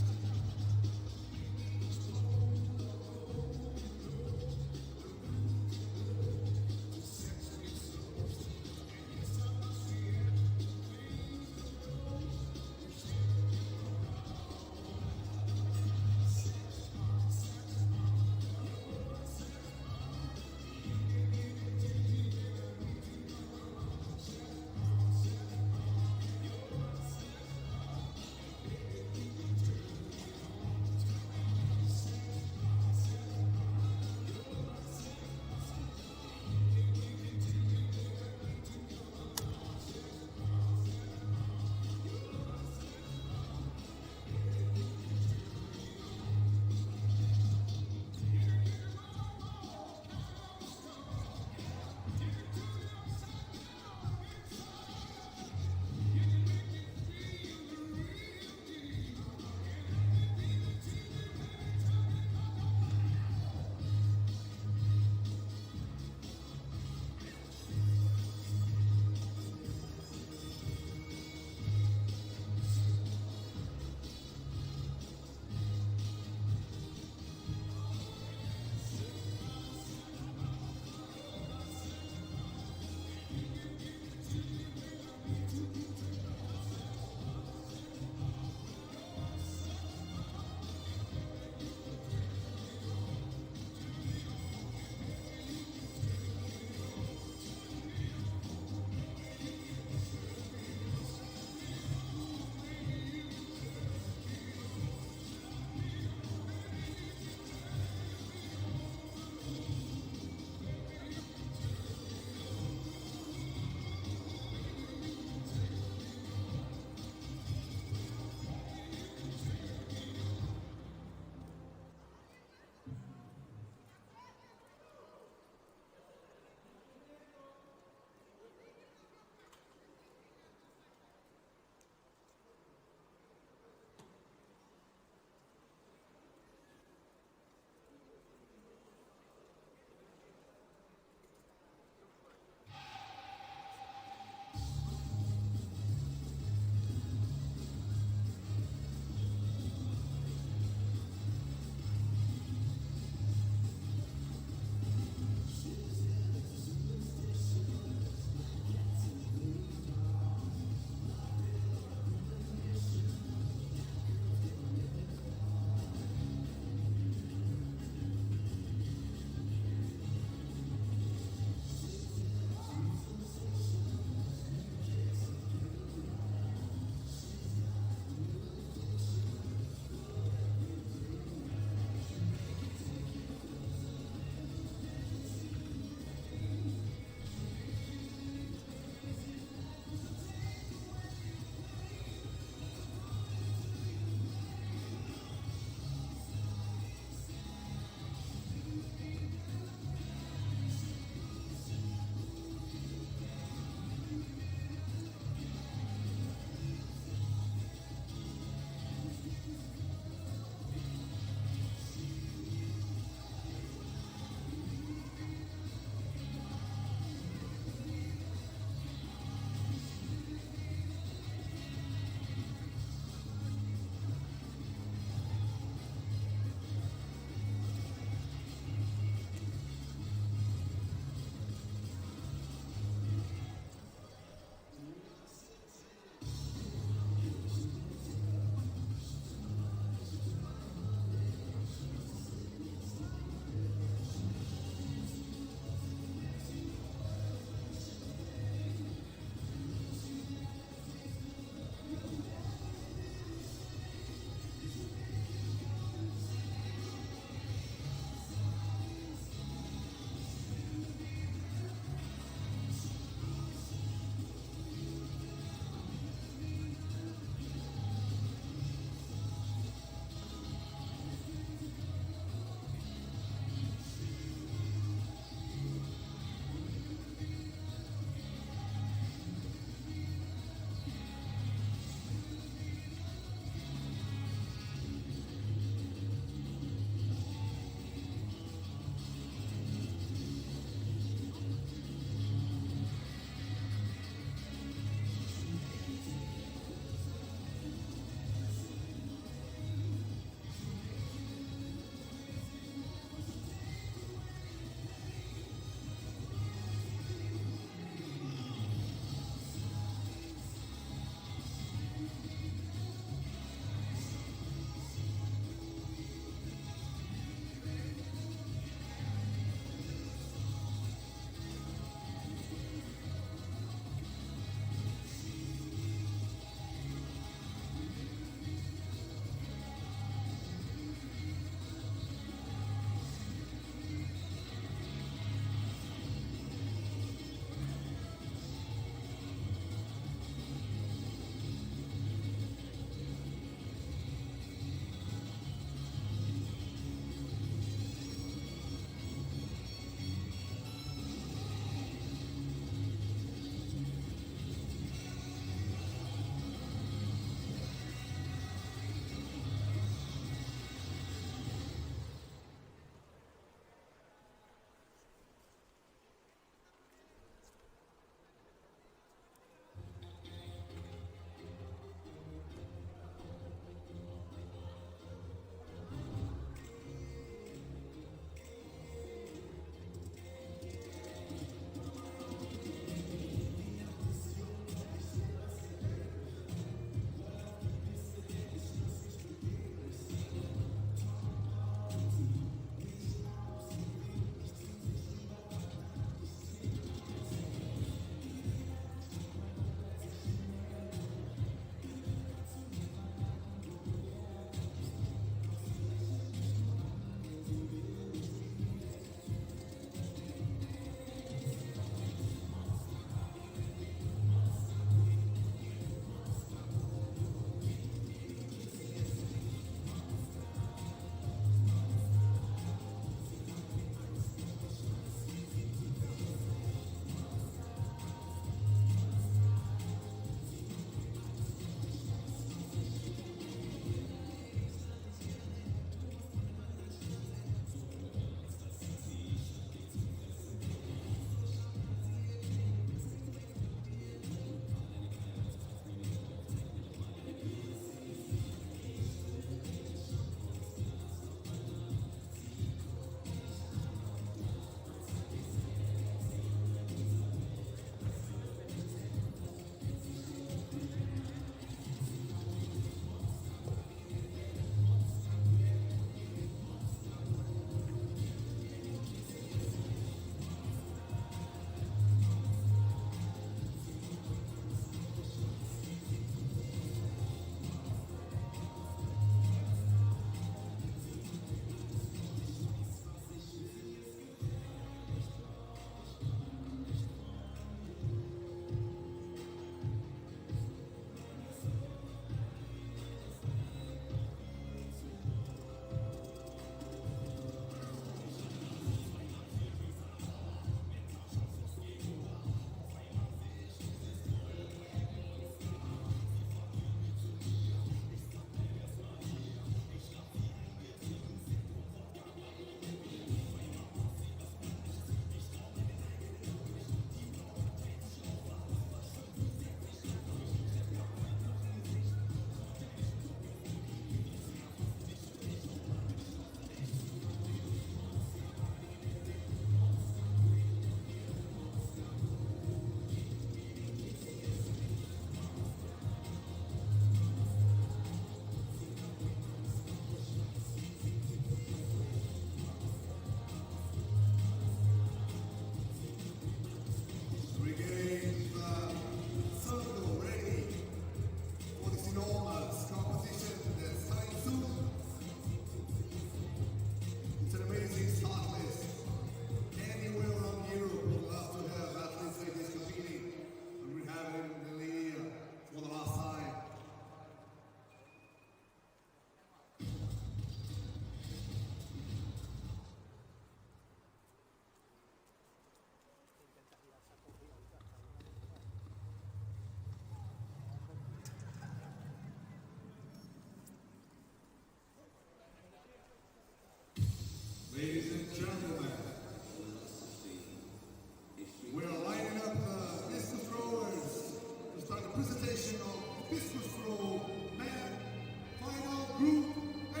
Group A.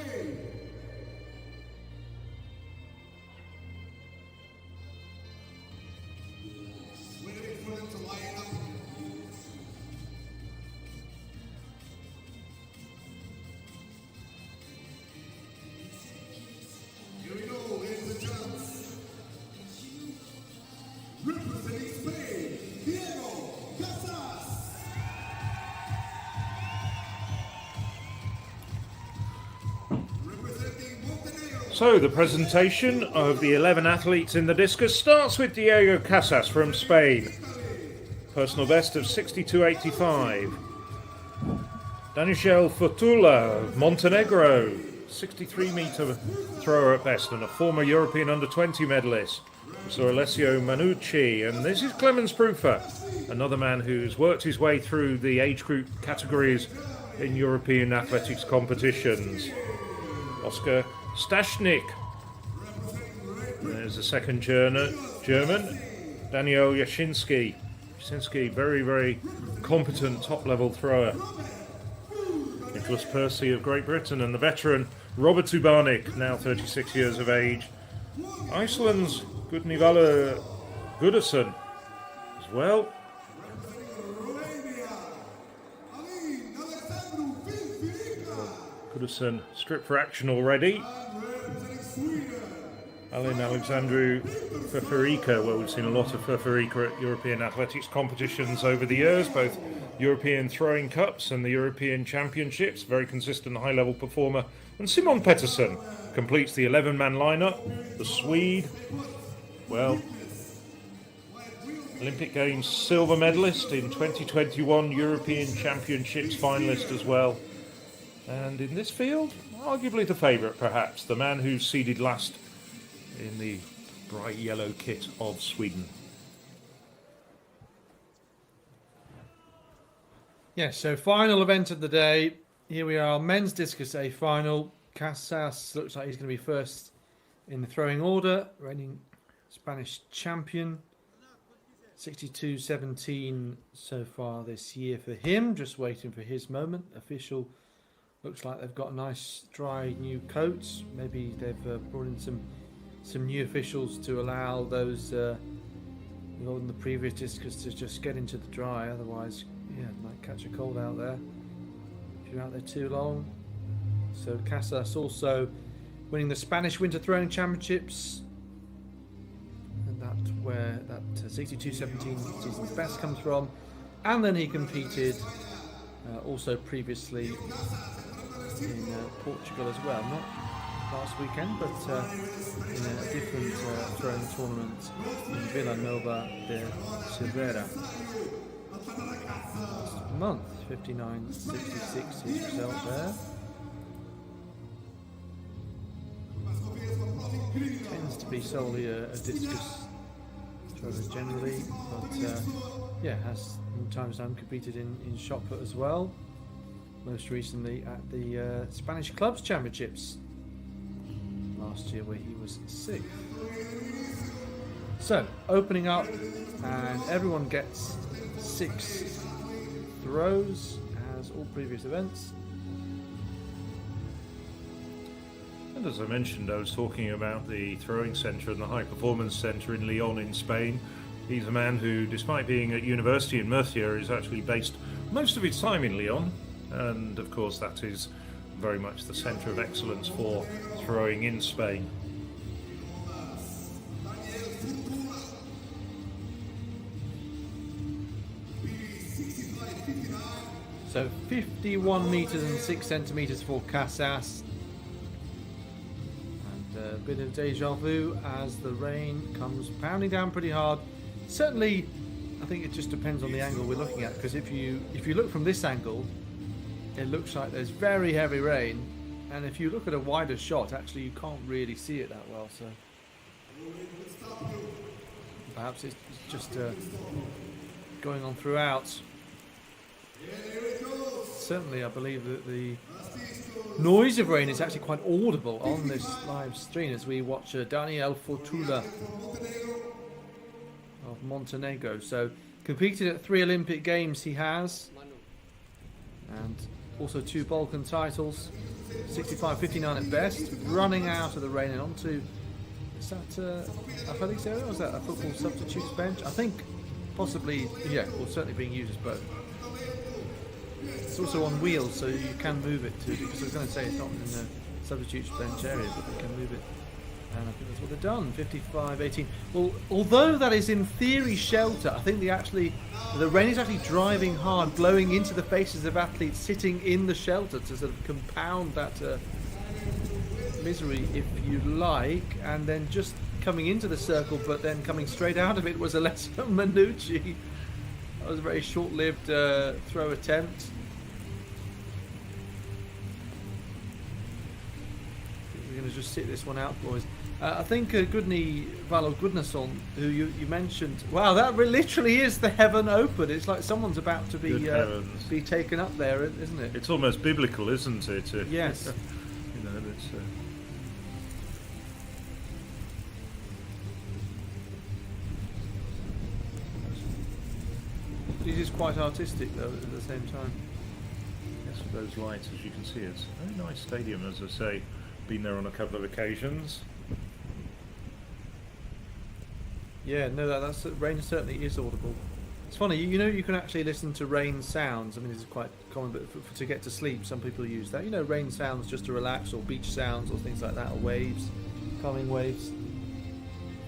Waiting for them to line up. Here we go, ladies and gentlemen. Representing Spain, Diego Casas. Representing Montenegro. So the presentation of the 11 athletes in the discus starts with Diego Casas from Spain. Personal best of 62.85. Daniel Fotula of Montenegro, 63-meter thrower at best and a former European under-20 medalist. We saw Alessio Manucci, and this is Clemens Prufa, another man who's worked his way through the age group categories in European athletics competitions. Oscar Stashnik. There's a second German, Daniel Jasinski. Jasinski, very, very competent top-level thrower. Nicholas Percy of Great Britain, and the veteran Robert Ubarnik, now 36 years of age. Iceland's Gudnivala Goodison as well. Goodison stripped for action already. Alin Alexandru Feferica, well, we've seen a lot of Feferica at European athletics competitions over the years, both European Throwing Cups and the European Championships. Very consistent high-level performer. And Simon Pettersson completes the 11-man lineup. The Swede, well, Olympic Games silver medalist in 2021, European Championships finalist as well. And in this field, arguably the favourite perhaps, the man who's seeded last in the bright yellow kit of Sweden. Yes, so final event of the day. Here we are, men's discus A final. Casas looks like he's going to be first in the throwing order. Reigning Spanish champion. 62-17 so far this year for him. Just waiting for his moment. Official. Looks like they've got nice dry new coats. Maybe they've brought in some new officials to allow those more than the previous discus to just get into the dry. Otherwise, yeah, it might catch a cold out there if you're out there too long. So Casas also winning the Spanish Winter Throwing Championships, and that's where that 62-17 season's best comes from. And then he competed also previously in Portugal as well, not last weekend, but in a different throwing tournament in Vila Nova de Cerveira last month. 59.66 his result there. Tends to be solely a discus thrower generally, but yeah, has from time to time competed in shot put as well. Most recently at the Spanish Clubs Championships last year, where he was 6th. So, opening up, and everyone gets 6 throws, as all previous events. And as I mentioned, I was talking about the throwing centre and the high performance centre in Lyon in Spain. He's a man who, despite being at university in Murcia, is actually based most of his time in Lyon. And of course that is very much the centre of excellence for throwing in Spain. So 51 metres and 6 centimetres for Casas. And a bit of deja vu as the rain comes pounding down pretty hard. Certainly, I think it just depends on the angle we're looking at, because if you look from this angle, it looks like there's very heavy rain, and if you look at a wider shot, actually you can't really see it that well. So perhaps it's just going on throughout. Certainly, I believe that the noise of rain is actually quite audible on this live stream as we watch Daniel Fotula of Montenegro. So competed at 3 Olympic Games he has, and also 2 Balkan titles. 65.59 at best, running out of the rain and onto, is that athletics area or is that a football substitutes bench? I think possibly, yeah, or certainly being used as both. It's also on wheels, so you can move it to, because I was going to say it's not in the substitutes bench area, but you can move it. And I think that's what they've done, 55.18. Well, although that is in theory shelter, I think the rain is actually driving hard, blowing into the faces of athletes sitting in the shelter to sort of compound that misery, if you like. And then just coming into the circle, but then coming straight out of it was Alessio Manucci. That was a very short-lived throw attempt. We're going to just sit this one out, boys. I think Gudny Valo Gudnason, who you mentioned, wow, that literally is the Heaven Open. It's like someone's about to be taken up there, isn't it? It's almost biblical, isn't it? Yes. You know, it's. It is quite artistic, though, at the same time. Yes, with those lights, as you can see, it's a very nice stadium, as I say. Been there on a couple of occasions. Yeah, no, that's rain certainly is audible. It's funny, you know, you can actually listen to rain sounds. I mean, this is quite common, but to get to sleep, some people use that. You know, rain sounds just to relax, or beach sounds, or things like that, or waves, calming waves.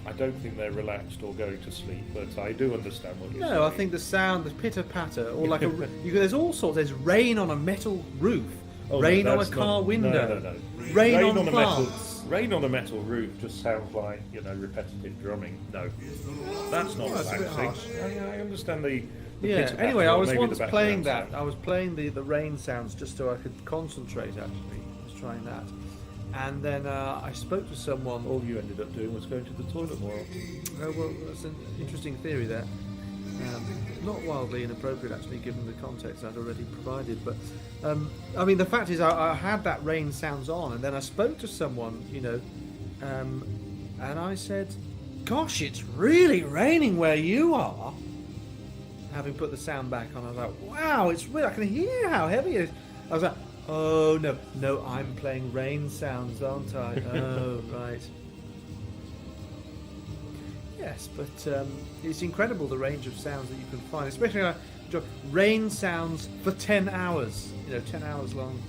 I don't think they're relaxed or going to sleep, but I do understand what you're saying. No, I think the sound, the pitter patter, or like there's all sorts. There's rain on a metal roof, rain on a car window, no. rain on a plants. metal. Rain on a metal roof just sounds like, you know, repetitive drumming. No, that's not That's a bit relaxing. harsh. I understand the Yeah. pitter-patter, Anyway, I or was maybe once the playing background that. sound. I was playing the rain sounds just so I could concentrate. Actually, I was trying that, and then I spoke to someone. All you ended up doing was going to the toilet more often. Oh, well, that's an interesting theory there. Not wildly inappropriate, actually, given the context I'd already provided. But I mean, the fact is, I had that rain sounds on, and then I spoke to someone, you know, and I said, "Gosh, it's really raining where you are." Having put the sound back on, I was like, "Wow, it's real! I can hear how heavy it is." I was like, "Oh no, I'm playing rain sounds, aren't I?" Oh right. Yes, but it's incredible the range of sounds that you can find, especially rain sounds for 10 hours. You know, 10 hours long.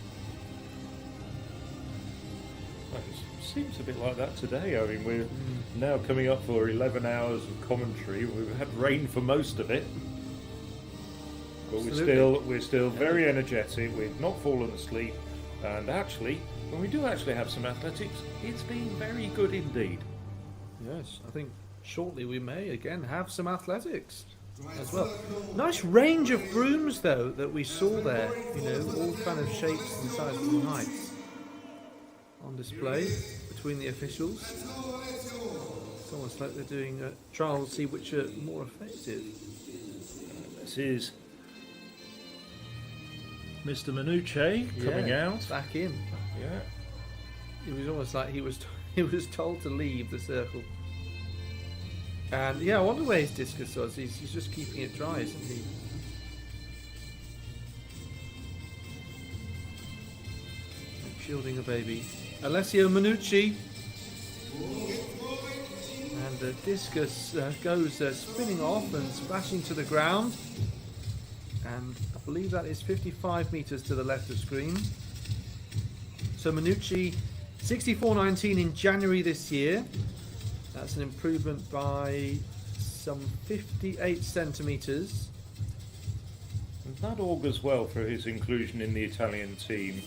It seems a bit like that today. I mean, we're now coming up for 11 hours of commentary. We've had rain for most of it, but we're still very energetic. We've not fallen asleep, and actually, when we do actually have some athletics, it's been very good indeed. Yes, I think shortly we may again have some athletics as well. Nice range of brooms though that we saw there, you know, all kind of shapes and sizes and heights on display between the officials. It's almost like they're doing a trial to see which are more effective. This is Mr. Manucci coming out. Back in. Yeah. It was almost like he was told to leave the circle. And yeah, I wonder where his discus was. He's just keeping it dry, isn't he? Shielding a baby. Alessio Manucci. And the discus goes spinning off and splashing to the ground. And I believe that is 55 metres to the left of screen. So Manucci, 64.19 in January this year. That's an improvement by some 58 centimetres. And that augurs well for his inclusion in the Italian team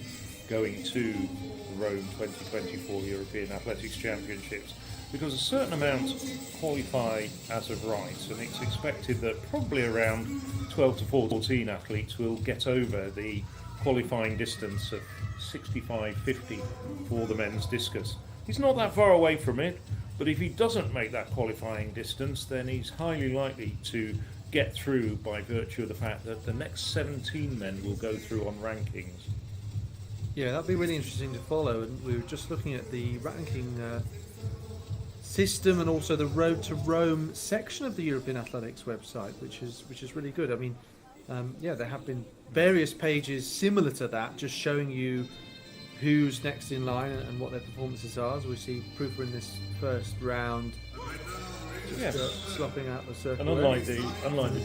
going to the Rome 2024 European Athletics Championships, because a certain amount qualify as of right, and it's expected that probably around 12 to 14 athletes will get over the qualifying distance of 65.50 for the men's discus. He's not that far away from it, but if he doesn't make that qualifying distance, then he's highly likely to get through by virtue of the fact that the next 17 men will go through on rankings. Yeah, that'd be really interesting to follow. And we were just looking at the ranking system and also the Road to Rome section of the European Athletics website, which is really good. I mean, yeah, there have been various pages similar to that, just showing you who's next in line and what their performances are. As we see Prufer in this first round, just Yes. slopping out the circle. And unlike the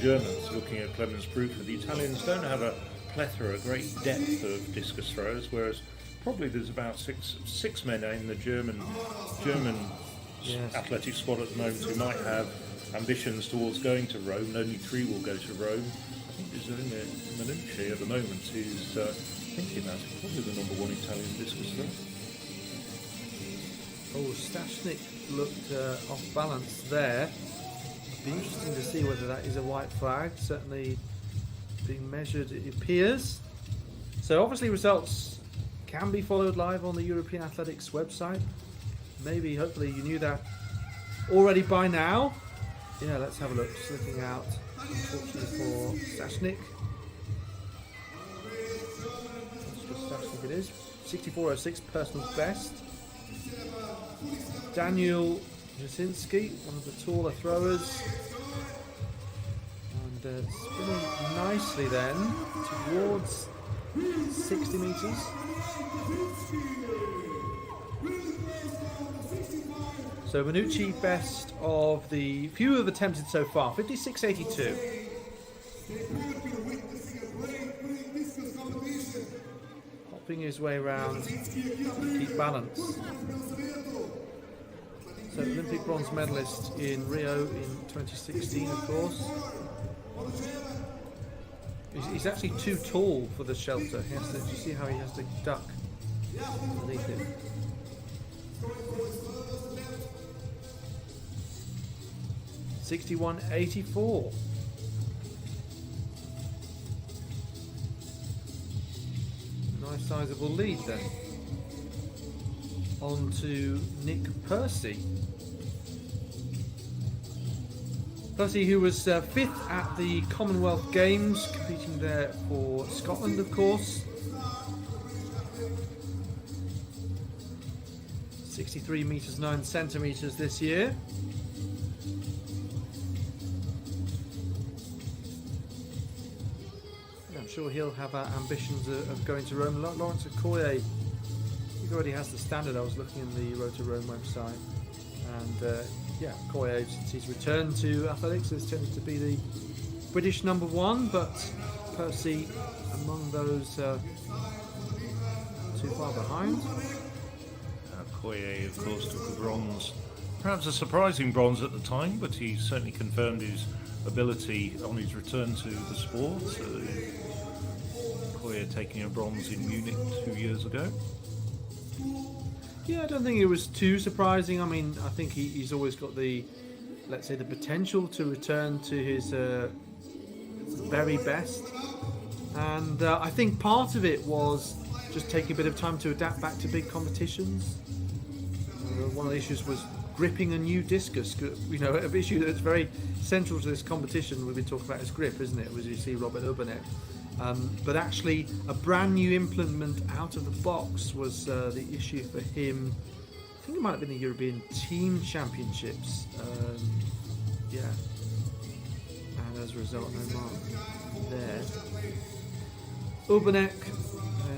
Germans, looking at Clemens Prufer, the Italians don't have a plethora, a great depth of discus throwers, whereas probably there's about six men in the German Yes. athletic squad at the moment who might have ambitions towards going to Rome, and only 3 will go to Rome. I think Elina Tzengko at the moment is thinking that's probably the number 1 Italian discus thrower. Oh, Stashnik looked off balance there. It'd be interesting to see whether that is a white flag. Certainly being measured, it appears. So obviously results can be followed live on the European Athletics website. Maybe, hopefully you knew that already by now. Yeah, let's have a look. Just looking out, unfortunately for Stashnik. Stashnik it is. 64.06 personal best. Daniel Jasinski, one of the taller throwers. And spinning nicely then towards 60 metres. So Manucci best of the few who have attempted so far, 56.82. Hopping his way around, keep balance. So Olympic bronze medalist in Rio in 2016, of course. He's actually too tall for the shelter. He has to, do you see how he has to duck underneath it? $61.84. Nice sizable lead then. On to Nick Percy. Percy, who was 5th at the Commonwealth Games, competing there for Scotland, of course. 63 metres 9 centimetres this year. I'm sure he'll have ambitions of going to Rome. Lawrence Okoye, he already has the standard. I was looking in the Road to Rome website, and yeah, Okoye, since he's returned to athletics, has tended to be the British number 1, but Percy among those too far behind. Okoye, of course, took the bronze. Perhaps a surprising bronze at the time, but he certainly confirmed his ability on his return to the sport. Okoye taking a bronze in Munich 2 years ago. Yeah, I don't think it was too surprising. I mean, I think he's always got the, let's say, the potential to return to his very best. And I think part of it was just taking a bit of time to adapt back to big competitions. One of the issues was gripping a new discus. You know, an issue that's very central to this competition we've been talking about is grip, isn't it? As you see Robert Urbanek. But actually, a brand new implement out of the box was the issue for him. I think it might have been the European Team Championships. Yeah. And as a result, no mark there. Urbanek,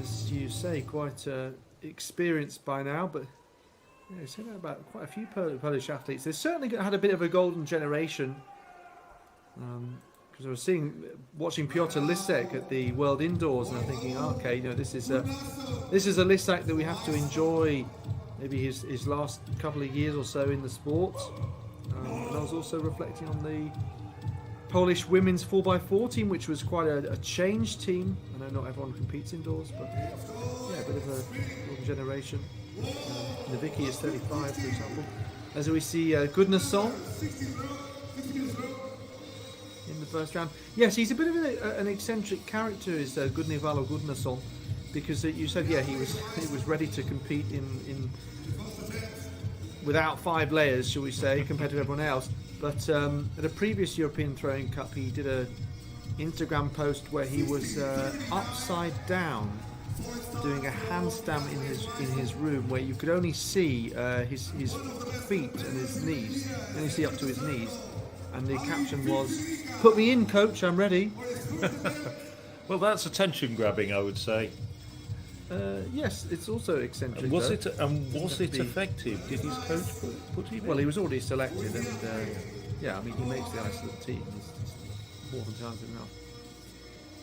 as you say, quite experienced by now, but yeah, you say that about quite a few Polish athletes. They've certainly had a bit of a golden generation. Because I was watching Piotr Lisek at the World Indoors, and I'm thinking, okay, you know, this is a Lisek that we have to enjoy. Maybe his last couple of years or so in the sport. And I was also reflecting on the Polish women's 4x4 team, which was quite a changed team. I know not everyone competes indoors, but yeah, a bit of a golden generation. Nowicki is 35, for example. As we see Gudnason in the first round. Yes, he's a bit of an eccentric character, is Gudnivalo Gudnason, because you said, yeah, he was ready to compete in without 5 layers, shall we say, compared to everyone else. But at a previous European Throwing Cup, he did a Instagram post where he was upside down, doing a handstand in his room, where you could only see his feet and his knees, only see up to his knees. And the caption was, "Put me in, coach, I'm ready." Well, that's attention grabbing, I would say. Yes, it's also eccentric. Was though. it was it Be- effective? Did his coach put him in? Well, he was already selected, and yeah, I mean, he makes the Iceland team. He's more than times enough.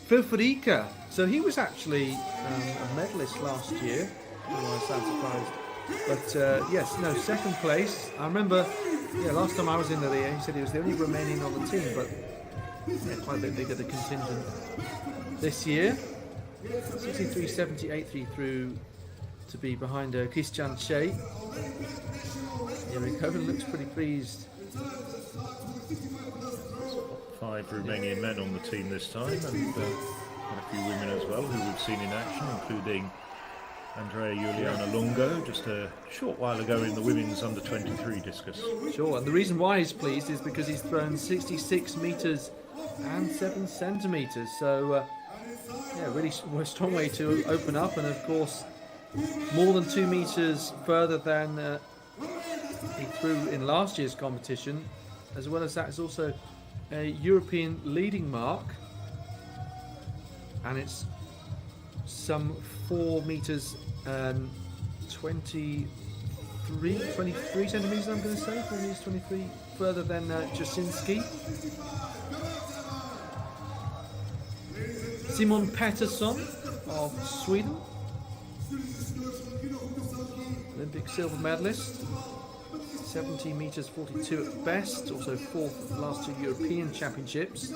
Phil Farica. So he was actually a medalist last year. Oh, I sound surprised. But yes, no, second place. I remember, yeah, last time I was in Leiria, he said he was the only remaining on the team, but yeah, quite a bit bigger the contingent this year. 63.78 through to be behind Christian Shea. Eric Hoven looks pretty pleased. 5 Romanian men on the team this time, and quite a few women as well who we've seen in action, including Andrea Juliana Lungo just a short while ago in the women's under-23 discus. Sure, and the reason why he's pleased is because he's thrown 66 metres and 7 centimetres. So, yeah, really a strong way to open up, and of course, more than 2 metres further than he threw in last year's competition. As well as that, is also a European leading mark, and it's some 4 metres and 23 centimetres, I'm going to say, 4 metres 23 further than Jasinski. Simon Pettersson of Sweden, Olympic silver medalist, 17 metres 42 at best, also 4th at the last 2 European Championships.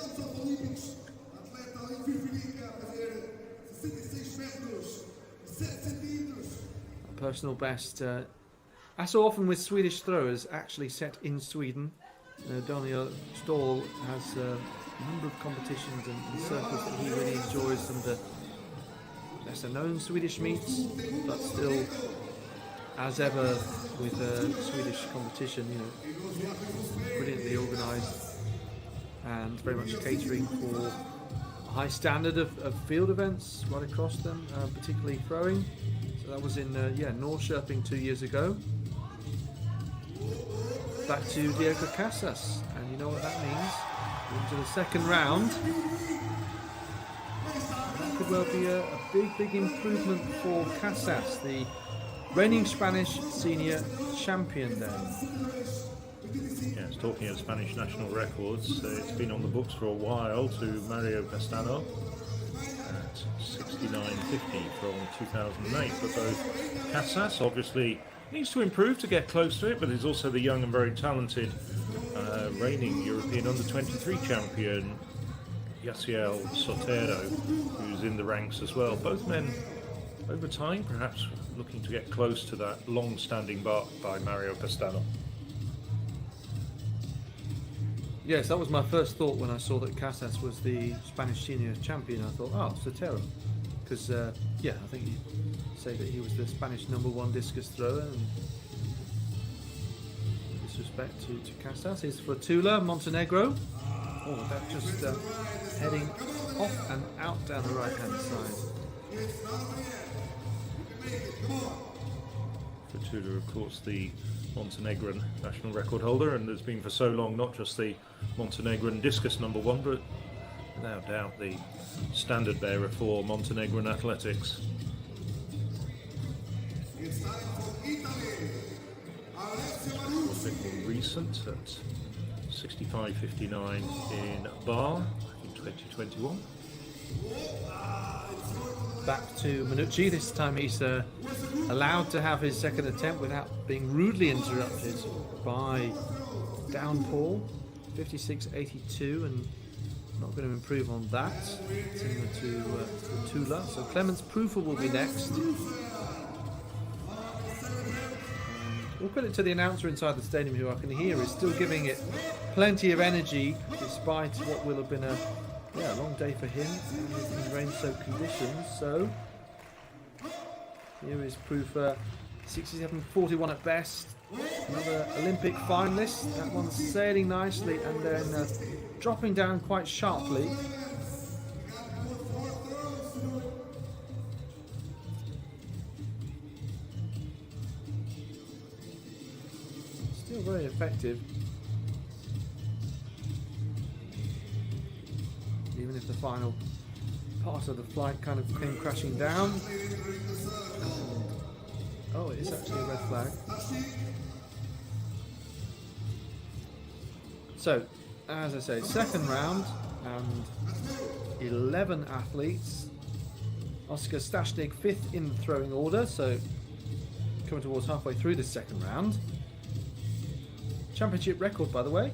Personal best, as so often with Swedish throwers, actually set in Sweden. Daniel Ståhl has a number of competitions and circles that he really enjoys, some of the lesser known Swedish meets, but still, as ever with Swedish competition, you know, brilliantly organised and very much catering for a high standard of field events right across them, particularly throwing. So that was in Norrköping 2 years ago. Back to Diego Casas, and you know what that means. Into the second round. That could well be a big improvement for Casas, the reigning Spanish senior champion then. Yes, talking of Spanish national records, it's been on the books for a while to Mario Castano at 69.50 from 2008. But both Casas obviously needs to improve to get close to it, but he's also the young and very talented reigning European under-23 champion Yaciel Sotero, who's in the ranks as well. Both men over time perhaps looking to get close to that long-standing bar by Mario Castano. Yes, that was my first thought when I saw that Casas was the Spanish senior champion. I thought, oh, Sotero. Because, yeah, I think you say that he was the Spanish #1 discus thrower. And with disrespect to Casas, is for Tula, Montenegro. Oh, that just heading off and out down the right-hand side. Fatula, of course, the Montenegrin national record holder, and has been for so long not just the Montenegrin discus #1, but without doubt the standard bearer for Montenegrin athletics. A bit more recent at 65.59 in Bar in 2021. Back to Minucci. This time he's allowed to have his second attempt without being rudely interrupted by downpour. 56.82, and not going to improve on that. Similar to Tula. So Clemens Prufer will be next. All credit to the announcer inside the stadium, who I can hear is still giving it plenty of energy despite what will have been a long day for him in rain-soaked conditions. So here is Prufer, 67.41 at best. Another Olympic finalist. That one's sailing nicely and then dropping down quite sharply. Still very effective. Even if the final part of the flight kind of came crashing down. Oh, it is actually a red flag. So, as I say, second round and 11 athletes. Oscar Stashnik 5th in the throwing order, so coming towards halfway through the second round. Championship record, by the way,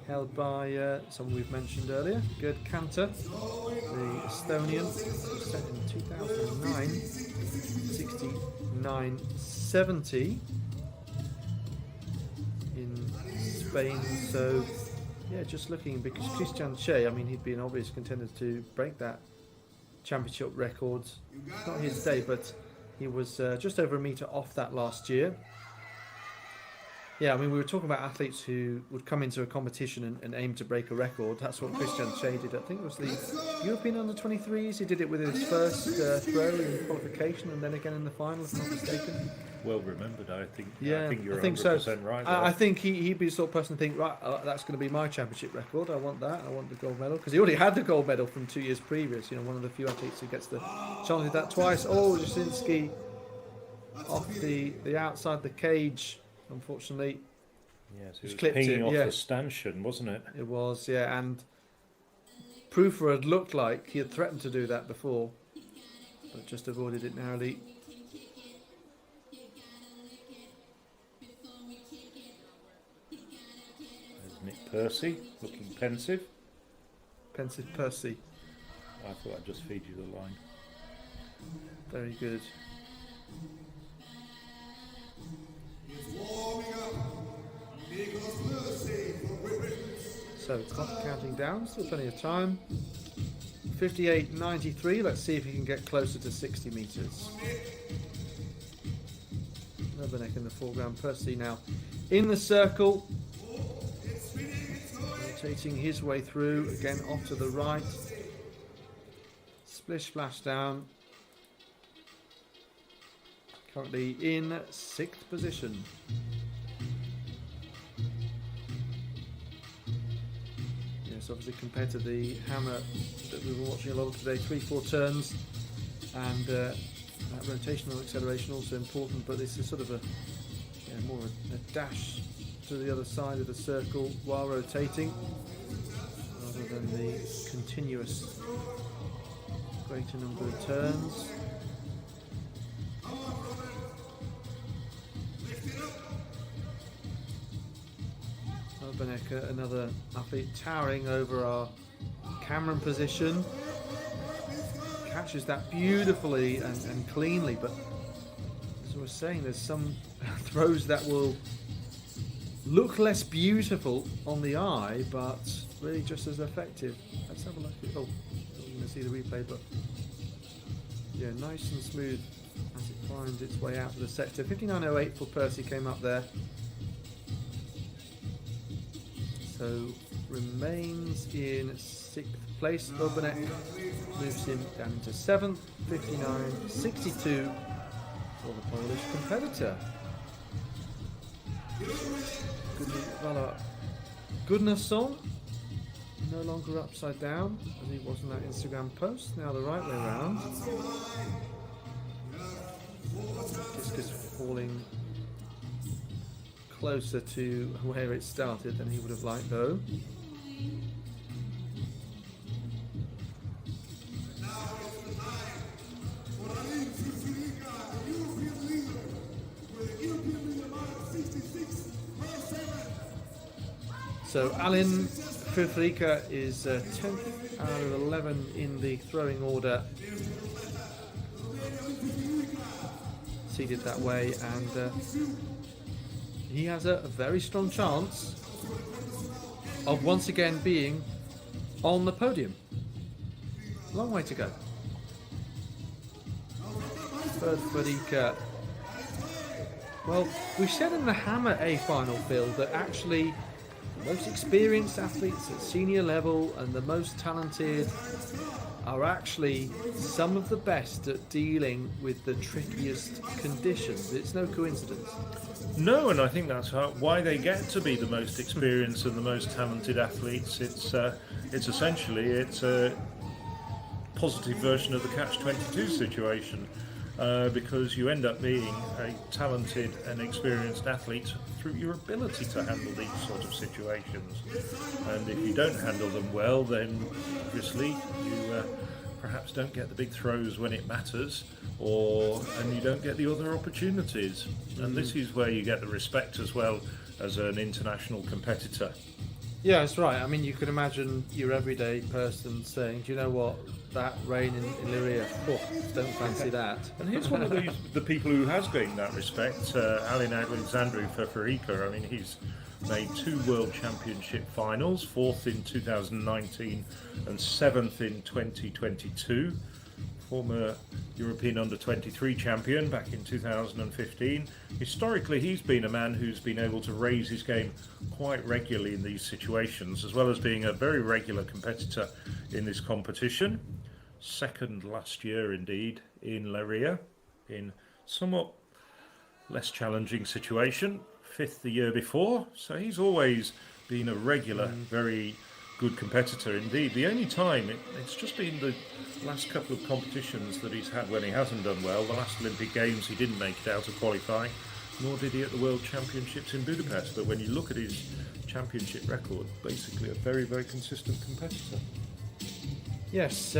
held by someone we've mentioned earlier, Gerd Kanter, the Estonian, set in 2009, 69.70 in Spain. So, yeah, just looking, because Christian Che, I mean, he'd be an obvious contender to break that championship record. It's not his day, but he was just over a metre off that last year. Yeah, I mean, we were talking about athletes who would come into a competition and aim to break a record. That's what Christian Che did. I think it was the European under-23s. He did it with his first throw in qualification and then again in the final, if I'm not mistaken. Well remembered, I think. Yeah, I think you're I think 100% so. right. I think he'd be the sort of person to think, right, that's going to be my championship record. I want that. I want the gold medal. Because he already had the gold medal from 2 years previous. You know, one of the few athletes who gets the chance to do that twice. Oh, Jasinski off the outside the cage, unfortunately. Yes, it was clipped pinging it, off yeah. the stanchion, wasn't it? It was, yeah, and Proofer had looked like he had threatened to do that before, but just avoided it narrowly. There's Nick Percy, looking pensive. Pensive Percy, I thought I'd just feed you the line. very good. So clock counting down, still plenty of time. 58.93, let's see if he can get closer to 60 metres. Nobernek in the foreground, Percy now in the circle. Rotating his way through, again off to the right. Splish splash down. Currently in 6th position. Yes, obviously compared to the hammer that we were watching a lot of today, 3-4 turns, and that rotational acceleration also important, but this is sort of a more a dash to the other side of the circle while rotating, rather than the continuous greater number of turns. Benecker, another athlete towering over our Cameron position, catches that beautifully and cleanly, but as I was saying, there's some throws that will look less beautiful on the eye but really just as effective. Let's have a look at, oh, I'm going to see the replay, but yeah, nice and smooth as it finds its way out of the sector. 59.08 for Percy came up there. So remains in 6th place. Urbanek moves him down into 7th, 59.62 for the Polish competitor. Gunnarsson, no longer upside down as he was in that Instagram post, now the right way around. Discus falling closer to where it started than he would have liked, though. So Alin Fifrika is 10th out of 11 in the throwing order, seated that way, and he has a very strong chance of once again being on the podium. Long way to go. Third Fifrika. Well, we said in the Hammer A final, Phil, that actually the most experienced athletes at senior level and the most talented are actually some of the best at dealing with the trickiest conditions. It's no coincidence. No, and I think that's why they get to be the most experienced and the most talented athletes. It's essentially positive version of the catch-22 situation, because you end up being a talented and experienced athlete through your ability to handle these sort of situations. And if you don't handle them well, then obviously you perhaps don't get the big throws when it matters, and you don't get the other opportunities. And this is where you get the respect as well as an international competitor. Yeah, that's right. I mean, you can imagine your everyday person saying, "Do you know what? That rain in Leiria, don't fancy that." And here's one of the people who has gained that respect, Elina Tzengko. I mean, he's made 2 World Championship finals, 4th in 2019 and 7th in 2022. Former European Under-23 champion back in 2015. Historically, he's been a man who's been able to raise his game quite regularly in these situations, as well as being a very regular competitor in this competition. 2nd last year, indeed, in Leiria, in somewhat less challenging situation. 5th the year before, so he's always been a regular, very good competitor indeed. The only time it's just been the last couple of competitions that he's had when he hasn't done well. The last Olympic Games he didn't make it out of qualifying, nor did he at the World Championships in Budapest. But when you look at his championship record, basically a very, very consistent competitor. Yes,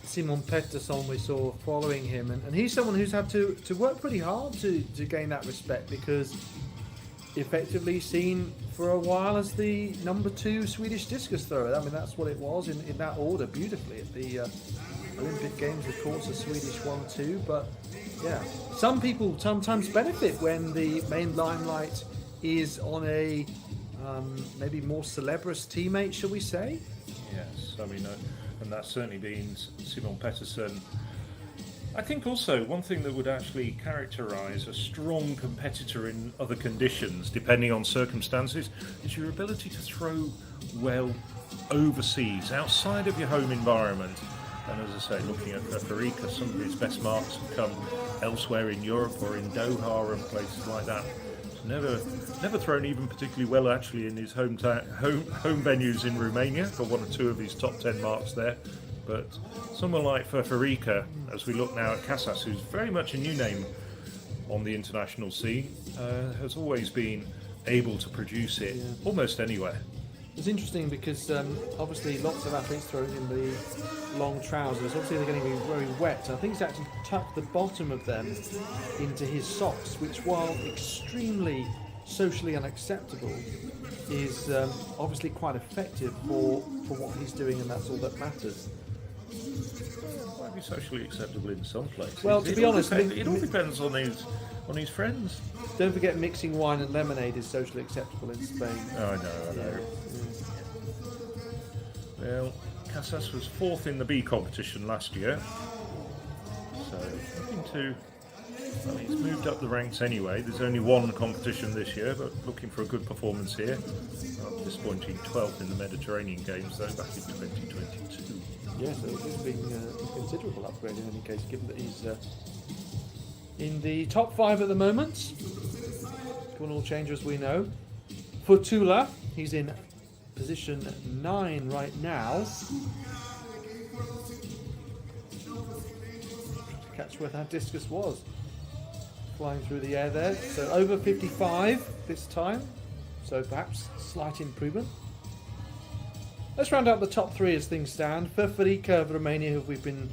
Simon Pettersson we saw following him, and he's someone who's had to work pretty hard to gain that respect, because effectively seen for a while as the number 2 Swedish discus thrower. I mean, that's what it was in that order beautifully at the Olympic Games, of course, a Swedish 1-2. But yeah, some people sometimes benefit when the main limelight is on a maybe more celebrous teammate, shall we say? Yes, I mean, and that's certainly been Simon Pettersson. I think also one thing that would actually characterise a strong competitor in other conditions, depending on circumstances, is your ability to throw well overseas, outside of your home environment. And as I say, looking at Feferica, some of his best marks have come elsewhere in Europe or in Doha and places like that. He's never thrown even particularly well actually in his home venues in Romania. Got 1 or 2 of his top 10 marks there. But someone like Feferica, as we look now at Casas, who's very much a new name on the international scene, has always been able to produce it almost anywhere. It's interesting because obviously lots of athletes throwing in the long trousers. Obviously they're going to be very wet. I think he's actually tucked the bottom of them into his socks, which, while extremely socially unacceptable, is obviously quite effective for what he's doing, and that's all that matters. Might be socially acceptable in some places. Well, to be honest, it all depends on his friends. Don't forget, mixing wine and lemonade is socially acceptable in Spain. Oh, I know. Well, Casas was 4th in the B competition last year, so looking to. Well, he's moved up the ranks anyway. There's only 1 competition this year, but looking for a good performance here. Disappointing 12th in the Mediterranean Games, though, back in 2022. Yes, so it's been a considerable upgrade in any case, given that he's in the top 5 at the moment. Can all change, as we know. For Tula, he's in position 9 right now. Catch where that discus was. Flying through the air there. So over 55 this time. So perhaps slight improvement. Let's round out the top 3 as things stand. Feferica of Romania, who we've been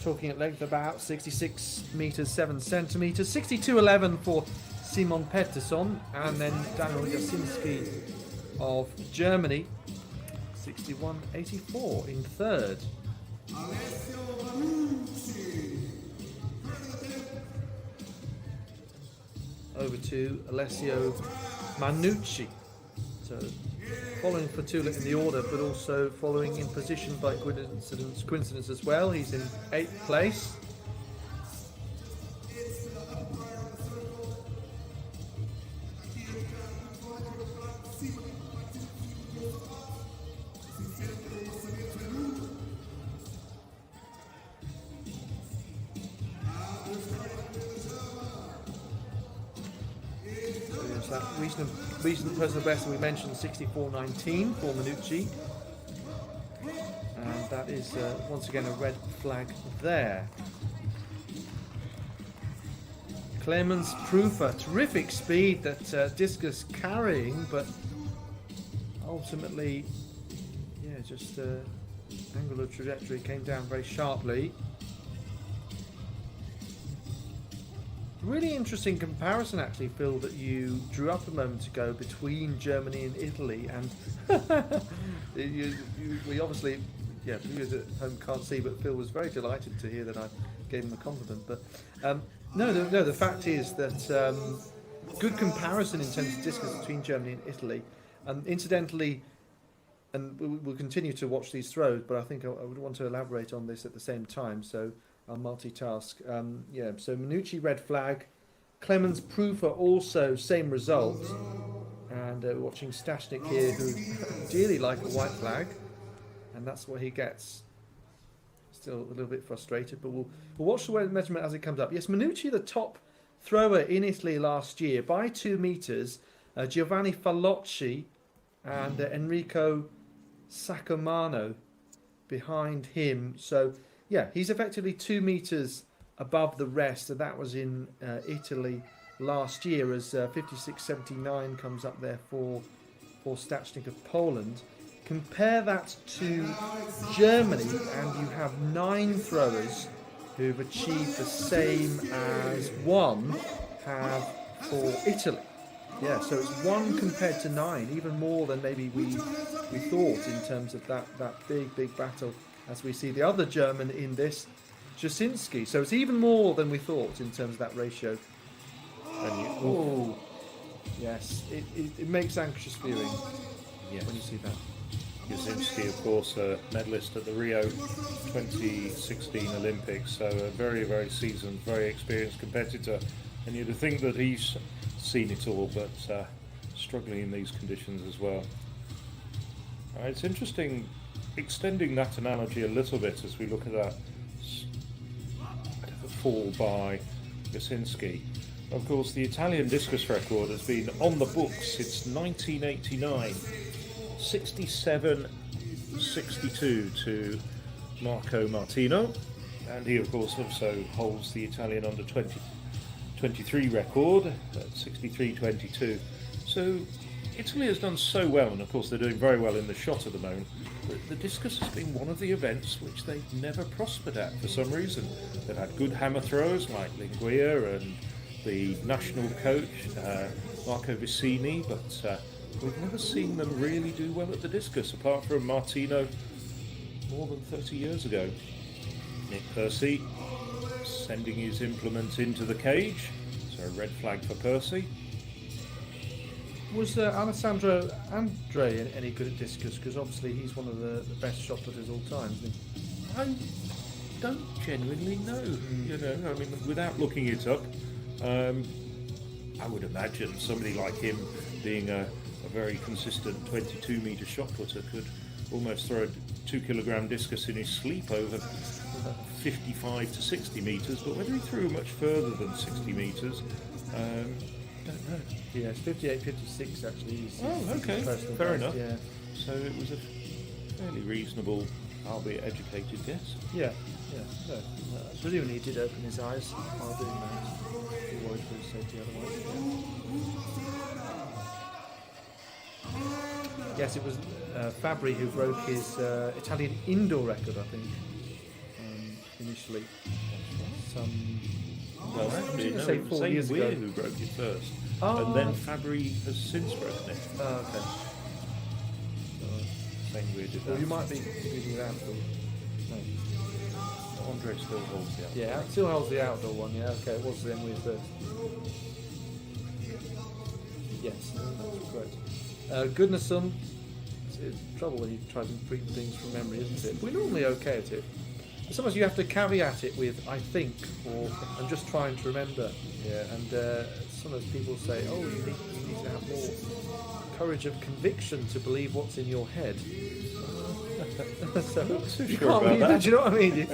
talking at length about, 66 metres 7 centimetres, 62.11 for Simon Pettersson, and then Daniel Jasinski of Germany, 61.84 in 3rd. Over to Alessio Manucci. So following Fatula in the order, but also following in position by coincidence as well. He's in 8th place. That recent personal best we mentioned, 64.19 for Manucci. And that is once again a red flag there. Clemens Prufa, terrific speed that Discus carrying, but ultimately, yeah, just angular trajectory came down very sharply. Really interesting comparison, actually, Phil, that you drew up a moment ago between Germany and Italy, and we obviously, yeah, viewers at home can't see, but Phil was very delighted to hear that I gave him a compliment. But no, the fact is that good comparison in terms of discus between Germany and Italy. Incidentally, and we'll continue to watch these throws, but I think I would want to elaborate on this at the same time, so I'll multitask. Yeah, so Minucci red flag, Clemens Prufa also same result, and we're watching Stashnik here, who ideally like a white flag, and that's what he gets. Still a little bit frustrated, but we'll watch the measurement as it comes up. Yes, Minucci, the top thrower in Italy last year by 2 meters. Giovanni Fallocci and Enrico Saccomano behind him. So yeah, he's effectively 2 meters above the rest, and that was in Italy last year, as 56.79 comes up there for Stachnik of Poland. Compare that to Germany, and you have 9 throwers who've achieved the same as 1 have for Italy. Yeah, so it's 1 compared to 9, even more than maybe we thought in terms of that big battle, as we see the other German in this, Jasinski. So it's even more than we thought in terms of that ratio. And yes, it makes anxious viewing when you see that. Jasinski, of course, a medalist at the Rio 2016 Olympics, so a very, very seasoned, very experienced competitor. And you'd think that he's seen it all, but struggling in these conditions as well. It's interesting extending that analogy a little bit as we look at that fall by Jasinski. Of course, the Italian discus record has been on the books since 1989. 67.62 to Marco Martino, and he of course also holds the Italian under 23 record at 63.22. So Italy has done so well, and of course they're doing very well in the shot at the moment. The discus has been one of the events which they've never prospered at for some reason. They've had good hammer throwers like Linguia and the national coach Marco Vicini, but we've never seen them really do well at the discus, apart from Martino more than 30 years ago. Nick Percy sending his implement into the cage, so a red flag for Percy. Was Alessandro Andre any good at discus? Because obviously he's one of the best shot putters all time, isn't he? I don't genuinely know, you know, I mean, without looking it up, I would imagine somebody like him being a very consistent 22 metre shot putter could almost throw a 2 kilogram discus in his sleep over 55 to 60 metres, but whether he threw much further than 60 metres, don't know. Yeah, it's 58-56 actually. Okay, fair enough. Yeah. So it was a fairly reasonable, albeit educated guess. Yeah. No, presumably he did open his eyes while doing that. He worried for his safety otherwise. Yeah. Yes, it was Fabri who broke his Italian indoor record, I think, initially. Well, actually, no, it was Zane Weir who broke it first, and then Fabri has since broken it. Oh, okay. Zane Weir did that. Well, you might be confusing with outdoor. No. Andre still holds the outdoor. Yeah, it still holds the outdoor one, yeah, okay, it was Zane Weir first. Yes, that's correct. Goodnessum, it's trouble when you try to read things from memory, isn't it? We're normally okay at it. Sometimes you have to caveat it with "I think" or "I'm just trying to remember." Yeah, and sometimes people say, "Oh, you need to have more courage of conviction to believe what's in your head." So you can't win that. Do you know what I mean? You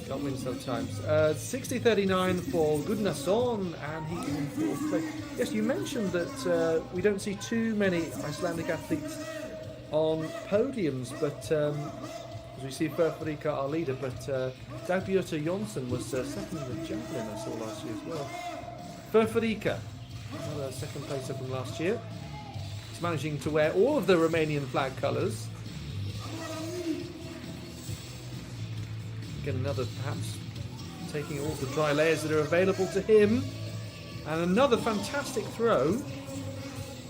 can't win sometimes. 60.39 for Gunnarsson, and he is in fourth place. Yes, you mentioned that we don't see too many Icelandic athletes on podiums, but As we see Furfrika our leader, but Dagbjörn Jonsson was second in the Javelin I saw last year as well. Furfrika, another second placer from last year. He's managing to wear all of the Romanian flag colours. Again, another perhaps taking all the dry layers that are available to him. And another fantastic throw.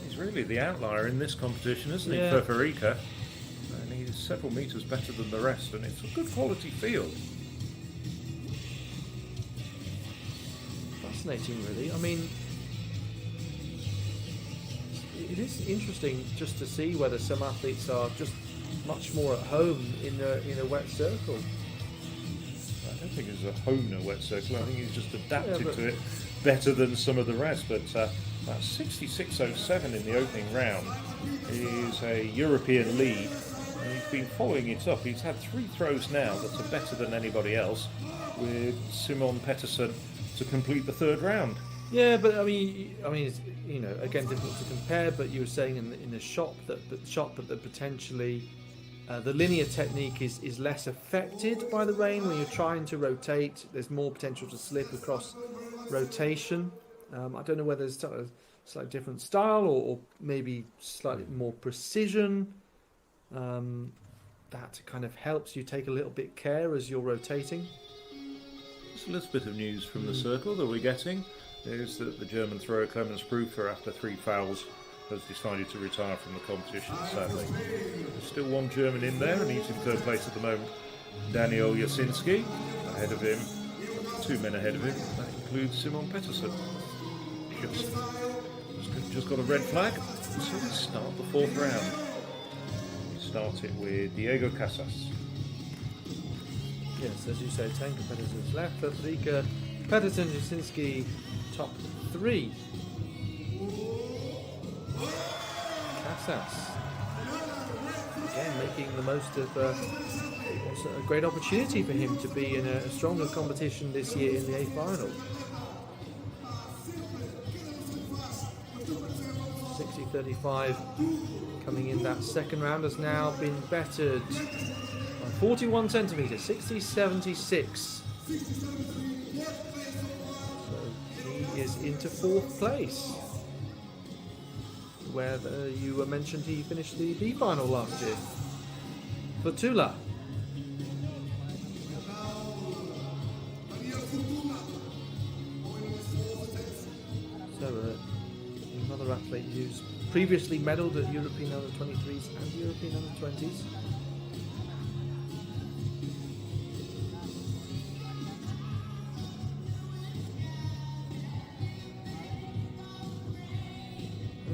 He's really the outlier in this competition, isn't Yeah. he, Furfrika? And he's several metres better than the rest, and it's a good quality field. Fascinating, really. I mean, it is interesting just to see whether some athletes are just much more at home in a wet circle. I don't think he's a home in a wet circle. I think he's just adapted but- to it better than some of the rest. But that 66.07 in the opening round is a European lead. And he's been following it up. He's had 3 throws now that are better than anybody else, with Simon Pettersson to complete the 3rd round. Yeah, but I mean, it's, you know, again, difficult to compare. But you were saying in the shot that potentially the linear technique is less affected by the rain when you're trying to rotate. There's more potential to slip across rotation. I don't know whether it's a slightly different style or maybe slightly more precision. That kind of helps you take a little bit care as you're rotating. Just a little bit of news from the circle that we're getting is that the German thrower Clemens Prüfer, after 3 fouls, has decided to retire from the competition, sadly. There's still one German in there, and he's in 3rd place at the moment. Daniel Jasinski, ahead of him, 2 men ahead of him. That includes Simon Pettersson. Just got a red flag. So we start the 4th round. We start it with Diego Casas. Yes, as you say, Tzengko Pettersson's left, Furfrika, Pettersson, Jasinski, top 3. Casas, again, making the most of what's a great opportunity for him to be in a stronger competition this year in the A final. 60-35 coming in that 2nd round has now been bettered by 41 centimetres, 60-76. So he is into 4th place, where you mentioned he finished the B final last year for Tula. So another athlete who's previously medalled at European Under-23s and European Under-20s.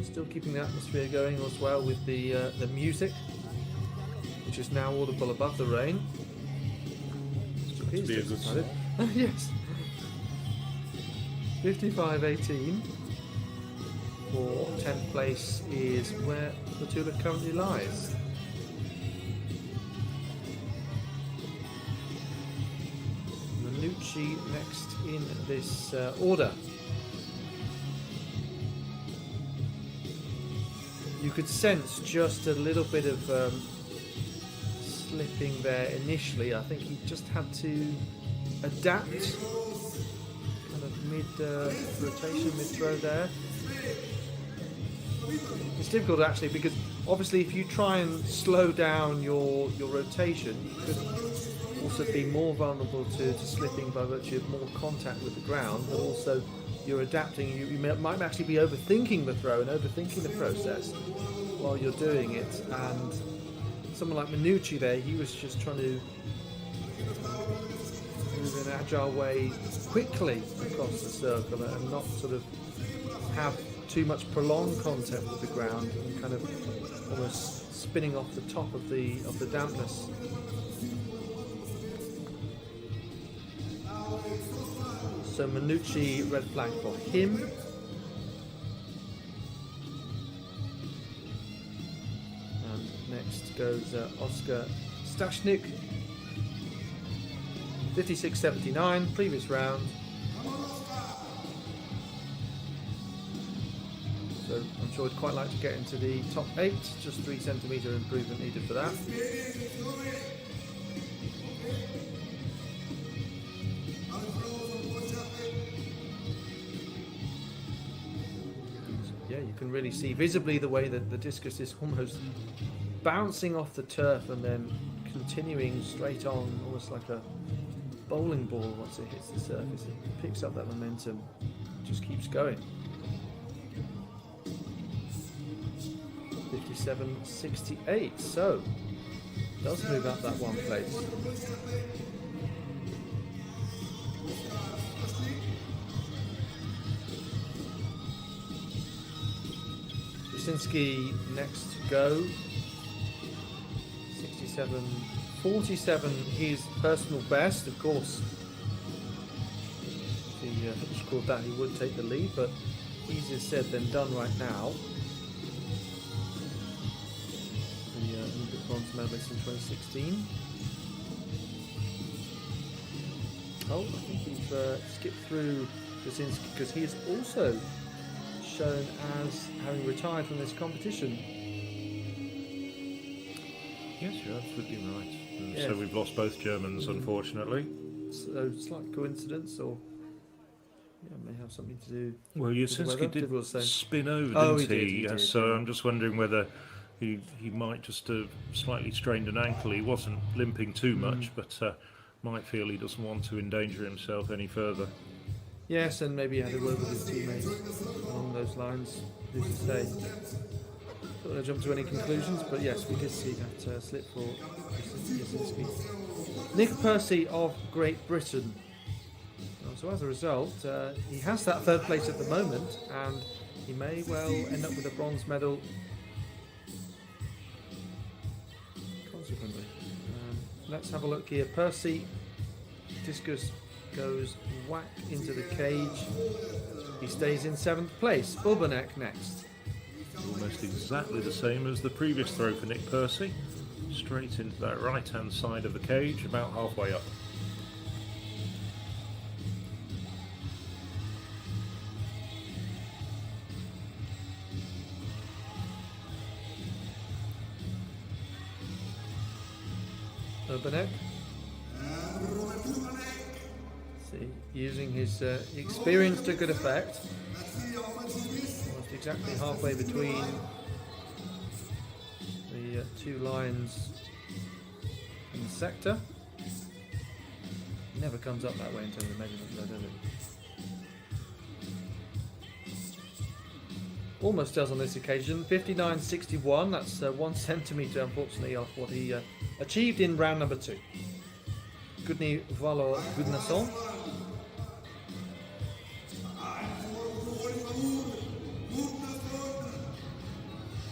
Still keeping the atmosphere going as well with the music, which is now audible above the rain. To be a good song. Yes. 55-18 for 10th place is where the Tula currently lies. Manucci next in this order. You could sense just a little bit of slipping there initially. I think he just had to adapt, kind of mid-rotation, mid-throw there. It's difficult actually because obviously if you try and slow down your rotation, you could also be more vulnerable to slipping by virtue of more contact with the ground, but also you're adapting. You might actually be overthinking the throw and overthinking the process while you're doing it. And someone like Manucci there, he was just trying to move in an agile way quickly across the circle and not sort of have too much prolonged contact with the ground and kind of almost spinning off the top of the dampness. So Manucci, red flag for him. And next goes Oscar Stashnik. 56.79, previous round. So I'm sure he'd quite like to get into the top 8, just 3 centimetre improvement needed for that. Yeah, you can really see visibly the way that the discus is almost bouncing off the turf and then continuing straight on, almost like a bowling ball. Once it hits the surface, it picks up that momentum, just keeps going. 57.68, so does move up that one place. Jasinski next to go. 67.47, his personal best. Of course, if he scored that, he would take the lead, but easier said than done right now. The Olympic bronze medalist in 2016. Oh, I think we've skipped through Jasinski because he is also shown as having retired from this competition. Yes, you're absolutely right. And Yes. so we've lost both Germans, unfortunately. So slight coincidence, or may have something to do. Well, weather, Jasinski difficult to did say. spin over, Oh, didn't he did, So yeah. I'm just wondering whether he might just have slightly strained an ankle. He wasn't limping too much, but might feel he doesn't want to endanger himself any further. Yes, and maybe he had a word with his teammates along those lines. Who's to say? Don't want to jump to any conclusions, but yes, we did see that slip for Jasinski. Nick Percy of Great Britain. So as a result, he has that third place at the moment, and he may well end up with a bronze medal. Consequently, let's have a look here. Percy, discus goes whack into the cage. He stays in 7th place. Urbanek next. Almost exactly the same as the previous throw for Nick Percy. Straight into that right-hand side of the cage, about halfway up. Urbanek. See, using his experience to good effect. Almost exactly halfway between the two lines in the sector. Never comes up that way in terms of measurement, though, does it? Almost does on this occasion. 59.61. That's 1 centimetre, unfortunately, off what he achieved in round number 2. Gudny Valo Gudnason.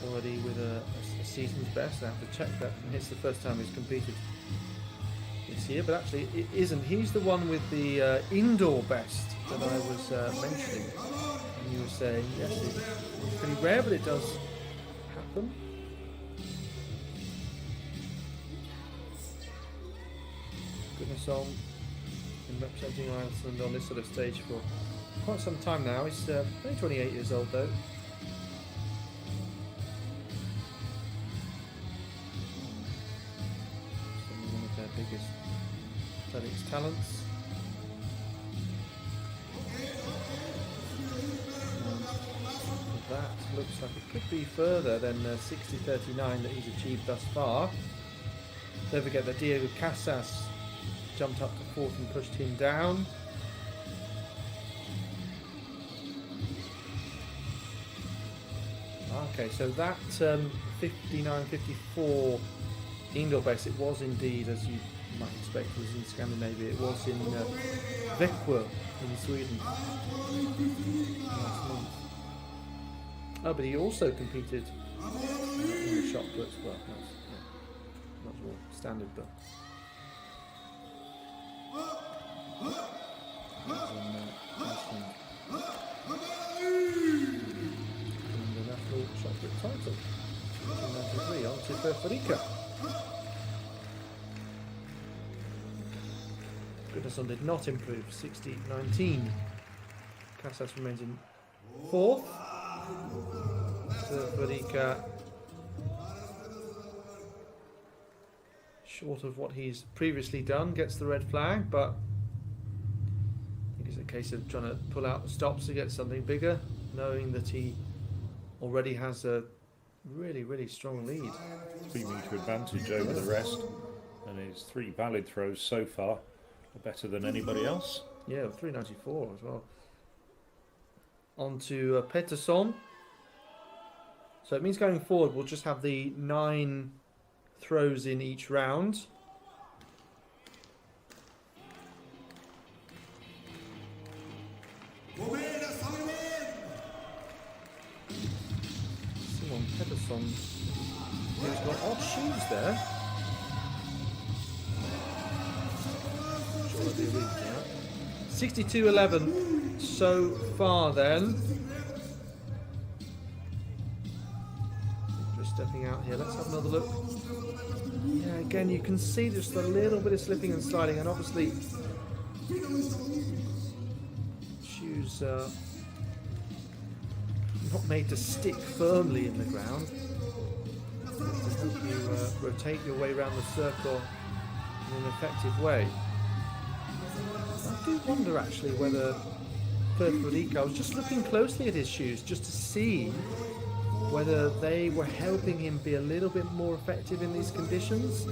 Already with a season's best. I have to check that. It's the first time he's competed this year, but actually it isn't. He's the one with the indoor best that I was mentioning. And you were saying, yes, it's pretty rare, but it does happen. Gudnason been representing Iceland on this sort of stage for quite some time now. He's only 28 years old though. One of their biggest athletics talents. And that looks like it could be further than 60.39 that he's achieved thus far. Don't forget that Diego Casas jumped up to 4th and pushed him down. Okay, so that 59.54 indoor base, it was indeed, as you might expect, was in Scandinavia. It was in Växjö in Sweden last month. Oh, but he also competed in the shot put. Well, that's all standard, but. The national shot put title. 1993 on to Puerto Rico. Gudnason did not improve. 60.19. Casas remains in 4th. Puerto Rico short of what he's previously done. Gets the red flag, but I think it's a case of trying to pull out the stops to get something bigger, knowing that he already has a really strong lead. 3 metre advantage over the rest, and his 3 valid throws so far are better than anybody else. Yeah, 394 as well. On to Pettersson. So it means going forward we'll just have the 9 throws in each round. Simon Pettersson, who's got odd shoes there. Sure, I'll be reading that. 62-11 so far then. Just stepping out here. Let's have another look. Yeah, again, you can see just a little bit of slipping and sliding, and obviously shoes not made to stick firmly in the ground. To help you rotate your way around the circle in an effective way. I do wonder actually whether Federico, I was just looking closely at his shoes just to see whether they were helping him be a little bit more effective in these conditions.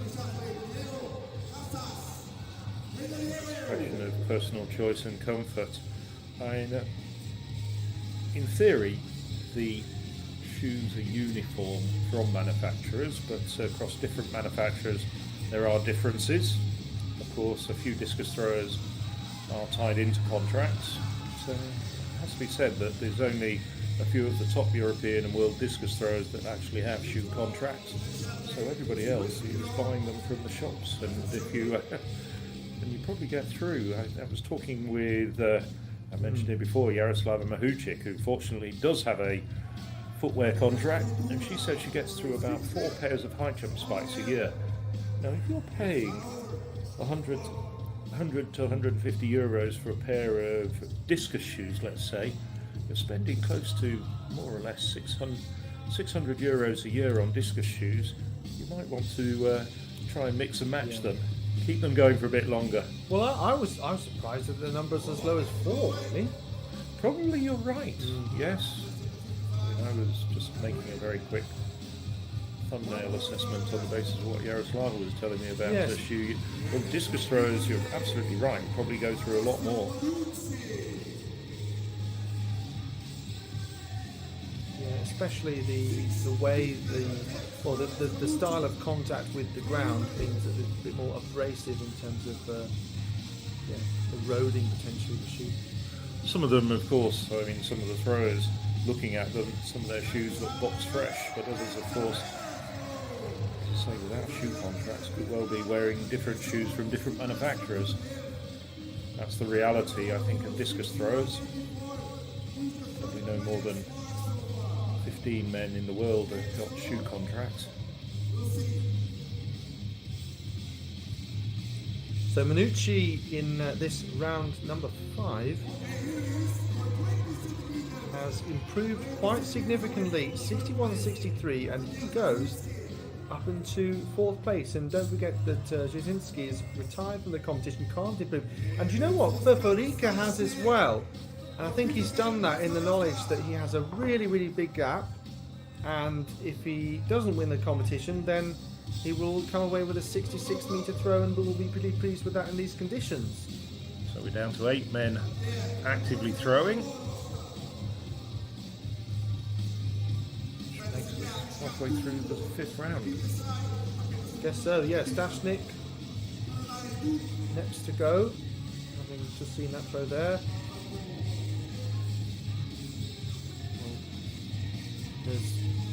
Question of personal choice and comfort. In theory, the shoes are uniform from manufacturers, but across different manufacturers there are differences. Of course, a few discus throwers are tied into contracts, so it has to be said that there's only a few of the top European and world discus throwers that actually have shoe contracts. So everybody else is buying them from the shops, and if you and you probably get through. I was talking with I mentioned it before, Jaroslava Mahuchik, who fortunately does have a footwear contract, and she said she gets through about 4 pairs of high jump spikes a year. Now, if you're paying 100 to 150 euros for a pair of discus shoes, let's say, you're spending close to more or less 600 euros a year on discus shoes. You might want to try and mix and match them, keep them going for a bit longer. Well, I was surprised that the number's as low as 4, really. Probably you're right. Yes. I was just making a very quick thumbnail assessment on the basis of what Jaroslava was telling me about the shoe. Well, discus throwers, you're absolutely right, probably go through a lot more. Yeah, especially the way the style of contact with the ground means that it's a bit more abrasive in terms of eroding potentially the shoe. Some of them, of course, I mean, some of the throwers, looking at them, some of their shoes look box fresh, but others, of course, as I say, without shoe contracts, could well be wearing different shoes from different manufacturers. That's the reality, I think, of discus throwers. Probably no more than 15 men in the world have got shoe contracts. So Manucci in this round number 5 has improved quite significantly, 61-63, and he goes up into 4th place. And don't forget that Jasinski is retired from the competition, can't improve. And do you know what Federico has as well? And I think he's done that in the knowledge that he has a really big gap, and if he doesn't win the competition, then he will come away with a 66-metre throw, and will be pretty pleased with that in these conditions. So we're down to 8 men actively throwing. Which takes us halfway through the 5th round. Guess so, yeah. Stashnik next to go, having just seen that throw there. Well, there's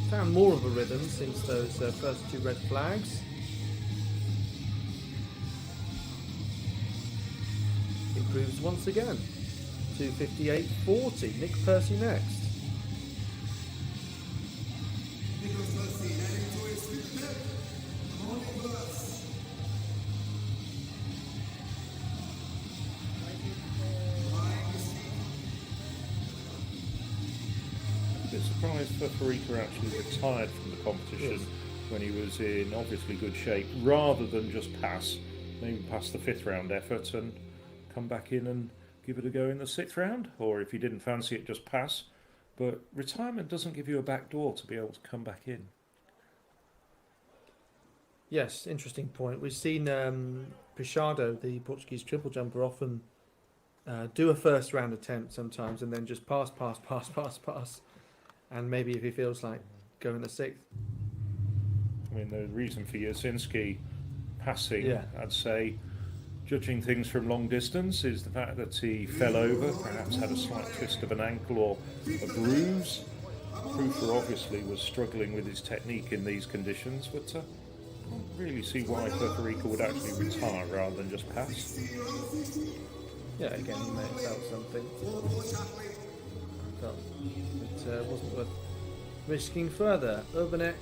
found more of a rhythm since those first 2 red flags. Improves once again to 58-40. Nick Percy next. A bit surprised Federico actually retired from the competition when he was in obviously good shape, rather than just pass, maybe pass the 5th round effort and come back in and give it a go in the 6th round, or if he didn't fancy it, just pass. But retirement doesn't give you a back door to be able to come back in. Yes, interesting point. We've seen Pichado, the Portuguese triple jumper, often do a first round attempt sometimes and then just pass, and maybe if he feels like going the 6th. I mean, the reason for Jasinski passing, Yeah. I'd say, judging things from long distance, is the fact that he fell over, perhaps had a slight twist of an ankle or a bruise. Krufer obviously was struggling with his technique in these conditions, but I can't really see why Puerto Rico would actually retire rather than just pass. Yeah, again, he may have felt something. Felt it wasn't worth risking further. Urbanek,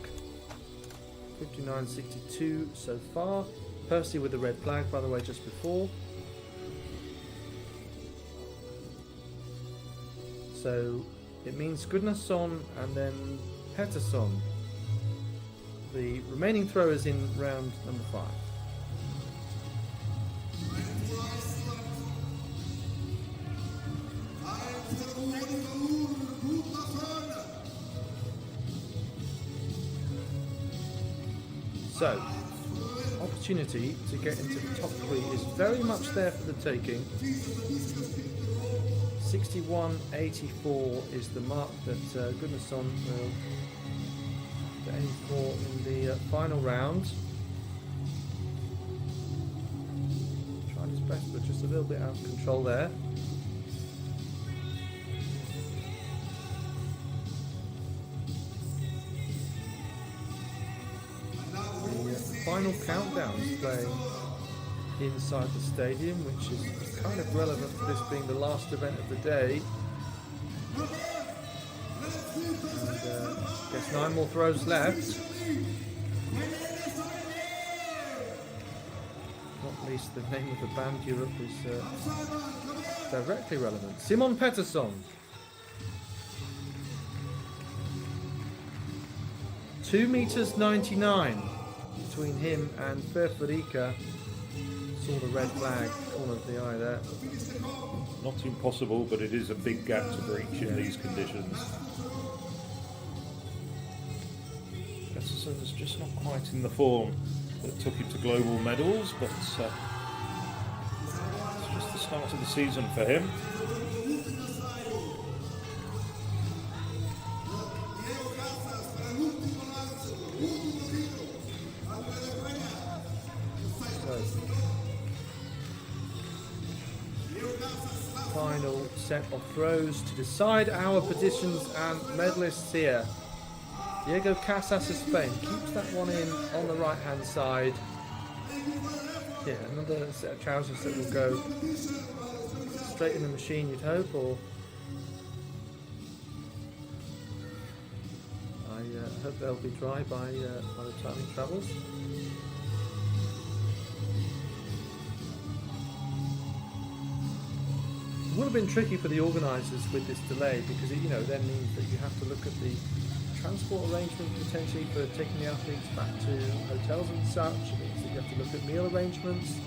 59.62 so far. Percy with the red flag, by the way, just before. So it means Gudnason and then Pettersson. The remaining throwers in round number 5. So, opportunity to get into the top 3 is very much there for the taking. 61.84 is the mark that Gudnason will aim for in the final round. Trying his best, but just a little bit out of control there. Final countdowns playing inside the stadium, which is kind of relevant for this being the last event of the day. And I guess 9 more throws left. Not least the name of the band Europe is directly relevant. Simon Pettersson. 2.99 meters between him and Ferfarica. Saw the red flag, corner of the eye there. Not impossible, but it is a big gap to breach in these conditions. Pettersson's just not quite in the form that took him to global medals, but it's just the start of the season for him. Final set of throws to decide our positions and medalists here. Diego Casas of Spain keeps that one in on the right hand side. Yeah, another set of trousers that will go straight in the machine, you'd hope, or I hope they'll be dry by the time he travels. It would have been tricky for the organisers with this delay because it, then means that you have to look at the transport arrangement potentially for taking the athletes back to hotels and such. It means that you have to look at meal arrangements to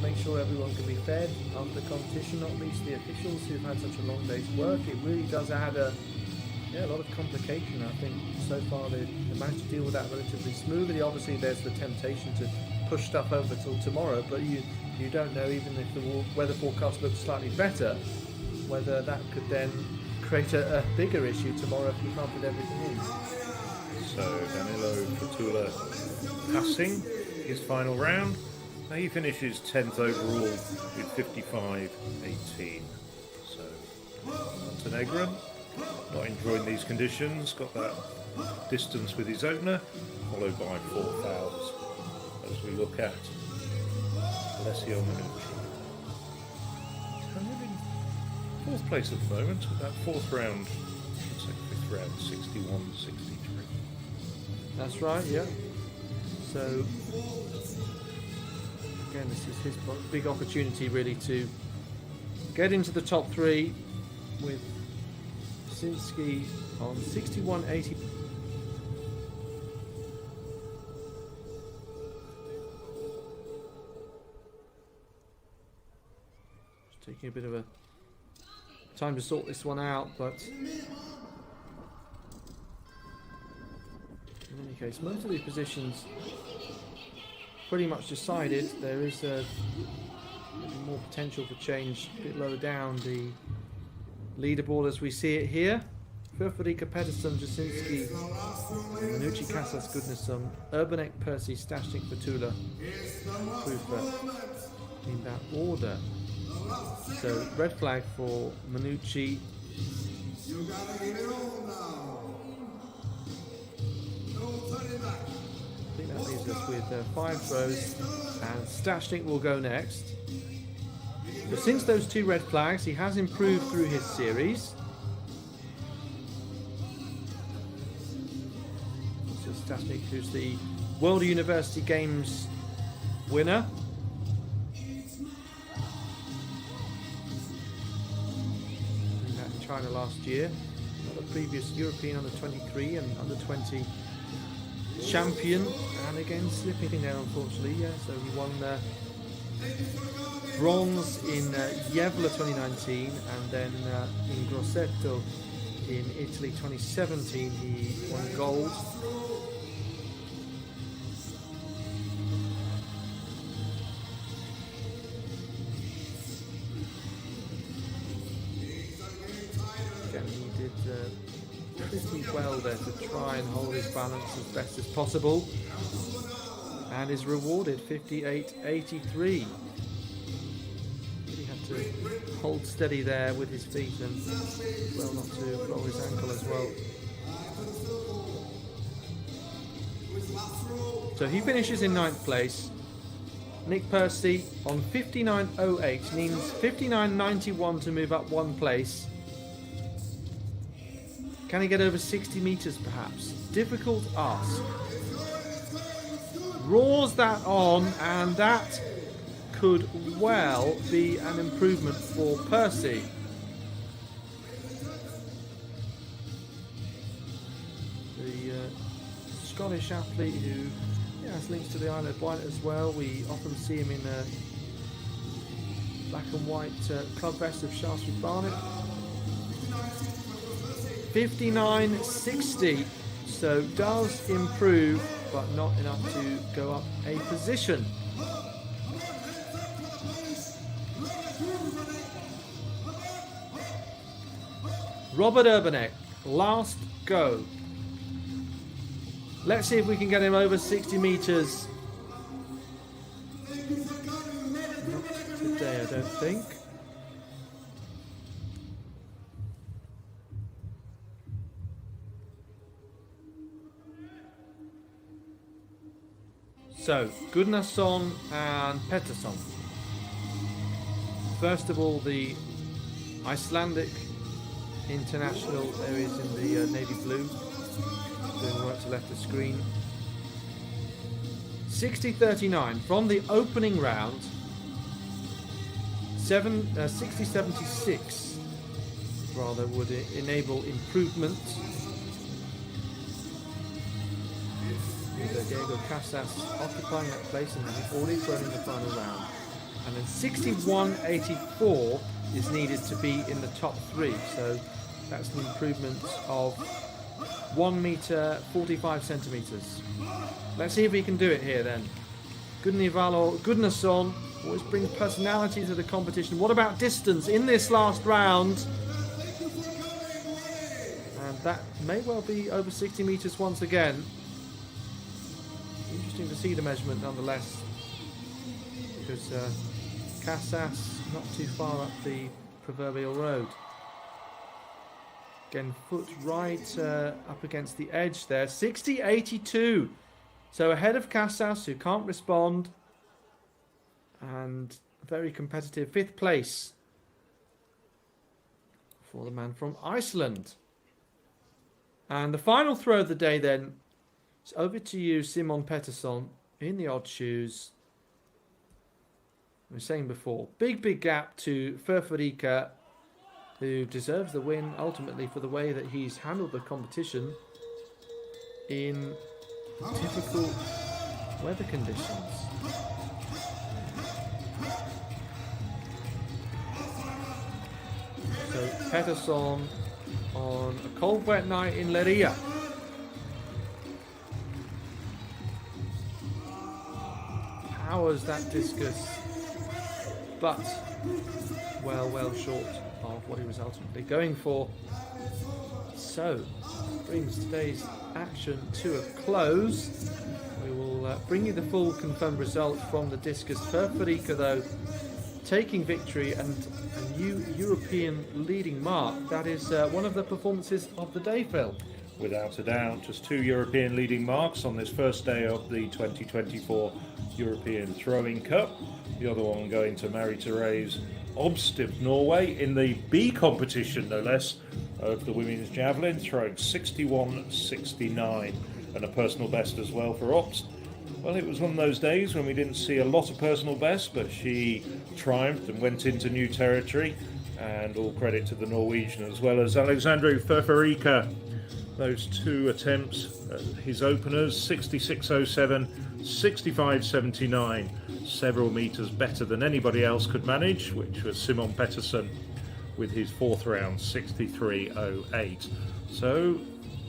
make sure everyone can be fed after the competition, not least the officials who've had such a long day's work. It really does add a lot of complication. I think so far they managed to deal with that relatively smoothly. Obviously there's the temptation to push stuff over till tomorrow, but you don't know, even if the weather forecast looks slightly better, whether that could then create a bigger issue tomorrow if you can't fit everything in. So Danilo Fatula passing his final round. He finishes 10th overall with 55.18. So Montenegrin not enjoying these conditions, got that distance with his opener, followed by 4 fouls as we look at Alessio Minucci. And we're in 4th place at the moment with that 4th round, I should say 5th round, 61.63. That's right, yeah. So again, this is his big opportunity really to get into the top 3 with Sinski on 61.80. taking a bit of a time to sort this one out, but in any case, most of these positions pretty much decided. There is maybe more potential for change a bit lower down the leaderboard as we see it here. Furfurika, Pedersen, Jasinski, Manucci, Casas, Goodnessum, Urbanek, Percy, Stashnik, Fatula, Krufer, in that order. So red flag for Manucci. I think that leaves us with 5 throws, and Stashnik will go next. But since those 2 red flags, he has improved through his series. So Stashnik, who's the World University Games winner. Doing that in China last year. Another previous European under 23 and under 20 champion, and again slipping there unfortunately. Yeah, so he won bronze in Javelin 2019, and then in Grosseto in Italy 2017 he won gold. Again, he did pretty well there to try and hold his balance as best as possible, and is rewarded 58.83. Really had to hold steady there with his feet and well not to roll his ankle as well. So he finishes in 9th place. Nick Percy on 59.08 needs 59.91 to move up 1 place. Can he get over 60 meters perhaps? Difficult ask. Roars that on, and that could well be an improvement for Percy. The Scottish athlete who has links to the Isle of Wight as well. We often see him in a black and white club vest of Shaftesbury Barnet. 59.60, so does improve, but not enough to go up a position. Robert Urbanek, last go. Let's see if we can get him over 60 meters. Not today, I don't think. So, Gunnarsson and Pettersson. First of all, the Icelandic international, there is in the navy blue, doing right to left of screen. 60.39 from the opening round. 60.76 rather would enable improvement. Diego Casas occupying that place and having already thrown in the final round. And then 61.84 is needed to be in the top 3. So that's an improvement of 1 meter 45 centimeters. Let's see if we can do it here then. Gunnarsson always brings personality to the competition. What about distance in this last round? And that may well be over 60 meters once again. Interesting to see the measurement nonetheless, because Casas not too far up the proverbial road. Again, foot right up against the edge there. 60.82, so ahead of Casas, who can't respond, and very competitive 5th place for the man from Iceland. And the final throw of the day then. It's over to you, Simon Pettersson, in the odd shoes. We were saying before, big gap to Furfurika, who deserves the win ultimately for the way that he's handled the competition in difficult weather conditions. Peterson on a cold, wet night in Leiria. Powers that discus, but well short of what he was ultimately going for. So, brings today's action to a close. We will bring you the full confirmed result from the discus. Furfarica, though, taking victory and a new European leading mark. That is one of the performances of the day, Phil. Without a doubt, just 2 European leading marks on this first day of the 2024 European Throwing Cup. The other one going to Marie-Therese Obst of Norway in the B competition, no less, of the women's javelin, throwing 61.69 and a personal best as well for Obst. Well, it was one of those days when we didn't see a lot of personal bests, but she triumphed and went into new territory, and all credit to the Norwegian as well as Alexandru Furfarica. Those 2 attempts, his openers, 66.07, 65.79, several metres better than anybody else could manage, which was Simon Pettersson with his 4th round, 63.08. So,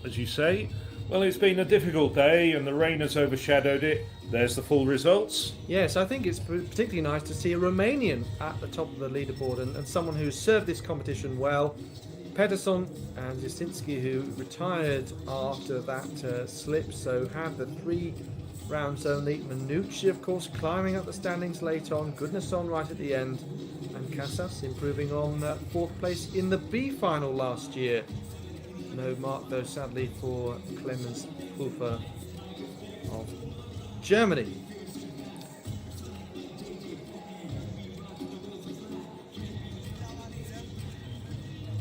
as you say, well, it's been a difficult day and the rain has overshadowed it. There's the full results. Yes, I think it's particularly nice to see a Romanian at the top of the leaderboard and someone who's served this competition well. Pedersen and Jasinski, who retired after that slip, so had the 3 rounds only. Minucci, of course, climbing up the standings late on. Goodness-on right at the end. And Casas improving on 4th place in the B final last year. No mark, though, sadly, for Clemens Pulfer of Germany.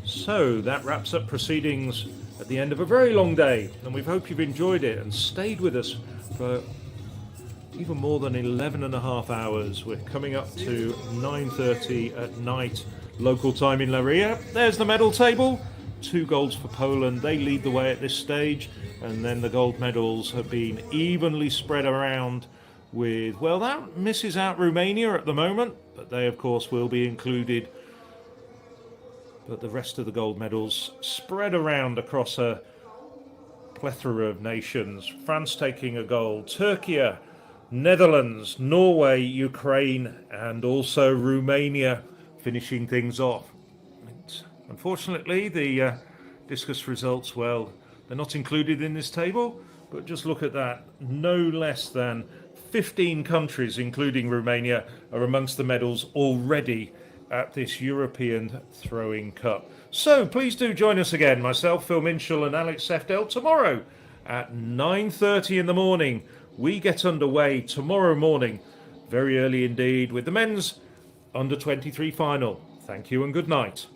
So that wraps up proceedings at the end of a very long day, and we hope you've enjoyed it and stayed with us for even more than 11 and a half hours. We're coming up to 9:30 at night local time in Leiria. There's the medal table. 2 golds for Poland. They lead the way at this stage, and then the gold medals have been evenly spread around with, well, that misses out Romania at the moment, but they of course will be included. But the rest of the gold medals spread around across a plethora of nations. France taking a gold, Turkey, Netherlands, Norway, Ukraine, and also Romania finishing things off. And unfortunately, the discus results, well, they're not included in this table, but just look at that. No less than 15 countries, including Romania, are amongst the medals already at this European Throwing Cup. So please do join us again, myself, Phil Minshall and Alex Sefdell, tomorrow at 9:30 in the morning. We get underway tomorrow morning, very early indeed, with the men's under-23 final. Thank you and good night.